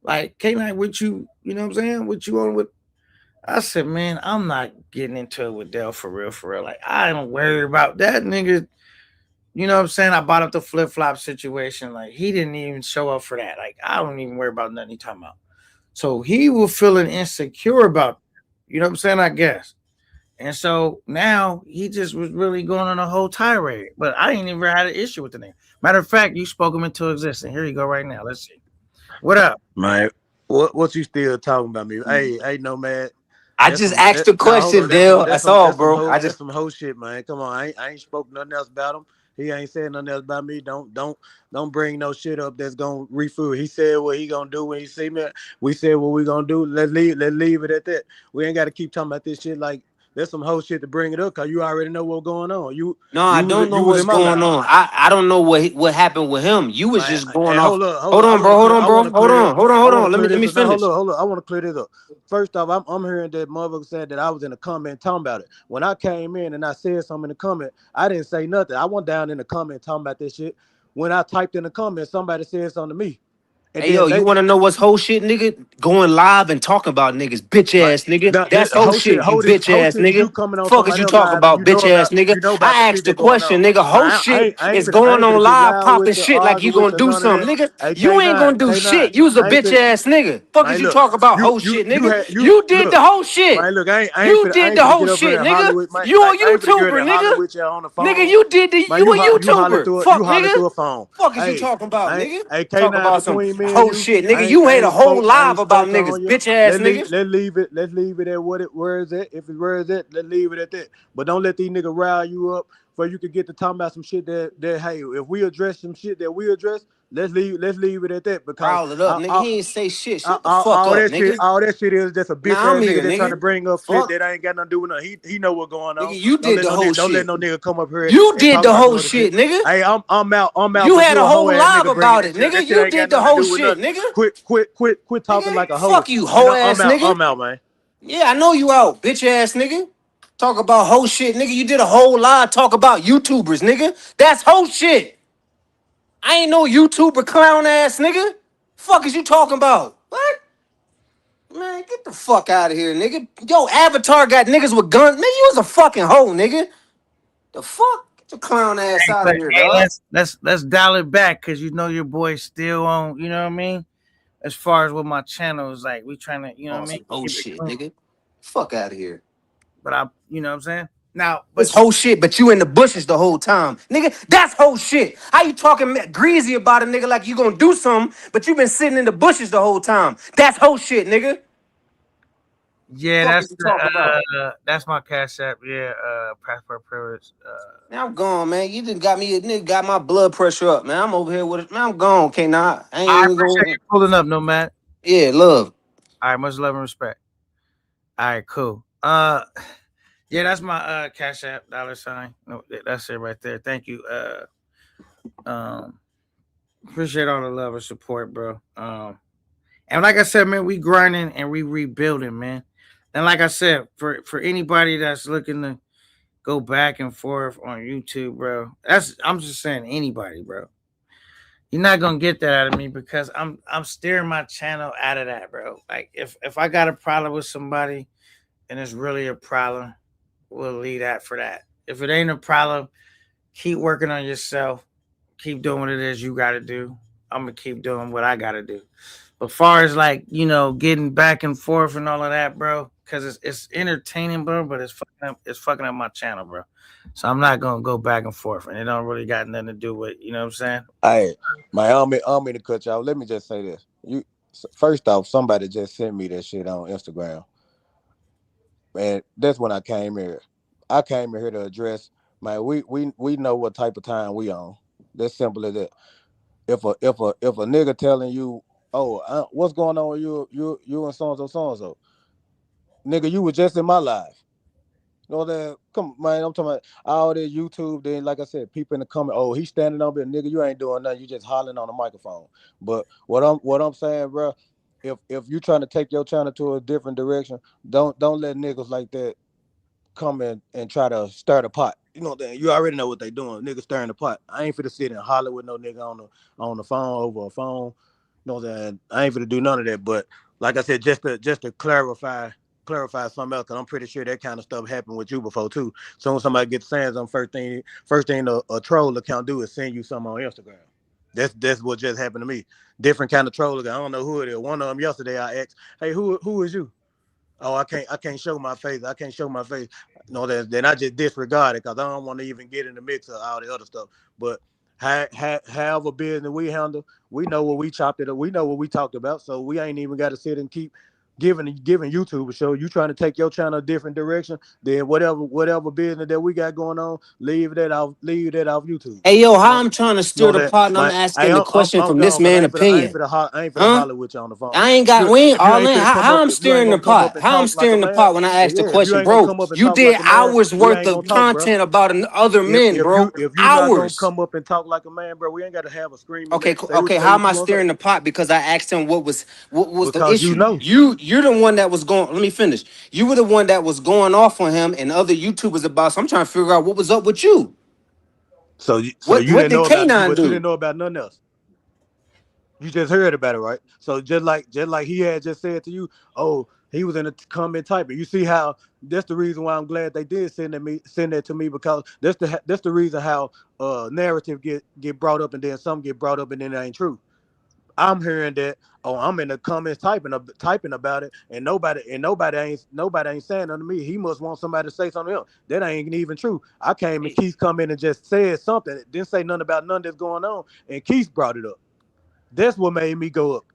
A: Like, can't I with you, you know what I'm saying? What you on with? I said, man, I'm not getting into it with Dale for real, for real. Like, I don't worry about that nigga. You know what I'm saying? I bought up the flip flop situation. Like, he didn't even show up for that. Like, I don't even worry about nothing he talking about. So he was feeling insecure about, you know what I'm saying? I guess. And so now he just was really going on a whole tirade. But I ain't even had an issue with the name. Matter of fact, you spoke him into existence. Here you go right now. Let's see. What up?
I: Man, what you still talking about me? Hey, Nomad.
G: I
I: That's
G: just
I: some
G: asked the
I: now hold
G: question,
I: on. That's
G: Dale.
I: some that's
G: That's
I: some
G: all,
I: that's some
G: bro.
I: whole
G: I
I: that's
G: just
I: some whole shit, man. Come on, I ain't spoke nothing else about him. He ain't said nothing else about me. Don't bring no shit up that's gonna refute. He said what he gonna do when he see me. We said what we gonna do. Let's leave it at that. We ain't gotta keep talking about this shit like there's some whole shit to bring it up because you already know what's going on. You
G: no, I
I: you was
G: don't know
I: you was
G: what's
I: in my
G: going
I: life.
G: on. I don't know what happened with him. You was
I: Man,
G: just going
I: hey,
G: off.
I: hold
G: Hold
I: up.
G: on, bro. Hold on,
I: I want
G: bro.
I: to clear this. I
G: Hold
I: want to
G: on. Let me
I: clear
G: let
I: this
G: me
I: up. Now,
G: finish.
I: hold up. I want to clear this up. First off, I'm hearing that motherfucker said that I was in a comment talking about it. When I came in and I said something in the comment, I didn't say nothing. I went down in the comment talking about this shit. When I typed in the comment, somebody said something to me, and
G: Hey, yo,
I: then
G: you
I: they
G: want to know what's whole shit, nigga? Going live and talking about niggas, bitch
I: like
G: ass nigga.
I: now this
G: That's whole shit, you bitch
I: whole
G: ass
I: shit is
G: nigga.
I: you coming on
G: Fuck is
I: somebody
G: you
I: else
G: talk
I: live and
G: about, bitch ass nigga?
I: you know about the
G: I
I: shit
G: asked the
I: that going on.
G: question, nigga. Whole shit
I: I ain't
G: is
I: finna I
G: going
I: ain't
G: on
I: finna get
G: live
I: loud
G: popping
I: with you,
G: shit like
I: argue
G: you
I: with
G: gonna
I: you,
G: do
I: none of
G: something,
I: that.
G: nigga.
I: Hey
G: You ain't
I: K9,
G: gonna do
I: K9,
G: shit. You's a
I: I ain't
G: bitch
I: finna.
G: ass nigga. Fuck
I: Man,
G: is you
I: look,
G: talk about
I: you
G: whole
I: you
G: shit,
I: you
G: nigga?
I: had you
G: You did
I: look,
G: the whole shit.
I: man. Look,
G: You
I: I
G: did
I: ain't
G: the
I: finna
G: whole
I: get up here
G: shit,
I: and holler
G: nigga.
I: with man,
G: You
I: man.
G: a
I: I ain't finna get
G: YouTuber,
I: and holler
G: nigga.
I: with you on the
G: Nigga,
I: phone,
G: you did the
I: man.
G: you a YouTuber. Fuck,
I: You holler
G: nigga.
I: through a phone.
G: Fuck is you
I: Hey,
G: talking about,
I: I ain't,
G: nigga?
I: hey
G: Talk
I: K9
G: about some
I: between me and
G: whole
I: you.
G: shit, nigga. You
I: I
G: made a
I: ain't
G: whole
I: spoke
G: live about
I: on
G: niggas,
I: you.
G: bitch ass nigga.
I: Let's leave it at what it where is it. If it's where is it, let's leave it at that. But don't let these niggas rile you up for you could get to talking about some shit that hey, if we address some shit that we address, let's leave it at that because
G: Rile it up, nigga. He ain't say shit. Shut the fuck
I: all
G: up,
I: that shit,
G: nigga.
I: is just a bitch
G: Now I'm
I: ass
G: here,
I: nigga that trying to
G: nigga.
I: bring up shit
G: Fuck.
I: that ain't got nothing to do with nothing. He know what's going on.
G: Nigga, you did the whole
I: Don't let
G: shit.
I: no nigga come up here
G: You
I: and
G: did
I: talk
G: the
I: about some
G: whole
I: other shit.
G: shit, nigga.
I: Hey, I'm out,
G: You
I: but
G: had
I: you
G: a
I: a hoe
G: whole
I: ass
G: live
I: nigga bringing
G: about
I: that
G: it,
I: shit.
G: nigga.
I: That shit
G: You
I: ain't got
G: did the
I: nothing to
G: whole
I: do with
G: shit,
I: nothing.
G: nigga.
I: Quit talking
G: Nigga,
I: like a hoe.
G: fuck you,
I: And
G: hoe ass nigga.
I: I'm out, man.
G: Yeah, I know you out, bitch ass nigga. Talk about whole shit, nigga. You did a whole live talk about YouTubers, nigga. That's whole shit. I ain't no YouTuber clown ass nigga. Fuck is you talking about? What? Man, get the fuck out of here, nigga. Yo, Avatar got niggas with guns. Nigga, you was a fucking hoe, nigga. The fuck? Get your clown ass
A: Hey,
G: out
A: but
G: of here,
A: hey,
G: dog.
A: let's dial it back because your boy's still on. You know what I mean? As far as what my channel is like, we trying to, you know what
G: Oh,
A: I mean,
G: some whole
A: keep it
G: shit,
A: clean.
G: nigga. Fuck out of here.
A: But you know what I'm saying? Now,
G: This
A: but
G: whole shit, but you in the bushes the whole time. Nigga, that's whole shit. How you talking greasy about a nigga like you gonna do something, but you been sitting in the bushes the whole time? That's whole shit, nigga.
A: yeah,
G: Fuck is you talking about?
A: that's my cash app. Yeah, passport privilege.
G: Man, I'm gone, man. You just got me, nigga, got my blood pressure up, man. I'm over here with it. Man, I'm gone, can't I? I ain't
A: I
G: even
A: appreciate
G: going.
A: you pulling up, Nomad.
G: Yeah, love.
A: All right, much love and respect. All right, cool. Yeah, that's my cash app $sign. No, that's it right there. Thank you. Um, appreciate all the love and support, bro. And like I said, man, we grinding and we rebuilding, man. And like I said, for anybody that's looking to go back and forth on YouTube, bro, I'm just saying anybody, bro. You're not gonna get that out of me because I'm steering my channel out of that, bro. Like if I got a problem with somebody and it's really a problem, we'll leave that for that. If it ain't a problem, keep working on yourself. Keep doing what it is you got to do. I'm gonna keep doing what I gotta do. But far as like getting back and forth and all of that, bro, because it's entertaining, bro, but it's fucking up my channel, bro. So I'm not gonna go back and forth, and it don't really got nothing to do with what I'm saying.
I: Hey, my army to cut y'all. Let me just say this. First off, somebody just sent me that shit on Instagram, and that's when I came here. I came here to address, man. We know what type of time we on. That's simple as that. If a nigga telling you, oh, what's going on with you and so and so, nigga, you were just in my life. You know that? Come, man. I'm talking about all this YouTube. Then, like I said, people in the comment, oh, he's standing up there, nigga. You ain't doing nothing. You just hollering on the microphone. But what I'm saying, bro, if you trying to take your channel to a different direction, don't let niggas like that come in and try to stir the pot. You know what I'm saying? You already know what they doing. Niggas stirring the pot. I ain't finna sit and holler with no nigga on the phone over a phone. You know what I'm saying? I ain't finna do none of that. But like I said, just to clarify something else, because I'm pretty sure that kind of stuff happened with you before too. So when somebody gets saying something, first thing a troll account do is send you something on Instagram. That's what just happened to me. Different kind of troll account. I don't know who it is. One of them yesterday I asked, hey, who is you? Oh, I can't show my face. I can't show my face. No, then I just disregard it because I don't want to even get in the mix of all the other stuff. But however business we handle, we know what we chopped it up. We know what we talked about. So we ain't even got to sit and keep giving YouTube a show. You trying to take your channel a different direction, then whatever business that we got going on, leave that off YouTube.
G: Hey, yo,
I: You
G: how
I: know,
G: I'm trying to
I: you know
G: steer the
I: that.
G: pot and I'm
I: My
G: asking the question
I: I'm
G: from this
I: gone because
G: man's
I: I ain't
G: opinion.
I: finna
G: Huh?
I: holler with you on the phone.
G: I ain't got,
I: You
G: we ain't
I: if you
G: all
I: ain't
G: in.
I: finna come
G: How
I: up,
G: I'm
I: if you ain't
G: steering the
I: gonna come up
G: pot?
I: and
G: How I'm
I: talk like a
G: steering the
I: man,
G: pot when I
I: then
G: ask the
I: yeah. If you
G: question,
I: ain't gonna
G: bro?
I: come up and
G: You
I: talk like
G: did
I: a man,
G: hours
I: we
G: worth
I: ain't gonna
G: of
I: talk, bro.
G: content about other
I: If
G: men,
I: if you
G: bro.
I: if you not gonna
G: Hours.
I: come up and talk like a man, bro, we ain't gotta have a screaming
G: Okay,
I: match.
G: cool.
I: Say what
G: Okay.
I: say
G: How
I: what
G: am I
I: you gonna say.
G: steering the pot? Because I asked him what was the
I: Because you
G: issue.
I: know.
G: You're the one that was going. Let me finish. You were the one that was going off on him and other YouTubers about. So I'm trying to figure out what was up with you.
I: So
G: What
I: you
G: what
I: didn't
G: did
I: know about
G: K9
I: but you
G: do?
I: didn't know about nothing else. You just heard about it, right? So just like he had just said to you, oh, he was in a comment typing. You see how that's the reason why I'm glad they did send that to me because that's the reason how narrative get brought up and then some get brought up and then it ain't true. I'm hearing that. Oh, I'm in the comments typing about it, and nobody ain't saying nothing to me. He must want somebody to say something else. That ain't even true. I came and Keith come in and just said something, didn't say nothing about none that's going on, and Keith brought it up. That's what made me go up.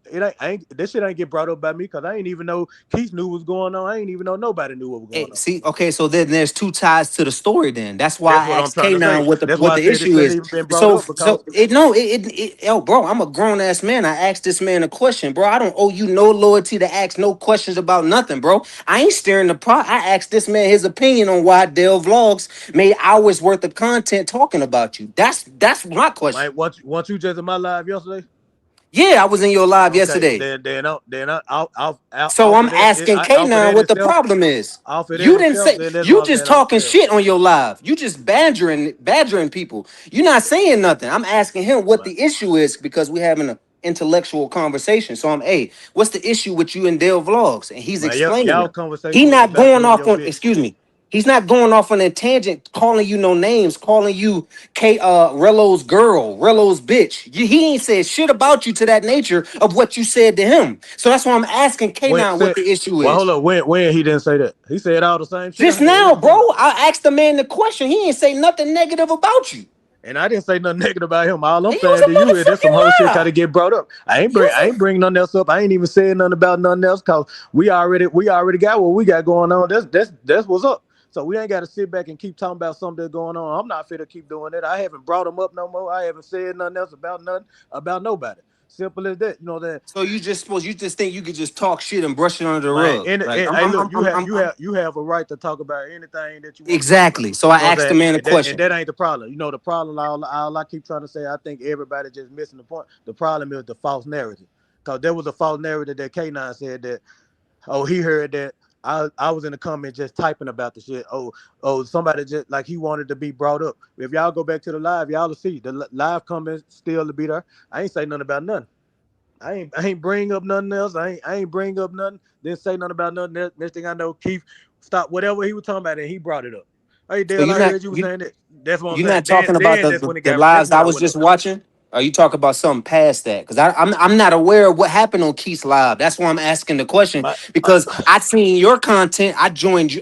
I: This shit ain't get brought up by me because I ain't even know Keith knew what was going on. I ain't even know nobody knew what was going on.
G: See, okay, so then there's two ties to the story. Then that's why
I: That's
G: I
I: what I'm
G: asked
I: trying to say.
G: K9 what the
I: That's why
G: what
I: I
G: the
I: said it
G: issue
I: shouldn't
G: is.
I: even been brought
G: So
I: up because
G: so it no yo, bro, I'm a grown ass man. I asked this man a question, bro. I don't owe you no loyalty to ask no questions about nothing, bro. I ain't steering the pot. I asked this man his opinion on why Dell Vlogs made hours worth of content talking about you. That's my question.
I: man, once you just in my live yesterday.
G: Yeah, I was in your live
I: Okay,
G: yesterday.
I: then out
G: So I'm
I: of that
G: asking
I: off of
G: K9
I: that
G: what the
I: itself,
G: problem is.
I: off of that
G: You didn't
I: itself,
G: say
I: then that's
G: you
I: my
G: just
I: then I'm
G: talking
I: yeah,
G: shit on your live. You just badgering people. You're not saying nothing. I'm asking him what
I: man,
G: the issue is because we're having an intellectual conversation. So I'm, hey, what's the issue with you and Dale Vlogs? And he's
I: man,
G: explaining
I: y'all
G: it. He
I: conversation was
G: not
I: about
G: going
I: you and
G: off
I: your
G: on,
I: bitch.
G: excuse me. He's not going off on a tangent, calling you no names, calling you Rello's girl, Rello's bitch. He ain't said shit about you to that nature of what you said to him. So that's why I'm asking
I: When
G: K9 what
I: said
G: the issue
I: well, hold
G: is.
I: up, when he didn't say that. He said all the same shit
G: Just
I: I said. What
G: now,
I: you talking
G: bro,
I: about?
G: I asked the man the question. He ain't say nothing negative about you.
I: And I didn't say nothing negative about him. All I'm
G: And you was
I: saying to you is there's
G: a
I: some whole shit
G: motherfucking
I: gotta
G: lie.
I: get brought up.
G: You
I: I
G: was
I: ain't bringing nothing else up. I ain't even saying nothing about nothing else because we already got what we got going on. That's what's up. So we ain't got to sit back and keep talking about something that's going on. I'm not fit to keep doing that. I haven't brought them up no more. I haven't said nothing else about nothing about nobody. Simple as that. You know that.
G: so you just think you could just talk shit and brush it under the
I: Man,
G: rug. Like
I: hey, look, you have a right to talk about anything that you want to talk about.
G: exactly. So I
I: You know what
G: asked
I: I'm
G: the
I: saying?
G: man a
I: And
G: question.
I: that ain't the problem. You know the problem. All I keep trying to say, I think everybody just missing the point. The problem is the false narrative, because there was a false narrative that K9 said that oh he heard that I was in the comment just typing about the shit. Oh somebody just like he wanted to be brought up. If y'all go back to the live, y'all will see the live comments still to be there. I ain't say nothing about nothing. I ain't bring up nothing else. I ain't bring up nothing. Didn't say nothing about nothing. Next thing I know, Keith stopped whatever he was talking about and he brought it up. Hey
G: So
I: Dale, I heard you was saying that. That's what I'm
G: you're
I: saying.
G: not
I: Then
G: talking about
I: then
G: the,
I: that's
G: the,
I: when it
G: the
I: got. That's
G: lives
I: when
G: I
I: I
G: was
I: went
G: just
I: up.
G: watching. Are you talking about something past that? Because I'm not aware of what happened on Keith's live. That's why I'm asking the question.
I: My,
G: Because I seen your content, I joined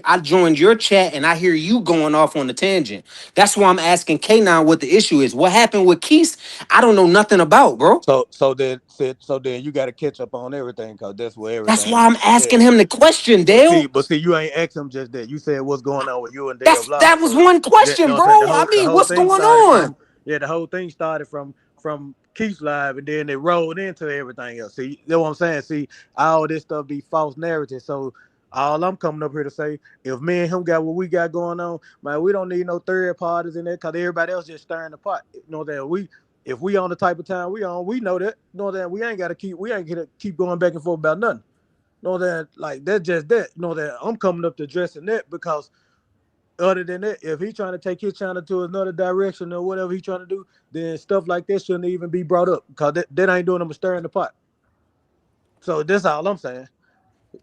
G: your chat, and I hear you going off on the tangent. That's why I'm asking K9 what the issue is. What happened with Keith? I don't know nothing about, bro.
I: so then you got to catch up on everything because that's where
G: That's
I: everything.
G: why I'm
I: Yeah.
G: asking him the question, Dale.
I: But see, you ain't asked him just that. You said what's going on with you and Dale's
G: That
I: live.
G: was
I: So
G: one
I: that, you
G: question,
I: know
G: bro.
I: what I'm saying? The
G: I
I: whole the
G: mean,
I: whole
G: what's
I: thing
G: going
I: started
G: on?
I: the whole thing started from Keith's live, and then it rolled into everything else. See, you know what I'm saying? See, all this stuff be false narrative. So all I'm coming up here to say, if me and him got what we got going on, man, we don't need no third parties in there because everybody else just stirring the pot. You know that we. If we on the type of time we on, we know that. You know that we ain't gonna keep going back and forth about nothing. Know that like that's just that. You know that I'm coming up to addressing that because other than that, if he trying to take his channel to another direction or whatever he trying to do, then stuff like this shouldn't even be brought up because that ain't doing him a stir in the pot. So that's all I'm saying.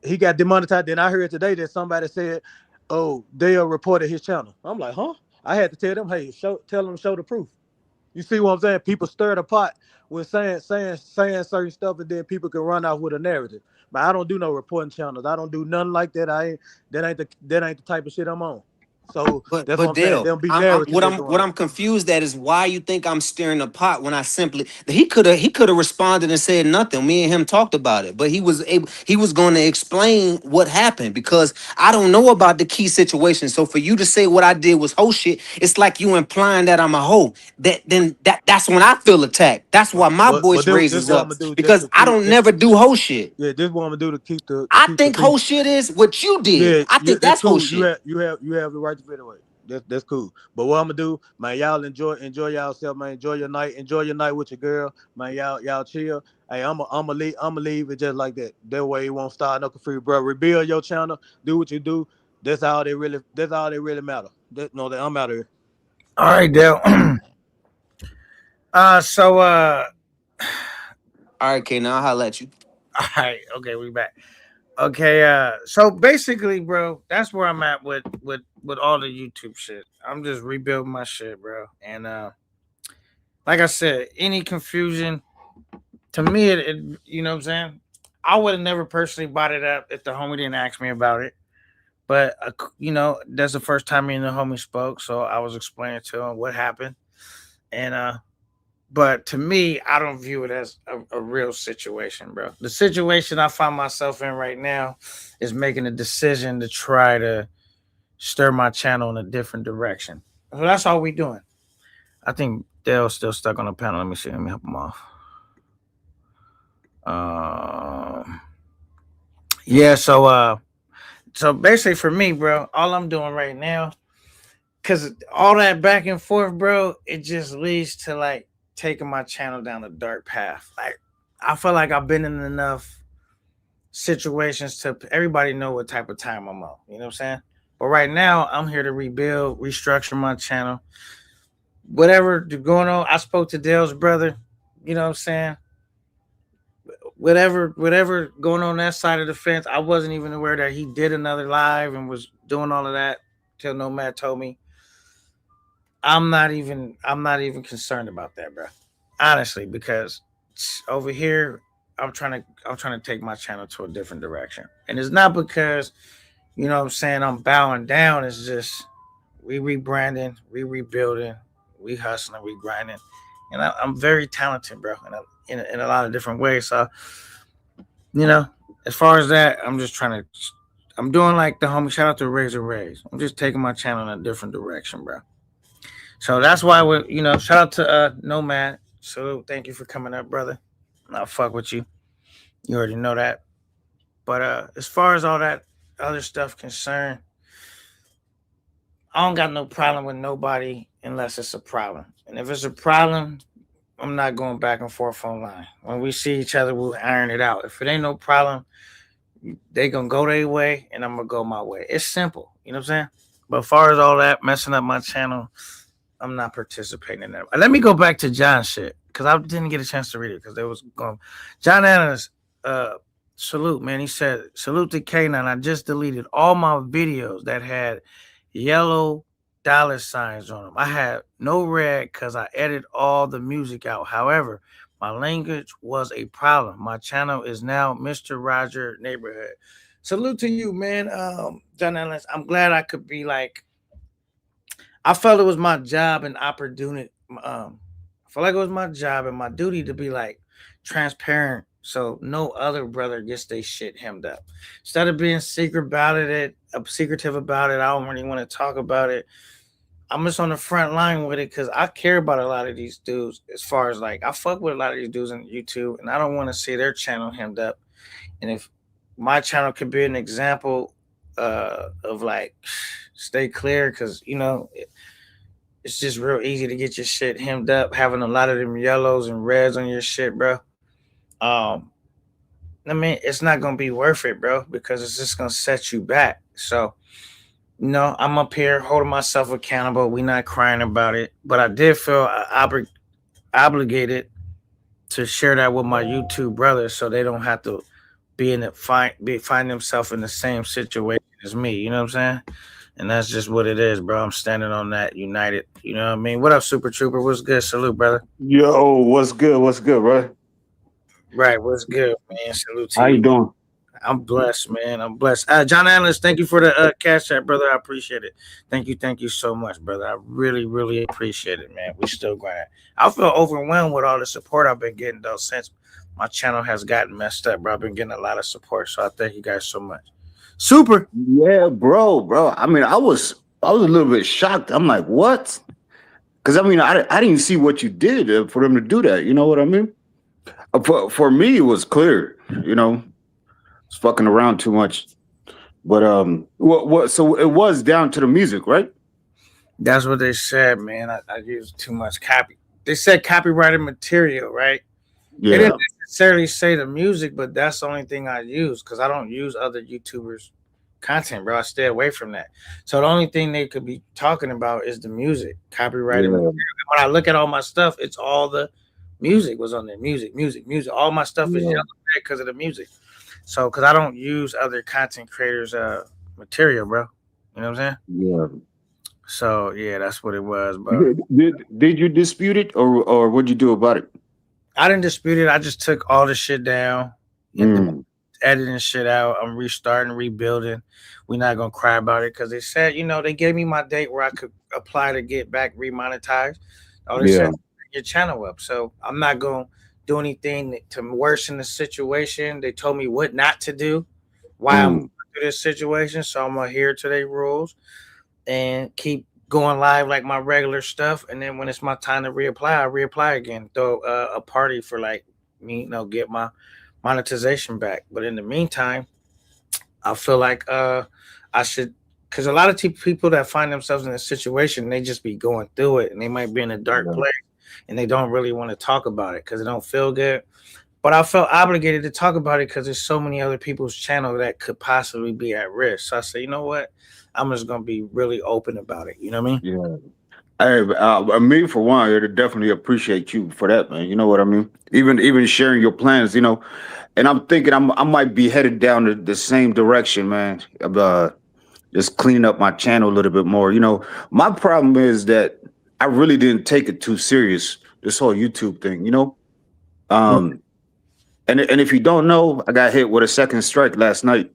I: He got demonetized. Then I heard today that somebody said, "Oh, Dale reported his channel." I'm like, huh? I had to tell them, hey, tell them show the proof. You see what I'm saying? People stir the pot with saying certain stuff, and then people can run off with a narrative. But I don't do no reporting channels. I don't do nothing like that. That ain't the type of shit I'm on. So that's what
G: But
I: I'm saying.
G: Dale,
I: There'll be narrative that's going
G: what
I: on.
G: I'm confused at is why you think I'm stirring the pot when I simply he could have responded and said nothing. Me and him talked about it, but he was going to explain what happened because I don't know about the key situation. So for you to say what I did was hoe shit, it's like you implying that I'm a hoe. That's when I feel attacked. That's why my
I: But
G: voice
I: this
G: raises
I: what I'm
G: up
I: gonna do just
G: because
I: to
G: I
I: keep
G: don't
I: just
G: never do hoe shit.
I: yeah, this what I'm gonna do to
G: I
I: keep the
G: think
I: peace.
G: hoe shit is what you did.
I: Yeah,
G: I
I: yeah,
G: think
I: that's
G: that's hoe
I: cool. You
G: shit.
I: have the right to feel away. That's cool. But what I'm gonna do, man, y'all enjoy yourself, man. Enjoy your night. Enjoy your night with your girl, man. Y'all chill. Hey, I'm leave it just like that. That way it won't start no free, bro. Rebuild your channel. Do what you do. That's all they really matter. No, that I'm out of here.
A: All right, Dale. So
G: All right, K, now I'll holler at you.
A: all right, okay, we back. Okay, so basically, bro, that's where I'm at with all the YouTube shit. I'm just rebuilding my shit, bro. And like I said, any confusion to me, it you know what I'm saying. I would have never personally brought it up if the homie didn't ask me about it. But that's the first time me and the homie spoke, so I was explaining to him what happened. And but to me, I don't view it as a real situation, bro. The situation I find myself in right now is making a decision to try to stir my channel in a different direction. So that's all we doing. I think Dale's still stuck on the panel. Let me see. Let me help him off. Um, yeah. So basically for me, bro, all I'm doing right now, because all that back and forth, bro, it just leads to like taking my channel down a dark path. Like I feel like I've been in enough situations to everybody know what type of time I'm on. You know what I'm saying? But right now, I'm here to rebuild, restructure my channel. Whatever going on, I spoke to Dale's brother. You know what I'm saying? Whatever going on that side of the fence, I wasn't even aware that he did another live and was doing all of that till Nomad told me. I'm not even concerned about that, bro. Honestly, because over here I'm trying to take my channel to a different direction. And it's not because, you know what I'm saying, I'm bowing down. It's just we rebranding, we rebuilding, we hustling, we grinding. And I'm very talented, bro, in a lot of different ways. So, you know, as far as that, I'm doing like the homie, shout out to Razor Rays. I'm just taking my channel in a different direction, bro. So that's why shout out to Nomad. So thank you for coming up, brother. I'll fuck with you. You already know that. But as far as all that other stuff concerned, I don't got no problem with nobody unless it's a problem. And if it's a problem, I'm not going back and forth online. When we see each other, we'll iron it out. If it ain't no problem, they gonna go their way and I'm gonna go my way. It's simple. You know what I'm saying? But as far as all that messing up my channel, I'm not participating in that. Let me go back to John shit because I didn't get a chance to read it because they was going. John Anna's salute, man. He said, "Salute to K9. I just deleted all my videos that had yellow dollar signs on them. I had no red because I edited all the music out. However, my language was a problem. My channel is now Mr. Roger Neighborhood. Salute to you, man. John Ellis. I'm glad I could be like, I felt it was my job and opportunity. I felt like it was my job and my duty to be like transparent, so no other brother gets their shit hemmed up. Instead of being secretive about it, I don't really want to talk about it. I'm just on the front line with it because I care about a lot of these dudes. As far as like, I fuck with a lot of these dudes on YouTube, and I don't want to see their channel hemmed up. And if my channel could be an example of like, stay clear, because it's just real easy to get your shit hemmed up, having a lot of them yellows and reds on your shit, bro. Um, I mean, it's not gonna be worth it, bro, because it's just gonna set you back. So, I'm up here holding myself accountable. We not crying about it, but I did feel obligated to share that with my YouTube brothers, so they don't have to find themselves in the same situation as me. You know what I'm saying? And that's just what it is, bro. I'm standing on that united. You know what I mean? What up, Super Trooper? What's good? Salute, brother.
J: Yo, what's good? What's good, bro?
A: Right, what's good, man? Salute to
J: How you
A: you.
J: doing?
A: I'm blessed, man. I'm blessed. John Analyst, thank you for the cash app, brother. I appreciate it. Thank you so much, brother. I really, really appreciate it, man. We still going. I feel overwhelmed with all the support I've been getting though since my channel has gotten messed up, bro. I've been getting a lot of support, so I thank you guys so much. Super.
J: Yeah, bro. I mean, I was a little bit shocked. I'm like, what? Because I mean, I didn't see what you did for them to do that. You know what I mean? For me, it was clear. It's fucking around too much. But what? So it was down to the music, right?
A: That's what they said, man. I used too much copy. They said copyrighted material, right? They
J: Yeah,
A: didn't necessarily say the music, but that's the only thing I use because I don't use other YouTubers' content, bro. I stay away from that. So the only thing they could be talking about is the music, copyrighted material.
J: yeah,
A: And when I look at all my stuff, it's all the music was on there. Music. All my stuff is
J: yeah,
A: yellow because of the music. So because I don't use other content creators' material, bro. You know what I'm saying?
J: yeah.
A: So yeah, that's what it was, bro.
J: Did you dispute it or what'd you do about it?
A: I didn't dispute it. I just took all the shit down and
J: Mm,
A: editing shit out. I'm restarting, rebuilding. We're not gonna cry about it because they said, they gave me my date where I could apply to get back remonetized. All they said,
J: yeah.
A: bring your channel up. So I'm not gonna do anything to worsen the situation. They told me what not to do, why I'm
J: Mm,
A: going through this situation. So I'm gonna adhere to their rules and keep going live like my regular stuff. And then when it's my time to reapply, I reapply again. Throw a party for like me, get my monetization back. But in the meantime, I feel like I should, because a lot of people that find themselves in a situation, they just be going through it and they might be in a dark
J: yeah,
A: place and they don't really want to talk about it because it don't feel good. But I felt obligated to talk about it because there's so many other people's channel that could possibly be at risk. So I said, you know what? I'm just gonna be really open about it. You know what I mean?
J: yeah. Hey, me for one, I definitely appreciate you for that, man. You know what I mean? Even sharing your plans, And I'm thinking I might be headed down the same direction, man. Of, just cleaning up my channel a little bit more. My problem is that I really didn't take it too serious. This whole YouTube thing, Um, and if you don't know, I got hit with a second strike last night.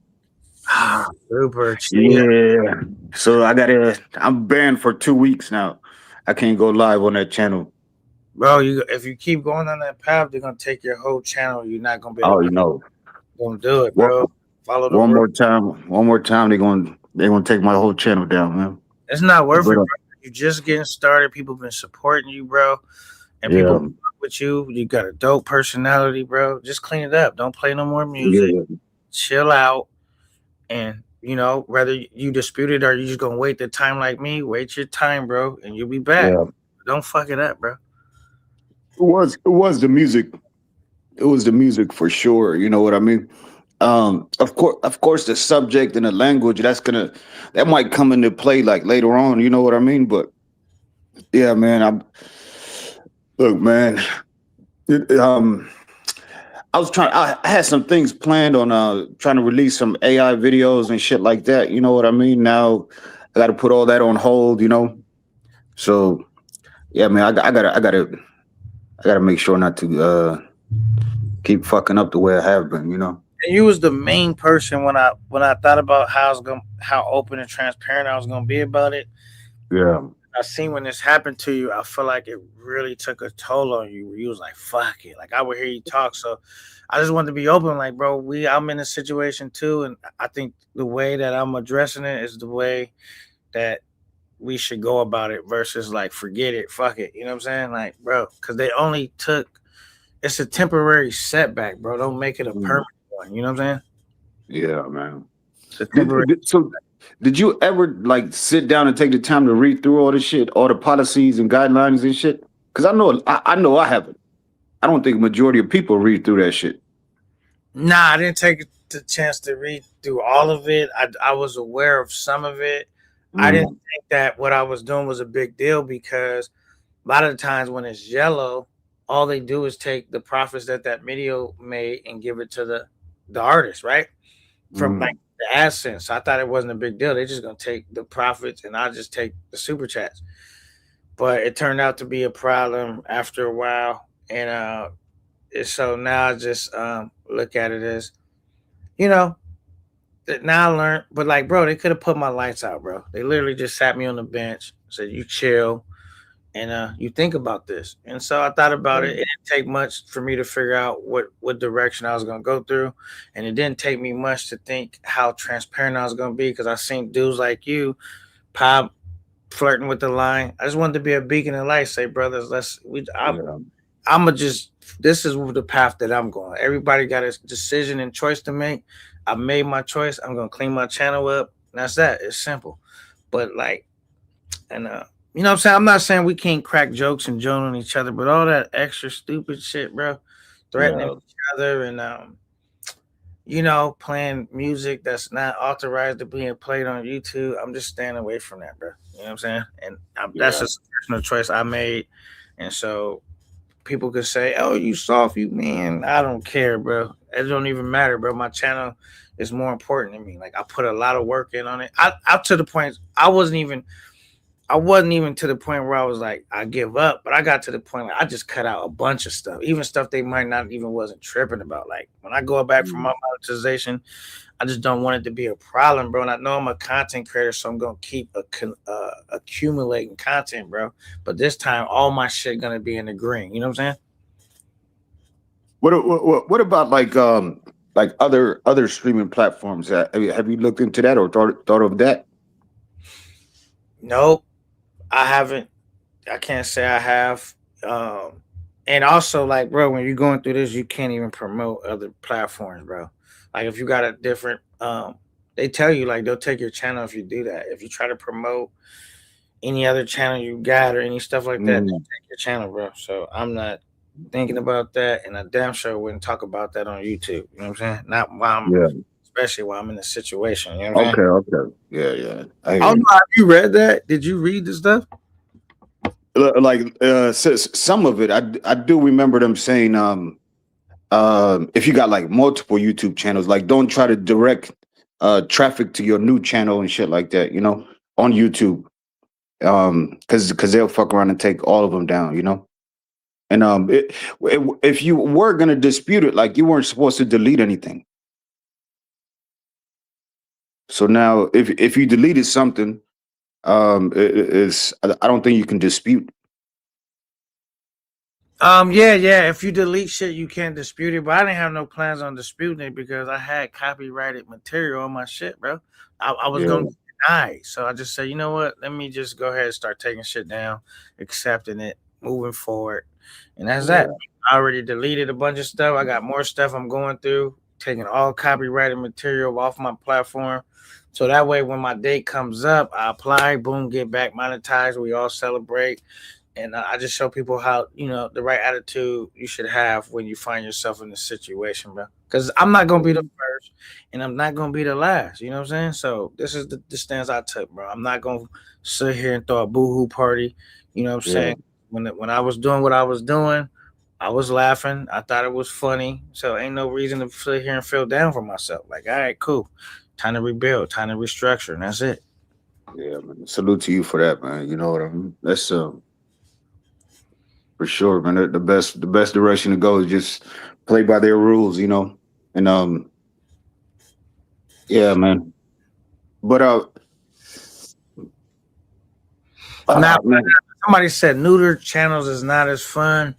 A: Super chill.
J: Yeah. So I'm banned for 2 weeks now. I can't go live on that channel.
A: Bro, if you keep going on that path, they're gonna take your whole channel. You're not gonna be able
J: Oh,
A: to gonna do it,
J: One,
A: bro. Follow the
J: one
A: rules.
J: more time, they're gonna take my whole channel down, man.
A: It's not worth it,
J: But
A: bro. You just getting started. People been supporting you, bro, and people
J: yeah,
A: fuck with you. You got a dope personality, bro. Just clean it up. Don't play no more music.
J: yeah,
A: Chill out, and whether you dispute it or you just gonna wait the time like me, wait your time, bro, and you'll be back.
J: yeah.
A: Don't fuck it up, bro.
J: It was the music. It was the music for sure. You know what I mean? Of course, the subject and the language that might come into play like later on. You know what I mean? But yeah, man. Look, man. it- um, I was trying. I had some things planned on trying to release some AI videos and shit like that. You know what I mean? Now I got to put all that on hold. So yeah, man, I gotta make sure not to keep fucking up the way I have been.
A: And you was the main person when I thought about how open and transparent I was gonna be about it.
J: Yeah.
A: I seen when this happened to you, I feel like it really took a toll on you. Where you was like, "Fuck it," like I would hear you talk, so I just wanted to be open. Like, bro, I'm in a situation too, and I think the way that I'm addressing it is the way that we should go about it versus like forget it, fuck it. You know what I'm saying? Like, bro, because they only took it's a temporary setback, bro. Don't make it a
J: Mm.
A: permanent one. You know what I'm saying?
J: Yeah, man.
A: It's a temporary.
J: So did you ever like sit down and take the time to read through all the shit, all the policies and guidelines and shit? Because I know I haven't. I don't think majority of people read through that shit.
A: Nah, I didn't take the chance to read through all of it. I was aware of some of it. I didn't
J: Mm.
A: think that what I was doing was a big deal because a lot of the times when it's yellow, all they do is take the profits that video made and give it to the artist, right? From like
J: Mm.
A: the AdSense. So I thought it wasn't a big deal. They're just gonna take the profits and I just take the super chats. But it turned out to be a problem after a while, and so now I just look at it as you know now I learned. But like, bro, they could have put my lights out, bro. They literally just sat me on the bench, said you chill, and you think about this. And so I thought about it. It didn't take much for me to figure out what direction I was gonna go through, and it didn't take me much to think how transparent I was gonna be because I seen dudes like you pop flirting with the line. I just wanted to be a beacon of light. Say, brothers,
J: Yeah.
A: I'm gonna just. This is the path that I'm going. Everybody got a decision and choice to make. I made my choice. I'm gonna clean my channel up. And that's that. It's simple. But like, and you know what I'm saying? I'm not saying we can't crack jokes and joke on each other, but all that extra stupid shit, bro, threatening
J: Yeah.
A: each other and playing music that's not authorized to being played on YouTube. I'm just staying away from that, bro. You know what I'm saying? And that's
J: Yeah.
A: just a personal choice I made. And so people could say, "Oh, you soft, you man." I don't care, bro. It don't even matter, bro. My channel is more important to me. Like I put a lot of work in on it. I to the point I wasn't even to the point where I was like, I give up, but I got to the point where I just cut out a bunch of stuff, even stuff they might not even wasn't tripping about. Like when I go back from
J: Mm.
A: my monetization, I just don't want it to be a problem, bro. And I know I'm a content creator, so I'm gonna keep accumulating content, bro. But this time, all my shit gonna be in the green. You know what I'm saying?
J: What about like other streaming platforms? Have you looked into that or thought of that?
A: Nope, I haven't. I can't say I have. Um, and also, like, bro, when you're going through this, you can't even promote other platforms, bro. Like, if you got a different, they tell you like they'll take your channel if you do that. If you try to promote any other channel you got or any stuff like that, they'll
J: Mm.
A: take your channel, bro. So I'm not thinking about that, and I damn sure wouldn't talk about that on YouTube. You know what I'm saying? Not while
J: Yeah.
A: especially while I'm in a situation. You know what I'm saying?
J: Okay. Okay. Yeah. Yeah. I
A: I
J: hear
A: don't
J: you.
A: know. Have you read that? Did you read the stuff?
J: Like some of it, I do remember them saying, if you got like multiple YouTube channels, like don't try to direct traffic to your new channel and shit like that, on YouTube, because they'll fuck around and take all of them down, and if you were gonna dispute it, like you weren't supposed to delete anything. So now, if you deleted something, I don't think you can dispute.
A: Yeah. If you delete shit, you can't dispute it. But I didn't have no plans on disputing it because I had copyrighted material on my shit, bro. I was
J: Yeah.
A: gonna get denied, so I just said, you know what? Let me just go ahead and start taking shit down, accepting it, moving forward, and that's that.
J: Yeah.
A: I already deleted a bunch of stuff. I got more stuff I'm going through, taking all copyrighted material off my platform. So that way, when my date comes up, I apply, boom, get back monetized. We all celebrate, and I just show people how the right attitude you should have when you find yourself in this situation, bro. Because I'm not gonna be the first, and I'm not gonna be the last. You know what I'm saying? So this is the stance I took, bro. I'm not gonna sit here and throw a boohoo party. You know what I'm
J: Yeah.
A: saying? When I was doing what I was doing, I was laughing. I thought it was funny. So ain't no reason to sit here and feel down for myself. Like, all right, cool. Time to rebuild. Time to restructure, and that's it.
J: Yeah, man. Salute to you for that, man. You know what I mean? That's for sure, man. The best direction to go is just play by their rules, you know. And yeah, man. But
A: Now,
J: man.
A: somebody said neuter channels is not as fun,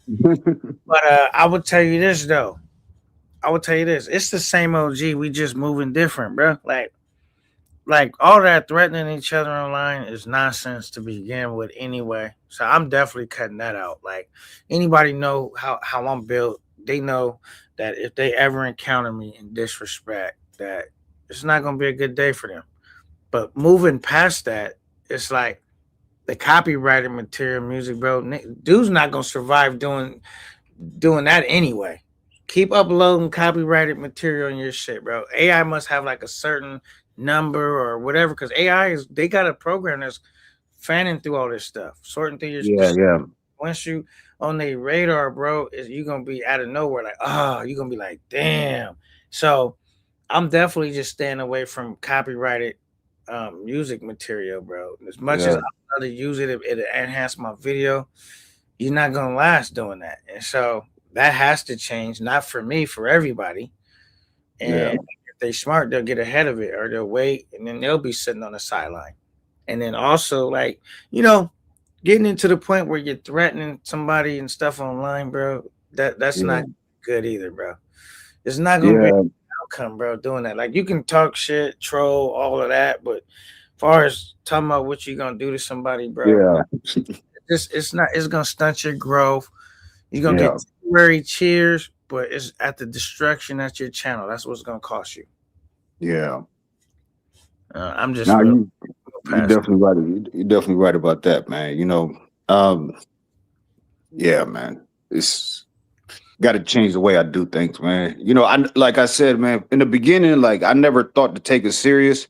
A: but I would tell you this though. I would tell you this. It's the same OG. We just moving different, bro. Like all that threatening each other online is nonsense to begin with anyway. So I'm definitely cutting that out. Like anybody know how I'm built, they know that if they ever encounter me in disrespect, that it's not gonna be a good day for them. But moving past that, it's like the copyrighted material music, bro. Dude's not gonna survive doing that anyway. Keep uploading copyrighted material in your shit, bro. AI must have like a certain number or whatever, because AI is they got a program that's fanning through all this stuff, sorting through your
J: Yeah,
A: shit.
J: yeah,
A: Once you on their radar, bro, is you gonna be out of nowhere, like, you're gonna be like, damn. So I'm definitely just staying away from copyrighted music material, bro. As much as
J: yeah,
A: I love to use it, it enhance my video, you're not gonna last doing that. And so that has to change, not for me, for everybody.
J: yeah,
A: And if they smart, they'll get ahead of it or they'll wait and then they'll be sitting on the sideline. And then also like, you know, getting into the point where you're threatening somebody and stuff online, bro, that's
J: yeah,
A: not good either, bro. It's not gonna be an
J: yeah,
A: outcome, bro, doing that. Like you can talk shit, troll, all of that, but as far as talking about what you're gonna do to somebody, bro,
J: yeah,
A: it's not it's gonna stunt your growth. You're gonna get
J: yeah,
A: temporary cheers, but it's at the destruction at your channel. That's what's gonna cost you.
J: yeah.
A: I'm just
J: Now
A: real
J: you
A: past.
J: definitely right. You definitely right about that, man. You know, yeah, man. It's got to change the way I do things, man. You know, I like I said, man. In the beginning, like I never thought to take it serious,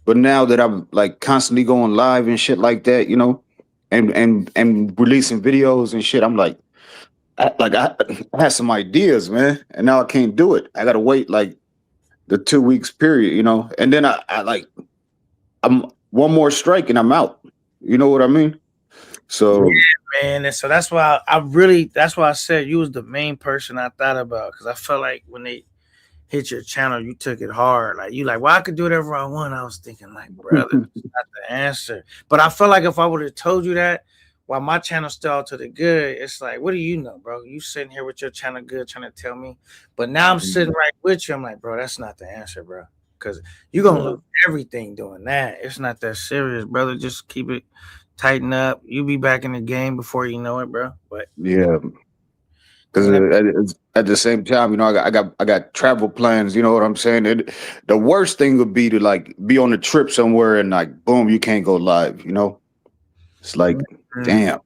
J: but now that I'm like constantly going live and shit like that, you know, and releasing videos and shit, I'm like, I had some ideas, man, and now I can't do it. I got to wait like the 2 weeks period, you know, and then I like I'm one more strike and I'm out. You know what I mean?
A: Yeah,
J: So
A: man. And so that's why I really that's why I said you was the main person I thought about because I felt like when they hit your channel, you took it hard. Like you like, well, I could do whatever I want. I was thinking, like, brother, that's not the answer. But I felt like if I would have told you that while my channel still out to the good, it's like, what do you know, bro? You sitting here with your channel good trying to tell me. But now I'm sitting right with you. I'm like, bro, that's not the answer, bro. Because you're gonna
J: yeah,
A: lose everything doing that. It's not that serious, brother. Just keep it tighten up. You'll be back in the game before you know it, bro. But
J: yeah. Because
A: clean up.
J: at the same time, you know, I got travel plans. You know what I'm saying? The worst thing would be to like be on a trip somewhere and like boom, you can't go live. You know, it's like
A: Mm.
J: damn.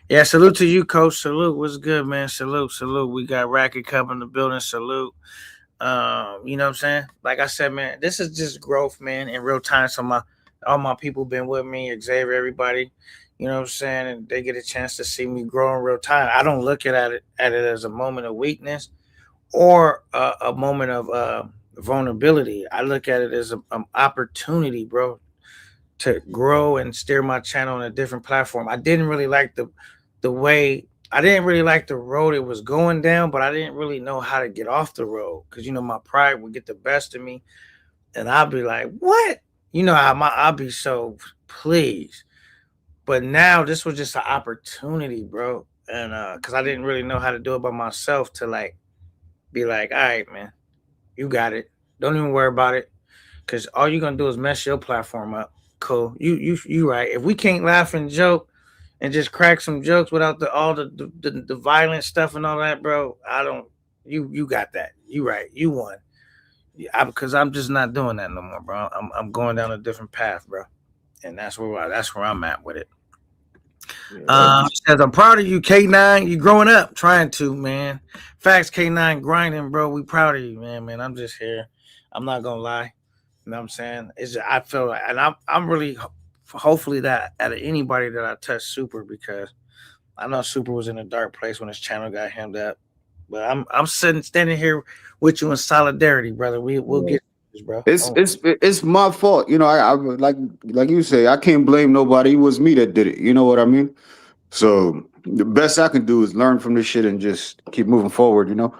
A: Yeah, salute to you, coach. Salute. What's good, man? Salute, salute. We got Racket Cup in the building. Salute. You know what I'm saying? Like I said, man, this is just growth, man, in real time. So my all my people been with me, Xavier, everybody, you know what I'm saying, and they get a chance to see me grow in real time. I don't look at it as a moment of weakness or a moment of vulnerability. I look at it as an opportunity, bro, to grow and steer my channel on a different platform. I didn't really like the way I didn't really like the road it was going down, but I didn't really know how to get off the road because you know my pride would get the best of me, and I'll be like, "What?" You know how I'll be so pleased. But now this was just an opportunity, bro, and because I didn't really know how to do it by myself to like be like, "All right, man, you got it. Don't even worry about it." Because all you're gonna do is mess your platform up. Cool. You right. If we can't laugh and joke and just crack some jokes without all the violent stuff and all that, bro, I don't. You got that. You right. You won. Yeah, because I'm just not doing that no more, bro. I'm going down a different path, bro, and that's where I'm at with it.
J: Yeah, that,
A: She says, I'm proud of you, K9. You growing up, trying to, man. Facts, K9 grinding, bro. We proud of you, man. Man, I'm just here. I'm not gonna lie. You know what I'm saying? I feel like, and I'm really hopefully that out of anybody that I touch Super because I know Super was in a dark place when his channel got hemmed up. But I'm standing here with you in solidarity, brother. We'll
J: yeah,
A: get bro.
J: It's my fault. You know, I like you say, I can't blame nobody. It was me that did it. You know what I mean? So the best I can do is learn from this shit and just keep moving forward. You know,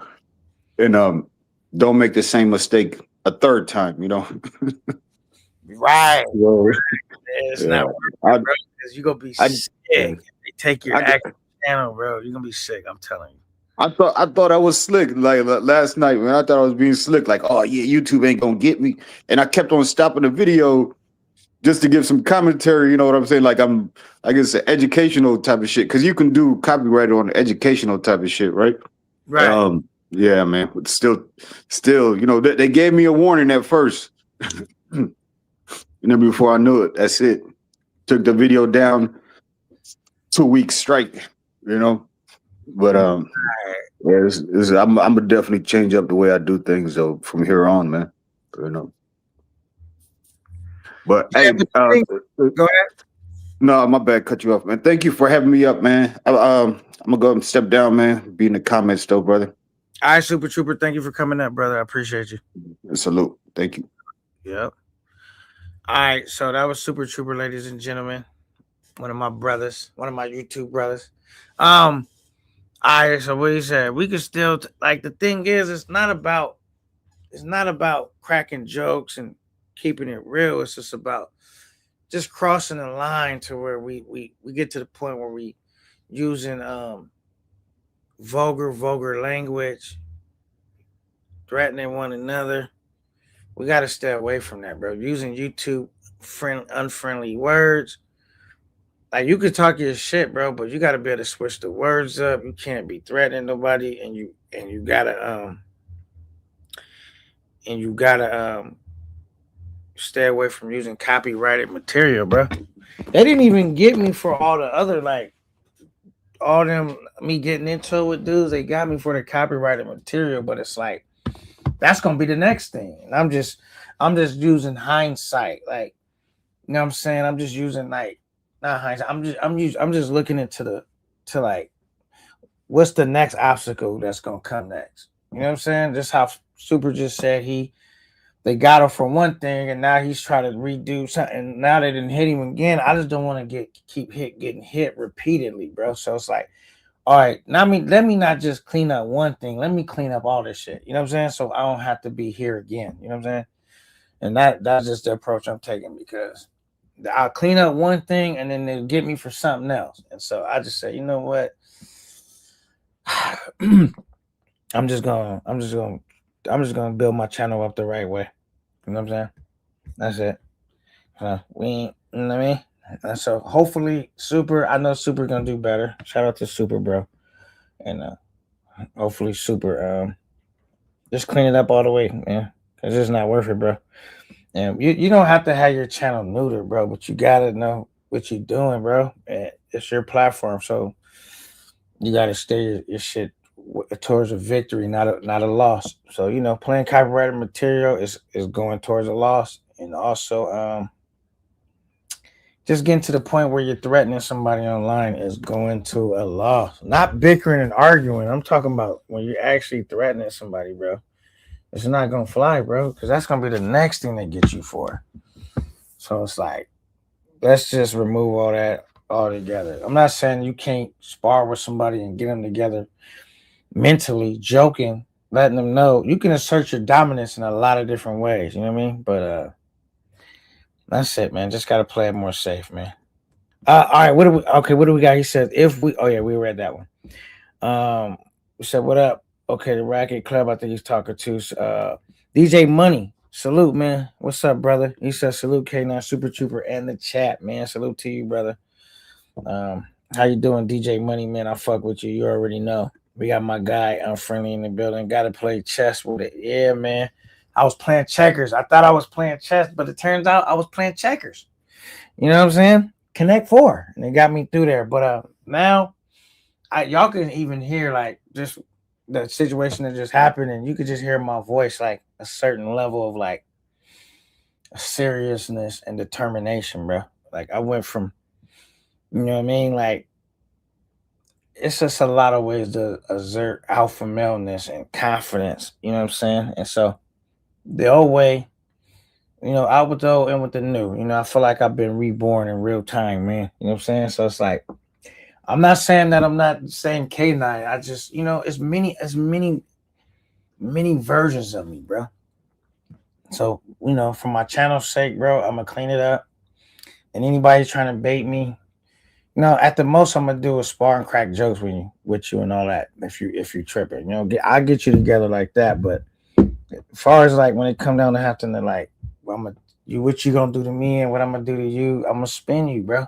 J: and don't make the same mistake a third time. You know.
A: Right.
J: So,
A: It's
J: yeah,
A: not worth
J: I
A: it, bro. Because you're gonna be
J: I
A: sick. If they take your
J: I
A: actual channel, bro. You're gonna be sick. I'm telling you.
J: I thought I was slick like last night, man. I thought I was being slick, like, oh yeah, YouTube ain't gonna get me. And I kept on stopping the video just to give some commentary, you know what I'm saying? Like I guess educational type of shit. Cause you can do copyright on educational type of shit, right?
A: Right.
J: Yeah, man. But still, you know, they gave me a warning at first. And then before I knew it, that's it. Took the video down 2 weeks straight, you know. But yeah, I'm gonna definitely change up the way I do things though from here on, man. You know. But
A: Yeah,
J: hey,
A: but go ahead.
J: no, my bad, cut you off, man. Thank you for having me up, man. I'm gonna go and step down, man. Be in the comments though, brother.
A: All right, Super Trooper. Thank you for coming up, brother. I appreciate you.
J: Salute. Thank you.
A: Yep. All right, so that was Super Trooper, ladies and gentlemen. One of my brothers, one of my YouTube brothers. All right, so what he said, we could still like the thing is, it's not about cracking jokes and keeping it real. It's just about just crossing the line to where we get to the point where we using vulgar language, threatening one another. We got to stay away from that, bro. Using YouTube unfriendly words. Like you could talk your shit, bro, but you got to be able to switch the words up. You can't be threatening nobody, and you gotta stay away from using copyrighted material, bro. They didn't even get me for all the other like all them me getting into it with dudes. They got me for the copyrighted material, but it's like that's gonna be the next thing. And I'm just using hindsight, like you know what I'm saying. I'm just using like not hindsight. I'm just looking to like what's the next obstacle that's gonna come next. You know what I'm saying? Just how Super just said they got him for one thing, and now he's trying to redo something. Now they didn't hit him again. I just don't want to keep getting hit repeatedly, bro. So it's like, all right, now let me not just clean up one thing. Let me clean up all this shit. You know what I'm saying? So I don't have to be here again. You know what I'm saying? And that's just the approach I'm taking because I'll clean up one thing and then they'll get me for something else. And so I just say, you know what? I'm just gonna build my channel up the right way. You know what I'm saying? That's it. You know what I mean? And so hopefully Super, I know Super gonna do better. Shout out to Super, bro. And hopefully Super just clean it up all the way, man. Cause it's not worth it, bro. And you don't have to have your channel neutered, bro, but you gotta know what you're doing, bro. And it's your platform, so you gotta steer your shit towards a victory, not a loss. So you know, playing copyrighted material is going towards a loss, and also just getting to the point where you're threatening somebody online is going to a loss. Not bickering and arguing. I'm talking about when you're actually threatening somebody, bro. It's not gonna fly, bro, because that's gonna be the next thing they get you for. So it's like, let's just remove all that altogether. I'm not saying you can't spar with somebody and get them together mentally, joking, letting them know you can assert your dominance in a lot of different ways. You know what I mean? But that's it, man. Just gotta play it more safe, man. All right, what do we got? He said if we we read that one. We said what up? Okay, the Racket Club, I think he's talking to DJ Money. Salute, man. What's up, brother? He said salute K9 Super Trooper and the chat, man. Salute to you, brother. How you doing, DJ Money, man? I fuck with you. You already know. We got my guy Unfriendly in the building. Gotta play chess with it. Yeah, man. I was playing checkers. I thought I was playing chess, but it turns out I was playing checkers. You know what I'm saying? Connect Four. And it got me through there. But now y'all can even hear like just the situation that just happened, and you could just hear my voice like a certain level of like seriousness and determination, bro. Like I went from, you know what I mean? Like it's just a lot of ways to exert alpha maleness and confidence. You know what I'm saying? And so the old way out with the old and with the new. I feel like I've been reborn in real time, man. You know what I'm saying? So it's like I'm not saying that I'm not the same K9. I just, it's many versions of me, bro. So, for my channel's sake, bro, I'm gonna clean it up. And anybody trying to bait me, at the most I'm gonna do is spar and crack jokes with you and all that. If you tripping, I'll get you together like that. But as far as like when it come down to having to like, I'm gonna what you gonna do to me and what I'm gonna do to you, I'm gonna spin you, bro.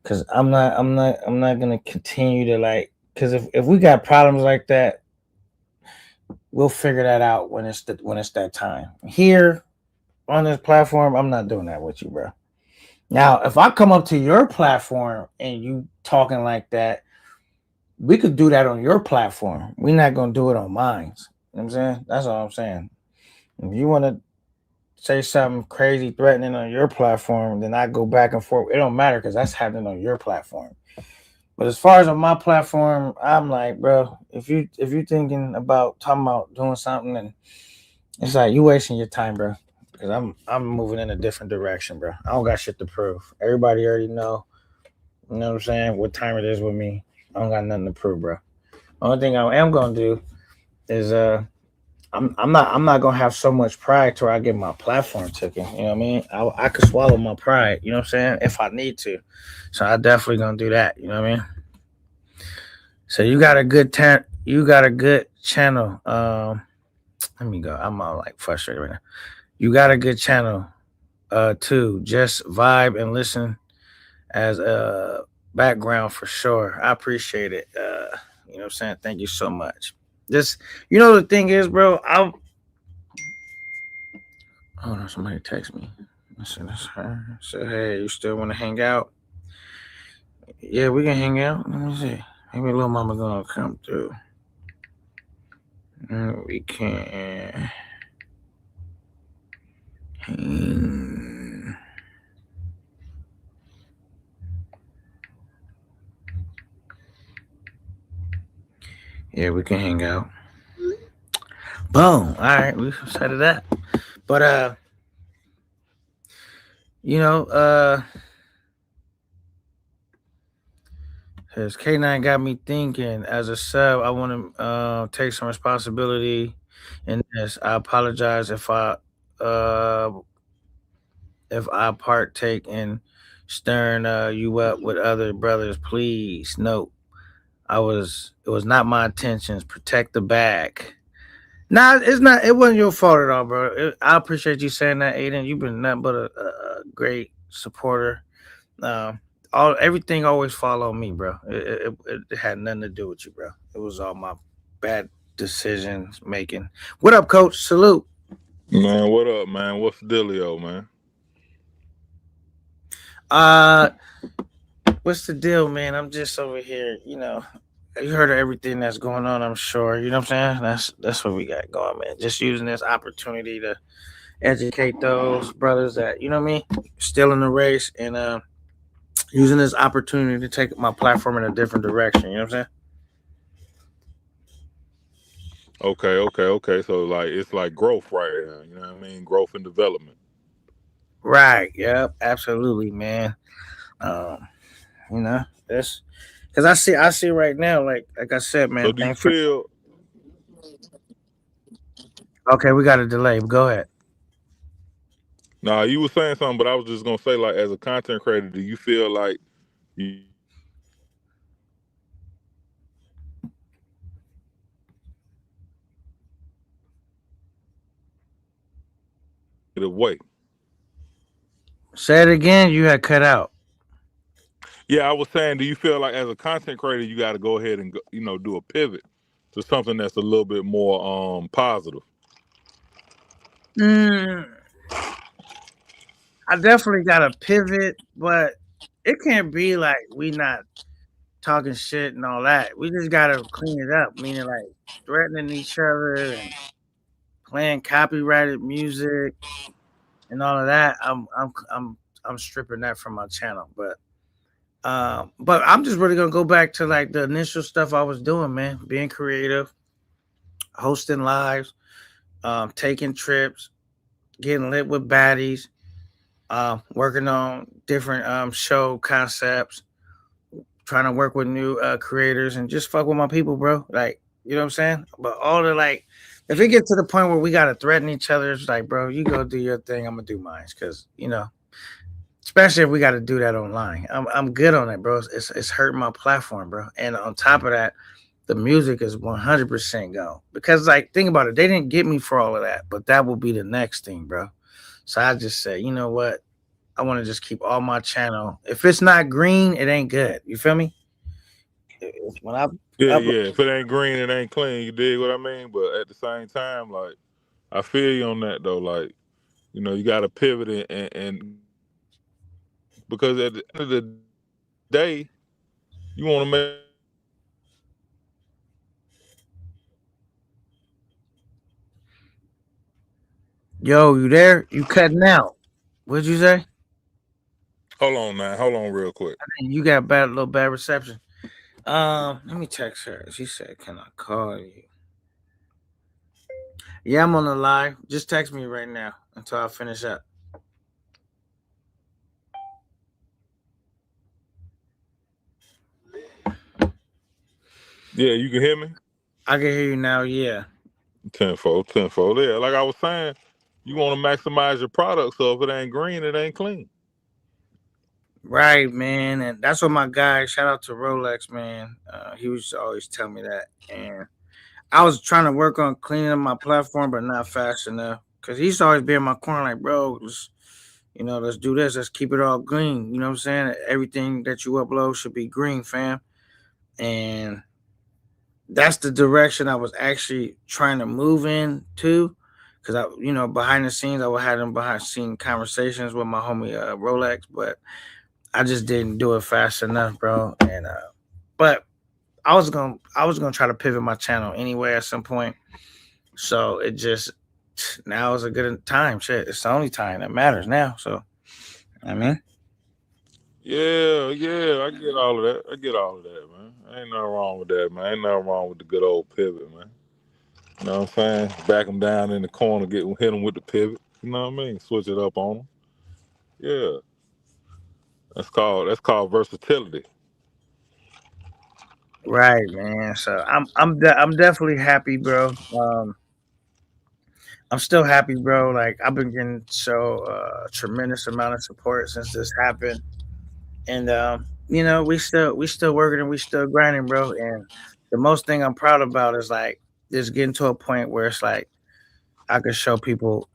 A: Cause I'm not gonna continue to like. Cause if we got problems like that, we'll figure that out when it's that time. Here on this platform, I'm not doing that with you, bro. Now, if I come up to your platform and you talking like that, we could do that on your platform. We're not gonna do it on mine. You know what I'm saying? That's all I'm saying. If you want to say something crazy, threatening on your platform, then I go back and forth. It don't matter because that's happening on your platform. But as far as on my platform, I'm like, bro, if you thinking about talking about doing something, and it's like you wasting your time, bro. Because I'm moving in a different direction, bro. I don't got shit to prove. Everybody already know. You know what I'm saying? What time it is with me. I don't got nothing to prove, bro. Only thing I am gonna do is I'm not gonna have so much pride till I get my platform taken. You know what I mean? I could swallow my pride. You know what I'm saying? If I need to, so I definitely gonna do that. You know what I mean? So you got a good channel. Let me go. I'm all like frustrated right now. You got a good channel. Too. Just vibe and listen as a background for sure. I appreciate it. You know what I'm saying? Thank you so much. This, the thing is, bro. Hold on, somebody text me. Listen, that's her. Said, hey, you still want to hang out? Yeah, we can hang out. Let me see. Maybe little mama gonna come through. We can hang. Yeah, we can hang out. Boom. All right, we set it up. But you know, Cause K9 got me thinking. As a sub, I want to take some responsibility in this. I apologize uh if I partake in stirring you up with other brothers. Please note, it was not my intentions. Protect the bag. Nah, it's not. It wasn't your fault at all, bro. I appreciate you saying that, Aiden. You've been nothing but a great supporter. Um, all everything always followed me, bro. It had nothing to do with you, bro. It was all my bad decisions making. What up, Coach? Salute.
K: Man, what up, man? What's the dealio, man?
A: Uh, what's the deal, man? I'm just over here. You heard of everything that's going on. I'm sure. You know what I'm saying? That's what we got going, man. Just using this opportunity to educate those brothers that what I mean, still in the race, and using this opportunity to take my platform in a different direction. You know what I'm saying?
K: Okay. So like it's like growth right here. You know what I mean? Growth and development.
A: Right. Yep. Absolutely, man. Um, that's because I see right now, like I said,
K: So
A: man.
K: do you
A: Thanks for.
K: feel
A: Okay, we got a delay. Go ahead.
K: nah, you were saying something, but I was just gonna say, like, as a content creator, do you feel like you get away?
A: Say it again. You had cut out.
K: Yeah, I was saying, do you feel like as a content creator, you got to go ahead and do a pivot to something that's a little bit more positive?
A: Mm, I definitely got to pivot, but it can't be like we not talking shit and all that. We just gotta clean it up. Meaning like threatening each other and playing copyrighted music and all of that. I'm stripping that from my channel. But I'm just really gonna go back to like the initial stuff I was doing, man. Being creative, hosting lives, taking trips, getting lit with baddies, working on different show concepts, trying to work with new creators, and just fuck with my people, bro. Like, you know what I'm saying? But all the like, if it gets to the point where we gotta threaten each other, it's like, bro, you go do your thing, I'm gonna do mine, because especially if we got to do that online. I'm good on it, bro. It's hurting my platform, bro. And on top of that, the music is 100% gone, because like think about it, they didn't get me for all of that, but that will be the next thing, bro. So I just said, you know what? I want to just keep all my channel. If it's not green, it ain't good. You feel me? When I
K: Yeah,
A: up,
K: yeah. If it ain't green, it ain't clean. You dig what I mean? But at the same time, like I feel you on that though. Like you got to pivot and because at the end of the day, you want to make
A: yo, you there? You cutting out? What'd you say?
K: Hold on now. Hold on real quick.
A: You got bad, little bad reception. Let me text her. She said, "Can I call you?" Yeah, I'm on the live. Just text me right now until I finish up.
K: Yeah, you can hear me?
A: I can hear you now. Yeah.
K: Tenfold, tenfold. Yeah, like I was saying, you want to maximize your product, so if it ain't green, it ain't clean.
A: Right, man. And that's what my guy, shout out to Rolex, man. He was always telling me that. And I was trying to work on cleaning up my platform, but not fast enough. Cause he used to always be in my corner, like, bro, let's do this. Let's keep it all green. You know what I'm saying? Everything that you upload should be green, fam. And that's the direction I was actually trying to move in to. Cause behind the scenes, I would have them behind the scene conversations with my homie Rolex, but I just didn't do it fast enough, bro. And but I was gonna try to pivot my channel anyway at some point. So it just now is a good time. Shit, it's the only time that matters now. So I mean,
K: Yeah, yeah, I get all of that. I get all of that, man. Ain't nothing wrong with that, man. Ain't nothing wrong with the good old pivot, man. You know what I'm saying? Back them down in the corner, hit them with the pivot. You know what I mean? Switch it up on them. Yeah, that's called versatility.
A: right, man. So I'm definitely happy, bro. I'm still happy, bro. Like I've been getting so tremendous amount of support since this happened, and we still working and we still grinding, bro. And the most thing I'm proud about is like just getting to a point where it's like I can show people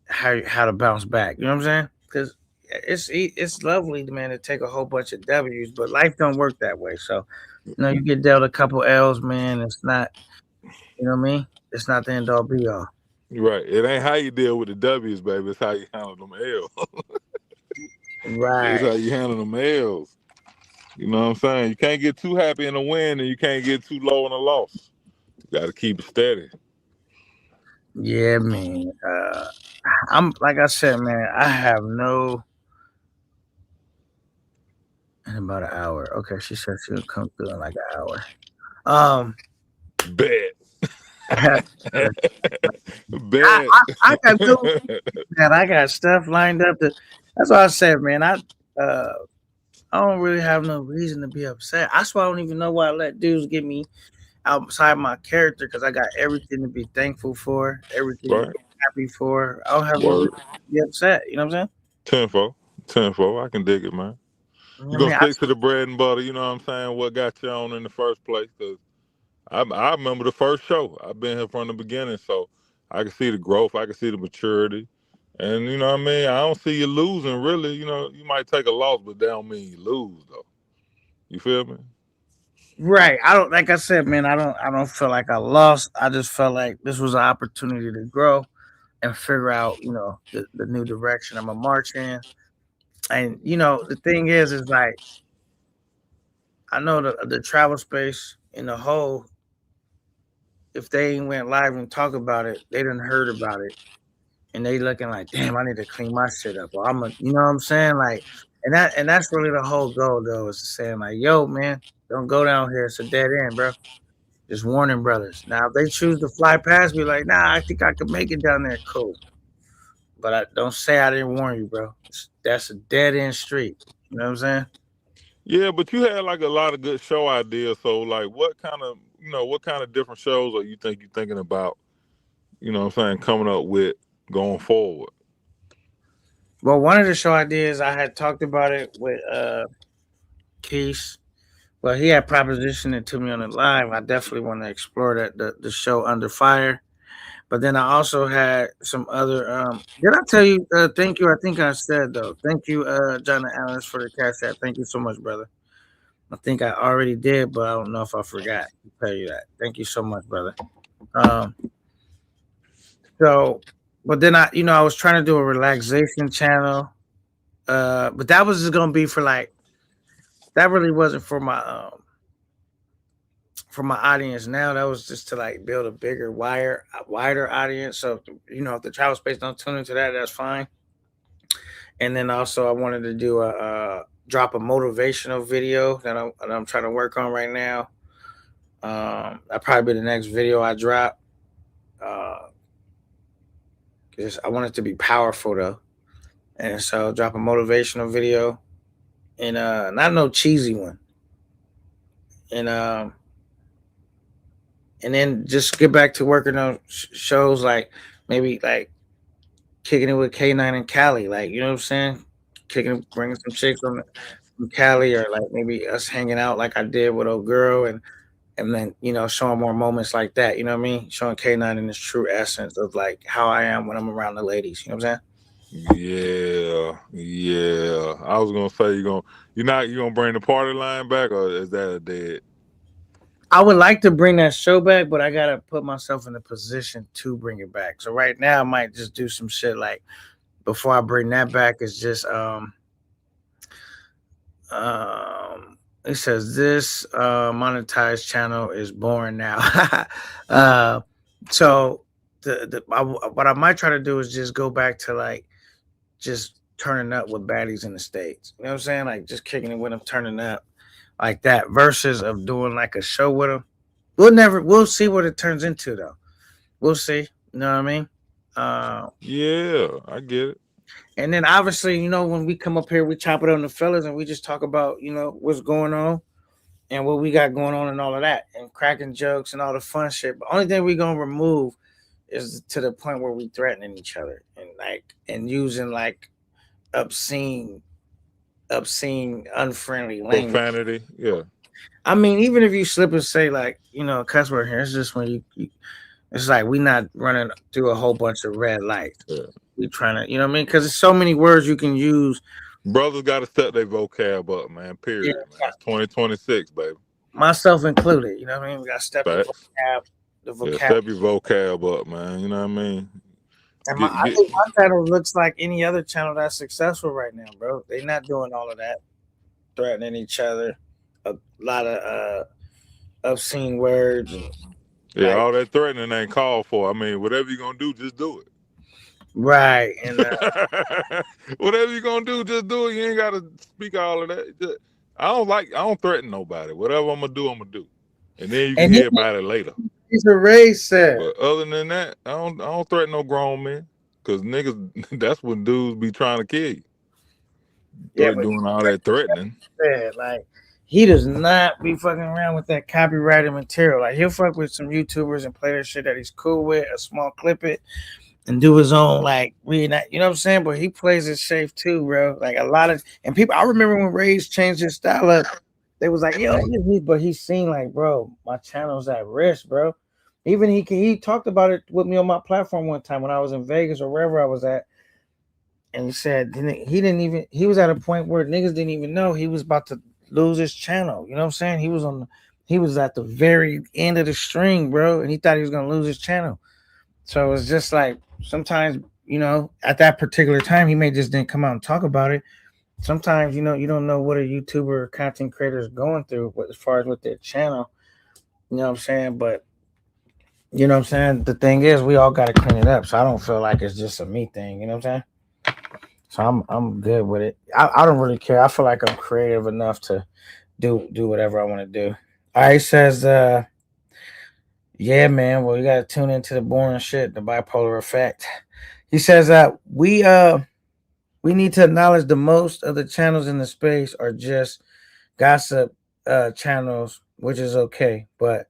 A: how to bounce back. You know what I'm saying? Because it's lovely, man, to take a whole bunch of W's, but life don't work that way. So you get dealt a couple L's, man. It's not, you know what I mean? It's not the end all be all.
K: Right. It ain't how you deal with the W's, baby. It's how you handle them L's. It's
A: Right.
K: how you handle them L's. You know what I'm saying? You can't get too happy in a win, and you can't get too low in a loss. You got to keep it steady.
A: Yeah, man. I'm like I said, man. I have no in about an hour. Okay, she said she'll come through in like an hour. Um,
K: Bet.
A: I
K: Bet.
A: I got good man. I got stuff lined up. That's what I said, man. Uh I don't really have no reason to be upset. That's why I don't even know why I let dudes get me outside my character, because I got everything to be thankful for, everything to
K: Right.
A: be happy for. I don't have no reason
K: Word.
A: to be upset. You know what I'm
K: Tenfold. Tenfold. I can dig it, man.
A: saying?
K: You're
A: I
K: going
A: mean,
K: to stick to the bread and butter, you know what I'm saying? What got you on in the first place? Because I remember the first show. I've been here from the beginning, so I can see the growth. I can see the maturity. And you know what I mean? I don't see you losing, really. You might take a loss, but that don't mean you lose, though. You feel me?
A: right. I don't like I said, man. I don't feel like I lost. I just felt like this was an opportunity to grow and figure out, the new direction I'm a march in. And the thing is like I know the travel space in the whole. If they ain't went live and talk about it, they didn't heard about it, and they looking like, damn, I need to clean my shit up. Or you know what I'm saying? Like, and that's really the whole goal, though, is saying like, yo, man, don't go down here. It's a dead end, bro. Just warning brothers. Now, if they choose to fly past me, like, nah, I think I could make it down there. Cool. but I don't say I didn't warn you, bro. That's a dead end street. You know what I'm saying?
K: Yeah, but you had like a lot of good show ideas. So like, what kind of different shows are you thinking about? You know what I'm saying, coming up with going forward.
A: Well, one of the show ideas I had talked about it with Keith. Well, he had propositioned it to me on the live. I definitely want to explore that the show Under Fire. But then I also had some other. Did I tell you? Thank you. I think I said though. Thank you, John Allen, for the cash app. Thank you so much, brother. I think I already did, but I don't know if I forgot to tell you that. Thank you so much, brother. Um, so, but then I was trying to do a relaxation channel. But that was just gonna be for like that really wasn't for my audience now. That was just to like build a bigger, wider audience. So if the travel space don't tune into that, that's fine. And then also I wanted to do a drop a motivational video that I'm trying to work on right now. That probably be the next video I drop. Uh, 'Cause I want it to be powerful though, and so drop a motivational video and not no cheesy one, and and then just get back to working on shows like maybe like kicking it with K9 and Cali, like you know what I'm saying, bringing some chicks from Cali, or like maybe us hanging out like I did with old girl, and then showing more moments like that. You know what I mean? Showing K9 in his true essence of like how I am when I'm around the ladies. You know what I'm saying?
K: Yeah, yeah. I was gonna say you gonna bring the party line back, or is that a dead?
A: I would like to bring that show back, but I gotta put myself in a position to bring it back. So right now, I might just do some shit like before I bring that back. It's just it says this monetized channel is boring now. uh, so what I might try to do is just go back to like just turning up with baddies in the States. You know what I'm saying? Like just kicking it with them, turning up like that, versus of doing like a show with them. We'll see what it turns into though. We'll see. You know what I mean?
K: Yeah, I get it.
A: And then obviously, when we come up here, we chop it on the fellas and we just talk about, what's going on and what we got going on and all of that and cracking jokes and all the fun shit. But only thing we gonna remove is to the point where we threatening each other and using like obscene, unfriendly language.
K: Profanity, yeah.
A: I mean, even if you slip and say like, a cuss word here, it's just when it's like we not running through a whole bunch of red lights.
K: Yeah.
A: We trying to, you know what I mean? Because there's so many words you can use.
K: Brothers got to step their vocab up, man. Period,
A: Yeah,
K: man. It's 2026, baby.
A: myself included. You know what I mean? We got to step the
K: Facts.
A: vocab.
K: Yeah, step your vocab up, man. You know what I mean?
A: And I think my channel looks like any other channel that's successful right now, bro. They not doing all of that, threatening each other, a lot of obscene words. And,
K: yeah,
A: like,
K: all that threatening ain't called for. I mean, whatever you're gonna do, just do it.
A: right. And
K: whatever you're gonna do, just do it. You ain't gotta speak all of that. I don't threaten nobody. Whatever I'm gonna do. And then you can hear about it later.
A: He's a race said.
K: But other than that, I don't threaten no grown men. Cause niggas, that's when dudes be trying to kill you. Yeah, doing all that threatening.
A: Like he does not be fucking around with that copyrighted material. Like he'll fuck with some YouTubers and play their shit that he's cool with, a small clip it, and do his own like reenact. You know what I'm saying? But he plays it safe too, bro. Like a lot of and people. I remember when Ray's changed his style up. They was like, yo, but he's seen like, bro, my channel's at risk, bro. Even he talked about it with me on my platform one time when I was in Vegas or wherever I was at. And he said he was at a point where niggas didn't even know he was about to lose his channel. You know what I'm saying? He was at the very end of the string, bro, and he thought he was gonna lose his channel. So it's just like sometimes, at that particular time, he may just didn't come out and talk about it. Sometimes, you don't know what a YouTuber or content creator is going through as far as with their channel. You know what I'm saying? But you know what I'm saying? The thing is, we all got to clean it up. So I don't feel like it's just a me thing. You know what I'm saying? So I'm good with it. I don't really care. I feel like I'm creative enough to do whatever I want to do. All right, says, yeah, man. Well, you got to tune into the boring shit, the bipolar effect. He says that we need to acknowledge the most of the channels in the space are just gossip channels, which is okay, but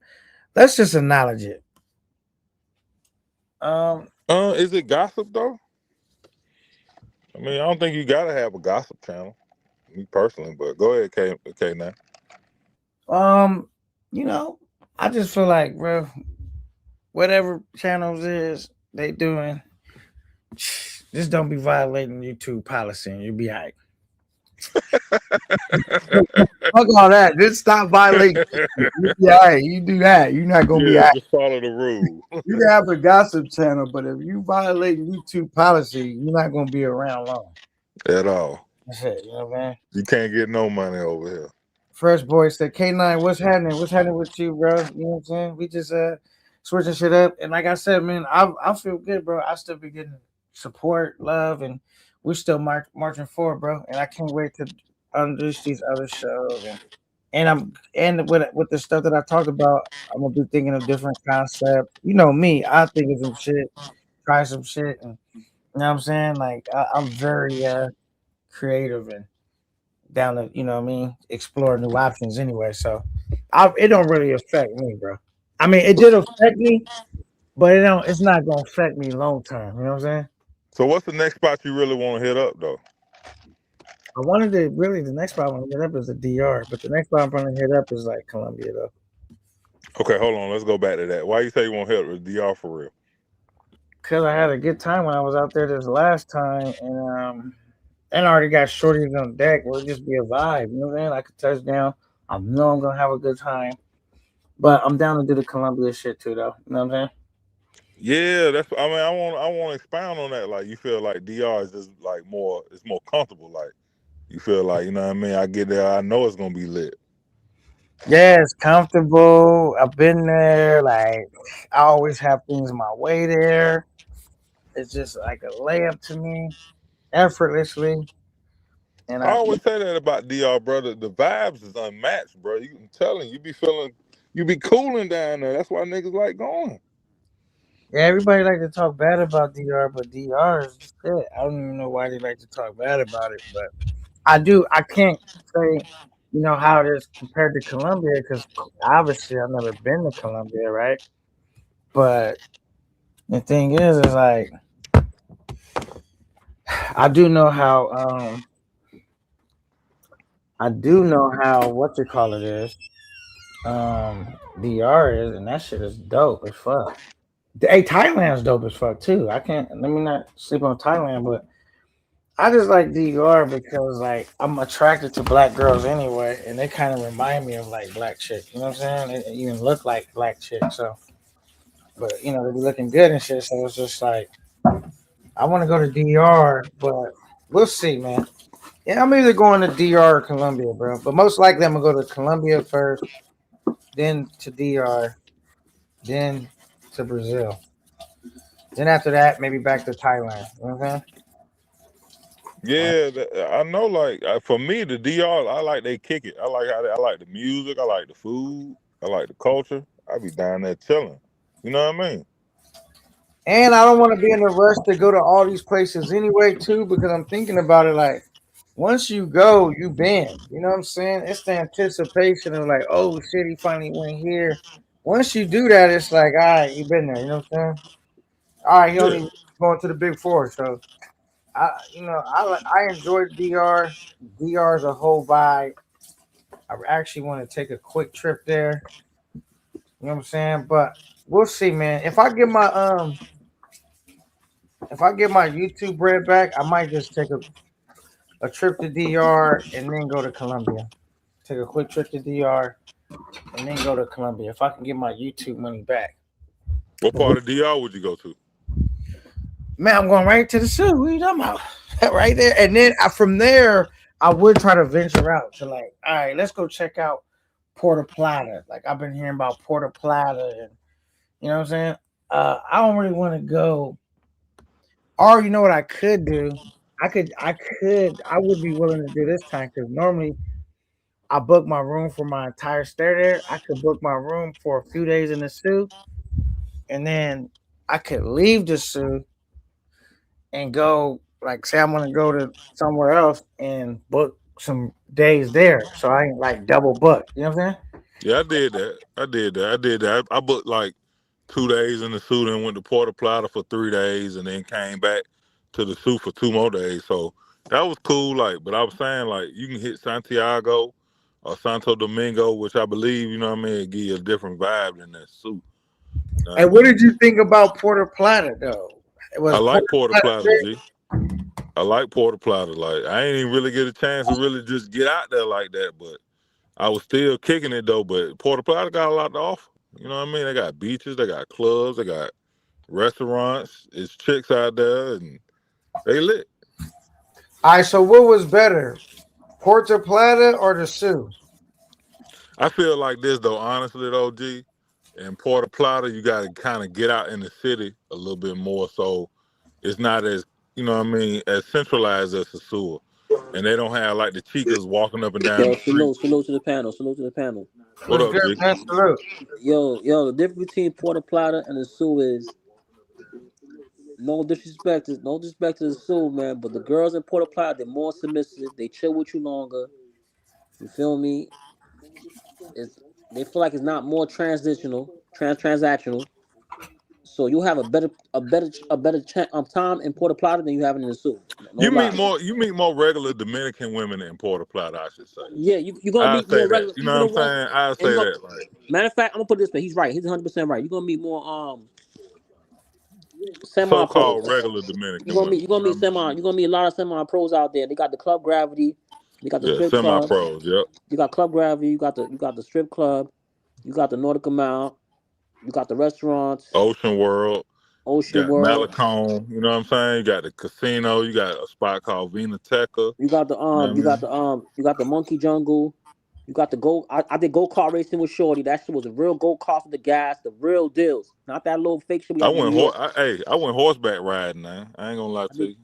A: let's just acknowledge it. Um,
K: Is it gossip though? I mean, I don't think you gotta have a gossip channel, me personally. But go ahead, K now.
A: um, you know, I just feel like, bro, whatever channels is they doing, just don't be violating YouTube policy, and you'll be alright. Fuck all that. Just stop violating. You be alright. You do that. You're not gonna be
K: Yeah,
A: alright.
K: just follow the rule
A: You can have a gossip channel, but if you violate YouTube policy, you're not gonna be around long.
K: at all.
A: That's it. You know what I mean?
K: You can't get no money over here.
A: Fresh boy said, K9, what's happening? What's happening with you, bro? You know what I'm saying? We just switching shit up. And like I said, man, I feel good, bro. I still be getting support, love, and we're still marching forward, bro. And I can't wait to introduce these other shows and with the stuff that I talked about, I'm gonna be thinking of different concepts. You know me, I think of some shit, try some shit, and you know what I'm saying? Like I'm very creative and down to you know what I mean, explore new options anyway. So it don't really affect me, bro. I mean, it did affect me, but it's not gonna affect me long term. You know what I'm saying?
K: So, what's the next spot you really want to hit up though?
A: I wanted to really the next spot I want to hit up is the DR, but the next spot I'm gonna hit up is like Colombia though.
K: Okay, hold on. Let's go back to that. Why you say you want to hit with DR for real?
A: Cause I had a good time when I was out there this last time, and I already got shorties on deck. We'll just be a vibe, you know what I'm saying? Like a touchdown. I know I'm gonna have a good time, but I'm down to do the Columbia shit too, though. You know what I'm saying?
K: Yeah, that's. I mean, I want to expound on that. Like, you feel like DR is just like more. It's more comfortable. Like, you feel like, you know what I mean. I get there, I know it's gonna be lit.
A: Yeah, it's comfortable. I've been there. Like I always have things my way there. It's just like a layup to me, effortlessly. And
K: I always say that about DR, brother. The vibes is unmatched, bro. I'm telling you, you be cooling down there. That's why niggas like going.
A: yeah, everybody like to talk bad about DR, but DR is shit. I don't even know why they like to talk bad about it, but I do. I can't say, how it is compared to Colombia because obviously I've never been to Colombia, right? But the thing is like I do know how. I do know how what you call it is. DR is, and that shit is dope as fuck. Hey, Thailand's dope as fuck too. I can't. Let me not sleep on Thailand, but I just like DR because like I'm attracted to black girls anyway, and they kind of remind me of like black chicks. You know what I'm saying? They even look like black chicks. So, but they be looking good and shit. So it's just like I want to go to DR, but we'll see, man. Yeah, I'm either going to DR or Colombia, bro. But most likely I'm gonna go to Colombia first, then to DR, then to Brazil. Then after that, maybe back to Thailand. You know what I'm saying?
K: Yeah, I know. Like for me, the DR, I like they kick it. I like I like the music. I like the food. I like the culture. I be down there chilling. You know what I mean?
A: And I don't want to be in a rush to go to all these places anyway, too, because I'm thinking about it like once you go, you been. You know what I'm saying? It's the anticipation of like, oh shit, he finally went here. Once you do that, it's like, all right, you been there. You know what I'm saying? All right, he
K: Yeah.
A: only going to the big four. So I enjoyed DR. DR is a whole vibe. I actually want to take a quick trip there. You know what I'm saying? But we'll see, man. If I get my YouTube bread back, I might just take a trip to DR and then go to Colombia. Take a quick trip to DR and then go to Colombia. If I can get my YouTube money back.
K: What part of DR would you go to?
A: Man, I'm going right to the zoo. What are you talking about? Right there. And then from there, I would try to venture out to like, all right, let's go check out Puerto Plata. Like I've been hearing about Puerto Plata and you know what I'm saying? I don't really want to go. Or you know what I could do? I would be willing to do this time because normally I book my room for my entire stay there. I could book my room for a few days in the zoo, and then I could leave the zoo and go, like, say I want to go to somewhere else and book some days there, so I ain't like double book. You know what I'm saying?
K: Yeah, I booked like 2 days in the suit and went to Puerto Plata for 3 days and then came back to the suit for 2 more days. So that was cool. Like, but I was saying like you can hit Santiago or Santo Domingo, which I believe, you know what I mean, give you a different vibe than that suit. You know what I
A: And what
K: mean?
A: did you think about Puerto Plata though? It
K: I
A: was
K: like
A: Puerto
K: Puerto
A: Plata
K: Plata,
A: big?
K: G. I like Puerto Plata. Like I ain't even really get a chance to really just get out there like that, but I was still kicking it though. But Puerto Plata got a lot to offer. You know what I mean? They got beaches, they got clubs, they got restaurants. It's chicks out there, and they lit.
A: All right, so what was better, Puerto Plata or the Sioux?
K: I feel like this though, honestly though, G. In Puerto Plata, you got to kind of get out in the city a little bit more, so it's not as, you know what I mean, as centralized as the sewer, and they don't have like the chicas walking up and down
L: Yo,
K: the street.
L: salute to the panel. Salute to the panel.
K: What
A: What's
K: up,
A: good,
K: G?
A: man? Salute.
L: Yo, the difference between Puerto Plata and the Sioux is no disrespect to the Sioux, man, but the girls in Puerto Plata, they're more submissive. They chill with you longer. You feel me? It's they feel like it's not more transactional. So you have a better time in Puerto Plata than you have in the Sioux. No lie.
K: You meet more regular Dominican women in Puerto Plata, I should say.
L: Yeah, you're gonna
K: I
L: meet
K: say
L: more
K: that.
L: regular
K: You know
L: people
K: what I'm
L: than what,
K: saying? I
L: and
K: say
L: you go.
K: that. Like,
L: Matter of fact, I'm gonna put it this way. He's right. He's 100% right. You're gonna meet more semi
K: so-called
L: pros.
K: regular Dominican women.
L: You're
K: You
L: gonna
K: know
L: meet
K: what I mean?
L: semi. You're gonna meet a lot of semi pros out there. They got the club gravity. They got the
K: Yeah,
L: strip club.
K: semi-pros. Yep.
L: You got club gravity. You got the strip club. You got the Nordic Mount. You got the restaurants.
K: Ocean World.
L: Ocean
K: Got
L: World.
K: Malecon. You know what I'm saying? You got the casino. You got a spot called Vinateca.
L: You got the
K: You know what I mean?
L: Monkey Jungle. You got the go. I did go kart racing with Shorty. That shit was a real go kart for the gas, the real deals, not that little fake shit we have in New York.
K: I went horseback riding. Now I ain't gonna lie
L: I
K: to
L: mean,
K: you.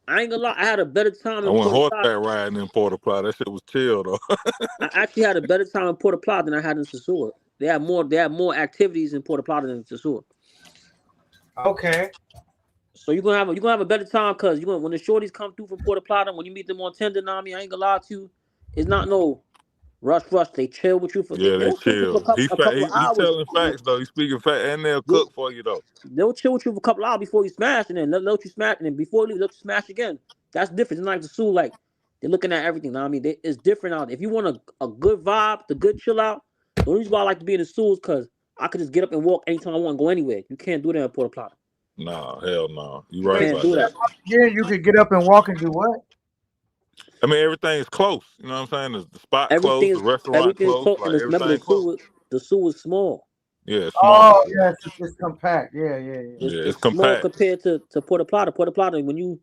L: I ain't gonna lie. I had a better time
K: I
L: in
K: went
L: Puerto Plata.
K: horseback riding in Puerto Plata. That shit was chill though.
L: I actually had a better time in Puerto Plata than I had in Sasua. They had more activities in Puerto Plata than Sasua.
A: Okay.
L: So you're gonna have a better time because you gonna when the shorties come through from Puerto Plata, when you meet them on Tinder, I ain't gonna lie to you. It's not no rush. They chill with you for
K: Yeah, they
L: they'll chill with you for
K: chill.
L: a couple of
K: He
L: hours.
K: telling facts though. He speaking fact, and they'll
L: They'll,
K: cook for you though.
L: they'll chill with you for a couple of hours before you smash, and then let you smash, and then before you leave, let you smash again. That's different. It's not like the Sioux, like they're looking at everything. It's different out there. If you want a good vibe, the good chill out, the only reason why I like to be in the Sioux is because I could just get up and walk anytime I want and go anywhere. You can't do that in Puerto Plata.
K: Nah, hell no. You
L: You
K: right
A: Wait,
L: can't
K: about
L: do
K: that.
L: that.
A: yeah, you could get up and walk and do what?
K: I mean, everything is close. You know what I'm saying? The spot close,
L: Everything
K: the
L: is
K: restaurant
L: everything is
K: close,
L: close. And
K: like
L: remember,
K: everything close.
L: The Sioux is small.
K: Yeah, it's small.
A: Oh, yes, it's compact. Yeah, yeah, yeah.
L: It's
K: Yeah, it's
L: it's small
K: compact.
L: compared to Puerto Plata. Puerto Plata, when you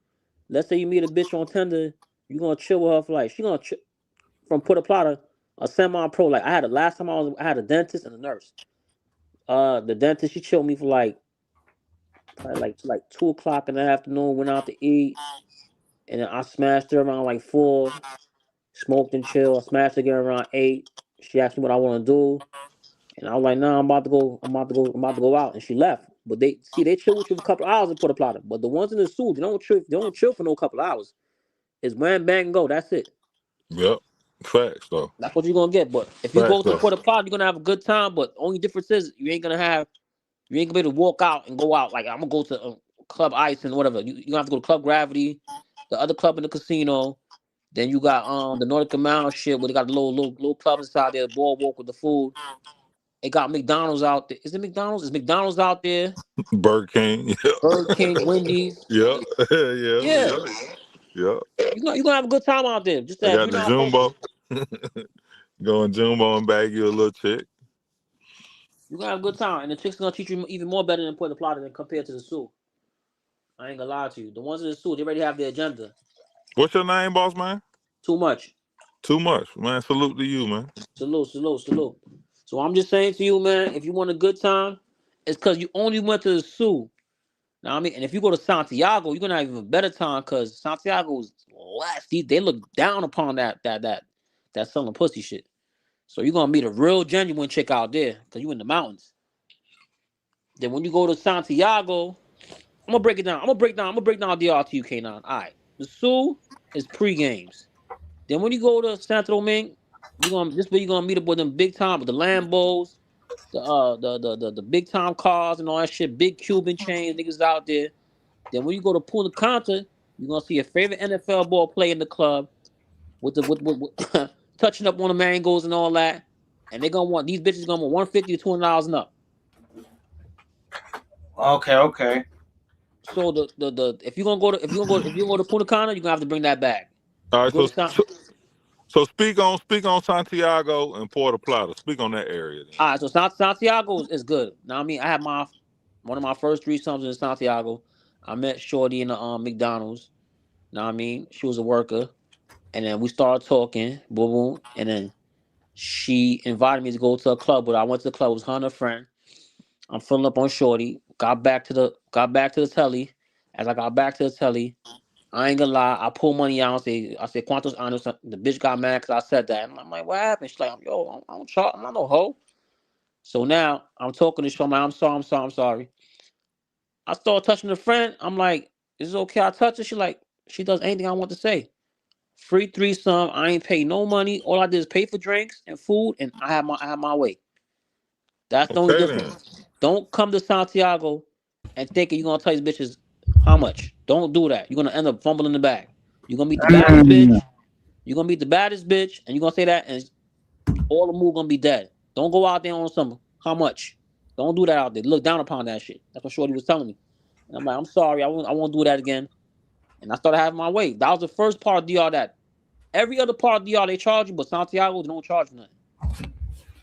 L: let's say you meet a bitch on Tinder, you gonna chill with her for like she gonna from Puerto Plata, a semi pro. Like I had a dentist and a nurse. The dentist she chilled me for like probably like 2 o'clock in the afternoon. Went out to eat, and then I smashed her around like 4. Smoked and chill. I smashed her again around 8. She asked me what I want to do, and I was like, "Nah, I'm about to go. I'm about to go out." And she left. But they chill with you for a couple of hours in Puerto Plata. But the ones in the Sioux, they don't chill. They don't chill for no couple of hours. It's wham bang and go. That's it.
K: Yep. Facts though.
L: That's what you're gonna get. But if you
K: Facts
L: go to
K: though.
L: Puerto Plata, you're gonna have a good time. But only difference is you ain't gonna be able to walk out and go out. Like I'm gonna go to Club Ice and whatever. You gonna have to go to Club Gravity, the other club in the casino. Then you got the Nordic Canal shit where they got the little clubs inside there, boardwalk with the food. It got McDonald's out there. Is it McDonald's? Is McDonald's out there?
K: Burger King.
L: Burger King, Wendy's.
K: Yeah. Yeah.
L: Yeah,
K: Yeah. Yeah.
L: you gonna have a good time out there. Just
K: I
L: that if
K: got
L: you're
K: the
L: not focused,
K: Jumbo. Going Jumbo and bag you a little chick.
L: you're gonna have a good time. And the chicks gonna treat you even more better than Puerto Plata than compared to the Sioux. I ain't gonna lie to you. The ones in the Sioux, they already have their agenda.
K: What's your name, boss man?
L: Too much.
K: Too much, man. Salute to you, man.
L: Salute. So I'm just saying to you, man, if you want a good time, it's because you only went to the Sioux. Now I mean, and if you go to Santiago, you're gonna have even better time because Santiago's less. They look down upon that selling pussy shit. So you're gonna meet a real genuine chick out there because you in the mountains. Then when you go to Santiago, I'm gonna break it down. I'm gonna break down DR to you, K9. All right. The Sioux is pre-games. Then when you go to Santo Domingue, this way you're gonna meet up with them big time with the Lambos, the big time cars and all that shit, big Cuban chains, niggas out there. Then when you go to Punta Cana, you're gonna see your favorite NFL ball play in the club with touching up on the mangoes and all that. And they're gonna want these bitches gonna want $150 to $200 and up.
A: Okay.
L: So the if you're gonna go to Punta Cana, you're gonna have to bring that bag.
K: All
L: You
K: right,
L: go to San
K: so speak on Santiago and Puerto Plata. Speak on that area. Then.
L: All right, so Santiago is good. Now I mean, I had one of my first three summers in Santiago. I met Shorty in the McDonald's. Now I mean, she was a worker, and then we started talking, boom, boom, and then she invited me to go to a club. But I went to the club. It was her and her friend. I'm filling up on Shorty. Got back to the telly. As I got back to the telly, I ain't gonna lie. I pulled money out. I said, "Cuantos años?" The bitch got mad because I said that. And I'm like, "What happened?" She's like, "Yo, I don't charge. I'm not no hoe." So now I'm talking to Shorty. I'm sorry. I start touching the friend. I'm like, "Is it okay? I touch her." She does anything I want to say. Free threesome. I ain't pay no money. All I did is pay for drinks and food, and I have my way. That's the only
K: Okay then.
L: difference. Don't come to Santiago and thinking you're gonna tell these bitches how much. Don't do that. You're gonna end up fumbling the bag. You're gonna meet the baddest bitch. You're gonna meet the baddest bitch, and you're gonna say that, and all the move gonna be dead. Don't go out there on some how much. Don't do that out there. Look down upon that shit. That's what Shorty was telling me. And I'm like, I'm sorry, I won't do that again. And I started having my way. That was the first part of DR that every other part of DR they charge you, but Santiago they don't charge you nothing.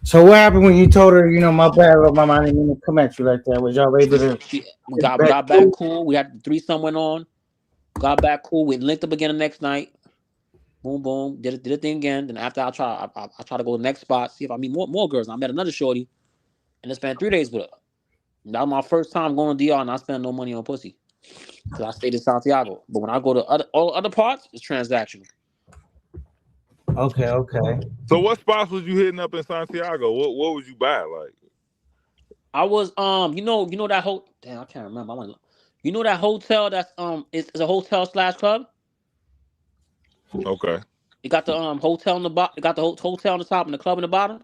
A: So what happened when you told her, my bad, little mama, I didn't mean to come at you like that? Was y'all able to
L: We
A: get
L: got we
A: back
L: got back
A: cool?
L: cool. We had the threesome went on. Got back cool. We linked up again the next night. Boom, boom. Did a thing again. Then after I try to go to the next spot, see if I meet more girls. And I met another shorty, and I spent 3 days with her. And that was my first time going to DR, and I spent no money on pussy because I stayed in Santiago. But when I go to all other parts, it's transactional.
A: Okay.
K: So what spots was you hitting up in Santiago? What was you buy like?
L: I was that whole damn I can't remember. That hotel that's it's a hotel slash club.
K: Okay.
L: It got the hotel in the bottom. It got the hotel on the top and the club in the bottom.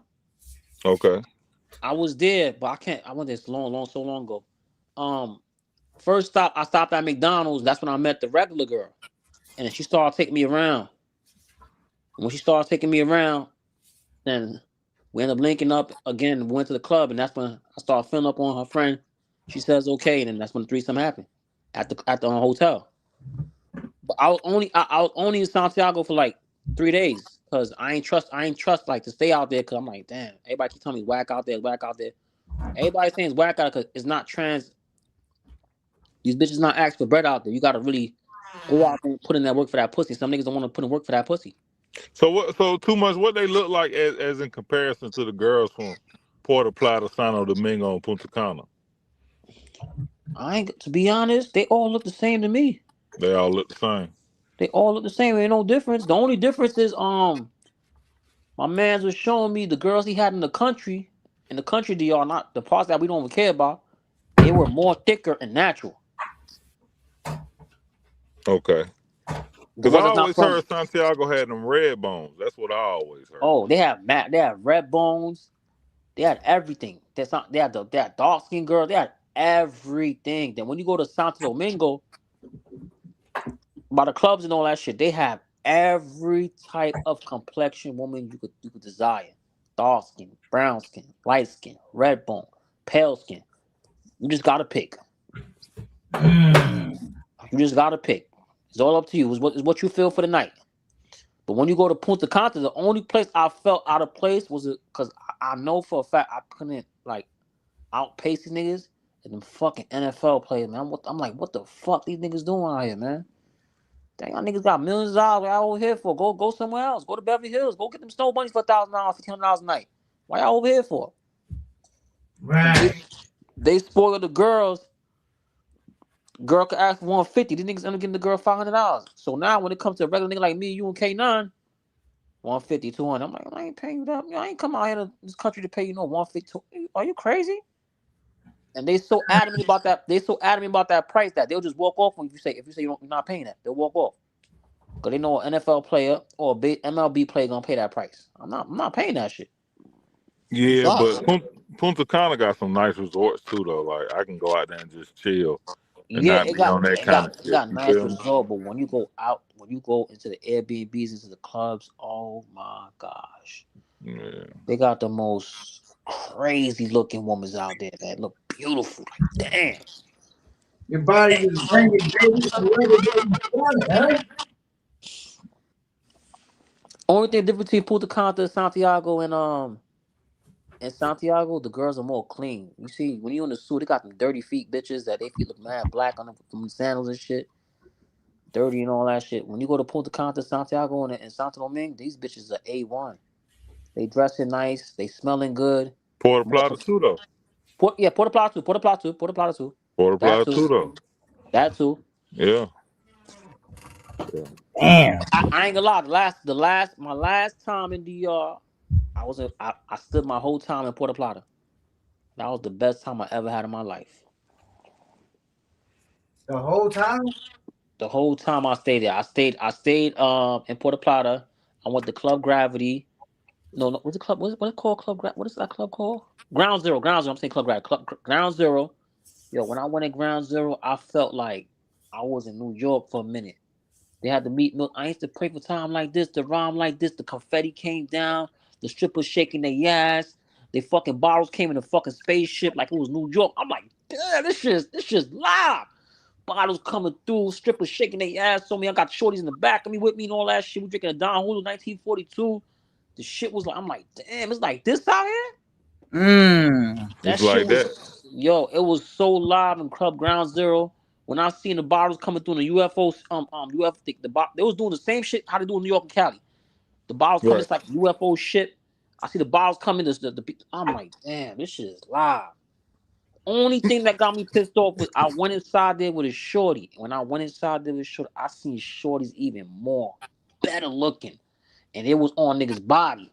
K: Okay.
L: I was there, but I can't. I went there so long ago. Um, First stop, I stopped at McDonald's. That's when I met the regular girl, and then she started taking me around. When she started taking me around, then we ended up linking up again. We went to the club, and that's when I started filling up on her friend. She says okay, and then that's when the threesome happened at the hotel. But I was only in Santiago for like 3 days because I ain't trust like to stay out there because I'm like damn everybody keep telling me whack out there whack out there. Everybody saying it's whack out because it's not trans. These bitches not ask for bread out there. You gotta really go out there and put in that work for that pussy. Some niggas don't want to put in work for that pussy.
K: So what? So too much. What they look like as in comparison to the girls from Puerto Plata, Santo Domingo, and Punta Cana?
L: I ain't to be honest, they all look the same to me.
K: They all look the same.
L: They all look the same. Ain't no difference. The only difference is my man's was showing me the girls he had in the country. In the country, they are not the parts that we don't even care about. They were more thicker and natural.
K: Okay.
L: The
K: Because I
L: ones that's not
K: always
L: from.
K: heard Santiago had them red bones. That's what I always heard.
L: Oh, they have red bones. They had everything. That's not. They had dark skinned girls. They had everything. Then when you go to Santo Domingo, by the clubs and all that shit, they have every type of complexion woman you could desire. Dark skin, brown skin, light skin, red bone, pale skin. You just gotta pick. You just gotta pick. It's all up to you. It's what you feel for the night. But when you go to Punta Cana, the only place I felt out of place was because I know for a fact I couldn't like outpace these niggas and them fucking NFL players, man. I'm like, what the fuck these niggas doing out here, man? Dang, y'all niggas got millions of dollars. What y'all over here for? Go somewhere else. Go to Beverly Hills. Go get them snow bunnies for $1,000, $1,500 a night. Why y'all over here for? Cause
A: Right.
L: they spoil the girls. Girl could ask for 150. These niggas end up getting the girl $500. So now when it comes to a regular nigga like me, you and K9, 150, 200. I'm like, I ain't paying you that. I ain't come out here to this country to pay you no 150. Are you crazy? And they so adamant about that. They so adamant about that price that they'll just walk off when you say you're not paying that. They'll walk off because they know an NFL player or MLB player gonna pay that price. I'm not paying that shit. I'm
K: Yeah,
L: sorry.
K: but Punta Cana got some nice resorts too, though. Like I can go out there and just chill and
L: Yeah,
K: not be on that kind of
L: it
K: shit.
L: got
K: You
L: nice
K: feel me?
L: resort, but when you go out, when you go into the Airbnbs, into the clubs, oh my gosh,
K: Yeah.
L: they got the most crazy looking women out there that look beautiful. Like damn.
A: Your body just bringing baby whoever baby want, huh?
L: Only thing different between Punta Cana and Santiago and Santiago, the girls are more clean. You see, when you in the suit, they got them dirty feet bitches that they feet look mad black on them from sandals and shit, dirty and all that shit. When you go to Punta Cana, Santiago, and Santo Domingue, these bitches are A1. They dressing nice, they smelling good.
K: Porta
L: More
K: Plata too, though.
L: Porta Plata too, Porta Plata too, Porta Plata too.
K: Porta
L: That
K: Plata
L: too,
K: too, though.
L: that too.
K: Yeah. Yeah.
A: Damn.
L: I ain't gonna lie. My last time in DR, I stood my whole time in Porta Plata. That was the best time I ever had in my life.
A: The whole time?
L: The whole time I stayed there. I stayed in Puerto Plata. I went to Club Gravity. No, what's the club? What it called? What is that club called? Ground Zero. Ground Zero. I'm saying Club Gravity. Ground Zero. Yo, when I went in Ground Zero, I felt like I was in New York for a minute. They had to meet milk. I used to pray for time like this, the rhyme like this. The confetti came down. The strippers shaking their ass. They fucking bottles came in a fucking spaceship like it was New York. I'm like, damn, this shit's live. Bottles coming through, strippers shaking their ass on me. I got shorties in the back of me with me and all that shit. We drinking a Don Julio 1942. The shit was like, I'm like, damn, it's like this out here?
A: Mmm.
L: That
K: It's
L: shit
K: like that.
L: was, yo, it was so live in Club Ground Zero. When I seen the bottles coming through in the UFO, they was doing the same shit how they do in New York and Cali. The bottles coming,
K: Right.
L: it's like UFO shit. I see the bottles coming, I'm like, damn, this shit is live. Only thing that got me pissed off was I went inside there with a shorty. When I went inside there with a shorty, I seen shorties even more better looking. And it was on niggas' body.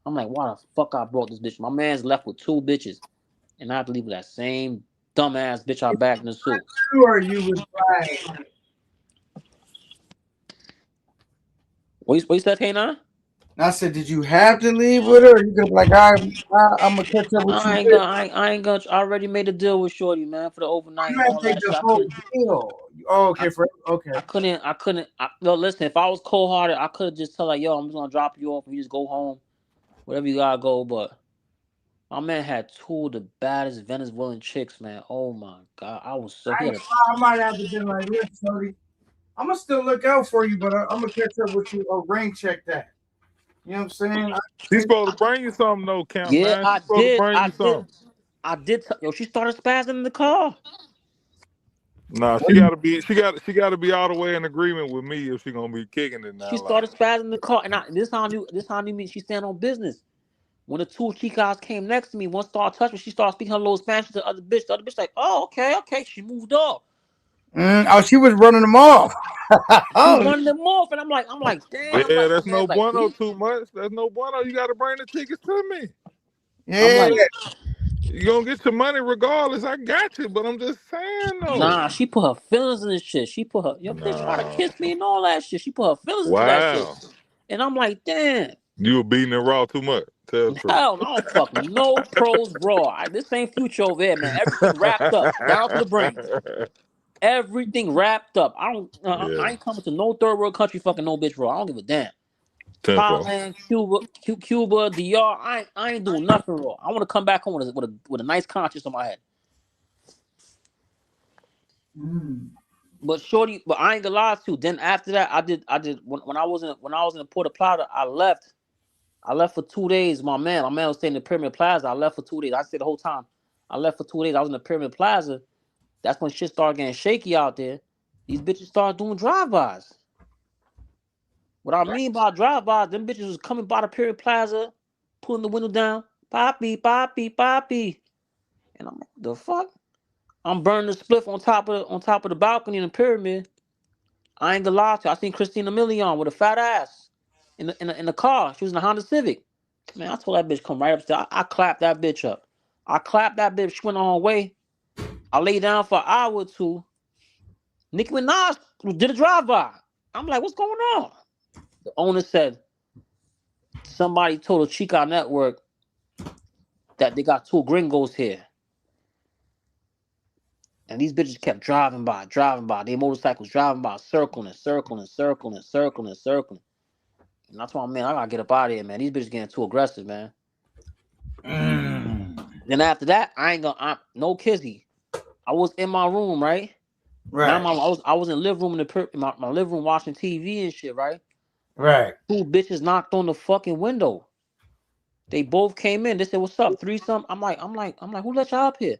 L: I'm like, why the fuck I brought this bitch? My man's left with two bitches. And I have to leave with that same dumbass bitch I bagged in the suit.
A: Sure, you was right.
L: What you said, K9?
A: And I said, did you have to leave with her? Or you could be like, I'm gonna catch up with you later.
L: I ain't gonna. I already made a deal with Shorty, man, for the overnight
A: You
L: and
A: had to
L: all
A: take
L: that shit.
A: the whole deal. Oh, okay, okay.
L: I couldn't. No, listen. If I was cold hearted, I could just tell her, yo, I'm just gonna drop you off and you just go home, whatever you gotta go. But my man had two of the baddest Venezuelan chicks, man. Oh my god, I was so he had a.
A: I might have to be like, look, Shorty, I'm gonna still look out for you, but I'm gonna catch up with you or rain check that. You know what I'm saying?
K: She's supposed to bring you something, though, Camp,
L: Yeah,
K: man. She's supposed to bring you something.
L: Yo, she started spazzing in the car.
K: Nah, she gotta be all the way in agreement with me if she gonna be kicking it
L: She
K: now. Like,
L: started spazzing in the car, and this how I knew me. She stand on business. When the two chicas came next to me, one started touching me. She started speaking her little Spanish to the other bitch. The other bitch like, oh, okay, okay. She moved off.
A: Oh, she was running them off.
L: She
A: Oh,
L: running them off, and I'm like, damn. I'm
K: yeah,
L: like, my
K: that's no
L: man's like,
K: bueno
L: please.
K: too much. That's no bueno. You gotta bring the tickets to me.
L: I'm
A: yeah.
L: like,
K: You gonna get your money regardless. I got you, but I'm just saying though.
L: nah. She put her feelings in this shit. She put her your bitch try to
K: No.
L: kiss me and all that shit. She put her feelings into that shit,
K: Wow.
L: and I'm like, damn.
K: You were beating it raw too much. Tell the truth.
L: Hell, no, I don't fuck no pros raw. This ain't future over here, man. Everything wrapped up down to the brains. Everything wrapped up.
K: Yeah.
L: I ain't coming to no third world country fucking no bitch raw. I don't give a damn.
K: Tenfold.
L: Thailand, Cuba, DR. I ain't doing nothing raw. I want to come back home with a nice conscience on my head. But I ain't gonna lie to you. Then after that, I did when I was in Puerto Plata, I left. I left for 2 days. My man was staying in the Pyramid Plaza. I left for 2 days. I stayed the whole time. I left for 2 days. I was in the Pyramid Plaza. That's when shit started getting shaky out there. These bitches started doing drive-bys. What I mean by drive-bys, them bitches was coming by the Pyramid Plaza, pulling the window down, poppy, poppy, poppy. And I'm like, the fuck? I'm burning the spliff on top of the balcony in the pyramid. I ain't gonna lie to you. I seen Christina Milian with a fat ass in the car. She was in a Honda Civic. Man, I told that bitch come right upstairs. I clapped that bitch up. I clapped that bitch. She went on her way. I lay down for an hour or two. Nicki Minaj did a drive-by. I'm like, what's going on? The owner said somebody told the Chica Network that they got two gringos here. And these bitches kept driving by, driving by. Their motorcycles driving by, circling and circling and circling and circling and circling. And that's why, man, I gotta get up out of here, man. These bitches getting too aggressive, man. Then after that, no kizzy. I was in my room, right? Now
A: Right.
L: I was in the living room in my living room watching TV and shit, right?
A: Right.
L: Two bitches knocked on the fucking window. They both came in. They said, "What's up? Threesome?" I'm like, who let y'all up here?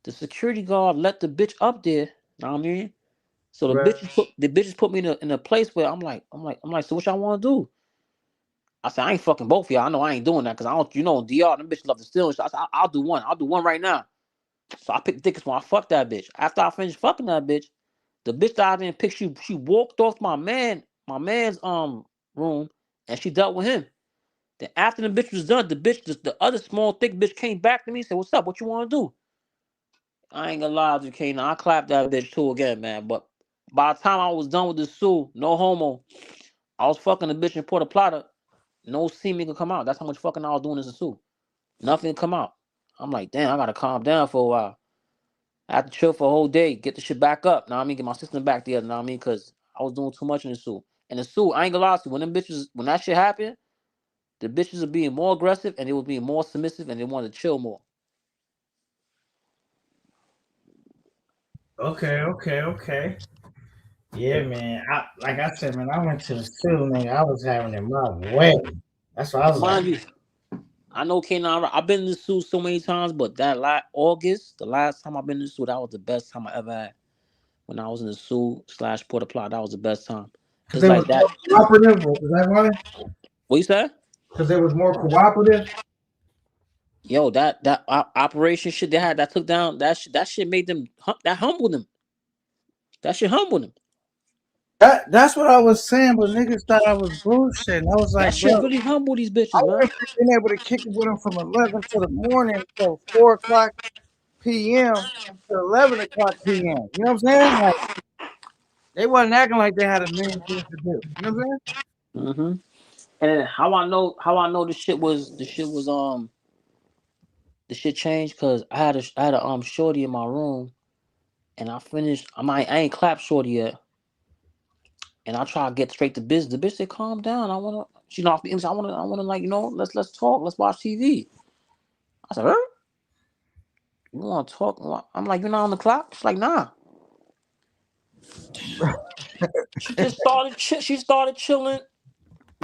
L: The security guard let the bitch up there. Know what I mean? So
A: Right.
L: the bitches put me in a place where I'm like, so what y'all want to do? I said, I ain't fucking both of y'all. I know I ain't doing that because I don't, DR, them bitches love to steal and shit. I said, I'll do one. I'll do one right now. So I picked the thickest one. I fucked that bitch. After I finished fucking that bitch, the bitch that I didn't pick, she walked off my man's room, and she dealt with him. Then after the bitch was done, the other small thick bitch came back to me and said, "What's up? What you want to do?" I ain't gonna lie to you, Kane. I clapped that bitch too again, man. But by the time I was done with the Sue, no homo, I was fucking the bitch in Puerto Plata. No semen could come out. That's how much fucking I was doing in the Sue. Nothing come out. I'm like, damn, I gotta calm down for a while. I had to chill for a whole day, get the shit back up. Now I mean, get my system back together. Now I mean, cause I was doing too much in the Sue. And the Sue, I ain't gonna lie to you. When that shit happened, the bitches were being more aggressive and they was being more submissive and they wanted to chill more.
A: Okay. Okay. Okay. Yeah, man. Like I said, man, I went to the zoo, nigga. I was having it my way. That's why I was like,
L: Mind you, I know K9. I've been in the Sue so many times, but that August, the last time I've been in the Sue, that was the best time I ever had. When I was in the Sue / Porta Plata, that was the best time.
A: because
L: It's
A: they was
L: like that.
A: more cooperative. Is that why?
L: What you said?
A: Because they was more cooperative.
L: Yo, that operation shit they had that took down that shit made them that humbled them. That shit humbled them.
A: That's what I was saying, but niggas thought I was bullshitting. I was
L: That
A: like, bro,
L: shit really humbled these
A: I
L: bitches,
A: would
L: man.
A: have been able to kick it with them from 11 to the morning till 4 o'clock p.m. to 11 o'clock p.m. You know what I'm saying? Like they wasn't acting like they had a million things to do. You know what I'm saying?
L: hmm And then how I know the shit changed because I had a shorty in my room and I finished. I ain't clapped shorty yet, and I try to get straight to business. The bitch said, "Calm down. I wanna." She knocked me. I wanna like let's talk. Let's watch TV. I said, "Her? You wanna talk?" I'm like, "You're not on the clock." She's like, "Nah." She just She started chilling,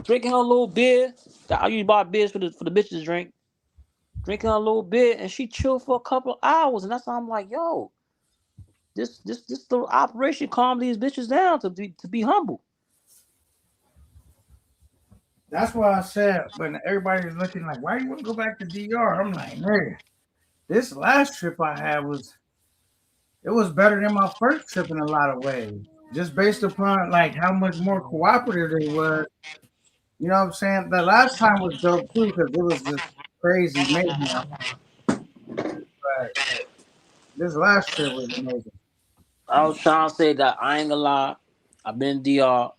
L: drinking her little beer. I usually buy beers for the bitches to drink. Drinking her little beer, and she chilled for a couple of hours, and that's why I'm like, "Yo, this little operation calmed these bitches down to be humble."
A: That's why I said when everybody's looking like, why you want to go back to DR? I'm like, nigga, this last trip I had it was better than my first trip in a lot of ways. Just based upon like how much more cooperative they were. You know what I'm saying? The last time was dope too because it was just crazy mayhem. But this last trip was amazing.
L: I was trying to say that I ain't gonna lie. I've been in DR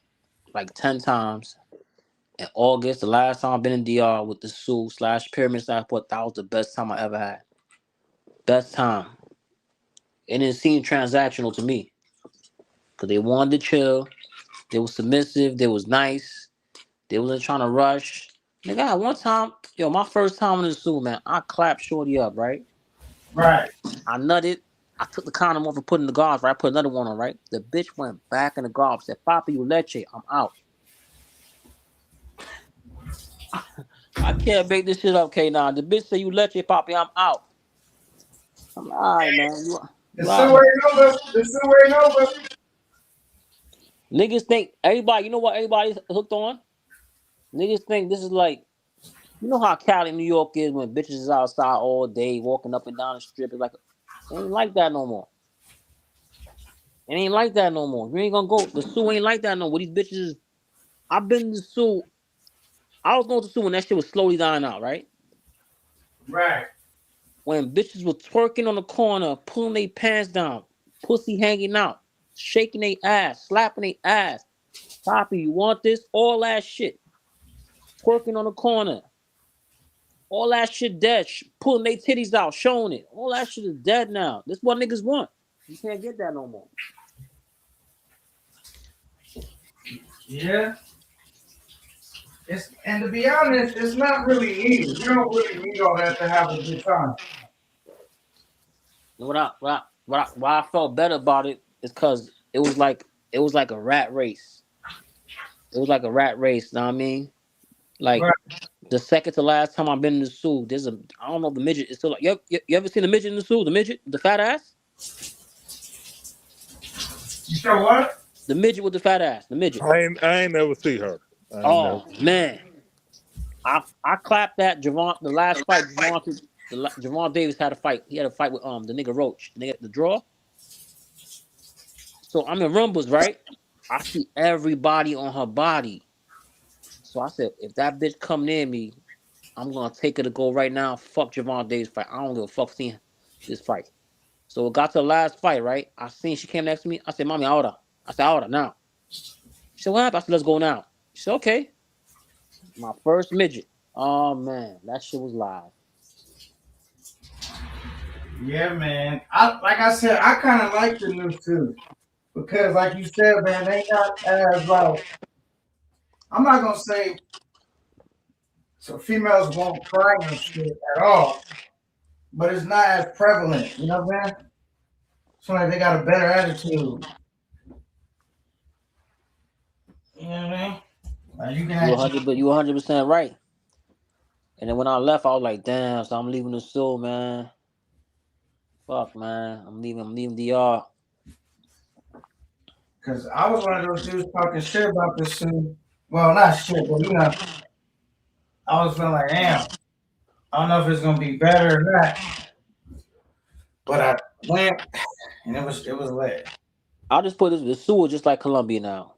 L: like 10 times. In August, the last time I've been in DR with the Sioux / Pyramid / Port, that was the best time I ever had. Best time. And it seemed transactional to me. Cause they wanted to chill. They was submissive. They was nice. They wasn't trying to rush. Nigga, one time, my first time in the Sioux, man, I clapped Shorty up, right?
A: Right.
L: I nutted. I took the condom off and put it in the garbage, right? I put another one on, right? The bitch went back in the garbage, said, "Papa, you leche, I'm out." I can't make this shit up, K9. The bitch said, "You leche, Papa, I'm out." I'm like, all right, man.
A: The
L: You all right.
A: sewer ain't over. The sewer ain't over.
L: Niggas think everybody, you know what everybody's hooked on? Niggas think this is like, you know how Cali, New York is when bitches is outside all day, walking up and down the strip. It's like, it ain't like that no more. It ain't like that no more. You ain't gonna go. The Sioux ain't like that no more. These bitches, I've been to the Sioux. I was going to Sioux when that shit was slowly dying out, right?
A: Right.
L: when bitches were twerking on the corner, pulling their pants down, pussy hanging out, shaking their ass, slapping their ass. Poppy, you want this? All that shit. Twerking on the corner. All that shit dead. Pulling their titties out, showing it. All that shit is dead now. This what niggas want. You can't get that no more.
A: Yeah. And to be honest, it's not really needed. You don't really need all that to have a good time.
L: Why I felt better about it is because it was like a rat race. It was like a rat race, know what I mean? Like
A: Right.
L: the second to last time I've been in the zoo, there's a I don't know if the midget is still like you ever seen the midget in the zoo? The midget, the fat ass?
A: You know what?
L: The midget with the fat ass, the midget.
K: I ain't never see her. I ain't never.
L: Oh man. I clapped that Javon the last fight Javon Davis had a fight. He had a fight with the nigga Roach, the draw. So I'm in Rumbles, right? I see everybody on her body. So I said, if that bitch come near me, I'm gonna take her to go right now. Fuck Javon Davis fight. I don't give a fuck seeing this fight. So it got to the last fight, right? I seen she came next to me. I said, Mommy, ahora. I said, ahora, now. She said, what happened? I said, let's go now. She said, okay. My first midget. Oh man, that shit was live.
A: Yeah, man. Like I said, I kind of like the new too. Because like you said, man, they not as like I'm not gonna say so females won't cry and shit at all, but it's not as prevalent. You know what I'm saying? So like they got a better attitude. You know what I mean? Like you can actually.
L: You 100% right. And then when I left, I was like, damn, so I'm leaving the school, man. Fuck, man. I'm leaving DR.
A: Cause I was one of those dudes talking shit about this suit. Well, not shit, but I was feeling like, damn, I don't know if it's gonna be better or not. But I went and it was lit.
L: I'll just put this: the Sioux is just like Colombia now.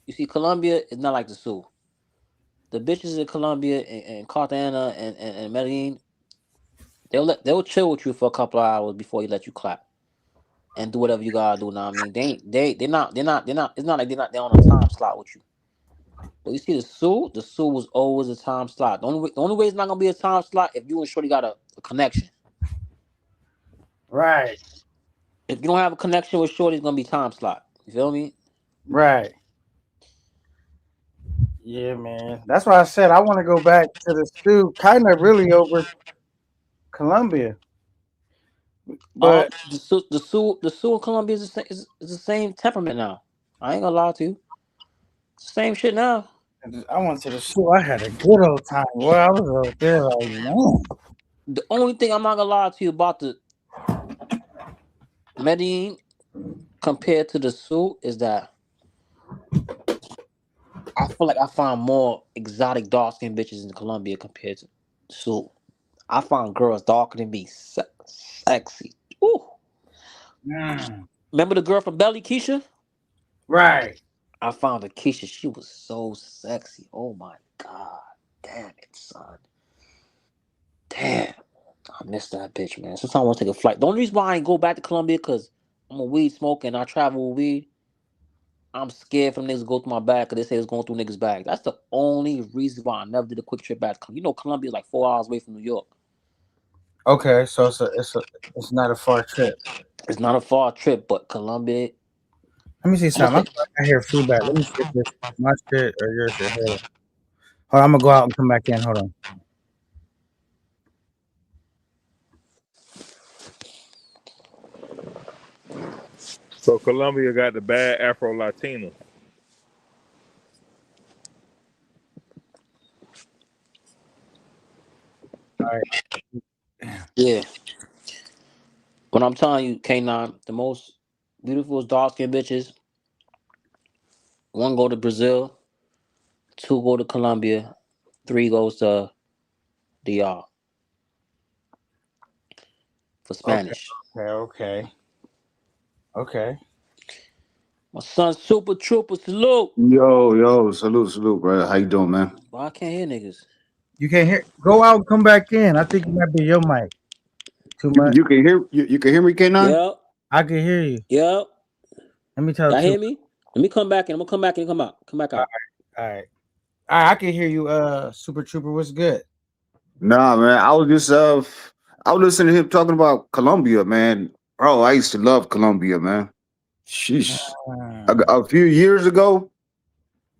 L: You see, Colombia is not like the Sioux. The bitches in Colombia and Cartagena and Medellin, they'll chill with you for a couple of hours before you let you clap and do whatever you gotta do. Now, I mean, they're not. It's not like they're on a time slot with you. But you see, the Sioux was always a time slot. The only way it's not gonna be a time slot if you and Shorty got a connection.
A: Right.
L: If you don't have a connection with Shorty, it's gonna be time slot. You feel me?
A: Right. Yeah, man. That's why I said I want to go back to the stew, kind of really over Colombia. But
L: The Sioux in Colombia is the same temperament now. I ain't gonna lie to you. Same shit now.
A: I went to the stew. I had a good old time. Well, I was over there like, man.
L: The only thing I'm not gonna lie to you about the Medellin compared to the Sioux is that I feel like I find more exotic dark skinned bitches in Colombia compared to the Sioux. I find girls darker than me sexy. Ooh. Remember the girl from Belly, Keisha?
A: Right.
L: I found a Keisha. She was so sexy. Oh my god. Damn it, son. Damn. I miss that bitch, man. Sometimes I want to take a flight. The only reason why I ain't go back to Colombia because I'm a weed smoker and I travel with weed. I'm scared for niggas to go through my bag because they say it's going through niggas' bag. That's the only reason why I never did a quick trip back to Colombia. You know, Colombia is like 4 hours away from New York.
A: Okay, so it's not a far trip.
L: It's not a far trip, but Colombia.
A: Let me see something. I hear feedback. Let me see if it's my shit or your shit. Hold on, I'm gonna go out and come back in. Hold on.
K: So Colombia got the bad Afro Latina.
A: All right.
L: Yeah. When I'm telling you, K9, the most beautiful dark skinned bitches, one go to Brazil, two go to Colombia, three goes to DR for Spanish.
A: Okay.
L: My son, Super Trooper, salute.
J: Yo, salute, bro. How you doing, man?
L: Well, I can't hear niggas.
A: You can't hear. Go out and come back in. I think it might be your mic. Too
J: You
A: much.
J: you can hear you can hear me, K9?
L: Yep.
A: I can hear you.
L: Yep.
A: Let me tell
L: Y'all
A: too.
L: hear me? Let me come back and I'm gonna come back and come out. Come back
A: All
L: out.
A: right. All right. All right. I can hear you. Super Trooper. What's good?
J: Nah, man. I was listening to him talking about Colombia, man. Bro, I used to love Colombia, man. Sheesh.
A: Uh,
J: A few years ago,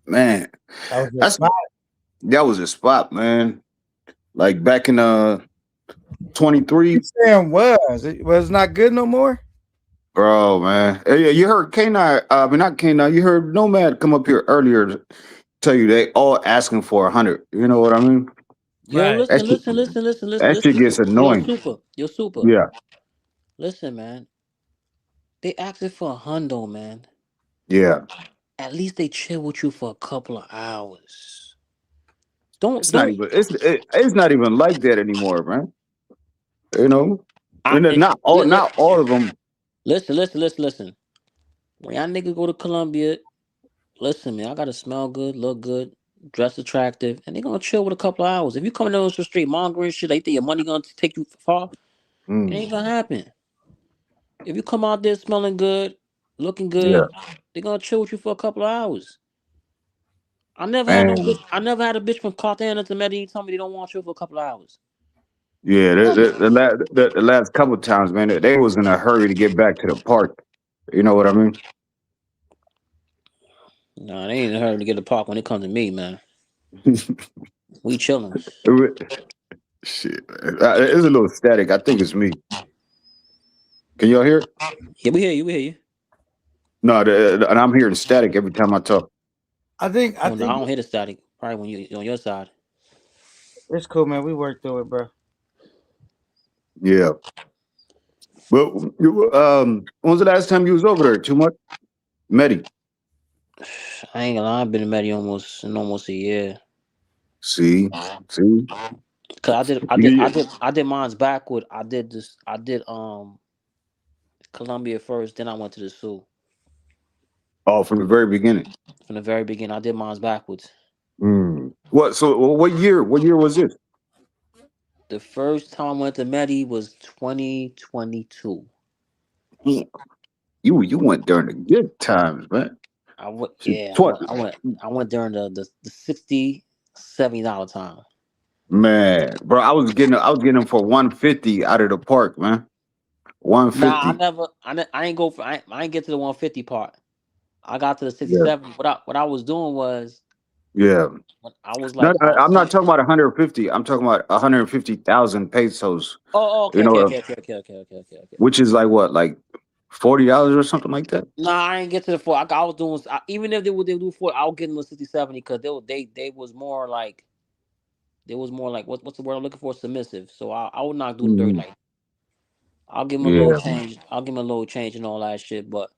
J: man,
A: that was your
J: that's
A: spot.
J: that was a spot, man. Like back in 23,
A: You saying was not good no more?
J: bro, man. Hey, you heard K9, I mean not K9, you heard Nomad come up here earlier to tell you they all asking for 100. You know what I mean?
L: Yo,
A: Right.
J: That shit, that shit
L: listen.
J: gets annoying.
L: Yo, super.
J: Yeah,
L: Listen, man. They asking for a hundo, man.
J: yeah.
L: At least they chill with you for a couple of hours.
J: It's not
L: Don't.
J: even it's not even like that anymore, man. You know,
L: I,
J: and then not all of them.
L: listen. When y'all niggas go to Colombia, listen, man. I gotta smell good, look good, dress attractive, and they gonna chill with a couple of hours. If you coming down the street mongering shit, they think your money gonna take you far. It
J: Mm,
L: ain't gonna happen. If you come out there smelling good, looking
J: yeah,
L: good, they gonna chill with you for a couple of hours. I never had no bitch.
J: man.
L: I never had a bitch from Cartagena to Medellin tell me they don't want you for a couple of hours.
J: Yeah,
L: Never.
J: the last couple times, man, they was in a hurry to get back to the park. You know what I mean?
L: Nah, they ain't in a hurry to get the park when it comes to me, man. We chilling.
J: Shit, it's a little static. I think it's me. Can y'all hear it?
L: Yeah, we hear you. We hear you.
J: No, and I'm hearing static every time I talk.
A: I think. I
L: Oh no, I
A: think
L: don't hear the static. Probably when you on your side.
A: it's cool, man. We worked through it, bro.
J: Yeah. Well, when was the last time you was over there? Too much, Medi.
L: I ain't gonna lie. I've been in Medellin almost a year.
J: See, see.
L: Cause
J: Yeah.
L: I did mine's backward. I did this. I did Colombia first, then I went to the Sioux.
J: Oh, from the very beginning.
L: From the very beginning, I did mine's backwards.
J: Mm. What? So, what year? What year was this?
L: The first time I went to Medi was 2022.
J: Mm. You went during the good times, man.
L: I went,
J: See,
L: yeah, I went during the $60, $70 time.
J: man, bro. I was getting them for 150 out of the park, man.
L: Nah,
J: 150.
L: I ain't go for, I ain't get to the 150 part. I got to the
J: Yeah,
L: 67. What I was doing was
J: yeah.
L: when I was
J: No,
L: like, I was
J: I'm not
L: saying,
J: talking about 150. I'm talking about 150,000 pesos. You
L: okay,
J: know,
L: okay.
J: which is like what, like $40 or something like that.
L: Nah, I ain't get to the four. I was doing even if they would do four, I'll get them a 60, 70 because they was more like what's the word I'm looking for, submissive. So I would not do them dirty
J: Mhm.
L: like I'll give him a little
J: Yeah,
L: change. I'll give him a little change and all that shit. But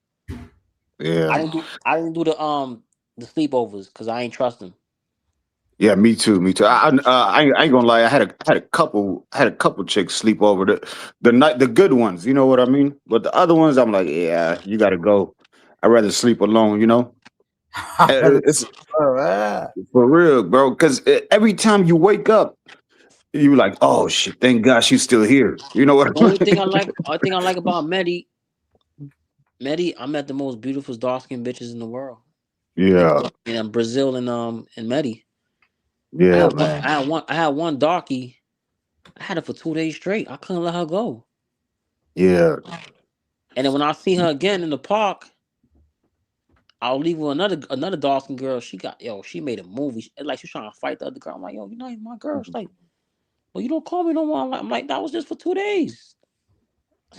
J: yeah,
L: I didn't do the sleepovers because I ain't trust him.
J: yeah. Me too. Me too. I ain't gonna lie. I had a couple chicks sleep over the good ones. You know what I mean? But the other ones, I'm like, yeah, you got to go. I'd rather sleep alone. You know, it's
A: Oh, ah.
J: for real, bro. Because every time you wake up, you like, oh shit, thank God she's still here. You know what
L: The
J: I
L: only thing I like about Medi, I met the most beautiful dark skinned bitches in the world.
J: Yeah,
L: In Brazil and in Medi.
J: yeah, man.
L: I had one darkie. I had her for 2 days straight. I couldn't let her go.
J: Yeah,
L: And then when I see her again in the park, I'll leave with another Dawson girl. She made a movie. Like she's trying to fight the other girl. I'm like, yo, you're not even my girl. She's like, well, you don't call me no more. I'm like, that was just for 2 days.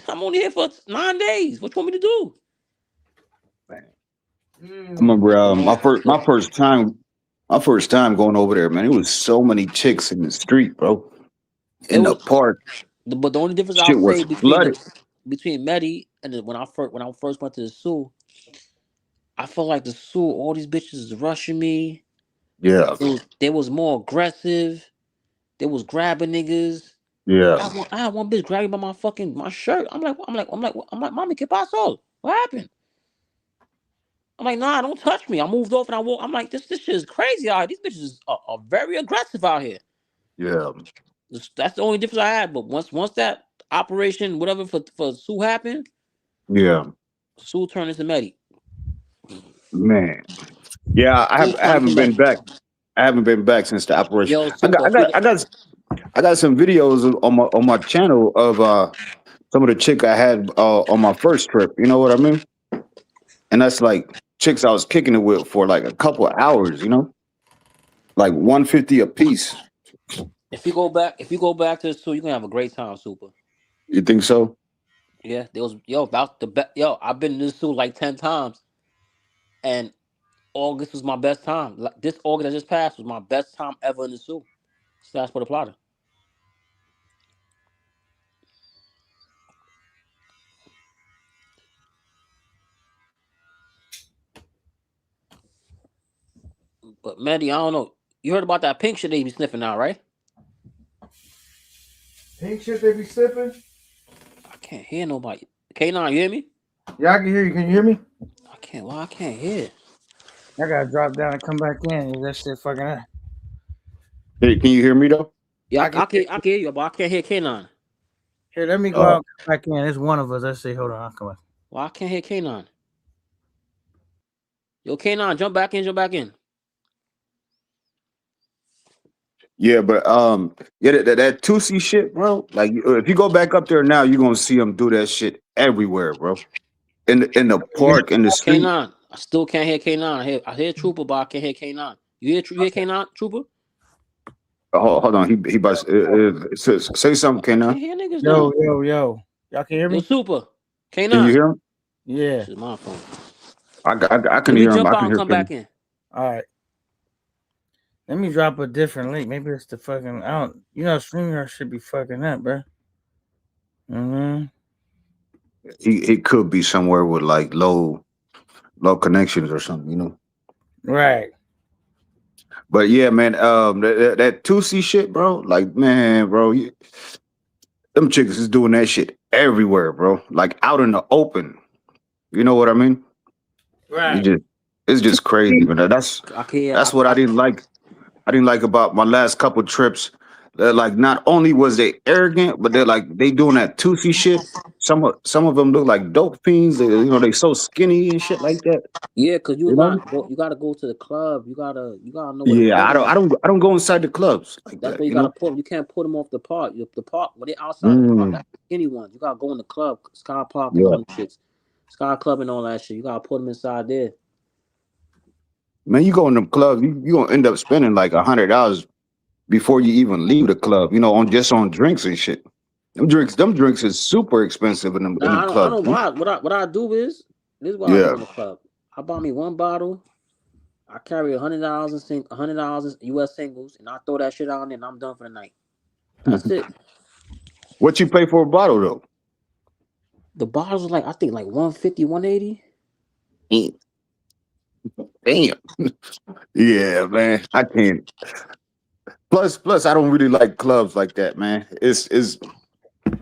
L: I'm only here for 9 days. What you want me to do?
J: man. I
A: Mm.
J: remember
L: So,
J: my first time going over there, man. It was so many chicks in the street, bro.
L: it
J: In the
L: was,
J: park,
L: but the only difference I'll
J: shit
L: say
J: was flooded.
L: between Medi and when I first went to the Sioux, I felt like the Sioux, all these bitches is rushing me.
J: Yeah,
L: They was more aggressive. They was grabbing niggas.
J: yeah,
L: I had one bitch grab me by my shirt. I'm like, mommy, que pasó? What happened? I'm like, nah, don't touch me. I moved off and I walk. I'm like, this shit is crazy out here. These bitches are very aggressive out here.
J: yeah.
L: That's the only difference I had. But once that operation, whatever for Sue happened,
J: Yeah,
L: Sue turned into Medi.
J: man. Yeah,
L: Sue
J: I
L: turned into
J: haven't been
L: Medi.
J: back. I haven't been back since the operation.
L: Yo, super.
J: I got some videos on my channel of some of the chick I had on my first trip. You know what I mean? And that's like chicks I was kicking it with for like a couple of hours. You know, like 150 a piece.
L: If you go back to the Sue, you're gonna have a great time, super.
J: You think so?
L: Yeah, there was about the best. I've been to the Sue like 10 times, and August was my best time. Like, this August that just passed was my best time ever in the Sue. Slash for the plotter. But Mandy, I don't know. You heard about that pink shit they be sniffing now, right?
A: Pink shit they be sipping.
L: I can't hear nobody. K9, you hear me?
A: Yeah, I can hear you. Can you hear me?
L: I can't. Well, I can't hear.
A: I gotta drop down and come back in. That shit fucking up.
J: Hey, can you hear me though?
L: Yeah,
A: I can
L: I can hear you, but I can't hear K9.
A: Here, let me go
J: Uh,
A: out and come back in. It's one of us. Let's see. Hold on. I'll come back.
L: Well, I can't hear K9. Yo, K9, jump back in, jump back in.
J: yeah, but yeah, that 2C shit, bro. Like, if you go back up there now, you're gonna see them do that shit everywhere, bro. In the park, in the street.
L: K9, I still can't hear K9. I hear Trooper, but I can't hear K9. You hear K9, Trooper?
J: Hold on, he about say something,
L: I
J: can
L: can't
J: now?
L: hear niggas
A: Yo,
L: now.
A: yo, yo. Y'all can hear
L: Yo,
A: me?
L: Super,
J: Can you
L: K9.
J: hear him?
A: Yeah.
L: This is my phone.
J: I can
L: Let me
J: hear him.
L: jump
J: I
L: out
J: can
L: and
J: hear
L: come
J: him.
L: back in.
A: All right. Let me drop a different link. Maybe it's the fucking. I don't. You know, StreamYard should be fucking up, bro. Mm-hmm.
J: He could be somewhere with like low connections or something, you know.
A: Right.
J: But yeah, man, that 2C shit, bro. Like, man, bro, them chicks is doing that shit everywhere, bro. Like out in the open. You know what I mean? You
A: Right.
J: just it's just crazy, man.
L: I can hear.
J: That's what I didn't like. I didn't like about my last couple trips. Like, not only was they arrogant, but they're like they doing that 2C shit. Some of them look like dope fiends. They so skinny and shit like that.
L: Yeah, cause
J: You know?
L: you gotta go to the club. You gotta know where to
J: Yeah,
L: put them.
J: I don't go inside the clubs like
L: That's
J: that.
L: where you
J: You
L: gotta
J: know?
L: put them. You can't put them off the park. The park when they outside the park,
J: Mm,
L: that's the skinny ones. You gotta go in the club, Sky Park and
J: yeah,
L: all them shits. Sky Club and all that shit. You gotta put them inside there.
J: man, you go in them clubs, you gonna end up spending like $100 before you even leave the club. You know, on drinks and shit. Them drinks is super expensive in
L: Nah,
J: them
L: I
J: clubs.
L: don't
J: Man.
L: buy. What I do is this is what I do
J: Yeah,
L: in the club. I buy me one bottle. I carry $100 in U.S. singles, and I throw that shit on, and I'm done for the night. That's it.
J: what you pay for a bottle though?
L: The bottles are like I think like 150, 180.
J: Mm, damn. Yeah, man, I can't. Plus, I don't really like clubs like that, man. It's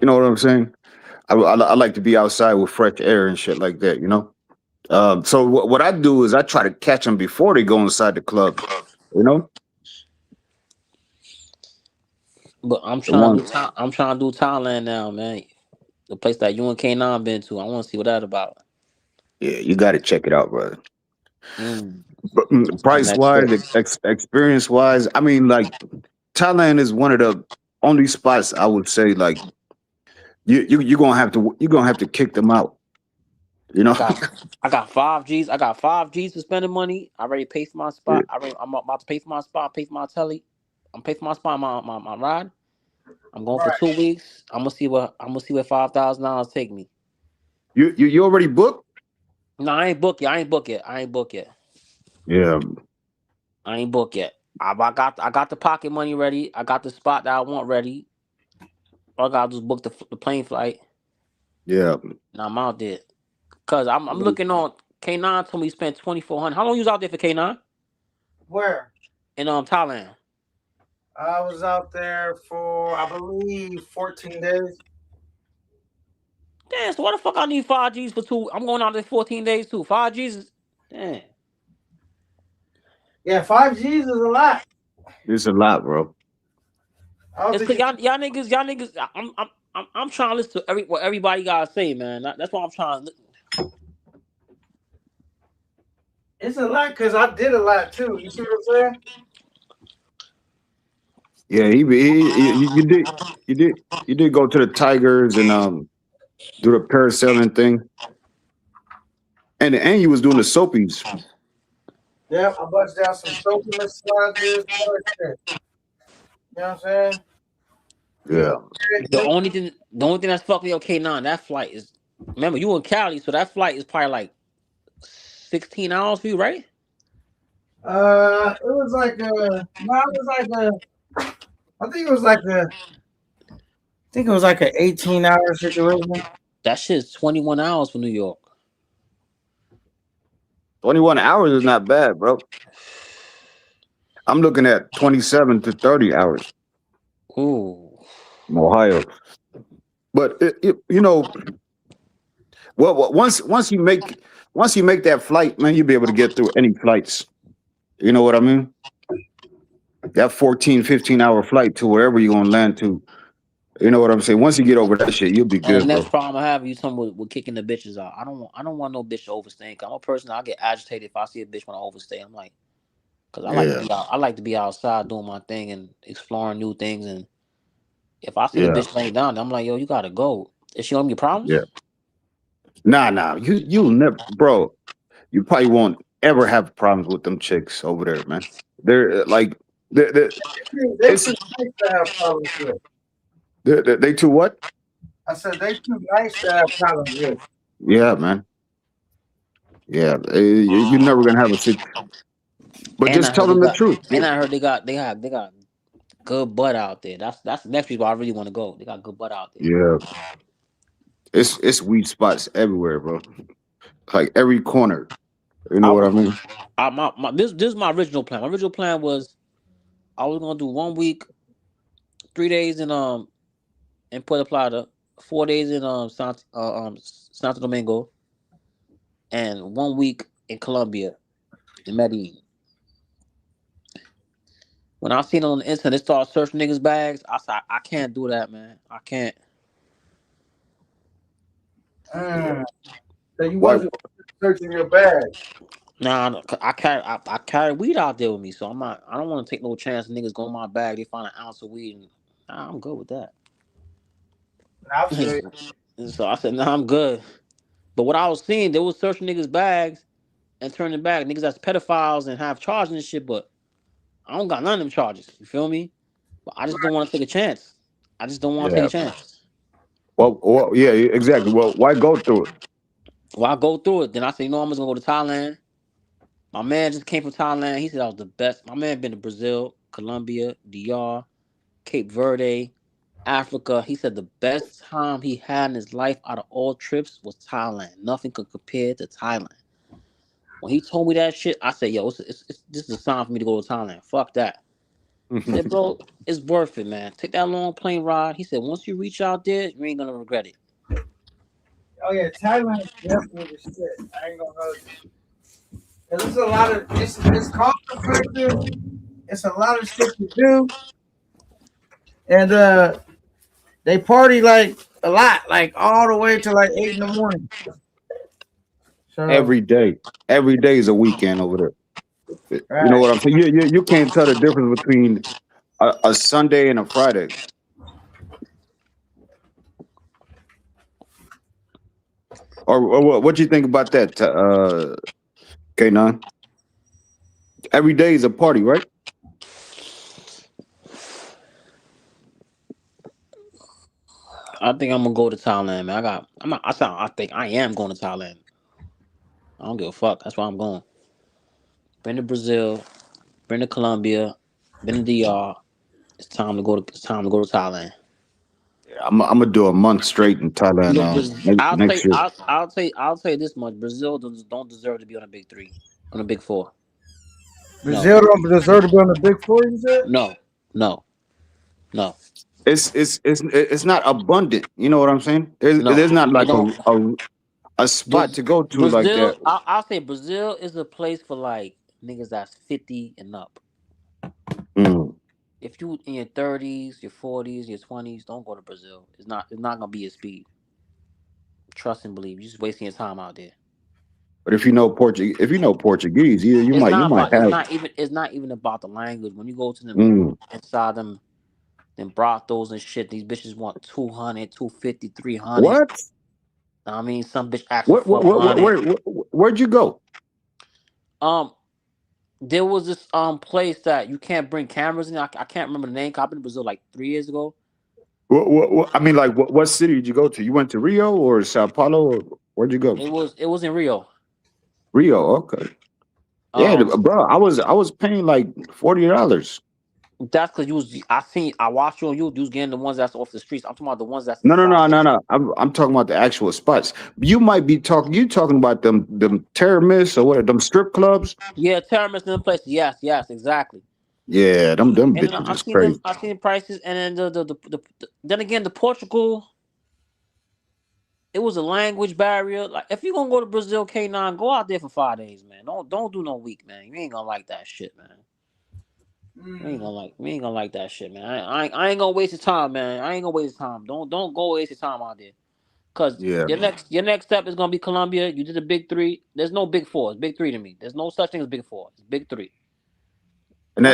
J: you know what I'm saying. I like to be outside with fresh air and shit like that. You know. So what I do is I try to catch them before they go inside the club. You know,
L: But
J: the one.
L: I'm trying to do Thailand now, man. The place that you and K9 been to. I want to see what that about.
J: Yeah, you got to check it out, brother.
L: Mm,
J: But
L: that's my
J: price
L: next
J: wise,
L: trip.
J: experience wise, I mean, like Thailand is one of the only spots I would say like you're gonna have to kick them out. You
L: I
J: know.
L: got I got 5 G's. I got 5 G's for spending money. I already paid for my
J: Yeah.
L: spot. I'm about to pay for my spot. Pay for my telly. I'm pay for my spot. My ride. I'm going for
A: Right.
L: 2 weeks. I'm gonna see where $5,000 take me.
J: You already booked?
L: No, I ain't booked yet. I ain't booked yet. I ain't booked yet.
J: Yeah.
L: I ain't booked yet. I got the pocket money ready. I got the spot that I want ready. All I gotta do is book the plane flight,
J: Yeah.
L: and I'm out there. Cause I'm looking on K9 told me he spent 2,400. How long you was out there for K9
A: Where?
L: in Thailand?
A: I was out there for, I believe, 14 days.
L: Damn, so why the fuck I need 5 G's for two? I'm going out there 14 days too. 5 G's is damn.
A: Yeah, 5 G's is a lot.
J: It's a lot, bro.
A: I don't
L: It's
A: think
L: cause
A: you.
L: y'all niggas. I'm trying to listen to what everybody gotta say, man. That's what I'm trying to.
A: It's a lot because I did a lot too. You see what I'm saying?
J: Yeah, you did go to the Tigers and do the parasailing thing, and you was doing the soapies.
A: Yeah, I bust down some soapy massages, all that shit. You know what I'm saying? Getting
J: Yeah,
L: The only thing that's fucking me okay now, that flight is. Remember, you in Cali, so that flight is probably like 16 hours for you, right?
A: It was like a, no, it was like a, I think it was like a, I think it was like an 18-hour situation.
L: That shit's 21 hours for New York.
J: 21 hours is not bad, bro. I'm looking at 27 to 30 hours
L: Ooh.
J: from Ohio. But once you make that flight, man, you'll be able to get through any flights. You know what I mean? That 14, 15 hour flight to wherever you're gonna land to. You know what I'm saying? Once you get over that shit, you'll be
L: And the
J: good,
L: next
J: bro.
L: problem I have, you talking with kicking the bitches out. I don't want no bitch to overstay. I'm a person. I get agitated if I see a bitch want to overstay. I'm like, cause I like to
J: Yeah,
L: be out. I like to be outside doing my thing and exploring new things. And if I see the
J: yeah,
L: bitch laying down, I'm like, yo, you gotta go. Is she on me problems?
J: yeah. Nah. You'll never, bro. You probably won't ever have problems with them chicks over there, man. They're they're,
A: They
J: it's
A: too nice to have problems with.
J: they too what?
A: I said they too nice to have problems with.
J: Yeah, man. Yeah, you're never gonna have a sit. But
L: And I
J: just tell
L: heard they
J: them the
L: got.
J: truth.
L: And I heard they got good butt out there. That's the next people I really want to go. They got good butt out there.
J: Yeah, it's weed spots everywhere, bro. Like every corner. You know
L: I
J: what I
L: was.
J: mean?
L: This is my original plan. My original plan was I was gonna do 1 week, 3 days in Puerto Plata, 4 days in Santo Domingo, and 1 week in Colombia, in Medellin. When I seen it on the internet, they started searching niggas' bags. I said, I can't do that, man. I can't.
J: Yeah.
A: Mm. So you
J: Why?
A: wasn't searching your bag.
L: Nah, no, 'cause I carry weed out there with me, so I'm not. I don't want to take no chance. Niggas go in my bag, they find an ounce of weed, and nah, I'm good with that.
A: I feel you.
L: So I said, nah, I'm good. But what I was seeing, they was searching niggas' bags and turning back niggas that's pedophiles and have charges and shit. But I don't got none of them charges. You feel me? But I just don't want to take a chance. I just don't want to take
J: Yeah.
L: a chance.
J: Yeah, exactly. Well, why go through it?
L: Well, I go through it. Then I say, you know, I'm just gonna go to Thailand. My man just came from Thailand. He said I was the best. My man been to Brazil, Colombia, DR, Cape Verde, Africa. He said the best time he had in his life out of all trips was Thailand. Nothing could compare to Thailand. When he told me that shit, I said, yo, this is a sign for me to go to Thailand. Fuck that. He said, bro, it's worth it, man. Take that long plane ride. He said, once you reach out there, you ain't gonna regret it.
A: Oh yeah, Thailand is definitely the shit. I ain't gonna hold you. Cause it's a lot of it's cost effective. It's a lot of shit to do, and they party like a lot, like all the way to like 8 in the morning. So
J: Every day is a weekend over there. You know
A: right,
J: what I'm saying? You can't tell the difference between a Sunday and a Friday. Or what you think about that, K9? Every day is a party, right?
L: I think I'm gonna go to Thailand, man. I think I am going to Thailand. I don't give a fuck. That's why I'm going. Been to Brazil, been to Colombia, been to DR. It's time to go to Thailand.
J: Yeah, I'm gonna do a month straight in Thailand
L: Look,
J: next year.
L: I'll say this much: Brazil don't deserve to be on a big three, on a big four. No,
A: Brazil don't deserve to be on the big four. You said?
L: no, no, no,
J: It's not abundant. You know what I'm saying?
L: no.
J: There's not
L: It
J: like
L: don't.
J: a spot to go to like that.
L: I'll say Brazil is a place for like niggas that's 50 and up.
J: Mm.
L: if you in your 30s, your 40s, your 20s, don't go to Brazil. It's not gonna be your speed. Trust and believe. You're just wasting your time out there.
J: But if you know Portuguese, you might have.
L: It's not even about the language. When you go to them
J: Mm,
L: inside them brothels and shit, these bitches want 200, 250, 300.
J: what?
L: I mean, some bitch ask for 400.
J: Where'd you go?
L: Um, there was this place that you can't bring cameras in. I can't remember the name. 'Cause I've been to Brazil like 3 years ago.
J: I mean, like, what city did you go to? You went to Rio or Sao Paulo? Or where'd you go?
L: It was in Rio.
J: Rio. Okay. Yeah,
L: Um,
J: bro. I was paying like $40.
L: that's because I watched you on YouTube. You was getting the ones that's off the streets. I'm talking about the ones that's
J: No, no,
L: inside.
J: no, no, no. I'm talking about the actual spots. You might be talking. You talking about them terrorists or what? Them strip clubs?
L: Yeah, terrorists in the place. Yes, yes, exactly.
J: Yeah, them
L: And then
J: bitches is crazy.
L: I seen the prices, and then then again the Portugal. It was a language barrier. Like if you gonna go to Brazil, K9, go out there for 5 days, man. Don't do no week, man. You ain't gonna like that shit, man. We ain't gonna like that shit, man. I ain't gonna waste your time, man. I ain't gonna waste your time. Don't go waste your time out there. Cause
J: Yeah,
L: your next step is gonna be Colombia. You did the big three. There's no big four. It's big three to me. There's no such thing as big four. It's big three.
J: and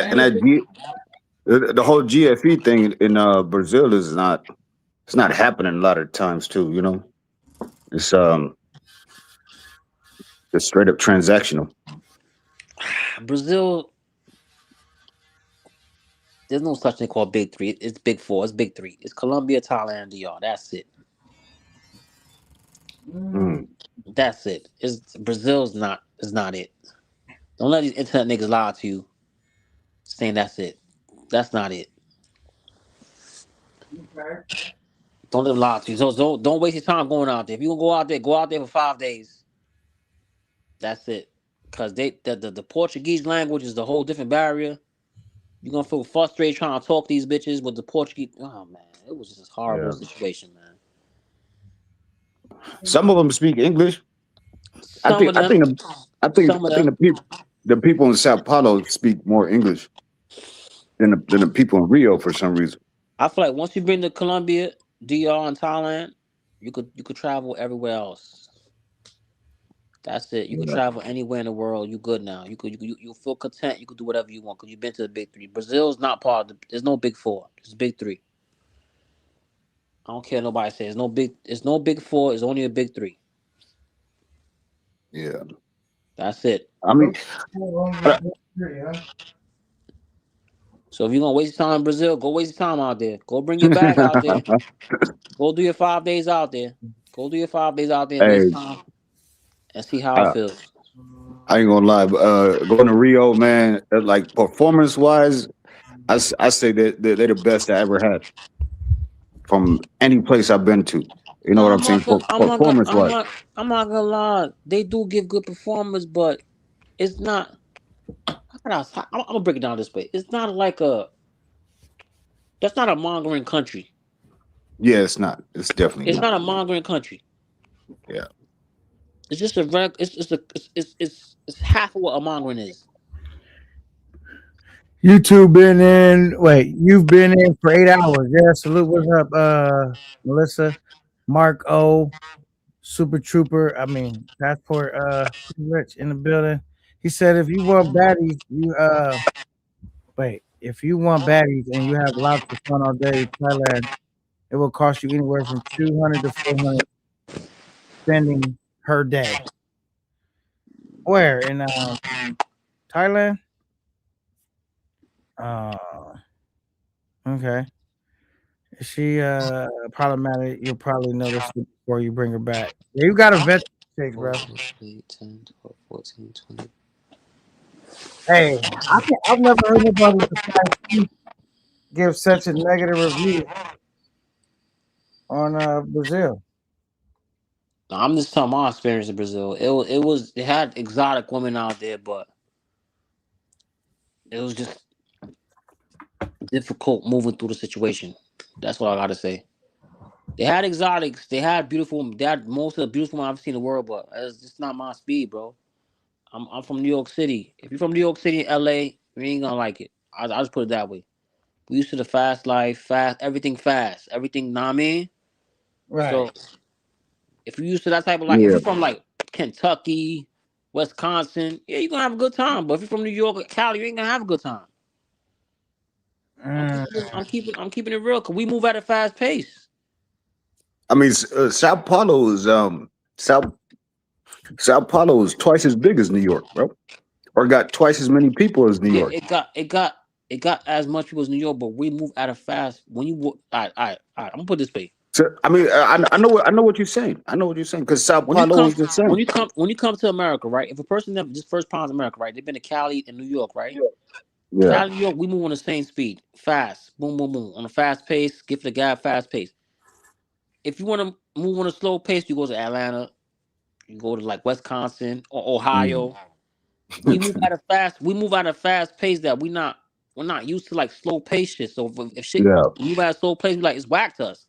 J: the whole GFE thing in Brazil is not. It's not happening a lot of times too. It's just straight up transactional.
L: Brazil, there's no such thing called big three. It's big four. It's big three. It's Colombia, Thailand, DR. That's it.
J: Mm,
L: That's it. It's Brazil's not is not it. Don't let these internet niggas lie to you saying that's it. That's not it. Don't let them lie to you. So don't waste your time going out there. If you gonna go out there for 5 days. That's it. Cause the Portuguese language is the whole different barrier. You're gonna feel frustrated trying to talk to these bitches with the Portuguese. Oh man, it was just a horrible
J: yeah.
L: situation, man.
J: Some of them speak English. I
L: Some
J: think.
L: of
J: I
L: them,
J: think.
L: some of
J: I think
L: them.
J: the people in Sao Paulo speak more English than the people in Rio for some reason.
L: I feel like once you bring to Colombia, DR, and Thailand, you could travel everywhere else. That's it. You could
J: Yeah.
L: travel anywhere in the world. You good now. You feel content. You could do whatever you want because you've been to the big three. Brazil's not part of the. There's no big four. It's big three. I don't care what nobody says. No big. It's no big four. It's only a big three.
J: Yeah.
L: That's it.
J: I mean, I-
L: So if you're gonna waste your time in Brazil, go waste your time out there. Go bring your bag out there. Go do your 5 days out there. Go do your 5 days out there and waste
J: hey,
L: time and see how it
J: I,
L: feels.
J: I ain't gonna lie. Going to Rio, man, like performance wise, I say that they're the best I ever had from any place I've been to. You know
L: No,
J: what I'm saying? Performance wise,
L: I'm not gonna lie. They do give good performance, but it's not. I'm gonna break it down this way. It's not like a. That's not a mongering country.
J: yeah, it's not. It's definitely
L: It's
J: not.
L: not a mongering country.
J: Yeah.
L: It's just a reg. It's half of what a mongering is.
A: You two been in. Wait, you've been in for 8 hours. Yeah, salute. What's up, Melissa, Mark O, Super Trooper. I mean, Passport. Rich in the building. He said if you want baddies, you wait. If you want baddies and you have lots of fun all day, Thailand, it will cost you anywhere from 200 to 400 spending per day. Where in Thailand? Uh, okay. Is she problematic? You'll probably notice it before you bring her back. Yeah, you got to vet the chicks,
L: 4,
A: bro.
L: 6, 8, 10, 12, 14, 20.
A: Hey, I've never heard nobody besides give such a negative review on Brazil.
L: No, I'm just talking my experience in Brazil. It had exotic women out there, but it was just difficult moving through the situation. That's what I gotta say. They had exotics. They had beautiful. They had most of the beautiful women I've seen in the world, but it's just not my speed, bro. I'm from New York City. If you're from New York City, LA, you ain't gonna like it. I just put it that way. We used to the fast life, fast, everything. Know what I mean?
A: Right.
L: So if you used to that type of like, if
J: Yeah.
L: you're from like Kentucky, Wisconsin, yeah, you're gonna have a good time. But if you're from New York or Cali, you ain't gonna have a good time.
A: Mm.
L: I'm keeping it real because we move at a fast pace.
J: I mean, Sao Paulo is Sao Sao Paulo is twice as big as New York, bro, or got twice as many people as New
L: Yeah,
J: York.
L: it got as much people as New York, but we move at a fast. When you all right, all right, all right. I'm gonna put it this way.
J: So I mean, I know what you're saying. I know what you're saying because Sao
L: When you
J: Paulo
L: come
J: is the same.
L: when you come to America, right? If a person never just first time to America, right? They've been to Cali and New York, right?
J: Yeah,
L: Cali, New York, we move on the same speed, fast, boom, boom, boom, on a fast pace. Give the guy fast pace. If you want to move on a slow pace, you go to Atlanta, you go to like Wisconsin or
J: mm.
L: Ohio. We move at a fast pace that we're not used to like slow pace shit. So if shit
J: Yeah,
L: move at a slow pace, we like it's whack to us.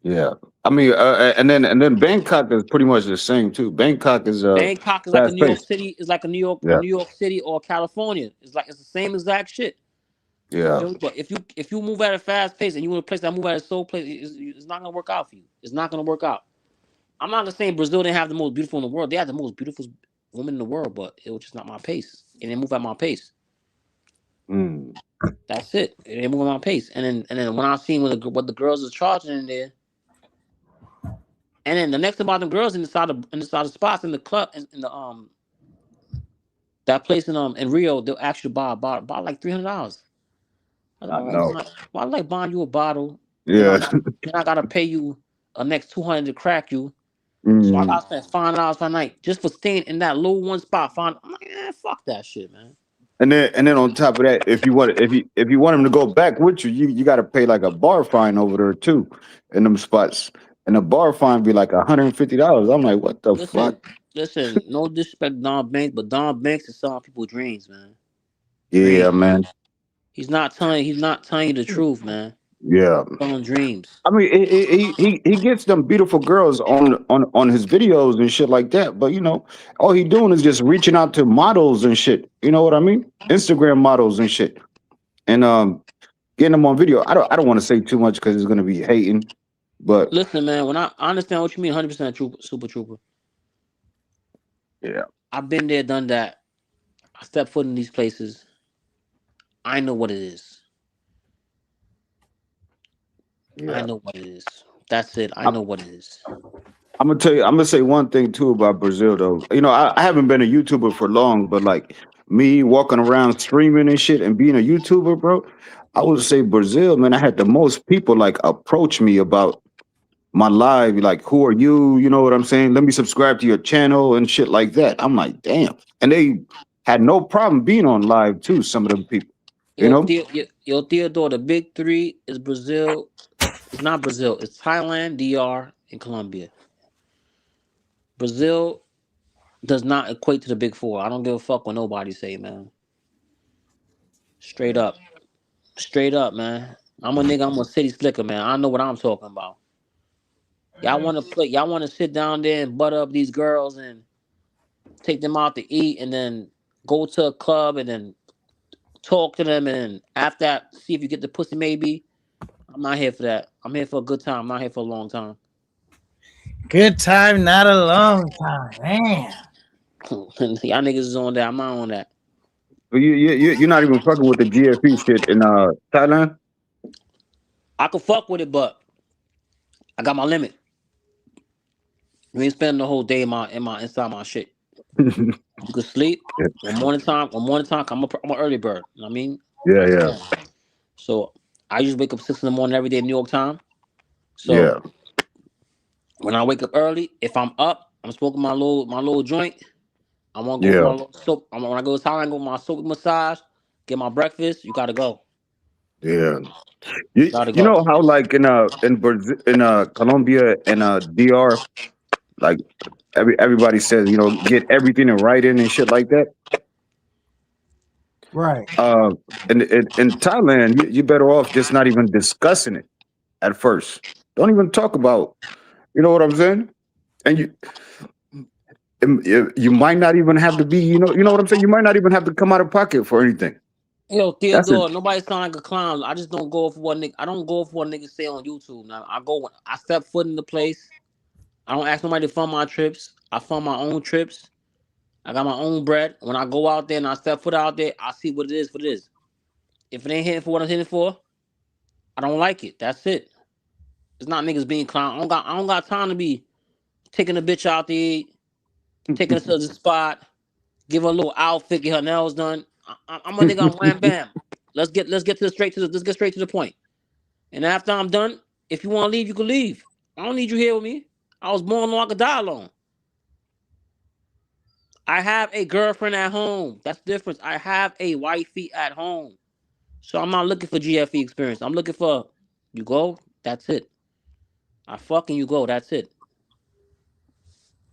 J: yeah. I mean, and then Bangkok is pretty much the same too. Bangkok is
L: Bangkok is like a
J: fast
L: New York
J: paced.
L: City, is like a
J: Yeah,
L: New York City or California. It's like it's the same exact shit. You
J: yeah.
L: feel me? But if you move at a fast pace and you in a place that move at a slow pace, it's not gonna work out for you. It's not gonna work out. I'm not gonna say Brazil didn't have the most beautiful in the world. They had the most beautiful women in the world, but it was just not my pace. And they move at my pace.
J: Mm.
L: That's it. They move at my pace. And then when I seen what the girls are charging in there, and then the next thing about them girls inside the spots in the club in the that place in Rio, they'll actually buy like $300. I was
J: I
L: like,
J: know.
L: why like buying you a bottle?
J: Yeah.
L: Then I gotta pay you a next 200 to crack you. So I
J: Mm.
L: gotta spend $5 per night just for staying in that little one spot. I'm like, fuck that shit, man.
J: And then on top of that, if you want him to go back with you, you got to pay like a bar fine over there too, in them spots. And the bar fine be like $150. I'm like, what the fuck?
L: Listen, listen, no disrespect to Don Banks, but Don Banks is selling people dreams, man.
J: Yeah,
L: Dreams.
J: man.
L: He's not telling you the truth, man.
J: Yeah.
L: Selling dreams.
J: I mean, he gets them beautiful girls on his videos and shit like that. But all he doing is just reaching out to models and shit. You know what I mean? Instagram models and shit, and getting them on video. I don't want to say too much because it's gonna be hating, but
L: Listen, man, when I understand what you mean, 100% trooper, super trooper.
J: yeah,
L: I've been there, done that. I step foot in these places. I know what it is. I
J: yeah.
L: know what it is. That's it. I
J: I'm,
L: know what it is.
J: I'm gonna tell you. I'm gonna say one thing too about Brazil though. I haven't been a YouTuber for long, but like me walking around streaming and shit and being a YouTuber, bro. I would say Brazil, man. I had the most people like approach me about my live, like, who are you? You know what I'm saying? Let me subscribe to your channel and shit like that. I'm like, damn. And they had no problem being on live too, some of them people, you know?
L: Yo, Theodore, the big three is Brazil. It's not Brazil. It's Thailand, DR, and Colombia. Brazil does not equate to the big four. I don't give a fuck what nobody say, man. Straight up. Straight up, man. I'm a nigga. I'm a city slicker, man. I know what I'm talking about. Y'all want to play? Y'all want to sit down there and butter up these girls and take them out to eat, and then go to a club and then talk to them, and after that, see if you get the pussy. Maybe I'm not here for that. I'm here for a good time. I'm not here for a long time.
A: Good time, not a long time. Man.
L: Y'all niggas is on that. I'm not on that.
J: But you're not even fucking with the GFE shit in Thailand?
L: I could fuck with it, but I got my limit. You ain't spending the whole day in my inside my shit. You could sleep.
J: Yeah,
L: One morning time. I'm an early bird. You know what I mean,
J: yeah,
L: that's
J: yeah.
L: fine. So I usually wake up 6 in the morning every day, New York time. So
J: Yeah,
L: when I wake up early, if I'm up, I'm smoking my little joint. I want to go for my
J: yeah,
L: little soap. When I go to Thailand, go for my soap massage, get my breakfast. You gotta go.
J: yeah.
L: You gotta
J: You
L: go.
J: know how like in Brazil, in Colombia and DR, like everybody says, get everything in writing and shit like that.
A: Right.
J: Uh, in Thailand, you better off just not even discussing it at first. Don't even talk about. You know what I'm saying? And you might not even have to be. You know what I'm saying. You might not even have to come out of pocket for anything.
L: Yo,
J: That's it.
L: Theodore, nobody sound like a clown. I just don't go for what nigga. I don't go for what niggas say on YouTube. Now I go when I step foot in the place. I don't ask nobody to fund my trips. I fund my own trips. I got my own bread. When I go out there and I step foot out there, I see what it is. What it is. If it ain't hitting for what I'm hitting for, I don't like it. That's it. It's not niggas being clown. I don't got time to be taking a bitch out there, taking her to the spot, give her a little outfit, get her nails done. I'm a nigga. I'm wham bam. Let's get straight to the point. And after I'm done, if you want to leave, you can leave. I don't need you here with me. I was born alone. I could die alone. I have a girlfriend at home. That's the difference. I have a wifey at home. So I'm not looking for GFE experience. I'm looking for you go. That's it. I fucking you go. That's it.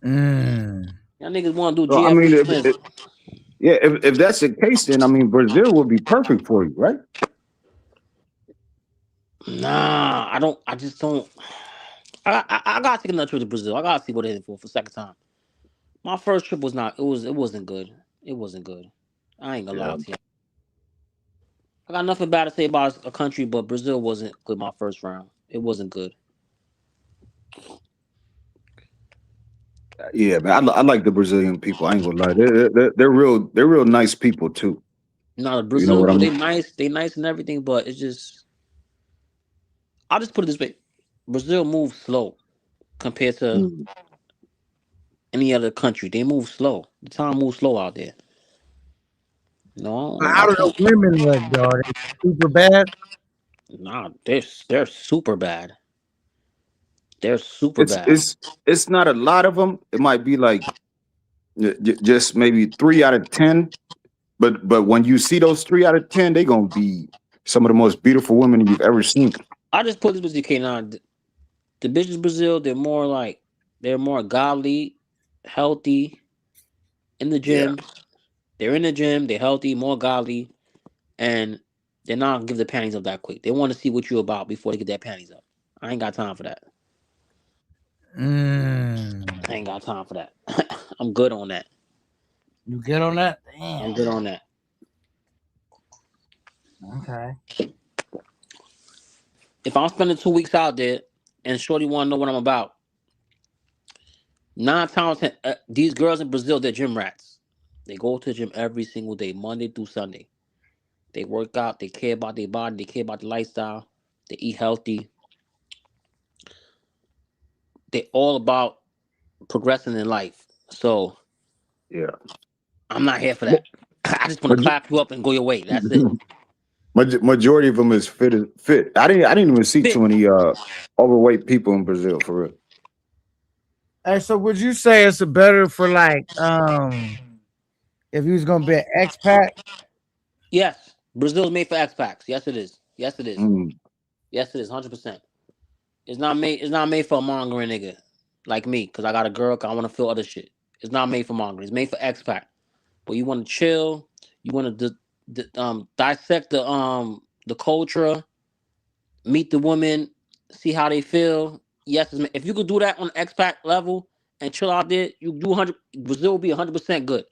A: Mm.
L: Y'all niggas want to do
J: Well, I
L: GFE
J: mean,
L: experience.
J: yeah, if that's the case, then I mean, Brazil would be perfect for you, right?
L: Nah, I don't. I just don't. I gotta take another trip to Brazil. I gotta see what it's for second time. My first trip was not. It wasn't good. It wasn't good. I ain't gonna lie
J: Yeah,
L: to you. I got nothing bad to say about a country, but Brazil wasn't good my first round. It wasn't good.
J: yeah, man. I like the Brazilian people. I ain't gonna lie, they're real nice people too.
L: Now the
J: You know
L: Brazilian
J: what I
L: people,
J: mean?
L: they nice and everything, but it's just I'll just put it this way. Brazil moves slow compared to
J: Mm.
L: any other country. They move slow. The time moves slow out there. No, I
A: But
L: don't
A: how
L: got
A: do the
L: time.
A: women look, though? Are they super bad?
L: Nah, they're super bad. They're super bad.
J: It's not a lot of them. It might be like just maybe 3 out of 10. But when you see those 3 out of 10, they gonna be some of the most beautiful women you've ever seen.
L: I just put this with you, K9. The bitches Brazil, they're more godly, healthy, in the
J: Yeah.
L: gym. They're in the gym, they're healthy, more godly, and they're not gonna give the panties up that quick. They want to see what you're about before they get their panties up. I ain't got time for that.
A: Mm.
L: I ain't got time for that. I'm good on that.
A: You get on that?
L: I'm
A: Damn.
L: good on that.
A: Okay.
L: If I'm spending 2 weeks out there and Shorty want to know what I'm about, 9 times these girls in Brazil, they're gym rats. They go to the gym every single day, Monday through Sunday. They work out. They care about their body. They care about the lifestyle. They eat healthy. They all about progressing in life. So
J: Yeah.
L: I'm not here for
J: Ma-
L: that. I just want to
J: maj-
L: clap you up and go your way. That's it.
J: Majority of them is fit. I didn't even see too
L: Fit.
J: many overweight people in Brazil for real.
A: Hey, so would you say it's a better for like if you was gonna be an expat?
L: Yes. Brazil's made for expats. Yes, it is. Yes, it is.
J: Mm.
L: Yes, it is. 100%. It's not made. It's not made for a mongering nigga like me. Cause I got a girl. 'Cause I want to feel other shit. It's not made for mongering. It's made for expat. But you want to chill. You want to dissect the culture, meet the women, see how they feel. Yes, if you could do that on the expat level and chill out there, you do 100. Brazil will be 100% good.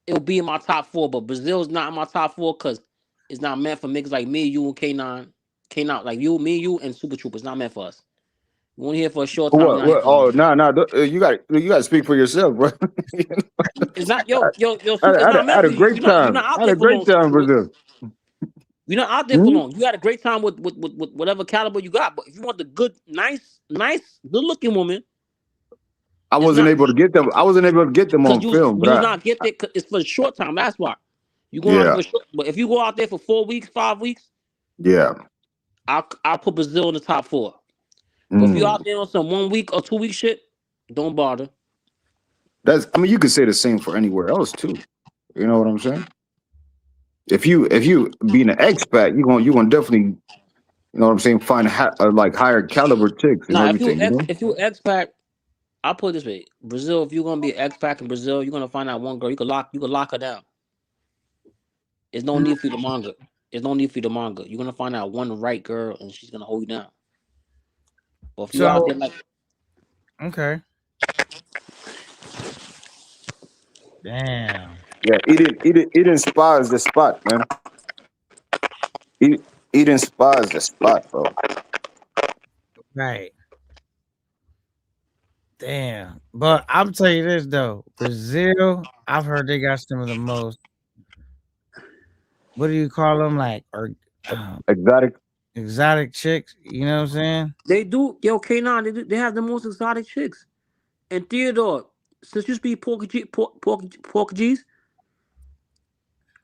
L: It'll be in my top four, but Brazil's not in my top four because it's not meant for niggas like me, you, and K9. K9, like you, me, you, and Super Troop. It's not meant for us. We're only here for a short time. We're
J: What?
L: not here
J: What?
L: for
J: Oh,
L: long.
J: no, no. You got to speak for yourself, bro.
L: It's not yo.
J: I,
L: It's
J: I,
L: not
J: I
L: meant
J: had
L: for
J: a
L: you.
J: great
L: You're
J: time.
L: not out
J: I had
L: there
J: a
L: for
J: great
L: long,
J: time
L: Super
J: in
L: Troop.
J: Brazil.
L: You're not out there for
J: Hmm?
L: long. You had a great time with whatever caliber you got. But if you want the good, nice, good looking woman,
J: I
L: it's
J: wasn't
L: not
J: able to get them. I wasn't able to get them
L: because
J: on film,
L: you was
J: but
L: not get there. 'Cause it's for a short time. That's why you going out there
J: yeah,
L: for short. But if you go out there for 4 weeks, 5 weeks,
J: yeah.
L: I'll put Brazil in the top four. But if you
J: Mm.
L: out there on some 1 week or 2 week shit, don't bother.
J: That's. I mean, you could say the same for anywhere else too. You know what I'm saying? If you being an expat, you gonna definitely, you know what I'm saying, find like higher caliber chicks and
L: Now,
J: everything. You know?
L: if you expat, I'll put it this way: Brazil. If you're gonna be an expat in Brazil, you're gonna find out one girl. You could lock her down. There's no need for you to manga. There's no need for you to manga. You're gonna find out one right girl, and she's gonna hold you down. But if you out
A: So
L: there like
A: okay, damn.
J: Yeah. It inspires the spot, man. Eat, eating spa is the spot, bro.
A: Right. Damn. But I'm tell you this though, Brazil, I've heard they got some of the most. What do you call them? Like or
J: Exotic.
A: exotic chicks. You know what I'm saying?
L: They do, yo, K9, they have the most exotic chicks. And Theodore, since you speak Portuguese,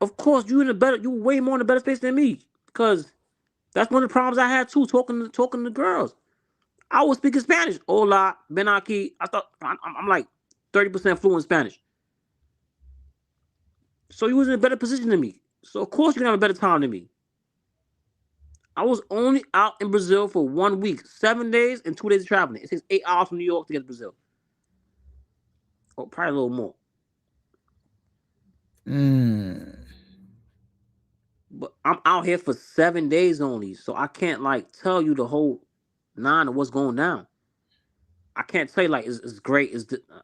L: of course you way more in a better space than me. Cause that's one of the problems I had too, talking to girls. I was speaking Spanish. Hola, ben aquí. I thought I'm like 30% fluent in Spanish. So you was in a better position than me. So of course you're gonna have a better time than me. I was only out in Brazil for 1 week, 7 days and 2 days of traveling. It takes 8 hours from New York to get to Brazil. Or probably a little more. But I'm out here for 7 days only, so I can't like tell you the whole nine of what's going down. I can't tell you like it's great.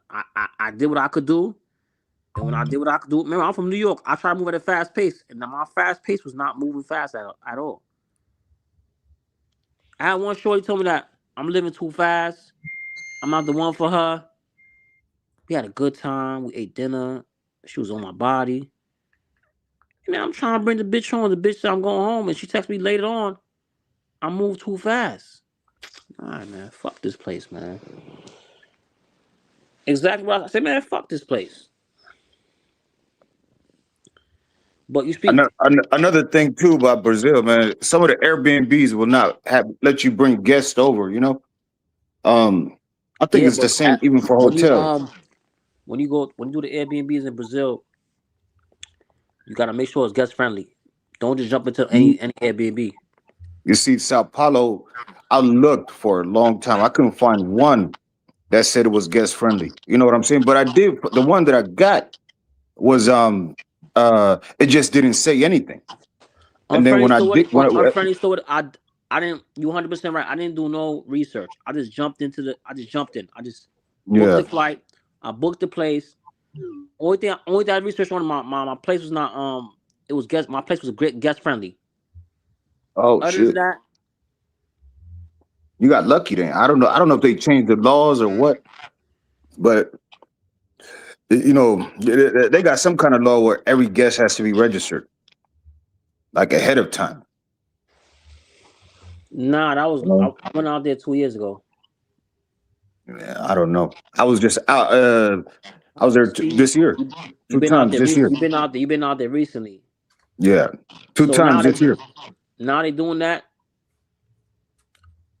L: I did what I could do, and when I did what I could do, remember I'm from New York. I try to move at a fast pace, and my fast pace was not moving fast at all. I had one shorty told me that I'm living too fast. I'm not the one for her. We had a good time. We ate dinner. She was on my body. And then I'm trying to bring the bitch home. The bitch said I'm going home, and she texted me later on. I moved too fast. All right, man. Fuck this place, man. Exactly what I said, man. Fuck this place. But you speak,
J: Another thing too about Brazil, man. Some of the Airbnbs will not let you bring guests over. Um, I think
L: yeah.
J: it's the
L: But
J: same even for
L: when you
J: hotels.
L: when you do the Airbnbs in Brazil, you gotta make sure it's guest friendly. Don't just jump into any Airbnb.
J: You see, Sao Paulo, I looked for a long time. I couldn't find one that said it was guest friendly. You know what I'm saying? But I did. The one that I got was it just didn't say anything. And then
L: Unfriendly
J: when I
L: store.
J: did, when
L: Unfriendly store. I didn't. You 100% right. I didn't do no research. I just jumped into the. I just jumped in. I just booked
J: yeah.
L: the flight. I booked the place. Only thing I researched on my place was not it was guest my place was a great guest friendly.
J: Oh
L: Other than
J: shit,
L: that,
J: you got lucky then. I don't know. I don't know if they changed the laws or what, but they got some kind of law where every guest has to be registered like ahead of time.
L: nah, that was
J: You know?
L: I went out there 2 years ago.
J: Yeah, I don't know. I was just out. I was there
L: See,
J: this year,
L: you
J: two
L: been out
J: times
L: there
J: this year.
L: you've been out there recently.
J: Yeah, two
L: So
J: times this year.
L: now they doing that.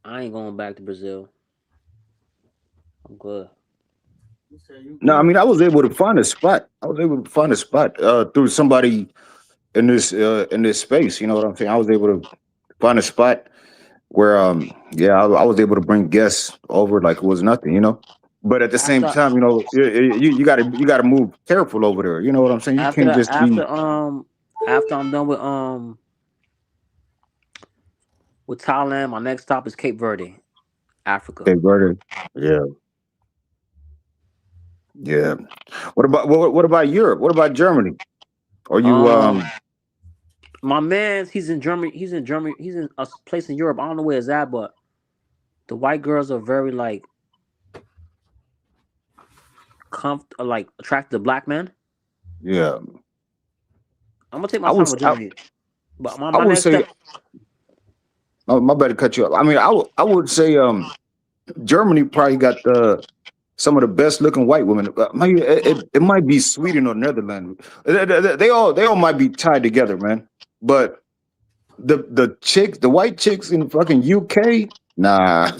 L: I ain't going back to Brazil. I'm good.
A: You say you
J: No, I
A: good?
J: mean I was able to find a spot. I was able to find a spot through somebody in this space. You know what I'm saying? I was able to find a spot where I was able to bring guests over like it was nothing. But at the same
L: After
J: time, you gotta move careful over there. You know what I'm saying? You
L: after
J: can't
L: that
J: just be
L: after I'm done with Thailand, my next stop is Cape Verde, Africa.
J: Cape Verde. Yeah, yeah. What about Europe? What about Germany? Are you
L: Um, my man's he's in Germany. He's in Germany. He's in a place in Europe. I don't know where it's at, but the white girls are very like like attracted to black men.
J: yeah.
L: I'm gonna take my
J: I
L: time
J: was
L: with Germany, but
J: I
L: my
J: would
L: next
J: say
L: step.
J: oh, my bad to cut you off. I mean I would say Germany probably got some of the best looking white women. Maybe it might be Sweden or Netherlands. They all might be tied together, man. But the white chicks in fucking UK, nah,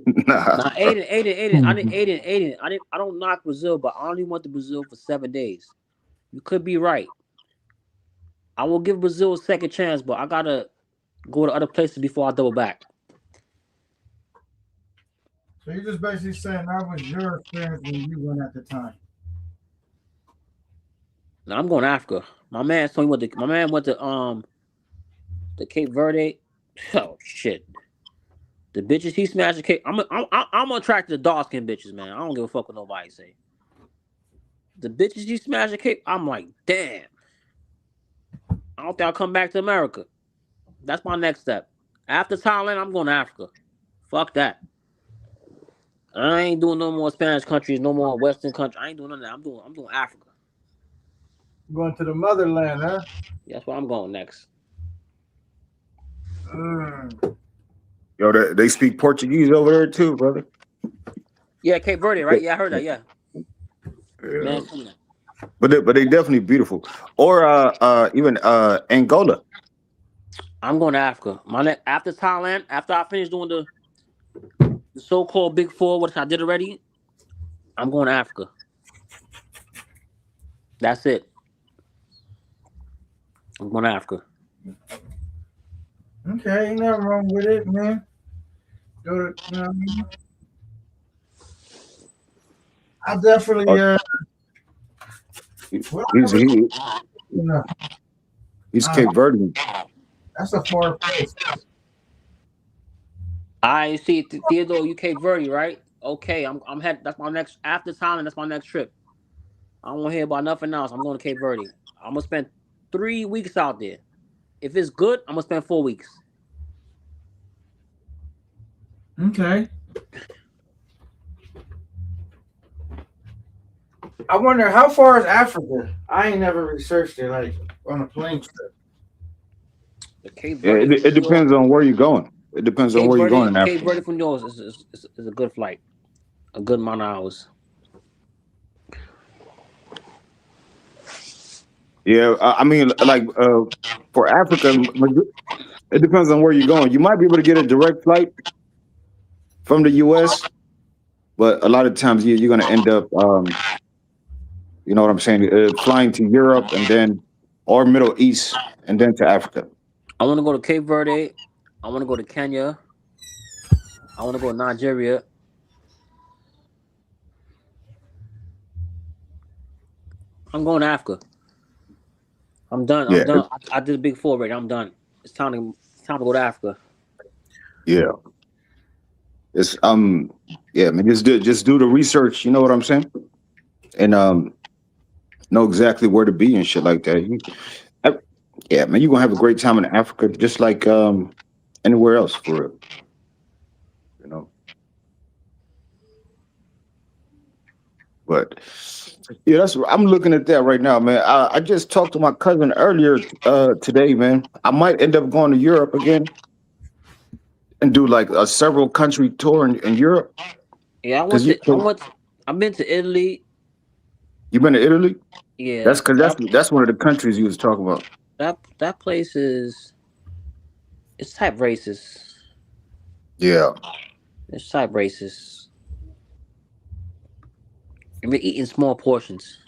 J: nah.
L: Now, Aiden, I don't knock Brazil, but I only went to Brazil for 7 days. You could be right. I will give Brazil a second chance, but I gotta go to other places before I double back.
A: So you're just basically saying that was your experience when you went at the time.
L: Now I'm going to Africa. My man went to Cape Verde. Oh shit. The bitches he smashed the Cape. I'm attracted to dark skinned bitches, man. I don't give a fuck what nobody say. The bitches he smashed the Cape. I'm like, damn. I don't think I'll come back to America. That's my next step. After Thailand, I'm going to Africa. Fuck that. I ain't doing no more Spanish countries, no more Western countries. I ain't doing none of that. I'm doing Africa.
A: Going to the motherland, huh?
L: That's where I'm going next.
J: Yo, they speak Portuguese over there too, brother.
L: Yeah, Cape Verde, right? Yeah, I heard that. Yeah,
J: Yeah.
L: man. Seen that.
J: But they definitely beautiful. Or even Angola.
L: I'm going to Africa. After Thailand, after I finish doing the so-called Big Four, which I did already, I'm going to Africa. That's it. I'm going to Africa.
A: Okay, ain't nothing wrong with it, man. Go to, you know what I mean? I definitely well, I
J: He's
A: never,
J: he,
A: you know,
J: he's
A: uh,
J: Cape Verdean.
A: that's a far place.
L: I see Theodore, you Cape Verde, right? Okay, I'm head. That's my next after Thailand. That's my next trip. I don't want to hear about nothing else. I'm going to Cape Verde. I'm gonna spend 3 weeks out there. If it's good, I'm gonna spend 4 weeks.
A: Okay. I wonder how far is Africa? I ain't never researched it like on a plane trip.
L: The Cape
J: Yeah,
L: Verde from
J: it
L: New York.
J: depends on where you're going. It depends on where you're going in
L: Cape
J: Africa.
L: Verde from New York is a good flight. A good amount of hours.
J: Yeah, I mean, like for Africa, it depends on where you're going. You might be able to get a direct flight from the U.S., but a lot of times you're going to end up, you know what I'm saying, flying to Europe and then or Middle East and then to Africa.
L: I want to go to Cape Verde. I want to go to Kenya. I want to go to Nigeria. I'm going to Africa. I'm done. I'm
J: Yeah,
L: done. I did a big four already. I'm done. It's time to go to Africa.
J: yeah. It's yeah, man. Just do the research. You know what I'm saying, and know exactly where to be and shit like that. I- yeah, man. You're gonna have a great time in Africa, just like anywhere else for real. You know, but yeah, I'm looking at that right now, man. I just talked to my cousin earlier today, man. I might end up going to Europe again and do like a several country tour in Europe
L: Yeah,
J: because you
L: I've been to Italy.
J: you been to Italy.
L: Yeah,
J: That's because that's one of the countries you was talking about.
L: that place is it's type racist.
J: Yeah.
L: It's type racist. And we're eating small portions.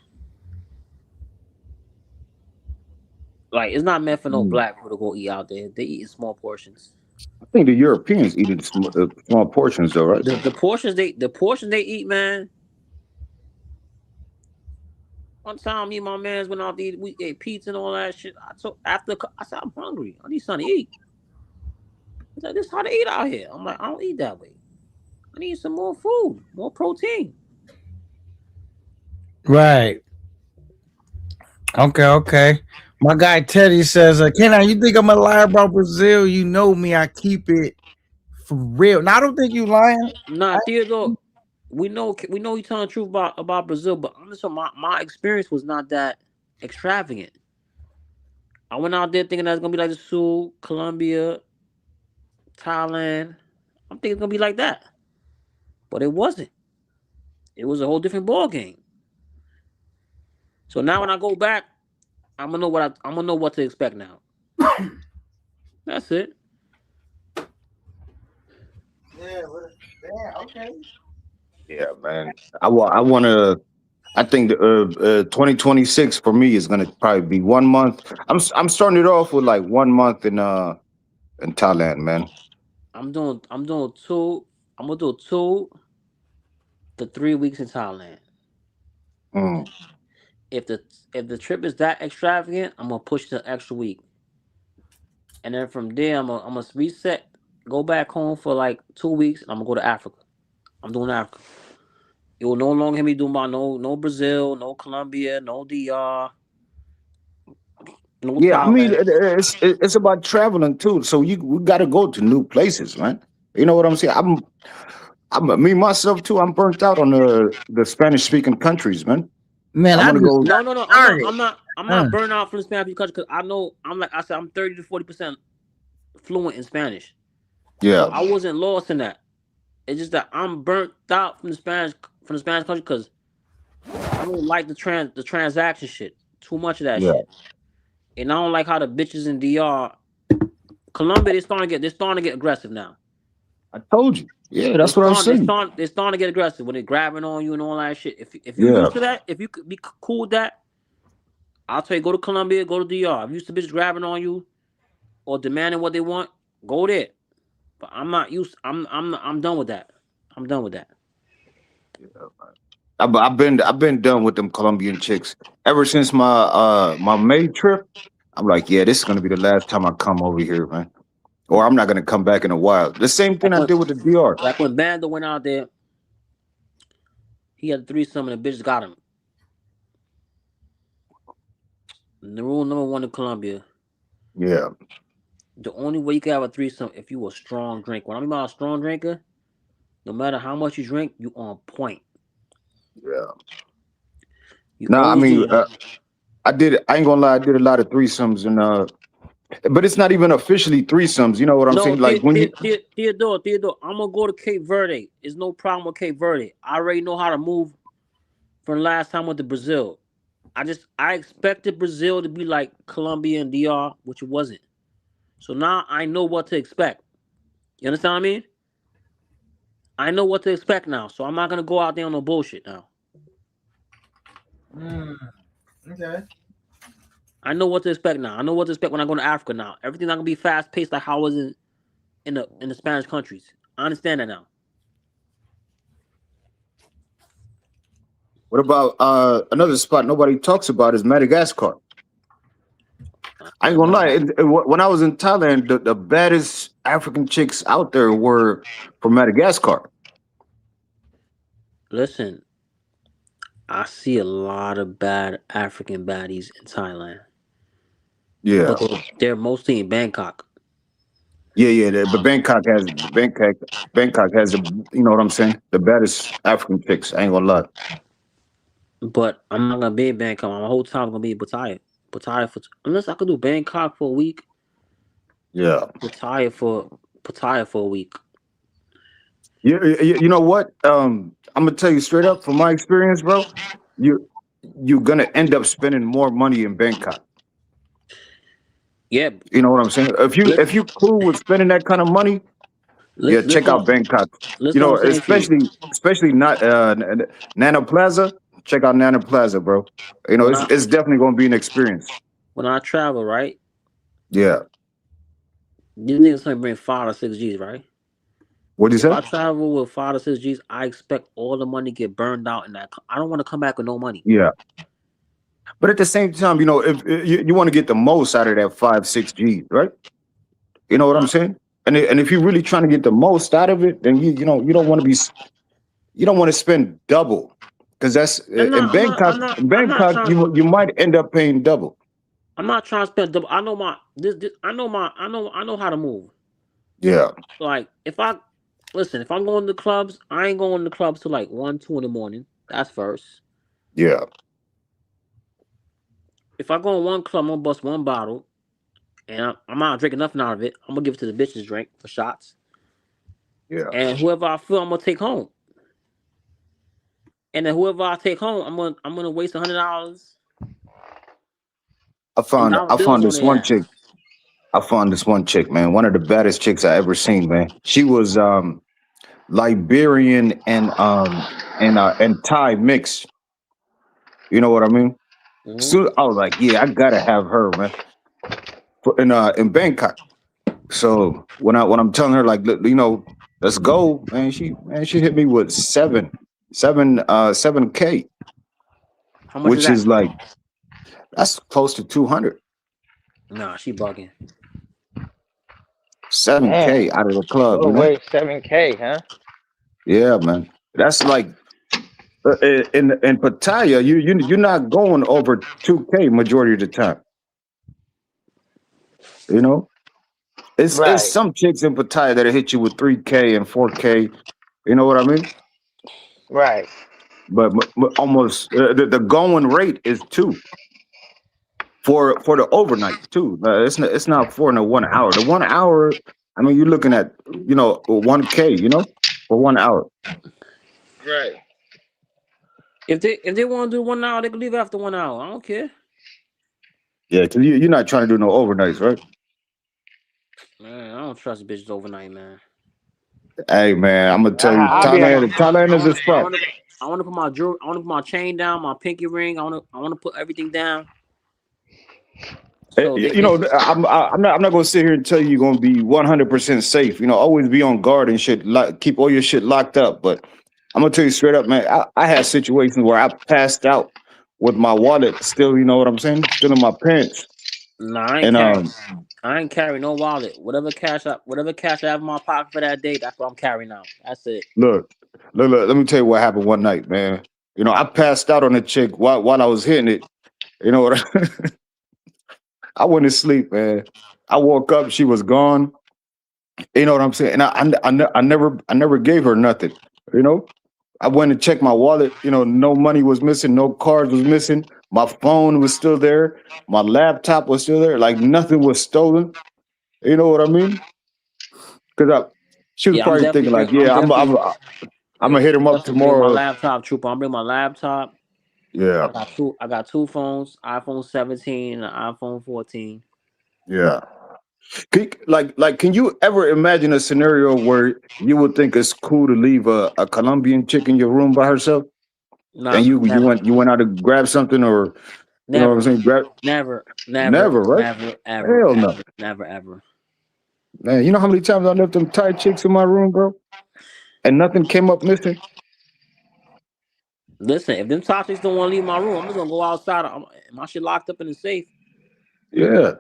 L: Like it's not meant for no
J: Mm.
L: black people to go eat out there. They eat in small portions.
J: I think the Europeans eat it small portions, though, right?
L: The portions they eat, man. One time, me and my mans went out to eat. We ate pizza and all that shit. I said I'm hungry. I need something to eat. He's like, this is how they eat out here. I'm like, I don't eat that way. I need some more food, more protein.
A: Right. Okay. My guy Teddy says, Ken, you think I'm a liar about Brazil? You know me, I keep it for real. Now I don't think you lying.
L: Nah, Theodore, we know you telling the truth about Brazil, but honestly, my experience was not that extravagant. I went out there thinking that's gonna be like the Sul, Colombia, Thailand. I'm thinking it's gonna be like that, but it wasn't. It was a whole different ball game. So now when I go back, I'm gonna know what to expect now. That's it.
A: Yeah, damn, okay.
J: Yeah, man. I want to. I think 2026 for me is gonna probably be 1 month. I'm starting it off with like 1 month in Thailand, man.
L: I'm doing two. I'm gonna do 2 to 3 weeks in Thailand.
J: Mm.
L: If the if the trip is that extravagant, I'm gonna push the extra week, and then from there I'm gonna reset, go back home for like 2 weeks, and I'm gonna go to Africa. I'm doing Africa. It will no longer be doing about no Brazil, no Colombia, no DR. No
J: Yeah, I mean,
L: Thailand.
J: it's about traveling too. So we got to go to new places, man. You know what I'm saying? I'm me myself too. I'm burnt out on the Spanish speaking countries, man.
A: Man,
J: I
A: I
J: want to
A: just
J: go.
A: got
L: No. I'm not.
A: started.
L: I'm
A: Uh,
L: not burning out from the Spanish country because I know I'm like I said I'm 30 to 40% fluent in Spanish, so
J: Yeah,
L: I wasn't lost in that. It's just that I'm burnt out from the Spanish country because I don't like the transaction shit. Too much of that
J: yeah.
L: shit, and I don't like how the bitches in DR, Colombia, they're starting to get aggressive now.
J: I told you. Yeah, that's what I was saying.
L: They're starting to get aggressive when they're grabbing on you and all that shit. If you
J: Yeah,
L: used to that, if you could be cool with that, I'll tell you go to Colombia, go to DR. If you used to bitches grabbing on you or demanding what they want, go there. But I'm not used. I'm done with that. I'm done with that.
J: I've been done with them Colombian chicks ever since my May trip. I'm like, yeah, this is gonna be the last time I come over here, man. Or I'm not gonna come back in a while. The same thing
L: Like
J: I
L: when
J: did with the DR.
L: like when Bando went out there, he had a threesome and the bitches got him. And the rule number one in Colombia:
J: Yeah,
L: the only way you can have a threesome if you a strong drinker. When I'm about a strong drinker, no matter how much you drink, you on point.
J: yeah.
L: You
J: No, I
L: always
J: mean,
L: do that.
J: I did. I ain't gonna lie. I did a lot of threesomes, and but it's not even officially threesomes. You know what I'm
L: No,
J: saying? Like when you,
L: Theodore, I'm gonna go to Cape Verde. There's no problem with Cape Verde. I already know how to move from last time with the Brazil. I expected Brazil to be like Colombia and DR, which it wasn't. So now I know what to expect. You understand what I mean? I know what to expect now, so I'm not gonna go out there on no bullshit now.
A: okay.
L: I know what to expect now. I know what to expect when I go to Africa now. Everything's not gonna be fast paced like how it was in the Spanish countries. I understand that now.
J: what about another spot nobody talks about is Madagascar. I ain't gonna lie. When I was in Thailand, the baddest African chicks out there were from Madagascar.
L: Listen, I see a lot of bad African baddies in Thailand, but
J: Yeah,
L: they're mostly in Bangkok.
J: yeah. But Bangkok has the, you know what I'm saying, the baddest African chicks. I ain't gonna lie.
L: But I'm not gonna be in Bangkok. My whole time gonna be in Pattaya. Pattaya for unless I could do Bangkok for a week.
J: Yeah.
L: Pattaya for a week.
J: You know what? I'm gonna tell you straight up from my experience, bro. You you're gonna end up spending more money in Bangkok.
L: Yeah,
J: You know what I'm saying? If
L: listen,
J: you cool with spending that kind of money, yeah, check out Bangkok. You
L: listen what
J: know,
L: I'm saying to you.
J: especially not Nana Plaza. Check out Nana Plaza, bro. You know,
L: When
J: it's definitely gonna be an experience.
L: I travel, right?
J: Yeah.
L: These niggas only bring 5 to 6 G's, right?
J: What do you
L: If
J: say?
L: I travel with 5 to 6 G's, I expect all the money get burned out in that. I don't want to come back with no money.
J: Yeah. But at the same time, you know, if you want to get the most out of that 5, 6 G, right? You know what I'm
L: Uh,
J: saying? And if you're really trying to get the most out of it, then you don't want to you don't want to spend double, because that's
L: I'm
J: in
L: not. I'm not.
J: Bangkok.
L: I'm not.
J: In
L: I'm not
J: Bangkok,
L: trying.
J: you might end up paying double.
L: I'm not trying to spend double. I know my this. I know my. I know how to move.
J: Yeah,
L: Like if I listen, if I'm going to clubs, I ain't going to clubs till like 1, 2 in the morning. That's first.
J: yeah,
L: If I go in one club, I'm gonna bust one bottle, and I'm not drinking nothing out of it. I'm gonna give it to the bitches drink for shots,
J: yeah.
L: and whoever I feel, I'm gonna take home. And then whoever I take home, I'm gonna waste $100
J: I
L: in
J: found
L: dollar
J: I
L: bills
J: found
L: on
J: this
L: their
J: one
L: ass.
J: chick. I found this one chick, man. One of the baddest chicks I ever seen, man. She was Liberian and Thai mix. You know what I mean?
L: Hmm.
J: So I was like, yeah, I gotta have her, man. In Bangkok. So when I'm telling her like, look, you know, let's go, man. She hit me with 7K,
L: How much is
J: which
L: that?
J: is like that's close to 200.
L: Nah, she bugging.
J: 7K
A: Man,
J: out of the club,
A: go
J: you know?
A: away 7K, huh?
J: Yeah, man. That's like in Pattaya, you're not going over 2K majority of the time. You know, it's
D: Right,
J: some chicks in Pattaya that'll hit you with 3K and 4K. You know what I mean?
D: right,
J: But almost the going rate is two for the overnight too. It's not for the 1 hour. The 1 hour, I mean, you're looking at 1K. For 1 hour.
D: right.
L: If they want to do 1 hour, they can leave after 1 hour. I don't care.
J: Yeah, because you're not trying to do no overnights, right?
L: Man, I don't trust bitches overnight, man.
J: Hey man, I'm gonna tell you,
D: I'll be at a
J: Thailand
L: I
J: is a
L: want to. I
J: spot.
L: want to. I want to put my jewelry. I want to put my chain down, my pinky ring. I want to put everything down. So they.
J: I'm not gonna sit here and tell you you're gonna be 100% safe. Always be on guard and shit. Keep all your shit locked up. But I'm gonna tell you straight up, man. I had situations where I passed out with my wallet still. You know what I'm saying? Still in my pants.
L: Nah, I ain't
J: And
L: carry. I ain't carry no wallet. Whatever cash I have in my pocket for that day, that's what I'm carrying out. That's it.
J: look, look. Let me tell you what happened one night, man. I passed out on a chick while I was hitting it. You know what? I went to sleep, man. I woke up, she was gone. You know what I'm saying? And I never gave her nothing. You know, I went and checked my wallet. No money was missing, no cards was missing. My phone was still there. My laptop was still there. Like nothing was stolen. You know what I mean? Because she was
L: Yeah, I'm
J: probably
L: definitely
J: thinking like,
L: bring. I'm
J: yeah,
L: definitely.
J: I'm
L: Yeah,
J: gonna hit
L: I'm
J: him up
L: definitely bring my
J: tomorrow.
L: laptop, trooper. I'm bring my laptop.
J: Yeah,
L: I got two phones: iPhone 17 and iPhone 14.
J: yeah. Can you ever imagine a scenario where you would think it's cool to leave a Colombian chick in your room by herself? And
L: Nah,
J: you
L: never,
J: went out to grab something, or you know what I'm
L: never,
J: saying? Grab
L: never,
J: never, right?
L: ever,
J: Hell no.
L: ever, never, ever.
J: Man, you know how many times I left them tight chicks in my room, bro? And nothing came up missing?
L: Listen, if them toxics don't want to leave my room, I'm just gonna go outside. My shit locked up in the safe.
J: Yeah.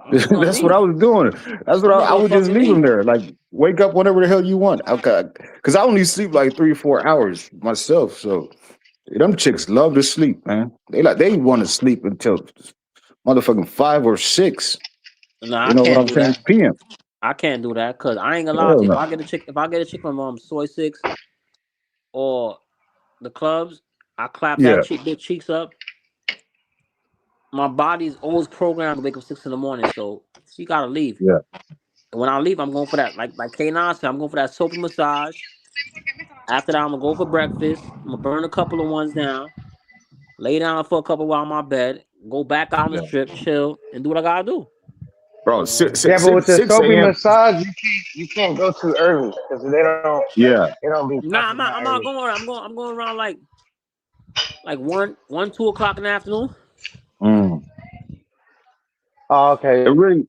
L: I'm just gonna
J: That's what I
L: leave.
J: was doing. That's what
L: I'm just
J: I
L: gonna
J: would just
L: fucking
J: leave them
L: leave.
J: there. Like wake up whenever the hell you want. Okay. Cause I only sleep like 3 or 4 hours myself. So them chicks love to sleep, man. They want to sleep until motherfucking 5 or 6.
L: Nah,
J: You
L: I
J: know what
L: can't
J: I'm
L: do
J: saying?
L: that.
J: PM.
L: I can't do that because I ain't gonna lie
J: Hell
L: to you.
J: no.
L: If I get a chick from Soy Six or the clubs, I clap that
J: Yeah.
L: cheek, big cheeks up. My body's always programmed to wake up 6 in the morning, so she gotta leave.
J: Yeah.
L: And when I leave, I'm going for that, like K9 said, I'm going for that soapy massage. After that, I'm gonna go for breakfast. I'm gonna burn a couple of ones down, lay down for a couple while on my bed, go back out on the
J: Yeah.
L: strip, chill, and do what I gotta do.
J: Bro, six,
D: Yeah,
J: six,
D: but with
J: six,
D: the
J: 6
D: soapy
J: a.m.
D: massage, you can't go too early because
J: Yeah.
D: they don't be
L: Nah,
D: popping that
L: I'm not
D: early.
L: going. I'm going around like 2 o'clock in the afternoon.
J: Mm.
D: Oh,
J: It
D: okay.
J: really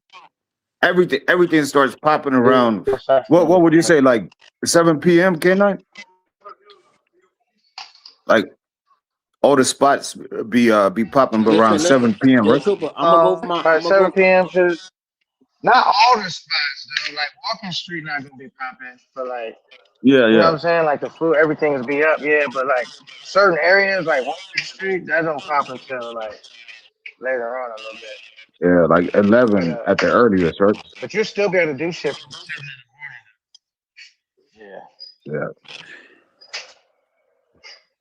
J: everything starts popping
D: They don't
J: around.
D: start till
J: What would you say,
D: like
J: like 7 p.m. K9? Like all the spots be popping around
L: Listen.
J: 7 p.m.,
L: Yo,
J: right?
L: trooper,
D: like
L: I'm gonna go.
D: 7 p.m. to not all the spots though. Like Walking Street not gonna be popping, but like
J: Yeah,
D: you know what
J: yeah,
D: I'm saying. Like the food, everything is be up, yeah. But like certain areas, like Walking Street, that don't pop until like later on a little bit.
J: yeah. Like
D: But
J: 11 at the earliest, right?
D: you'll still be able to do shit from 7 in the morning. Yeah.
J: Yeah.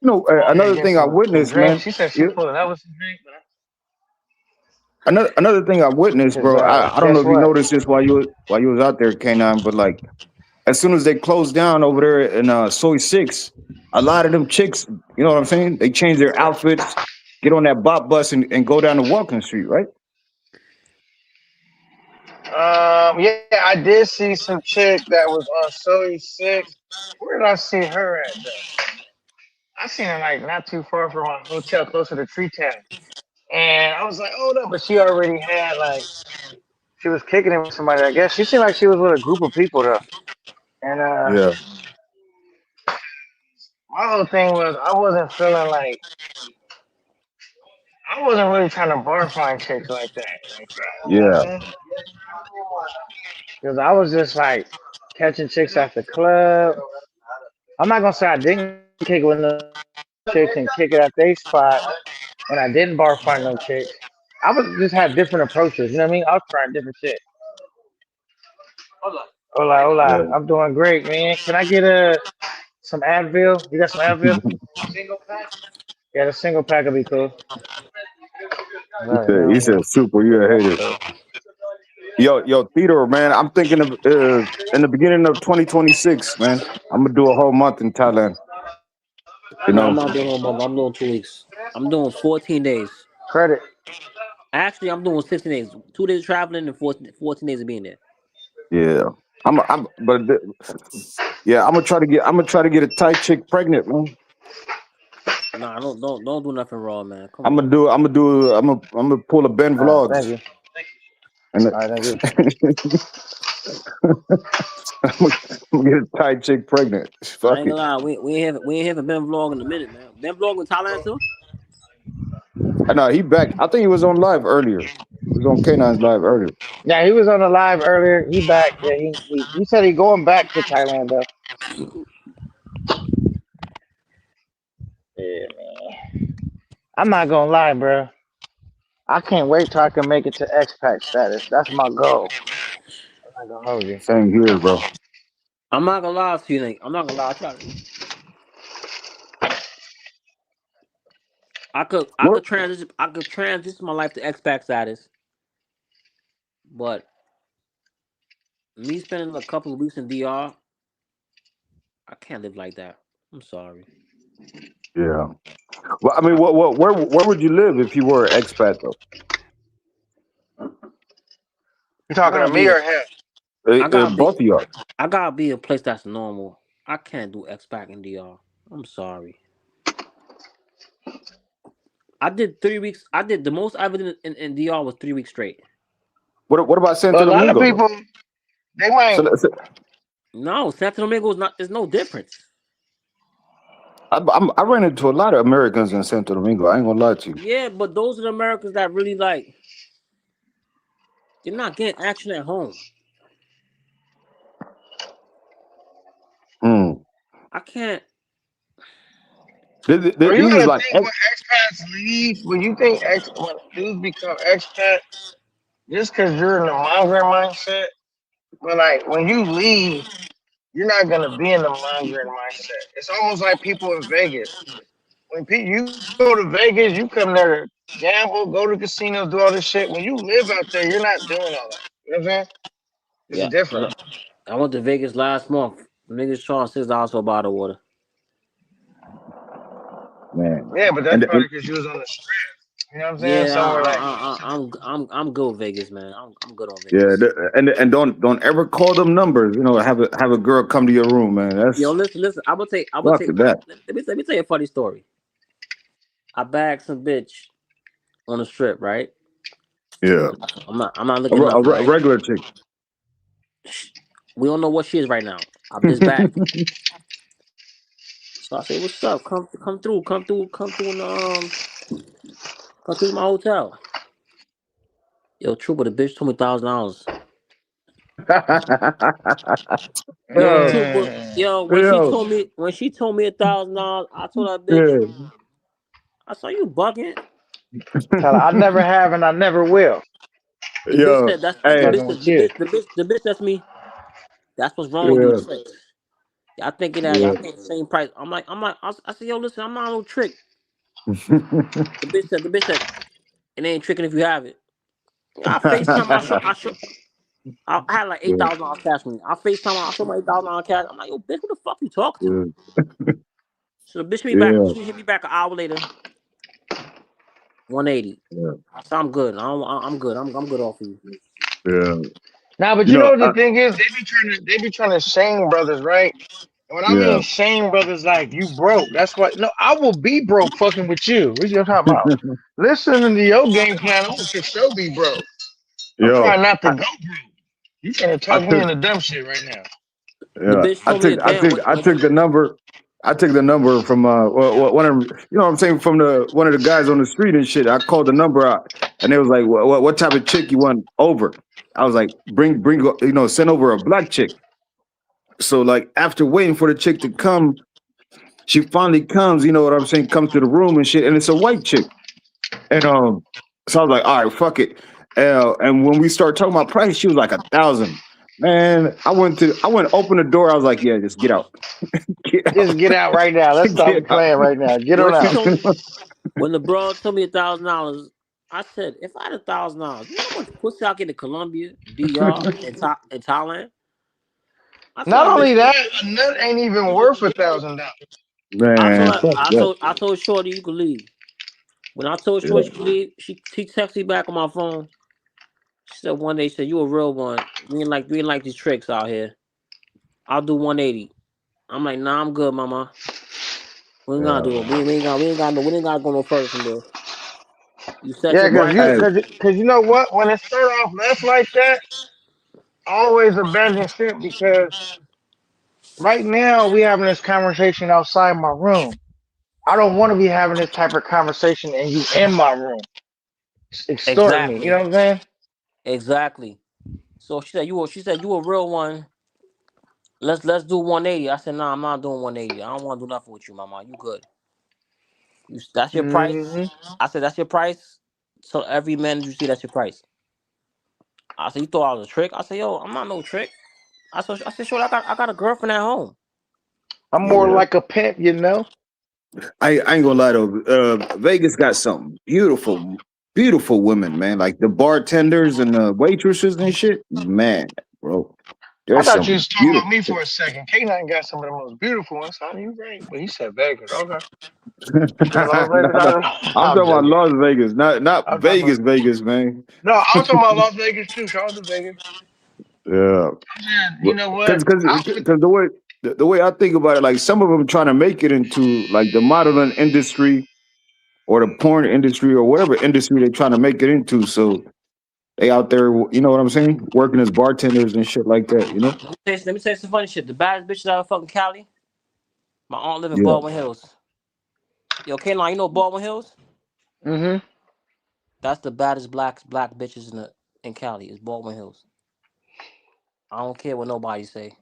D: Come over here and
J: Another
D: get
J: thing I
D: some
J: witnessed,
D: drinks.
J: man.
D: She said she
J: Yeah.
D: pulling up with some drink, but
J: Another thing I witnessed,
D: because
J: bro. I don't know
D: guess
J: if you
D: what?
J: noticed this while you was out there, K9, but like as soon as they closed down over there in Soy Six, a lot of them chicks, you know what I'm saying? They change their outfits, get on that bop bus, and go down to Walking Street, right?
D: Yeah, I did see some chick that was on Soy Six. Where did I see her at though? I seen her like not too far from a hotel closer to Tree Town. And I was like, oh no, but she already had like she was kicking it with somebody, I guess. She seemed like she was with a group of people though. And
J: Yeah,
D: my whole thing was I wasn't feeling like I wasn't really trying to bar find chicks like that. Like that. You know
J: yeah,
D: what I'm saying? Because I was just like catching chicks at the club. I'm not gonna say I didn't kick it with no chicks and kick it at their spot when I didn't bar find no chicks.
A: I was just had different approaches. You know what I mean? I was trying different shit. Hola,
J: Yeah.
A: hola. I'm doing great, man. Can I get some Advil? You got some Advil? Yeah, the single pack will be cool. Right,
J: He
A: man.
J: said, "Super, you're a hater." Yo, Theodore, man. I'm thinking of in the beginning of 2026, man. I'm gonna do a whole month in Thailand. You
L: No, I'm
J: know,
L: not doing whole month. I'm doing 2 weeks. I'm doing 14 days.
A: Credit.
L: Actually, I'm doing 16 days. 2 days traveling and 14 days of being there.
J: yeah. Yeah, I'm gonna try to get a Thai chick pregnant, man.
L: Nah, don't do nothing wrong, man. Come on.
J: I'm gonna pull a Ben
A: Thank
J: Vlogs
A: you.
J: and
A: All right, thank you.
J: I'm gonna get a Thai chick pregnant.
L: I
J: Fuck
L: ain't
J: it.
L: gonna lie. We ain't having Ben vlog in a minute, man. Ben vlog in Thailand too.
J: I know he back. I think he was on live earlier. He was on K9's live earlier.
A: Yeah, he was on the live earlier. He back. Yeah, he said he going back to Thailand though. Yeah, man. I'm not gonna lie, bro. I can't wait till I can make it to expat status. That's my goal. I'm not gonna hold you.
J: Same here, bro.
L: I'm not gonna lie to you, Nate. I'm not gonna lie. I
J: What?
L: could transition. I could transition my life to expat status, but me spending a couple of weeks in DR, I can't live like that. I'm sorry.
J: Yeah. Well, I mean, where would you live if you were an expat though?
D: You
L: I
D: talking to
L: gotta
D: me
L: be.
D: or him?
L: I gotta be.
J: Both of y'all.
L: I gotta be a place that's normal. I can't do expat in DR. I'm sorry. I did 3 weeks. I did the most I ever did in DR was 3 weeks straight.
J: What about Santo
D: But a lot of
J: Domingo though?
D: people they might.
J: So
L: No, Santo Domingo is not. There's no difference.
J: I ran into a lot of Americans in Santo Domingo. I ain't gonna lie to you.
L: Yeah, but those are the Americans that really like. You're not getting action at home.
J: Mm.
L: I can't.
D: Bro, you
J: These is
D: gotta
J: like
D: think when expats leave. When you think when dudes become expat, just because you're in the migrant mindset. But like when you leave, you're not gonna be in the migrant mindset. It's almost like people in Vegas. When you go to Vegas, you come there to gamble, go to casinos, do all this shit. When you live out there, you're not doing all that. You know what I'm saying? It's
L: Yeah,
D: different.
L: I went to Vegas last month. Niggas charged $6 for a bottle of water.
J: man.
D: Yeah, but that's
J: And,
D: probably because you was on the strip. You know what I'm saying?
L: Yeah,
D: Somewhere like
L: I'm good with Vegas, man. I'm good on
J: yeah,
L: Vegas.
J: and don't ever call them numbers. You know, have a girl come to your room, man.
L: Yo,
J: That's
L: listen. I would
J: fuck
L: take.
J: that.
L: Let me tell you a funny story. I bagged some bitch on the strip, right?
J: Yeah,
L: I'm not looking nothing,
J: a
L: right?
J: regular chick.
L: We don't know what she is right now. I'm just bagged. So I say, "What's up? Come through, and come through my hotel." Yo, trooper, the bitch told me $1,000. Yo,
J: yo,
L: trooper,
A: Mm.
L: yo,
J: yo,
L: when she told me $1,000, I told that bitch,
J: yeah,
L: I saw you bugging.
A: Tell her I never have and I never will.
L: The bitch
J: yo.
L: said that's
A: I'm
L: the
J: Hey,
L: bitch
A: fucking
L: said
A: with you.
L: the bitch that's me. That's what's wrong with
J: yeah,
L: these tricks. Y'all thinking that y'all
J: yeah.
L: paying the same price. I said, yo, listen, I'm not no trick. The bitch said, it ain't tricking if you have it. I FaceTime, I had like
J: yeah,
L: $8,000 cash with me. I FaceTime, I show my $8,000 cash. I'm like, yo, bitch, who the fuck you talking to?
J: yeah,
L: So the bitch hit me back.
J: yeah,
L: She hit me back an hour later, 180.
J: yeah,
L: I said, I'm good. I'm good. I'm good off of you.
J: yeah.
A: Nah, but
J: You
A: you know
J: know,
A: what the thing is? They be trying to shame brothers, right? And when I
J: yeah.
A: mean shame brothers, like you broke. That's what. No, I will be broke fucking with you. What you talking about? Listening to your game plan, I'm gonna for sure be broke. I'm
J: Yo,
A: trying not to go broke. You trying to
J: I
A: talk me
J: took,
A: into dumb shit right now?
L: The
J: yeah,
L: bitch told me a damn
J: I
L: when
J: took the number. I took the number from one of, you know what I'm saying, from the one of the guys on the street and shit. I called the number out and they was like, what type of chick you want over? I was like, bring you know, send over a black chick. So like after waiting for the chick to come, she finally comes, you know what I'm saying, comes to the room and shit, and it's a white chick. And So I was like, all right, fuck it. And when we started talking about price, she was like 1,000. Man, I went open the door. I was like, yeah, just get out. Get out.
D: Just get out right now. Let's stop
J: Get out.
D: playing right now. Get on
L: When she
D: out.
L: told me, when the bro told me $1,000, I said, if I had $1,000, you know how much pussy I get in Colombia, DR, and Thailand? I told
D: Not
L: that
D: only
L: bitch.
D: that, a nut ain't even worth $1,000.
J: Man, fuck that.
L: I told Shorty you could leave. When I told Shorty
J: Yeah.
L: she could leave, she texted me back on my phone. She said one day, she said, you a real one. We ain't like these tricks out here. I'll do 180. I'm like, nah, I'm good, mama. We ain't
J: Yeah,
L: gonna do it.
J: man.
L: We ain't gotta go no further from there. You set
D: Yeah,
L: your
D: cause
L: price.
D: you
J: Hey,
D: cause cause you know what? When it start off less like that, always abandon ship because right now we having this conversation outside my room. I don't want to be having this type of conversation and you in my room extorting me. You
L: Exactly.
D: know what I'm saying?
L: Exactly. So she said you a real one. Let's do 180. I said, nah, I'm not doing 180. I don't want to do nothing with you, mama. You good. That's your price.
D: Hmm.
L: I said, that's your price. So every man you see, that's your price. I said, you thought I was a trick? I said, yo, I'm not no trick. I said, sure, I got a girlfriend at home.
D: I'm more
J: yeah.
D: like a pimp, you know.
J: I ain't gonna lie though. Vegas got some beautiful, beautiful women, man. Like the bartenders and the waitresses and shit. Man, bro,
D: I
J: there's
D: thought you
J: some
D: was talking about
J: beautiful
D: me for a
J: chicks.
D: second. K9 got some of the most beautiful ones. I you right, but he said Vegas. Okay, you said Las
J: No,
D: Vegas. I
J: no,
D: don't know.
J: I'm
D: I'm
J: talking about
D: joking.
J: Las Vegas, not
D: I'm talking
J: Vegas,
D: about.
J: Vegas, man.
D: No, I'm talking about Las Vegas too. Shout out to Vegas.
J: Yeah,
D: I'm saying, you know what?
J: because the way I think about it, like some of them trying to make it into like the modeling industry or the porn industry or whatever industry they're trying to make it into. So they out there, you know what I'm saying, working as bartenders and shit like that. You know?
L: Let me tell you some funny shit. The baddest bitches out of fucking Cali, my aunt live in
J: Yeah.
L: Baldwin Hills. Yo, Kayla, you know Baldwin Hills?
D: Mm-hmm.
L: That's the baddest black bitches in Cali. Is Baldwin Hills. I don't care what nobody say.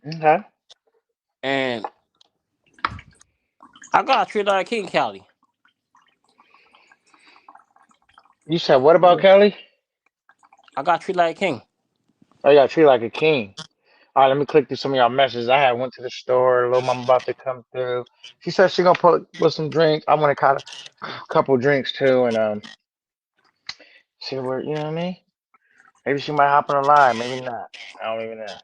D: Okay.
L: And I got treated like a king in Cali.
D: You said what about
L: Yeah.
D: Kelly?
L: I got treated like a king.
D: Oh, you got treated like a king. All right, let me click through some of y'all messages. I had went to the store. Little mama about to come through. She said she gonna put some drinks. I want to kind of couple drinks too, and see where you know what I mean. Maybe she might hop on the line. Maybe not. I don't even know.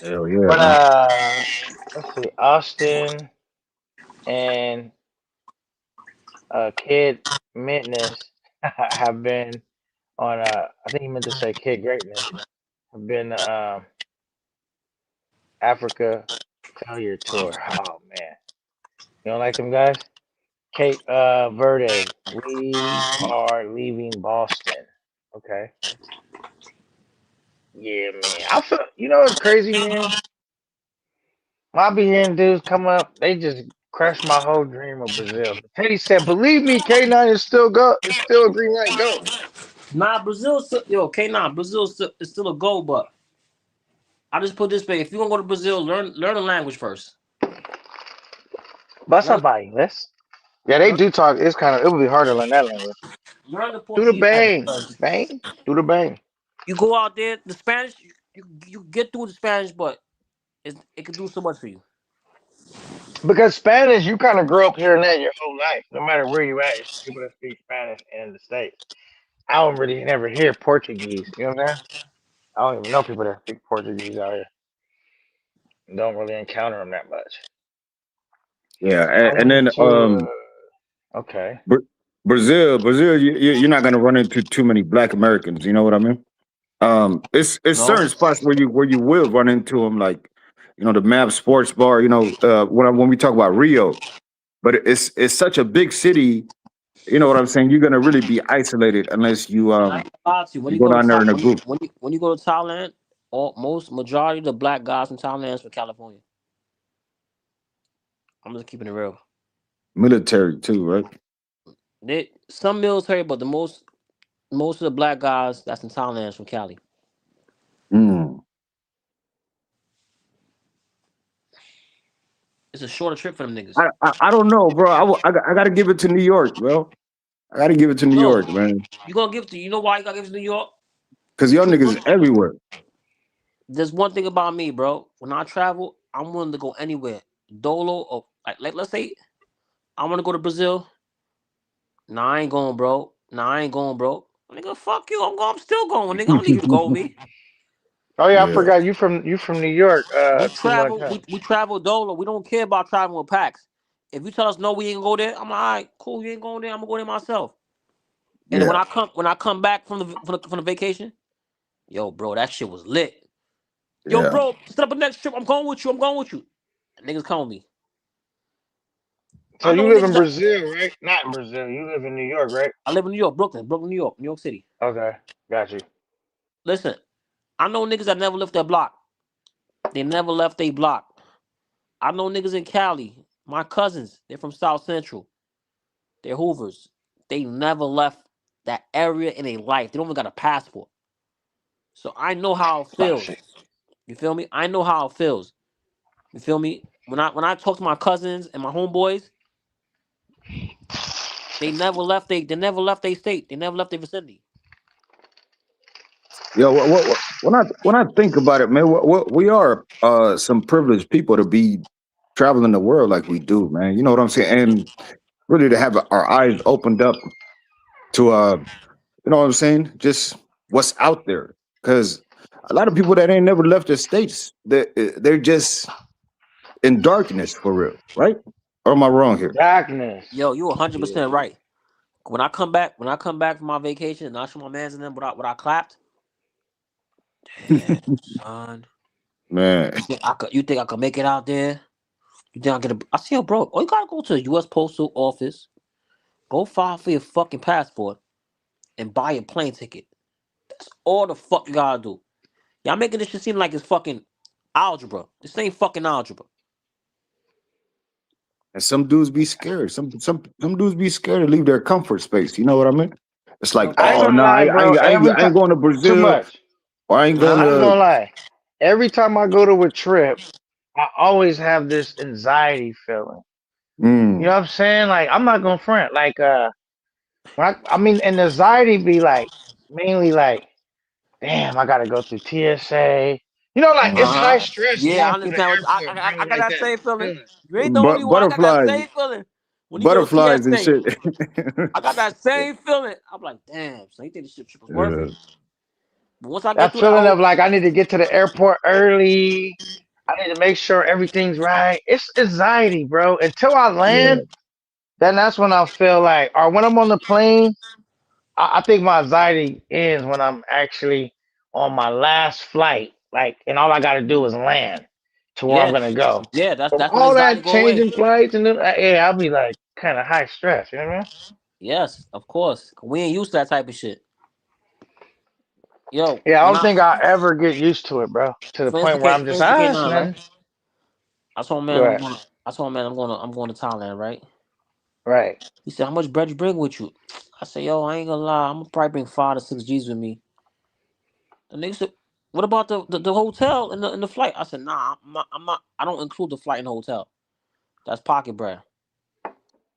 J: Hell yeah,
D: But
J: man.
D: let's see. Austin and Kid Mitness have been on. I think he meant to say Kid Greatness. Have been Africa failure tour. Oh man, you don't like them guys? Cape Verde. We are leaving Boston. Okay. Yeah, man. I feel. You know what's crazy, man? When I be hearing dudes come up, they just crush my whole dream of Brazil. Teddy said, "Believe me, K9 is still go. It's still a green light go."
L: Nah, yo, K9, is still a goal, but I just put this way: if you gonna go to Brazil, learn the language first.
D: Basta
L: Learn,
D: by English. Yeah, they
L: learn,
D: do talk. It's kind of. It would be hard to learn that language.
L: learn the
D: Do the
L: Portuguese language
D: bang,
L: first.
D: bang. Do the bang.
L: You go out there, the Spanish, you get through the Spanish, but it can do so much for you.
D: Because Spanish, you kind of grow up hearing that your whole life. No matter where you at, it's people that speak Spanish in the states. I don't really never hear Portuguese. You know what I'm saying? I don't even know people that speak Portuguese out here. Don't really encounter them that much.
J: Yeah,
D: I
J: and
D: wanted
J: then
D: to. Okay.
J: Bra- Brazil, you're not gonna run into too many Black Americans. You know what I mean? It's
L: No,
J: certain spots where you will run into them, like you know the Map Sports Bar. You know, when we talk about Rio, but it's such a big city. You know what I'm saying? You're gonna really be isolated unless
L: I ain't gonna lie to you. When
J: you
L: you
J: go
L: go to
J: down there in a group.
L: When you go to Thailand, most majority of the black guys from Thailand is from California. I'm just keeping it real.
J: Military too, right?
L: Some military, but the most of the black guys that's in Thailand is from Cali.
J: Mm.
L: It's a shorter trip for them niggas.
J: I don't know, bro. I got to give it to New York, bro. I got to give it to New
L: No,
J: York, man.
L: you gonna give it to you know why you gotta give it to New York?
J: Because y'all
L: There's
J: niggas
L: one,
J: is everywhere.
L: there's one thing about me, bro. When I travel, I'm willing to go anywhere. Dolo or like let's say I want to go to Brazil. Nah, I ain't going, bro. Nah, I ain't going, bro. Nigga, fuck you. I'm going. I'm still going, nigga. I don't need you to go with me.
D: Oh yeah, I
J: Yeah.
D: forgot you from New York.
L: We
D: Too much,
L: travel.
D: huh?
L: We travel Dolo. We don't care about traveling with packs. If you tell us no, we ain't gonna go there. I'm like, all right, cool. You ain't going there. I'm gonna go there myself. And then
J: Yeah.
L: when I come back from the vacation, yo, bro, that shit was lit. Yo,
J: Yeah.
L: bro, set up a next trip. I'm going with you. I'm going with you. Niggas call me.
D: So
L: I
D: you
L: know
D: live in
L: niggas that
D: Brazil, right? Not in Brazil. You live in New York, right?
L: I live in New York, Brooklyn, New York, New York City.
D: Okay, got you.
L: Listen, I know niggas that never left their block. They never left their block. I know niggas in Cali. My cousins, they're from South Central. They're Hoovers. They never left that area in their life. They don't even got a passport. So I know how it
D: Oh
L: feels.
D: shit.
L: You feel me? I know how it feels. You feel me? When I talk to my cousins and my homeboys, they never left their state. They never left their vicinity.
J: Yo, when I think about it, man, we are some privileged people to be traveling the world like we do, man. You know what I'm saying? And really to have our eyes opened up to you know what I'm saying? Just what's out there. Because a lot of people that ain't never left their states, they're just in darkness for real, right? Or am I wrong here?
D: Darkness.
L: Yo, you
D: Yeah.
L: 100% right. When I come back from my vacation and I show my mans and them what I clapped, damn, son.
J: Man,
L: You think I could make it out there? You think I get a? I see, yo, bro. All you gotta go to the U.S. Postal Office, go file for your fucking passport, and buy a plane ticket. That's all the fuck you gotta do. Y'all making this shit seem like it's fucking algebra. This ain't fucking algebra.
J: and some dudes be scared. Some dudes be scared to leave their comfort space. You know what I mean? It's like,
L: No
D: I ain't
J: oh
L: cap.
J: no,
D: gonna lie, bro.
J: I ain't going to
D: Too
J: Brazil,
D: much.
J: or I ain't going
L: Huh?
D: I ain't
J: to.
D: gonna lie. Every time I go to a trip, I always have this anxiety feeling. You know
J: Mm,
D: what I'm saying? Like I'm not gonna front. Like I mean, and anxiety be like mainly like, damn, I gotta go through TSA. You know, like it's
L: Uh
J: mm.
D: high
L: huh.
D: stress
L: Yeah,
D: going
L: I
D: through the
L: understand.
D: airport,
L: I
D: bro.
L: got
D: Like
L: that
D: that
L: same feeling.
D: feeling.
L: You ain't the only one. I got that
J: Butterflies,
L: same feeling. When you go to
J: butterflies and
L: TSA,
J: shit.
L: I got that same feeling. I'm like, damn. So you think this shit was worth
J: Yeah,
L: it? But once I get
D: That
L: through that
D: feeling
L: whole
D: of like I need to get to the airport early. I need to make sure everything's right. It's anxiety, bro. Until I
J: yeah.
D: land, then that's when I feel like, or when I'm on the plane, I think my anxiety ends when I'm actually on my last flight. Like, and all I got to do is land to where I'm
L: yeah,
D: gonna go.
L: yeah,
D: But
L: that's when
D: all
L: anxiety
D: that
L: go away.
D: changing flights and then, yeah, I'll be like kind of high stress. You know what I mean?
L: Yes, of course. We ain't used to that type of shit. Yo,
D: Yeah, I
L: when
D: don't
L: I
D: think I'll ever get used to it, bro. To the point where I'm
L: for
D: just
L: instance
D: it's
L: K9, right?
D: nothing.
L: I told man
D: Go
L: I'm
D: ahead.
L: going. I told man I'm going to Thailand, right?
D: Right.
L: He said, "How much bread you bring with you?" I said, "Yo, I ain't gonna lie. I'm gonna probably bring 5 to 6 G's with me." The nigga said, "What about the hotel and the flight?" I said, "Nah, I'm not. I don't include the flight and the hotel. That's pocket bread,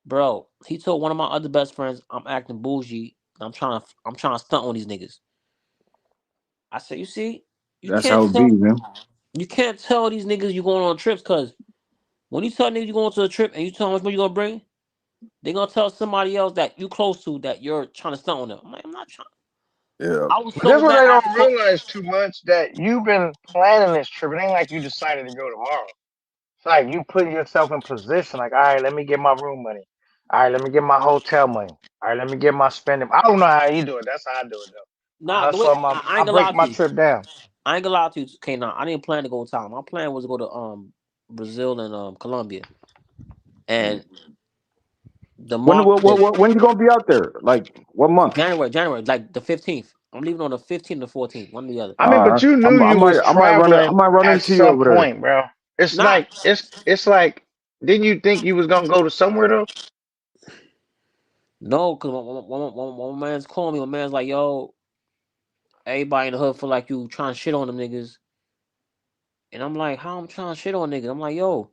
L: bro." He told one of my other best friends I'm acting bougie. I'm trying to stunt on these niggas. I said, "You see, you
J: That's
L: can't
J: how it be,
L: tell
J: man.
L: you can't tell these niggas you going on trips because when you tell niggas you going to a trip and you tell them how much money you gonna bring." They gonna tell somebody else that you close to that you're trying to stunt on them. I'm like, I'm not trying.
J: Yeah,
L: I was
D: But
L: so
D: that's what
L: mad.
D: they
L: I had to
D: don't
L: call.
D: realize too much that you've been planning this trip. It ain't like you decided to go tomorrow. It's like you put yourself in position. Like, all right, let me get my room money. All right, let me get my hotel money. All right, let me get my spending. I don't know how you do it. That's how I do it though. I
L: Nah, the way
D: hustle my.
L: I
D: I
L: ain't gonna lie
D: break
L: to
D: my
L: you.
D: trip down.
L: I ain't gonna lie to you. Okay, nah, I didn't plan to go to Thailand. My plan was to go to Brazil and Colombia. And the market
J: when you gonna be out there? Like what month?
L: January, like the 15th. I'm leaving on the 15th to 14th, one or the other.
D: I mean, but you knew you was
J: I
D: traveling
J: might run
D: at
J: into you
D: some
J: over there.
D: point, bro. It's
L: Nah,
D: like it's like. Didn't you think you was gonna go to somewhere though?
L: no, cause one man's calling me. One man's like, "Yo, everybody in the hood feel like you trying to shit on them niggas." And I'm like, "How I'm trying to shit on niggas?" I'm like, "Yo."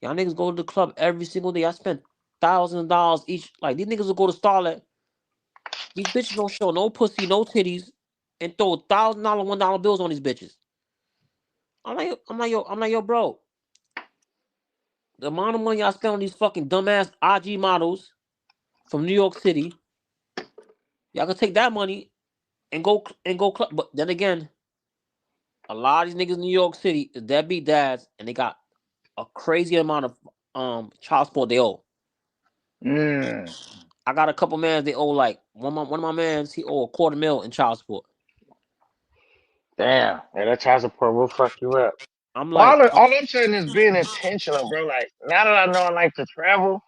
L: Y'all niggas go to the club every single day. I spent $1,000 each. Like these niggas will go to Starlet. These bitches don't show no pussy, no titties, and throw $1,000, $1 bills on these bitches. I'm like, yo, bro. The amount of money I spent on these fucking dumbass IG models from New York City, y'all can take that money and go club. But then again, a lot of these niggas in New York City is deadbeat dads, and they got a crazy amount of child support they owe.
D: Mm,
L: I got a couple mans they owe like one of my mans he owe $250,000 in child support.
D: damn. Yeah, that child support will fuck you up.
L: I'm
D: Well,
L: like,
D: all I'm saying is being intentional, bro. Like now that I know I like to travel,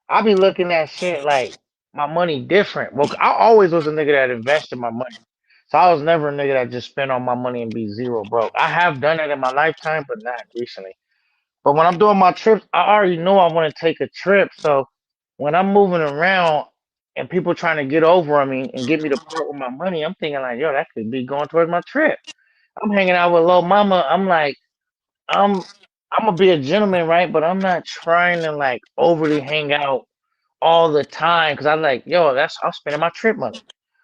D: I be looking at shit like my money different. Well, I always was a nigga that invested my money. So I was never a nigga that just spent all my money and be zero broke. I have done that in my lifetime, but not recently. But when I'm doing my trips, I already know I want to take a trip. So when I'm moving around and people trying to get over on me and get me to part with my money, I'm thinking like, yo, that could be going towards my trip. I'm hanging out with Lil Mama. I'm like, I'm I'm gonna be a gentleman, right? But I'm not trying to like overly hang out all the time because I'm like, yo, I'm spending my trip money.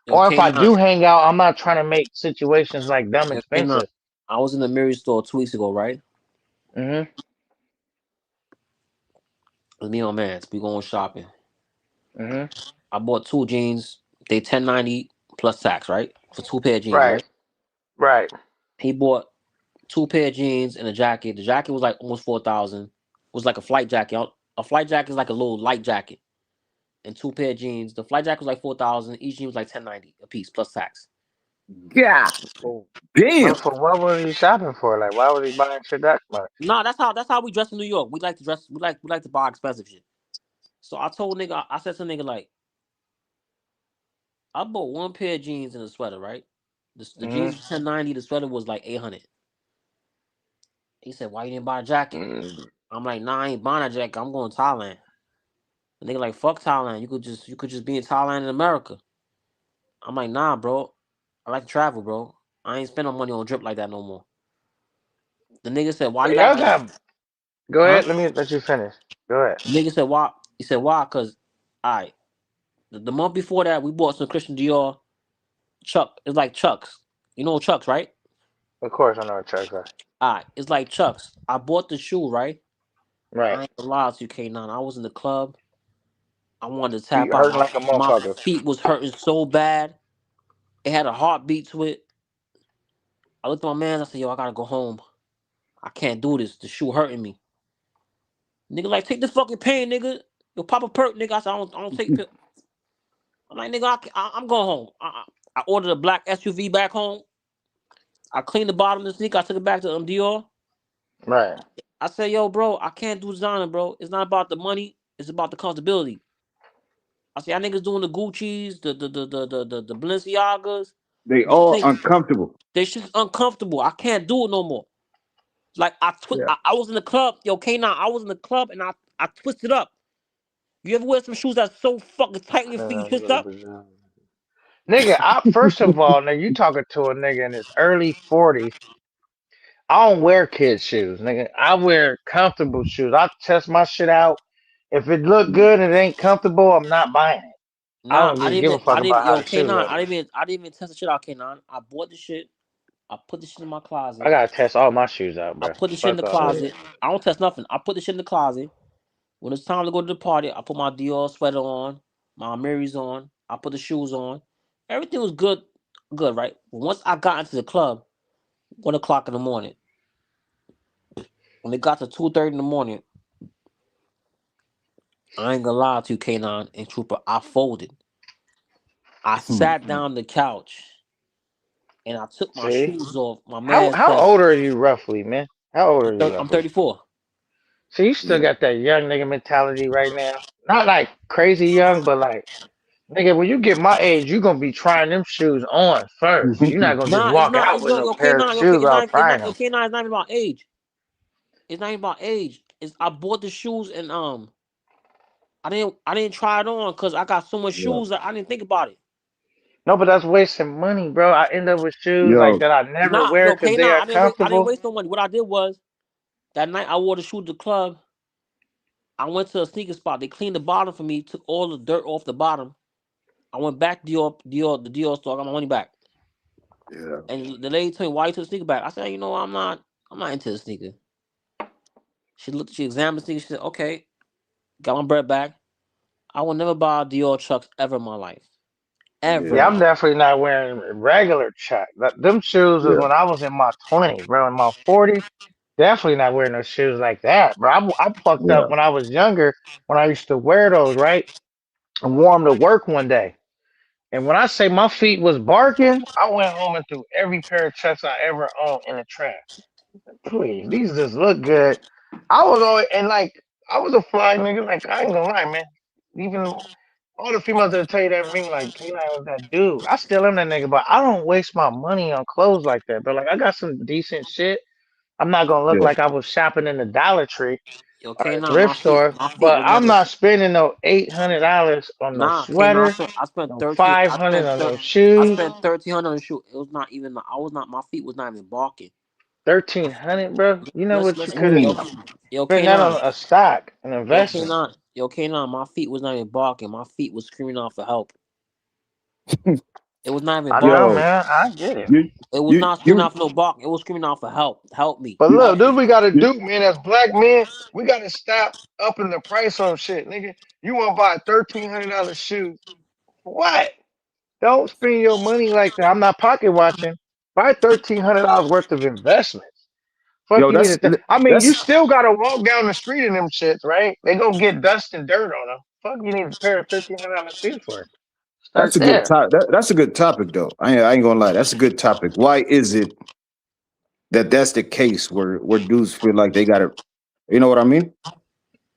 L: yo,
D: Or if I
L: K9,
D: do hang out, I'm not trying to make situations like dumb
L: yo, K9.
D: expensive.
L: I was in the Mary store 2 weeks ago, right?
D: Mhm.
L: With me and my mans, we going shopping.
D: Mhm.
L: I bought two jeans. They 1090 plus tax, right? For two pair of jeans,
D: Right.
L: right?
D: Right.
L: He bought two pair of jeans and a jacket. The jacket was like almost 4,000. It was like a flight jacket. A flight jacket is like a little light jacket. And two pair of jeans. The flight jacket was like 4,000. Each jean was like 1090 a piece plus tax.
J: Yeah,
D: Cool.
J: damn.
D: But for what was he shopping for? Like, why was he buying shit that much?
L: Nah, that's how we dress in New York. We like to dress. We like to buy expensive shit. So I told nigga, I said to nigga like, I bought one pair of jeans and a sweater, right? The jeans
D: Mhm.
L: was 1090. The sweater was like 800. He said, why you didn't buy a jacket?
D: Mm.
L: I'm like, nah, I ain't buying a jacket. I'm going to Thailand. The nigga like, fuck Thailand. You could just be in Thailand in America. I'm like, nah, bro. I like to travel, bro. I ain't spend no money on drip like that no more. The nigga said, why
D: But
L: you got
D: y'all
L: like,
D: got. Go
L: huh?
D: ahead. Let me let you finish. Go ahead.
L: The nigga said, why? He said, why? Cause, alright, the month before that, we bought some Christian Dior Chuck. It's like Chucks. You know Chucks, right?
D: Of course, I know what trucks are.
L: Alright, it's like Chucks. I bought the shoe, right?
D: Right.
L: I ain't gonna lie to you, K9. I was in the club. I wanted to
D: Feet
L: tap out.
D: hurting
L: My,
D: like a
L: my
D: motherfucker.
L: feet was hurting so bad. It had a heartbeat to it. I looked at my man. I said, yo, I gotta go home. I can't do this. The shoe hurting me. Nigga, like, take this fucking pain, nigga. Yo, pop a perk, nigga. I said, I don't take pills. I'm like, nigga, I'm going home. I ordered a black SUV back home. I cleaned the bottom of the sneaker. I took it back to Dior.
D: Right.
L: I said, yo, bro, I can't do designer, bro. It's not about the money. It's about the comfortability. I said, y'all niggas doing the Gucci's, the Balenciagas.
J: They
L: These
J: all
L: things,
J: uncomfortable.
L: they shit's uncomfortable. I can't do it no more. Like,
D: Yeah.
L: I was in the club. Yo, K9, I was in the club and I twisted up. You ever wear some shoes that's so fucking tight on your feet you twist up?
D: Nigga, first of all, now you talking to a nigga in his early 40s. I don't wear kids shoes, nigga. I wear comfortable shoes. I test my shit out. If it look good and it ain't comfortable, I'm not buying it. I
L: Nah,
D: don't give a fuck about how
L: yo,
D: the shoe
L: K9,
D: look.
L: I didn't even test the shit out, K9. I bought the shit. I put the shit in my
D: I
L: closet.
D: gotta test all my shoes out,
L: I
D: bro.
L: put the shit in
D: Fuck
L: the
D: all that.
L: closet. I don't test nothing. I put the shit in the closet. When it's time to go to the party, I put my Dior sweater on, my Mary's on. I put the shoes on. Everything was good, right? Once I got into the club, 1 o'clock in the morning. When it got to 2:30 in the morning, I ain't gonna lie to you, K9 and Trooper. I folded. I sat down on the couch and I took my
D: See?
L: shoes off. My
D: How
L: man
D: how
L: said,
D: old are you roughly, man? How old are you
L: I'm
D: roughly?
L: 34.
D: See, you still
J: Yeah.
D: got that young nigga mentality right now. Not like crazy young, but like nigga, when you get my age, you gonna be trying them shoes on first. You're not gonna just
L: Nah, it's
D: walk
L: not.
D: out
L: It's
D: with
L: yo,
D: no
L: yo,
D: pair of
L: K9, yo, K,
D: shoes without trying
L: yo,
D: them.
L: K9 is not even about age. It's not even about age. It's I bought the shoes and I didn't try it on because I got so much
J: Yeah.
L: shoes that I didn't think about it.
D: No, but that's wasting money, bro. I end up with shoes like
J: Yo,
D: that I never
L: Nah,
D: wear
L: yo,
D: because
L: K9,
D: they are
L: I didn't
D: comfortable.
L: waste no money. What I did was that night I wore the shoe to the club. I went to a sneaker spot. They cleaned the bottom for me, took all the dirt off the bottom. I went back to the Dior store, got my money back.
J: Yeah.
L: And the lady told me, why you took the sneaker back? I said, I'm not into the sneaker. She examined the sneaker, she said, okay, got my bread back. I will never buy Dior Chucks ever in my life. Ever
D: Yeah,
L: in
J: Yeah.
L: my
D: I'm
L: life.
D: definitely not wearing regular Chuck. Them shoes was
J: Yeah.
D: when I was in my 20s, bro. In my 40s, definitely not wearing no shoes like that, bro. I fucked
J: Yeah.
D: up when I was younger when I used to wear those, right? I wore them to work one day. And when I say my feet was barking, I went home and threw every pair of Chucks I ever owned in the trash. Please, these just look good. I was always, and like, I was a fly nigga. Like, I ain't gonna lie, man. Even all the females that tell you that ring, like, you know, that dude. I still am that nigga, but I don't waste my money on clothes like that. But like, I got some decent shit. I'm not gonna look
J: Yeah.
D: like I was shopping in the Dollar Tree
L: Yo,
D: or the
L: K9,
D: thrift store,
L: my feet
D: but
L: was
D: I'm
L: never
D: not spending no $800 on no
L: nah K9.
D: sweater,
L: I spent
D: no
L: 13.
D: 500 on no shoes,
L: 1300 on the shoe. It was not even. I was not. My feet was not even barking.
D: 1300, bro. You know what you
L: Listen.
D: could have
L: Yo,
J: Mm.
L: yo,
D: spent that on
L: K9.
D: a stock, an
L: Yo,
D: investment.
L: K9. Yo, K9. My feet was not even barking. My feet was screaming out for help. It was not even
D: I know,
L: barking.
J: Yo,
D: man. I get it.
J: you
L: It was
J: you
L: not screaming
J: you
L: out for no bark. It was screaming out for help. Help me.
D: But
J: you,
D: look,
L: Help
D: dude,
L: me.
D: we gotta
J: you
D: do, man. As black men, we gotta stop upping the price on shit, nigga. You want to buy a $1,300 shoe? What? Don't spend your money like that. I'm not pocket watching. Buy $1,300 worth of investments. Fuck
J: yo,
D: you need to. I mean, you
J: that's
D: still gotta walk down the street in them shits, right? They gonna get dust and dirt on them. Fuck you need a pair of $1,300 shoes for. Start
J: that's a good
D: there.
J: top. That's a good topic though. I ain't gonna lie. That's a good topic. Why is it that that's the case where dudes feel like they gotta, you know what I mean?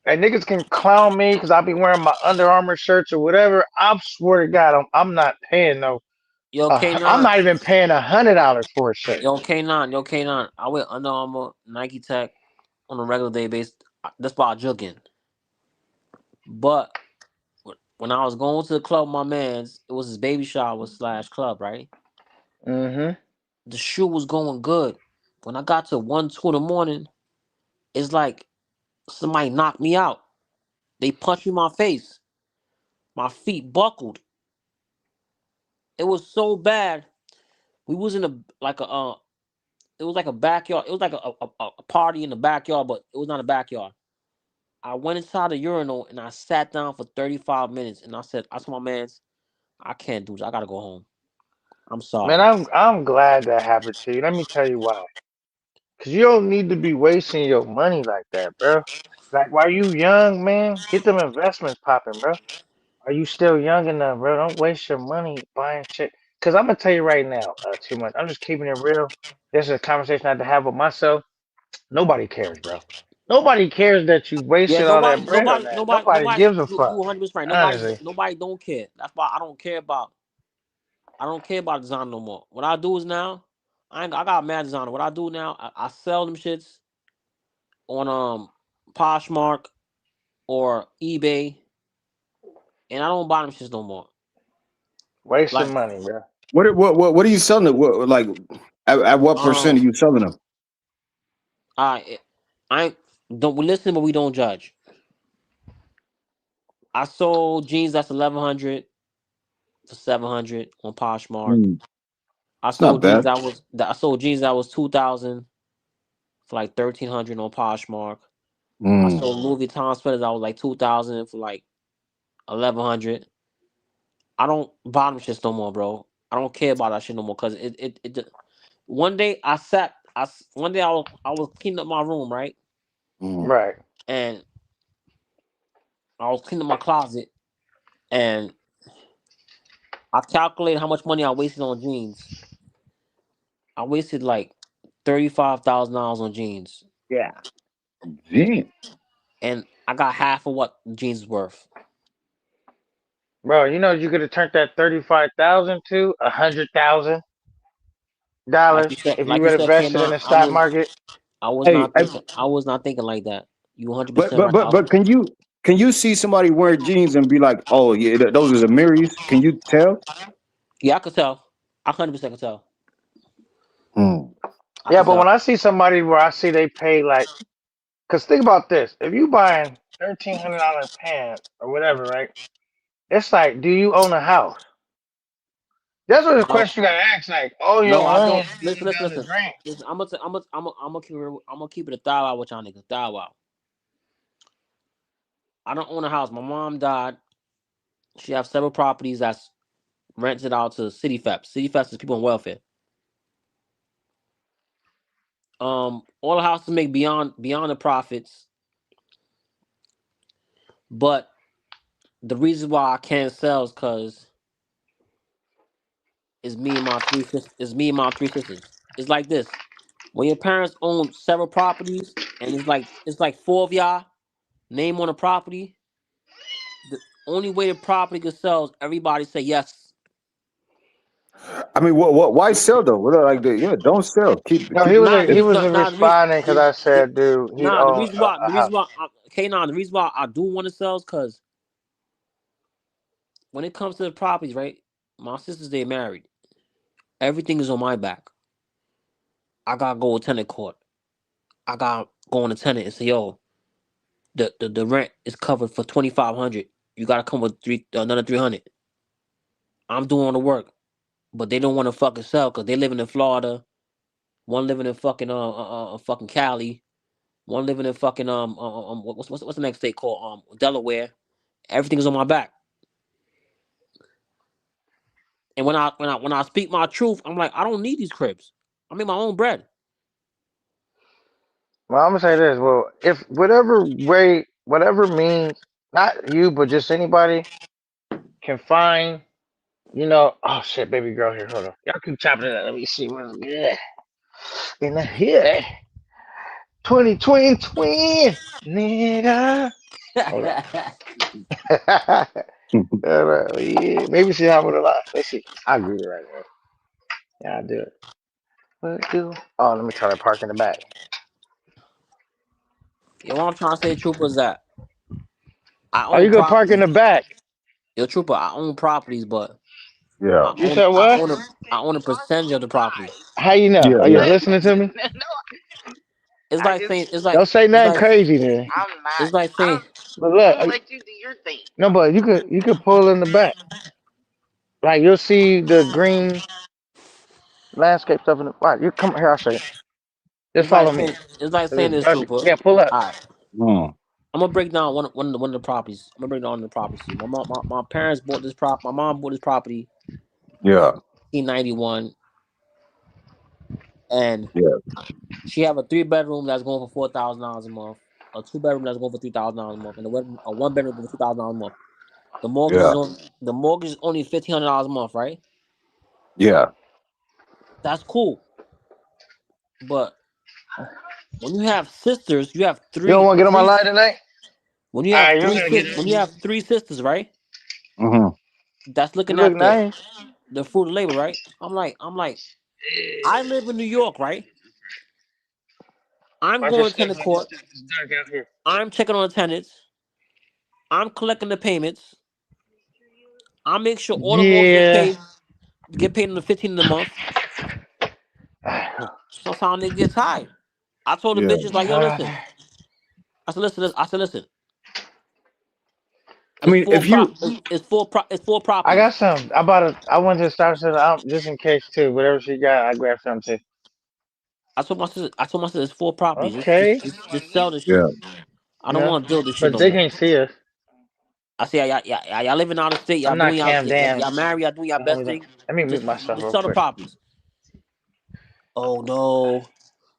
D: And niggas can clown me because I be wearing my Under Armour shirts or whatever. I swear to God, I'm not paying no.
L: Yo,
D: I'm
L: K9.
D: not even paying $100 for a shirt.
L: Yo, K9. Yo, K9. I wear Under Armour, Nike Tech on a regular day basis. That's why I jugging. But when I was going to the club, with my man's, it was his baby shower slash club, right?
D: Mm-hmm.
L: The shoe was going good. When I got to 1, 2 in the morning, it's like somebody knocked me out. They punched me in my face. My feet buckled. It was so bad. We was in a like a it was like a backyard. It was like a party in the backyard, but it was not a backyard. I went inside the urinal and I sat down for 35 minutes and I told my man, I can't do this. I gotta go home. I'm
D: Man,
L: sorry.
D: I'm glad that happened to you. Let me tell you why. Cause you don't need to be wasting your money like that, bro. Like while you young, man, get them investments popping, bro. Are you still young enough, bro? Don't waste your money buying shit. Cause I'm gonna tell you right now, too much. I'm just keeping it real. This is a conversation I had to have with myself. Nobody cares, bro. Nobody cares that you
L: Yeah,
D: wasted all that bread on that. Nobody gives a fuck.
L: you 100% right.
D: Honestly.
L: Nobody don't care. That's why I don't care about design no more. What I do is now, I got mad designer. What I do now, I sell them shits on Poshmark or eBay, and I don't buy them shits no more.
D: Wasting
L: Like
D: money, bro.
J: What are you selling it? Like at what percent
L: um,
J: are you selling them?
L: I I don't we listen, but we don't judge. I sold jeans that's 1100 for 700 on Poshmark.
J: Mm, it's not bad.
L: I sold jeans that was 2000 for like 1300 on Poshmark. I
J: Mm,
L: sold Louis Vuitton sweaters that was like 2000 for like 1100. I don't buy them shits no more, bro. I don't care about that shit no more because one day one day I was cleaning up my room, right,
J: mm.
D: Right.
L: and I was cleaning up my closet and I calculated how much money I wasted on jeans. I wasted like $35,000 on jeans,
J: Yeah. Damn.
L: and I got half of what jeans is worth.
D: Bro, you know you could have turned that 35,000 to $100,000 if you
L: Like you
D: would have
L: said,
D: invested in
L: K9,
D: the stock market.
J: Hey,
L: I was not thinking like that. You
J: but
L: 100%
J: but
L: right.
J: but but can you see somebody wear jeans and be like, oh yeah, those are the Marys? Can you tell?
L: Yeah, I could tell. I 100% could tell.
J: Hmm.
L: I
D: Yeah,
L: could
D: but
L: tell.
D: when I see somebody where I see they pay like, cause think about this: if you buying $1,300 pants or whatever, right? It's like, do you own a house? That's what the
L: No,
D: question you gotta ask. Like, all your
L: no, I
D: money
L: don't.
D: is
L: Listen,
D: going
L: listen,
D: down the
L: listen.
D: drain.
L: Listen, I'm gonna keep it a thou out with y'all niggas. Thou out. I don't own a house. My mom died. She has several properties that's rented out to city feps. City feps is people on welfare. All the houses make beyond the profits, but the reason why I can't sell is because it's me and my three sisters. It's me and my three sisters. It's like this: when your parents own several properties, and it's like four of y'all name on a property. The only way the property can sell is everybody say yes.
J: I mean, why sell though? Like, yeah, don't sell.
D: No,
J: Keep.
D: he
J: If,
D: was
L: The reason
D: responding because I said, dude, he
L: the
D: owned
L: reason why
D: a house.
L: the reason why I do want to sell is because when it comes to the properties, right? My sisters they married. Everything is on my back. I gotta go to tenant court. I gotta go on a tenant and say, yo, the rent is covered for 2,500. You gotta come with another 300. I'm doing all the work, but they don't want to fucking sell because they living in Florida. One living in fucking Cali. One living in fucking what's the next state called Delaware. Everything is on my back. And when I speak my truth, I'm like, I don't need these cribs. I make my own bread.
D: Well, I'm gonna say this. Well, if whatever way, whatever means, not you, but just anybody can find, oh shit, baby girl here. Hold on. Y'all keep chopping it up. Let me see what's good. In the here. 2020 twin, nigga. Hold on. Yeah, maybe she have it a lot. Let's see. I'll agree right now. Yeah, I'll do it. What do? Oh, let me try to park in the back.
L: Yo, what I'm trying to say, Trooper, is that I
D: Oh,
L: own
D: you could park in
L: properties.
D: the back.
L: Yo, Trooper, I own properties, but
J: yeah,
L: I
D: You
L: own
D: said
L: I
D: what?
L: own a I own a percentage of the property.
D: How you know?
J: yeah,
D: Are you
J: yeah.
D: listening to me?
L: It's like saying
D: Don't say
L: it's
D: nothing
L: like
D: crazy then.
L: it's like saying
D: But look, no, but you could pull in the back. Like you'll see the green landscape stuff in the. Wow, you come here. I'll show you. Just follow me.
L: it's like saying
D: It's
L: this,
D: dirty.
L: Trooper.
D: Yeah, pull up.
L: All right,
J: Mm,
L: I'm gonna break down one of the properties. I'm gonna break down the properties. My parents bought this prop. My mom bought this property
J: yeah,
L: in 91, and
J: yeah,
L: she have a 3 bedroom that's going for $4,000 a month, a 2 bedroom that's going for $3,000 a month, and a 1 bedroom for $2,000 a month.
J: yeah,
L: The mortgage is only $1,500 a month, right?
J: yeah,
L: That's cool. But when you have sisters, you have
D: You don't
L: three
D: want to get on my
L: three.
D: line tonight?
L: When you
D: All
L: have
D: right, you're
L: three
D: gonna get
L: sis,
D: it.
L: when you have three sisters, right?
J: hmm
L: That's
D: You
L: looking
D: look
L: at
D: nice.
L: the fruit of labor, right? I'm like, I live in New York, right? I'm
D: Watch your
L: going to
D: step.
L: tenant
D: Watch your
L: court.
D: step. It's dark out here.
L: I'm checking on the tenants. I'm collecting the payments. I make sure all the mortgages
D: Yeah.
L: get paid on the 15th of the month. Sometimes they get tired. I told the
J: yeah.
L: bitches like, yo, listen. I said, listen.
J: I mean, if you,
L: It's four
D: I got
L: properties.
D: some. I went to the Star Center just in case too. Whatever she got, I grabbed some too.
L: I told my sister it's four properties.
D: Okay.
L: Just sell this
J: yeah,
L: shit. I don't want to deal with this shit
D: But
L: no
D: they
L: more.
D: can't see us.
L: I say y'all living out of state.
D: I'm
L: Y'all
D: not
L: doing
D: Cam Dan.
L: y'all married. Y'all doing your
D: Hold
L: best
D: on.
L: thing.
D: Let me mute
L: Just
D: myself
L: just
D: real
L: sell the
D: quick.
L: properties. Oh no,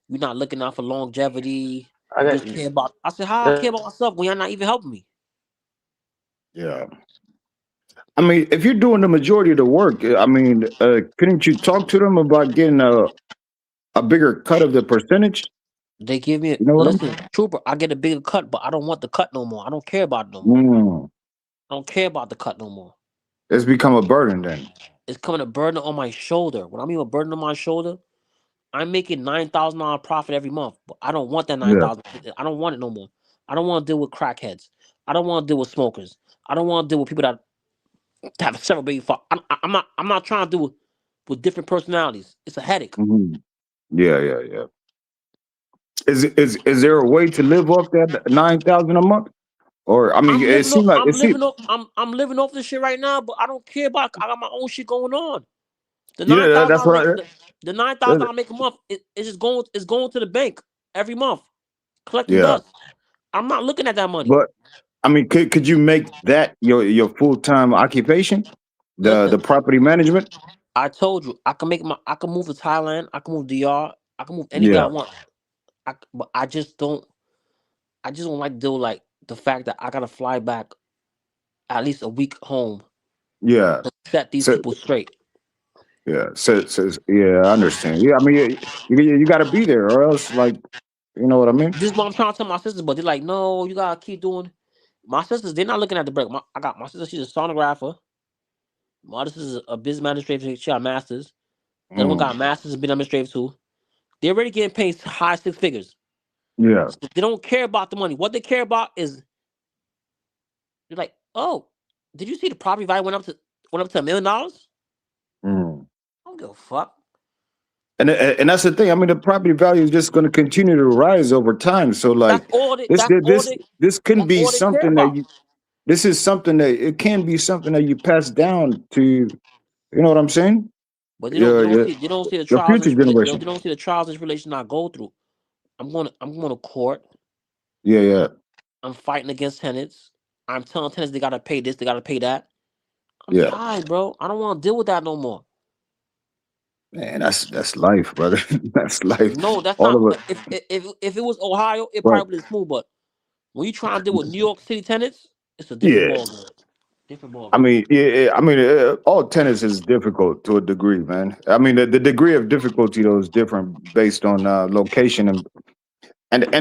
L: we're not looking out for longevity.
D: I
L: We
D: got.
L: just care about. I said, how I care about myself when y'all not even helping me.
J: yeah. I mean, if you're doing the majority of the work, I mean, couldn't you talk to them about getting a bigger cut of the percentage?
L: They give me
J: You know what I'm
L: listen, trooper. I get a bigger cut, but I don't want the cut no more. I don't care about it no more.
J: saying?
L: I don't care about the cut no more.
J: It's become a burden then.
L: It's coming a burden on my shoulder. When I mean a burden on my shoulder, I'm making $9,000 profit every month, but I don't want that nine
J: Yeah.
L: thousand. I don't want it no more. I don't want to deal with crackheads. I don't want to deal with smokers. I don't want to deal with people that have several baby fathers. I'm not trying to do with different personalities. It's a headache.
J: hmm Yeah, yeah, yeah. Is there a way to live off that 9,000 a month? Or I mean,
L: I'm
J: it
L: living
J: seemed
L: off.
J: like
L: I'm
J: it seemed.
L: living off. I'm living off this shit right now, but I don't care about. I got my own shit going on. The
J: You
L: nine
J: know,
L: thousand
J: that's
L: I
J: what
L: make. The $9,000
J: I.
L: I make a month. It's just going. It's going to the bank every month, collecting
J: Yeah,
L: dust. I'm not looking at that money.
J: but I mean, could you make that your full time occupation, the
L: Listen,
J: property management?
L: I told you I can make my. I can move to Thailand. I can move DR. I can move anywhere I
J: Yeah,
L: want. But I just don't. I just don't like to deal like the fact that I gotta fly back at least a week home
J: yeah.
L: to set these
J: So
L: people straight.
J: yeah, so yeah, I understand. Yeah, I mean, you got to be there, or else, like, you know what I mean?
L: This is what I'm trying to tell my sisters, but they're like, no, you gotta keep doing. My sisters, they're not looking at the break. I got my sister. She's a sonographer. My other sister's a business administrator. She got masters. The other one
J: Mm,
L: got masters in business administrative too. They're already getting paid high six figures.
J: yeah.
L: So they don't care about the money. What they care about is they're like, oh, did you see the property value went up to $1 million?
J: Mm.
L: I don't give a fuck.
J: And that's the thing. I mean, the property value is just going to continue to rise over time. So,
L: That's
J: like,
L: all they.
J: this
L: That's all
J: this
L: they.
J: this can
L: That's
J: be
L: all they care
J: something that
L: about.
J: you. This is something that it can be something that you pass down to. You know what I'm saying?
L: But
J: Your your,
L: they don't see the
J: your
L: trials
J: future
L: they
J: generation.
L: don't see the trials this relation I go through. I'm going to court.
J: Yeah, yeah,
L: I'm fighting against tenants. I'm telling tenants they gotta pay this, they gotta pay that. I'm
J: yeah.
L: tired, bro. I don't want to deal with that no more.
J: Man, that's life, brother. That's life.
L: No, that's
J: All
L: not.
J: of it.
L: But if it was Ohio, it
J: Right.
L: probably would smooth. But when you try to deal with New York City tenants, it's a different
J: Yeah.
L: ball game. Different ball
J: I
L: game.
J: mean, yeah. I mean, all tennis is difficult to a degree, man. I mean, the degree of difficulty though is different based on location and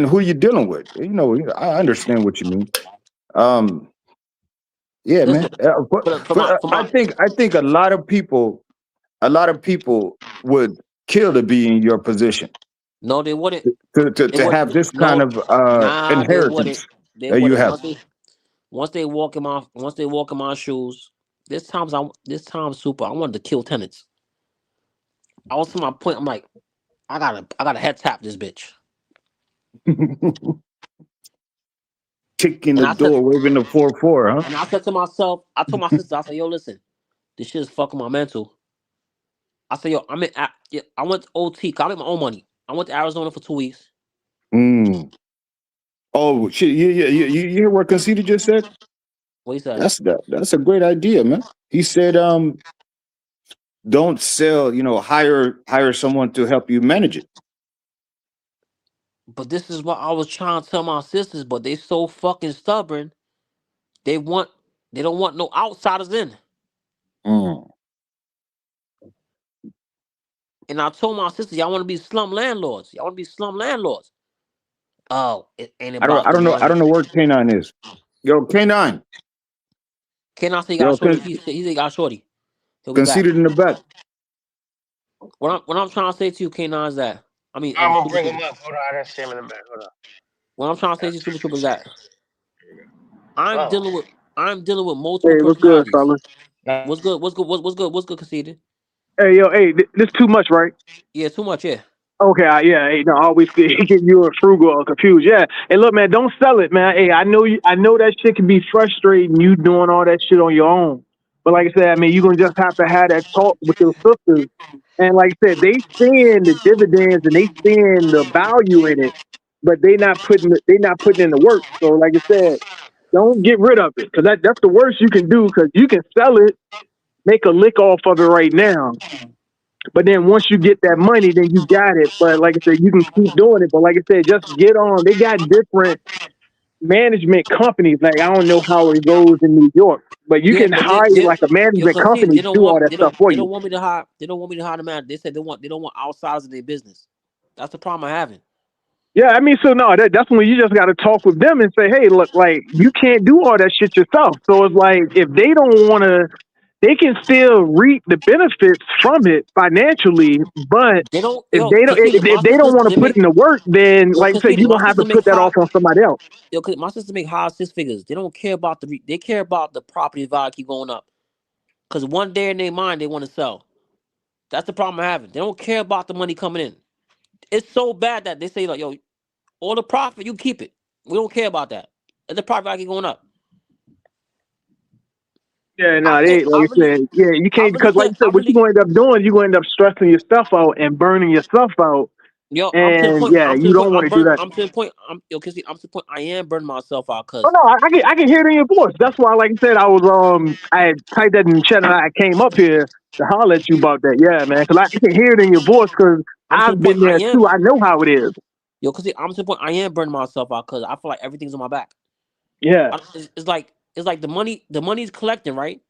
J: who you're dealing with. You know, I understand what you mean. Um, yeah,
L: Listen,
J: man. But,
L: for
J: but
L: my for my
J: I think a lot of people would kill to be in your position
L: no, they wouldn't. They
J: to
L: would
J: have this kind
L: no,
J: of
L: nah, they wouldn't.
J: inheritance
L: They
J: that you
L: wouldn't.
J: have.
L: Once they walk in my shoes. This time super. I wanted to kill tenants. I was to my point. I'm like, I gotta head tap this bitch.
J: Kicking
L: And
J: the
L: I said,
J: door, waving the 4-4, huh?
L: and I said to myself, I told my sister, I said, yo, listen, this shit is fucking my mental. I said, yo, yeah, I went to OT. 'Cause I make my own money. I went to Arizona for 2 weeks.
J: Mm. Oh shit! You hear what Conceited just said?
L: What he said?
J: That's a great idea, man. He said, don't sell. You know, hire someone to help you manage it.
L: But this is what I was trying to tell my sisters, but they so fucking stubborn. They want, they don't want no outsiders in.
J: Mm.
L: And I told my sisters, y'all want to be slum landlords. Y'all want to be slum landlords. Oh, it ain't about the
J: I
L: money.
J: don't know where K9 is. Yo, K9.
L: Can I say he got
J: Yo,
L: shorty? He said he got shorty. He'll be back.
J: Conceited in the back.
L: What I'm trying to say to you, K9, is that I mean,
D: I'm gonna
L: Super
D: bring him
L: Trooper.
D: up. Hold on, I didn't see him in the back. Hold on.
L: What I'm trying to say to you, Super Trooper, is that I'm
D: Oh.
L: dealing with I'm dealing with multiple
M: Hey, what's good,
L: personalities.
M: fellas?
L: What's good? What's good? What's good? Conceded?
M: Hey, yo, hey, this too much, right?
L: Yeah, too much. Yeah.
M: Okay, yeah, hey, no, I always get you or frugal or confused. Yeah, hey, look, man, don't sell it, man. Hey, I know that shit can be frustrating. You doing all that shit on your own, but like I said, I mean, you're gonna just have to have that talk with your sisters. And like I said, they seeing the dividends and they seeing the value in it, but they not putting in the work. So, like I said, don't get rid of it because that's the worst you can do because you can sell it, make a lick off of it right now. But then once you get that money, then you got it. But like I said, you can keep doing it. But like I said, just get on. They got different management companies. Like I don't know how it goes in New York, but you
L: Yeah,
M: can
L: but
M: hire like a
L: you'll
M: management
L: concede.
M: company to do all that stuff for
L: They
M: you.
L: don't want me to hire. They don't want me to hire the man. They said they don't want outsiders in their business. That's the problem I'm having.
M: Yeah, I mean, so no, that's when you just got to talk with them and say, hey, look, like you can't do all that shit yourself. So it's like if they don't want to, they can still reap the benefits from it financially, but
L: They don't.
M: if
L: Yo,
M: they don't,
L: conceded.
M: if
L: My
M: they don't
L: sisters
M: want to
L: they
M: put
L: make.
M: in the work, then
L: Yo,
M: like I said,
L: conceded.
M: you
L: My
M: don't have
L: sister
M: to
L: make
M: put that
L: high.
M: off on somebody else.
L: Yo, my sister make high six figures. They don't care about they care about the property value keep going up. Cause one day in their mind they want to sell. That's the problem I'm having. They don't care about the money coming in. It's so bad that they say like, yo, all the profit you keep it. We don't care about that. And the property value keep going up.
M: Yeah,
L: I
M: no,
L: think
M: they like I said, yeah, you
L: I
M: can't
L: really
M: because like
L: think,
M: you said, what you gonna end up doing, you gonna end up stressing your stuff out and burning your stuff out,
L: yo, I'm to the
M: and
L: point.
M: yeah,
L: I'm to
M: you
L: the point.
M: don't want
L: I'm
M: to do
L: burn.
M: that.
L: I'm to the point. I'm yo, Kissy, I'm to the point. I am burning myself out
M: Oh
L: because
M: no, I can hear it in your voice. That's why, like I said, I had typed that in the chat and I came up here to holler at you about that. Yeah, man, because I can hear it in your voice because
L: I'm to the
M: I've
L: point.
M: been there too. I know how it is.
L: Yo, Kissy, I'm to the point. I am burning myself out because I feel like everything's on my back.
M: Yeah,
L: It's like the money. The money's collecting, right?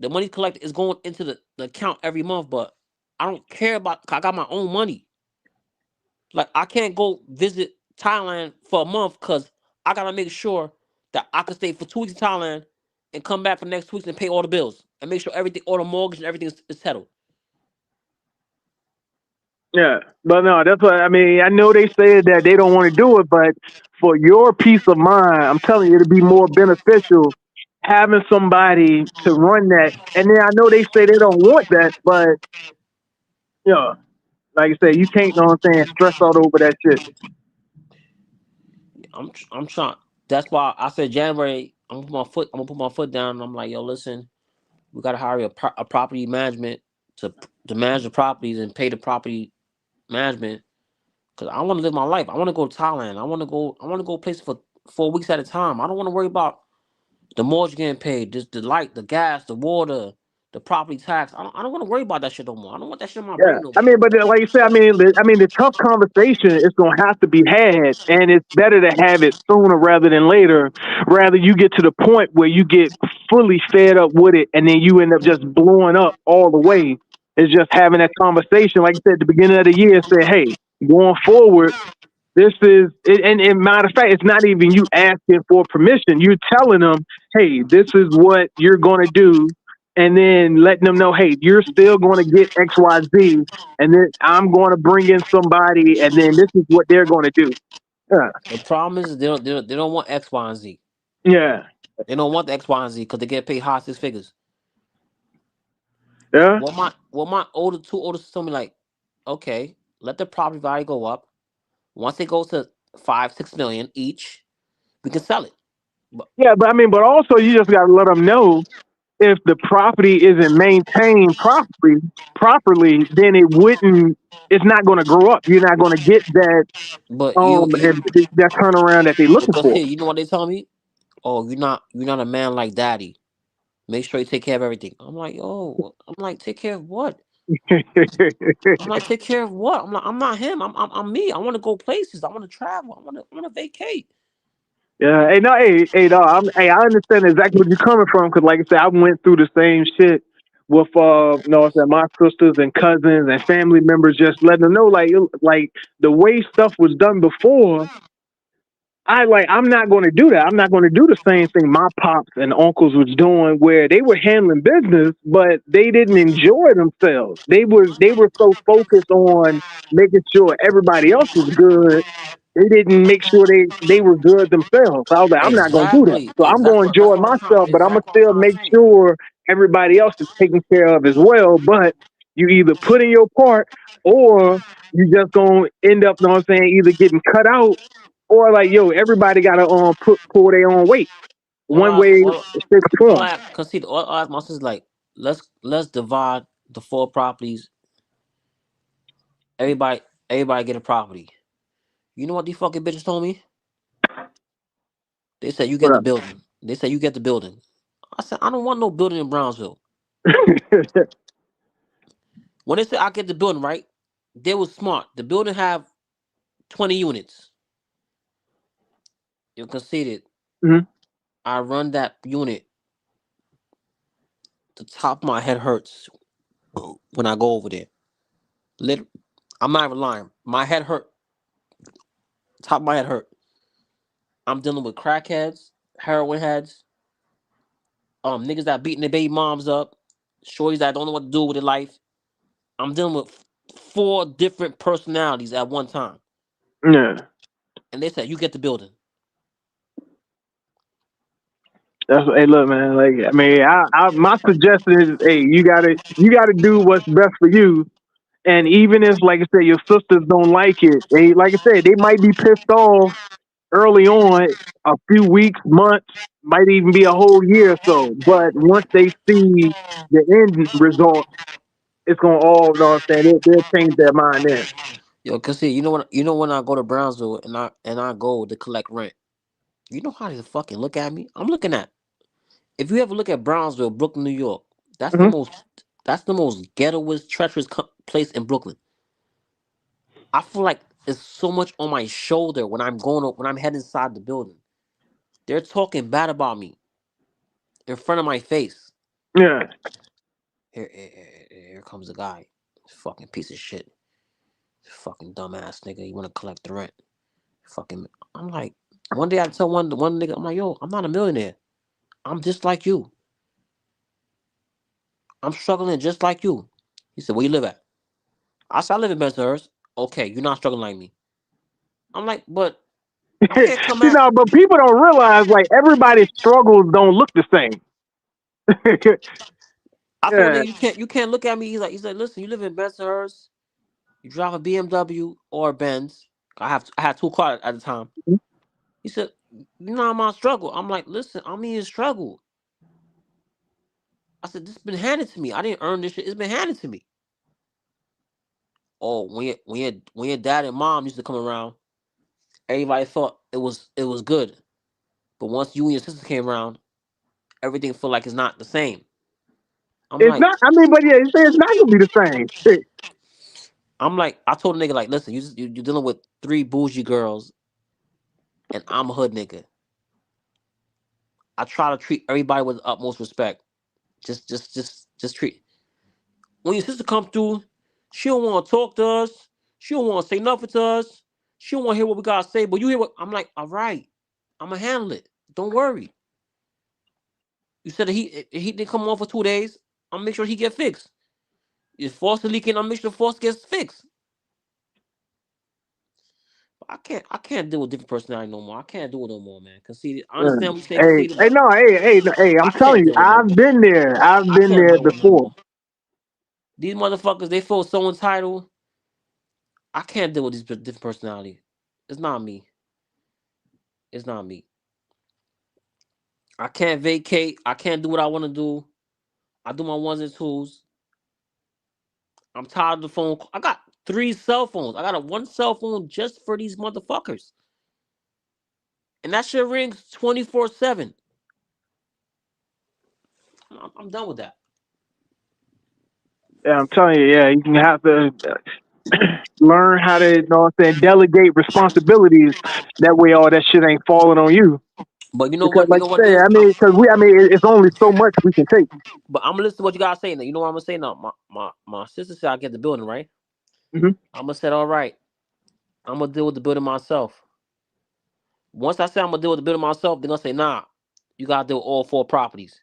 L: The money's collected is going into the account every month, but I don't care about. I got my own money. Like I can't go visit Thailand for a month because I gotta make sure that I can stay for 2 weeks in Thailand and come back for next 2 weeks and pay all the bills and make sure everything, all the mortgage and everything is settled.
M: yeah, but no, that's what I mean. I know they said that they don't want to do it, but for your peace of mind, I'm telling you, it'd be more beneficial having somebody to run that. And then I know they say they don't want that, but you know, like I said, you can't, know what I'm saying, stress out over that shit.
L: I'm trying. That's why I said January. I'm gonna put my foot down. And I'm like, yo, listen, we gotta hire a property management to manage the properties and pay the property management because I want to live my life. I want to go to Thailand. I want to go places for 4 weeks at a time. I don't want to worry about the mortgage getting paid, just the light, the gas, the water, the property tax. I don't want to worry about that shit no more. I don't want that shit in my
M: Yeah,
L: brain no
M: I
L: more.
M: mean, but like you said, the tough conversation is gonna have to be had, and it's better to have it sooner rather than later. Rather, you get to the point where you get fully fed up with it, and then you end up just blowing up all the way. It's just having that conversation, like I said at the beginning of the year, say, hey, going forward, this is, and matter of fact, it's not even you asking for permission. You're telling them, hey, this is what you're going to do. And then letting them know, hey, you're still going to get X, Y, Z. And then I'm going to bring in somebody, and then this is what they're going to do. Yeah.
L: The problem is they don't want X, Y, and Z.
M: Yeah.
L: They don't want the X, Y, and Z because they get paid high 6 figures.
M: Yeah.
L: What my two older sisters told me like, okay, let the property value go up. Once it goes to 5, 6 million each, we can sell it. But
M: Yeah. But also, you just got to let them know if the property isn't maintained properly, then it's not going to grow up. You're not going to get that
L: but you,
M: that turnaround that they're looking
L: because
M: for.
L: here, you know what they tell me? Oh, you're not a man like daddy. Make sure you take care of everything. I'm like, oh, I'm like, take care of what? I'm like, take care of what? I'm like, I'm not him. I'm me. I want to go places. I want to travel. I want to vacate.
M: Yeah, hey, no, no, I understand exactly where you're coming from because, like I said, I went through the same shit with, I said my sisters and cousins and family members, just letting them know, like the way stuff was done before. I'm not going to do that. I'm not going to do the same thing my pops and uncles was doing, where they were handling business, but they didn't enjoy themselves. They were so focused on making sure everybody else was good, they didn't make sure they were good themselves. I was like, I'm not going to do that.
L: Exactly.
M: So I'm going to
L: That's
M: enjoy
L: what I'm trying.
M: myself, but I'm going to
L: Exactly what I'm
M: still
L: trying to
M: make
L: say.
M: sure everybody else is taken care of as well. But you either put in your part or you just going to end up, know what I'm saying, either getting cut out or like, yo, everybody got to pull their own weight.
L: All
M: One
L: I,
M: way,
L: all,
M: shape, or
L: all
M: form.
L: I concede. All I ask my sister like, let's divide the 4 properties. Everybody, everybody get a property. You know what these fucking bitches told me? They said you get the
M: Whatever.
L: building. They said you get the building. I said I don't want no building in Brownsville. When they said I get the building, right? They was smart. The building have 20 units. You conceded.
M: Mhm.
L: I run that unit. The top of my head hurts when I go over there. Lit- I'm not even lying. My head hurt. Top of my head hurt. I'm dealing with crackheads, heroin heads, niggas that beating their baby moms up, shorties that don't know what to do with their life. I'm dealing with 4 different personalities at one time.
M: Yeah.
L: And they said, you get the building.
M: Hey, look, man. My suggestion is, hey, you gotta do what's best for you. And even if, like I said, your sisters don't like it, they, like I said, they might be pissed off early on, a few weeks, months, might even be a whole year or so. But once they see the end result, it's gonna all, you know what I'm saying, they'll change their mind then.
L: Yo, cause see, when I go to Brownsville and I go to collect rent, you know how they fucking look at me? I'm looking at. If you ever look at Brownsville, Brooklyn, New York, that's the
M: Hmm.
L: most that's the most ghettoest, treacherous place in Brooklyn. I feel like it's so much on my shoulder when I'm heading inside the building. They're talking bad about me in front of my face.
M: Yeah.
L: Here comes a guy, fucking piece of shit, fucking dumbass nigga. You want to collect the rent? Fucking. I'm like, one day I tell one nigga, I'm like, yo, I'm not a millionaire. I'm just like you. I'm struggling just like you. He said, where you live at? I said, I live in Bensonhurst. Okay, you're not struggling like me. I'm like, but I can't come
M: You
L: at.
M: know, but people don't realize like everybody's struggles don't look the same.
L: I told
M: Yeah.
L: nigga, you can't look at me. He's like, listen, you live in Bensonhurst. You drive a BMW or a Benz. I had two cars at the time. He said, you know I'm on struggle. I'm like, listen, I'm in struggle. I said, this been handed to me. I didn't earn this shit. It's been handed to me. Oh, when your dad and mom used to come around, everybody thought it was good. But once you and your sister came around, everything feel like it's not the same. I'm
M: It's
L: like,
M: not, I mean, but yeah, it's not gonna be the same.
L: I told the nigga like, listen, you're dealing with three bougie girls, and I'm a hood nigga. I try to treat everybody with the utmost respect. Just treat. When your sister come through, she don't want to talk to us. She don't want to say nothing to us. She don't want to hear what we gotta say. But you hear what I'm like. All right, I'm gonna handle it. Don't worry. You said that he didn't come on for 2 days. I'll make sure he get fixed. If faucet leaking, I'll make sure the faucet gets fixed. But I can't deal with different personality no more. I can't do it no more, man. Cause see, I understand what you say,
M: Hey,
L: Casita,
M: hey,
L: but
M: no, hey, I'm
L: I
M: telling
L: can't
M: you,
L: deal with it no
M: I've
L: more.
M: been there. I've
L: I
M: been
L: can't
M: there
L: deal with it no
M: before.
L: more. These motherfuckers, they feel so entitled. I can't deal with these different personality. It's not me. It's not me. I can't vacate. I can't do what I want to do. I do my ones and twos. I'm tired of the phone. I got three cell phones. I got a one cell phone just for these motherfuckers. And that shit rings 24/7. I'm done with that.
M: Yeah, I'm telling you, yeah, you can have to learn how to, you know what I'm saying, delegate responsibilities. That way, all that shit ain't falling on you.
L: But you know
M: Because,
L: what? You
M: like
L: know
M: you
L: what
M: say,
L: is?
M: I mean, it's only so much we can take.
L: But I'm gonna listen to what you gotta say now. You know what I'm gonna say now? My sister said I get the building, right?
M: Hmm.
L: I'm gonna say, all right, I'm gonna deal with the building myself. Once I say I'm gonna deal with the building myself, they're gonna say, nah, you gotta deal with all four properties.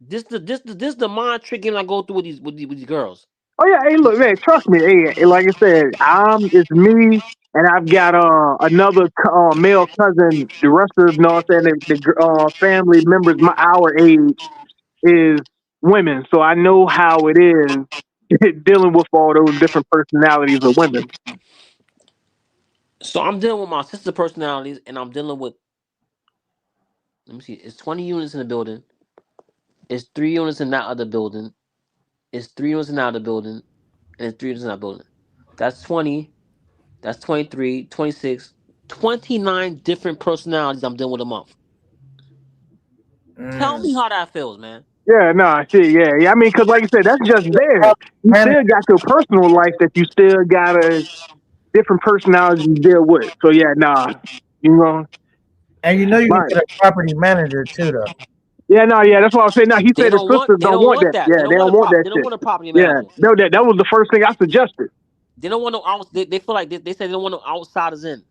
L: This the mind trick game I go through with these girls.
M: Oh yeah, hey, look, man, trust me. Hey, like I said, it's me, and I've got another male cousin. The rest of, you know what I'm saying, the family members our age is women, so I know how it is dealing with all those different personalities of women.
L: So I'm dealing with my sister personalities, and I'm dealing with. Let me see. It's 20 units in the building. It's 3 units in that other building. It's 3 units in that other building, and it's 3 units in that building. That's 20. That's 23, 26, 29 different personalities I'm dealing with a month. Tell
A: Mm.
L: me how that feels, man.
M: Yeah, no, shit, yeah. I mean, because like I said, that's just there. You
A: Panic.
M: still got your personal life that you still got a different personalities you deal with. So yeah, nah, you know,
A: And you know you can
M: right.
A: get a property manager too, though.
M: Yeah, no, yeah, that's what I'm saying. Now he said his sisters
L: They
M: don't
L: don't
M: want
L: want
M: that.
L: that. They
M: Yeah,
L: don't
M: they
L: want
M: don't
L: a
M: want that
L: they don't
M: shit.
L: want a property
M: Yeah,
L: manager.
M: no, that was the first thing I suggested.
L: They don't want no outs. They feel like they say they don't want no outsiders in.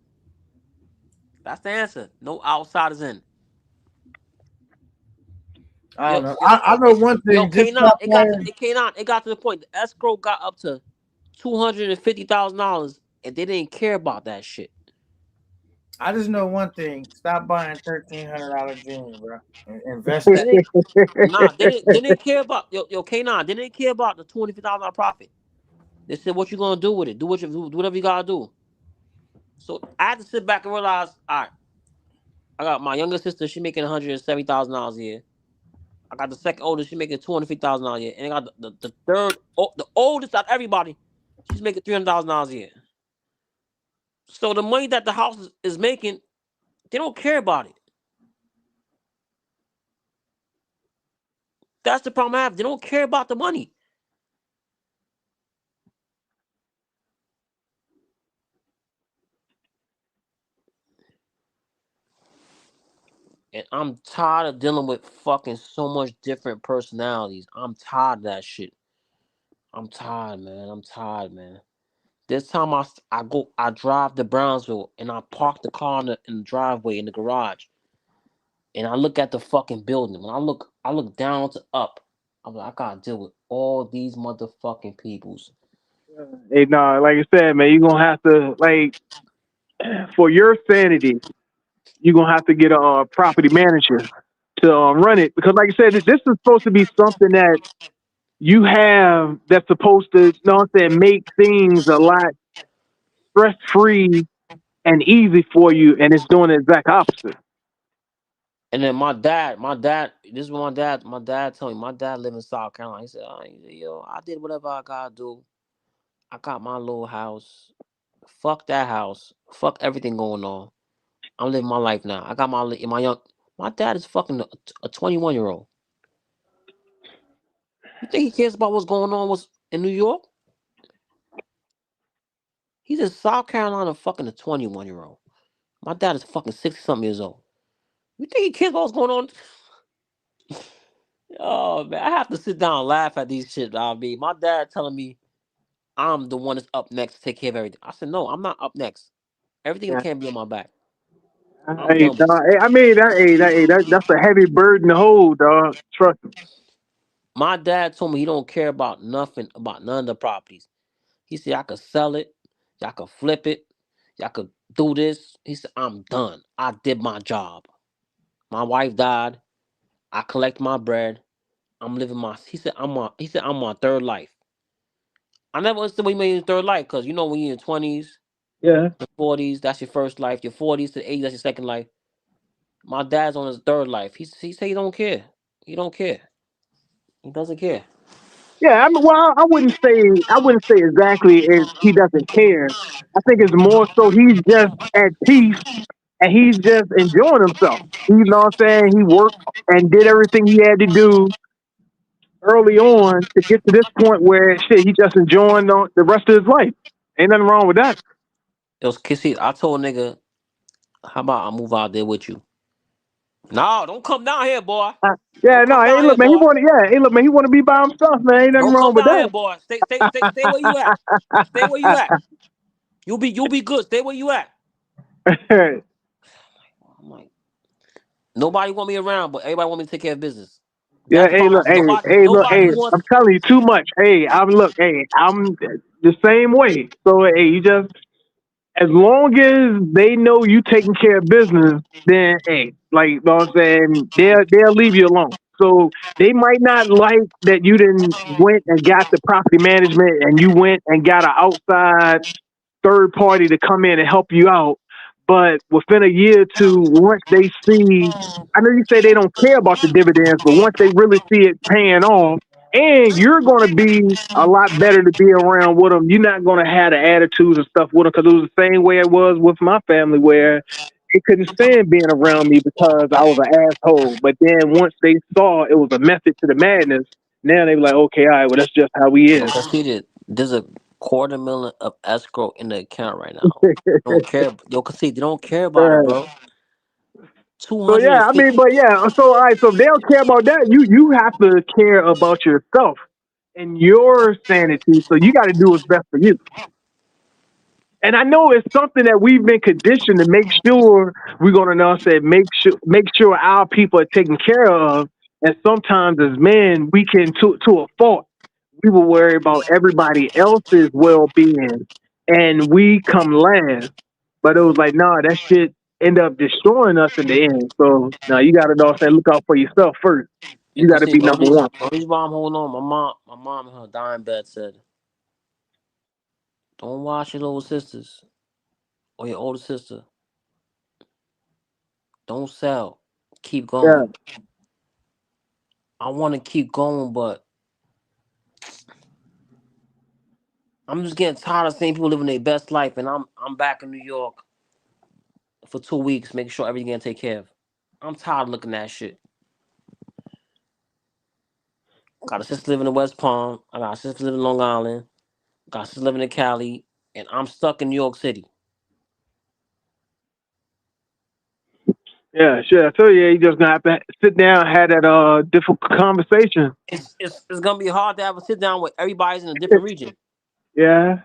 L: That's the answer. No outsiders in.
A: I
L: Yo,
A: don't know.
L: yo,
A: I know one
L: yo,
A: thing. Just
L: K9,
A: stop playing.
L: it got to the point. The escrow got up to $250,000, and they didn't care about that shit.
A: I just know one thing. Stop buying $1,300 jeans, bro. And invest that.
L: They didn't. Nah, they didn't care about yo K9. They didn't care about the $250,000 profit. They said, "What you gonna do with it? Do whatever you gotta do." So I had to sit back and realize, all right, I got my younger sister, she making $170,000 a year. I got the second oldest, she making $250,000 a year. And I got the third, the oldest out of everybody, she's making $300,000 a year. So the money that the house is making, they don't care about it. That's the problem I have. They don't care about the money. And I'm tired of dealing with fucking so much different personalities. I'm tired of that shit. I'm tired, man. I'm tired, man. This time I drive to Brownsville and I park the car in the driveway in the garage and I look at the fucking building. When I look down to up. I'm like, I gotta deal with all these motherfucking peoples.
M: Hey, nah, like I said, man, you're gonna have to like for your sanity, you're gonna have to get a property manager to run it because, like I said, this is supposed to be something that you have that's supposed to, you know what I'm saying, make things a lot stress free and easy for you, and it's doing the exact opposite.
L: And then this is what my dad told me. My dad lived in South Carolina. He said, yo, I did whatever I gotta do. I got my little house. Fuck that house. Fuck everything going on. I'm living my life now. I got my young. My dad is fucking a 21-year-old. You think he cares about what's going on was in New York? He's in South Carolina fucking a 21-year-old. My dad is fucking 60 something years old. You think he cares about what's going on? Oh man, I have to sit down and laugh at these shit. I mean, my dad telling me I'm the one that's up next to take care of everything. I said, no, I'm not up next. Everything
M: Yeah.
L: can't be on my back. I'm
M: Hey,
L: done with
M: dog,
L: it.
M: I mean, that's a heavy burden to hold, dog. Trust me.
L: My dad told me he don't care about nothing about none of the properties. He said I could sell it, y'all could flip it, y'all could do this. He said I'm done. I did my job. My wife died. I collect my bread. I'm living my. He said I'm on third life. I never understood what he made his third life because you know when you're in your 20s,
M: Yeah.
L: your 40s, that's your first life. Your 40s to 80s, that's your second life. My dad's on his third life. He said he don't care. He don't care. He doesn't care.
M: Yeah, I mean, well, I wouldn't say exactly he doesn't care. I think it's more so he's just at peace and he's just enjoying himself. You know what I'm saying? He worked and did everything he had to do early on to get to this point where shit, he just enjoying the rest of his life. Ain't nothing wrong with that.
L: It was kissy. I told a nigga, how about I move out there with you? No, don't come down here, boy.
M: Yeah,
L: Don't
M: no,
L: come
M: hey,
L: down here,
M: look, man, he
L: boy.
M: want, yeah, hey, look, man, he want to be by himself, man. Ain't nothing
L: Don't
M: wrong
L: come
M: with
L: down here,
M: that.
L: boy. Stay where you at. Stay where you at. You'll be good. Stay where you at. I'm like, nobody want me around, but everybody want me to take care of business.
M: Yeah,
L: That's the
M: hey,
L: problem.
M: look,
L: Nobody
M: I'm
L: wants.
M: telling you too much. I'm the same way. So, hey, you just as long as they know you taking care of business, then hey, like you know what I'm saying, they'll leave you alone. So they might not like that you didn't went and got the property management and you went and got an outside third party to come in and help you out. But within a year or two, once they see, I know you say they don't care about the dividends, but once they really see it paying off, and you're going to be a lot better to be around with them. You're not going to have the attitudes and stuff with them because it was the same way it was with my family where they couldn't stand being around me because I was an asshole. But then once they saw it was a method to the madness, now they were like, okay, all right, well, that's just how he
L: Yo,
M: is.
L: conceded. There's a $250,000 of escrow in the account right now. Don't care. Yo, conceded. They don't care about it, bro. Two
M: So
L: hundred
M: yeah,
L: and
M: I mean,
L: fifty.
M: but yeah, so all right, so if they don't care about that, you have to care about yourself and your sanity. So you got to do what's best for you. And I know it's something that we've been conditioned to make sure we're gonna know. Say make sure our people are taken care of. And sometimes as men, we can to a fault. We will worry about everybody else's well being, and we come last. But it was like, nah, that shit end up destroying us in the end. So now you got to know, say, look out for yourself first.
L: Yo,
M: You got to be
L: conceded.
M: number one.
L: The reason why I'm holding on, my mom in her dying bed said, "Don't watch your little sisters. or your older sister, don't sell. Keep
M: Yeah,
L: going. I want to keep going, but I'm just getting tired of seeing people living their best life, and I'm back in New York for 2 weeks, making sure everything getting taken care of. I'm tired of looking at that shit. Got a sister living in West Palm. I got a sister living in Long Island. Got a sister living in Cali, and I'm stuck in New York City.
M: yeah, sure. I tell you, you just gonna have to sit down, and have that difficult conversation.
L: It's gonna be hard to have a sit down with everybody's in a different region.
M: Yeah.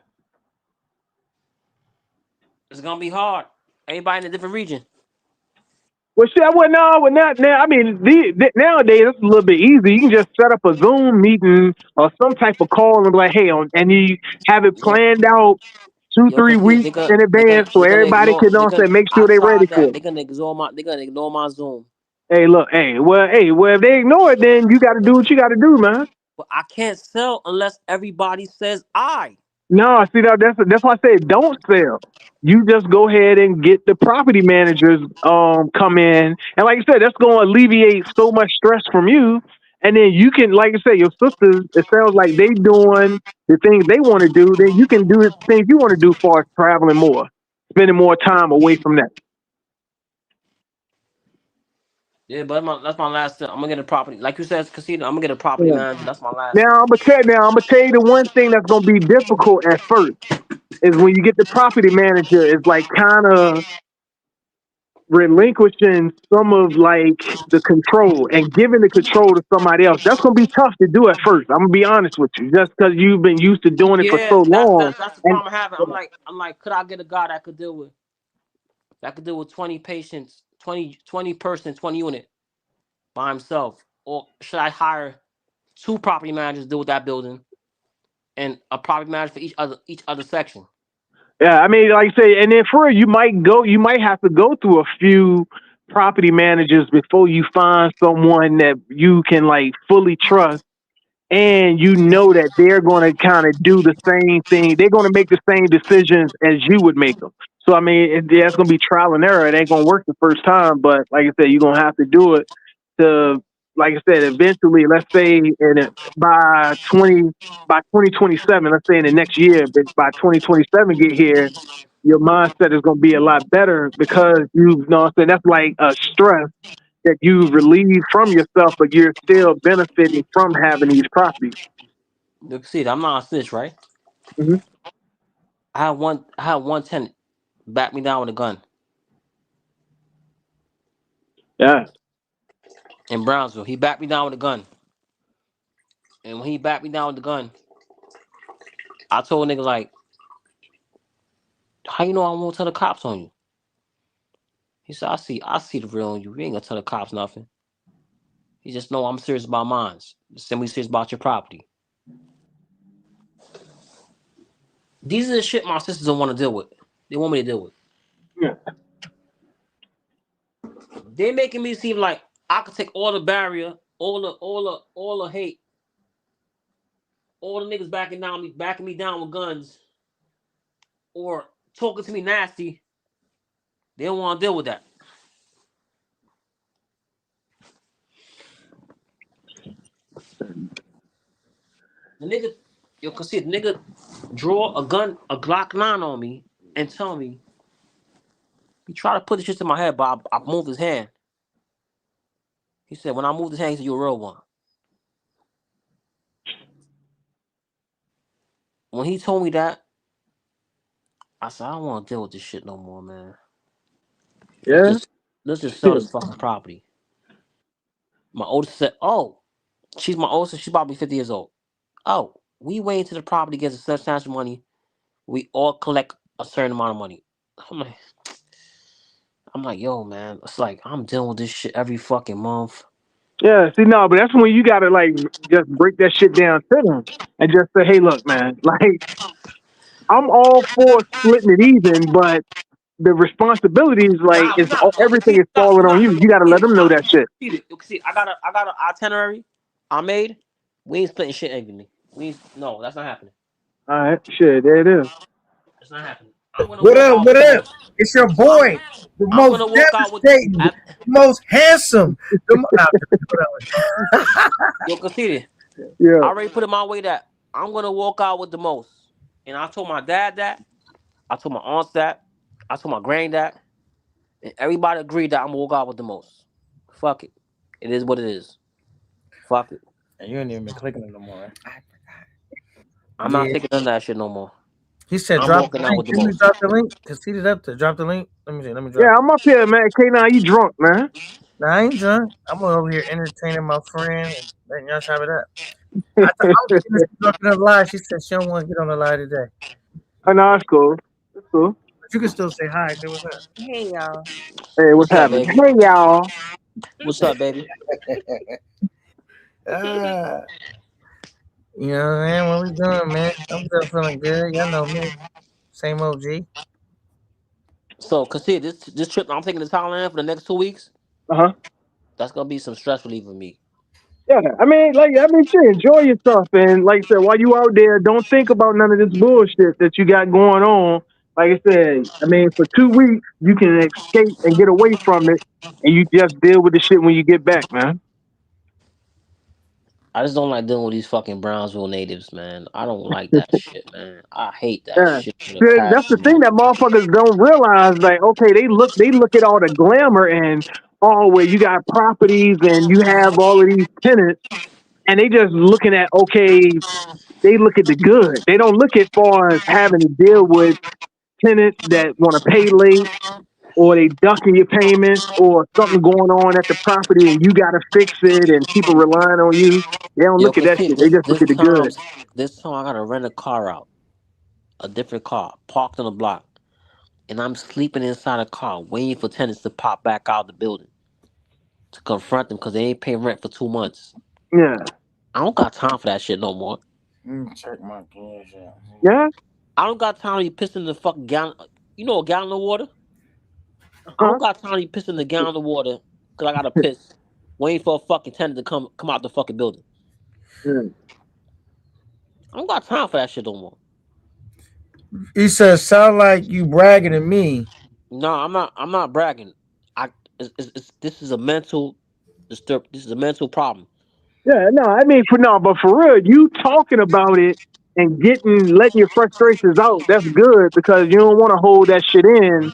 L: It's gonna be hard. Everybody in a different region.
M: Well, shit, I wouldn't know. Well, not now. I mean, nowadays it's a little bit easy. You can just set up a Zoom meeting or some type of call and be like, "Hey," and you have it
L: Yo,
M: planned out two,
L: yo,
M: three
L: cause see,
M: weeks in advance, so
L: they gonna
M: everybody
L: ignore.
M: can
L: They
M: know
L: gonna.
M: and make
L: I
M: sure they're ready
L: tried
M: for
L: that.
M: it.
L: They gonna ignore my Zoom.
M: Hey, look, hey, well, if they ignore it, then you got to do what you got to do, man.
L: But I can't sell unless everybody says I.
M: No, see that's why I said don't sell. You just go ahead and get the property managers come in, and like I said, that's going to alleviate so much stress from you. And then you can, like I said, your sisters. It sounds like they doing the things they want to do. Then you can do the things you want to do, far as traveling more, spending more time away from that.
L: Yeah, but that's my last step. I'm gonna get a property. Like you said, casino. I'm gonna get a property
M: Yeah.
L: manager. That's my last.
M: Now I'm gonna tell you the one thing that's gonna be difficult at first is when you get the property manager. Is like kind of relinquishing some of like the control and giving the control to somebody else. That's gonna be tough to do at first. I'm gonna be honest with you, just because you've been used to doing it for
L: Yeah,
M: so long.
L: that's the
M: And
L: problem I'm having. I'm like, could I get a guy that could deal with 20 patients, 20 person, 20 unit by himself, or should I hire two property managers to deal with that building and a property manager for each other section?
M: yeah, I mean, like I say, and then for real, you might have to go through a few property managers before you find someone that you can like fully trust and you know that they're going to kind of do the same thing. They're going to make the same decisions as you would make them. So, I mean, yeah, it's going to be trial and error. It ain't going to work the first time, but like I said, you're going to have to do it to, like I said, eventually, let's say by 2027, let's say in the next year, but by 2027 get here, your mindset is going to be a lot better because you know what I'm saying? That's like a stress that you relieve from yourself, but you're still benefiting from having these properties.
L: You see, I'm not a snitch, right?
M: Hmm.
L: I had one tenant back me down with a gun
M: Yeah,
L: in Brownsville. He backed me down with a gun, and when he backed me down with the gun, I told a nigga like, "How you know I won't tell the cops on you?" He said, I see the real on you. You ain't gonna tell the cops nothing. He just know I'm serious about mines. Send me serious about your property. These are the shit my sisters don't want to deal with. They want me to deal with.
M: yeah,
L: They making me seem like I could take all the barrier, all the hate, all the niggas backing me down with guns, or talking to me nasty. They don't want to deal with that. The nigga, you can see the nigga draw a gun, a Glock 9 on me, and tell me he tried to put the shit to my head, but I moved his hand. He said when I moved his hand, he said, "You a real one." When he told me that, I said, "I don't want to deal with this shit no more, man. Let's
M: yeah.
L: just let's just sell
M: Shit.
L: this fucking property." My oldest said, "Oh, she's my oldest. She's probably 50 years old. Oh, we wait until the property gets a certain amount of money. We all collect a certain amount of money." I'm like, I'm like, yo, man. It's like I'm dealing with this shit every fucking month.
M: Yeah, see, no, but that's when you gotta like just break that shit down to them and just say, "Hey, look, man, like I'm all for splitting it even, but the responsibilities, like,
L: Nah, we not. Look,
M: everything
L: see,
M: is falling
L: we're
M: on
L: not.
M: you.
L: Look,
M: You gotta
L: see
M: let
L: it.
M: them know
L: Nah,
M: that shit."
L: see it. Look, see, I got a itinerary I made. We ain't splitting shit evenly. We ain't, no, that's not happening.
M: All right, shit, there it is.
L: It's not happening. I'm gonna
A: What
L: walk
A: up?
L: out
A: What
L: with the
A: up?
L: most.
A: It's your
L: I'm
A: boy, the
L: I'm
A: most
L: gonna walk out with
A: devastating, the
L: at,
A: most handsome, nah, what up?
L: yo conceited. I
M: Yeah.
L: already put it my way that I'm gonna walk out with the most. And I told my dad that. I told my aunts that. I told my granddad. And everybody agreed that I'm gonna walk out with the most. Fuck it. It is what it is. Fuck it.
A: And you ain't even been clicking it no more.
L: I'm not
A: Yeah.
L: taking none of that shit no more.
A: He said,
L: I'm
A: drop the
L: walking out
A: link.
L: with the
A: Can we
L: most.
A: drop the link? Conceited up to drop the link. Let me see. Let me drop
M: Yeah,
A: it.
M: I'm up here, man. K9, you drunk, man.
A: Now, I ain't drunk. I'm over here entertaining my friend and letting y'all chop it up. I was getting this talking up live. She said she don't want to get on the live today.
M: Oh, no, that's cool. That's cool.
A: But you can still say hi. Say what's up. Hey, y'all.
M: Hey, what's
L: What's up,
M: happening?
L: baby?
M: Hey, y'all.
L: What's up, baby?
A: Ah, you know what I mean? What we doing, man? I'm still feeling good. Y'all know me. Same OG.
L: So, consider this trip I'm taking to Thailand for the next 2 weeks.
M: Uh-huh.
L: That's gonna be some stress relief for me.
M: Yeah, shit, enjoy yourself. And like I said, while you out there, don't think about none of this bullshit that you got going on. Like I said, for 2 weeks, you can escape and get away from it. And you just deal with the shit when you get back, man.
L: I just don't like dealing with these fucking Brownsville natives, man. I don't like that shit, man. I hate that
M: Yeah.
L: shit with a
M: Yeah, that's the
L: passion,
M: thing
L: man.
M: that motherfuckers don't realize. Like, okay, they look at all the glamour and where you got properties and you have all of these tenants, and they just looking at, okay, they look at the good. They don't look at far as having to deal with tenants that want to pay late, or they ducking your payments, or something going on at the property and you got to fix it and people relying on you. They don't
L: Yo,
M: look at
L: cause
M: that
L: see,
M: shit. They just look at the good.
L: this time I gotta rent a car out, a different car, parked on the block, and I'm sleeping inside a car, waiting for tenants to pop back out the building to confront them because they ain't paying rent for 2 months.
M: Yeah.
L: I don't got time for that shit no more.
A: Let me check my cash out.
M: Yeah.
L: I don't got time to be pissing in the fucking gallon. You know, a gallon of water. I
M: Huh?
L: don't got time to be pissing in the gallon of water because I gotta piss, waiting for a fucking tenant to come out the fucking building.
M: Yeah.
L: I don't got time for that shit no more.
A: He says, sound like you bragging to me.
L: No, I'm not. I'm not bragging. I this is a mental disturb. This is a mental problem.
M: Yeah, no, but for real, you talking about it and letting your frustrations out, that's good, because you don't want to hold that shit in,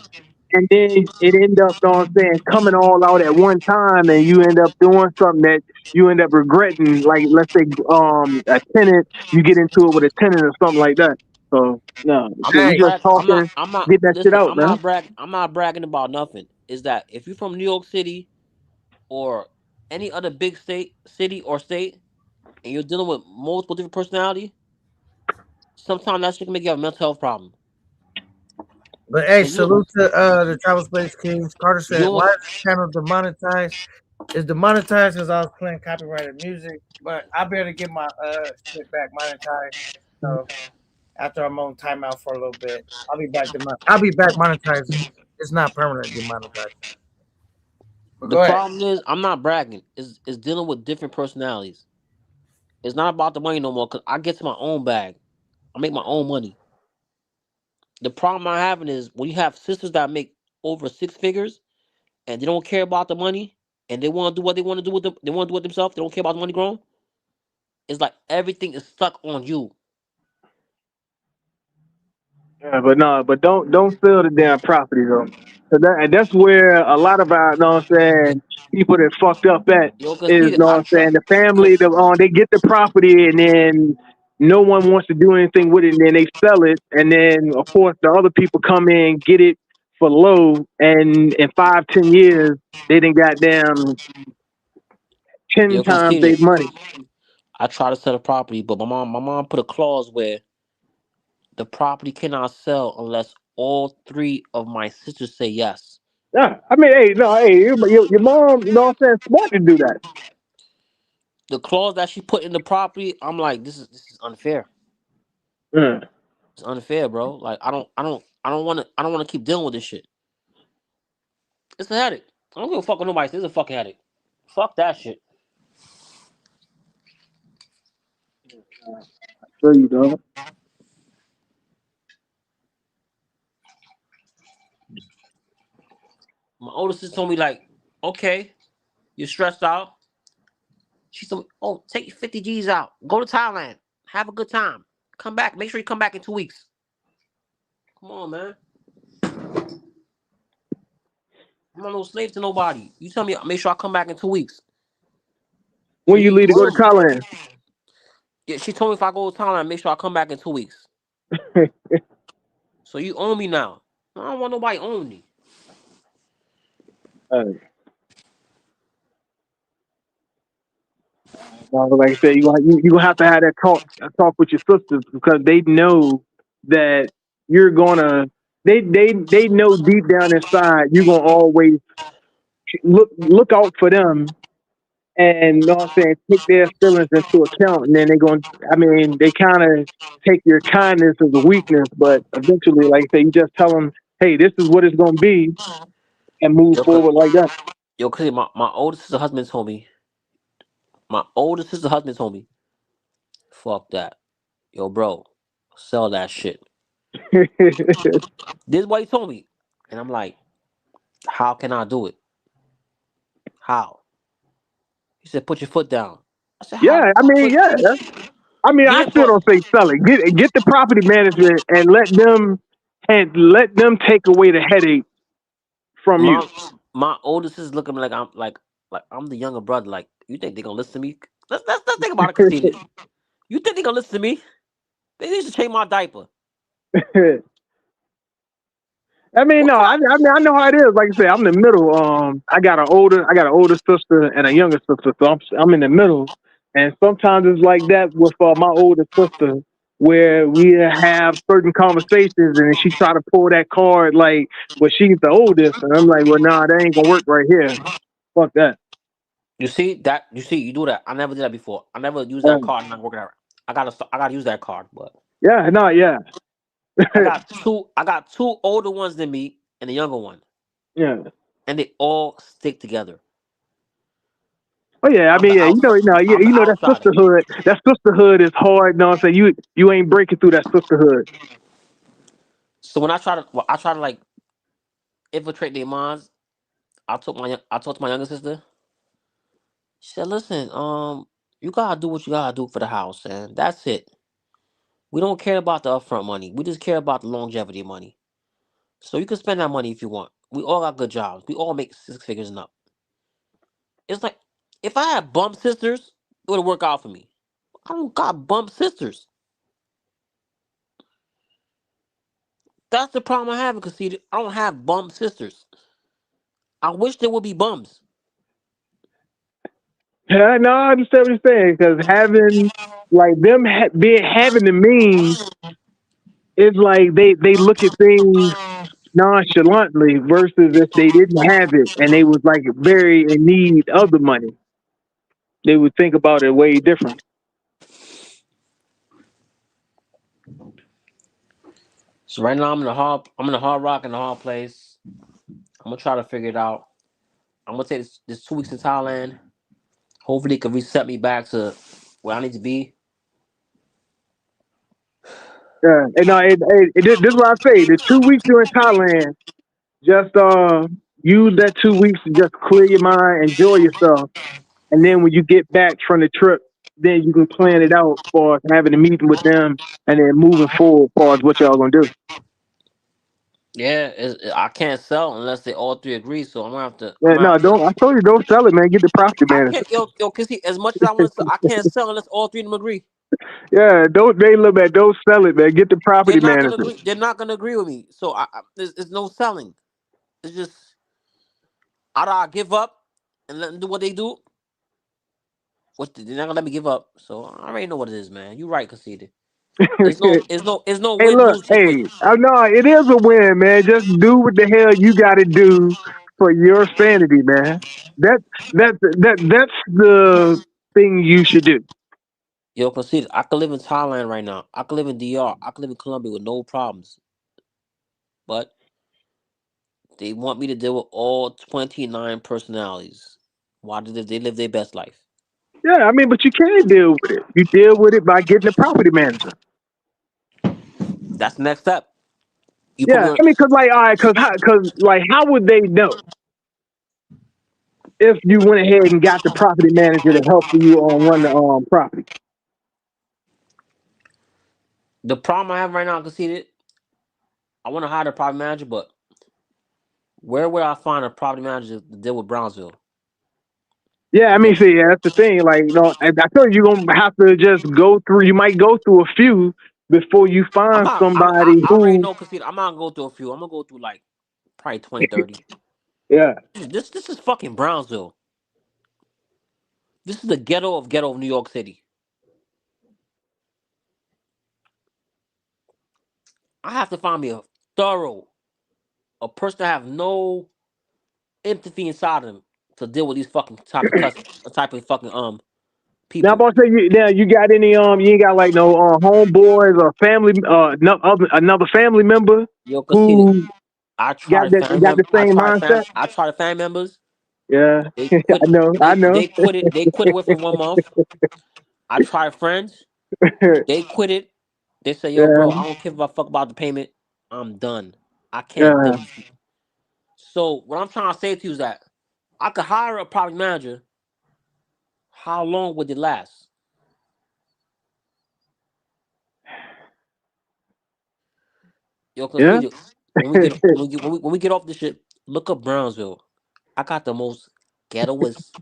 M: and then it end up, know what I'm saying, coming all out at one time, and you end up doing something that you end up regretting, like, let's say, a tenant, you get into it with a tenant or something like that. So, no,
L: I'm
M: shit, we
L: not
A: Hey,
M: just
L: brag.
M: talking,
L: I'm not.
M: get that shit
L: Listen,
M: out, man.
L: I'm not bragging about nothing. Is that if you're from New York City or any other big city or state, and you're dealing with multiple different personality, sometimes that shit can make you have a mental health problem.
A: but hey,
L: And you
A: salute to the Travel Space Kings. Carter
L: you
A: said, why
L: don't,
A: is this channel demonetized? It's demonetized because I was playing copyrighted music, but I better get my shit back monetized. So after I'm on timeout for a little bit, I'll be back. I'll be back monetized. It's not permanent demonetized. But
L: the
A: go ahead.
L: problem is I'm not bragging. Is dealing with different personalities. It's not about the money no more. Cause I get to my own bag. I make my own money. The problem I'm having is when you have sisters that make over 6 figures and they don't care about the money and they want to do what they want to do with them. They want to do it themselves. They don't care about the money growing. It's like everything is stuck on you.
M: Yeah, but no, but don't sell the damn property though. And that's where a lot of our, know what I'm saying, people that fucked up at
L: Yo,
M: is,
L: conceited.
M: know what I'm saying, the family, they get the property and then no one wants to do anything with it, and then they sell it, and then of course the other people come in, get it for low, and in 5, 10 years they didn't goddamn ten
L: Yo,
M: times their
L: conceited.
M: money.
L: I try to sell the property, but my mom put a clause where the property cannot sell unless all three of my sisters say yes.
M: Yeah, hey, no, hey, your mom, you know what I'm saying, smart to do that.
L: The clause that she put in the property, I'm like, this is unfair.
M: Yeah.
L: It's unfair, bro. Like I don't wanna keep dealing with this shit. It's a headache. I don't give a fuck what nobody says. It's a fucking headache. Fuck that shit.
M: Sure you don't.
L: My older sister told me like, okay, you're stressed out. She told me, oh, take 50 G's out. Go to Thailand. Have a good time. Come back. Make sure you come back in 2 weeks. Come on, man. I'm not no slave to nobody. You tell me, make sure I come back in 2 weeks.
M: When
L: She
M: you
L: leave
M: leave to go to
L: early.
M: Thailand.
L: Yeah, she told me if I go to Thailand, make sure I come back in 2 weeks. So you own me now. I don't want nobody own me.
M: Like I said, you gonna have to have that talk with your sisters because they know that you're gonna they know deep down inside you're gonna always look out for them and, you know what I'm saying, take their feelings into account, and then they're going to, I mean, they kind of take your kindness as a weakness, but eventually, like I say, you just tell them, hey, this is what it's going to be, and move
L: Yo,
M: forward like that.
L: cause my older sister husband told me. My older sister husband told me, fuck that. Yo, bro, sell that shit. This is what he told me. And I'm like, how can I do it? How? He said, put your foot down. I said, how?
M: Yeah, I mean, yeah. I mean, I
L: Yeah,
M: still
L: but
M: don't say sell it. Get the property management and let them take away the headache from you.
L: my my older sister's looking at me like I'm the younger brother. Like, you think they gonna listen to me? Let's think about it, Conceited. You think they gonna listen to me? They need to change my diaper.
M: I mean,
L: What
M: no,
L: kind
M: I mean, I know how it is. Like I said, I'm in the middle. I got an older sister and a younger sister, so I'm in the middle. And sometimes it's like that with my older sister, where we have certain conversations, and she try to pull that card like, well, she's the oldest, and I'm like, well, nah, that ain't gonna work right here. Fuck that.
L: you see that? You see, you do that. I never did that before. I never used that
M: Uh,
L: card and not working out. I gotta use that card, but
M: yeah, no, yeah,
L: I got two older ones than me and a younger one,
M: yeah.
L: and they all stick together.
M: Oh yeah, I
L: I'm
M: mean,
L: the
M: yeah,
L: out. I'm the
M: that
L: outsider.
M: sisterhood. That sisterhood is hard. You know what I'm saying? You ain't breaking through that sisterhood.
L: So when I try to like infiltrate their minds. I talked to my younger sister. She said, "Listen, you gotta do what you gotta do for the house, and that's it. We don't care about the upfront money. We just care about the longevity money. So you can spend that money if you want. We all got good jobs. We all make 6 figures and up. It's like if I had bum sisters, it would work out for me. I don't got bum sisters. That's the problem I have in Conceited. I don't have bum sisters. I wish there would be bums.
M: Yeah, no, I understand what you're saying because having like them being having the means is like they look at things nonchalantly versus if they didn't have it and they was like very in need of the money, they would think about it way different.
L: So right now I'm in the hard rock in the hard place. I'm gonna try to figure it out. I'm gonna take this 2 weeks in Thailand. Hopefully, it can reset me back to where I need to be.
M: Yeah, and this is what I say: the 2 weeks you're in Thailand, just use that 2 weeks to just clear your mind, enjoy yourself, and then when you get back from the trip, then you can plan it out for having a meeting with them and then moving forward as far as what y'all gonna do.
L: Yeah, I can't sell unless they all three agree. So I'm gonna have to. I'm
M: Yeah,
L: gonna
M: no,
L: have to.
M: don't. I told you don't sell it, man. Get the property
L: I
M: manager.
L: can't, yo, cause see, as much as I want to sell, I can't sell unless all three of them agree.
M: Yeah, don't. They look man. Don't sell it, man. Get the
L: They're
M: property
L: not gonna
M: manager.
L: agree. They're not gonna agree with me. So there's no selling. It's just either I give up and let them do what they do. They're not gonna let me give up. So I already know what it is, man. You're right, conceded. It's no
M: Hey,
L: win
M: look.
L: lose
M: Hey,
L: situation.
M: no, it is a win, man. Just do what the hell you got to do for your sanity, man. That that's the thing you should do.
L: Yo, conceded. I could live in Thailand right now. I could live in DR. I could live in Colombia with no problems. But they want me to deal with all 29 personalities. Why do they live their best life?
M: Yeah, I mean, but you can deal with it. You deal with it by getting a property manager.
L: That's the next step. You put
M: Yeah,
L: me on.
M: I mean, cause like, all right, cause like, how would they know? if you went ahead and got the property manager to help you run the property.
L: The problem I have right now, conceded, I want to hire a property manager, but where would I find a property manager to deal with Brownsville?
M: Yeah, I
L: You
M: mean,
L: get
M: see, that's the thing. Like, I told you, you're gonna have to just go through. You might go through a few before you
L: I'm
M: find
L: not.
M: somebody
L: I already
M: who.
L: know, conceded. I'm not gonna go through a few. I'm gonna go through like probably 20, 30.
M: Yeah,
L: This is fucking Brownsville. This is the ghetto of New York City. I have to find me thorough, a person that have no empathy inside of them to deal with these fucking type of fucking
M: now I'm
L: people.
M: about to say, you got any you ain't got like no homeboys or family another family member
L: Yo, conceded.
M: who
L: I
M: got
L: tried family
M: got the
L: I
M: same
L: tried
M: mindset.
L: family members.
M: Yeah,
L: They
M: I
L: quit.
M: know, I know.
L: They quit within 1 month. I tried friends. They quit it. They say, "Yo,
M: Yeah,
L: bro, I don't give a fuck about the payment. I'm done. I can't deal
M: yeah,
L: with these people." So what I'm trying to say to you is that I could hire a property manager. How long would it last? Yo,
M: yeah.
L: conceded. When we get off this shit, look up Brownsville. I got the most ghettoest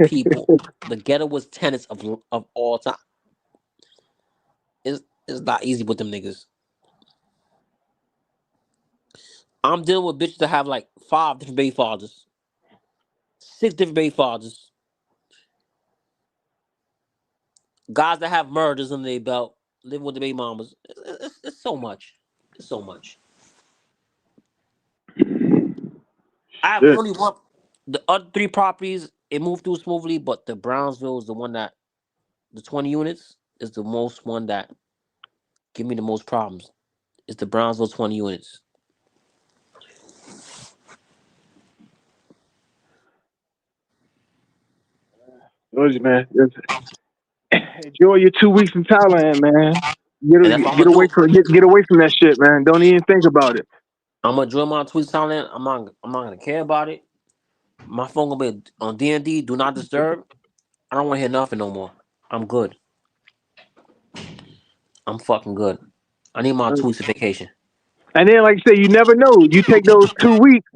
L: people, the ghettoest tenants of all time. It's not easy with them niggas. I'm dealing with bitches that have like 5 different baby fathers, 6 different baby fathers, guys that have murders under their belt, living with the baby mamas. It's so much. It's so much. I have
M: Shit.
L: only one. The other 3 properties it moved through smoothly, but the Brownsville is the one that the 20 units is the most one that give me the most problems. It's the Brownsville 20 units.
M: Told you, man. Just enjoy your 2 weeks in Thailand, man.
L: And that's what I'm
M: Get
L: gonna
M: away
L: do.
M: from get away from that shit, man. Don't even think about it.
L: I'm gonna join my tweets talent. I'm not gonna care about it. My phone gonna be on D&D, do not disturb. I don't wanna hear nothing no more. I'm good. I'm fucking good. I need my 2 weeks of vacation.
M: And then, like you say, you never know. You take those 2 weeks,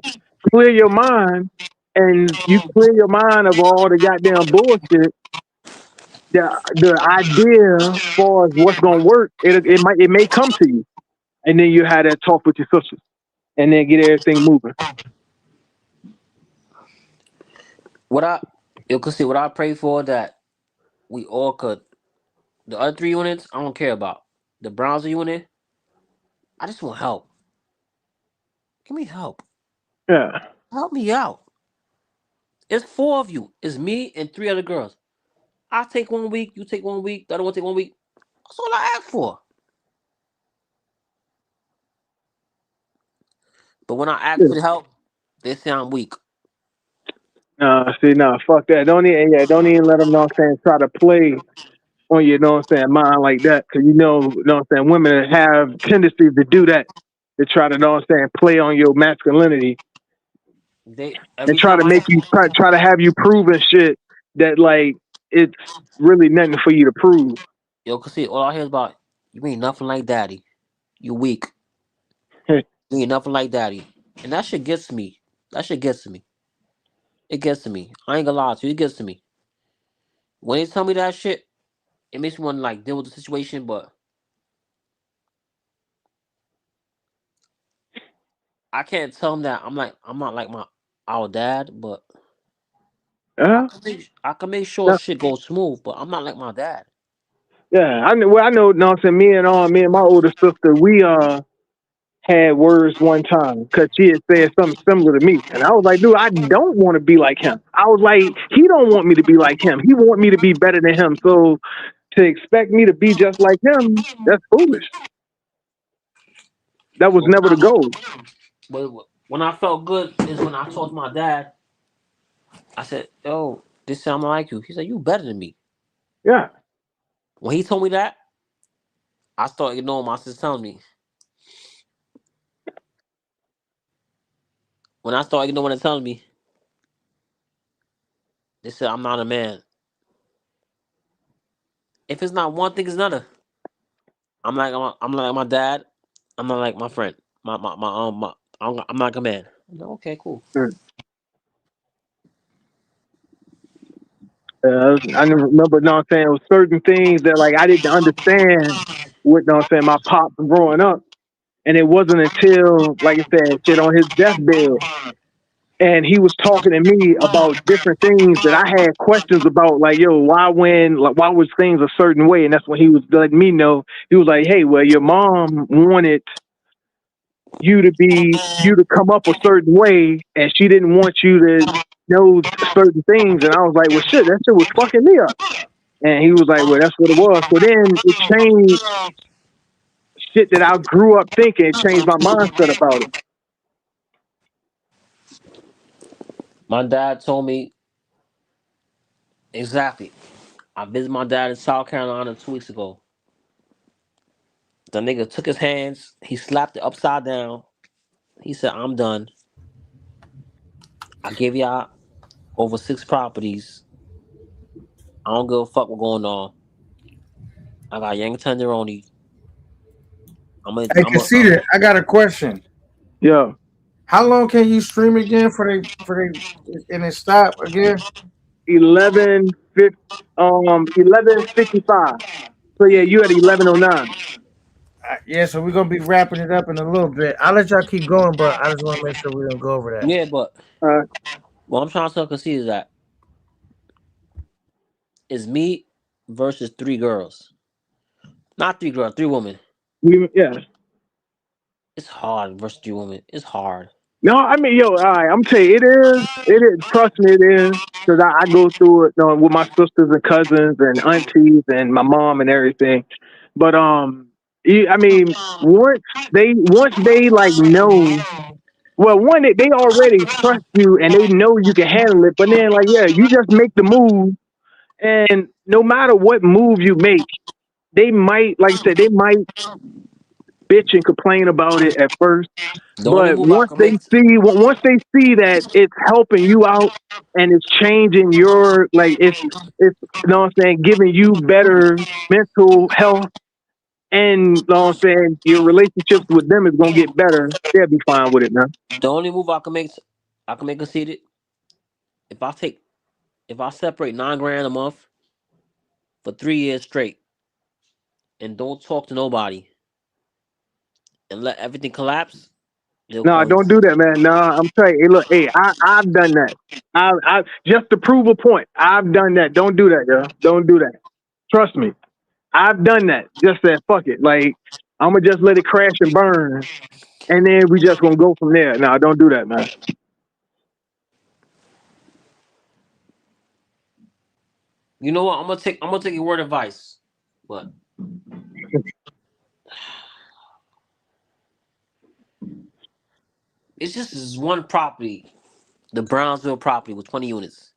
M: clear your mind, and you clear your mind of all the goddamn bullshit. The idea for what's gonna work, it may come to you, and then you have that talk with your sisters, and then get everything moving.
L: What I you can see what I pray for that we all could. The other 3 units, I don't care about. The Browns unit, I just want help. Give me help.
M: Yeah,
L: Help me out. It's 4 of you. It's me and 3 other girls. I take 1 week, you take 1 week, the other one take 1 week. That's all I ask for. But when I ask
M: yeah.
L: for the help, they say I'm weak.
M: See, no, fuck that. Don't even let them know what I'm saying. Try to play on your, know what I'm saying, mind like that, because know what I'm saying. Women have tendencies to do that, to try to, know what I'm saying, play on your masculinity
L: They
M: and
L: every
M: try
L: time
M: to
L: I
M: make you try to have you proving shit that like it's really nothing for you to prove.
L: yo, cause see, all I hear is about you ain't nothing like daddy. You weak. You ain't nothing like daddy. And that shit gets to me. That shit gets to me. It gets to me. I ain't gonna lie to you, it gets to me. When they tell me that shit, it makes me want to like deal with the situation, but I can't tell them that I'm not like my our dad, but
M: Uh-huh.
L: I can make sure
M: No,
L: shit goes smooth, but I'm not like my dad.
M: yeah, I know. Well, I know. Know what I'm saying, me and my older sister, we had words one time because she had said something similar to me, and I was like, dude, I don't want to be like him. I was like, he don't want me to be like him. He want me to be better than him. So to expect me to be just like him, that's foolish. That was
L: But
M: never the goal.
L: when I felt good is when I told my dad, I said, yo, this time I like you. He said, you better than me.
M: Yeah.
L: When he told me that, I started ignoring my sister telling me. When I started ignoring what they're telling me, They said I'm not a man. If it's not one thing, it's another. I'm like my dad. I'm not like my friend. My I'm not a man. Okay, cool.
M: I never remember, know what I'm saying, it was certain things that like I didn't understand with, know what I'm saying, my pop growing up. And it wasn't until, like I said, shit on his deathbed, and he was talking to me about different things that I had questions about, like, yo, why was things a certain way? And that's when he was letting me know. He was like, hey, well, your mom wanted you to come up a certain way, and she didn't want you to know certain things. And I was like, well, shit, that shit was fucking me up. And he was like, well, that's what it was. So then it changed shit that I grew up thinking. It changed my mindset about it.
L: My dad told me exactly. I visited my dad in South Carolina 2 weeks ago. The nigga took his hands, he slapped it upside down. He said, I'm done. I give y'all over 6 properties. I don't give a fuck what's going on. I got Yang Tenderoni.
A: Hey, Conceited, I got a question.
M: Yeah.
A: How long can you stream again and it stop again?
M: 11:55. So yeah, you at 11:09.
A: Yeah, so we're gonna be wrapping it up in a little bit. I'll let y'all keep going, but I just want to make sure we don't go over that.
L: Yeah, but what I'm trying to concede is that it's me versus 3 girls. Not 3 girls, 3 women.
M: Yeah.
L: It's hard versus 3 women. It's hard.
M: No, I mean, yo, all right, I'm telling you, it is. It is. Trust me, it is. Because I go through it, with my sisters and cousins and aunties and my mom and everything. But I mean, once they like know. Well, one, they already trust you and they know you can handle it. But then, like, yeah, you just make the move, and no matter what move you make, they might, like I said, they might bitch and complain about it at first.
L: The only
M: But
L: move I can make.
M: once they see that it's helping you out and it's changing your, like, it's you know what I'm saying, giving you better mental health, and you know what I'm saying, your relationships with them is gonna get better, they'll be fine with it, man.
L: The only move I can make conceded. If I take, if I separate 9 grand a month for 3 years straight and don't talk to nobody and let everything collapse, they'll
M: No,
L: call you.
M: don't do that, man. No, I'm telling you, hey, look, hey, I've done that. I just to prove a point, I've done that. Don't do that, girl. Don't do that. Trust me. I've done that. Just said, fuck it. Like, I'm gonna just let it crash and burn, and then we just gonna go from there. No, don't do that, man.
L: You know what? I'm gonna take your word advice, but it's just this one property, the Brownsville property with 20 units.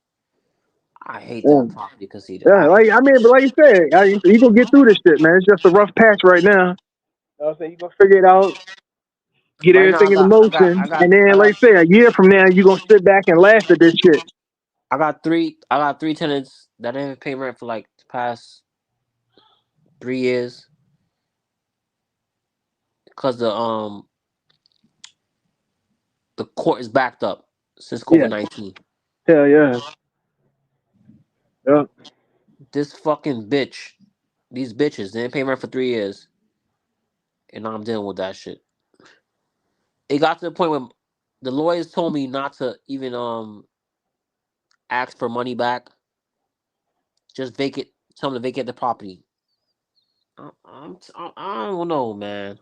L: I hate
M: Yeah,
L: that property conceded.
M: yeah. Like, I mean, but like you said, you gonna get through this shit, man. It's just a rough patch right now. You know what I'm saying? You gonna figure it out, get
L: Right now,
M: everything into motion, and then, like I say, a year from now, you gonna sit back and laugh at this shit.
L: I got 3 tenants that didn't pay rent for like the past 3 years because the court is backed up since
M: Yeah,
L: COVID-19.
M: hell yeah, yeah.
L: This fucking bitch, these bitches didn't pay rent for 3 years, and now I'm dealing with that shit. It got to the point where the lawyers told me not to even ask for money back. Just vacate, tell them to vacate the property. I don't know, man.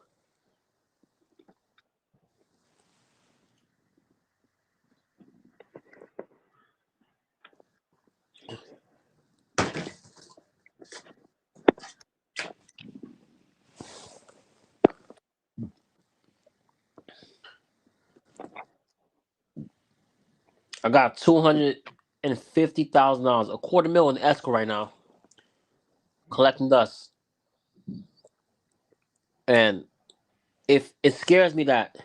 L: I got $250,000, a quarter mil in escrow right now, collecting dust. And if it scares me that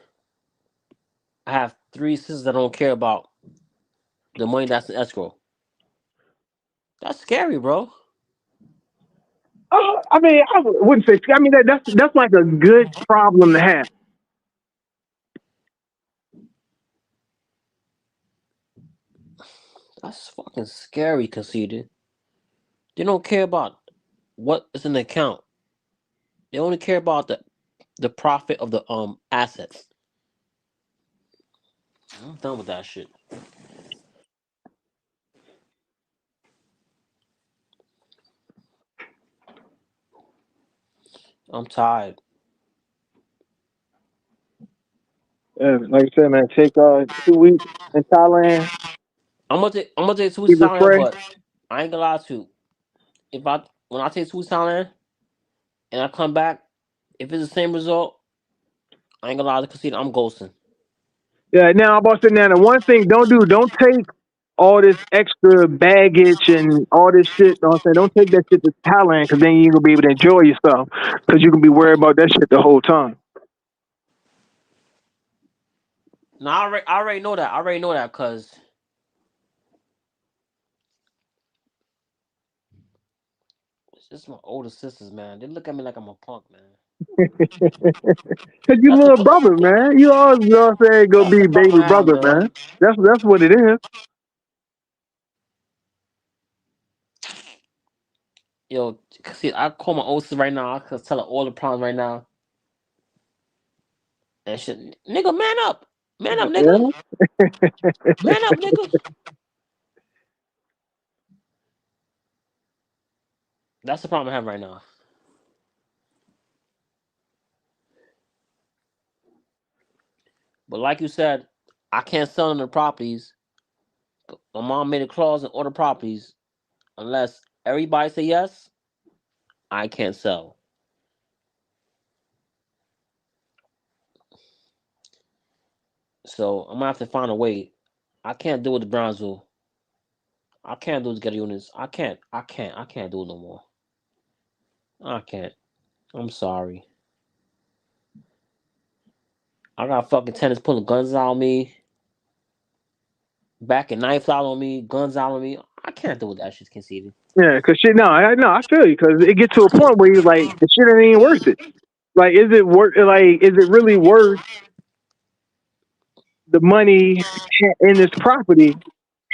L: I have 3 sisters that don't care about the money that's in escrow. That's scary, bro.
M: I mean, I wouldn't say. I mean, that's like a good problem to have.
L: That's fucking scary, conceited. They don't care about what is in the account. They only care about the profit of the assets. I'm done with that shit. I'm tired.
M: Like I said, man, take 2 weeks in Thailand,
L: I'm gonna take two
M: be
L: silent,
M: refreshed.
L: but I ain't gonna lie to you. If I when I take two silent and I come back, if it's the same result, I ain't gonna lie to concede. I'm ghosting.
M: Yeah. Now I'm about to say now the one thing don't take all this extra baggage and all this shit. Know what I'm saying? Don't take that shit to Thailand because then you ain't gonna be able to enjoy yourself because you can be worried about that shit the whole time.
L: No, I already know that. I already know that because it's just my older sisters, man. They look at me like I'm a punk, man.
M: Cause you
L: That's the
M: little brother, man. You always know what I'm saying go
L: that's
M: be
L: the problem
M: baby
L: I have,
M: brother,
L: man.
M: man. That's what it is.
L: Yo, see, I call my old sister right now. I could tell her all the problems right now. And shit, nigga, man up, nigga,
M: Yeah.
L: man up, nigga. That's the problem I have right now. But like you said, I can't sell them the properties. My mom made a clause in all the properties unless everybody say yes. I can't sell. So I'm gonna have to find a way. I can't deal with the Brownsville. I can't do the ghetto units. I can't do it no more. I can't. I'm sorry. I got fucking tenants pulling guns out on me, backing knives out on me, guns out on me. I can't deal with that shit, conceded.
M: Yeah, cause shit. No, I feel you. Cause it gets to a point where you're like, the shit ain't even worth it. Like, is it worth? Like, is it really worth the money in this property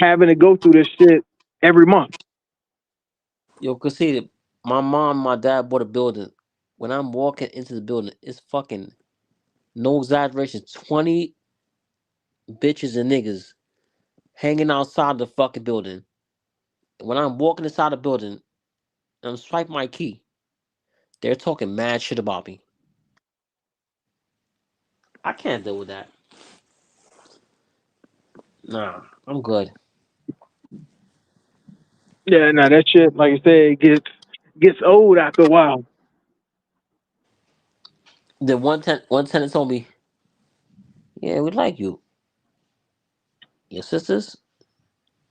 M: having to go through this shit every month?
L: Yo, conceded. My mom, and my dad bought a building. When I'm walking into the building, it's fucking no exaggeration, 20 bitches and niggas hanging outside the fucking building. When I'm walking inside the building and I'm swiping my key, they're talking mad shit about me. I can't deal with that. Nah, I'm good.
M: Yeah, no, that shit, like I said, gets old after a while.
L: Then one tenant told me, "Yeah, we like you. Your sisters,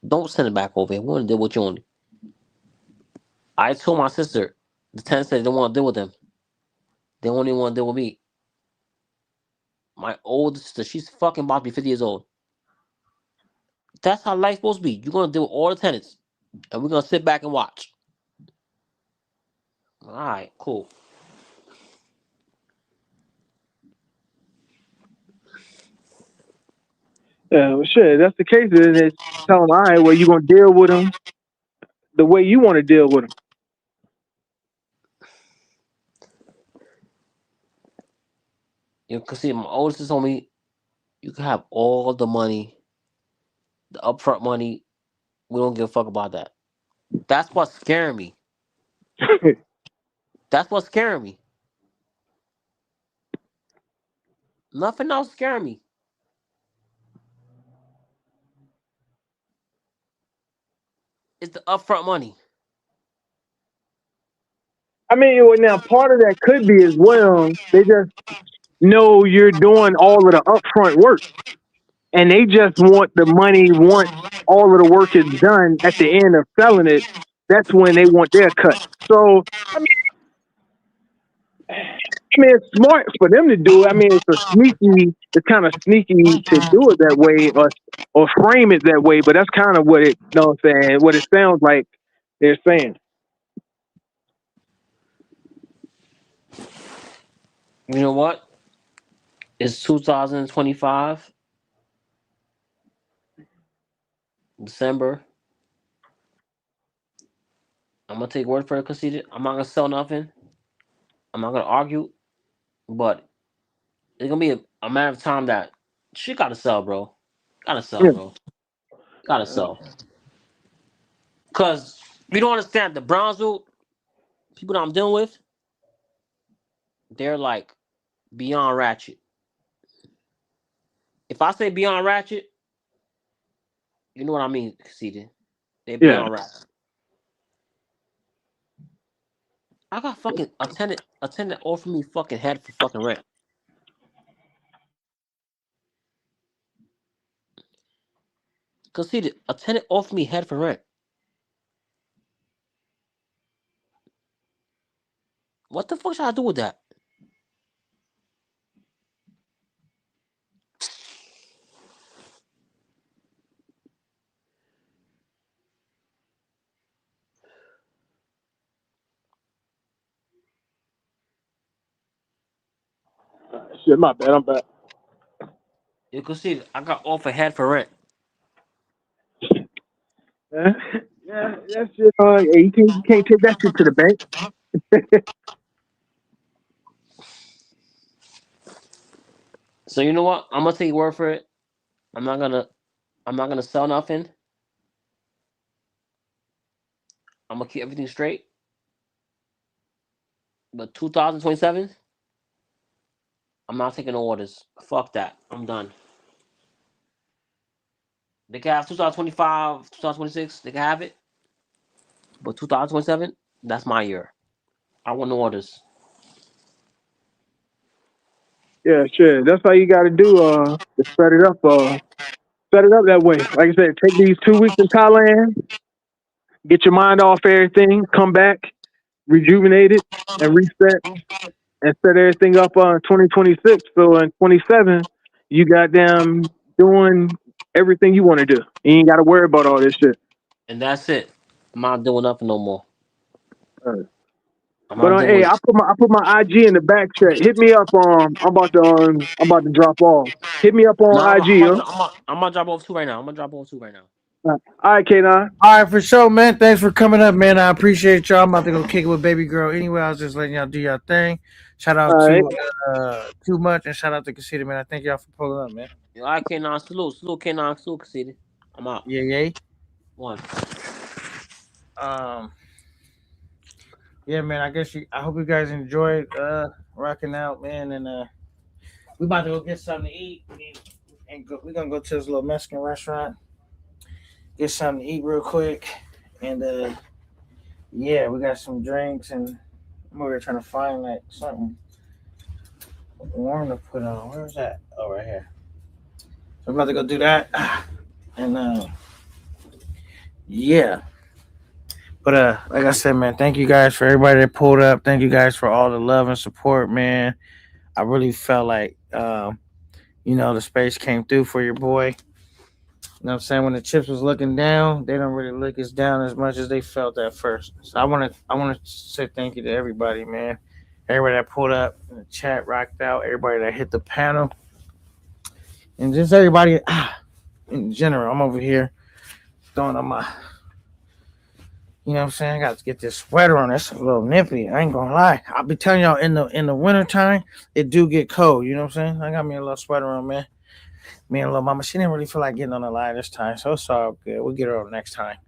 L: don't send it back over here. We want to deal with you only." I told my sister, the tenant said they don't want to deal with them. They only want to deal with me. My old sister, she's fucking about to be 50 years old. That's how life's supposed to be. You're gonna deal with all the tenants, and we're gonna sit back and watch. All right, cool.
M: Yeah, well, shit, if that's the case. Then it's tell them, all right, well, you gonna deal with them the way you want to deal with them.
L: You can see my oldest sister told me, you can have all the money, the upfront money. We don't give a fuck about that. That's what's scaring me. That's what's scaring me. Nothing else scaring me. It's the upfront money.
M: I mean, well, now part of that could be as well. They just know you're doing all of the upfront work, and they just want the money once all of the work is done. At the end of selling it, that's when they want their cut. So, it's smart for them to do it. I mean, it's kind of sneaky to do it that way or frame it that way. But that's kind of what it, you know what I'm saying, what it sounds like They're saying.
L: You know what? It's 2025, December. I'm gonna take word for it, conceded. I'm not gonna sell nothing. I'm not gonna argue, but it's gonna be a matter of time that shit gotta sell, bro. Gotta sell,
M: Yeah.
L: bro. Gotta sell. Cause you don't understand the Brownsville people that I'm dealing with, they're like beyond ratchet. If I say beyond ratchet, you know what I mean, conceded. They're
M: Yeah.
L: beyond ratchet. I got fucking attendant offer me fucking head for fucking rent. Conceded, a tenant offered me head for rent. What the fuck should I do with that?
M: Shit, my bad. I'm back.
L: You conceded, I got offered head for rent.
M: Yeah, yeah, that shit. Yeah, you can't take that shit to the bank.
L: So you know what? I'm gonna take your word for it. I'm not gonna I'm not gonna sell nothing. I'm gonna keep everything straight. But 2027, I'm not taking no orders. Fuck that. I'm done. They can have 2025, 2026. They can have it. But 2027, that's my year. I want no orders.
M: Yeah, shit. That's how you got to do. To set it up. Set it up that way. Like I said, take these 2 weeks in Thailand, get your mind off everything, come back, rejuvenated, and reset, and set everything up on 2026. So in 27, you got them doing everything you want to do. You ain't got to worry about all this shit.
L: And that's it. I'm not doing nothing no more. I'm
M: But
L: not
M: hey,
L: doing
M: I put my IG in the back chat. Hit me up. I'm about to drop off. Hit me up
L: No,
M: on IG.
L: I'm gonna drop off two right now. I'm gonna drop off two right now.
M: All right, K9.
A: All right, for sure, man. Thanks for coming up, man. I appreciate y'all. I'm about to go kick it with baby girl anyway. I was just letting y'all do y'all thing. Shout
M: All
A: out
M: right.
A: to Too Much and shout out to Casita, man. I thank y'all for pulling up, man.
L: All right, K9, salute, K9, salute, conceded. I'm out.
A: Yeah, yeah.
L: One.
A: Um, yeah, man. I hope you guys enjoyed rocking out, man. And we about to go get something to eat. We're gonna go to this little Mexican restaurant, get something to eat real quick, and yeah, we got some drinks, and we're trying to find like something warm to put on. Where's that? Oh, right here. So I'm about to go do that, and yeah. But like I said, man, thank you guys for everybody that pulled up. Thank you guys for all the love and support, man. I really felt like the space came through for your boy. You know what I'm saying? When the chips was looking down, they don't really look us down as much as they felt at first. So I wanna say thank you to everybody, man. Everybody that pulled up in the chat, rocked out, everybody that hit the panel, and just everybody in general. I'm over here throwing on my, you know what I'm saying? I got to get this sweater on. It's a little nippy. I ain't gonna lie. I'll be telling y'all in the wintertime, it do get cold. You know what I'm saying? I got me a little sweater on, man. Me and little mama, she didn't really feel like getting on the line this time, so it's all good. We'll get her on next time.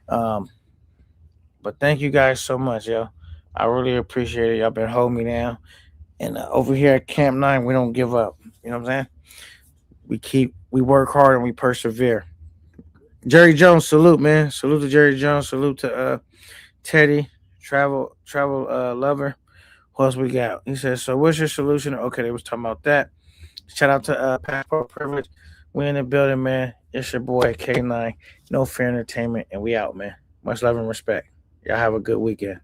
A: Um, but thank you guys so much, yo. I really appreciate it. Y'all been holding me down. And over here at Camp 9, we don't give up. You know what I'm saying? We work hard and we persevere. Jerry Jones, salute, man. Salute to Jerry Jones. Salute to Teddy, travel lover. Who else we got? He says, so what's your solution? Okay, they was talking about that. Shout out to Passport Privilege. We in the building, man. It's your boy K9. No Fear Entertainment, and we out, man. Much love and respect. Y'all have a good weekend.